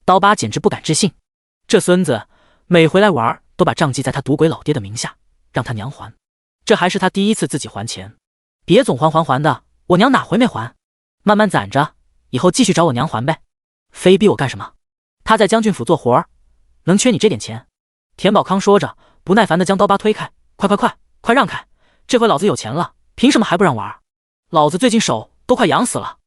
S1: 刀疤简直不敢置信，这孙子每回来玩都把账记在他赌鬼老爹的名下，让他娘还，这还是他第一次自己还钱。别总还的，我娘哪回没还？慢慢攒着，以后继续找我娘还呗，非逼我干什么？他在将军府做活，能缺你这点钱？田宝康说着，不耐烦地将刀疤推开：“快让开！这回老子有钱了，凭什么还不让玩？老子最近手都快痒死了。”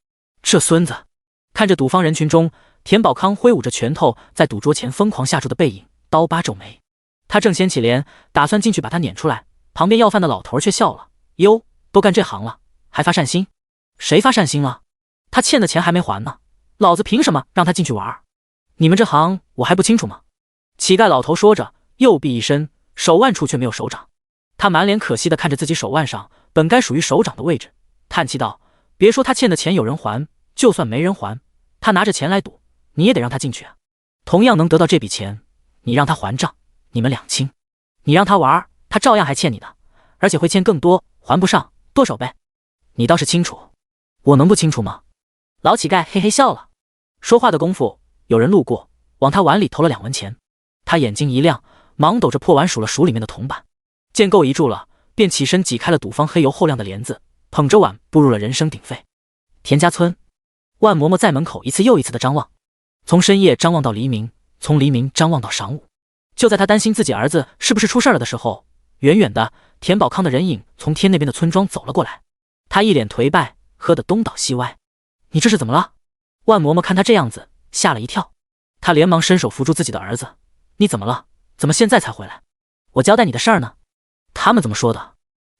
S1: 这孙子！看着赌方人群中，田宝康挥舞着拳头在赌桌前疯狂下注的背影，刀疤皱眉。他正掀起帘，打算进去把他撵出来，旁边要饭的老头却笑了：“哟，都干这行了，还发善心？谁发善心了？他欠的钱还没还呢，老子凭什么让他进去玩？你们这行我还不清楚吗？”乞丐老头说着，右臂一伸，手腕处却没有手掌。他满脸可惜地看着自己手腕上本该属于手掌的位置，叹气道：“别说他欠的钱有人还，就算没人还，他拿着钱来赌，你也得让他进去啊。同样能得到这笔钱，你让他还账，你们两清；你让他玩，他照样还欠你的，而且会欠更多，还不上剁手呗。你倒是清楚，我能不清楚吗？”老乞丐嘿嘿笑了。说话的功夫，有人路过，往他碗里投了2文钱。他眼睛一亮，忙抖着破碗数了数里面的铜板，见够一注了，便起身挤开了赌方黑油厚亮的帘子，捧着碗步入了人声鼎沸田家村。万嬷嬷在门口一次又一次的张望，从深夜张望到黎明，从黎明张望到晌午。就在他担心自己儿子是不是出事了的时候，远远的田宝康的人影从天那边的村庄走了过来。他一脸颓败，喝得东倒西歪。“你这是怎么了？”万嬷嬷看他这样子，吓了一跳。他连忙伸手扶住自己的儿子：“你怎么了？怎么现在才回来？我交代你的事儿呢。”他们怎么说的？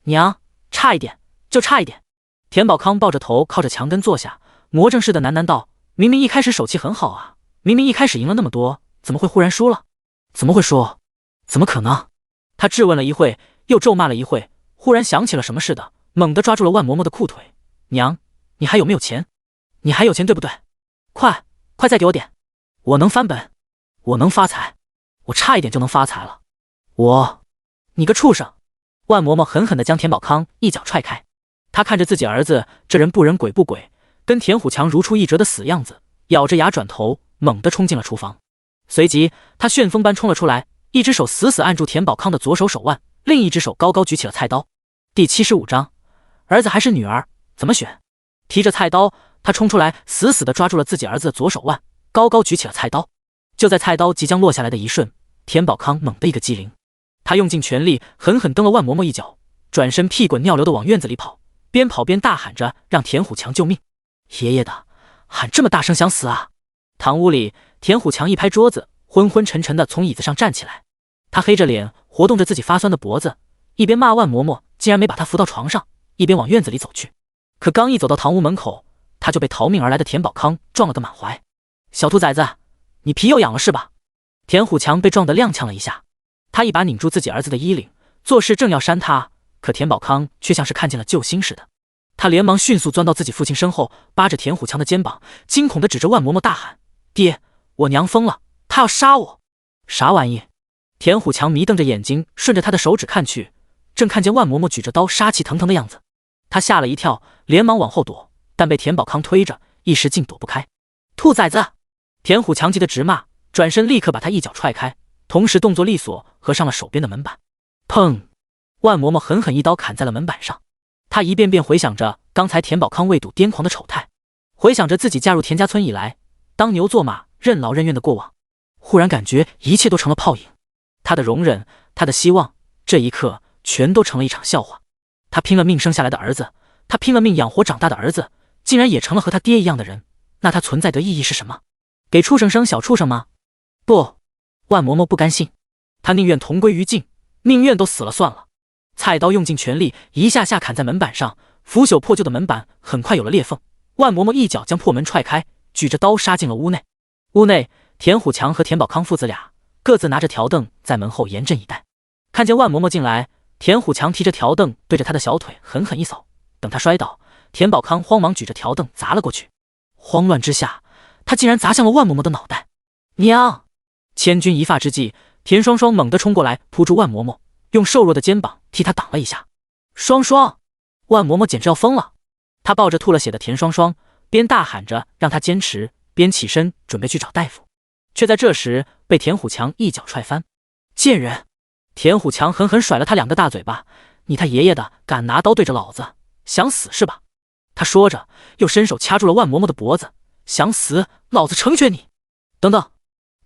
S1: 娘，差一点，就差一点。田宝康抱着头靠着墙根坐下，魔怔似的喃喃道：“明明一开始手气很好啊，明明一开始赢了那么多，怎么会忽然输了？怎么会输？怎么可能？”他质问了一会，又咒骂了一会，忽然想起了什么似的，猛地抓住了万嬷嬷的裤腿：“娘，你还有没有钱？你还有钱对不对？快再给我点！我能翻本，我能发财，我差一点就能发财了。你个畜生！”万嬷嬷狠狠地将田宝康一脚踹开。他看着自己儿子这人不人鬼不鬼，跟田虎强如出一辙的死样子，咬着牙转头，猛地冲进了厨房。随即他旋风般冲了出来，一只手死死按住田宝康的左手手腕，另一只手高高举起了菜刀。第75章，儿子还是女儿，怎么选？提着菜刀，他冲出来，死死地抓住了自己儿子的左手腕，高高举起了菜刀。就在菜刀即将落下来的一瞬，田宝康猛地一个机灵，他用尽全力狠狠蹬了万嬷嬷一脚，转身屁滚尿流地往院子里跑，边跑边大喊着让田虎强救命。爷爷的，喊这么大声想死啊！堂屋里，田虎强一拍桌子，昏昏沉沉地从椅子上站起来，他黑着脸活动着自己发酸的脖子，一边骂万嬷嬷竟然没把他扶到床上，一边往院子里走去。可刚一走到堂屋门口，他就被逃命而来的田宝康撞了个满怀。小兔崽子，你皮又痒了是吧？田虎强被撞得踉跄了一下，他一把拧住自己儿子的衣领，做事正要扇他，可田宝康却像是看见了救星似的，他连忙迅速钻到自己父亲身后，扒着田虎强的肩膀，惊恐地指着万嬷嬷大喊：爹，我娘疯了，她要杀我！啥玩意？田虎强迷瞪着眼睛顺着他的手指看去，正看见万嬷嬷举着刀杀气腾腾的样子，他吓了一跳，连忙往后躲，但被田宝康推着，一时竟躲不开。兔崽子！田虎强急得直骂，转身立刻把他一脚踹开，同时动作利索，合上了手边的门板。砰！万嬷嬷狠狠一刀砍在了门板上。他一遍遍回想着刚才田宝康为赌癫狂的丑态，回想着自己嫁入田家村以来当牛做马任劳任怨的过往，忽然感觉一切都成了泡影。他的容忍，他的希望，这一刻全都成了一场笑话。他拼了命生下来的儿子，他拼了命养活长大的儿子，竟然也成了和他爹一样的人，那他存在的意义是什么？给畜生生小畜生吗？不，万嬷嬷不甘心，他宁愿同归于尽，宁愿都死了算了。菜刀用尽全力，一下下砍在门板上，腐朽破旧的门板很快有了裂缝。万嬷嬷一脚将破门踹开，举着刀杀进了屋内。屋内，田虎强和田宝康父子俩各自拿着条凳在门后严阵以待。看见万嬷嬷进来，田虎强提着条凳对着他的小腿狠狠一扫，等他摔倒，田宝康慌忙举着条凳砸了过去。慌乱之下，他竟然砸向了万嬷嬷的脑袋。娘！千钧一发之际，田双双猛地冲过来扑住万嬷嬷，用瘦弱的肩膀替他挡了一下。双双！万嬷嬷简直要疯了，她抱着吐了血的田双双，边大喊着让他坚持，边起身准备去找大夫，却在这时被田虎强一脚踹翻。贱人！田虎强狠狠甩了他两个大嘴巴，你他爷爷的敢拿刀对着老子，想死是吧？他说着又伸手掐住了万嬷嬷的脖子，想死老子成全你！等等！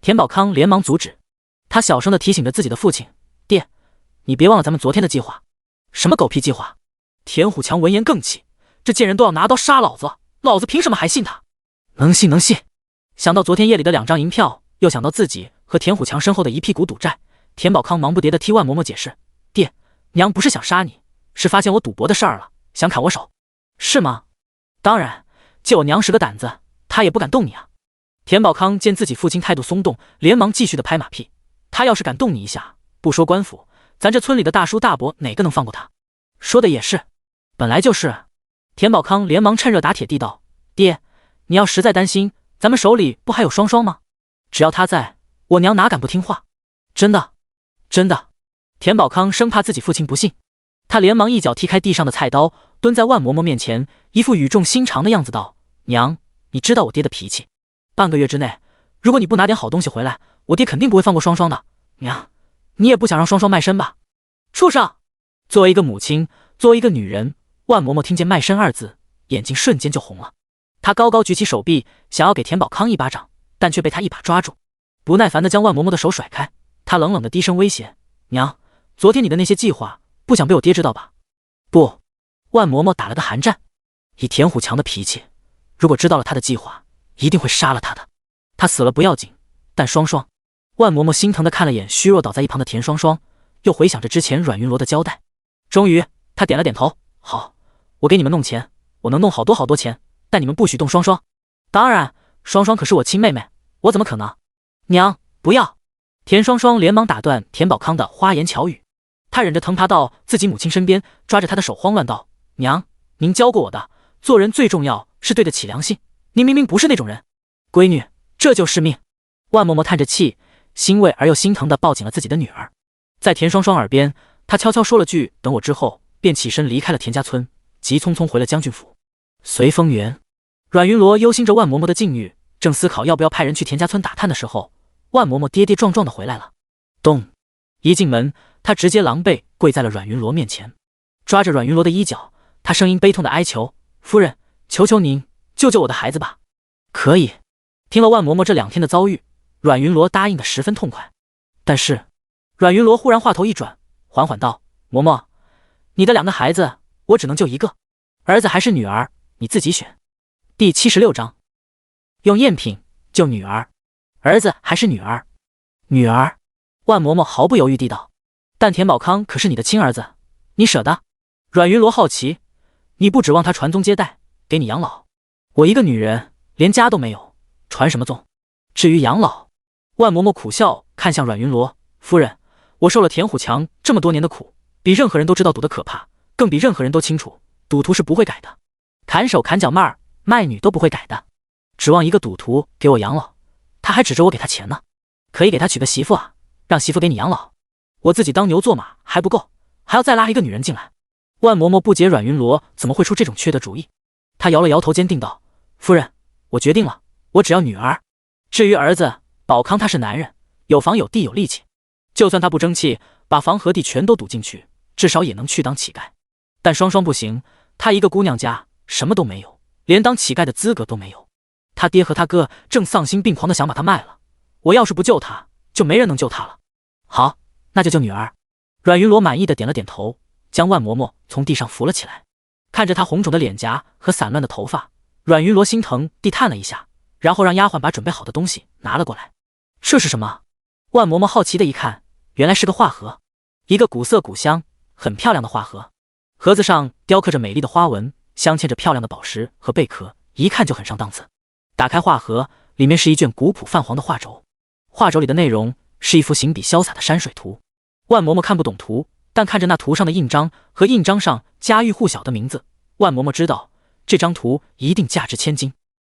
S1: 田宝康连忙阻止，他小声地提醒着自己的父亲，爹，你别忘了咱们昨天的计划。什么狗屁计划？田虎强闻言更气，这贱人都要拿刀杀老子，老子凭什么还信他？能信能信。想到昨天夜里的2张银票，又想到自己和田虎强身后的一屁股赌债，田宝康忙不迭地替万嬷嬷解释，爹，娘不是想杀你，是发现我赌博的事儿了，想砍我手。是吗？当然，借我娘10个胆子，他也不敢动你啊。田宝康见自己父亲态度松动，连忙继续的拍马屁，他要是敢动你一下，不说官府，咱这村里的大叔大伯哪个能放过他？说的也是，本来就是。田宝康连忙趁热打铁地道，爹，你要实在担心，咱们手里不还有双双吗？只要他在，我娘哪敢不听话？真的，真的。田宝康生怕自己父亲不信，他连忙一脚踢开地上的菜刀，蹲在万嬷嬷面前，一副语重心长的样子道，娘，你知道我爹的脾气，半个月之内，如果你不拿点好东西回来，我爹肯定不会放过双双的。娘，你也不想让双双卖身吧？畜生！作为一个母亲，作为一个女人，万嬷嬷听见卖身2字，眼睛瞬间就红了。她高高举起手臂，想要给田宝康一巴掌，但却被他一把抓住，不耐烦地将万嬷嬷的手甩开。她冷冷地低声威胁，娘，昨天你的那些计划，不想被我爹知道吧？不！万嬷嬷打了个寒战，以田虎强的脾气，如果知道了他的计划，一定会杀了他的。他死了不要紧，但双双……万嬷嬷心疼地看了眼虚弱倒在一旁的田双双，又回想着之前阮云罗的交代，终于他点了点头，好，我给你们弄钱，我能弄好多好多钱，但你们不许动双双。当然，双双可是我亲妹妹，我怎么可能？娘，不要！田双双连忙打断田宝康的花言巧语，他忍着疼爬到自己母亲身边，抓着她的手慌乱道，娘，您教过我的，做人最重要是对得起良心，您明明不是那种人。闺女，这就是命。万嬷嬷叹着气，欣慰而又心疼地抱紧了自己的女儿，在田双双耳边，她悄悄说了句等我之后，便起身离开了田家村，急匆匆回了将军府。随风园，阮云罗忧心着万嬷嬷的境遇，正思考要不要派人去田家村打探的时候，万嬷嬷跌跌撞撞地回来了。咚！一进门，她直接狼狈跪在了阮云罗面前，抓着阮云罗的衣角，他声音悲痛的哀求：“夫人，求求您救救我的孩子吧！”可以。听了万嬷嬷这2天的遭遇，阮云罗答应的十分痛快。但是，阮云罗忽然话头一转，缓缓道：“嬷嬷，你的2个孩子，我只能救一个，儿子还是女儿，你自己选。”第76章，用赝品救女儿，儿子还是女儿？女儿。万嬷嬷毫不犹豫地道：“但田宝康可是你的亲儿子，你舍得？”阮云罗好奇：“你不指望他传宗接代，给你养老？我一个女人，连家都没有，传什么宗？至于养老……”万嬷嬷苦笑，看向阮云罗：“夫人，我受了田虎强这么多年的苦，比任何人都知道赌的可怕，更比任何人都清楚，赌徒是不会改的，砍手砍脚卖女都不会改的。指望一个赌徒给我养老，他还指着我给他钱呢。可以给他娶个媳妇啊，让媳妇给你养老。我自己当牛做马还不够，还要再拉一个女人进来。”万嬷嬷不解阮云罗怎么会出这种缺德主意，她摇了摇头，坚定道：“夫人，我决定了，我只要女儿。至于儿子宝康，他是男人，有房有地有力气，就算他不争气，把房和地全都赌进去，至少也能去当乞丐。但双双不行，他一个姑娘家，什么都没有，连当乞丐的资格都没有。他爹和他哥正丧心病狂的想把他卖了，我要是不救他，就没人能救他了。好，那就救女儿。”阮云罗满意的点了点头，将万嬷嬷从地上扶了起来。看着她红肿的脸颊和散乱的头发，阮云罗心疼地叹了一下，然后让丫鬟把准备好的东西拿了过来。这是什么？万嬷嬷好奇的一看，原来是个画盒，一个古色古香、很漂亮的画盒。盒子上雕刻着美丽的花纹，镶嵌着漂亮的宝石和贝壳，一看就很上档次。打开画盒，里面是一卷古朴泛黄的画轴，画轴里的内容是一幅行笔潇洒的山水图。万嬷嬷看不懂图，但看着那图上的印章和印章上家喻户晓的名字，万嬷嬷知道这张图一定价值千金。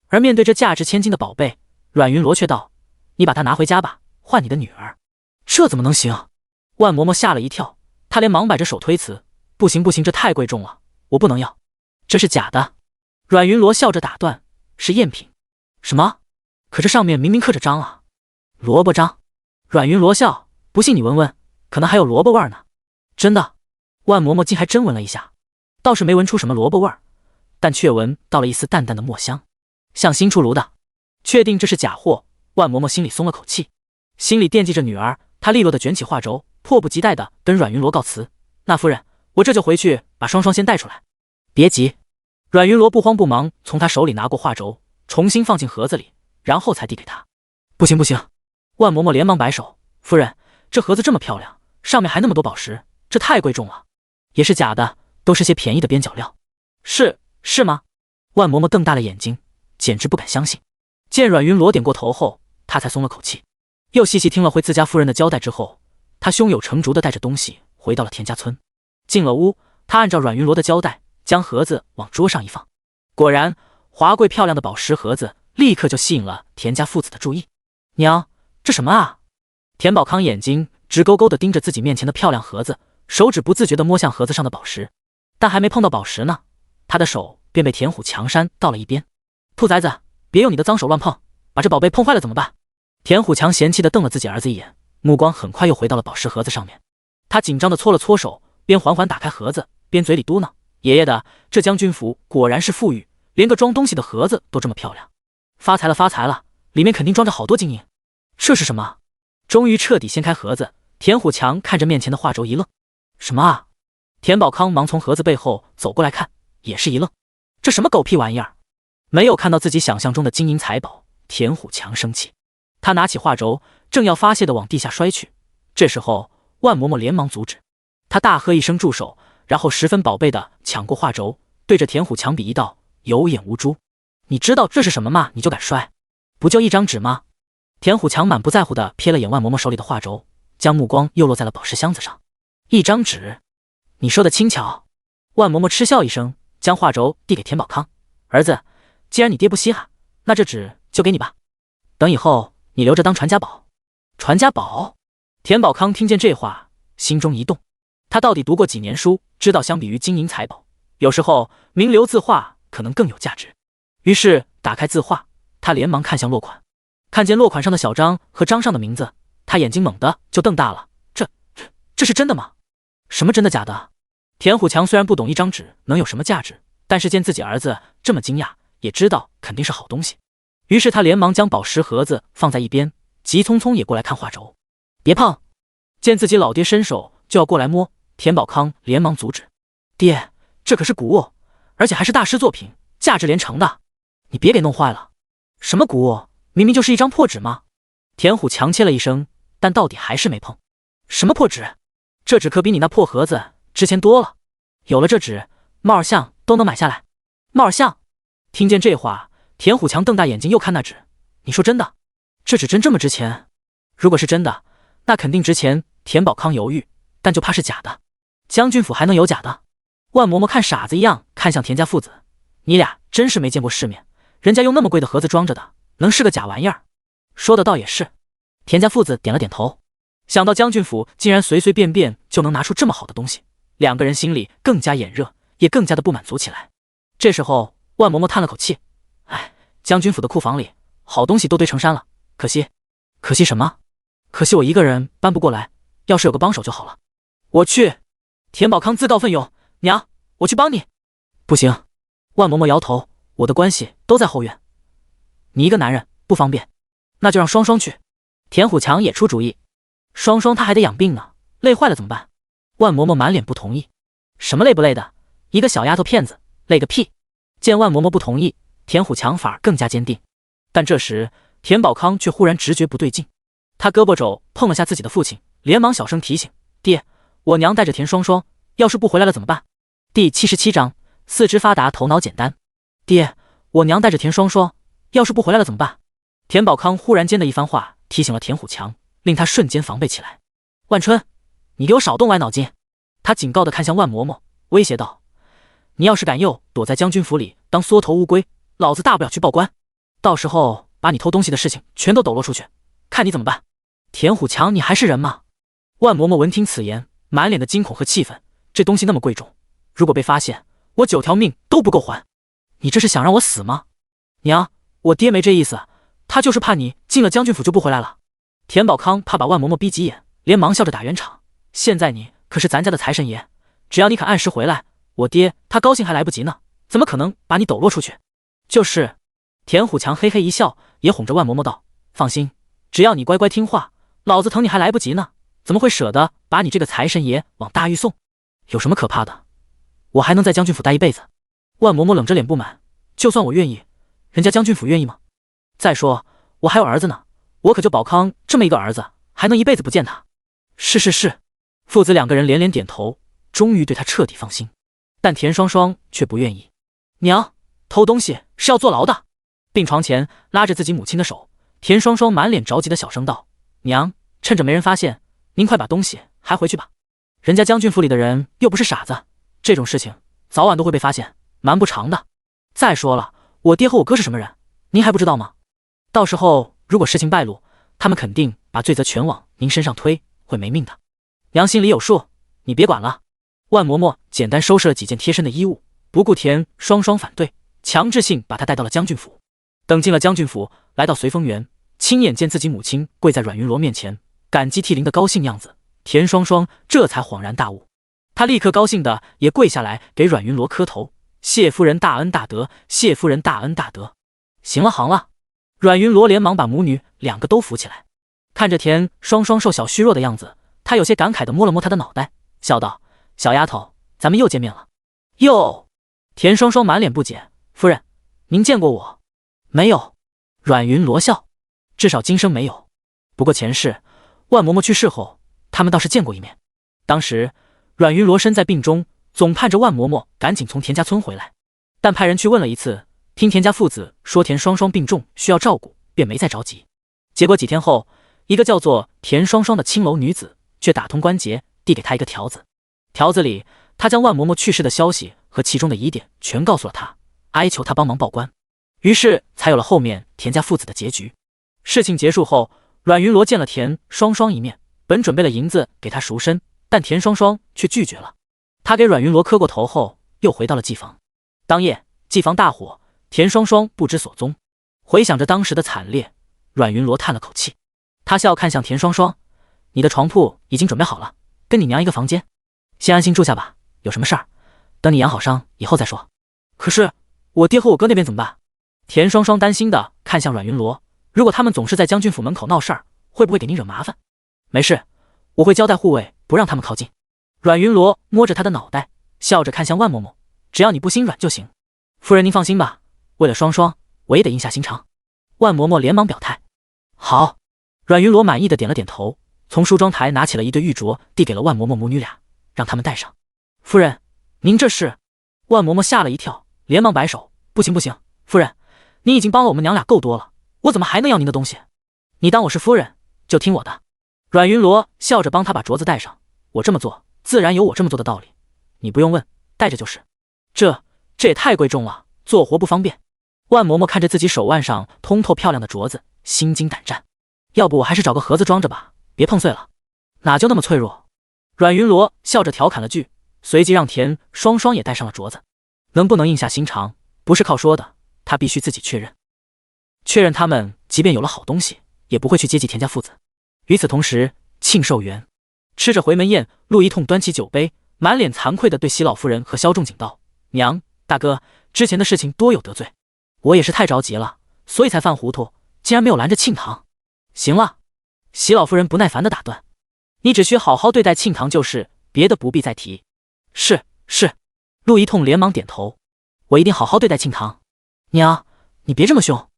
S1: 而面对这价值千金的宝贝，阮云罗却道：“你把它拿回家吧，换你的女儿。”这怎么能行？万嬷嬷吓了一跳，她连忙摆着手推辞：“不行不行，这太贵重了，我不能要，这是假的。”阮云罗笑着打断：“是赝品。”什么？可这上面明明刻着章啊，萝卜章。阮云罗笑：“不信你闻闻，可能还有萝卜味呢。”真的？万嬷嬷竟还真闻了一下，倒是没闻出什么萝卜味，但却闻到了一丝淡淡的墨香，像新出炉的。确定这是假货，万嬷嬷心里松了口气，心里惦记着女儿，她利落地卷起画轴，迫不及待地跟阮云罗告辞：“那夫人，我这就回去把双双先带出来。”别急。阮云罗不慌不忙从他手里拿过画轴，重新放进盒子里，然后才递给他。不行不行！万嬷嬷连忙摆手：“夫人，这盒子这么漂亮，上面还那么多宝石，这太贵重了，也是假的，都是些便宜的边角料。”是吗？万嬷嬷瞪大了眼睛，简直不敢相信。见阮云罗点过头后，她才松了口气，又细细听了回自家夫人的交代之后，她胸有成竹地带着东西回到了田家村。进了屋，她按照阮云罗的交代，将盒子往桌上一放，果然华贵漂亮的宝石盒子立刻就吸引了田家父子的注意。娘，这什么啊？田宝康眼睛直勾勾地盯着自己面前的漂亮盒子，手指不自觉地摸向盒子上的宝石，但还没碰到宝石呢，他的手便被田虎强扇到了一边。兔崽子，别用你的脏手乱碰，把这宝贝碰坏了怎么办？田虎强嫌弃地瞪了自己儿子一眼，目光很快又回到了宝石盒子上面。他紧张地搓了搓手，边缓缓打开盒子，边嘴里嘟囔：“爷爷的，这将军府果然是富裕，连个装东西的盒子都这么漂亮，发财了发财了，里面肯定装着好多金银。”这是什么？终于彻底掀开盒子，田虎强看着面前的画轴一愣：“什么啊？”田宝康忙从盒子背后走过来看，也是一愣：“这什么狗屁玩意儿？”没有看到自己想象中的金银财宝，田虎强生气，他拿起画轴，正要发泄的往地下摔去。这时候，万嬷嬷连忙阻止，他大喝一声住手，然后十分宝贝的抢过画轴，对着田虎强比一道：“有眼无珠，你知道这是什么吗？你就敢摔？不就一张纸吗？”田虎强满不在乎的瞥了眼万嬷嬷手里的画轴，将目光又落在了宝石箱子上。一张纸？你说的轻巧。万嬷嬷嗤笑一声，将画轴递给田宝康：“儿子，既然你爹不稀罕，那这纸就给你吧，等以后你留着当传家宝。”传家宝？田宝康听见这话，心中一动。他到底读过几年书，知道相比于金银财宝，有时候名流字画可能更有价值。于是打开字画，他连忙看向落款，看见落款上的小章和章上的名字，他眼睛猛地就瞪大了：“这是真的吗？什么真的假的？”田虎强虽然不懂一张纸能有什么价值，但是见自己儿子这么惊讶，也知道肯定是好东西。于是他连忙将宝石盒子放在一边，急匆匆也过来看画轴。别碰！见自己老爹伸手就要过来摸，田宝康连忙阻止。爹，这可是古物，而且还是大师作品，价值连城的，你别给弄坏了。什么古物？明明就是一张破纸吗？田虎强切了一声，但到底还是没碰。什么破纸？这纸可比你那破盒子值钱多了。有了这纸，帽儿像都能买下来。帽儿像？听见这话，田虎强瞪大眼睛又看那纸。你说真的？这纸真这么值钱？如果是真的，那肯定值钱。田宝康犹豫，但就怕是假的。将军府还能有假的？万嬷嬷看傻子一样看向田家父子，你俩真是没见过世面，人家用那么贵的盒子装着的，能是个假玩意儿？说的倒也是。田家父子点了点头，想到将军府竟然随随便便就能拿出这么好的东西，两个人心里更加炎热，也更加的不满足起来。这时候万嬷嬷叹了口气，哎，将军府的库房里好东西都堆成山了，可惜。可惜什么？可惜我一个人搬不过来，要是有个帮手就好了。我去！田宝康自告奋勇，娘，我去帮你。不行。万嬷嬷摇头，我的关系都在后院，你一个男人不方便，那就让双双去。田虎强也出主意，双双她还得养病呢，累坏了怎么办？万嬷嬷满脸不同意，什么累不累的，一个小丫头片子，累个屁！见万嬷嬷不同意，田虎强反而更加坚定。但这时田宝康却忽然直觉不对劲，他胳膊肘碰了下自己的父亲，连忙小声提醒，爹，我娘带着田双双，要是不回来了怎么办？第77章，四肢发达头脑简单。爹，我娘带着田双双，要是不回来了怎么办？田宝康忽然间的一番话提醒了田虎强，令他瞬间防备起来。万春，你给我少动歪脑筋！他警告地看向万嬷嬷，威胁道，你要是敢又躲在将军府里当缩头乌龟，老子大不了去报官，到时候把你偷东西的事情全都抖落出去，看你怎么办！田虎强，你还是人吗？万嬷嬷闻听此言，满脸的惊恐和气愤，这东西那么贵重，如果被发现，我9条命都不够还。你这是想让我死吗？娘，我爹没这意思，他就是怕你进了将军府就不回来了。田宝康怕把万嬷嬷逼急眼，连忙笑着打圆场，现在你可是咱家的财神爷，只要你肯按时回来，我爹他高兴还来不及呢，怎么可能把你抖落出去？就是。田虎强嘿嘿一笑，也哄着万嬷嬷道，放心，只要你乖乖听话，老子疼你还来不及呢，怎么会舍得把你这个财神爷往大狱送？有什么可怕的？我还能在将军府待一辈子。万嬷嬷冷着脸不满，就算我愿意，人家将军府愿意吗？再说我还有儿子呢，我可就宝康这么一个儿子，还能一辈子不见他？是。父子两个人连连点头，终于对他彻底放心。但田双双却不愿意。娘，偷东西是要坐牢的。病床前拉着自己母亲的手，田双双满脸着急的小声道，娘，趁着没人发现，您快把东西还回去吧，人家将军府里的人又不是傻子，这种事情早晚都会被发现，瞒不长的。再说了，我爹和我哥是什么人，您还不知道吗？到时候如果事情败露，他们肯定把罪责全往您身上推，会没命的。娘心里有数，你别管了。万嬷嬷简单收拾了几件贴身的衣物，不顾田双双反对，强制性把她带到了将军府。等进了将军府，来到随风园，亲眼见自己母亲跪在阮云罗面前，感激涕零的高兴样子，田双双这才恍然大悟。他立刻高兴的也跪下来给阮云罗磕头，谢夫人大恩大德，谢夫人大恩大德。行了行了。阮云罗连忙把母女两个都扶起来，看着田双双瘦小虚弱的样子，他有些感慨的摸了摸她的脑袋，笑道，小丫头，咱们又见面了。哟。田双双满脸不解，夫人，您见过我？没有。阮云罗笑，至少今生没有，不过前世万嬷嬷去世后，他们倒是见过一面。当时阮云罗身在病中，总盼着万嬷嬷赶紧从田家村回来，但派人去问了一次，听田家父子说田双双病重需要照顾，便没再着急。结果几天后，一个叫做田双双的青楼女子却打通关节，递给他一个条子，条子里他将万嬷嬷去世的消息和其中的疑点全告诉了他，哀求他帮忙报官。于是才有了后面田家父子的结局。事情结束后，阮云罗见了田双双一面，本准备了银子给他赎身，但田双双却拒绝了。他给阮云罗磕过头后，又回到了祭房。当夜祭房大火，田双双不知所踪。回想着当时的惨烈，阮云罗叹了口气，他笑看向田双双，你的床铺已经准备好了，跟你娘一个房间，先安心住下吧，有什么事儿，等你养好伤以后再说。可是我爹和我哥那边怎么办？田双双担心的看向阮云罗，如果他们总是在将军府门口闹事儿，会不会给您惹麻烦？没事，我会交代护卫不让他们靠近。阮云罗摸着他的脑袋，笑着看向万嬷嬷，只要你不心软就行。夫人您放心吧，为了双双，我也得硬下心肠。万嬷嬷连忙表态。好。阮云罗满意的点了点头，从梳妆台拿起了一对玉镯，递给了万嬷嬷母女俩，让他们戴上。夫人，您这是？万嬷嬷吓了一跳，连忙摆手，不行不行，夫人，您已经帮了我们娘俩够多了，我怎么还能要您的东西？你当我是夫人，就听我的。阮云罗笑着帮他把镯子戴上，我这么做，自然有我这么做的道理，你不用问，戴着就是。这也太贵重了，做活不方便。万嬷嬷看着自己手腕上通透漂亮的镯子，心惊胆战。要不我还是找个盒子装着吧，别碰碎了。哪就那么脆弱？阮云罗笑着调侃了句，随即让田双双也戴上了镯子。能不能硬下心肠，不是靠说的，他必须自己确认。确认他们即便有了好东西，也不会去接济田家父子。与此同时，庆寿园吃着回门宴，陆一痛端起酒杯，满脸惭愧地对席老夫人和萧仲景道：“娘，大哥，之前的事情多有得罪，我也是太着急了，所以才犯糊涂，竟然没有拦着庆堂。”行了，席老夫人不耐烦地打断：“你只需好好对待庆堂就是，别的不必再提。”是。陆一痛连忙点头：“我一定好好对待庆堂。”娘，你别这么凶。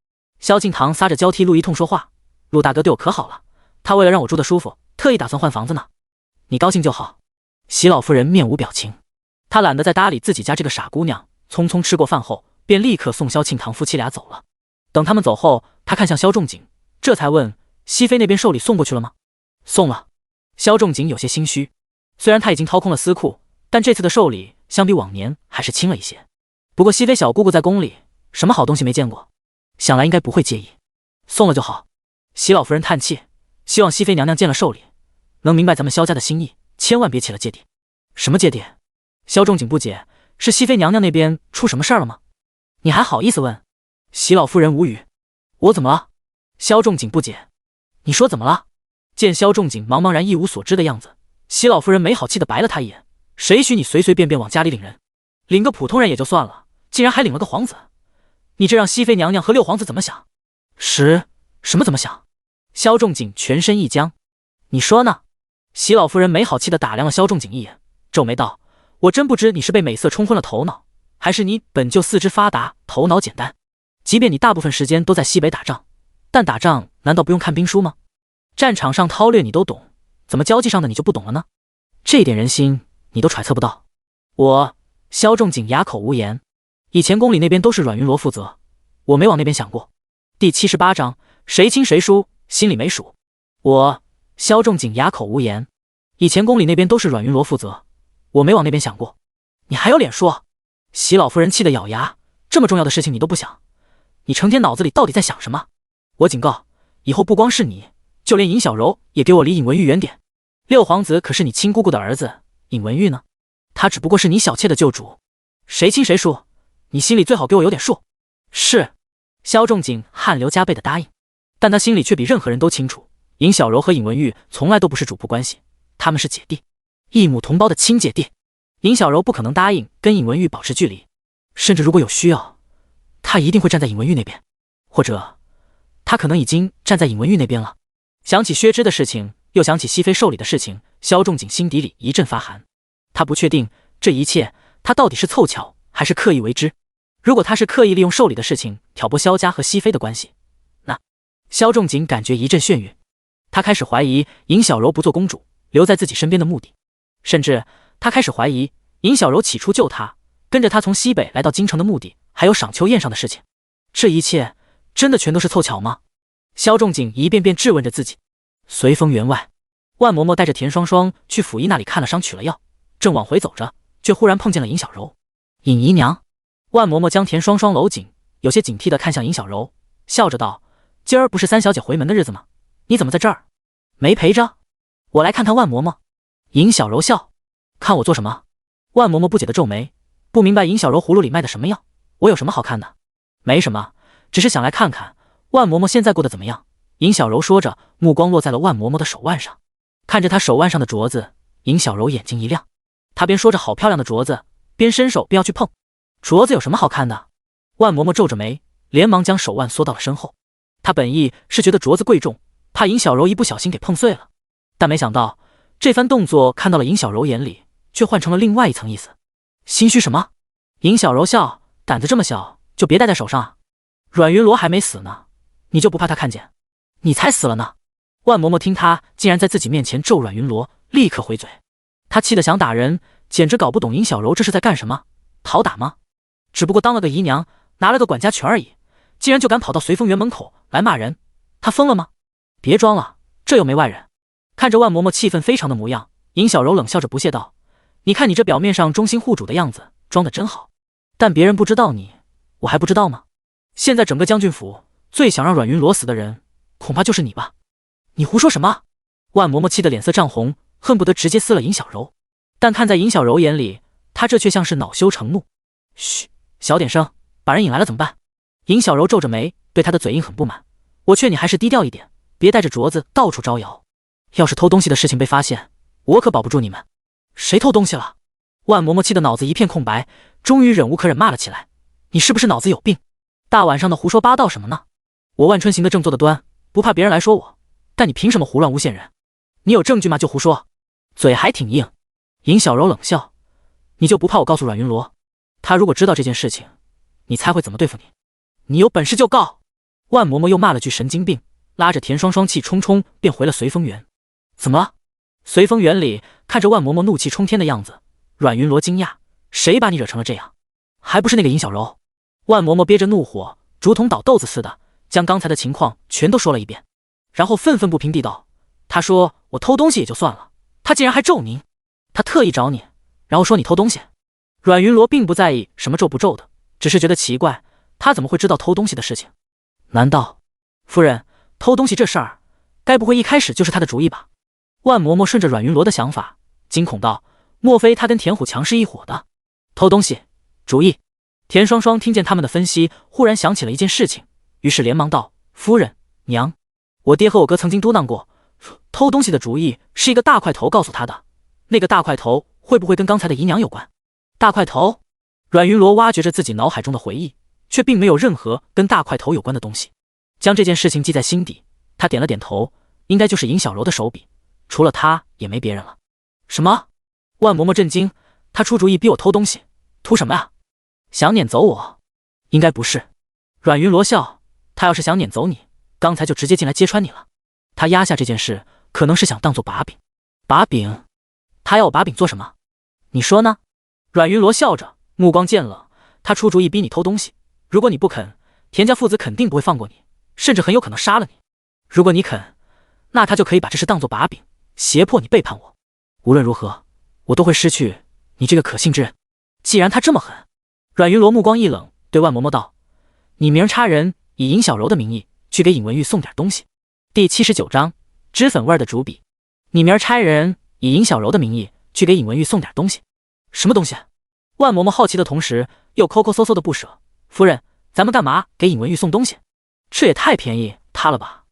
S1: 萧敬堂撒着娇替陆一痛说话：“陆大哥对我可好了，他为了让我住得舒服，特意打算换房子呢。你高兴就好。”席老夫人面无表情，她懒得再搭理自己家这个傻姑娘，匆匆吃过饭后，便立刻送萧庆堂夫妻俩走了。等他们走后，她看向萧仲景，这才问：“熹妃那边寿礼送过去了吗？”送了。萧仲景有些心虚，虽然他已经掏空了私库，但这次的寿礼相比往年还是轻了一些。不过熹妃小姑姑在宫里，什么好东西没见过，想来应该不会介意，送了就好。席老夫人叹气，希望熹妃娘娘见了寿礼，能明白咱们萧家的心意，千万别起了芥蒂。什么芥蒂？萧仲景不解，是熹妃娘娘那边出什么事儿了吗？你还好意思问？席老夫人无语。我怎么了？萧仲景不解。你说怎么了？见萧仲景茫茫然一无所知的样子，席老夫人没好气的白了他一眼：“谁许你随随便便往家里领人？领个普通人也就算了，竟然还领了个皇子，你这让熹妃娘娘和六皇子怎么想？”什么怎么想？萧仲景全身一僵。你说呢？席老夫人没好气的打量了萧仲景一眼，皱眉道：“我真不知你是被美色冲昏了头脑，还是你本就四肢发达，头脑简单。即便你大部分时间都在西北打仗，但打仗难道不用看兵书吗？战场上韬略你都懂，怎么交际上的你就不懂了呢？这点人心你都揣测不到。”萧仲景哑口无言。以前宫里那边都是阮云罗负责，我没往那边想过。第78章，谁亲谁疏，心里没数。萧仲景哑口无言。以前宫里那边都是阮云罗负责，我没往那边想过。你还有脸说？席老夫人气得咬牙，这么重要的事情你都不想，你成天脑子里到底在想什么？我警告，以后不光是你，就连尹小柔也给我离尹文玉远点。六皇子可是你亲姑姑的儿子，尹文玉呢？他只不过是你小妾的救主，谁亲谁疏，你心里最好给我有点数。是。萧仲景汗流浃背的答应，但他心里却比任何人都清楚，尹小柔和尹文玉从来都不是主仆关系，他们是姐弟，一母同胞的亲姐弟。尹小柔不可能答应跟尹文玉保持距离，甚至如果有需要，他一定会站在尹文玉那边，或者他可能已经站在尹文玉那边了。想起薛之的事情，又想起熹妃寿礼的事情，萧仲景心底里一阵发寒。他不确定这一切他到底是凑巧还是刻意为之。如果他是刻意利用寿礼的事情挑拨萧家和熹妃的关系，那萧仲景感觉一阵眩晕。他开始怀疑尹小柔不做公主留在自己身边的目的，甚至他开始怀疑尹小柔起初救他，跟着他从西北来到京城的目的，还有赏秋宴上的事情，这一切真的全都是凑巧吗？萧仲景一遍遍质问着自己。随风园外，万嬷嬷带着田双双去府医那里看了伤取了药，正往回走着，却忽然碰见了尹小柔。尹姨娘。万嬷嬷将田双双搂紧，有些警惕地看向尹小柔，笑着道：“今儿不是三小姐回门的日子吗？你怎么在这儿？没陪着？我来看看万嬷嬷。”尹小柔笑：“看我做什么？”万嬷嬷不解地皱眉，不明白尹小柔葫芦里卖的什么药，我有什么好看的？没什么，只是想来看看万嬷嬷现在过得怎么样。尹小柔说着，目光落在了万嬷嬷的手腕上，看着她手腕上的镯子，尹小柔眼睛一亮。他边说着好漂亮的镯子，边伸手便要去碰。镯子有什么好看的？万嬷嬷皱着眉，连忙将手腕缩到了身后。他本意是觉得镯子贵重，怕尹小柔一不小心给碰碎了，但没想到这番动作看到了尹小柔眼里，却换成了另外一层意思。心虚什么？尹小柔笑，胆子这么小，就别戴在手上啊。阮云罗还没死呢，你就不怕他看见？你才死了呢！万嬷嬷听他竟然在自己面前咒阮云罗，立刻回嘴。他气得想打人，简直搞不懂尹小柔这是在干什么，讨打吗？只不过当了个姨娘，拿了个管家权而已，竟然就敢跑到随风园门口来骂人，他疯了吗？别装了，这又没外人。看着万嬷嬷气愤非常的模样，尹小柔冷笑着不屑道：你看你这表面上忠心护主的样子，装得真好，但别人不知道你，我还不知道吗？现在整个将军府最想让阮云罗死的人，恐怕就是你吧？你胡说什么？万嬷嬷气得脸色涨红，恨不得直接撕了尹小柔，但看在尹小柔眼里，她这却像是恼羞成怒。嘘，小点声，把人引来了怎么办？尹小柔皱着眉，对他的嘴硬很不满。我劝你还是低调一点，别带着镯子到处招摇。要是偷东西的事情被发现，我可保不住你们。谁偷东西了？万嬷嬷气得脑子一片空白，终于忍无可忍骂了起来。你是不是脑子有病？大晚上的胡说八道什么呢？我万春行得正坐得端，不怕别人来说我，但你凭什么胡乱诬陷人？你有证据吗？就胡说，嘴还挺硬。尹小柔冷笑，你就不怕我告诉阮云罗？他如果知道这件事情，你猜会怎么对付你？你有本事就告！万嬷嬷又骂了句神经病，拉着田双双气冲冲便回了随风园。怎么了？随风园里看着万嬷嬷怒气冲天的样子，阮云罗惊讶，谁把你惹成了这样？还不是那个尹小柔？万嬷嬷憋着怒火，竹筒倒豆子似的，将刚才的情况全都说了一遍，然后愤愤不平地道：他说我偷东西也就算了，他竟然还咒您，他特意找你，然后说你偷东西。阮云罗并不在意什么咒不咒的，只是觉得奇怪，他怎么会知道偷东西的事情？难道夫人偷东西这事儿，该不会一开始就是他的主意吧？万嬷嬷顺着阮云罗的想法，惊恐道：莫非他跟田虎强是一伙的？偷东西，主意。田双双听见他们的分析，忽然想起了一件事情，于是连忙道：夫人娘，我爹和我哥曾经嘟囔过，偷东西的主意是一个大块头告诉他的，那个大块头会不会跟刚才的姨娘有关？大块头？阮云罗挖掘着自己脑海中的回忆，却并没有任何跟大块头有关的东西，将这件事情记在心底。他点了点头，应该就是尹小柔的手笔，除了他也没别人了。什么？万嬷嬷震惊，他出主意逼我偷东西，图什么呀？想撵走我？应该不是。阮云罗笑，他要是想撵走你，刚才就直接进来揭穿你了。他压下这件事，可能是想当做把柄。把柄？他要我把柄做什么？你说呢？阮云罗笑着，目光渐冷。他出主意逼你偷东西，如果你不肯，田家父子肯定不会放过你，甚至很有可能杀了你。如果你肯，那他就可以把这事当作把柄，胁迫你背叛我。无论如何，我都会失去你这个可信之人。既然他这么狠，阮云罗目光一冷，对万嬷嬷道：你明儿差人以尹小柔的名义去给尹文玉送点东西。第79章脂粉味的主笔。你明儿差人以尹小柔的名义去给尹文玉送点东西。什么东西？万嬷嬷好奇的同时又抠抠搜搜的不舍。夫人，咱们干嘛给尹文玉送东西？这也太便宜他了吧？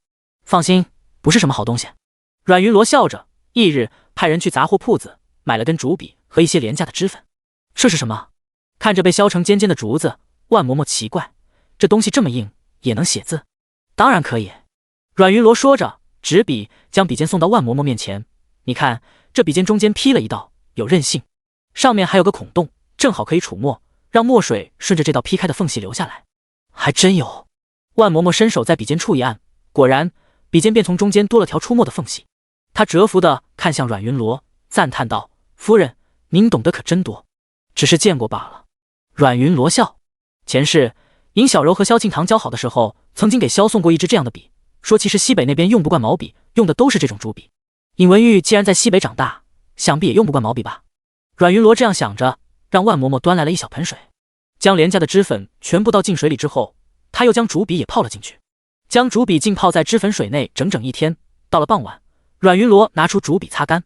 S1: 放心，不是什么好东西。阮云罗笑着，翌日派人去杂货铺子买了根竹笔和一些廉价的脂粉。这是什么？看着被削成尖尖的竹子，万嬷嬷奇怪，这东西这么硬也能写字？当然可以。阮云罗说着，执笔将笔尖送到万嬷嬷面前。你看，这笔尖中间劈了一道，有刃性，上面还有个孔洞，正好可以储墨，让墨水顺着这道劈开的缝隙流下来。还真有。万嬷嬷伸手在笔尖处一按，果然笔尖便从中间多了条出墨的缝隙。她折服地看向阮云罗，赞叹道：夫人，您懂得可真多，只是见过罢了。阮云罗笑，前世尹小柔和萧庆堂交好的时候，曾经给萧送过一支这样的笔，说其实西北那边用不惯毛笔，用的都是这种竹笔。尹文玉既然在西北长大，想必也用不惯毛笔吧。阮云罗这样想着，让万嬷嬷端来了一小盆水，将廉价的脂粉全部倒进水里之后，他又将竹笔也泡了进去，将竹笔浸泡在脂粉水内整整一天。到了傍晚，阮云罗拿出竹笔擦干，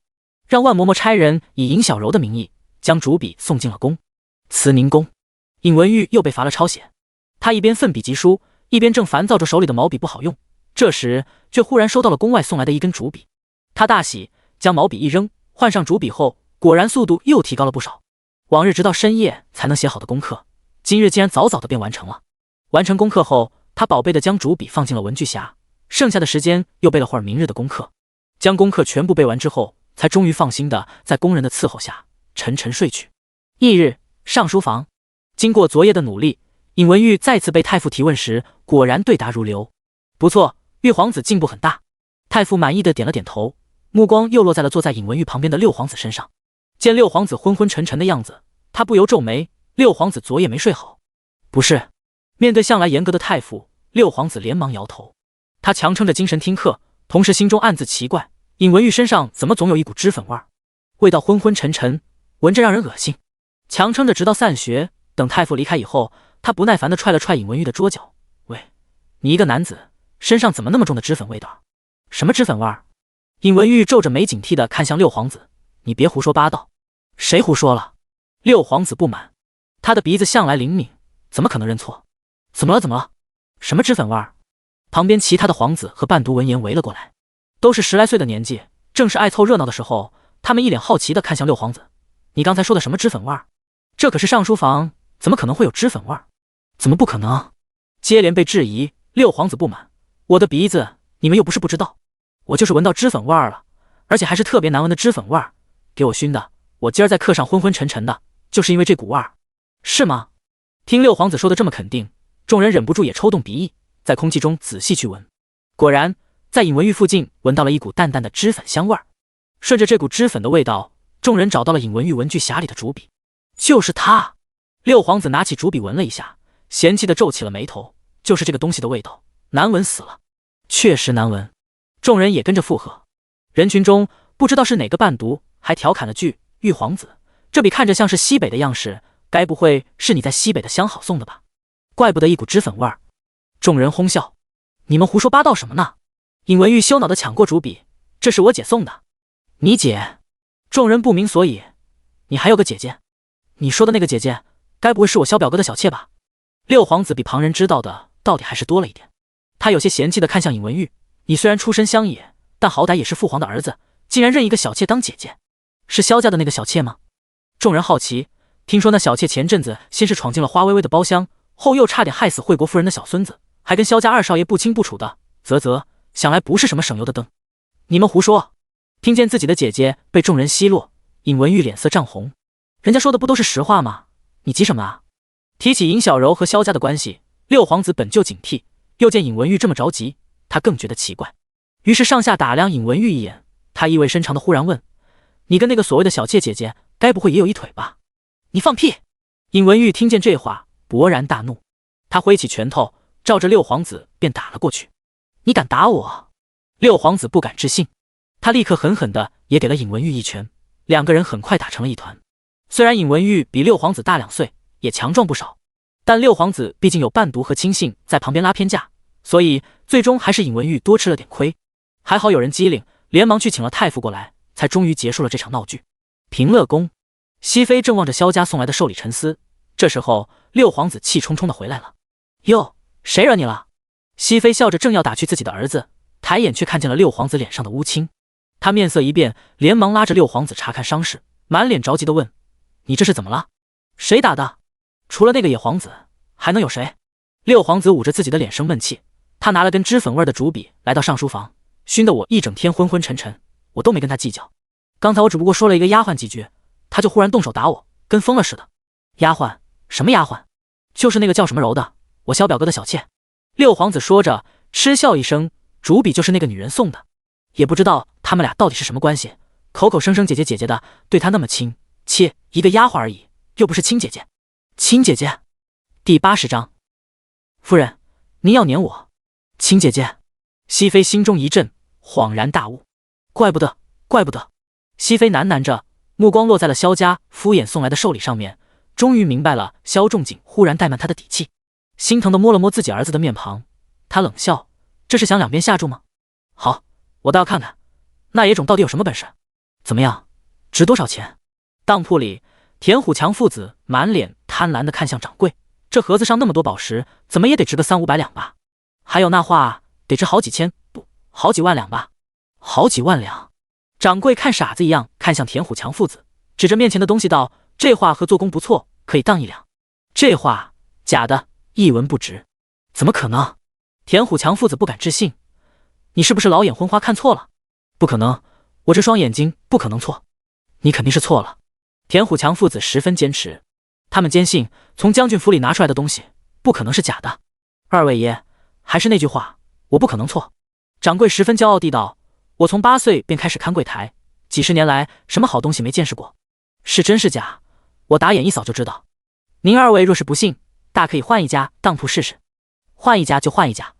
S1: 让万嬷嬷差人以尹小柔的名义将竹笔送进了宫。慈宁宫，尹文玉又被罚了抄写，他一边奋笔疾书，一边正烦躁着手里的毛笔不好用，这时却忽然收到了宫外送来的一根竹笔。他大喜，将毛笔一扔，换上竹笔后，果然速度又提高了不少。往日直到深夜才能写好的功课，今日竟然早早的便完成了。完成功课后，他宝贝的将主笔放进了文具匣，剩下的时间又背了会儿明日的功课。将功课全部背完之后，才终于放心的在工人的伺候下沉沉睡去。翌日上书房，经过昨夜的努力，尹文玉再次被太傅提问时，果然对答如流。不错，玉皇子进步很大。太傅满意的点了点头，目光又落在了坐在尹文玉旁边的六皇子身上。见六皇子昏昏沉沉的样子，他不由皱眉，六皇子昨夜没睡好。不是。面对向来严格的太傅，六皇子连忙摇头。他强撑着精神听课，同时心中暗自奇怪，尹文玉身上怎么总有一股脂粉味儿，味道昏昏沉沉，闻着让人恶心。强撑着直到散学，等太傅离开以后，他不耐烦地踹了踹尹文玉的桌角。喂，你一个男子身上怎么那么重的脂粉味道？什么脂粉味儿？尹文玉皱着眉警惕地看向六皇子，你别胡说八道。谁胡说了？六皇子不满，他的鼻子向来灵敏，怎么可能认错？怎么了？怎么了？什么脂粉味儿？旁边其他的皇子和伴读闻言围了过来，都是10来岁的年纪，正是爱凑热闹的时候。他们一脸好奇地看向六皇子，你刚才说的什么脂粉味儿？这可是上书房，怎么可能会有脂粉味儿？怎么不可能？接连被质疑，六皇子不满，我的鼻子你们又不是不知道，我就是闻到脂粉味儿了，而且还是特别难闻的脂粉味儿，给我熏的，我今儿在课上昏昏沉沉的，就是因为这股味儿，是吗？听六皇子说的这么肯定，众人忍不住也抽动鼻翼，在空气中仔细去闻。果然，在尹文玉附近闻到了一股淡淡的脂粉香味儿。顺着这股脂粉的味道，众人找到了尹文玉文具匣里的主笔，就是它。六皇子拿起主笔闻了一下，嫌弃地皱起了眉头，就是这个东西的味道，难闻死了。确实难闻，众人也跟着附和。人群中不知道是哪个伴读，还调侃了句：玉皇子，这笔看着像是西北的样式，该不会是你在西北的相好送的吧？怪不得一股脂粉味儿。众人哄笑，你们胡说八道什么呢？尹文玉羞恼地抢过主笔，这是我姐送的。你姐？众人不明所以，你还有个姐姐？你说的那个姐姐，该不会是我萧表哥的小妾吧？六皇子比旁人知道的到底还是多了一点，他有些嫌弃地看向尹文玉，你虽然出身乡野，但好歹也是父皇的儿子，竟然认一个小妾当姐姐，是萧家的那个小妾吗？众人好奇，听说那小妾前阵子先是闯进了花薇薇的包厢，后又差点害死惠国夫人的小孙子，还跟萧家二少爷不清不楚的，想来不是什么省油的灯。你们胡说！听见自己的姐姐被众人奚落，尹文玉脸色涨红，人家说的不都是实话吗？你急什么啊？提起尹小柔和萧家的关系，六皇子本就警惕，又见尹文玉这么着急，他更觉得奇怪，于是上下打量尹文玉一眼，他意味深长的忽然问：你跟那个所谓的小妾姐姐，该不会也有一腿吧？你放屁！尹文玉听见这话，勃然大怒，他挥起拳头，照着六皇子便打了过去。你敢打我？六皇子不敢置信，他立刻狠狠的也给了尹文玉一拳，两个人很快打成了一团。虽然尹文玉比六皇子大2岁，也强壮不少，但六皇子毕竟有伴读和亲信在旁边拉偏架，所以最终还是尹文玉多吃了点亏。还好有人机灵，连忙去请了太傅过来，才终于结束了这场闹剧。平乐宫，熹妃正望着萧家送来的寿礼沉思，这时候六皇子气冲冲的回来了。哟，谁惹你了？熹妃笑着正要打趣自己的儿子，抬眼却看见了六皇子脸上的乌青，他面色一变，连忙拉着六皇子查看伤势，满脸着急的问：你这是怎么了？谁打的？除了那个野皇子，还能有谁？六皇子捂着自己的脸生闷气，他拿了根脂粉味的主笔来到上书房，熏得我一整天昏昏沉沉，我都没跟他计较。刚才我只不过说了一个丫鬟几句，他就忽然动手打我，跟疯了似的。丫鬟？什么丫鬟？就是那个叫什么柔的，我小表哥的小妾。六皇子说着嗤笑一声，主笔就是那个女人送的，也不知道他们俩到底是什么关系，口口声声姐姐姐姐的，对他那么亲切，一个丫鬟而已，又不是亲姐姐。亲姐姐。第80章，夫人，您要撵我？亲姐姐。熹妃心中一震，恍然大悟，怪不得。熹妃喃喃着，目光落在了萧家敷衍送来的寿礼上面，终于明白了萧仲景忽然怠慢他的底气，心疼的摸了摸自己儿子的面庞，他冷笑，这是想两边下注吗？好，我倒要看看那野种到底有什么本事。怎么样，值多少钱？当铺里，田虎强父子满脸贪婪地看向掌柜，这盒子上那么多宝石，怎么也得值个300-500两吧？还有那画，得值好几千，不，好几万两吧？好几万两。掌柜看傻子一样看向田虎强父子，指着面前的东西道：“这画和做工不错，可以当1两。”这画假的，一文不值。怎么可能？田虎强父子不敢置信。你是不是老眼昏花看错了？不可能，我这双眼睛不可能错。你肯定是错了。田虎强父子十分坚持，他们坚信从将军府里拿出来的东西不可能是假的。二位爷，还是那句话，我不可能错。掌柜十分骄傲地道：“我从8岁便开始看柜台，几十年来什么好东西没见识过，是真是假，我打眼一扫就知道。您二位若是不信，大可以换一家当铺试试。换一家就换一家。”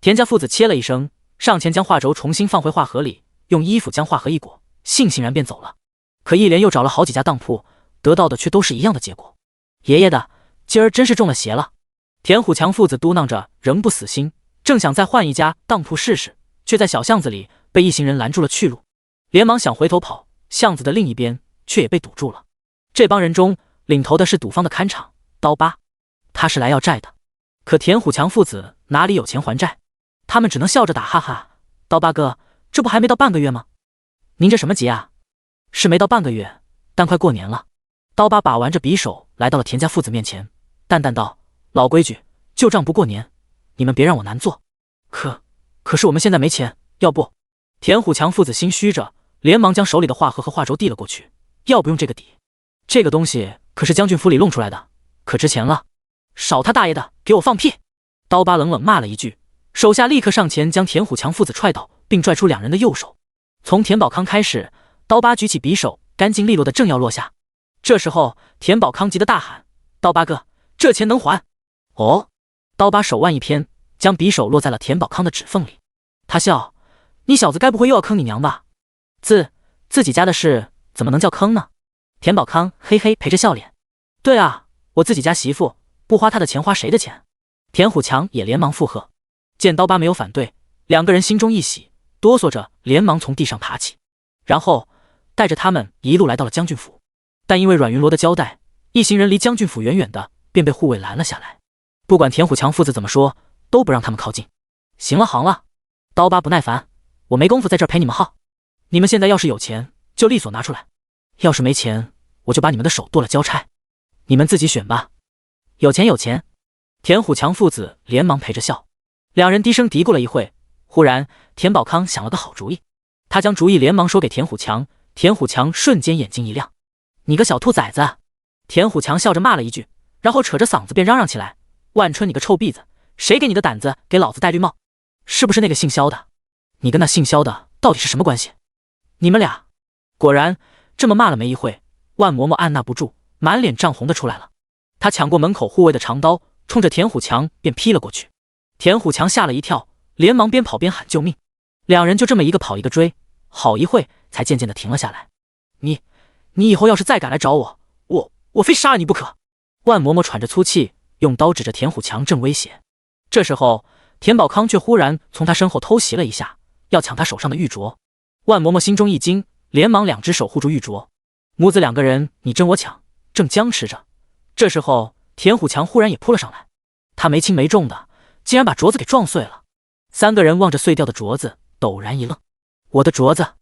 S1: 田家父子切了一声，上前将画轴重新放回画盒里，用衣服将画盒一裹，悻悻然便走了。可一连又找了好几家当铺，得到的却都是一样的结果。爷爷的，今儿真是中了邪了。田虎强父子嘟囔着，仍不死心，正想再换一家当铺试试，却在小巷子里被一行人拦住了去路，连忙想回头跑，巷子的另一边却也被堵住了。这帮人中领头的是赌坊的看场刀疤，他是来要债的。可田虎强父子哪里有钱还债？他们只能笑着打哈哈：“刀疤哥，这不还没到半个月吗？您这什么急啊？是没到半个月，但快过年了。”刀疤把玩着匕首来到了田家父子面前，淡淡道：“老规矩，旧账不过年，你们别让我难做。可是我们现在没钱，要不……”田虎强父子心虚着，连忙将手里的画盒和画轴递了过去：“要不用这个底？这个东西可是将军府里弄出来的，可值钱了。少他大爷的，给我放屁！”刀疤冷冷骂了一句，手下立刻上前将田虎强父子踹倒，并拽出2人的右手。从田宝康开始，刀疤举起匕首，干净利落的正要落下。这时候田宝康急得大喊：“刀疤哥，这钱能还？”哦，刀疤手腕一偏，将匕首落在了田宝康的指缝里。他笑：“你小子该不会又要坑你娘吧？自己家的事怎么能叫坑呢？”田宝康嘿嘿陪着笑脸：“对啊，我自己家媳妇，不花她的钱花谁的钱？”田虎强也连忙附和。见刀疤没有反对，2个人心中一喜，哆嗦着连忙从地上爬起，然后带着他们一路来到了将军府。但因为阮云罗的交代，一行人离将军府远远的，便被护卫拦了下来。不管田虎强父子怎么说，都不让他们靠近。行了行了，刀疤不耐烦：“我没工夫在这儿陪你们耗。你们现在要是有钱，就利索拿出来；要是没钱，我就把你们的手剁了交差。你们自己选吧。”有钱有钱。田虎强父子连忙陪着笑。2人低声嘀咕了一会，忽然田宝康想了个好主意，他将主意连忙说给田虎强。田虎强瞬间眼睛一亮：“你个小兔崽子！”田虎强笑着骂了一句，然后扯着嗓子便嚷嚷起来：“万春你个臭篦子，谁给你的胆子给老子戴绿帽？是不是那个姓萧的？你跟那姓萧的到底是什么关系？你们俩……”果然这么骂了没一会，万嬷嬷按捺不住，满脸涨红的出来了。他抢过门口护卫的长刀，冲着田虎强便劈了过去。田虎强吓了一跳，连忙边跑边喊救命。2人就这么一个跑一个追，好一会才渐渐的停了下来。你以后要是再敢来找我非杀了你不可！万嬷嬷喘着粗气，用刀指着田虎强正威胁。这时候田宝康却忽然从他身后偷袭了一下，要抢他手上的玉镯。万嬷嬷心中一惊，连忙2只手护住玉镯。母子2个人你争我抢，正僵持着。这时候田虎强忽然也扑了上来，他没轻没重的，竟然把镯子给撞碎了。3个人望着碎掉的镯子，陡然一愣：“我的镯子！”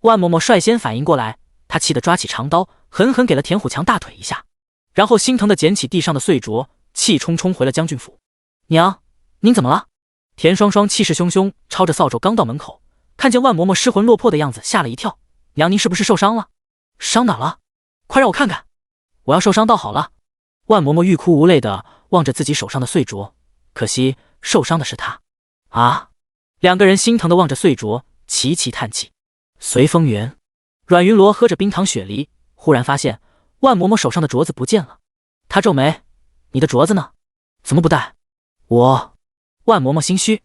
S1: 万嬷嬷率先反应过来，她气得抓起长刀，狠狠给了田虎强大腿一下，然后心疼地捡起地上的碎镯，气冲冲回了将军府。娘，您怎么了？田双双气势汹汹，抄着扫帚刚到门口，看见万嬷嬷失魂落魄的样子，吓了一跳：“娘，您是不是受伤了？伤哪了？快让我看看！我要受伤倒好了。”万嬷嬷欲哭无泪地望着自己手上的碎镯，可惜受伤的是她啊！2个人心疼地望着碎镯，齐齐叹气。随风园，阮云罗喝着冰糖雪梨，忽然发现万嬷嬷手上的镯子不见了。他皱眉：“你的镯子呢？怎么不戴？”万嬷嬷心虚，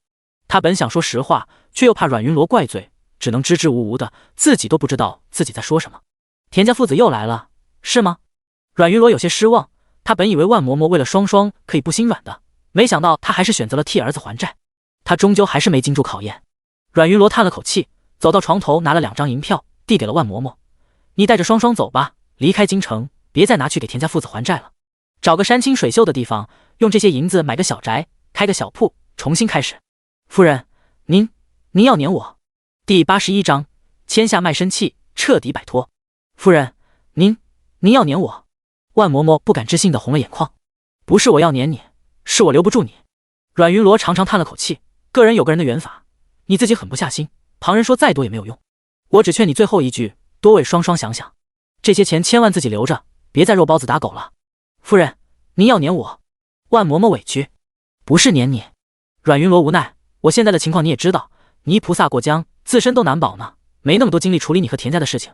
S1: 她本想说实话，却又怕阮云罗怪罪，只能支支吾吾的，自己都不知道自己在说什么。田家父子又来了，是吗？阮云罗有些失望，他本以为万嬷嬷为了双双可以不心软的，没想到他还是选择了替儿子还债。他终究还是没经住考验。阮云罗叹了口气，走到床头拿了2张银票，递给了万嬷嬷：“你带着双双走吧，离开京城，别再拿去给田家父子还债了。找个山清水秀的地方，用这些银子买个小宅，开个小铺，重新开始。夫人，您要撵我。”第81章，签下卖身契，彻底摆脱。夫人，您您要撵我？万嬷嬷不敢置信的红了眼眶。不是我要撵你，是我留不住你。阮云罗长长叹了口气，个人有个人的缘法，你自己狠不下心，旁人说再多也没有用。我只劝你最后一句，多为双双想想，这些钱千万自己留着，别再肉包子打狗了。夫人，您要撵我？万嬷嬷委屈。不是撵你。阮云罗无奈，我现在的情况你也知道，泥菩萨过江，自身都难保呢，没那么多精力处理你和田家的事情。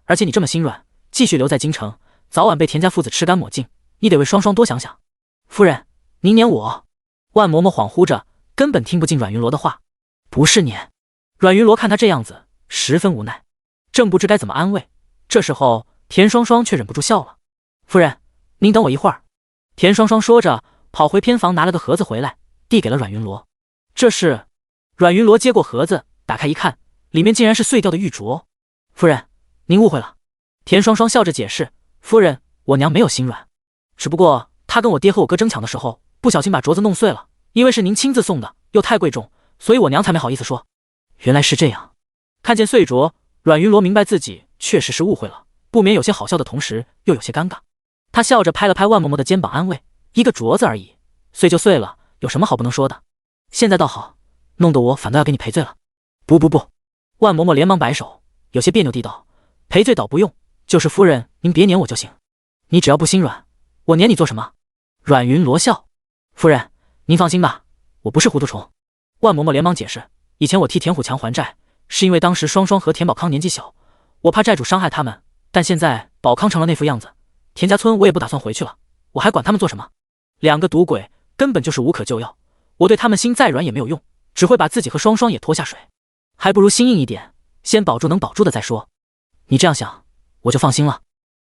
S1: 而且你这么心软，继续留在京城，早晚被田家父子吃干抹净，你得为双双多想想。夫人，您撵我？万嬷嬷恍惚着，根本听不进阮云罗的话。不是撵。阮云罗看他这样子，十分无奈，正不知该怎么安慰。这时候，田双双却忍不住笑了。夫人，您等我一会儿。田双双说着，跑回偏房拿了个盒子回来，递给了阮云罗。这是……阮云罗接过盒子，打开一看，里面竟然是碎掉的玉镯。夫人，您误会了。田双双笑着解释，夫人，我娘没有心软，只不过她跟我爹和我哥争抢的时候，不小心把镯子弄碎了，因为是您亲自送的，又太贵重，所以我娘才没好意思说。原来是这样。看见碎镯，阮云罗明白自己确实是误会了，不免有些好笑的同时又有些尴尬。他笑着拍了拍万嬷嬷的肩膀，安慰：一个镯子而已，碎就碎了，有什么好不能说的？现在倒好，弄得我反倒要给你赔罪了。不，万嬷嬷连忙摆手，有些别扭地道：赔罪倒不用，就是夫人您别撵我就行。你只要不心软，我撵你做什么？阮云罗笑：夫人您放心吧，我不是糊涂虫。万嬷嬷连忙解释：以前我替田虎强还债，是因为当时双双和田宝康年纪小，我怕债主伤害他们，但现在宝康成了那副样子，田家村我也不打算回去了，我还管他们做什么？两个赌鬼根本就是无可救药，我对他们心再软也没有用，只会把自己和双双也拖下水，还不如心硬一点，先保住能保住的再说。你这样想，我就放心了。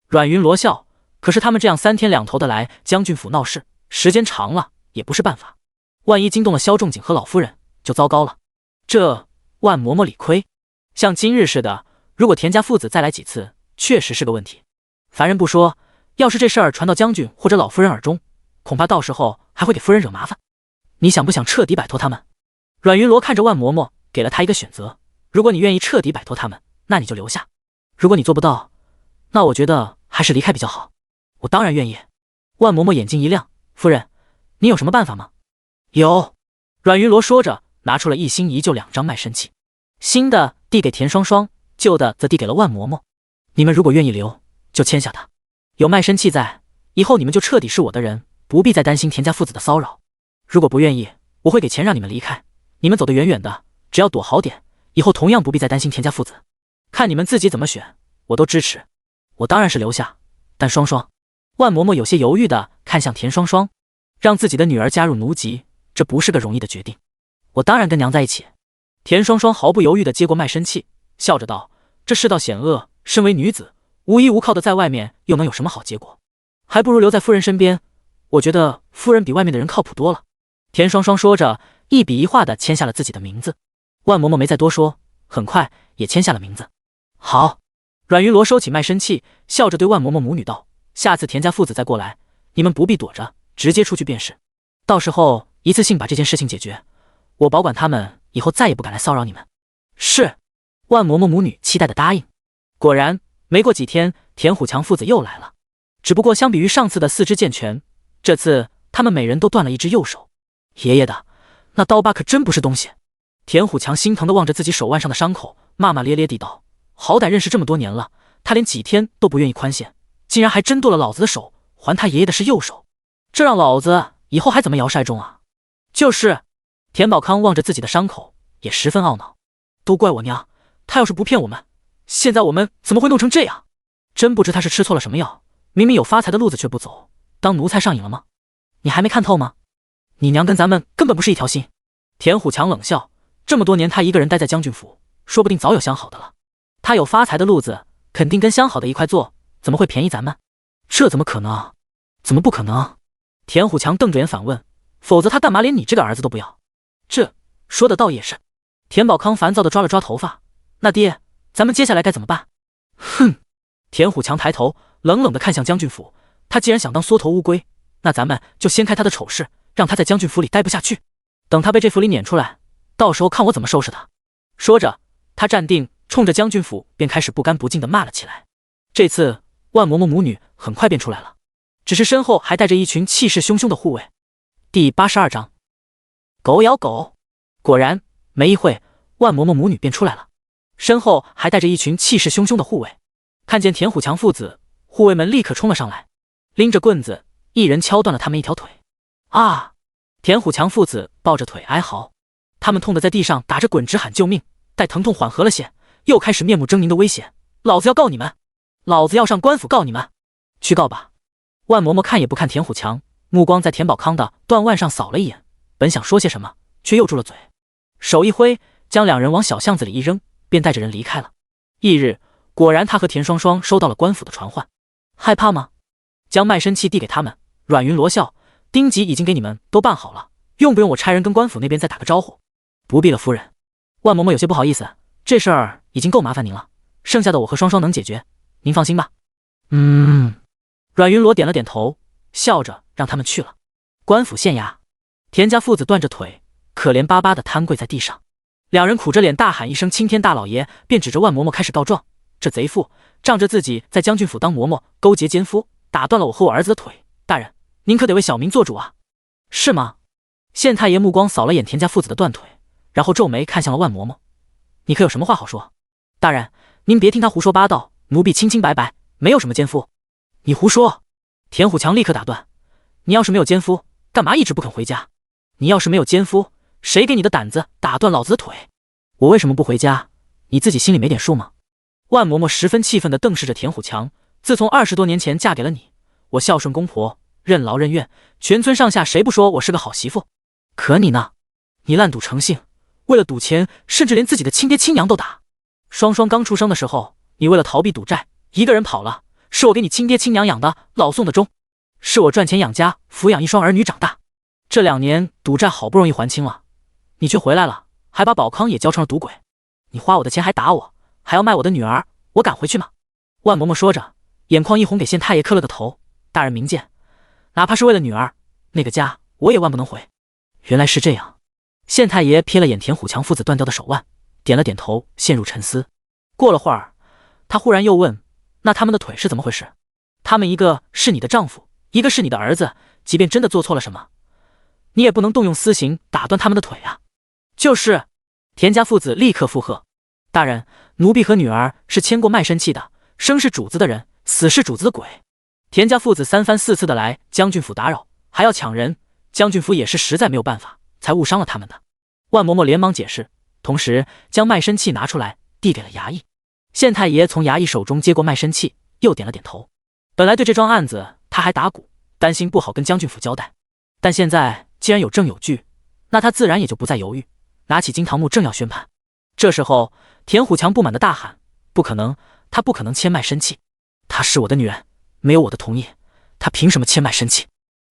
S1: 阮云罗笑，可是他们这样三天两头的来将军府闹事，时间长了也不是办法，万一惊动了萧仲景和老夫人，就糟糕了。这万嬷嬷理亏，像今日似的，如果田家父子再来几次，确实是个问题。凡人不说，要是这事儿传到将军或者老夫人耳中，恐怕到时候还会给夫人惹麻烦。你想不想彻底摆脱他们？阮云罗看着万嬷嬷，给了他一个选择：如果你愿意彻底摆脱他们，那你就留下；如果你做不到，那我觉得还是离开比较好。我当然愿意。万嬷嬷眼睛一亮：夫人，你有什么办法吗？有。阮云罗说着，拿出了一新一旧两张卖身契，新的递给田双双，旧的则递给了万嬷嬷。你们如果愿意留，就签下它。有卖身契在，以后你们就彻底是我的人，不必再担心田家父子的骚扰。如果不愿意，我会给钱让你们离开，你们走得远远的，只要躲好点，以后同样不必再担心田家父子。看你们自己怎么选，我都支持。我当然是留下，但双双……万嬷嬷有些犹豫地看向田双双，让自己的女儿加入奴籍，这不是个容易的决定。我当然跟娘在一起。田双双毫不犹豫地接过卖身契，笑着道：这世道险恶，身为女子，无依无靠的在外面，又能有什么好结果？还不如留在夫人身边。我觉得夫人比外面的人靠谱多了。田双双说着，一笔一画地签下了自己的名字。万嬷嬷没再多说，很快也签下了名字。好。阮云罗收起卖身契，笑着对万嬷嬷母女道：下次田家父子再过来，你们不必躲着，直接出去便是。到时候一次性把这件事情解决，我保管他们以后再也不敢来骚扰你们。是。万嬷嬷母女期待的答应。果然，没过几天，田虎强父子又来了。只不过相比于上次的四肢健全，这次他们每人都断了一只右手。爷爷的那刀疤可真不是东西。田虎强心疼地望着自己手腕上的伤口，骂骂咧咧地道：好歹认识这么多年了，他连几天都不愿意宽限，竟然还真剁了老子的手，还他爷爷的是右手，这让老子以后还怎么摇骰盅啊？就是。田宝康望着自己的伤口，也十分懊恼。都怪我娘，她要是不骗我们，现在我们怎么会弄成这样？真不知她是吃错了什么药，明明有发财的路子却不走，当奴才上瘾了吗？你还没看透吗？你娘跟咱们根本不是一条心。田虎强冷笑，这么多年他一个人待在将军府，说不定早有相好的了。他有发财的路子，肯定跟相好的一块做，怎么会便宜咱们？这怎么可能？怎么不可能？田虎强瞪着眼反问，否则他干嘛连你这个儿子都不要？这说的倒也是。田宝康烦躁地抓了抓头发，那爹，咱们接下来该怎么办？哼！田虎强抬头冷冷地看向将军府，他既然想当缩头乌龟，那咱们就掀开他的丑事，让他在将军府里待不下去，等他被这府里撵出来，到时候看我怎么收拾他。说着，他站定，冲着将军府便开始不干不净地骂了起来。这次万嬷嬷母女很快便出来了，只是身后还带着一群气势汹汹的护卫。第82章，狗咬狗。果然，没一会，万嬷嬷母女便出来了，身后还带着一群气势汹汹的护卫。看见田虎强父子，护卫们立刻冲了上来，拎着棍子，一人敲断了他们一条腿。啊！田虎强父子抱着腿哀嚎，他们痛得在地上打着滚，直喊救命。待疼痛缓和了些，又开始面目狰狞的威胁：“老子要告你们，老子要上官府告你们，去告吧！”万嬷嬷看也不看田虎强，目光在田宝康的断腕上扫了一眼，本想说些什么，却又住了嘴，手一挥，将两人往小巷子里一扔，便带着人离开了。翌日，果然他和田双双收到了官府的传唤。害怕吗？将卖身契递给他们。阮云罗笑：“丁吉已经给你们都办好了，用不用我差人跟官府那边再打个招呼？”不必了，夫人。万嬷嬷有些不好意思，这事儿已经够麻烦您了，剩下的我和双双能解决，您放心吧。阮云罗点了点头，笑着让他们去了。官府县衙，田家父子断着腿，可怜巴巴地瘫跪在地上。两人苦着脸大喊一声青天大老爷，便指着万嬷嬷开始告状。这贼妇仗着自己在将军府当嬷嬷，勾结奸夫，打断了我和我儿子的腿。大人，您可得为小民做主啊！是吗？县太爷目光扫了眼田家父子的断腿，然后皱眉看向了万嬷嬷：“你可有什么话好说？”大人，您别听他胡说八道，奴婢清清白白，没有什么奸夫。你胡说！田虎强立刻打断：“你要是没有奸夫，干嘛一直不肯回家？你要是没有奸夫，谁给你的胆子打断老子的腿？我为什么不回家？你自己心里没点数吗？”万嬷嬷十分气愤地瞪视着田虎强：“自从20多年前嫁给了你，我孝顺公婆，任劳任怨，全村上下谁不说我是个好媳妇？可你呢？你烂赌成性，为了赌钱，甚至连自己的亲爹亲娘都打。双双刚出生的时候，你为了逃避赌债，一个人跑了，是我给你亲爹亲娘养的，老送的终，是我赚钱养家，抚养一双儿女长大。这2年赌债好不容易还清了，你却回来了，还把宝康也交成了赌鬼。你花我的钱还打我，还要卖我的女儿，我敢回去吗？”万嬷嬷说着，眼眶一红，给县太爷磕了个头：“大人明鉴，哪怕是为了女儿，那个家我也万不能回。”原来是这样。县太爷瞥了眼田虎强父子断掉的手腕，点了点头，陷入沉思。过了会儿，他忽然又问：“那他们的腿是怎么回事？他们一个是你的丈夫，一个是你的儿子，即便真的做错了什么，你也不能动用私刑打断他们的腿啊！”就是。田家父子立刻附和：“大人，奴婢和女儿是签过卖身契的，生是主子的人，死是主子的鬼。田家父子3番4次的来将军府打扰，还要抢人，将军府也是实在没有办法，才误伤了他们的。”万嬷嬷连忙解释，同时将卖身契拿出来递给了衙役。县太爷从衙役手中接过卖身契，又点了点头。本来对这桩案子他还打鼓，担心不好跟将军府交代，但现在既然有证有据，那他自然也就不再犹豫，拿起金堂木正要宣判。这时候田虎强不满地大喊：“不可能，他不可能签卖身契，她是我的女人，没有我的同意，他凭什么签卖身契？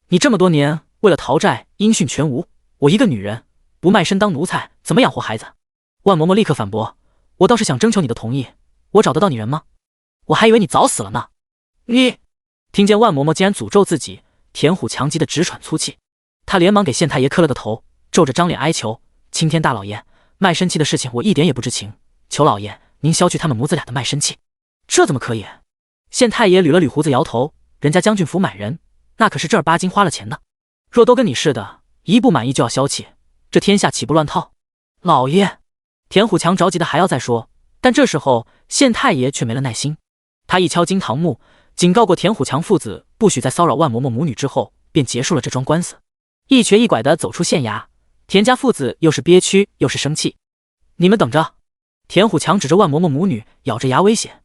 S1: 你这么多年为了逃债音讯全无，我一个女人不卖身当奴才，怎么养活孩子？”万嬷嬷立刻反驳：“我倒是想征求你的同意，我找得到你人吗？我还以为你早死了呢。”你听见万嬷嬷竟然诅咒自己，田虎强急得直喘粗气，他连忙给县太爷磕了个头，皱着张脸哀求：“青天大老爷，卖身契的事情我一点也不知情，求老爷您消去他们母子俩的卖身契。”这怎么可以？县太爷捋了捋胡子摇头：“人家将军府买人，那可是正儿八经花了钱的，若都跟你似的，一不满意就要消气，这天下岂不乱套？”老爷，田虎强着急的还要再说，但这时候县太爷却没了耐心，他一敲金堂木，警告过田虎强父子不许再骚扰万嬷嬷母女之后，便结束了这桩官司。一瘸一拐地走出县衙，田家父子又是憋屈又是生气。“你们等着！”田虎强指着万嬷嬷母女，咬着牙威胁：“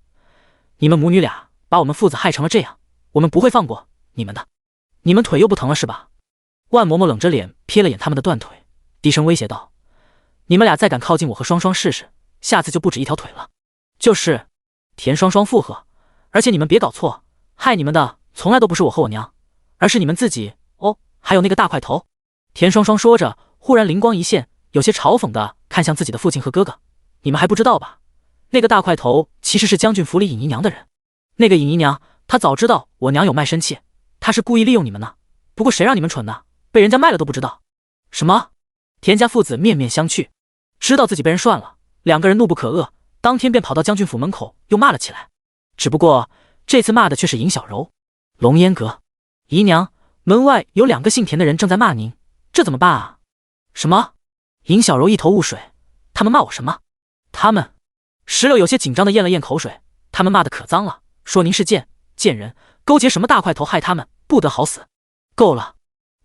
S1: 你们母女俩把我们父子害成了这样，我们不会放过你们的！你们腿又不疼了是吧？”万嬷嬷冷着脸瞥了眼他们的断腿，低声威胁道：“你们俩再敢靠近我和双双试试，下次就不止一条腿了。”就是。田双双附和：“而且你们别搞错，害你们的从来都不是我和我娘，而是你们自己哦，还有那个大块头。”田双双说着，忽然灵光一现，有些嘲讽地看向自己的父亲和哥哥：“你们还不知道吧？那个大块头其实是将军府里尹姨娘的人。那个尹姨娘，她早知道我娘有卖身契，她是故意利用你们呢。不过谁让你们蠢呢？被人家卖了都不知道。”什么？田家父子面面相觑，知道自己被人涮了，两个人怒不可遏，当天便跑到将军府门口又骂了起来。只不过这次骂的却是尹小柔。龙烟阁，姨娘，门外有2个姓田的人正在骂您，这怎么办啊？什么？尹小柔一头雾水，他们骂我什么？他们……石榴有些紧张的咽了咽口水，他们骂的可脏了，说您是贱人，勾结什么大块头害他们，不得好死。够了！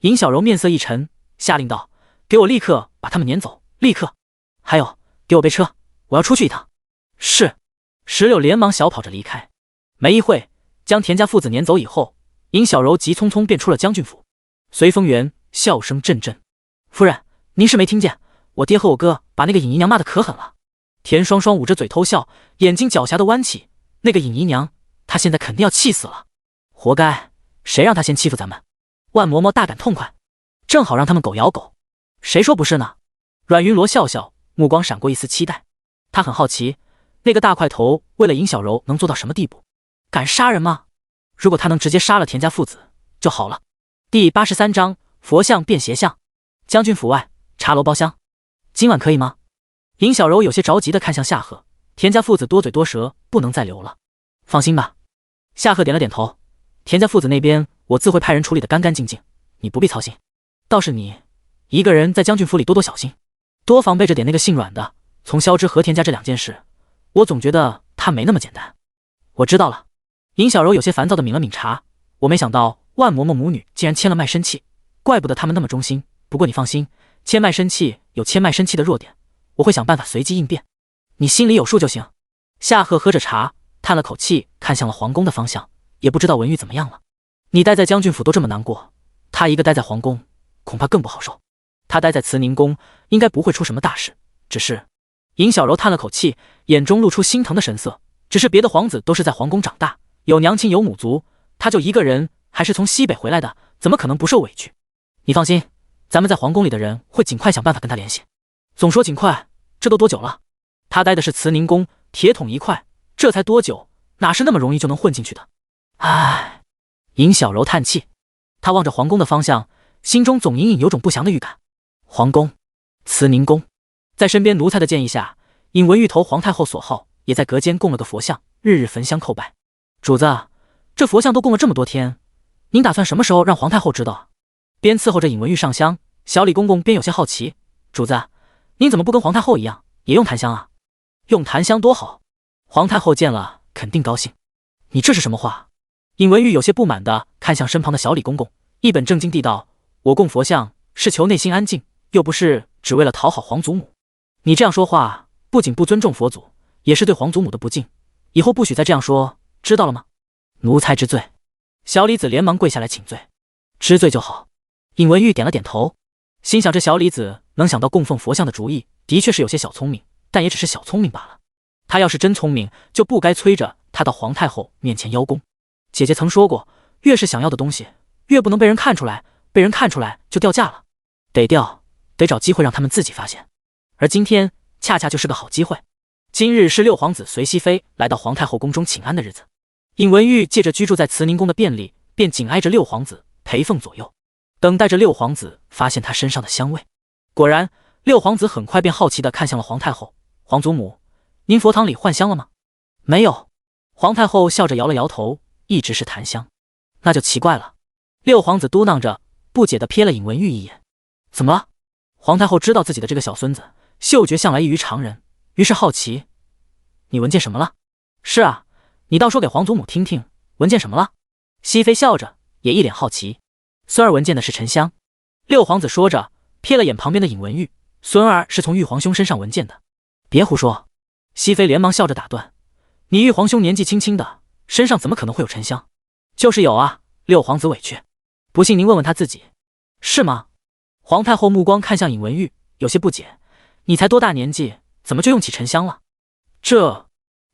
S1: 尹小柔面色一沉，下令道：“给我立刻把他们撵走，立刻！还有，给我备车，我要出去一趟。”是。石榴连忙小跑着离开。没一会，将田家父子撵走以后，尹小柔急匆匆便出了将军府。随风园笑声阵阵：“夫人，您是没听见，我爹和我哥把那个尹姨娘骂得可狠了。”田双双捂着嘴偷笑，眼睛狡黠的弯起。那个尹姨娘，她现在肯定要气死了。活该，谁让她先欺负咱们？万嬷嬷大感痛快，正好让他们狗咬狗。谁说不是呢？阮云罗笑笑，目光闪过一丝期待。他很好奇，那个大块头为了尹小柔能做到什么地步？敢杀人吗？如果他能直接杀了田家父子就好了。第83章佛像变邪像。将军府外茶楼包厢，今晚可以吗？尹小柔有些着急地看向夏荷，田家父子多嘴多舌，不能再留了。放心吧。夏荷点了点头，田家父子那边我自会派人处理得干干净净，你不必操心。倒是你一个人在将军府里多多小心，多防备着点那个姓阮的。从萧之和田家这2件事，我总觉得他没那么简单。我知道了。尹小柔有些烦躁地抿了抿茶，我没想到万嬷嬷母女竟然签了卖身契，怪不得他们那么忠心。不过你放心，签卖身契有签卖身契的弱点，我会想办法随机应变，你心里有数就行。夏荷喝着茶，叹了口气，看向了皇宫的方向，也不知道文玉怎么样了。你待在将军府都这么难过，他一个待在皇宫，恐怕更不好受。他待在慈宁宫，应该不会出什么大事。只是……尹小柔叹了口气，眼中露出心疼的神色。只是别的皇子都是在皇宫长大，有娘亲有母族，他就一个人，还是从西北回来的，怎么可能不受委屈？你放心，咱们在皇宫里的人会尽快想办法跟他联系。总说尽快，这都多久了？他待的是慈宁宫，铁桶一块，这才多久，哪是那么容易就能混进去的？唉，尹小柔叹气，他望着皇宫的方向，心中总隐隐有种不祥的预感。皇宫，慈宁宫，在身边奴才的建议下，尹文玉投皇太后所好，也在隔间供了个佛像，日日焚香叩拜。主子，这佛像都供了这么多天，您打算什么时候让皇太后知道？边伺候着尹文玉上香，小李公公边有些好奇：主子，您怎么不跟皇太后一样，也用檀香啊？用檀香多好，皇太后见了肯定高兴。你这是什么话？尹文玉有些不满地看向身旁的小李公公，一本正经地道：我供佛像是求内心安静，又不是只为了讨好皇祖母。你这样说话，不仅不尊重佛祖，也是对皇祖母的不敬，以后不许再这样说，知道了吗？奴才知罪。小李子连忙跪下来请罪。知罪就好。尹文玉点了点头，心想这小李子能想到供奉佛像的主意，的确是有些小聪明，但也只是小聪明罢了。他要是真聪明，就不该催着他到皇太后面前邀功。姐姐曾说过，越是想要的东西，越不能被人看出来，被人看出来就掉价了。得找机会让他们自己发现。而今天恰恰就是个好机会。今日是六皇子随熹妃来到皇太后宫中请安的日子，尹文玉借着居住在慈宁宫的便利，便紧挨着六皇子陪奉左右，等待着六皇子发现他身上的香味。果然，六皇子很快便好奇地看向了皇太后：皇祖母，您佛堂里换香了吗？没有。皇太后笑着摇了摇头，一直是檀香。那就奇怪了。六皇子嘟囔着，不解地瞥了尹文玉一眼。怎么了？皇太后知道自己的这个小孙子嗅觉向来异于常人，于是好奇：你闻见什么了？是啊，你倒说给皇祖母听听，闻见什么了？熹妃笑着，也一脸好奇。孙儿闻见的是沉香。六皇子说着，瞥了眼旁边的尹文玉，孙儿是从玉皇兄身上闻见的。别胡说！熹妃连忙笑着打断：你玉皇兄年纪轻轻的，身上怎么可能会有沉香？就是有啊。六皇子委屈：不信您问问他自己。是吗？皇太后目光看向尹文玉，有些不解：你才多大年纪，怎么就用起沉香了？这……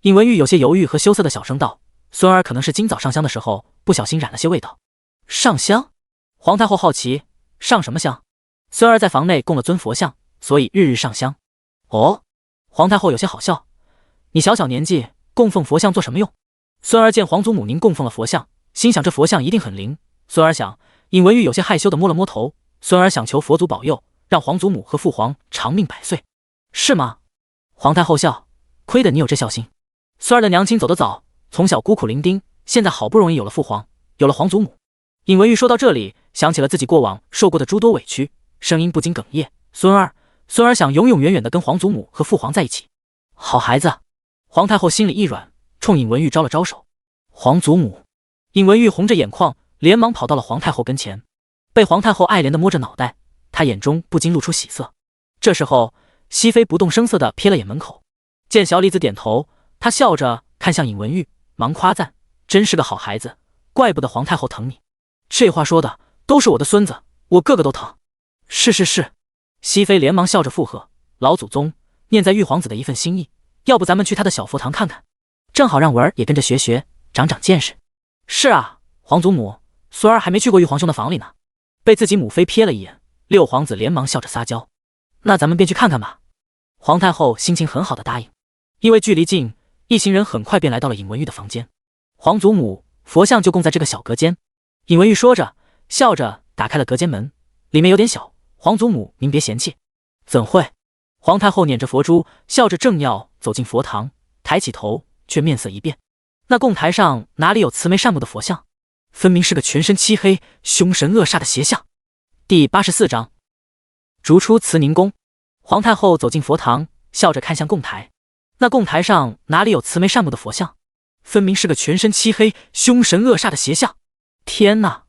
S1: 尹文玉有些犹豫和羞涩的小声道：孙儿可能是今早上香的时候不小心染了些味道。上香？皇太后好奇：上什么香？孙儿在房内供了尊佛像，所以日日上香。哦。皇太后有些好笑：你小小年纪供奉佛像做什么用？孙儿见皇祖母您供奉了佛像，心想这佛像一定很灵。孙儿想……尹文玉有些害羞地摸了摸头。孙儿想求佛祖保佑，让皇祖母和父皇长命百岁。是吗？皇太后笑：亏得你有这孝心。孙儿的娘亲走得早，从小孤苦伶仃，现在好不容易有了父皇，有了皇祖母。尹文玉说到这里，想起了自己过往受过的诸多委屈，声音不禁哽咽。孙儿，孙儿想永永远远的跟皇祖母和父皇在一起。好孩子。皇太后心里一软，冲尹文玉招了招手。皇祖母。尹文玉红着眼眶，连忙跑到了皇太后跟前，被皇太后爱怜的摸着脑袋，她眼中不禁露出喜色。这时候，熹妃不动声色地瞥了眼门口，见小李子点头，她笑着看向尹文玉，忙夸赞：“真是个好孩子，怪不得皇太后疼你。”这话说的都是我的孙子，我个个都疼。是是是。熹妃连忙笑着附和：“老祖宗念在玉皇子的一份心意，要不咱们去他的小佛堂看看，正好让文儿也跟着学学，长长见识。”是啊，皇祖母，孙儿还没去过玉皇兄的房里呢。被自己母妃瞥了一眼，六皇子连忙笑着撒娇：“那咱们便去看看吧。”皇太后心情很好的答应。因为距离近，一行人很快便来到了尹文玉的房间。皇祖母佛像就供在这个小隔间。尹文玉说着，笑着打开了隔间门，里面有点小，皇祖母您别嫌弃。怎会？皇太后捻着佛珠，笑着正要走进佛堂，抬起头却面色一变。那供台上哪里有慈眉善目的佛像，分明是个全身漆黑、凶神恶煞的邪像。第84章，逐出慈宁宫。皇太后走进佛堂，笑着看向供台，那供台上哪里有慈眉善目的佛像，分明是个全身漆黑、凶神恶煞的邪像。天哪！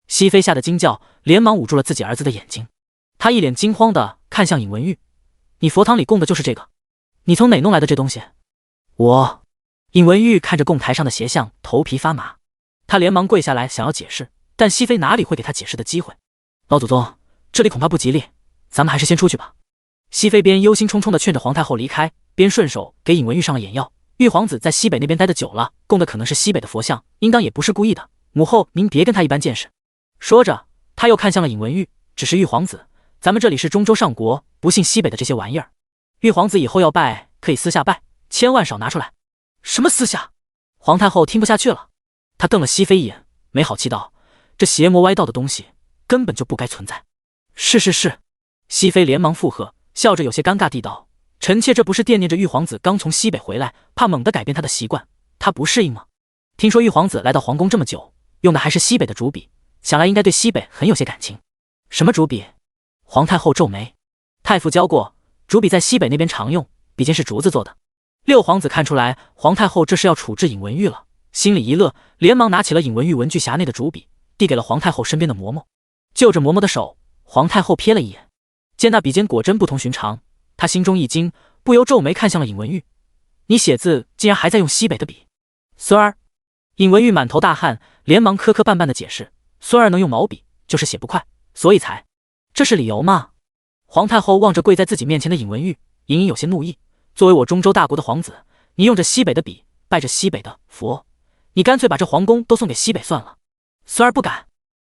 S1: 熹妃吓得惊叫，连忙捂住了自己儿子的眼睛。她一脸惊慌地看向尹文玉：“你佛堂里供的就是这个？你从哪弄来的这东西？”我……尹文玉看着供台上的邪像，头皮发麻。他连忙跪下来想要解释，但熹妃哪里会给他解释的机会？老祖宗，这里恐怕不吉利，咱们还是先出去吧。熹妃边忧心忡忡地劝着皇太后离开，边顺手给尹文玉上了眼药。玉皇子在西北那边待得久了，供的可能是西北的佛像，应当也不是故意的。母后，您别跟他一般见识。说着，他又看向了尹文玉，只是玉皇子，咱们这里是中州上国，不信西北的这些玩意儿。玉皇子以后要拜，可以私下拜，千万少拿出来。什么私下？皇太后听不下去了，她瞪了熹妃一眼，没好气道：“这邪魔歪道的东西根本就不该存在。”是是是。熹妃连忙附和，笑着有些尴尬地道：“臣妾这不是惦念着玉皇子刚从西北回来，怕猛地改变他的习惯，他不适应吗？听说玉皇子来到皇宫这么久，用的还是西北的竹笔，想来应该对西北很有些感情。”什么竹笔？皇太后皱眉：“太傅教过，竹笔在西北那边常用，笔尖是竹子做的。”六皇子看出来皇太后这是要处置尹文玉了，心里一乐，连忙拿起了尹文玉文具匣内的竹笔，递给了皇太后身边的嬷嬷。就着嬷嬷的手，皇太后瞥了一眼，见那笔尖果真不同寻常，她心中一惊，不由皱眉看向了尹文玉：“你写字竟然还在用西北的笔？”孙儿。尹文玉满头大汗，连忙磕磕绊绊的解释：“孙儿能用毛笔，就是写不快，所以才……这是理由吗？”皇太后望着跪在自己面前的尹文玉，隐隐有些怒意：“作为我中州大国的皇子，你用着西北的笔，拜着西北的佛，你干脆把这皇宫都送给西北算了。”孙儿不敢。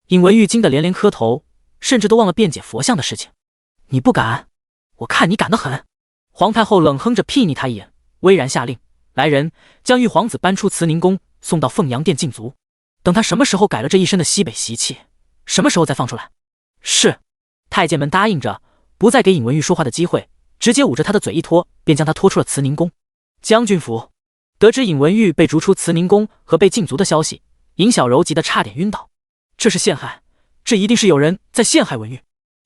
S1: 尹文玉惊得连连磕头，甚至都忘了辩解佛像的事情。“你不敢？我看你敢得很。”皇太后冷哼着睥睨他一眼，威然下令：“来人，将玉皇子搬出慈宁宫，送到凤阳殿禁足。等他什么时候改了这一身的西北习气，什么时候再放出来。”是。太监们答应着，不再给尹文玉说话的机会，直接捂着他的嘴一拖，便将他拖出了慈宁宫。将军府。得知尹文玉被逐出慈宁宫和被禁足的消息，尹小柔急得差点晕倒。这是陷害，这一定是有人在陷害文玉。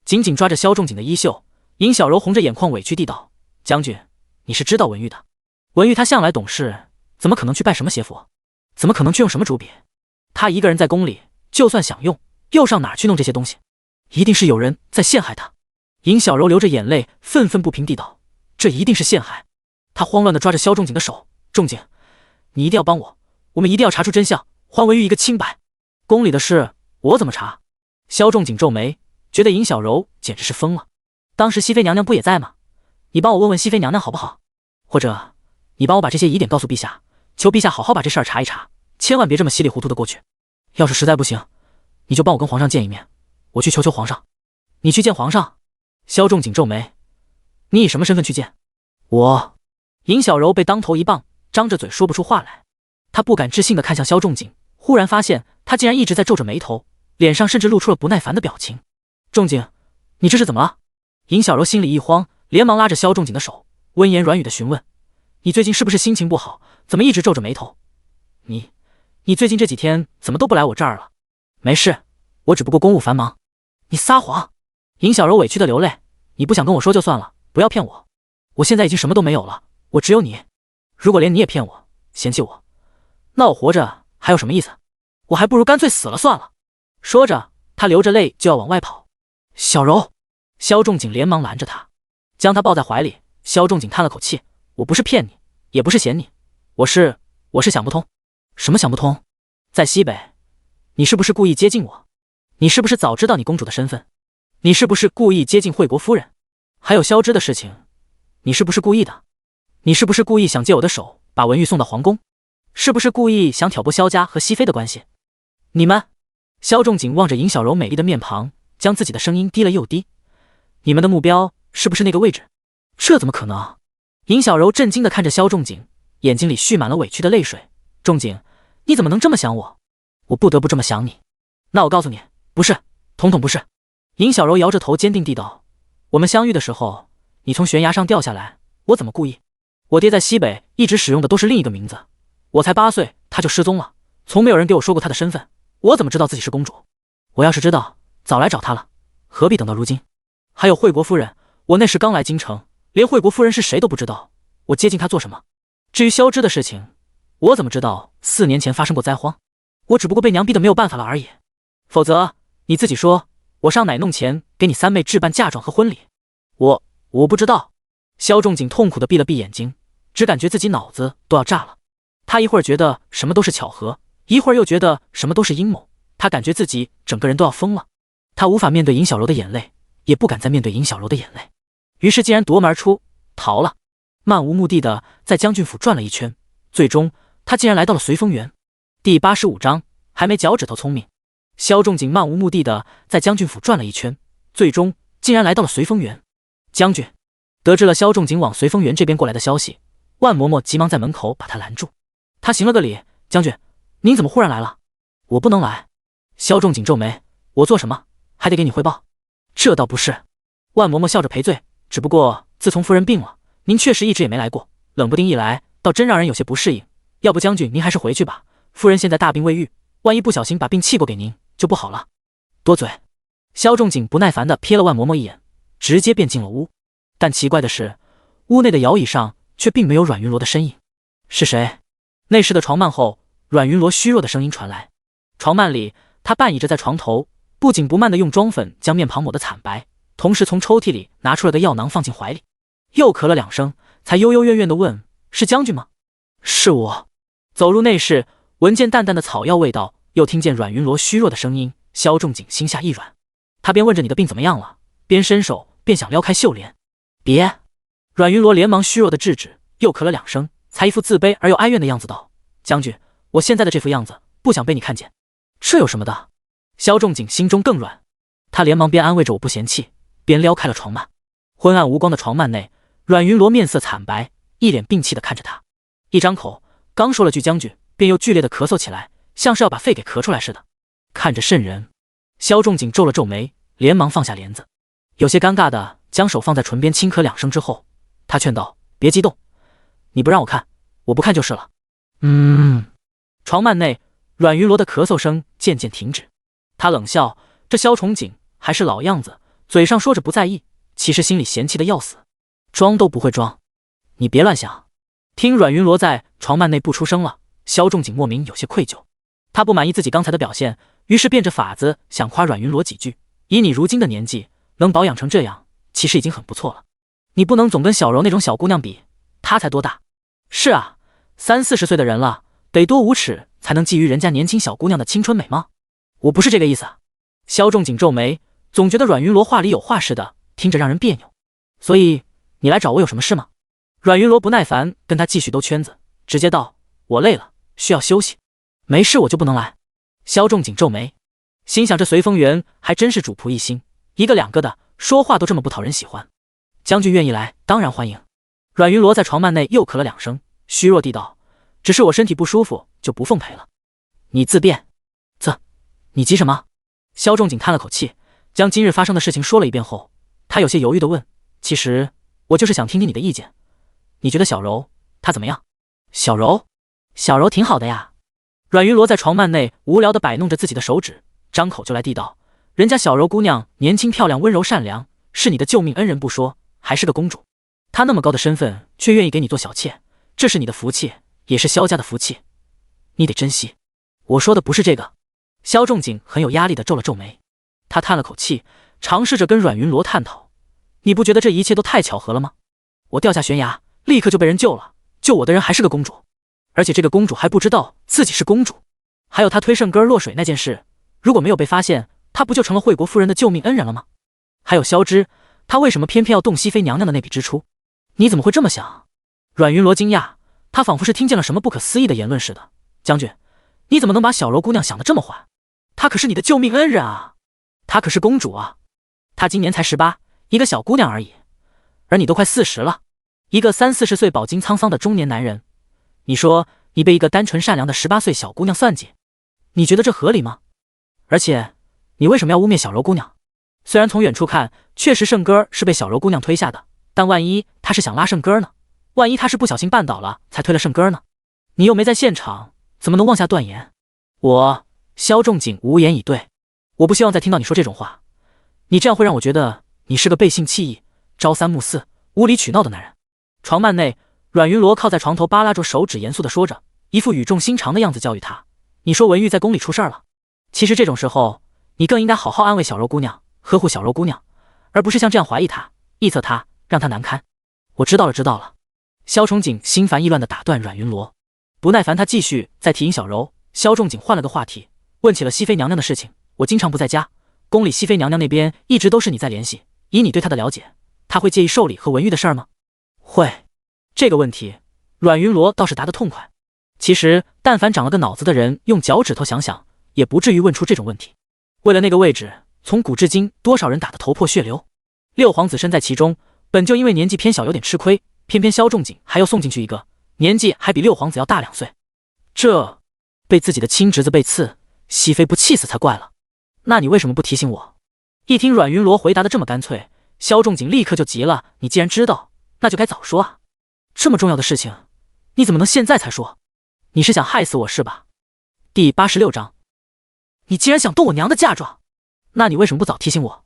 S1: 紧紧抓着萧仲景的衣袖，尹小柔红着眼眶委屈地道：“将军，你是知道文玉的。文玉他向来懂事，怎么可能去拜什么邪佛？怎么可能去用什么竹笔？他一个人在宫里，就算想用，又上哪儿去弄这些东西？一定是有人在陷害他。”尹小柔流着眼泪，愤愤不平地道：“这一定是陷害。”他慌乱地抓着萧仲景的手：“仲景，你一定要帮我，我们一定要查出真相，还文玉一个清白。宫里的事我怎么查？”萧仲景皱眉，觉得尹小柔简直是疯了。当时熹妃娘娘不也在吗？你帮我问问熹妃娘娘好不好？或者你帮我把这些疑点告诉陛下，求陛下好好把这事儿查一查，千万别这么稀里糊涂的过去。要是实在不行，你就帮我跟皇上见一面，我去求求皇上。你去见皇上？萧仲景皱眉：“你以什么身份去见？”我……尹小柔被当头一棒，张着嘴说不出话来。他不敢置信地看向萧仲景，忽然发现他竟然一直在皱着眉头，脸上甚至露出了不耐烦的表情。“仲景，你这是怎么了？”尹小柔心里一慌，连忙拉着萧仲景的手，温言软语地询问：“你最近是不是心情不好？怎么一直皱着眉头？你最近这几天怎么都不来我这儿了？没事，我只不过公务繁忙。你撒谎！尹小柔委屈的流泪，你不想跟我说就算了，不要骗我。我现在已经什么都没有了，我只有你。如果连你也骗我，嫌弃我，那我活着还有什么意思？我还不如干脆死了算了。说着，他流着泪就要往外跑。小柔，萧仲景连忙拦着他，将他抱在怀里。萧仲景叹了口气，我不是骗你，也不是嫌你，我是想不通。什么想不通？在西北，你是不是故意接近我？你是不是早知道你公主的身份？你是不是故意接近惠国夫人？还有萧之的事情，你是不是故意的？你是不是故意想借我的手把文玉送到皇宫？是不是故意想挑拨萧家和熹妃的关系？你们……萧仲景望着尹小柔美丽的面庞，将自己的声音低了又低。你们的目标是不是那个位置？这怎么可能？尹小柔震惊地看着萧仲景，眼睛里蓄满了委屈的泪水。仲景，你怎么能这么想我？我不得不这么想你。那我告诉你，不是，统统不是。尹小柔摇着头坚定地道，我们相遇的时候，你从悬崖上掉下来，我怎么故意？我爹在西北一直使用的都是另一个名字，我才8岁他就失踪了，从没有人给我说过他的身份，我怎么知道自己是公主？我要是知道，早来找他了，何必等到如今？还有惠国夫人，我那时刚来京城，连惠国夫人是谁都不知道，我接近她做什么？至于萧之的事情，我怎么知道4年前发生过灾荒？我只不过被娘逼得没有办法了而已。否则你自己说，我上哪弄钱给你三妹置办嫁妆和婚礼？我不知道。萧仲景痛苦地闭了闭眼睛，只感觉自己脑子都要炸了。他一会儿觉得什么都是巧合，一会儿又觉得什么都是阴谋，他感觉自己整个人都要疯了。他无法面对尹小柔的眼泪，也不敢再面对尹小柔的眼泪，于是竟然夺门而出，逃了。漫无目的的在将军府转了一圈，最终他竟然来到了随风园。第85章，还没脚趾头聪明。萧仲景漫无目的的在将军府转了一圈，最终竟然来到了随风园。将军得知了萧仲景往随风园这边过来的消息，万嬷嬷急忙在门口把他拦住。他行了个礼，将军，您怎么忽然来了？我不能来。萧仲景皱眉，我做什么还得给你汇报？这倒不是。万嬷嬷笑着赔罪，只不过自从夫人病了，您确实一直也没来过，冷不丁一来，倒真让人有些不适应。要不将军您还是回去吧，夫人现在大病未愈，万一不小心把病气过给您，就不好了。多嘴。萧仲景不耐烦地瞥了万嬷嬷一眼，直接便进了屋。但奇怪的是，屋内的摇椅上却并没有阮云罗的身影。是谁？内室的床幔后，阮云罗虚弱的声音传来。床幔里，他半倚着在床头，不紧不慢地用妆粉将面庞抹得惨白，同时从抽屉里拿出了个药囊放进怀里，又咳了2声，才幽幽怨怨地问：是将军吗？是我。走入内室，闻见淡淡的草药味道，又听见阮云罗虚弱的声音，萧仲景心下一软。他边问着你的病怎么样了，边伸手便想撩开袖帘。别！阮云罗连忙虚弱地制止，又咳了2声，才一副自卑而又哀怨的样子道：将军，我现在的这副样子，不想被你看见。这有什么的？萧仲景心中更软，他连忙边安慰着我不嫌弃，边撩开了床幔。昏暗无光的床幔内，阮云罗面色惨白，一脸病气地看着他，一张口刚说了句将军，便又剧烈地咳嗽起来，像是要把肺给咳出来似的，看着瘆人。萧仲景皱了皱眉，连忙放下帘子，有些尴尬的将手放在唇边轻咳2声之后，他劝道：别激动，你不让我看，我不看就是了。床幔内，阮云罗的咳嗽声渐渐停止，他冷笑，这萧崇景还是老样子，嘴上说着不在意，其实心里嫌弃的要死，装都不会装。你别乱想。听阮云罗在床幔内不出声了，萧仲景莫名有些愧疚，他不满意自己刚才的表现，于是变着法子想夸阮云罗几句。以你如今的年纪，能保养成这样，其实已经很不错了。你不能总跟小柔那种小姑娘比，她才多大？是啊，30-40岁的人了，得多无耻才能觊觎人家年轻小姑娘的青春美貌？我不是这个意思。萧仲景皱眉，总觉得阮云罗话里有话似的，听着让人别扭。所以你来找我有什么事吗？阮云罗不耐烦跟他继续兜圈子，直接道：我累了，需要休息。没事我就不能来。萧仲景皱眉，心想这随风园还真是主仆一心，一个两个的，说话都这么不讨人喜欢。将军愿意来，当然欢迎。阮云罗在床幔内又咳了2声，虚弱地道：只是我身体不舒服，就不奉陪了。你自便。你急什么？萧仲景叹了口气，将今日发生的事情说了一遍后，他有些犹豫地问：其实我就是想听听你的意见，你觉得小柔她怎么样？小柔挺好的呀。阮云罗在床幔内无聊地摆弄着自己的手指，张口就来地道：“人家小柔姑娘年轻漂亮、温柔善良，是你的救命恩人不说，还是个公主。她那么高的身份，却愿意给你做小妾，这是你的福气，也是萧家的福气，你得珍惜。”我说的不是这个。萧仲景很有压力地皱了皱眉，他叹了口气，尝试着跟阮云罗探讨：“你不觉得这一切都太巧合了吗？我掉下悬崖，立刻就被人救了，救我的人还是个公主，而且这个公主还不知道自己是公主。还有她推圣根落水那件事，如果没有被发现，她不就成了惠国夫人的救命恩人了吗？还有萧之，她为什么偏偏要动熹妃娘娘的那笔支出？你怎么会这么想？”阮云罗惊讶，他仿佛是听见了什么不可思议的言论似的。“将军，你怎么能把小柔姑娘想得这么坏？她可是你的救命恩人啊，她可是公主啊，她今年才18，一个小姑娘而已，而你都快40了，一个30-40岁饱经沧桑的中年男人，你说你被一个单纯善良的18岁小姑娘算计，你觉得这合理吗？而且你为什么要污蔑小柔姑娘？虽然从远处看，确实圣哥是被小柔姑娘推下的，但万一她是想拉圣哥呢？万一她是不小心绊倒了才推了圣哥呢？你又没在现场，怎么能妄下断言？”萧仲景无言以对。我不希望再听到你说这种话，你这样会让我觉得你是个背信弃义、朝三暮四、无理取闹的男人。床幔内，阮云罗靠在床头扒拉着手指，严肃地说着，一副语重心长的样子教育他：“你说文玉在宫里出事了，其实这种时候，你更应该好好安慰小柔姑娘，呵护小柔姑娘，而不是像这样怀疑她、臆测她，让她难堪。”“我知道了，知道了。”萧崇景心烦意乱地打断阮云罗，不耐烦他继续再提醒小柔。萧仲景换了个话题，问起了熹妃娘娘的事情。“我经常不在家，宫里熹妃娘娘那边一直都是你在联系，以你对她的了解，她会介意寿礼和文玉的事儿吗？”“会。”这个问题，阮云罗倒是答得痛快。其实，但凡长了个脑子的人，用脚趾头想想，也不至于问出这种问题。为了那个位置，从古至今，多少人打得头破血流。六皇子身在其中，本就因为年纪偏小有点吃亏，偏偏萧仲景还要送进去一个，年纪还比六皇子要大2岁。这被自己的亲侄子被刺，熹妃不气死才怪了。那你为什么不提醒我？”一听阮云罗回答的这么干脆，萧仲景立刻就急了：“你既然知道，那就该早说啊！这么重要的事情，你怎么能现在才说？你是想害死我是吧？”第86章，你既然想动我娘的嫁妆，那你为什么不早提醒我？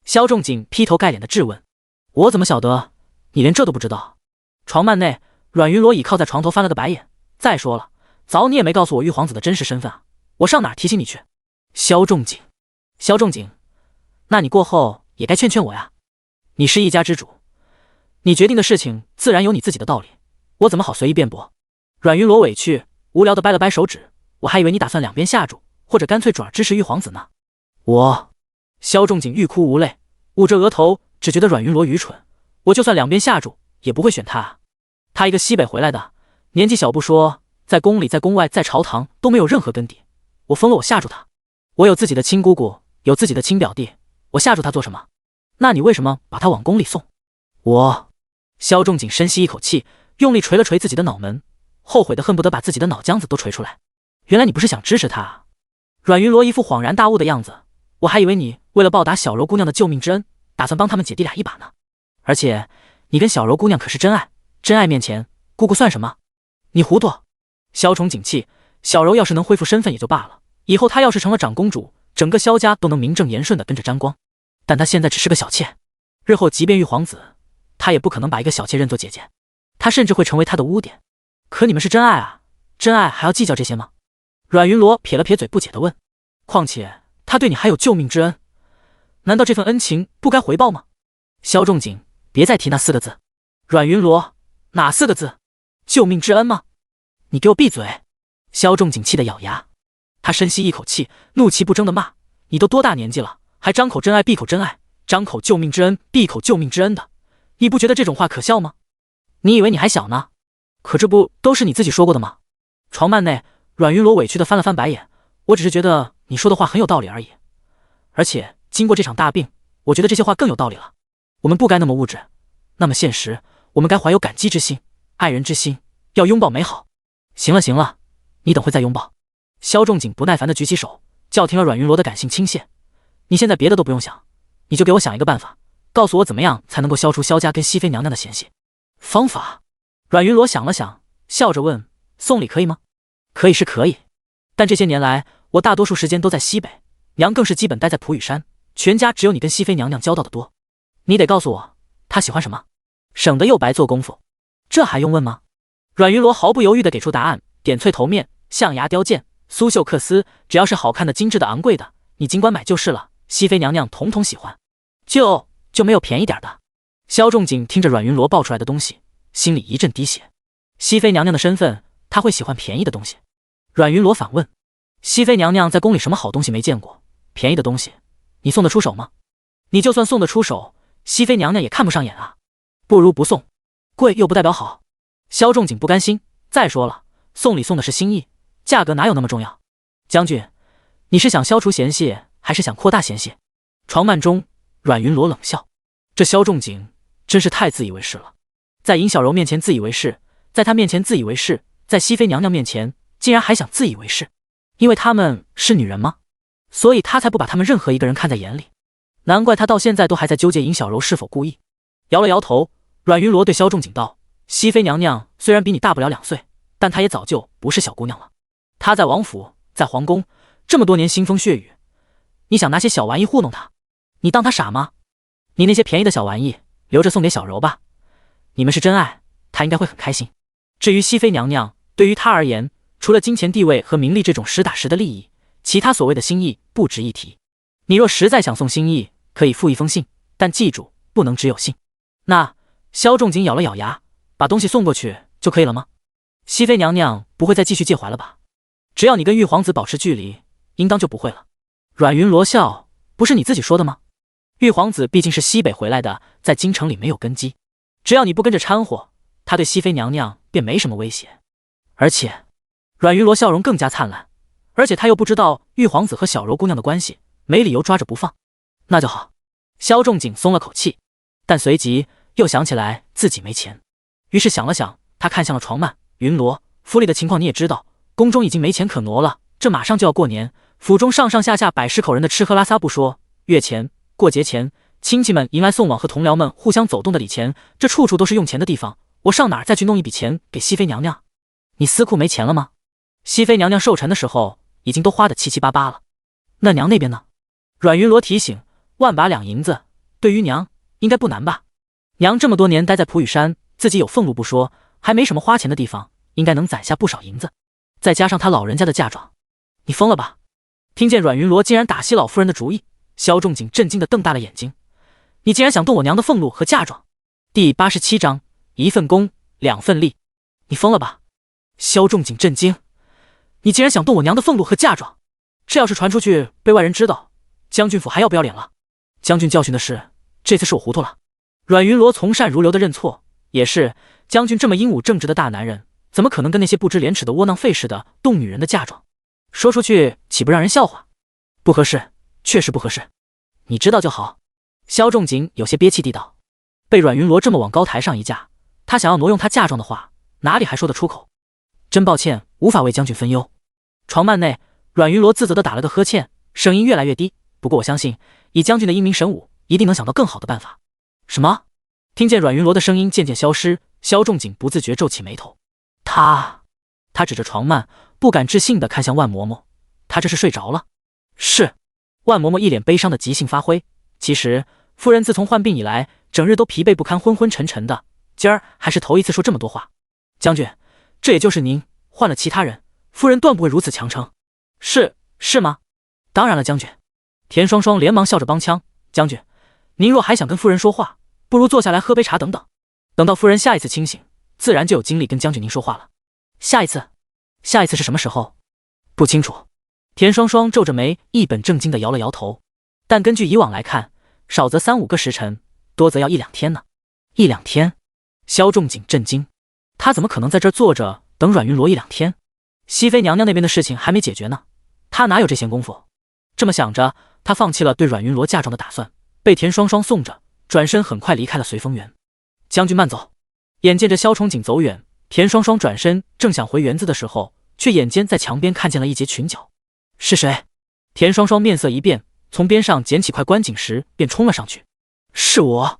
S1: 萧仲景劈头盖脸的质问。“我怎么晓得？你连这都不知道？”床幔内，阮云罗倚靠在床头翻了个白眼。“再说了，早你也没告诉我玉皇子的真实身份啊，我上哪儿提醒你去？”萧仲景，那你过后也该劝劝我呀。你是一家之主，你决定的事情自然有你自己的道理，我怎么好随意辩驳？阮云罗委屈无聊的掰了掰手指，我还以为你打算两边下注，或者干脆转而支持玉皇子呢。萧仲景欲哭无泪，捂着额头，只觉得阮云罗愚蠢。我就算两边下注，也不会选他啊。他一个西北回来的，年纪小不说，在宫里、在宫外、在朝堂都没有任何根底。我疯了，我下注他。我有自己的亲姑姑，有自己的亲表弟，我下注他做什么？那你为什么把他往宫里送？萧仲景深吸一口气，用力捶了捶自己的脑门，后悔的恨不得把自己的脑浆子都捶出来。原来你不是想支持他啊？阮云罗一副恍然大悟的样子，我还以为你为了报答小柔姑娘的救命之恩，打算帮他们姐弟俩一把呢。而且你跟小柔姑娘可是真爱，真爱面前，姑姑算什么？你糊涂！萧崇景气，小柔要是能恢复身份也就罢了，以后她要是成了长公主，整个萧家都能名正言顺的跟着沾光。但她现在只是个小妾，日后即便玉皇子，她也不可能把一个小妾认作姐姐，她甚至会成为她的污点。可你们是真爱啊，真爱还要计较这些吗？阮云罗撇了撇嘴，不解地问。况且她对你还有救命之恩，难道这份恩情不该回报吗？萧仲景，别再提那4个字。阮云罗，哪4个字？救命之恩吗？你给我闭嘴！萧仲景气得咬牙，他深吸一口气，怒气不争地骂：你都多大年纪了，还张口真爱闭口真爱，张口救命之恩闭口救命之恩的，你不觉得这种话可笑吗？你以为你还小呢？可这不都是你自己说过的吗？床幔内，阮云罗委屈地翻了翻白眼，我只是觉得你说的话很有道理而已。而且经过这场大病，我觉得这些话更有道理了。我们不该那么物质，那么现实，我们该怀有感激之心，爱人之心，要拥抱美好。行了行了，你等会再拥抱。萧仲景不耐烦地举起手，叫停了阮云罗的感性倾泻。你现在别的都不用想，你就给我想一个办法，告诉我怎么样才能够消除萧家跟熹妃娘娘的嫌隙。方法？阮云罗想了想，笑着问：送礼可以吗？可以是可以，但这些年来，我大多数时间都在西北，娘更是基本待在普羽山，全家只有你跟熹妃娘娘交道的多。你得告诉我，她喜欢什么，省得又白做功夫。这还用问吗？阮云罗毫不犹豫地给出答案，点翠头面、象牙雕件、苏绣缂丝，只要是好看的、精致的、昂贵的，你尽管买就是了。熹妃娘娘统统喜欢，就没有便宜点的。萧仲景听着阮云罗报出来的东西，心里一阵滴血。熹妃娘娘的身份，她会喜欢便宜的东西？阮云罗反问：熹妃娘娘在宫里什么好东西没见过？便宜的东西，你送得出手吗？你就算送得出手，熹妃娘娘也看不上眼啊。不如不送，贵又不代表好。萧仲景不甘心，再说了，送礼送的是心意，价格哪有那么重要？将军，你是想消除嫌隙，还是想扩大嫌隙？床幔中，阮云罗冷笑，这萧仲景真是太自以为是了，在尹小柔面前自以为是，在他面前自以为是，在熹妃娘娘面前竟然还想自以为是，因为他们是女人吗？所以他才不把他们任何一个人看在眼里。难怪他到现在都还在纠结尹小柔是否故意。摇了摇头，阮云罗对萧仲景道：熹妃娘娘虽然比你大不了2岁，但她也早就不是小姑娘了。她在王府，在皇宫这么多年腥风血雨，你想拿些小玩意糊弄她？你当她傻吗？你那些便宜的小玩意留着送给小柔吧，你们是真爱，她应该会很开心。至于熹妃娘娘，对于她而言，除了金钱地位和名利这种实打实的利益，其他所谓的心意不值一提。你若实在想送心意，可以附一封信，但记住不能只有信。那萧仲景咬了咬牙，把东西送过去就可以了吗？熹妃娘娘不会再继续介怀了吧？只要你跟玉皇子保持距离，应当就不会了。阮云罗笑，不是你自己说的吗？玉皇子毕竟是西北回来的，在京城里没有根基，只要你不跟着掺和，他对熹妃娘娘便没什么威胁。而且，阮云罗笑容更加灿烂，而且他又不知道玉皇子和小柔姑娘的关系，没理由抓着不放。那就好。萧仲景松了口气，但随即又想起来自己没钱，于是想了想，他看向了床幔。云罗，府里的情况你也知道，宫中已经没钱可挪了，这马上就要过年，府中上上下下百十口人的吃喝拉撒不说，月钱、过节前，亲戚们迎来送往和同僚们互相走动的礼钱，这处处都是用钱的地方，我上哪儿再去弄一笔钱给熹妃娘娘？你司库没钱了吗？熹妃娘娘寿辰的时候已经都花得七七八八了。那娘那边呢？阮云罗提醒，万把两银子，对于娘应该不难吧？娘这么多年待在普羽山，自己有俸禄不说，还没什么花钱的地方，应该能攒下不少银子。再加上他老人家的嫁妆，你疯了吧？听见阮云罗竟然打熹老夫人的主意，萧仲景震惊地瞪大了眼睛。你竟然想动我娘的俸禄和嫁妆？第87章，一份功2份利。你疯了吧？萧仲景震惊，你竟然想动我娘的俸禄和嫁妆？这要是传出去被外人知道，将军府还要不要脸了？将军教训的是，这次是我糊涂了。阮云罗从善如流的认错，也是，将军这么英武正直的大男人，怎么可能跟那些不知廉耻的窝囊废似的动女人的嫁妆？说出去岂不让人笑话？不合适，确实不合适。你知道就好。萧仲景有些憋气地道。被阮云罗这么往高台上一架，他想要挪用他嫁妆的话，哪里还说得出口？真抱歉，无法为将军分忧。床幔内，阮云罗自责地打了个呵欠，声音越来越低。不过我相信，以将军的英明神武，一定能想到更好的办法。什么？听见阮云罗的声音渐渐消失，萧仲景不自觉皱起眉头。他指着床幔，不敢置信地看向万嬷嬷。他这是睡着了？是。万嬷嬷一脸悲伤的即兴发挥。其实夫人自从患病以来，整日都疲惫不堪，昏昏沉沉的，今儿还是头一次说这么多话。将军，这也就是您，换了其他人，夫人断不会如此强撑。是吗？当然了，将军。田双双连忙笑着帮腔。将军，您若还想跟夫人说话，不如坐下来喝杯茶等等。等到夫人下一次清醒，自然就有精力跟将军您说话了。下一次是什么时候？不清楚。田双双皱着眉，一本正经地摇了摇头。但根据以往来看，少则3、5个时辰，多则要1、2天呢。1、2天？萧仲景震惊，他怎么可能在这儿坐着等阮云罗1、2天？熹妃娘娘那边的事情还没解决呢，他哪有这闲工夫？这么想着，他放弃了对阮云罗嫁妆的打算，被田双双送着，转身很快离开了随风园。将军慢走。眼见着萧崇景走远，田双双转身正想回园子的时候，却眼尖在墙边看见了一截裙角。是谁？田双双面色一变，从边上捡起块观景石便冲了上去。是我。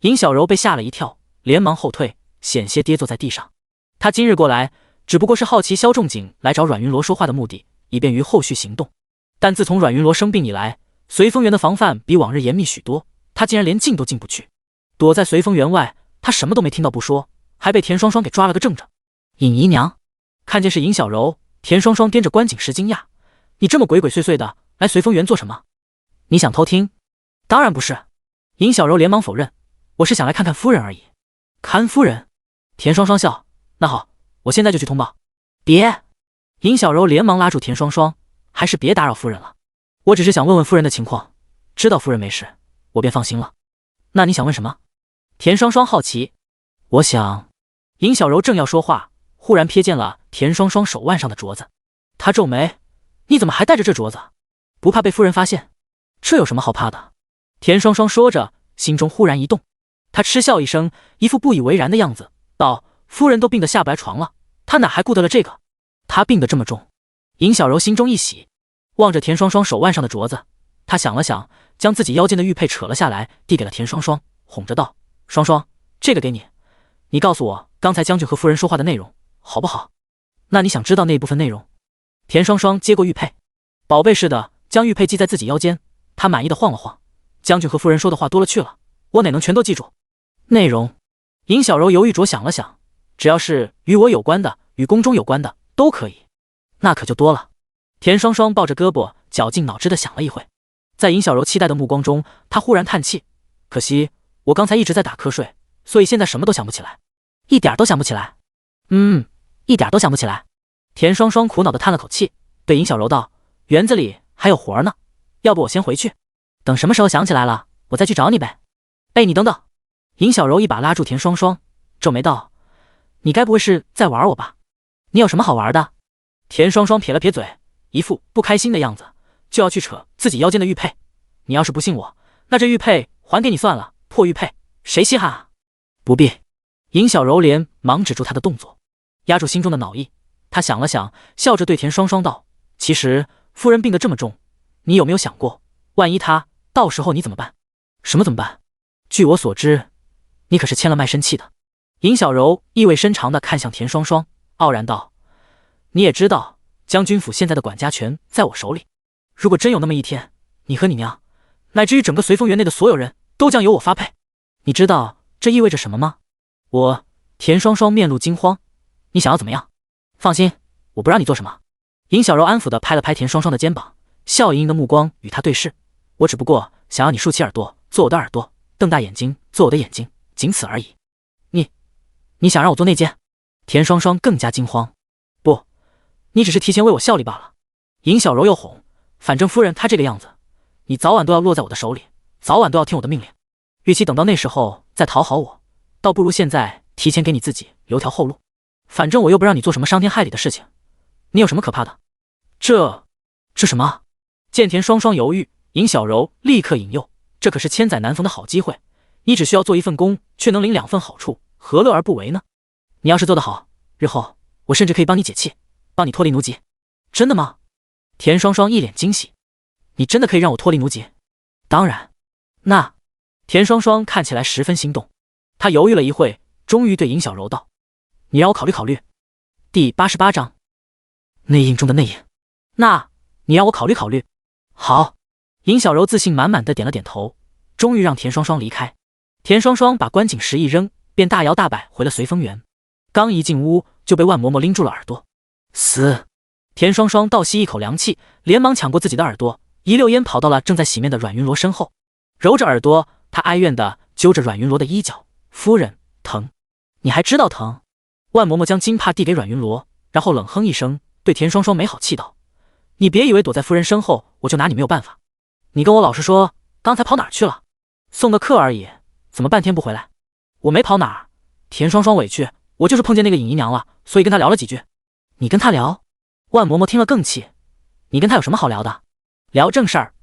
S1: 尹小柔被吓了一跳，连忙后退，险些跌坐在地上。他今日过来只不过是好奇萧仲景来找阮云罗说话的目的，以便于后续行动。但自从阮云罗生病以来，随风园的防范比往日严密许多，他竟然连进都进不去。躲在随风园外，他什么都没听到不说，还被田双双给抓了个正着。尹姨娘看见是尹小柔，田双双掂着关景时惊讶：“你这么鬼鬼祟祟的来随风园做什么？你想偷听？”“当然不是。”尹小柔连忙否认：“我是想来看看夫人而已。”“看夫人？”田双双笑：“那好，我现在就去通报。”“别！”尹小柔连忙拉住田双双：“还是别打扰夫人了。我只是想问问夫人的情况，知道夫人没事，我便放心了。”“那你想问什么？”田双双好奇。“我想……”尹小柔正要说话，忽然瞥见了田双双手腕上的镯子，她皱眉：“你怎么还戴着这镯子？不怕被夫人发现？这有什么好怕的？”田双双说着，心中忽然一动，她嗤笑一声，一副不以为然的样子，道：“夫人都病得下不来床了，她哪还顾得了这个？她病得这么重。”尹小柔心中一喜，望着田双双手腕上的镯子，她想了想，将自己腰间的玉佩扯了下来，递给了田双双，哄着道：“双双，这个给你，你告诉我刚才将军和夫人说话的内容，好不好？”“那你想知道那一部分内容？”田双双接过玉佩，宝贝似的将玉佩系在自己腰间，她满意的晃了晃：“将军和夫人说的话多了去了，我哪能全都记住？”“内容？”尹小柔犹豫着想了想：“只要是与我有关的，与宫中有关的，都可以。”“那可就多了。”田双双抱着胳膊，绞尽脑汁的想了一会，在尹小柔期待的目光中，她忽然叹气：“可惜我刚才一直在打瞌睡，所以现在什么都想不起来。”“一点都想不起来？”“一点都想不起来。”田双双苦恼的叹了口气，对尹小柔道：“园子里还有活呢，要不我先回去，等什么时候想起来了，我再去找你呗。”“哎，你等等！”尹小柔一把拉住田双双，皱眉道：“你该不会是在玩我吧？你有什么好玩的？”田双双撇了撇嘴，一副不开心的样子，就要去扯自己腰间的玉佩。“你要是不信我，那这玉佩还给你算了，破玉佩，谁稀罕啊？”“不必。”尹小柔连忙止住他的动作，压住心中的恼意。他想了想，笑着对田双双道：“其实夫人病得这么重，你有没有想过，万一她到时候你怎么办？”“什么怎么办？”“据我所知，你可是签了卖身契的。”尹小柔意味深长地看向田双双，傲然道：“你也知道，将军府现在的管家权在我手里。如果真有那么一天，你和你娘，乃至于整个随风园内的所有人都将由我发配。你知道这意味着什么吗？”“田双双面露惊慌：“你想要怎么样？”“放心，我不让你做什么。”尹小柔安抚地拍了拍田双双的肩膀，笑盈盈的目光与他对视：“我只不过想要你竖起耳朵做我的耳朵，瞪大眼睛做我的眼睛，仅此而已。你想让我做内奸？”田双双更加惊慌：“不，你只是提前为我效力罢了。”尹小柔又哄：“反正夫人她这个样子，你早晚都要落在我的手里，早晚都要听我的命令。与其等到那时候再讨好我，倒不如现在提前给你自己留条后路。反正我又不让你做什么伤天害理的事情，你有什么可怕的？”“这什么？”见田双双犹豫，尹小柔立刻引诱：“这可是千载难逢的好机会，你只需要做一份工，却能领2份好处，何乐而不为呢？你要是做得好，日后我甚至可以帮你解气，帮你脱离奴籍。”“真的吗？”田双双一脸惊喜：“你真的可以让我脱离奴籍？”“当然。”“那……”田双双看起来十分心动，她犹豫了一会，终于对尹小柔道：“你让我考虑考虑。”第88章内应中的内应。“那你让我考虑考虑。”“好。”尹小柔自信满满的点了点头，终于让田双双离开。田双双把关景石一扔，便大摇大摆回了随风园。刚一进屋，就被万嬷嬷拎住了耳朵。“嘶！”田双双倒吸一口凉气，连忙抢过自己的耳朵，一溜烟跑到了正在洗面的阮云罗身后，揉着耳朵，他哀怨地揪着阮云罗的衣角：“夫人，疼！你还知道疼？”万嬷嬷将金帕递给阮云罗，然后冷哼一声，对田双双没好气道：“你别以为躲在夫人身后，我就拿你没有办法。你跟我老实说，刚才跑哪儿去了？送个客而已，怎么半天不回来？”“我没跑哪儿。”田双双委屈：“我就是碰见那个尹姨娘了，所以跟她聊了几句。”“你跟她聊？”万嬷嬷听了更气：“你跟她有什么好聊的？聊正事儿。”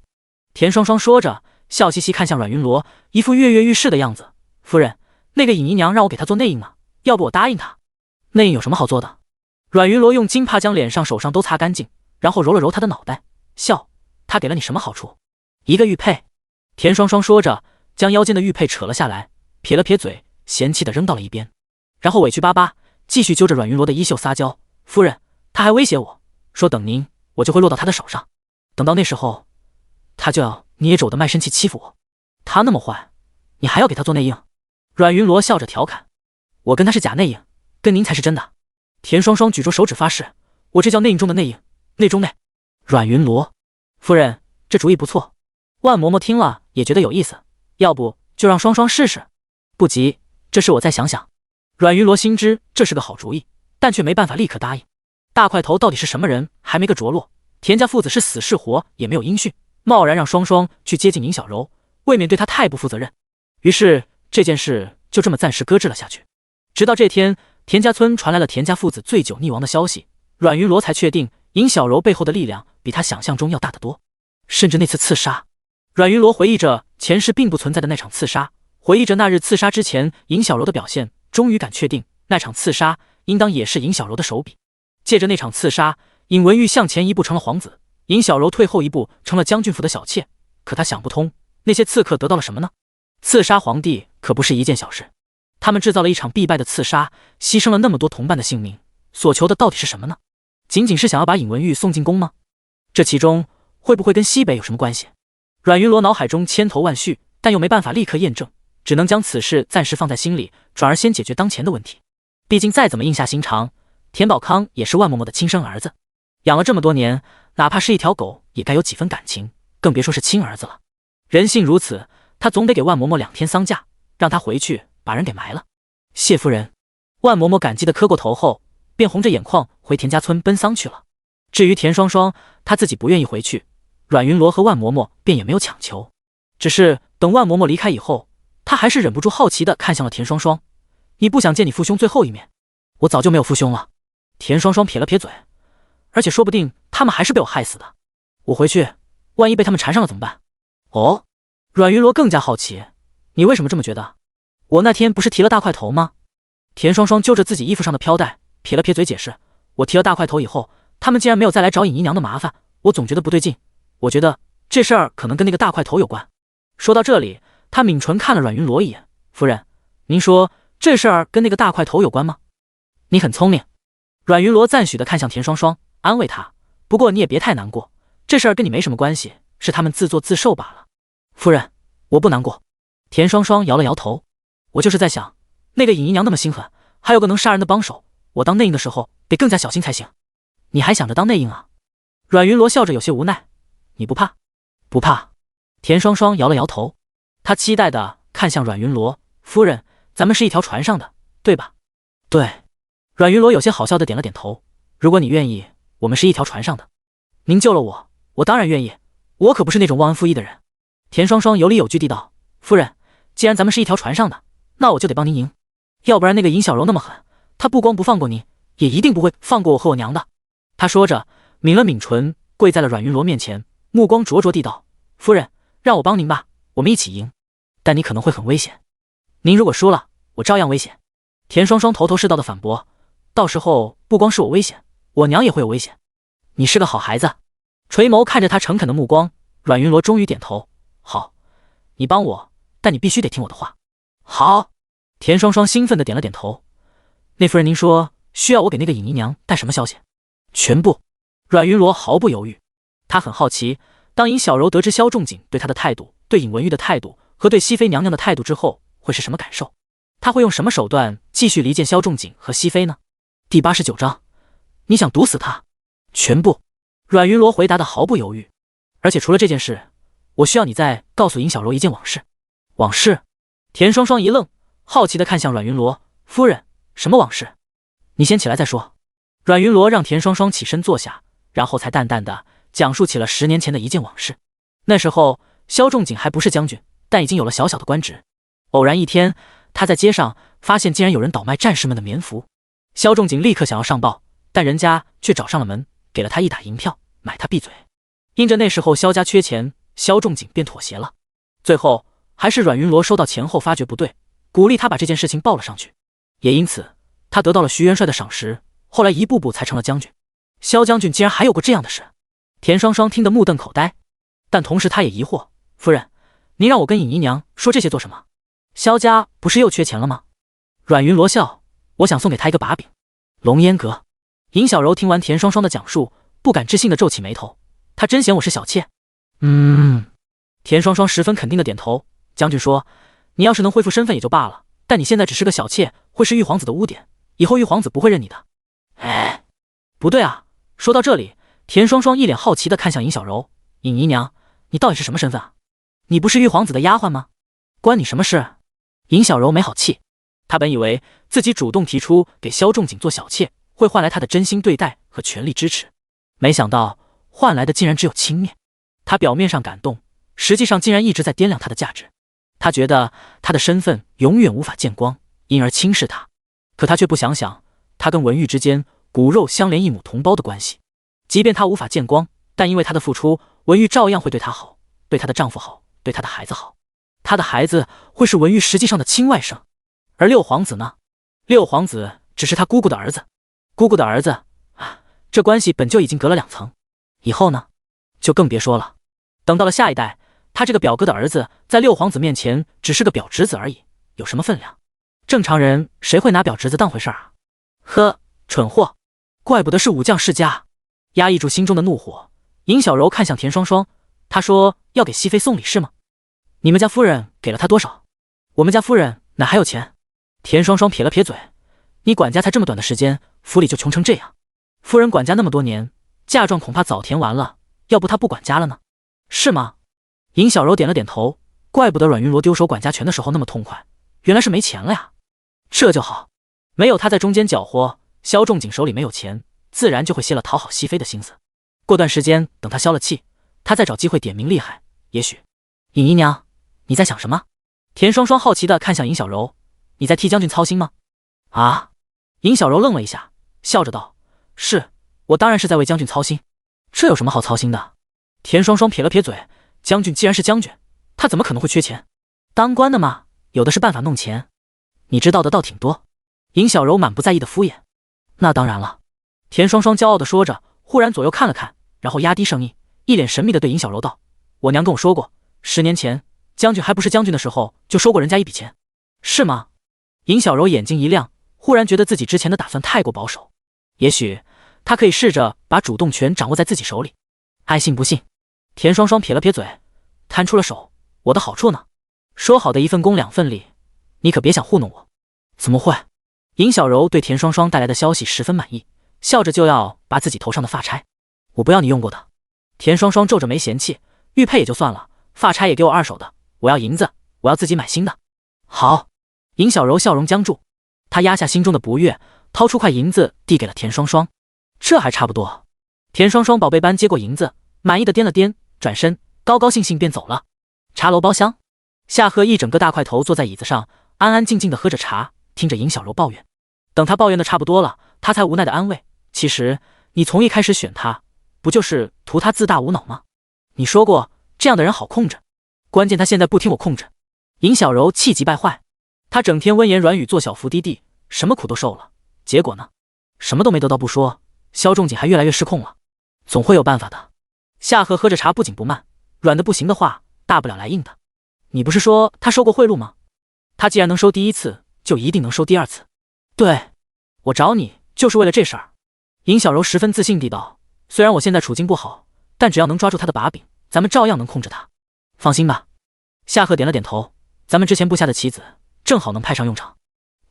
S1: 田双双说着，笑嘻嘻看向阮云罗，一副跃跃欲试的样子：“夫人，那个尹姨娘让我给她做内应呢，要不我答应她。”“内应有什么好做的？”阮云罗用金帕将脸上手上都擦干净，然后揉了揉她的脑袋，笑：“她给了你什么好处？”“一个玉佩。”田双双说着，将腰间的玉佩扯了下来，撇了撇嘴，嫌弃地扔到了一边，然后委屈巴巴继续揪着阮云罗的衣袖撒娇：“夫人，他还威胁我说等您我就会落到他的手上。等到那时候，他就要捏着我的卖身契欺负我。他那么坏，你还要给他做内应？阮云罗笑着调侃。我跟他是假内应，跟您才是真的。田双双举着手指发誓，我这叫内应中的内应，内中内。阮云罗，夫人，这主意不错。万嬷嬷听了也觉得有意思，要不就让双双试试？不急，这事我再想想。阮云罗心知这是个好主意，但却没办法立刻答应。大块头到底是什么人，还没个着落。田家父子是死是活也没有音讯，贸然让双双去接近尹小柔，未免对他太不负责任。于是这件事就这么暂时搁置了下去。直到这天，田家村传来了田家父子醉酒溺亡的消息，阮云罗才确定尹小柔背后的力量比他想象中要大得多。甚至那次刺杀，阮云罗回忆着前世并不存在的那场刺杀，回忆着那日刺杀之前尹小柔的表现，终于敢确定那场刺杀应当也是尹小柔的手笔。借着那场刺杀，尹文玉向前一步成了皇子，尹小柔退后一步成了将军府的小妾。可他想不通，那些刺客得到了什么呢？刺杀皇帝可不是一件小事，他们制造了一场必败的刺杀，牺牲了那么多同伴的性命，所求的到底是什么呢？仅仅是想要把尹文玉送进宫吗？这其中会不会跟西北有什么关系？阮云罗脑海中千头万绪，但又没办法立刻验证，只能将此事暂时放在心里，转而先解决当前的问题。毕竟再怎么硬下心肠，田宝康也是万嬷嬷的亲生儿子，养了这么多年，哪怕是一条狗也该有几分感情，更别说是亲儿子了。人性如此，他总得给万嬷嬷2天丧假，让他回去把人给埋了。谢夫人。万嬷嬷感激地磕过头后，便红着眼眶回田家村奔丧去了。至于田双双，她自己不愿意回去，阮云罗和万嬷嬷便也没有强求。只是等万嬷嬷离开以后，她还是忍不住好奇地看向了田双双。你不想见你父兄最后一面？我早就没有父兄了。田双双撇了撇嘴，而且说不定他们还是被我害死的。我回去，万一被他们缠上了怎么办？哦，阮云罗更加好奇，你为什么这么觉得？我那天不是提了大块头吗？田双双揪着自己衣服上的飘带，撇了撇嘴解释，我提了大块头以后，他们竟然没有再来找尹姨娘的麻烦，我总觉得不对劲，我觉得这事儿可能跟那个大块头有关。说到这里，他抿唇看了阮云罗一眼，夫人，您说这事儿跟那个大块头有关吗？你很聪明。阮云罗赞许地看向田双双，安慰她，不过你也别太难过，这事儿跟你没什么关系，是他们自作自受罢了。夫人，我不难过。田双双摇了摇头，我就是在想，那个尹姨娘那么心狠，还有个能杀人的帮手，我当内应的时候得更加小心才行。你还想着当内应啊？阮云罗笑着有些无奈，你不怕？不怕。田双双摇了摇头，她期待地看向阮云罗，夫人，咱们是一条船上的，对吧？对。阮云罗有些好笑地点了点头，如果你愿意，我们是一条船上的。您救了我，我当然愿意，我可不是那种忘恩负义的人。田双双有理有据地道，夫人，既然咱们是一条船上的，那我就得帮您赢，要不然那个尹小柔那么狠，她不光不放过您，也一定不会放过我和我娘的。她说着抿了抿唇，跪在了阮云罗面前，目光灼灼地道，夫人，让我帮您吧，我们一起赢，但你可能会很危险。您如果输了，我照样危险。田双双头头是道地反驳，到时候不光是我危险，我娘也会有危险。你是个好孩子。垂眸看着他诚恳的目光，阮云罗终于点头，好，你帮我，但你必须得听我的话。好。田双双兴奋地点了点头。那夫人，您说需要我给那个尹姨娘带什么消息？全部。阮云罗毫不犹豫，他很好奇，当尹小柔得知萧仲景对他的态度，对尹文玉的态度和对熹妃娘娘的态度之后，会是什么感受？他会用什么手段继续离间萧仲景和熹妃呢？第89章，你想毒死他？全部。阮云罗回答的毫不犹豫。而且除了这件事，我需要你再告诉尹小柔一件往事。往事？田双双一愣，好奇地看向阮云罗，夫人，什么往事？你先起来再说。阮云罗让田双双起身坐下，然后才淡淡地讲述起了10年前的一件往事。那时候萧仲景还不是将军，但已经有了小小的官职。偶然一天，他在街上发现竟然有人倒卖战士们的棉服。萧仲景立刻想要上报，但人家却找上了门，给了他1打银票，买他闭嘴。因着那时候萧家缺钱，萧仲景便妥协了。最后还是阮云罗收到钱后发觉不对，鼓励他把这件事情报了上去。也因此他得到了徐元帅的赏识，后来一步步才成了将军。萧将军竟然还有过这样的事。田双双听得目瞪口呆，但同时他也疑惑，夫人，您让我跟尹姨娘说这些做什么？萧家不是又缺钱了吗？阮云罗笑，我想送给他一个把柄。龙烟阁。尹小柔听完田双双的讲述，不敢置信地皱起眉头。他真嫌我是小妾？田双双十分肯定地点头。将军说，你要是能恢复身份也就罢了，但你现在只是个小妾，会是玉皇子的污点，以后玉皇子不会认你的。哎，不对啊！说到这里，田双双一脸好奇地看向尹小柔。尹姨娘，你到底是什么身份啊？你不是玉皇子的丫鬟吗？关你什么事？尹小柔没好气。她本以为自己主动提出给萧仲景做小妾，会换来他的真心对待和全力支持，没想到换来的竟然只有轻蔑。她表面上感动，实际上竟然一直在掂量他的价值。他觉得他的身份永远无法见光，因而轻视他。可他却不想想，他跟文玉之间骨肉相连一母同胞的关系。即便他无法见光，但因为他的付出，文玉照样会对他好，对她的丈夫好，对她的孩子好。他的孩子会是文玉实际上的亲外甥。而六皇子呢？六皇子只是他姑姑的儿子。姑姑的儿子啊，这关系本就已经隔了2层，以后呢，就更别说了。等到了下一代，他这个表哥的儿子在六皇子面前只是个表侄子而已，有什么分量？正常人谁会拿表侄子当回事啊？呵，蠢货！怪不得是武将世家。压抑住心中的怒火，尹小柔看向田双双，她说要给熹妃送礼是吗？你们家夫人给了她多少？我们家夫人哪还有钱？田双双撇了撇嘴，你管家才这么短的时间，府里就穷成这样。夫人管家那么多年，嫁妆恐怕早填完了，要不她不管家了呢？是吗？尹小柔点了点头，怪不得阮云罗丢手管家权的时候那么痛快，原来是没钱了呀。这就好，没有他在中间搅和，萧仲景手里没有钱，自然就会歇了讨好熹妃的心思。过段时间等他消了气，他再找机会点名厉害，也许。尹姨娘，你在想什么？田双双好奇地看向尹小柔，你在替将军操心吗？啊？尹小柔愣了一下，笑着道，是，我当然是在为将军操心，这有什么好操心的？田双双撇了撇嘴，将军既然是将军，他怎么可能会缺钱？当官的嘛，有的是办法弄钱。你知道的倒挺多。尹小柔满不在意的敷衍。那当然了。田双双骄傲地说着，忽然左右看了看，然后压低声音，一脸神秘地对尹小柔道，我娘跟我说过，10年前将军还不是将军的时候就收过人家一笔钱。是吗？尹小柔眼睛一亮，忽然觉得自己之前的打算太过保守，也许他可以试着把主动权掌握在自己手里。爱信不信。田双双撇了撇嘴，摊出了手，我的好处呢？说好的1份工2份利，你可别想糊弄我。怎么会？尹小柔对田双双带来的消息十分满意，笑着就要拔自己头上的发钗。我不要你用过的。田双双皱着眉嫌弃，玉佩也就算了，发钗也给我2手的，我要银子，我要自己买新的。好。尹小柔笑容僵住，她压下心中的不悦，掏出块银子递给了田双双。这还差不多。田双双宝贝般接过银子，满意的掂了掂，转身高高兴兴便走了。茶楼包厢，夏荷一整个大块头坐在椅子上，安安静静的喝着茶，听着尹小柔抱怨。等他抱怨的差不多了，他才无奈的安慰，其实你从一开始选他，不就是图他自大无脑吗？你说过这样的人好控制，关键他现在不听我控制。尹小柔气急败坏，他整天温言软语做小伏低地，什么苦都受了，结果呢？什么都没得到不说，萧仲景还越来越失控了。总会有办法的。夏荷喝着茶不紧不慢，软的不行的话，大不了来硬的。你不是说他收过贿赂吗？他既然能收第1次，就一定能收第2次。对，我找你就是为了这事儿。尹小柔十分自信地道，虽然我现在处境不好，但只要能抓住他的把柄，咱们照样能控制他。放心吧。夏荷点了点头，咱们之前布下的棋子正好能派上用场。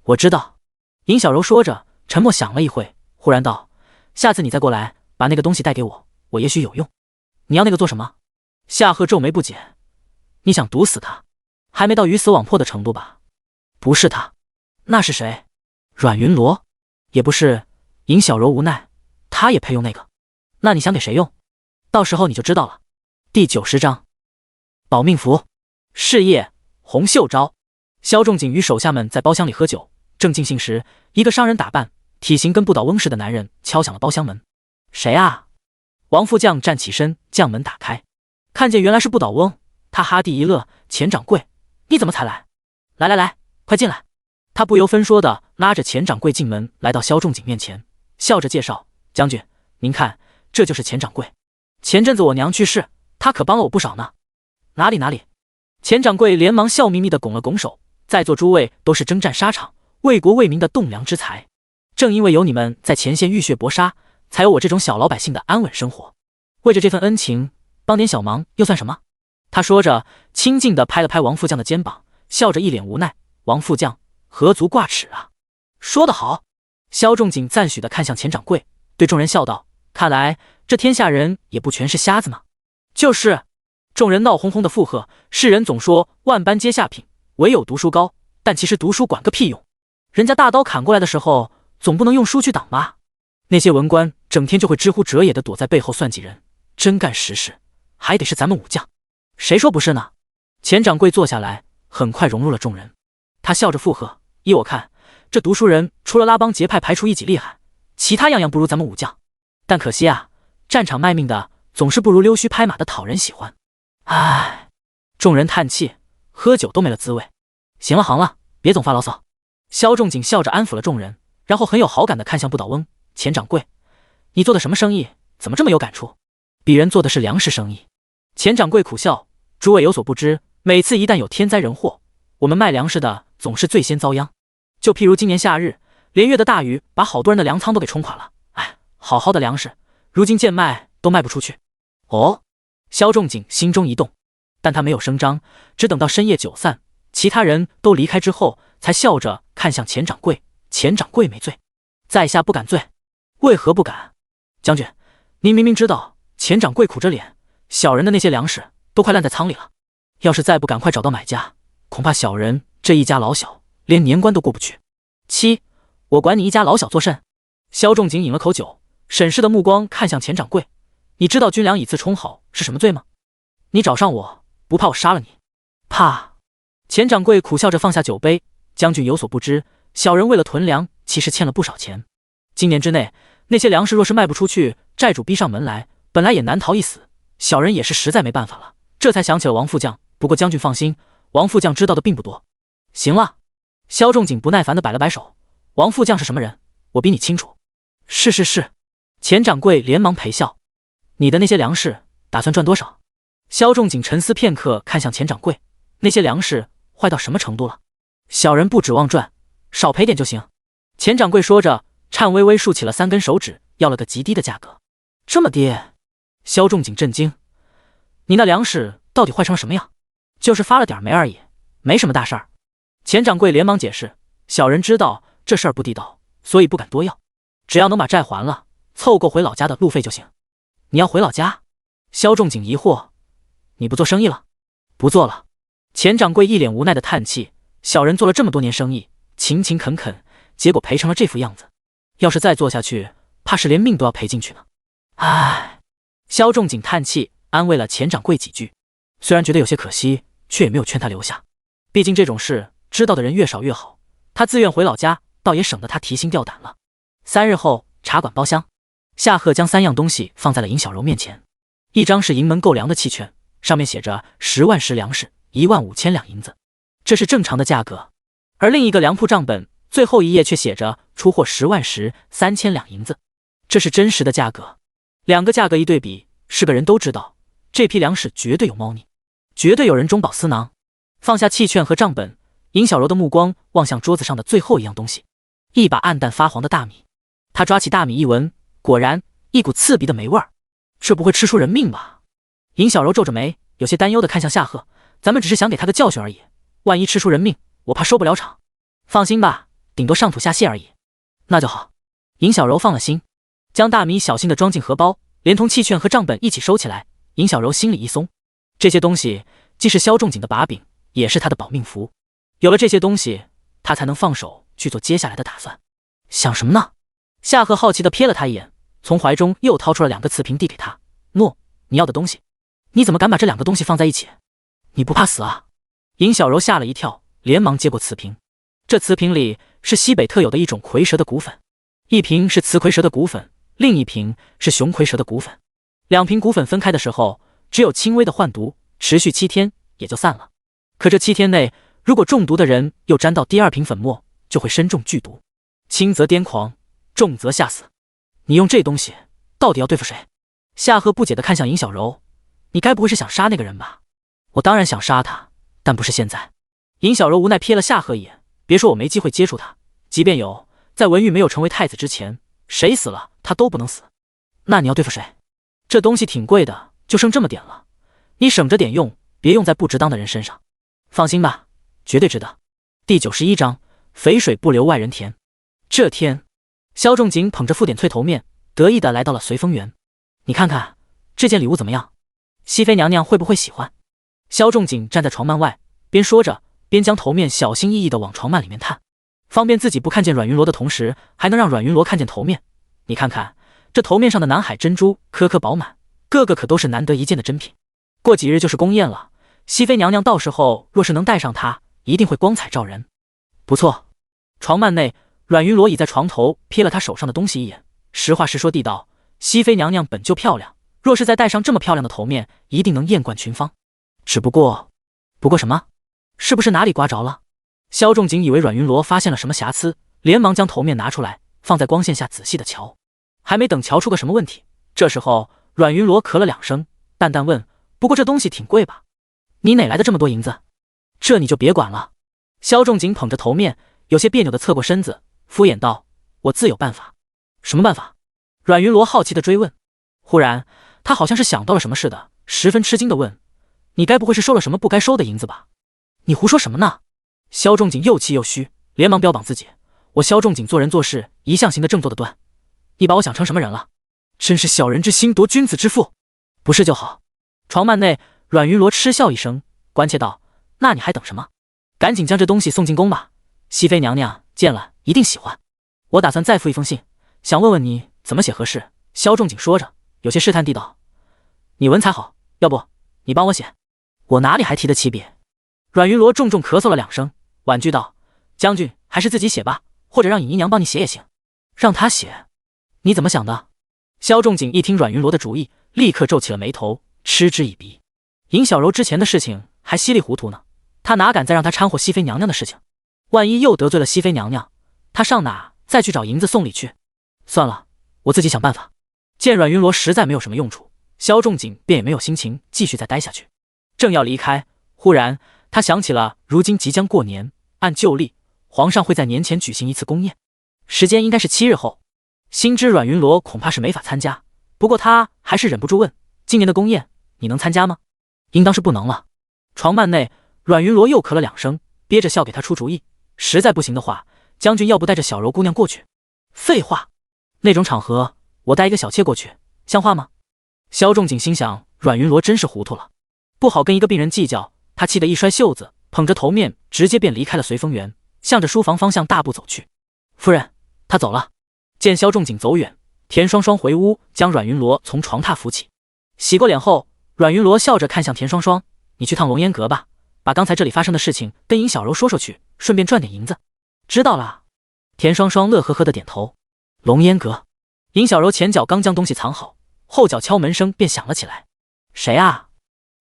S1: 我知道。尹小柔说着，沉默想了一会，忽然道，下次你再过来，把那个东西带给我，我也许有用。你要那个做什么？夏荷皱眉不解，你想毒死他？还没到鱼死网破的程度吧？不是他。那是谁？阮云罗？也不是。尹小柔无奈，他也配用那个？那你想给谁用？到时候你就知道了。第90章保命符。是夜，洪秀昭。萧仲景与手下们在包厢里喝酒，正尽兴时，一个商人打扮，体型跟不倒翁似的男人敲响了包厢门。谁啊？王副将站起身，将门打开，看见原来是不倒翁，他哈地一乐，钱掌柜，你怎么才来？来来来，快进来。他不由分说的拉着钱掌柜进门，来到萧仲景面前，笑着介绍，将军，您看，这就是钱掌柜。前阵子我娘去世，他可帮了我不少呢。哪里哪里。钱掌柜连忙笑眯眯的拱了拱手，在座诸位都是征战沙场、为国为民的栋梁之才，正因为有你们在前线浴血搏杀，才有我这种小老百姓的安稳生活。为着这份恩情，帮点小忙又算什么？他说着，亲近地拍了拍王副将的肩膀，笑着一脸无奈。王副将，何足挂齿啊！说得好。萧仲景赞许地看向钱掌柜，对众人笑道：看来这天下人也不全是瞎子嘛。就是。众人闹哄哄的附和。世人总说万般皆下品，唯有读书高，但其实读书管个屁用。人家大刀砍过来的时候，总不能用书去挡吧？那些文官整天就会知乎者也的躲在背后算计人，真干实事还得是咱们武将。谁说不是呢？钱掌柜坐下来，很快融入了众人。他笑着附和：依我看，这读书人除了拉帮结派排除异己厉害，其他样样不如咱们武将。但可惜啊，战场卖命的总是不如溜须拍马的讨人喜欢。唉，众人叹气，喝酒都没了滋味。行了行了，别总发牢骚。萧仲景笑着安抚了众人，然后很有好感地看向不倒翁：钱掌柜，你做的什么生意，怎么这么有感触？鄙人做的是粮食生意。钱掌柜苦笑：诸位有所不知，每次一旦有天灾人祸，我们卖粮食的总是最先遭殃。就譬如今年夏日，连月的大雨把好多人的粮仓都给冲垮了。哎，好好的粮食，如今贱卖都卖不出去。哦，萧仲景心中一动，但他没有声张，只等到深夜酒散，其他人都离开之后，才笑着看向钱掌柜：钱掌柜没醉，在下不敢醉。为何不敢？将军，您明明知道。钱掌柜苦着脸，小人的那些粮食都快烂在仓里了，要是再不赶快找到买家，恐怕小人这一家老小连年关都过不去。七，我管你一家老小作甚？萧仲景饮了口酒，审视的目光看向钱掌柜：你知道军粮以次充好是什么罪吗？你找上我，不怕我杀了你？怕。钱掌柜苦笑着放下酒杯：将军有所不知，小人为了囤粮，其实欠了不少钱。今年之内，那些粮食若是卖不出去，债主逼上门来，本来也难逃一死，小人也是实在没办法了，这才想起了王副将。不过将军放心，王副将知道的并不多。行了，萧仲景不耐烦地摆了摆手：王副将是什么人，我比你清楚。是。钱掌柜连忙陪笑：你的那些粮食打算赚多少？萧仲景沉思片刻，看向钱掌柜：那些粮食坏到什么程度了？小人不指望赚，少赔点就行。钱掌柜说着，颤巍巍竖起了3根手指，要了个极低的价格。这么低？萧仲景震惊：你那粮食到底坏成了什么样？就是发了点霉而已，没什么大事儿。钱掌柜连忙解释：小人知道这事儿不地道，所以不敢多要，只要能把债还了，凑够回老家的路费就行。你要回老家？萧仲景疑惑：你不做生意了？不做了。钱掌柜一脸无奈的叹气：小人做了这么多年生意，勤勤恳恳，结果赔成了这副样子，要是再做下去，怕是连命都要赔进去呢。唉，萧仲景叹气，安慰了钱掌柜几句，虽然觉得有些可惜，却也没有劝他留下。毕竟这种事知道的人越少越好，他自愿回老家，倒也省得他提心吊胆了。3日后，茶馆包厢，夏贺将3样东西放在了尹小柔面前。一张是营门购粮的契券，上面写着10万石粮食，15000两银子，这是正常的价格。而另一个粮铺账本最后一页却写着出货10万石，3000两银子，这是真实的价格。2个价格一对比，是个人都知道，这批粮食绝对有猫腻，绝对有人中饱私囊。放下契券和账本，尹小柔的目光望向桌子上的最后一样东西，一把暗淡发黄的大米。他抓起大米一闻，果然一股刺鼻的霉味儿，这不会吃出人命吧？尹小柔皱着眉，有些担忧地看向夏贺：咱们只是想给他个教训而已，万一吃出人命，我怕收不了场。放心吧，顶多上吐下泻而已。那就好。尹小柔放了心，将大米小心地装进荷包，连同契券和账本一起收起来。尹小柔心里一松，这些东西既是萧仲景的把柄，也是他的保命符。有了这些东西，他才能放手去做接下来的打算。想什么呢？夏贺好奇地瞥了他一眼，从怀中又掏出了2个瓷瓶递给他：诺，你要的东西。你怎么敢把这2个东西放在一起？你不怕死啊？尹小柔吓了一跳，连忙接过瓷瓶。这瓷瓶里是西北特有的一种蝰蛇的骨粉，一瓶是雌蝰蛇的骨粉，另一瓶是雄蝰蛇的骨粉。2瓶骨粉分开的时候，只有轻微的幻毒，持续7天也就散了。可这7天内，如果中毒的人又沾到第2瓶粉末，就会身中剧毒，轻则癫狂，重则吓死。你用这东西到底要对付谁？夏贺不解地看向尹小柔：你该不会是想杀那个人吧？我当然想杀他，但不是现在。尹小柔无奈瞥了夏贺一眼：别说我没机会接触他，即便有，在文玉没有成为太子之前，谁死了他都不能死。那你要对付谁？这东西挺贵的，就剩这么点了，你省着点用，别用在不值当的人身上。放心吧，绝对值得。第91章，肥水不流外人田。这天，萧仲景捧着富点翠头面，得意地来到了随风园。你看看这件礼物怎么样？熹妃娘娘会不会喜欢？萧仲景站在床幔外，边说着，边将头面小心翼翼地往床幔里面探，方便自己不看见阮云罗的同时，还能让阮云罗看见头面。你看看这头面上的南海珍珠，颗颗饱满，个个可都是难得一见的珍品。过几日就是宫宴了，熹妃娘娘到时候若是能戴上它，一定会光彩照人。不错。床幔内，阮云罗倚在床头，瞥了他手上的东西一眼，实话实说地道：熹妃娘娘本就漂亮，若是再戴上这么漂亮的头面，一定能艳冠群芳。只不过什么？是不是哪里刮着了？萧仲景以为阮云罗发现了什么瑕疵，连忙将头面拿出来，放在光线下仔细的瞧。还没等瞧出个什么问题，这时候阮云罗咳了2声，淡淡问：不过这东西挺贵吧？你哪来的这么多银子？这你就别管了。萧仲景捧着头面，有些别扭地侧过身子，敷衍道：我自有办法。什么办法？阮云罗好奇地追问。忽然他好像是想到了什么似的，十分吃惊地问：你该不会是收了什么不该收的银子吧？你胡说什么呢？萧仲景又气又虚，连忙标榜自己：我萧仲景做人做事一向行得正坐得端，你把我想成什么人了？真是小人之心夺君子之腹。不是就好。床幔内，阮云罗嗤笑一声，关切道：那你还等什么？赶紧将这东西送进宫吧，熹妃娘娘见了一定喜欢。我打算再附一封信，想问问你怎么写合适。萧仲景说着，有些试探地道：你文采好，要不你帮我写？我哪里还提得起笔？阮云罗重重咳嗽了2声，婉拒道：将军还是自己写吧，或者让尹姨娘帮你写也行。让他写？你怎么想的？萧仲景一听阮云罗的主意，立刻皱起了眉头，嗤之以鼻。尹小柔之前的事情还稀里糊涂呢，他哪敢再让他掺和熹妃娘娘的事情？万一又得罪了熹妃娘娘，他上哪再去找银子送礼去？算了，我自己想办法。见阮云罗实在没有什么用处，萧仲景便也没有心情继续再待下去。正要离开，忽然他想起了如今即将过年，按旧例，皇上会在年前举行一次宫宴，时间应该是7日后。心知阮云罗恐怕是没法参加，不过他还是忍不住问：今年的宫宴你能参加吗？应当是不能了。床幔内，阮云罗又咳了2声，憋着笑给他出主意：实在不行的话，将军要不带着小柔姑娘过去？废话，那种场合我带一个小妾过去，像话吗？萧仲景心想，阮云罗真是糊涂了，不好跟一个病人计较。他气得一摔袖子，捧着头面直接便离开了随风园，向着书房方向大步走去。夫人，他走了。见萧仲景走远，田双双回屋将阮云罗从床榻扶起。洗过脸后，阮云罗笑着看向田双双：你去趟龙烟阁吧，把刚才这里发生的事情跟尹小柔说说去，顺便赚点银子。知道了。田双双乐呵呵的点头。龙烟阁。尹小柔前脚刚将东西藏好，后脚敲门声便响了起来。谁啊？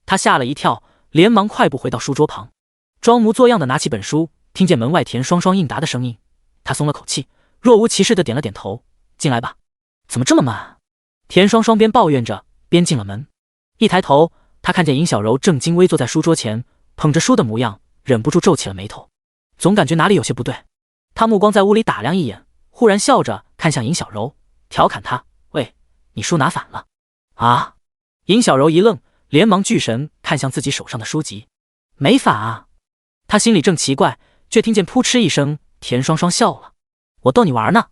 S1: 他吓了一跳，连忙快步回到书桌旁，装模作样的拿起本书，听见门外田双双应答的声音，他松了口气，若无其事的点了点头：进来吧。怎么这么慢？田双双边抱怨着边进了门。一抬头，他看见尹小柔正襟危坐在书桌前，捧着书的模样，忍不住皱起了眉头，总感觉哪里有些不对。他目光在屋里打量一眼，忽然笑着看向尹小柔，调侃她：喂，你书拿反了啊？尹小柔一愣，连忙聚神看向自己手上的书籍，没反啊。他心里正奇怪，却听见扑哧一声，田双双笑了。我逗你玩呢。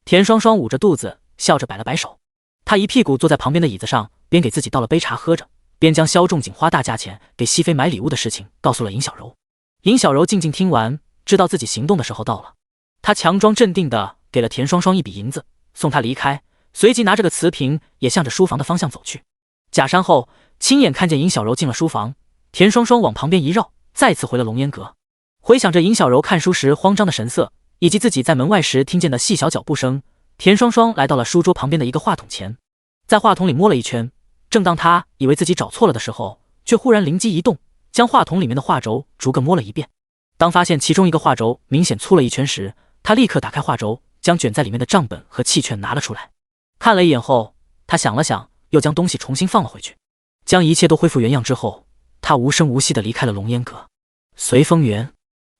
S1: 田双双捂着肚子，笑着摆了摆手。他一屁股坐在旁边的椅子上，边给自己倒了杯茶喝着，边将萧仲景花大价钱给熹妃买礼物的事情告诉了尹小柔。尹小柔静静听完，知道自己行动的时候到了。他强装镇定地给了田双双一笔银子，送他离开，随即拿着个瓷瓶也向着书房的方向走去。假山后，亲眼看见尹小柔进了书房，田双双往旁边一绕，再次回了龙烟阁。回想着尹小柔看书时慌张的神色，以及自己在门外时听见的细小脚步声，田双双来到了书桌旁边的一个话筒前，在话筒里摸了一圈。正当他以为自己找错了的时候，却忽然灵机一动，将话筒里面的画轴逐个摸了一遍。当发现其中一个画轴明显粗了一圈时，他立刻打开画轴，将卷在里面的账本和契券拿了出来。看了一眼后，他想了想，又将东西重新放了回去。将一切都恢复原样之后，他无声无息地离开了龙烟阁。随风园，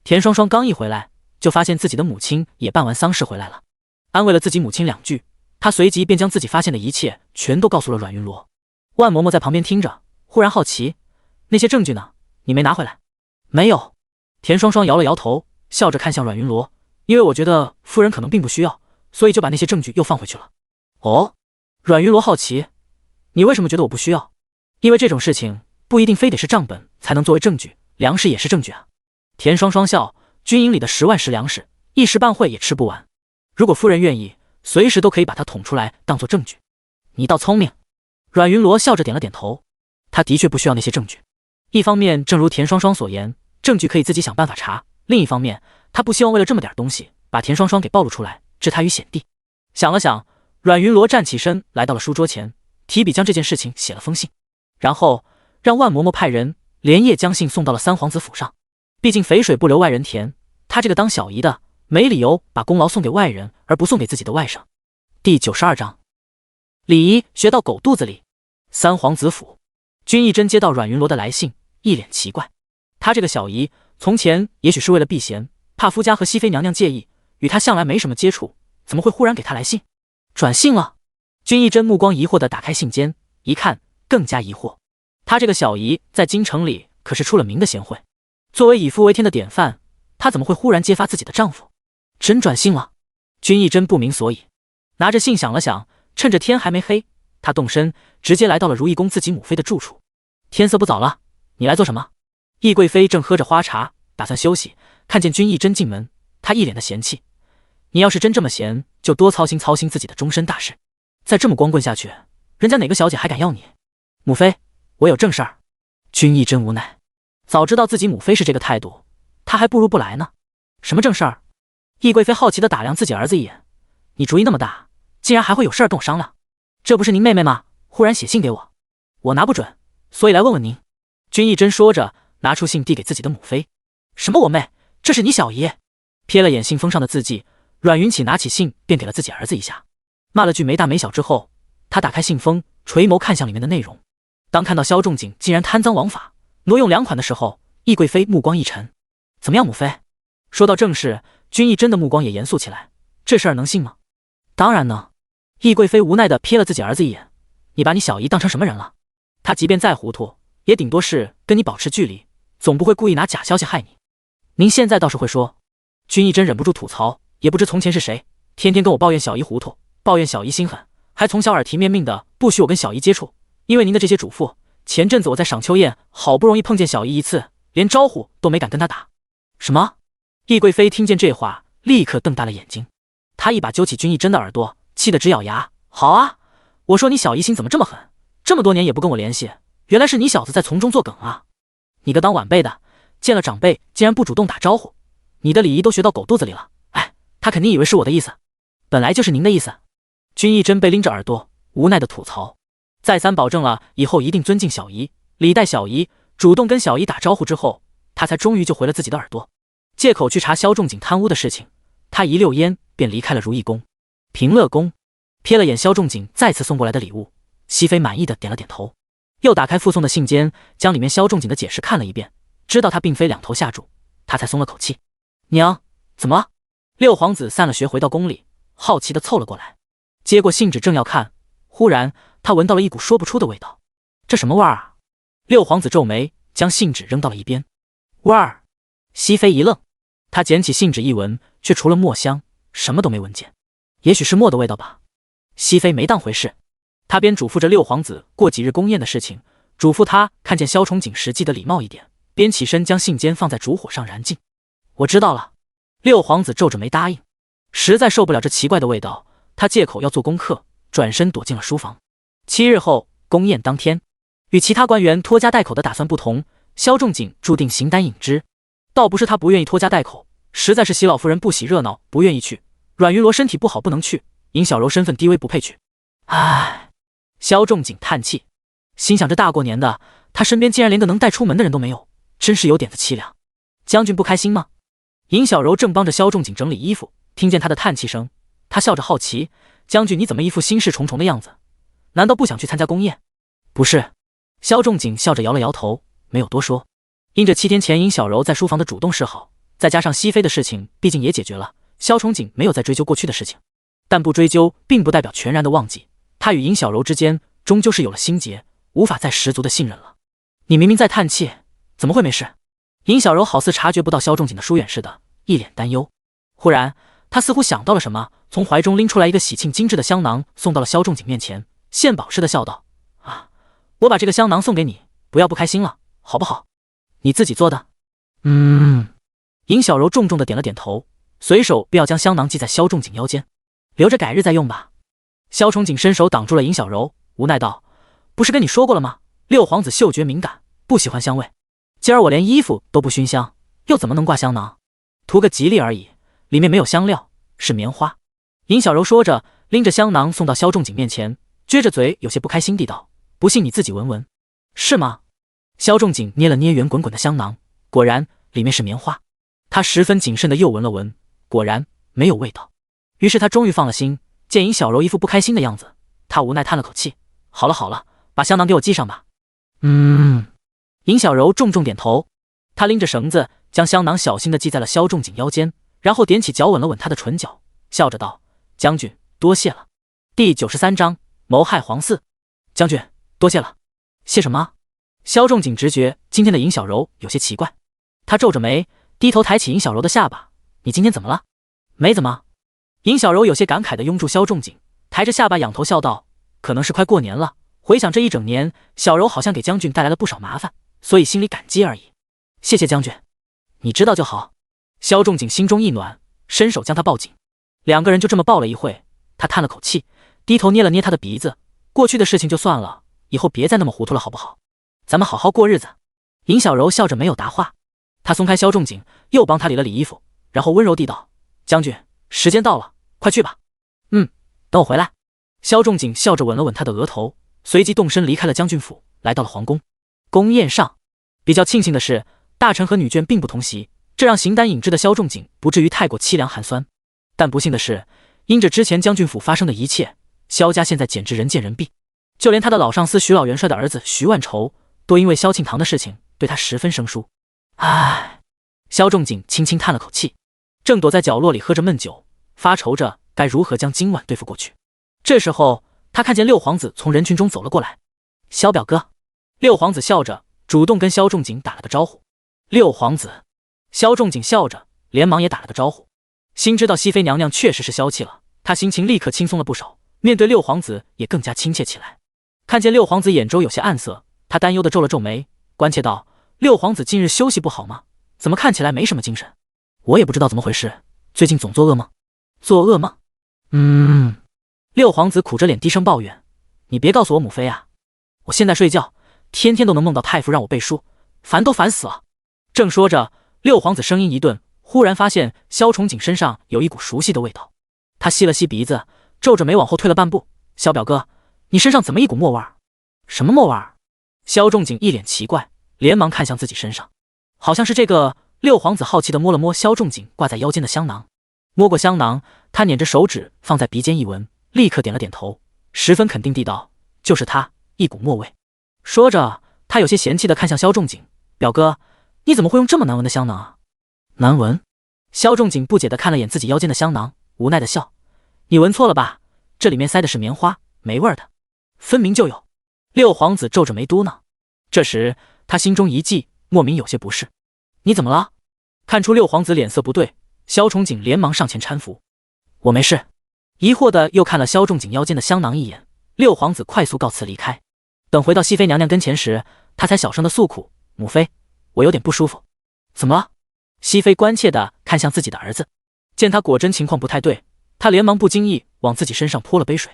S1: 田双双刚一回来，就发现自己的母亲也办完丧事回来了。安慰了自己母亲2句，他随即便将自己发现的一切全都告诉了阮云罗。万嬷嬷在旁边听着，忽然好奇：“那些证据呢？你没拿回来？”“没有。”田双双摇了摇头，笑着看向阮云罗：“因为我觉得夫人可能并不需要，所以就把那些证据又放回去了。”“哦。”阮云罗好奇：“你为什么觉得我不需要？”“因为这种事情不一定非得是账本才能作为证据，粮食也是证据啊。”田双双笑：“军营里的10万石粮食，一时半会也吃不完。如果夫人愿意，随时都可以把它捅出来当做证据。”“你倒聪明。”阮云罗笑着点了点头。他的确不需要那些证据。一方面，正如田双双所言，证据可以自己想办法查；另一方面，他不希望为了这么点东西把田双双给暴露出来，置他于险地。想了想，阮云罗站起身来到了书桌前，提笔将这件事情写了封信，然后让万嬷嬷派人连夜将信送到了三皇子府上。毕竟肥水不流外人田，他这个当小姨的没理由把功劳送给外人而不送给自己的外甥。第92章，礼仪学到狗肚子里。三皇子府，君义珍接到阮云罗的来信，一脸奇怪。他这个小姨从前也许是为了避嫌，怕夫家和熹妃娘娘介意，与他向来没什么接触，怎么会忽然给他来信？转信了？君义珍目光疑惑地打开信笺，一看更加疑惑。他这个小姨在京城里可是出了名的贤惠，作为以夫为天的典范，她怎么会忽然揭发自己的丈夫？真转信了？君义珍不明所以，拿着信想了想，趁着天还没黑，他动身直接来到了如意宫自己母妃的住处。天色不早了，你来做什么？懿贵妃正喝着花茶，打算休息，看见君义珍进门，她一脸的嫌弃：“你要是真这么闲，就多操心自己的终身大事。再这么光棍下去，人家哪个小姐还敢要你？”“母妃，我有正事儿。”君义珍无奈，早知道自己母妃是这个态度，她还不如不来呢。“什么正事儿？”懿贵妃好奇地打量自己儿子一眼：“你主意那么大，竟然还会有事儿跟我商量？这不是您妹妹吗？忽然写信给我，我拿不准，所以来问问您。”君义珍说着，拿出信递给自己的母妃。“什么我妹？这是你小姨。”瞥了眼信封上的字迹，阮云起拿起信便给了自己儿子一下，骂了句没大没小之后，他打开信封，垂眸看向里面的内容。当看到萧仲景竟然贪赃枉法，挪用良款的时候，懿贵妃目光一沉：“怎么样，母妃？”说到正事，君义珍的目光也严肃起来：“这事儿能信吗？”“当然能。”懿贵妃无奈地瞥了自己儿子一眼：“你把你小姨当成什么人了？她即便再糊涂，也顶多是跟你保持距离，总不会故意拿假消息害你。您现在倒是会说。”君义珍忍不住吐槽：“也不知从前是谁，天天跟我抱怨小姨糊涂，抱怨小姨心狠，还从小耳提面命的不许我跟小姨接触。因为您的这些嘱咐，前阵子我在赏秋宴好不容易碰见小姨一次，连招呼都没敢跟她打。”“什么？”懿贵妃听见这话，立刻瞪大了眼睛。她一把揪起君义珍的耳朵，气得直咬牙：“好啊，我说你小姨心怎么这么狠，这么多年也不跟我联系，原来是你小子在从中作梗啊！你个当晚辈的，见了长辈竟然不主动打招呼，你的礼仪都学到狗肚子里了。哎，他肯定以为是我的意思，本来就是您的意思。”君义珍被拎着耳朵，无奈的吐槽，再三保证了以后一定尊敬小姨，礼待小姨，主动跟小姨打招呼之后，他才终于就回了自己的耳朵，借口去查萧仲景贪污的事情。他一溜烟便离开了如意宫。平乐宫瞥了眼萧仲景再次送过来的礼物，熹妃满意的点了点头，又打开附送的信笺，将里面萧仲景的解释看了一遍，知道他并非两头下注，他才松了口气。“娘，怎么了？”六皇子散了学回到宫里，好奇的凑了过来，接过信纸正要看，忽然他闻到了一股说不出的味道。“这什么味儿啊？”六皇子皱眉，将信纸扔到了一边。“味儿？”熹妃一愣，他捡起信纸一闻，却除了墨香什么都没闻见。“也许是墨的味道吧。”熹妃没当回事，他边嘱咐着六皇子过几日宫宴的事情，嘱咐他看见萧崇景时记得礼貌一点，边起身将信笺放在烛火上燃尽。“我知道了。”六皇子皱着眉答应，实在受不了这奇怪的味道，他借口要做功课，转身躲进了书房。7日后，宫宴当天，与其他官员拖家带口的打算不同，萧仲景注定形单影只。倒不是他不愿意拖家带口，实在是喜老夫人不喜热闹，不愿意去。阮云罗身体不好不能去，尹小柔身份低微不配去。唉，萧仲景叹气，心想这大过年的，他身边竟然连个能带出门的人都没有，真是有点子凄凉。将军不开心吗？尹小柔正帮着萧仲景整理衣服，听见他的叹气声，他笑着好奇：“将军你怎么一副心事重重的样子？难道不想去参加宫宴？”“不是。”萧仲景笑着摇了摇头，没有多说。因着7天前尹小柔在书房的主动示好，再加上熹妃的事情毕竟也解决了，萧崇景没有再追究过去的事情。但不追究并不代表全然的忘记，他与尹小柔之间终究是有了心结，无法再十足的信任了。你明明在叹气，怎么会没事？尹小柔好似察觉不到萧仲景的疏远似的，一脸担忧。忽然，他似乎想到了什么，从怀中拎出来一个喜庆精致的香囊，送到了萧仲景面前，献宝似的笑道：“啊，我把这个香囊送给你，不要不开心了，好不好？你自己做的。”尹小柔重重的点了点头，随手便要将香囊系在萧仲景腰间，留着改日再用吧。萧仲景伸手挡住了尹小柔，无奈道：“不是跟你说过了吗？六皇子嗅觉敏感，不喜欢香味。今儿我连衣服都不熏香，又怎么能挂香囊？图个吉利而已，里面没有香料，是棉花。”尹小柔说着，拎着香囊送到萧仲景面前，撅着嘴有些不开心地道：“不信你自己闻闻。”“是吗？”萧仲景捏了捏圆滚滚的香囊，果然里面是棉花。他十分谨慎地又闻了闻，果然没有味道。于是他终于放了心，见尹小柔一副不开心的样子，他无奈叹了口气：“好了好了，把香囊给我系上吧。”尹小柔重重点头，他拎着绳子将香囊小心地系在了萧仲景腰间，然后踮起脚吻了吻他的唇角，笑着道：“将军多谢了。”第93章谋害皇嗣。将军多谢了。谢什么？萧仲景直觉今天的尹小柔有些奇怪，他皱着眉，低头抬起尹小柔的下巴：“你今天怎么了？”“没怎么。”尹小柔有些感慨地拥住萧仲景，抬着下巴仰头笑道：“可能是快过年了，回想这一整年，小柔好像给将军带来了不少麻烦，所以心里感激而已。”“谢谢将军，你知道就好。”萧仲景心中一暖，伸手将他抱紧，两个人就这么抱了一会。他叹了口气，低头捏了捏他的鼻子：“过去的事情就算了，以后别再那么糊涂了好不好？咱们好好过日子。”尹小柔笑着没有答话。他松开萧仲景，又帮他理了理衣服，然后温柔地道：“将军，时间到了，快去吧。”“等我回来。”萧仲景笑着吻了吻他的额头，随即动身离开了将军府，来到了皇宫。宫宴上，比较庆幸的是，大臣和女眷并不同席，这让形单影只的萧仲景不至于太过凄凉寒酸。但不幸的是，因着之前将军府发生的一切，萧家现在简直人见人避，就连他的老上司徐老元帅的儿子徐万愁，都因为萧庆堂的事情对他十分生疏。唉，萧仲景轻轻叹了口气，正躲在角落里喝着闷酒，发愁着该如何将今晚对付过去。这时候，他看见六皇子从人群中走了过来。“萧表哥。”六皇子笑着主动跟萧仲景打了个招呼。“六皇子。”萧仲景笑着连忙也打了个招呼。心知道熹妃娘娘确实是消气了，他心情立刻轻松了不少，面对六皇子也更加亲切起来。看见六皇子眼周有些暗色，他担忧地皱了皱眉，关切道：“六皇子近日休息不好吗？怎么看起来没什么精神？”“我也不知道怎么回事，最近总做噩梦。”“做噩梦？”六皇子苦着脸低声抱怨：“你别告诉我母妃啊，我现在睡觉天天都能梦到太傅让我背书，烦都烦死了。”正说着，六皇子声音一顿，忽然发现萧崇景身上有一股熟悉的味道。他吸了吸鼻子，皱着眉往后退了半步：“萧表哥，你身上怎么一股墨味儿？”“什么墨味儿？”萧仲景一脸奇怪，连忙看向自己身上，好像是这个。六皇子好奇地摸了摸萧仲景挂在腰间的香囊，摸过香囊，他捻着手指放在鼻尖一闻，立刻点了点头，十分肯定地道：“就是它，一股墨味。”说着，他有些嫌弃地看向萧仲景：“表哥，你怎么会用这么难闻的香囊啊？”“难闻？”萧仲景不解地看了眼自己腰间的香囊，无奈地笑：“你闻错了吧？这里面塞的是棉花，没味儿的，分明就有。”六皇子皱着眉嘟囔。这时他心中一悸，莫名有些不适。“你怎么了？”看出六皇子脸色不对，萧崇景连忙上前搀扶：“我没事。”疑惑的又看了萧仲景腰间的香囊一眼，六皇子快速告辞离开。等回到熹妃娘娘跟前时，他才小声的诉苦：“母妃，我有点不舒服。”“怎么了？”熹妃关切的看向自己的儿子，见他果真情况不太对，他连忙不经意往自己身上泼了杯水，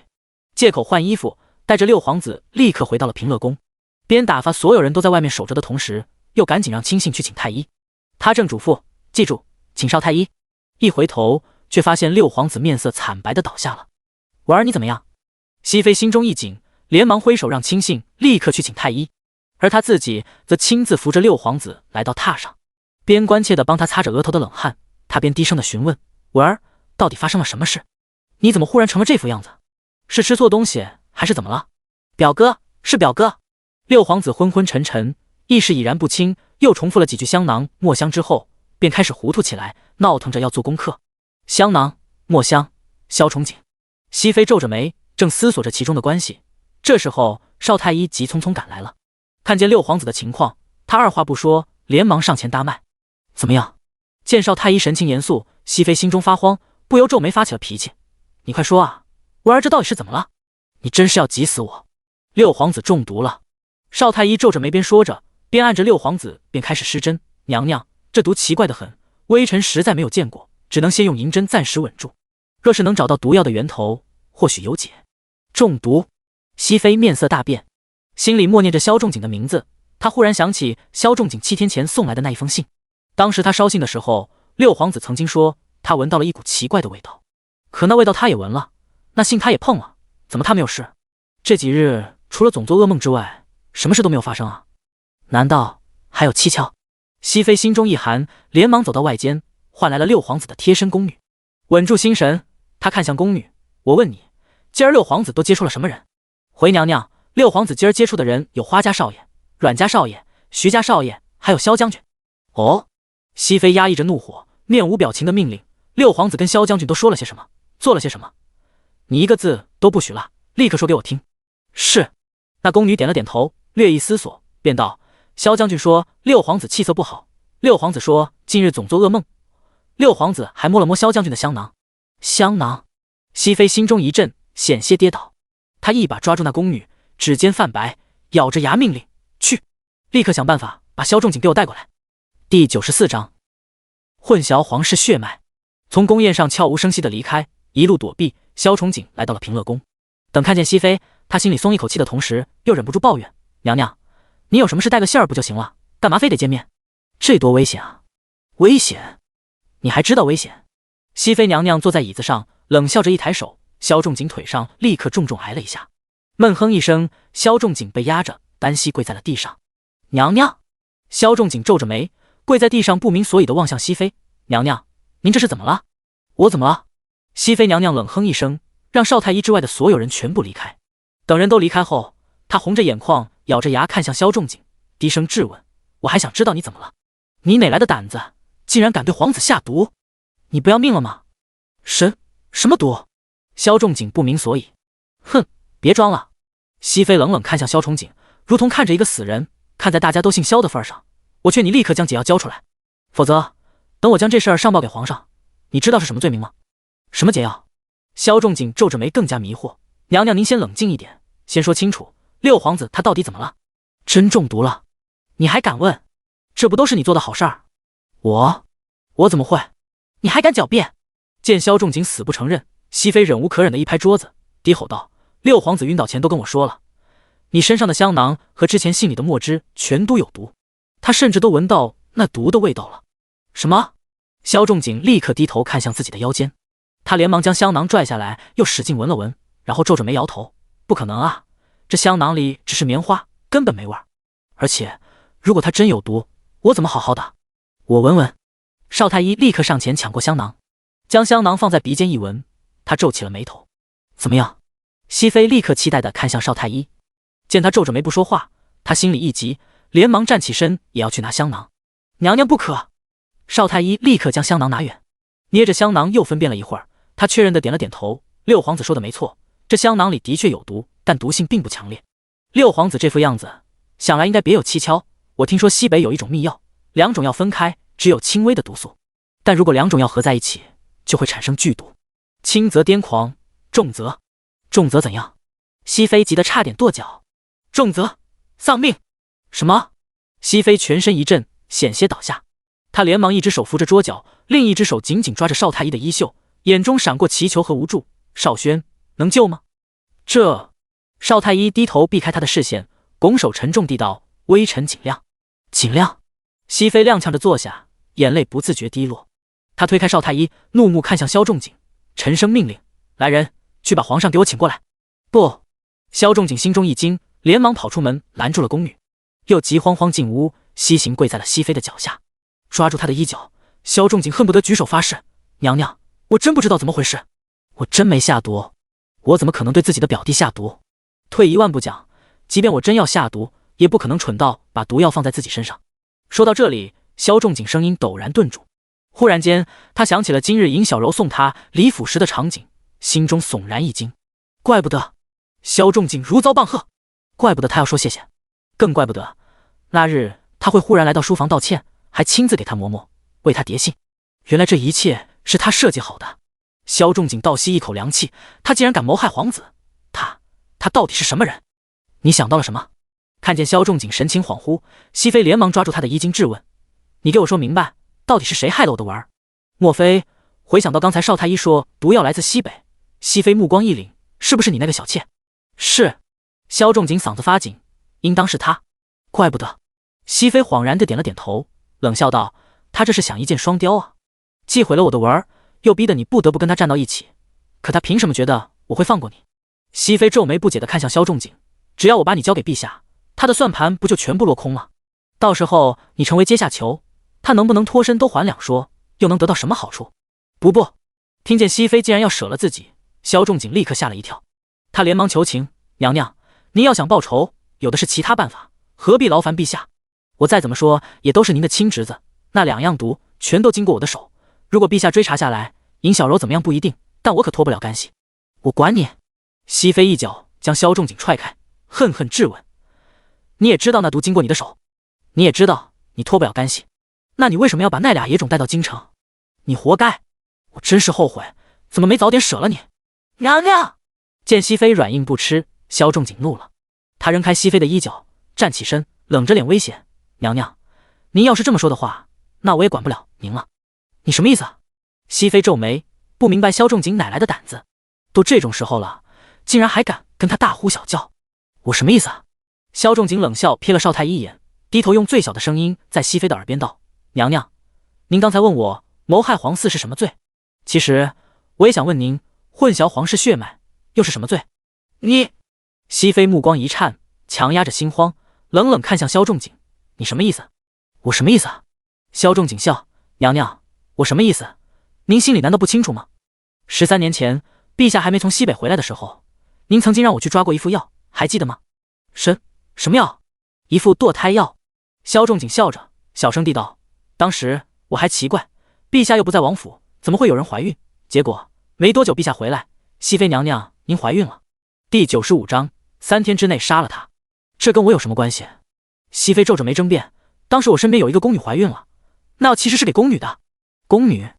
S1: 借口换衣服，带着六皇子立刻回到了平乐宫，边打发所有人都在外面守着的同时，又赶紧让亲信去请太医。他正嘱咐：“记住，请少太医。”一回头，却发现六皇子面色惨白的倒下了。“婉儿你怎么样？”熹妃心中一紧，连忙挥手让亲信立刻去请太医，而他自己则亲自扶着六皇子来到榻上，边关切地帮他擦着额头的冷汗，他边低声地询问：“婉儿，到底发生了什么事？你怎么忽然成了这副样子？是吃错东西还是怎么了？”“表哥，是表哥。”六皇子昏昏沉沉，意识已然不清，又重复了几句香囊墨香之后，便开始糊涂起来，闹腾着要做功课。香囊墨香，萧崇景熹妃皱着眉，正思索着其中的关系。这时候，邵太医急匆匆赶来了，看见六皇子的情况，他二话不说，连忙上前搭脉：“怎么样？”见邵太医神情严肃，熹妃心中发慌，不由皱眉发起了脾气：“你快说啊，文儿这到底是怎么了？你真是要急死我！”六皇子中毒了。邵太医皱着眉边说着，边按着六皇子便开始施针：“娘娘，这毒奇怪得很，微臣实在没有见过，只能先用银针暂时稳住。若是能找到毒药的源头，或许有解。”中毒。熹妃面色大变，心里默念着萧仲景的名字。她忽然想起萧仲景7天前送来的那一封信，当时他烧信的时候，六皇子曾经说他闻到了一股奇怪的味道，可那味道他也闻了，那信他也碰了，怎么他没有事？这几日除了总做噩梦之外，什么事都没有发生啊？难道还有蹊跷？熹妃心中一寒，连忙走到外间，唤来了六皇子的贴身宫女。稳住心神，她看向宫女：“我问你，今儿六皇子都接触了什么人？”回娘娘，六皇子今儿接触的人有花家少爷、阮家少爷、徐家少爷，还有萧将军。哦，熹妃压抑着怒火，面无表情的命令：“六皇子跟萧将军都说了些什么？做了些什么？你一个字都不许落，立刻说给我听。”是。那宫女点了点头，略一思索，便道：“萧将军说六皇子气色不好，六皇子说近日总做噩梦，六皇子还摸了摸萧将军的香囊。”香囊。熹妃心中一震，险些跌倒。他一把抓住那宫女，指尖泛白，咬着牙命令：“去，立刻想办法把萧仲景给我带过来。”第94章，混淆皇室血脉。从宫宴上悄无声息地离开，一路躲避，萧崇景来到了平乐宫。等看见熹妃，他心里松一口气的同时，又忍不住抱怨：“娘娘，你有什么事带个信儿不就行了？干嘛非得见面？这多危险啊！”“危险？你还知道危险？”熹妃娘娘坐在椅子上，冷笑着一抬手，萧仲景腿上立刻重重挨了一下，闷哼一声，萧仲景被压着，单膝跪在了地上。“娘娘！”萧仲景皱着眉，跪在地上不明所以地望向熹妃：“娘娘，您这是怎么了？”“我怎么了？”熹妃娘娘冷哼一声，让邵太医之外的所有人全部离开。等人都离开后，她红着眼眶，咬着牙看向萧仲景，低声质问：“我还想知道你怎么了？你哪来的胆子，竟然敢对皇子下毒？你不要命了吗？”“什么毒？”萧仲景不明所以。“哼，别装了。”熹妃冷冷看向萧崇景，如同看着一个死人。看在大家都姓萧的份上，我劝你立刻将解药交出来，否则等我将这事儿上报给皇上，你知道是什么罪名吗？”“什么解药？”萧仲景皱着眉，更加迷惑。“娘娘您先冷静一点，先说清楚，六皇子他到底怎么了？真中毒了？你还敢问？这不都是你做的好事儿？”“我怎么会？你还敢狡辩？”见萧仲景死不承认，熹妃忍无可忍的一拍桌子，低吼道：“六皇子晕倒前都跟我说了，你身上的香囊和之前信里的墨汁全都有毒，他甚至都闻到那毒的味道了。”“什么？”萧仲景立刻低头看向自己的腰间，他连忙将香囊拽下来，又使劲闻了闻，然后皱着眉摇头：“不可能啊，这香囊里只是棉花，根本没味儿。而且，如果他真有毒，我怎么好好的？我闻闻。”邵太医立刻上前抢过香囊，将香囊放在鼻尖一闻，他皱起了眉头：“怎么样？”熹妃立刻期待地看向邵太医，见他皱着眉不说话，他心里一急，连忙站起身也要去拿香囊。“娘娘不可！”邵太医立刻将香囊拿远，捏着香囊又分辨了一会儿，他确认地点了点头：“六皇子说的没错，这香囊里的确有毒，但毒性并不强烈。六皇子这副样子，想来应该别有蹊跷。我听说西北有一种秘药，两种药分开只有轻微的毒素，但如果两种药合在一起，就会产生剧毒，轻则癫狂，重则怎样？”熹妃急得差点跺脚：“重则丧命！”“什么？”熹妃全身一震，险些倒下。她连忙一只手扶着桌角，另一只手紧紧抓着邵太医的衣袖，眼中闪过祈求和无助：“少轩，能救吗？”这……邵太医低头避开他的视线，拱手沉重地道：“微臣尽量。”“尽量。”熹妃踉跄着坐下，眼泪不自觉滴落。她推开邵太医，怒目看向萧仲景，沉声命令：“来人，去把皇上给我请过来。”“不！”萧仲景心中一惊，连忙跑出门拦住了宫女，又急慌慌进屋，西行跪在了熹妃的脚下，抓住她的衣角。萧仲景恨不得举手发誓：“娘娘，我真不知道怎么回事，我真没下毒，我怎么可能对自己的表弟下毒？退一万步讲，即便我真要下毒，也不可能蠢到把毒药放在自己身上。”说到这里，萧仲景声音陡然顿住，忽然间他想起了今日尹小柔送他李府时的场景，心中悚然一惊，怪不得萧仲景如遭棒喝，怪不得他要说谢谢，更怪不得那日他会忽然来到书房道歉，还亲自给他嬷嬷为他叠信。原来这一切是他设计好的。萧仲景倒吸一口凉气，他竟然敢谋害皇子，他到底是什么人？你想到了什么？看见萧仲景神情恍惚，熹妃连忙抓住他的衣襟质问：你给我说明白，到底是谁害了我的文儿？莫非回想到刚才少太医说毒药来自西北？熹妃目光一凛，是不是你那个小妾？是。萧仲景嗓子发紧，应当是他。怪不得。熹妃恍然地点了点头，冷笑道：他这是想一箭双雕啊，既毁了我的文儿，又逼得你不得不跟他站到一起，可他凭什么觉得我会放过你？熹妃皱眉不解地看向萧仲景，只要我把你交给陛下，他的算盘不就全部落空了？到时候你成为阶下囚，他能不能脱身都还两说，又能得到什么好处？不，听见熹妃竟然要舍了自己，萧仲景立刻吓了一跳，他连忙求情：娘娘，您要想报仇，有的是其他办法，何必劳烦陛下？我再怎么说也都是您的亲侄子，那2样毒全都经过我的手，如果陛下追查下来，尹小柔怎么样不一定，但我可脱不了干系。我管你！熹妃一脚将萧仲景踹开，恨恨质问：你也知道那毒经过你的手，你也知道你脱不了干系，那你为什么要把那俩野种带到京城？你活该！我真是后悔，怎么没早点舍了你？娘娘！见熹妃软硬不吃，萧仲景怒了，他扔开熹妃的衣角，站起身，冷着脸威胁：娘娘，您要是这么说的话，那我也管不了您了。你什么意思啊？熹妃皱眉，不明白萧仲景哪来的胆子，都这种时候了，竟然还敢跟他大呼小叫。我什么意思啊？萧仲景冷笑瞥了少太医一眼，低头用最小的声音在熹妃的耳边道：娘娘，您刚才问我谋害皇嗣是什么罪，其实我也想问您，混淆皇室血脉又是什么罪？你……熹妃目光一颤，强压着心慌，冷冷看向萧仲景：你什么意思？我什么意思啊？萧仲景笑：娘娘，我什么意思？您心里难道不清楚吗？13年前，陛下还没从西北回来的时候，您曾经让我去抓过一副药，还记得吗？什么药？一副堕胎药。萧仲景笑着，小声地道：当时我还奇怪，陛下又不在王府，怎么会有人怀孕？结果没多久，陛下回来，熹妃娘娘，您怀孕了。第95章，3天之内杀了她。这跟我有什么关系？熹妃皱着眉争辩：当时我身边有一个宫女怀孕了，那药其实是给宫女的。宫女？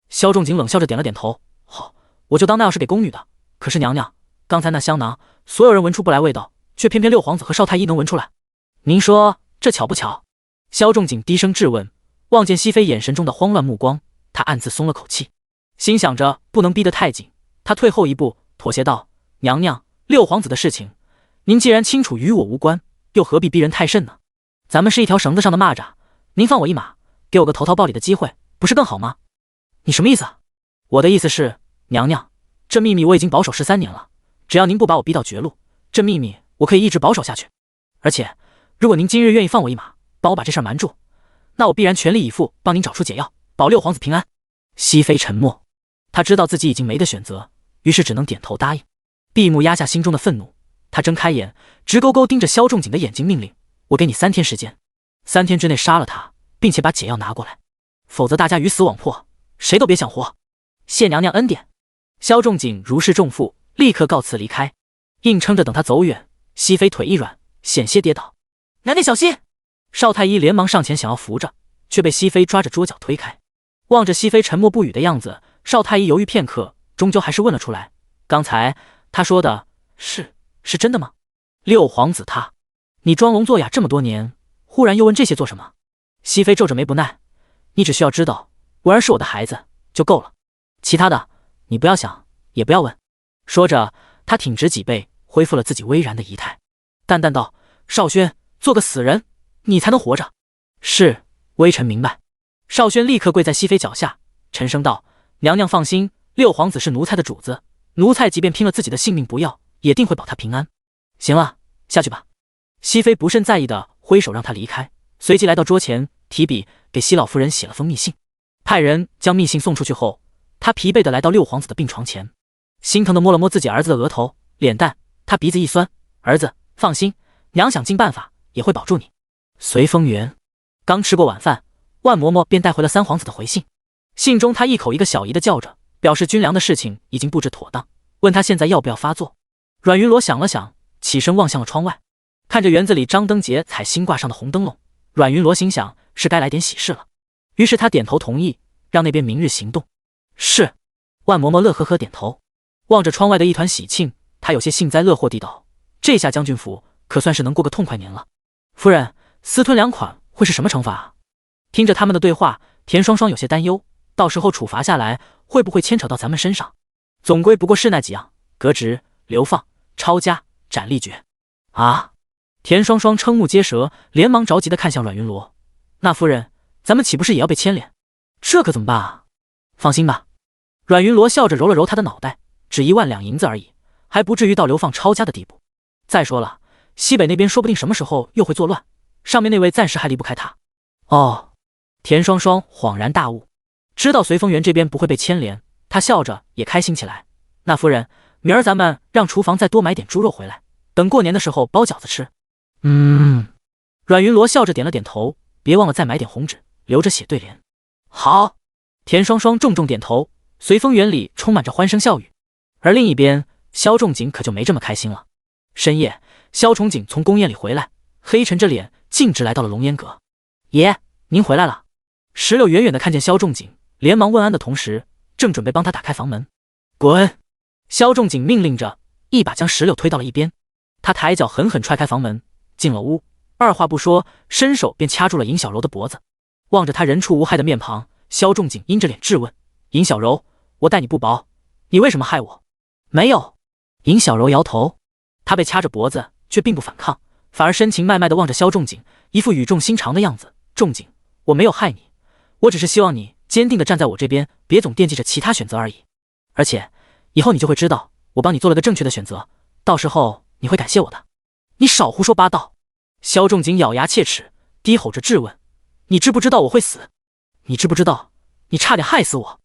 S1: 萧仲景冷笑着点了点头：好，我就当那药是给宫女的。可是娘娘，刚才那香囊，所有人闻出不来味道，却偏偏六皇子和少太医能闻出来。您说这巧不巧？萧仲景低声质问，望见熹妃眼神中的慌乱目光，他暗自松了口气，心想着不能逼得太紧，他退后一步，妥协道：娘娘，六皇子的事情，您既然清楚与我无关，又何必逼人太甚呢？咱们是一条绳子上的蚂蚱，您放我一马，给我个投桃报李的机会，不是更好吗？你什么意思啊？我的意思是，娘娘，这秘密我已经保守13年了，只要您不把我逼到绝路，这秘密我可以一直保守下去。而且，如果您今日愿意放我一马，帮我把这事儿瞒住，那我必然全力以赴帮您找出解药，保六皇子平安。熹妃沉默，她知道自己已经没得选择，于是只能点头答应。闭目压下心中的愤怒，她睁开眼，直勾勾盯着萧仲景的眼睛，命令：我给你3天时间，3天之内杀了他，并且把解药拿过来，否则大家鱼死网破，谁都别想活。谢娘娘恩典。萧仲景如释重负，立刻告辞离开，硬撑着等他走远。熹妃腿一软，险些跌倒。娘娘小心！少太医连忙上前想要扶着，却被熹妃抓着桌角推开。望着熹妃沉默不语的样子，少太医犹豫片刻，终究还是问了出来：刚才他说的是真的吗？六皇子他，你装聋作哑这么多年，忽然又问这些做什么？熹妃皱着眉不耐：你只需要知道文儿是我的孩子就够了，其他的你不要想，也不要问。说着，他挺直脊背，恢复了自己巍然的仪态，淡淡道：少轩，做个死人，你才能活着。是，微臣明白。少轩立刻跪在熹妃脚下，沉声道：娘娘放心，六皇子是奴才的主子，奴才即便拼了自己的性命不要，也定会保他平安。行了，下去吧。熹妃不甚在意的挥手让他离开，随即来到桌前，提笔给熹老夫人写了封密信。派人将密信送出去后，他疲惫的来到六皇子的病床前，心疼的摸了摸自己儿子的额头、脸蛋，他鼻子一酸：儿子，放心，娘想尽办法也会保住你。随风园刚吃过晚饭，万嬷嬷便带回了三皇子的回信。信中他一口一个小姨的叫着，表示军粮的事情已经布置妥当，问他现在要不要发作。阮云罗想了想，起身望向了窗外，看着园子里张灯结彩新挂上的红灯笼，阮云罗心想是该来点喜事了。于是他点头同意，让那边明日行动。是。万嬷嬷乐呵呵点头，望着窗外的一团喜庆，他有些幸灾乐祸地道：这下将军府可算是能过个痛快年了。夫人，私吞粮款会是什么惩罚啊？听着他们的对话，田双双有些担忧，到时候处罚下来会不会牵扯到咱们身上？总归不过是那几样：革职、流放、抄家、斩立决。啊！田双双瞠目结舌，连忙着急地看向阮云罗：那夫人，咱们岂不是也要被牵连？这可怎么办啊？放心吧。阮云罗笑着揉了揉他的脑袋，只1万两银子而已，还不至于到流放抄家的地步。再说了，西北那边说不定什么时候又会作乱，上面那位暂时还离不开他。哦，田双双恍然大悟，知道随风园这边不会被牵连，他笑着也开心起来。那夫人，明儿咱们让厨房再多买点猪肉回来，等过年的时候包饺子吃。阮云罗笑着点了点头，别忘了再买点红纸，留着写对联。好。田双双重重点头，随风园里充满着欢声笑语。而另一边，萧仲景可就没这么开心了。深夜，萧崇景从宫宴里回来，黑沉着脸，径直来到了龙烟阁。爷，您回来了。石榴远远的看见萧仲景，连忙问安的同时，正准备帮他打开房门。滚！萧仲景命令着，一把将石榴推到了一边。他抬脚狠狠踹开房门，进了屋，二话不说，伸手便掐住了尹小柔的脖子。望着他人畜无害的面庞，萧仲景阴着脸质问：尹小柔，我待你不薄，你为什么害我？没有。尹小柔摇头，他被掐着脖子，却并不反抗，反而深情脉脉地望着萧仲景，一副语重心长的样子。仲景，我没有害你，我只是希望你坚定地站在我这边，别总惦记着其他选择而已。而且，以后你就会知道，我帮你做了个正确的选择，到时候你会感谢我的。你少胡说八道！萧仲景咬牙切齿，低吼着质问：你知不知道我会死？你知不知道你差点害死我？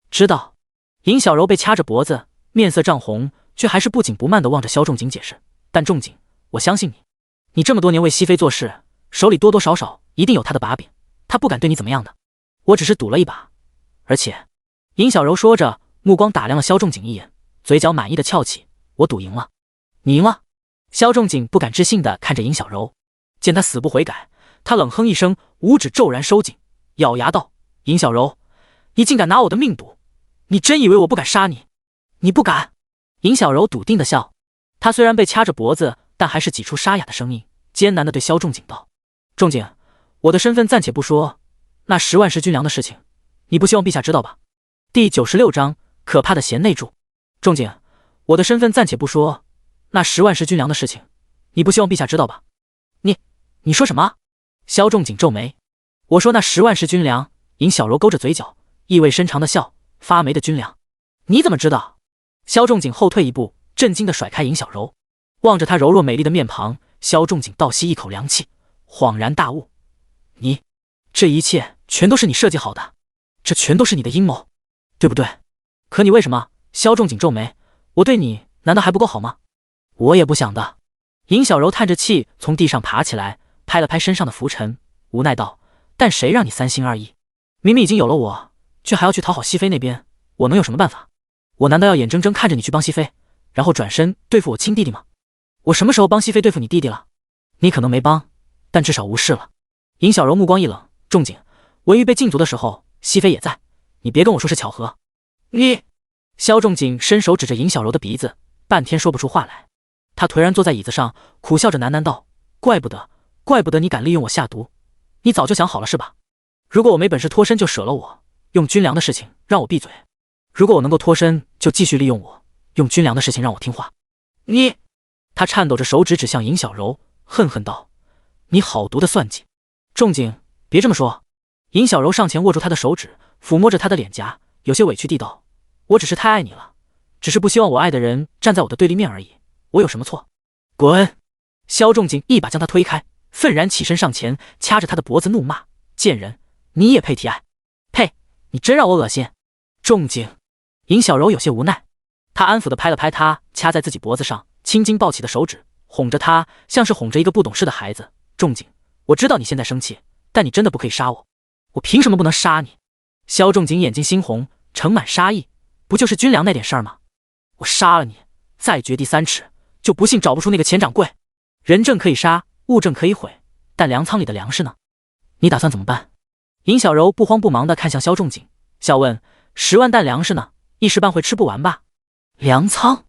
S1: 知道。尹小柔被掐着脖子，面色涨红，却还是不紧不慢地望着萧仲景解释：但仲景，我相信你，你这么多年为熹妃做事，手里多多少少一定有他的把柄，他不敢对你怎么样的。我只是赌了一把。而且，尹小柔说着，目光打量了萧仲景一眼，嘴角满意的翘起：我赌赢了。你赢了？萧仲景不敢置信地看着尹小柔，见他死不悔改，他冷哼一声，五指骤然收紧，咬牙道：尹小柔，你竟敢拿我的命赌，你真以为我不敢杀你？你不敢。尹小柔笃定地笑，她虽然被掐着脖子，但还是挤出沙哑的声音，艰难地对萧仲景道：仲景，我的身份暂且不说，那10万石军粮的事情，你不希望陛下知道吧？第96章，可怕的贤内助。仲景，我的身份暂且不说，那10万石军粮的事情，你不希望陛下知道吧？你说什么？萧仲景皱眉。我说那10万石军粮。尹小柔勾着嘴角，意味深长的笑：发霉的军粮，你怎么知道？萧仲景后退一步，震惊地甩开尹小柔，望着她柔弱美丽的面庞，萧仲景倒吸一口凉气，恍然大悟：这一切全都是你设计好的，这全都是你的阴谋，对不对？可你为什么？萧仲景皱眉：我对你难道还不够好吗？我也不想的。尹小柔叹着气从地上爬起来，拍了拍身上的浮尘，无奈道：但谁让你三心二意？明明已经有了我，却还要去讨好熹妃那边，我能有什么办法？我难道要眼睁睁看着你去帮熹妃，然后转身对付我亲弟弟吗？我什么时候帮熹妃对付你弟弟了？你可能没帮，但至少无视了。尹小柔目光一冷：仲景，文玉被禁足的时候，熹妃也在，你别跟我说是巧合。你……萧仲景伸手指着尹小柔的鼻子，半天说不出话来。他颓然坐在椅子上，苦笑着喃喃道：怪不得你敢利用我下毒，你早就想好了是吧？如果我没本事脱身，就舍了我，用军粮的事情让我闭嘴；如果我能够脱身，就继续利用我，用军粮的事情让我听话。你……他颤抖着手指指向尹小柔，恨恨道：你好毒的算计！仲景，别这么说。尹小柔上前握住他的手指，抚摸着他的脸颊，有些委屈地道：我只是太爱你了，只是不希望我爱的人站在我的对立面而已，我有什么错？滚！萧仲景一把将他推开，愤然起身上前，掐着他的脖子怒骂：贱人，你也配提爱？呸！你真让我恶心！仲景，尹小柔有些无奈，他安抚地拍了拍他掐在自己脖子上青筋暴起的手指，哄着他，像是哄着一个不懂事的孩子。仲景，我知道你现在生气，但你真的不可以杀我。我凭什么不能杀你？萧仲景眼睛猩红，盛满杀意，不就是军粮那点事儿吗？我杀了你，再掘地3尺，就不信找不出那个钱掌柜。人证可以杀，物证可以毁，但粮仓里的粮食呢？你打算怎么办？尹小柔不慌不忙地看向萧仲景，笑问：10万担粮食呢？一时半会吃不完吧？粮仓？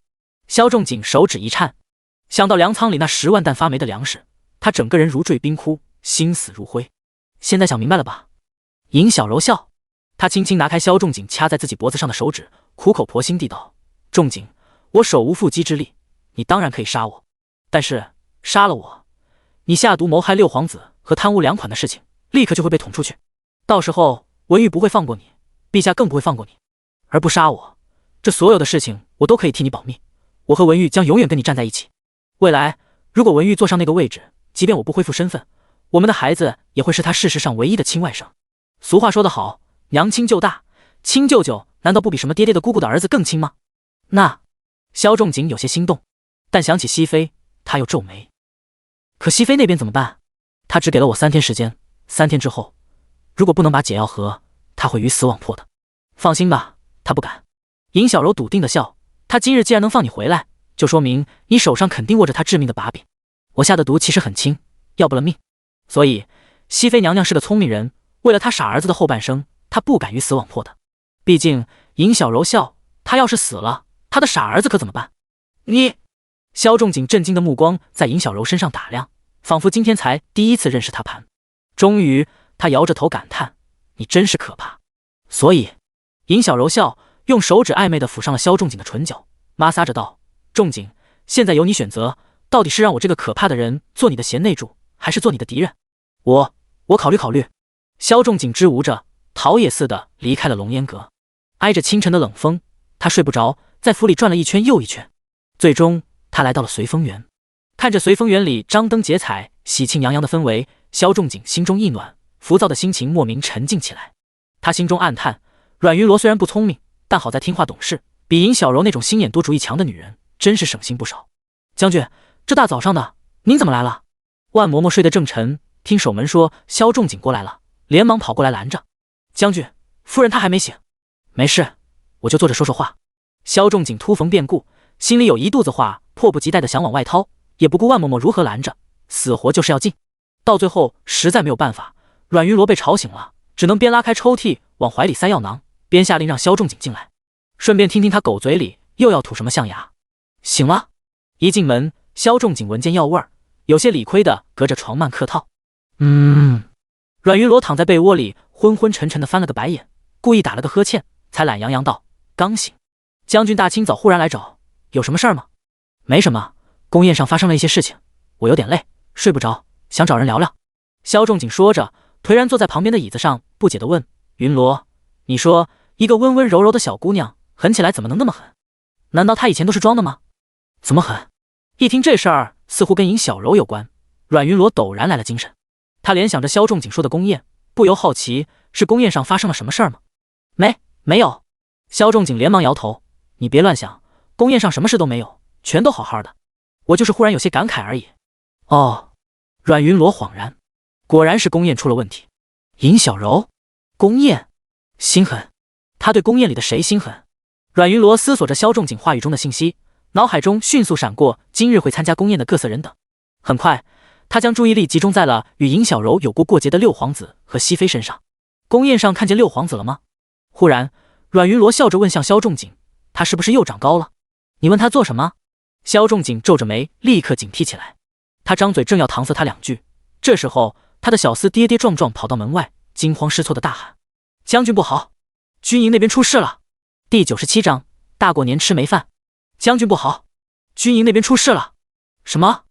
S1: 萧仲景手指一颤，想到粮仓里那10万担发霉的粮食，他整个人如坠冰窟，心死如灰。现在想明白了吧？尹小柔笑，他轻轻拿开萧仲景掐在自己脖子上的手指，苦口婆心地道：仲景，我手无缚鸡之力，你当然可以杀我，但是杀了我，你下毒谋害6皇子和贪污粮款的事情立刻就会被捅出去，到时候文玉不会放过你，陛下更不会放过你。而不杀我，这所有的事情我都可以替你保密，我和文玉将永远跟你站在一起。未来如果文玉坐上那个位置，即便我不恢复身份，我们的孩子也会是他事实上唯一的亲外甥。俗话说得好，娘亲舅大，亲舅舅难道不比什么爹爹的姑姑的儿子更亲吗？那萧仲景有些心动，但想起熹妃，他又皱眉。可熹妃那边怎么办？他只给了我3天时间，3天之后，如果不能把解药喝，他会鱼死网破的。放心吧，他不敢。尹小柔笃定的笑，他今日既然能放你回来，就说明你手上肯定握着他致命的把柄。我下的毒其实很轻，要不了命。所以熹妃娘娘是个聪明人，为了她傻儿子的后半生，她不敢鱼死网破的。毕竟尹小柔笑，他要是死了，他的傻儿子可怎么办？你……萧仲景震惊的目光在尹小柔身上打量，仿佛今天才第一次认识他盘。终于他摇着头感叹：你真是可怕。所以尹小柔笑，用手指暧昧地抚上了萧仲景的唇角，摩挲着道：仲景，现在由你选择，到底是让我这个可怕的人做你的贤内助，还是做你的敌人？我考虑考虑。萧仲景支吾着，逃也似的离开了龙烟阁。挨着清晨的冷风，他睡不着，在府里转了一圈又一圈，最终他来到了随风园。看着随风园里张灯结彩、喜庆洋洋的氛围，萧仲景心中一暖，浮躁的心情莫名沉静起来。他心中暗叹，阮云罗虽然不聪明，但好在听话懂事，比尹小柔那种心眼多主意强的女人真是省心不少。将军，这大早上的您怎么来了？万嬷嬷睡得正沉，听守门说萧仲景过来了，连忙跑过来拦着。将军，夫人她还没醒。没事，我就坐着说说话。萧仲景突逢变故，心里有一肚子话，迫不及待的想往外掏，也不顾万嬷嬷如何拦着，死活就是要进。到最后实在没有办法，阮云罗被吵醒了，只能边拉开抽屉往怀里塞药囊，边下令让萧仲景进来，顺便听听他狗嘴里又要吐什么象牙。醒了。一进门，萧仲景闻见药味儿，有些理亏的隔着床幔客套。阮云罗躺在被窝里昏昏沉沉的翻了个白眼，故意打了个呵欠，才懒洋洋道：刚醒。将军大清早忽然来找，有什么事儿吗？没什么，宫宴上发生了一些事情，我有点累，睡不着，想找人聊聊。萧仲景说着，颓然坐在旁边的椅子上，不解地问：云罗，你说一个温温柔柔的小姑娘，狠起来怎么能那么狠？难道她以前都是装的吗？怎么狠？一听这事儿似乎跟尹小柔有关，阮云罗陡然来了精神。他联想着萧仲景说的宫宴，不由好奇，是宫宴上发生了什么事儿吗？没有。萧仲景连忙摇头，你别乱想，宫宴上什么事都没有，全都好好的，我就是忽然有些感慨而已。哦，阮云罗恍然，果然是宫宴出了问题。尹小柔，宫宴，心狠，他对宫宴里的谁心狠？阮云罗思索着萧仲景话语中的信息，脑海中迅速闪过今日会参加宫宴的各色人等。很快他将注意力集中在了与尹小柔有过节的6皇子和熹妃身上。宫宴上看见6皇子了吗？忽然阮云罗笑着问向萧仲景，他是不是又长高了？你问他做什么？萧仲景皱着眉，立刻警惕起来。他张嘴正要搪塞他2句，这时候他的小厮跌跌撞撞跑到门外，惊慌失措的大喊：将军不好，军营那边出事了。第97章大过年吃没饭。将军不好，军营那边出事了。什么？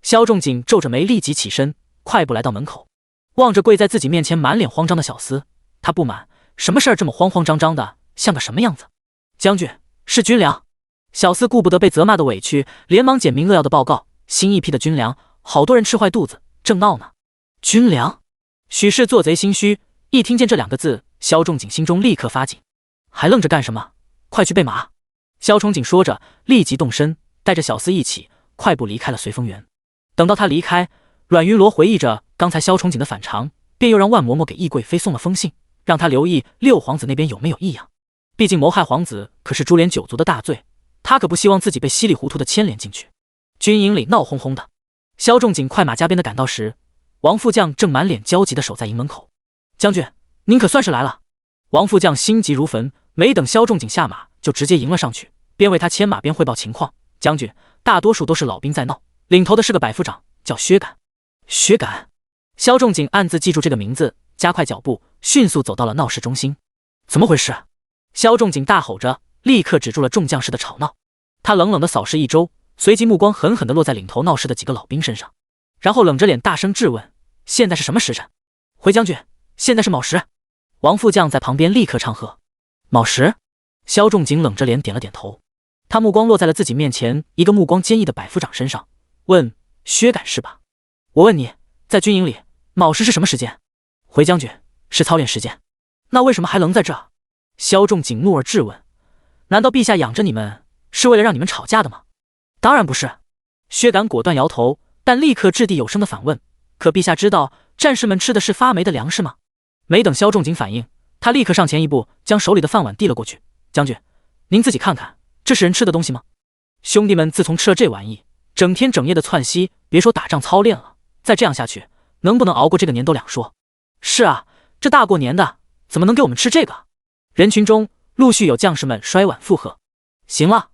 S1: 萧仲景皱着眉立即起身，快步来到门口，望着跪在自己面前满脸慌张的小厮，他不满，什么事儿这么慌慌张张的，像个什么样子？将军，是军粮。小厮顾不得被责骂的委屈，连忙简明扼要的报告，新一批的军粮，好多人吃坏肚子，正闹呢。军粮？许是做贼心虚，一听见这2个字，萧仲景心中立刻发紧，还愣着干什么？快去备马。萧仲景说着，立即动身，带着小厮一起快步离开了随风园。等到他离开，阮云罗回忆着刚才萧仲景的反常，便又让万嬷嬷给懿贵妃送了封信，让他留意6皇子那边有没有异样，毕竟谋害皇子可是株连九族的大罪，他可不希望自己被稀里糊涂的牵连进去。军营里闹哄哄的，萧仲景快马加鞭的赶到时，王副将正满脸焦急的守在营门口。将军，您可算是来了。王副将心急如焚，没等萧仲景下马，就直接迎了上去，边为他牵马边汇报情况。将军，大多数都是老兵在闹，领头的是个百夫长，叫薛敢。薛敢。萧仲景暗自记住这个名字，加快脚步，迅速走到了闹市中心。怎么回事？萧仲景大吼着，立刻止住了众将士的吵闹。他冷冷的扫视一周，随即目光狠狠地落在领头闹事的几个老兵身上，然后冷着脸大声质问：现在是什么时辰？回将军，现在是卯时。王副将在旁边立刻唱和。卯时。萧仲景冷着脸点了点头，他目光落在了自己面前一个目光坚毅的百夫长身上，问：薛敢是吧？我问你，在军营里卯时是什么时间？回将军，是操练时间。那为什么还愣在这？萧仲景怒而质问：难道陛下养着你们是为了让你们吵架的吗？当然不是。薛敢果断摇头，但立刻掷地有声的反问：可陛下知道战士们吃的是发霉的粮食吗？没等萧仲景反应，他立刻上前一步，将手里的饭碗递了过去。将军，您自己看看，这是人吃的东西吗？兄弟们自从吃了这玩意，整天整夜的窜稀，别说打仗操练了，再这样下去，能不能熬过这个年都两说。是啊，这大过年的，怎么能给我们吃这个？人群中陆续有将士们摔碗附和。行了。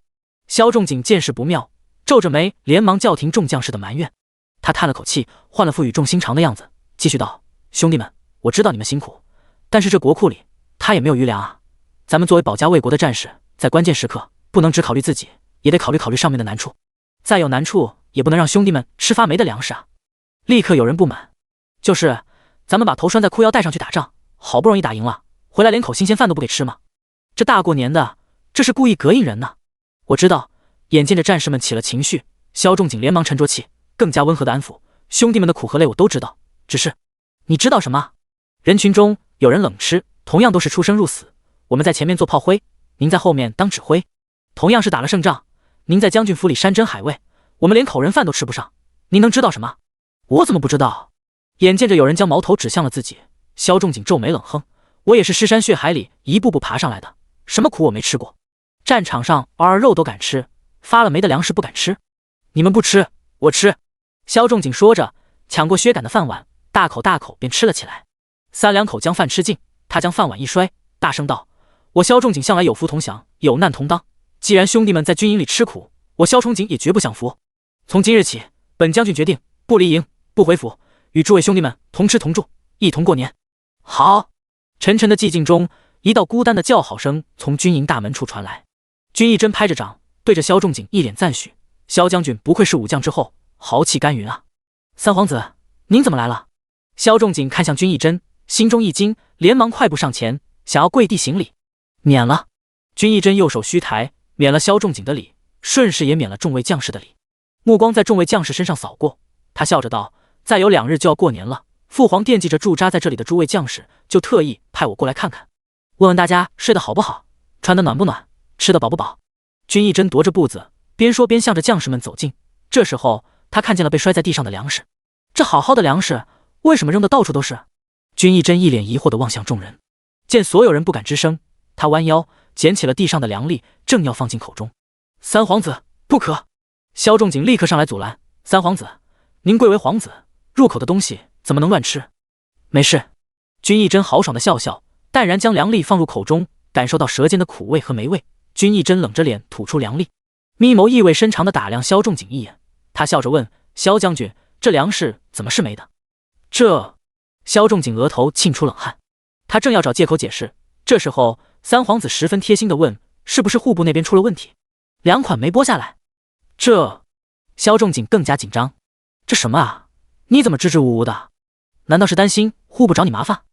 S1: 萧仲景见势不妙，皱着眉，连忙叫停众将士的埋怨。他叹了口气，换了副语重心长的样子，继续道：兄弟们，我知道你们辛苦，但是这国库里他也没有余粮啊。咱们作为保家卫国的战士，在关键时刻不能只考虑自己，也得考虑上面的难处。再有难处，也不能让兄弟们吃发霉的粮食啊。立刻有人不满：就是咱们把头拴在裤腰带上去打仗，好不容易打赢了，回来连口新鲜饭都不给吃吗？这大过年的，这是故意膈应人呢。我知道。眼见着战士们起了情绪，萧仲景连忙沉着气，更加温和的安抚：兄弟们的苦和累我都知道，只是你知道什么？人群中有人冷嗤：同样都是出生入死，我们在前面做炮灰，您在后面当指挥。同样是打了胜仗，您在将军府里山珍海味，我们连口人饭都吃不上，您能知道什么？我怎么不知道？眼见着有人将矛头指向了自己，萧仲景皱眉冷哼：我也是尸山血海里一步步爬上来的，什么苦我没吃过？战场上偶尔肉都敢吃，发了霉的粮食不敢吃？你们不吃，我吃。萧仲景说着，抢过薛敢的饭碗，大口大口便吃了起来。三两口将饭吃尽，他将饭碗一摔，大声道：我萧仲景向来有福同享，有难同当，既然兄弟们在军营里吃苦，我萧仲景也绝不享福。从今日起，本将军决定不离营，不回府，与诸位兄弟们同吃同住，一同过年。好！沉沉的寂静中，一道孤单的叫好声从军营大门处传来。军义真拍着掌，对着萧仲景一脸赞许：萧将军不愧是武将之后，豪气干云啊！三皇子，您怎么来了？萧仲景看向军义真，心中一惊，连忙快步上前，想要跪地行礼。免了。军义真右手虚抬，免了萧仲景的礼，顺势也免了众位将士的礼。目光在众位将士身上扫过，他笑着道：再有2日就要过年了，父皇惦记着驻扎在这里的诸位将士，就特意派我过来看看，问问大家睡得好不好，穿得暖不暖，吃得饱不饱。军义真踱着步子，边说边向着将士们走近。这时候他看见了被摔在地上的粮食，这好好的粮食为什么扔得到处都是？军义真一脸疑惑地望向众人，见所有人不敢吱声，他弯腰捡起了地上的粮粒，正要放进口中。三皇子，不可！萧仲景立刻上来阻拦：三皇子，您贵为皇子，入口的东西怎么能乱吃？没事。军义真豪爽地笑笑，淡然将粮粒放入口中，感受到舌尖的苦味和霉味。军义真冷着脸吐出粮粒，眯眸意味深长地打量萧仲景一眼，他笑着问：萧将军，这粮食怎么是霉的？这……萧仲景额头沁出冷汗，他正要找借口解释，这时候三皇子十分贴心地问：是不是户部那边出了问题，粮款没拨下来？这……萧仲景更加紧张，这什么啊？你怎么支支吾吾的？难道是担心户部找你麻烦？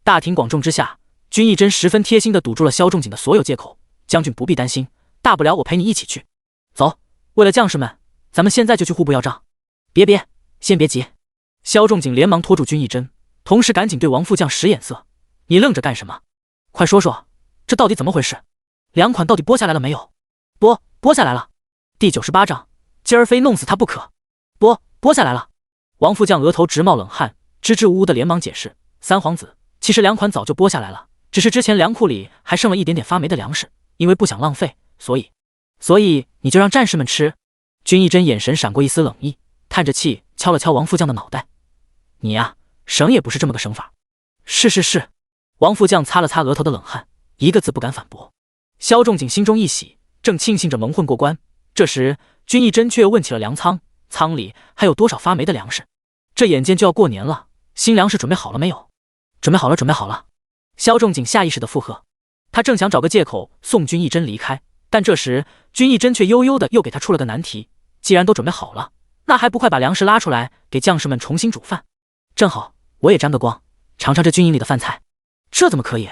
S1: 大庭广众之下，军义真十分贴心地堵住了萧仲景的所有借口。将军不必担心，大不了我陪你一起去。走，为了将士们，咱们现在就去户部要账。别，先别急。萧仲景连忙拖住军义真，同时赶紧对王副将使眼色：你愣着干什么？快说说，这到底怎么回事？粮款到底拨下来了没有？拨下来了。第98章，今儿非弄死他不可。拨下来了。王副将额头直冒冷汗，支支吾吾的连忙解释：三皇子，其实粮款早就拨下来了，只是之前粮库里还剩了一点点发霉的粮食，因为不想浪费，所以你就让战士们吃。君一真眼神闪过一丝冷意，叹着气敲了敲王副将的脑袋：“你呀，省也不是这么个省法。”是。王副将擦了擦额头的冷汗，一个字不敢反驳。萧仲景心中一喜，正庆幸着蒙混过关，这时君一真却又问起了粮仓，仓里还有多少发霉的粮食？这眼见就要过年了，新粮食准备好了没有？准备好了。萧仲景下意识的附和。他正想找个借口送君一真离开，但这时君一真却悠悠的又给他出了个难题：既然都准备好了，那还不快把粮食拉出来给将士们重新煮饭？正好我也沾个光，尝尝这军营里的饭菜。这怎么可以？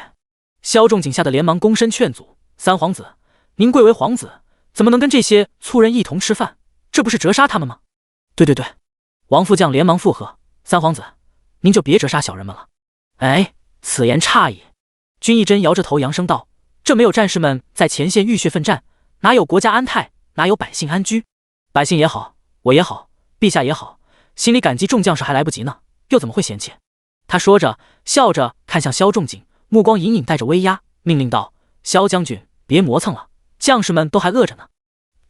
S1: 萧仲景吓得连忙躬身劝阻：“三皇子，您贵为皇子，怎么能跟这些粗人一同吃饭？这不是折杀他们吗？”对，王副将连忙附和：“三皇子，您就别折杀小人们了。”哎，此言差矣。君一真摇着头扬声道：“这没有战士们在前线浴血奋战，哪有国家安泰，哪有百姓安居？百姓也好，我也好，陛下也好，心里感激众将士还来不及呢，又怎么会嫌弃？”他说着，笑着看向萧仲景，目光隐隐带着威压，命令道：“萧将军，别磨蹭了，将士们都还饿着呢。”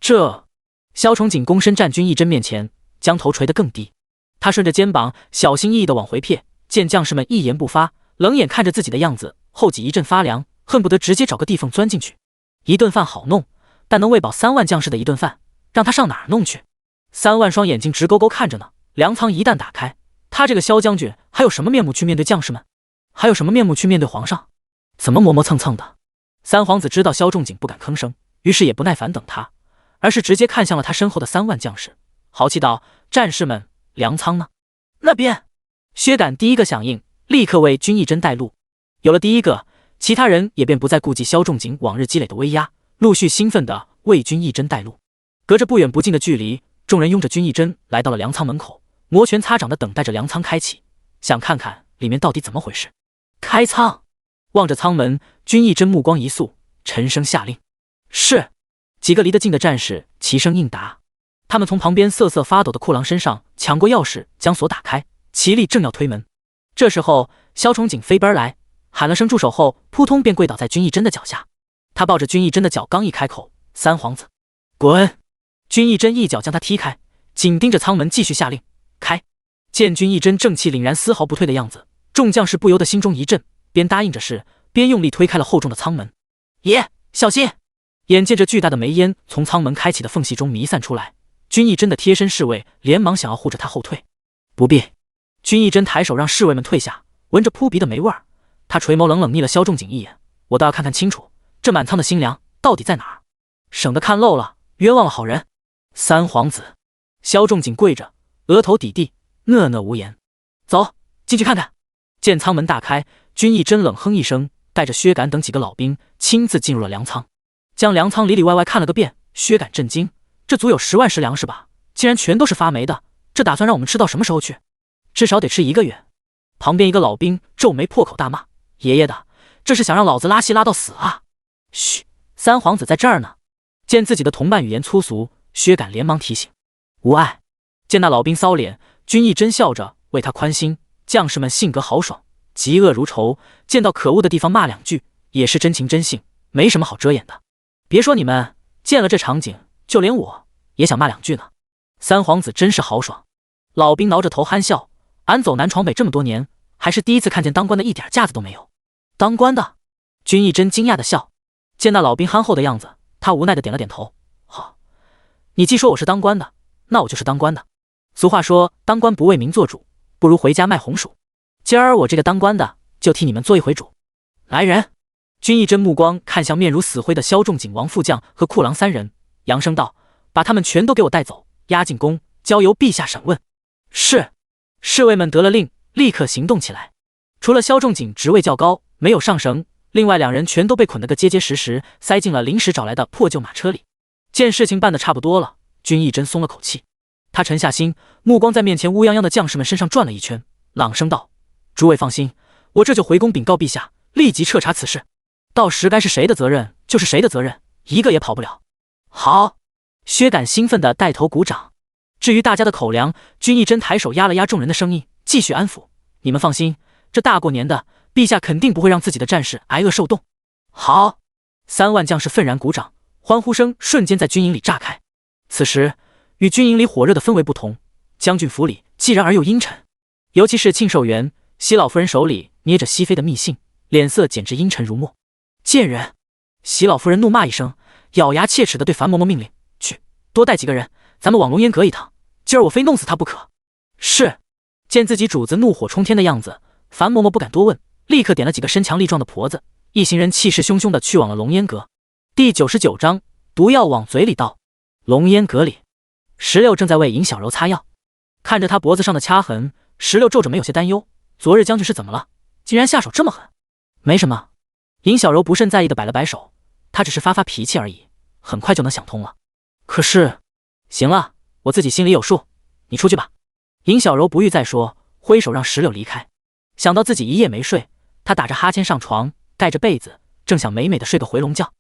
S1: 这……萧仲景躬身站君一真面前，将头垂得更低。他顺着肩膀，小心翼翼地往回瞥，见将士们一言不发，冷眼看着自己的样子，后脊一阵发凉，恨不得直接找个地缝钻进去。一顿饭好弄，但能喂饱3万将士的一顿饭，让他上哪儿弄去？3万双眼睛直勾勾看着呢。粮仓一旦打开，他这个萧将军还有什么面目去面对将士们？还有什么面目去面对皇上？怎么磨磨蹭蹭的？三皇子知道萧仲景不敢吭声，于是也不耐烦等他，而是直接看向了他身后的3万将士，豪气道：“战士们，粮仓呢？”那边。薛敢第一个响应，立刻为君一真带路。有了第一个，其他人也便不再顾忌萧仲景往日积累的威压，陆续兴奋地为君一真带路。隔着不远不近的距离，众人拥着君一真来到了粮仓门口，摩拳擦掌地等待着粮仓开启，想看看里面到底怎么回事。开仓！望着仓门，君一真目光一肃，沉声下令：“是。”几个离得近的战士齐声应答。他们从旁边瑟瑟发抖的库郎身上抢过钥匙，将锁打开，齐力正要推门。这时候，萧仲景飞奔来，喊了声住手后，扑通便跪倒在君一真的脚下。他抱着君一真的脚，刚一开口：“三皇子，滚！”君一真一脚将他踢开，紧盯着仓门继续下令：“开！”见君一真正气凛然，丝毫不退的样子，众将士不由得心中一震，边答应着是，边用力推开了厚重的仓门。爷，小心！眼见着巨大的煤烟从仓门开启的缝隙中弥散出来，君一真的贴身侍卫连忙想要护着他后退。不必。君一真抬手让侍卫们退下，闻着扑鼻的煤味儿，他垂眸冷冷睨了萧仲景一眼：“我倒要看看清楚，这满仓的新粮到底在哪儿？省得看漏了，冤枉了好人。”三皇子，萧仲景跪着，额头抵地，讷讷无言。走，进去看看。见仓门大开，君一真冷哼一声，带着薛敢等几个老兵亲自进入了粮仓，将粮仓里里外外看了个遍。薛敢震惊，这足有10万石粮食吧？竟然全都是发霉的，这打算让我们吃到什么时候去？至少得吃1个月。旁边一个老兵皱眉破口大骂：“爷爷的，这是想让老子拉稀拉到死啊！”嘘，三皇子在这儿呢。见自己的同伴语言粗俗，薛敢连忙提醒：“无碍。”见那老兵骚脸，君一真笑着为他宽心。将士们性格豪爽，嫉恶如仇，见到可恶的地方骂2句，也是真情真性，没什么好遮掩的。别说你们，见了这场景，就连我也想骂2句呢。三皇子真是豪爽。老兵挠着头憨笑：“俺走南闯北这么多年，还是第一次看见当官的一点架子都没有。”当官的？君一真惊讶的笑。见那老兵憨厚的样子，他无奈的点了点头：“好，你既说我是当官的，那我就是当官的。俗话说，当官不为民做主，不如回家卖红薯。今儿我这个当官的，就替你们做一回主。来人！”君一真目光看向面如死灰的萧仲景、王副将和库郎3人，扬声道：“把他们全都给我带走，押进宫，交由陛下审问。”是。侍卫们得了令，立刻行动起来。除了萧仲景职位较高，没有上绳，另外2人全都被捆得个结结实实，塞进了临时找来的破旧马车里。见事情办得差不多了，君一真松了口气。他沉下心，目光在面前乌泱泱的将士们身上转了一圈，朗声道：“诸位放心，我这就回宫禀告陛下，立即彻查此事。到时该是谁的责任就是谁的责任，一个也跑不了。”好！薛敢兴奋地带头鼓掌。至于大家的口粮，君一真抬手压了压众人的声音，继续安抚：“你们放心，这大过年的，陛下肯定不会让自己的战士挨饿受冻。好！3万将士愤然鼓掌，欢呼声瞬间在军营里炸开。此时，与军营里火热的氛围不同，将军府里寂然而又阴沉。尤其是庆寿园，西老夫人手里捏着熹妃的密信，脸色简直阴沉如墨。贱人！西老夫人怒骂一声，咬牙切齿地对樊嬷嬷命令：“去，多带几个人，咱们往龙烟阁一趟。今儿我非弄死他不可。”是。见自己主子怒火冲天的样子，樊嬷嬷不敢多问，立刻点了几个身强力壮的婆子，一行人气势汹汹地去往了龙烟阁。第99章，毒药往嘴里倒。龙烟阁里，石榴正在为尹小柔擦药，看着她脖子上的掐痕，石榴皱着眉有些担忧：昨日将军是怎么了？竟然下手这么狠？没什么。尹小柔不甚在意的摆了摆手，她只是发发脾气而已，很快就能想通了。可是，行了，我自己心里有数，你出去吧。尹小柔不欲再说，挥手让石榴离开。想到自己一夜没睡，她打着哈欠上床，盖着被子，正想美美的睡个回笼觉。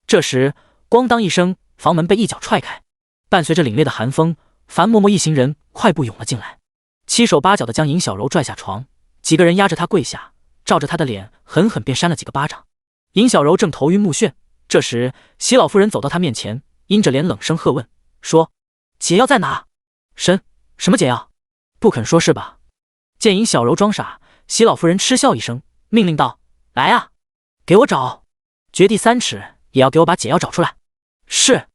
S1: 这时，咣当一声，房门被一脚踹开，伴随着凛冽的寒风，樊嬷嬷一行人快步涌了进来，七手八脚的将尹小柔拽下床，几个人压着她跪下，照着她的脸狠狠便扇了几个巴掌。尹小柔正头晕目眩，这时席老夫人走到她面前，阴着脸冷声喝问，说：“解药在哪？”“什么解药？不肯说是吧？”见尹小柔装傻，席老夫人嗤笑一声，命令道：“来啊，给我找，掘地3尺也要给我把解药找出来。”是。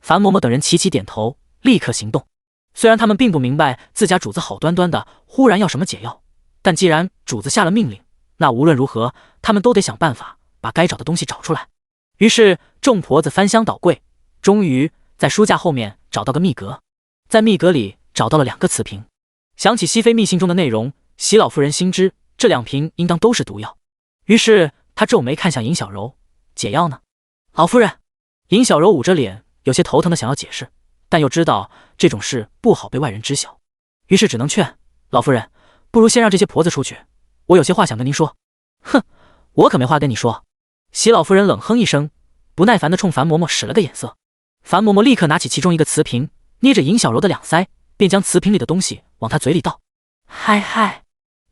S1: 樊嬷嬷等人齐齐点头，立刻行动。虽然他们并不明白自家主子好端端的忽然要什么解药，但既然主子下了命令，那无论如何他们都得想办法把该找的东西找出来。于是众婆子翻箱倒柜，终于在书架后面找到个密格，在密格里找到了2个瓷瓶。想起熹妃密信中的内容，席老夫人心知这2瓶应当都是毒药，于是她皱眉看向尹小柔：“解药呢？”“老夫人。”尹小柔捂着脸，有些头疼的想要解释，但又知道这种事不好被外人知晓，于是只能劝：“老夫人，不如先让这些婆子出去，我有些话想跟您说。”“哼，我可没话跟你说。”席老夫人冷哼一声，不耐烦地冲樊嬷嬷使了个眼色。樊嬷嬷立刻拿起其中一个瓷瓶，捏着尹小柔的2腮，便将瓷瓶里的东西往她嘴里倒。嗨！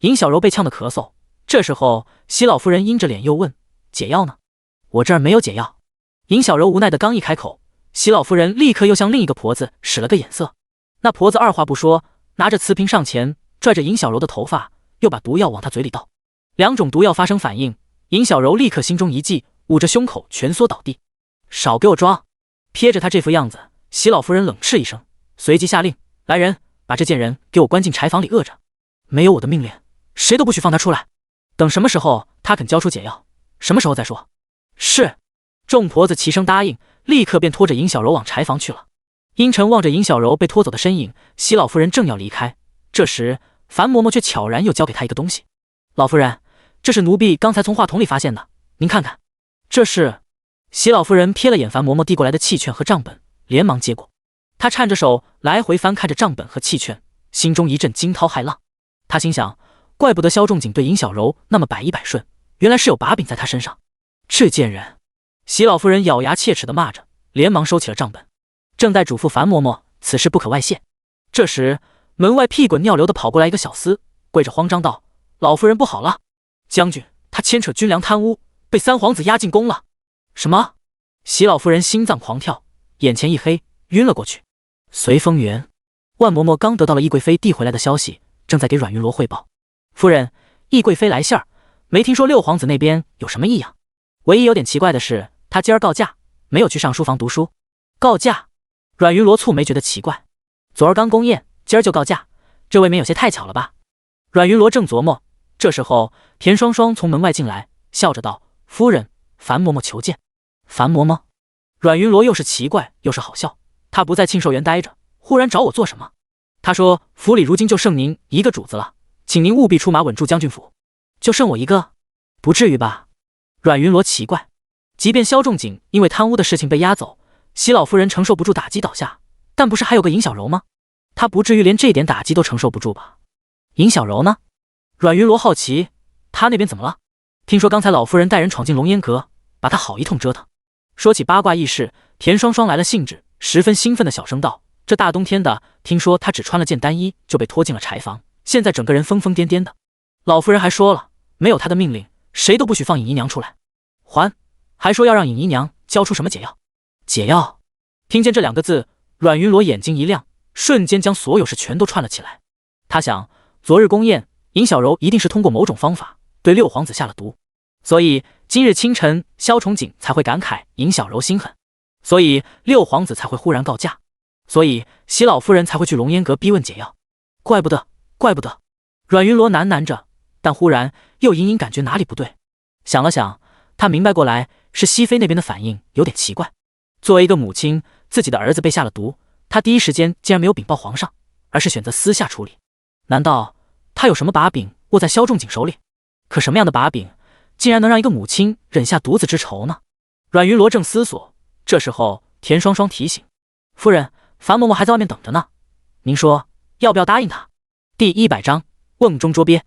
S1: 尹小柔被呛得咳嗽。这时候席老夫人阴着脸又问：“解药呢？”“我这儿没有解药。”尹小柔无奈的刚一开口，席老夫人立刻又向另一个婆子使了个眼色。那婆子二话不说，拿着瓷瓶上前，拽着尹小柔的头发，又把毒药往她嘴里倒。2种毒药发生反应，尹小柔立刻心中一悸，捂着胸口蜷缩倒地。“少给我装！”瞥着她这副样子，席老夫人冷斥一声，随即下令：“来人，把这贱人给我关进柴房里饿着。没有我的命令，谁都不许放她出来。等什么时候她肯交出解药，什么时候再说。”“是。”众婆子齐声答应，立刻便拖着尹小柔往柴房去了。阴沉望着尹小柔被拖走的身影，席老夫人正要离开，这时樊嬷嬷却悄然又交给她一个东西：“老夫人，这是奴婢刚才从话筒里发现的，您看看。”“这是。”席老夫人瞥了眼樊嬷嬷递过来的契券和账本，连忙接过。她颤着手来回翻看着账本和契券，心中一阵惊涛骇浪。她心想，怪不得萧仲景对尹小柔那么百依百顺，原来是有把柄在她身上。这贱人！席老夫人咬牙切齿地骂着，连忙收起了账本，正在嘱咐樊嬷嬷此事不可外泄。这时门外屁滚尿流地跑过来一个小厮，跪着慌张道：“老夫人不好了，将军他牵扯军粮贪污，被3皇子押进宫了。”“什么？”席老夫人心脏狂跳，眼前一黑，晕了过去。随风园，万嬷嬷刚得到了懿贵妃递回来的消息，正在给阮云罗汇报：“夫人，懿贵妃来信儿，没听说6皇子那边有什么异样。唯一有点奇怪的是，他今儿告假，没有去上书房读书。”“告假？”阮云罗蹙眉觉得奇怪，昨儿刚宫宴，今儿就告假，这未免有些太巧了吧？阮云罗正琢磨，这时候田双双从门外进来，笑着道：“夫人，樊嬷嬷求见。”“樊嬷嬷？”阮云罗又是奇怪又是好笑，他不在庆寿园待着，忽然找我做什么？他说：“府里如今就剩您一个主子了，请您务必出马稳住将军府。”“就剩我一个？不至于吧？”阮云罗奇怪，即便萧仲景因为贪污的事情被押走，席老夫人承受不住打击倒下，但不是还有个尹小柔吗？他不至于连这点打击都承受不住吧？尹小柔呢？阮云罗好奇，他那边怎么了？听说刚才老夫人带人闯进龙烟阁，把他好一通折腾。说起八卦轶事，田双双来了兴致，十分兴奋的小声道：“这大冬天的，听说他只穿了件单衣就被拖进了柴房，现在整个人疯疯癫癫的。老夫人还说了，没有他的命令，谁都不许放尹姨娘出来。还说要让尹姨娘交出什么解药。解药！听见这2个字，阮云罗眼睛一亮，瞬间将所有事全都串了起来。他想，昨日宫宴，尹小柔一定是通过某种方法对六皇子下了毒，所以今日清晨萧崇景才会感慨尹小柔心狠，所以六皇子才会忽然告假，所以席老夫人才会去龙烟阁逼问解药。怪不得。阮云罗喃喃着，但忽然又隐隐感觉哪里不对。想了想，他明白过来，是熹妃那边的反应有点奇怪。作为一个母亲，自己的儿子被下了毒，他第一时间竟然没有禀报皇上，而是选择私下处理。难道他有什么把柄握在萧仲景手里？可什么样的把柄，竟然能让一个母亲忍下毒子之仇呢？阮云罗正思索，这时候田双双提醒：“夫人，樊嬷嬷还在外面等着呢，您说要不要答应她？”第100章瓮中捉鳖。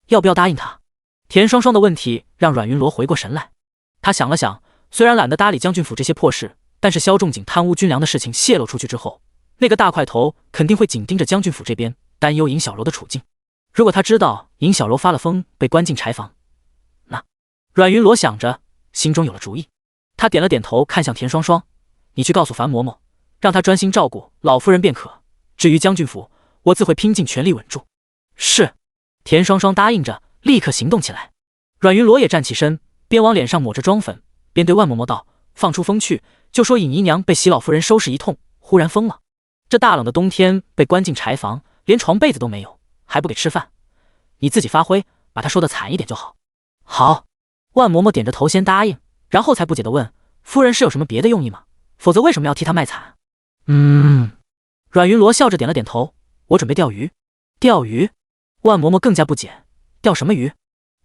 S1: 要不要答应她？田双双的问题让阮云罗回过神来。他想了想，虽然懒得搭理将军府这些破事，但是萧仲景贪污军粮的事情泄露出去之后，那个大块头肯定会紧盯着将军府这边，担忧尹小柔的处境。如果他知道尹小柔发了疯被关进柴房，那……阮云罗想着，心中有了主意。他点了点头，看向田双双：“你去告诉樊嬷嬷，让她专心照顾老夫人便可。至于将军府，我自会拼尽全力稳住。”是。田双双答应着，立刻行动起来。阮云罗也站起身，边往脸上抹着妆粉，边对万嬷嬷道：“放出风去，就说尹姨娘被席老夫人收拾一通，忽然疯了。这大冷的冬天被关进柴房，连床被子都没有，还不给吃饭。你自己发挥，把她说的惨一点就好。”好。万嬷嬷点着头先答应，然后才不解地问：“夫人是有什么别的用意吗？否则为什么要替她卖惨？”阮云罗笑着点了点头：“我准备钓鱼。”钓鱼？万嬷嬷更加不解：“钓什么鱼？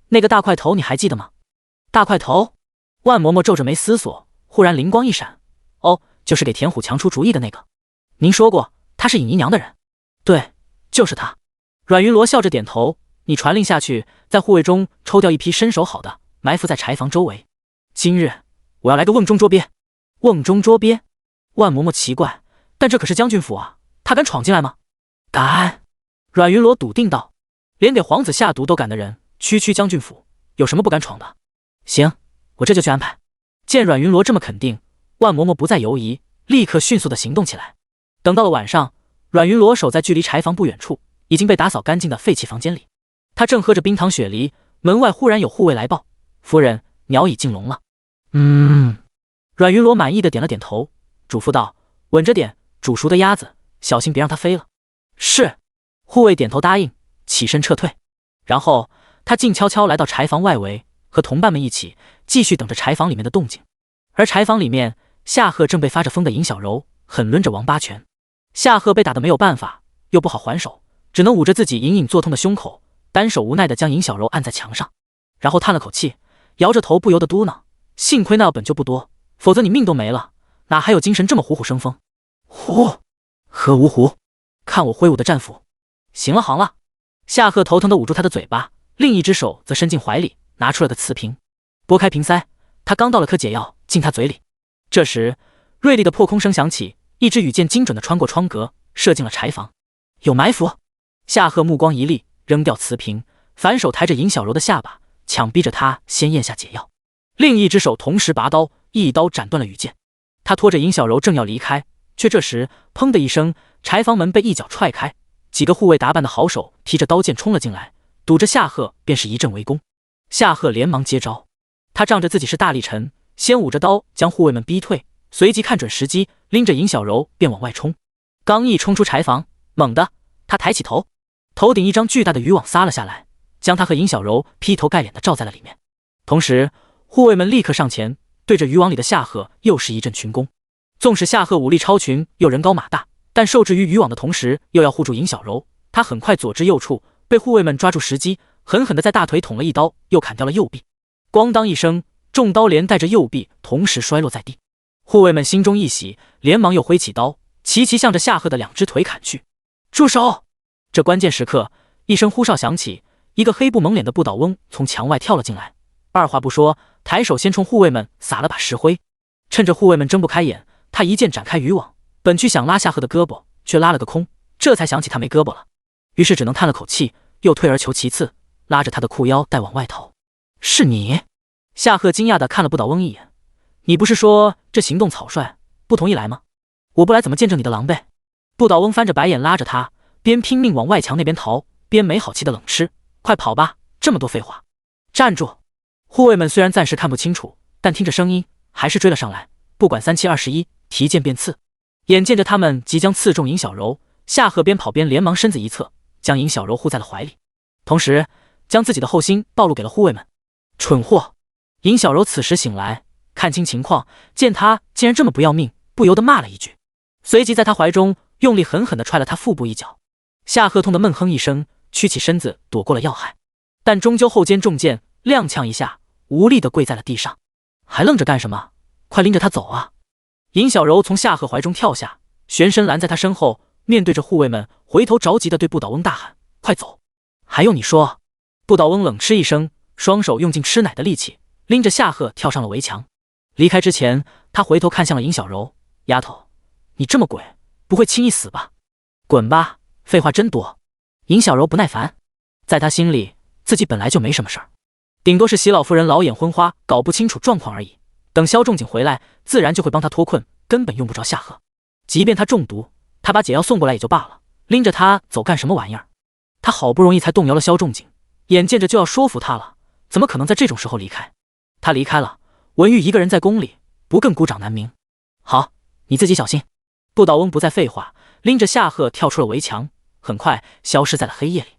S1: 那个大块头你还记得吗？”大块头？万嬷嬷皱着眉思索，忽然灵光一闪：“哦，就是给田虎强出主意的那个。您说过他是尹姨娘的人。”“对，就是他。”阮云罗笑着点头：“你传令下去，在护卫中抽调一批身手好的，埋伏在柴房周围。今日我要来个瓮中捉鳖。”瓮中捉鳖？万嬷嬷奇怪：“但这可是将军府啊，他敢闯进来吗？”“敢。”阮云罗笃定道：“连给皇子下毒都敢的人，区将军府有什么不敢闯的？”“行，我这就去安排。”见阮云罗这么肯定，万嬷嬷不再犹疑，立刻迅速的行动起来。等到了晚上，阮云罗守在距离柴房不远处，已经被打扫干净的废弃房间里。他正喝着冰糖雪梨，门外忽然有护卫来报：“夫人，鸟已进笼了。”阮云罗满意的点了点头，嘱咐道：“稳着点，煮熟的鸭子，小心别让它飞了。”是。护卫点头答应，起身撤退。然后他静悄悄来到柴房外围，和同伴们一起继续等着柴房里面的动静。而柴房里面，夏荷正被发着疯的尹小柔狠抡着王八拳。夏荷被打得没有办法，又不好还手，只能捂着自己隐隐作痛的胸口，单手无奈地将尹小柔按在墙上，然后叹了口气，摇着头不由得嘟囔：“幸亏那本就不多，否则你命都没了，哪还有精神这么虎虎生风？”“虎？何无虎？看我挥舞的战斧！”“行了，行了。”夏荷头疼地捂住他的嘴巴，另一只手则伸进怀里，拿出了个瓷瓶，拨开瓶塞，他刚倒了颗解药进他嘴里。这时，锐利的破空声响起，一支羽箭精准地穿过窗格，射进了柴房。有埋伏！夏荷目光一厉，扔掉瓷瓶，反手抬着尹小柔的下巴，强逼着他先咽下解药。另一只手同时拔刀，一刀斩断了羽箭。他拖着尹小柔正要离开，却这时砰的一声，柴房门被一脚踹开，几个护卫打扮的好手提着刀剑冲了进来，堵着夏荷便是一阵围攻。夏荷连忙接招，他仗着自己是大力臣，先舞着刀将护卫们逼退，随即看准时机，拎着尹小柔便往外冲。刚一冲出柴房，猛地他抬起头，头顶一张巨大的渔网撒了下来，将他和尹小柔劈头盖脸的罩在了里面。同时护卫们立刻上前，对着渔网里的夏荷又是一阵群攻。纵使夏荷武力超群又人高马大，但受制于渔网的同时又要护住尹小柔，他很快左支右绌，被护卫们抓住时机，狠狠地在大腿捅了一刀，又砍掉了右臂。咣当一声，重刀连带着右臂同时摔落在地。护卫们心中一喜，连忙又挥起刀，齐齐向着夏荷的两只腿砍去。住手！这关键时刻，一声呼哨响起，一个黑布蒙脸的不倒翁从墙外跳了进来，二话不说，抬手先冲护卫们撒了把石灰。趁着护卫们睁不开眼，他一剑展开渔网，本去想拉夏荷的胳膊，却拉了个空，这才想起他没胳膊了，于是只能叹了口气，又退而求其次，拉着他的裤腰带往外逃。是你？夏赫惊讶地看了不倒翁一眼。你不是说这行动草率，不同意来吗？我不来怎么见证你的狼狈？不倒翁翻着白眼拉着他，边拼命往外墙那边逃，边没好气的冷嗤：快跑吧，这么多废话！站住！护卫们虽然暂时看不清楚，但听着声音还是追了上来，不管3721，提剑便刺。眼见着他们即将刺中尹小柔，夏赫边跑边连忙身子一侧，将尹小柔护在了怀里，同时将自己的后心暴露给了护卫们。蠢货！尹小柔此时醒来，看清情况，见他竟然这么不要命，不由得骂了一句，随即在他怀中用力狠狠地踹了他腹部一脚。夏赫痛得闷哼一声，屈起身子躲过了要害，但终究后肩中箭，踉跄一下，无力地跪在了地上。还愣着干什么？快拎着他走啊！尹小柔从夏赫怀中跳下，旋身拦在他身后，面对着护卫们，回头着急地对不倒翁大喊：快走！还用你说？不倒翁冷嗤一声，双手用尽吃奶的力气，拎着夏赫跳上了围墙。离开之前，他回头看向了尹小柔：丫头，你这么鬼，不会轻易死吧？滚吧，废话真多。尹小柔不耐烦，在他心里，自己本来就没什么事儿，顶多是席老夫人老眼昏花，搞不清楚状况而已。等萧仲景回来，自然就会帮他脱困，根本用不着夏赫。即便他中毒，他把解药送过来也就罢了，拎着他走干什么玩意儿？他好不容易才动摇了萧仲景，眼见着就要说服他了，怎么可能在这种时候离开？他离开了，文玉一个人在宫里，不更孤掌难鸣？好，你自己小心。不倒翁不再废话，拎着夏赫跳出了围墙，很快消失在了黑夜里。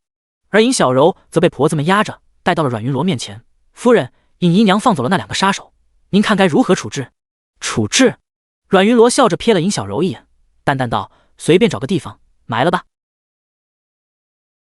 S1: 而尹小柔则被婆子们压着带到了阮云罗面前。夫人，尹姨娘放走了那2个杀手，您看该如何处置？处置？阮云罗笑着瞥了尹小柔一眼，淡淡道：随便找个地方埋了吧。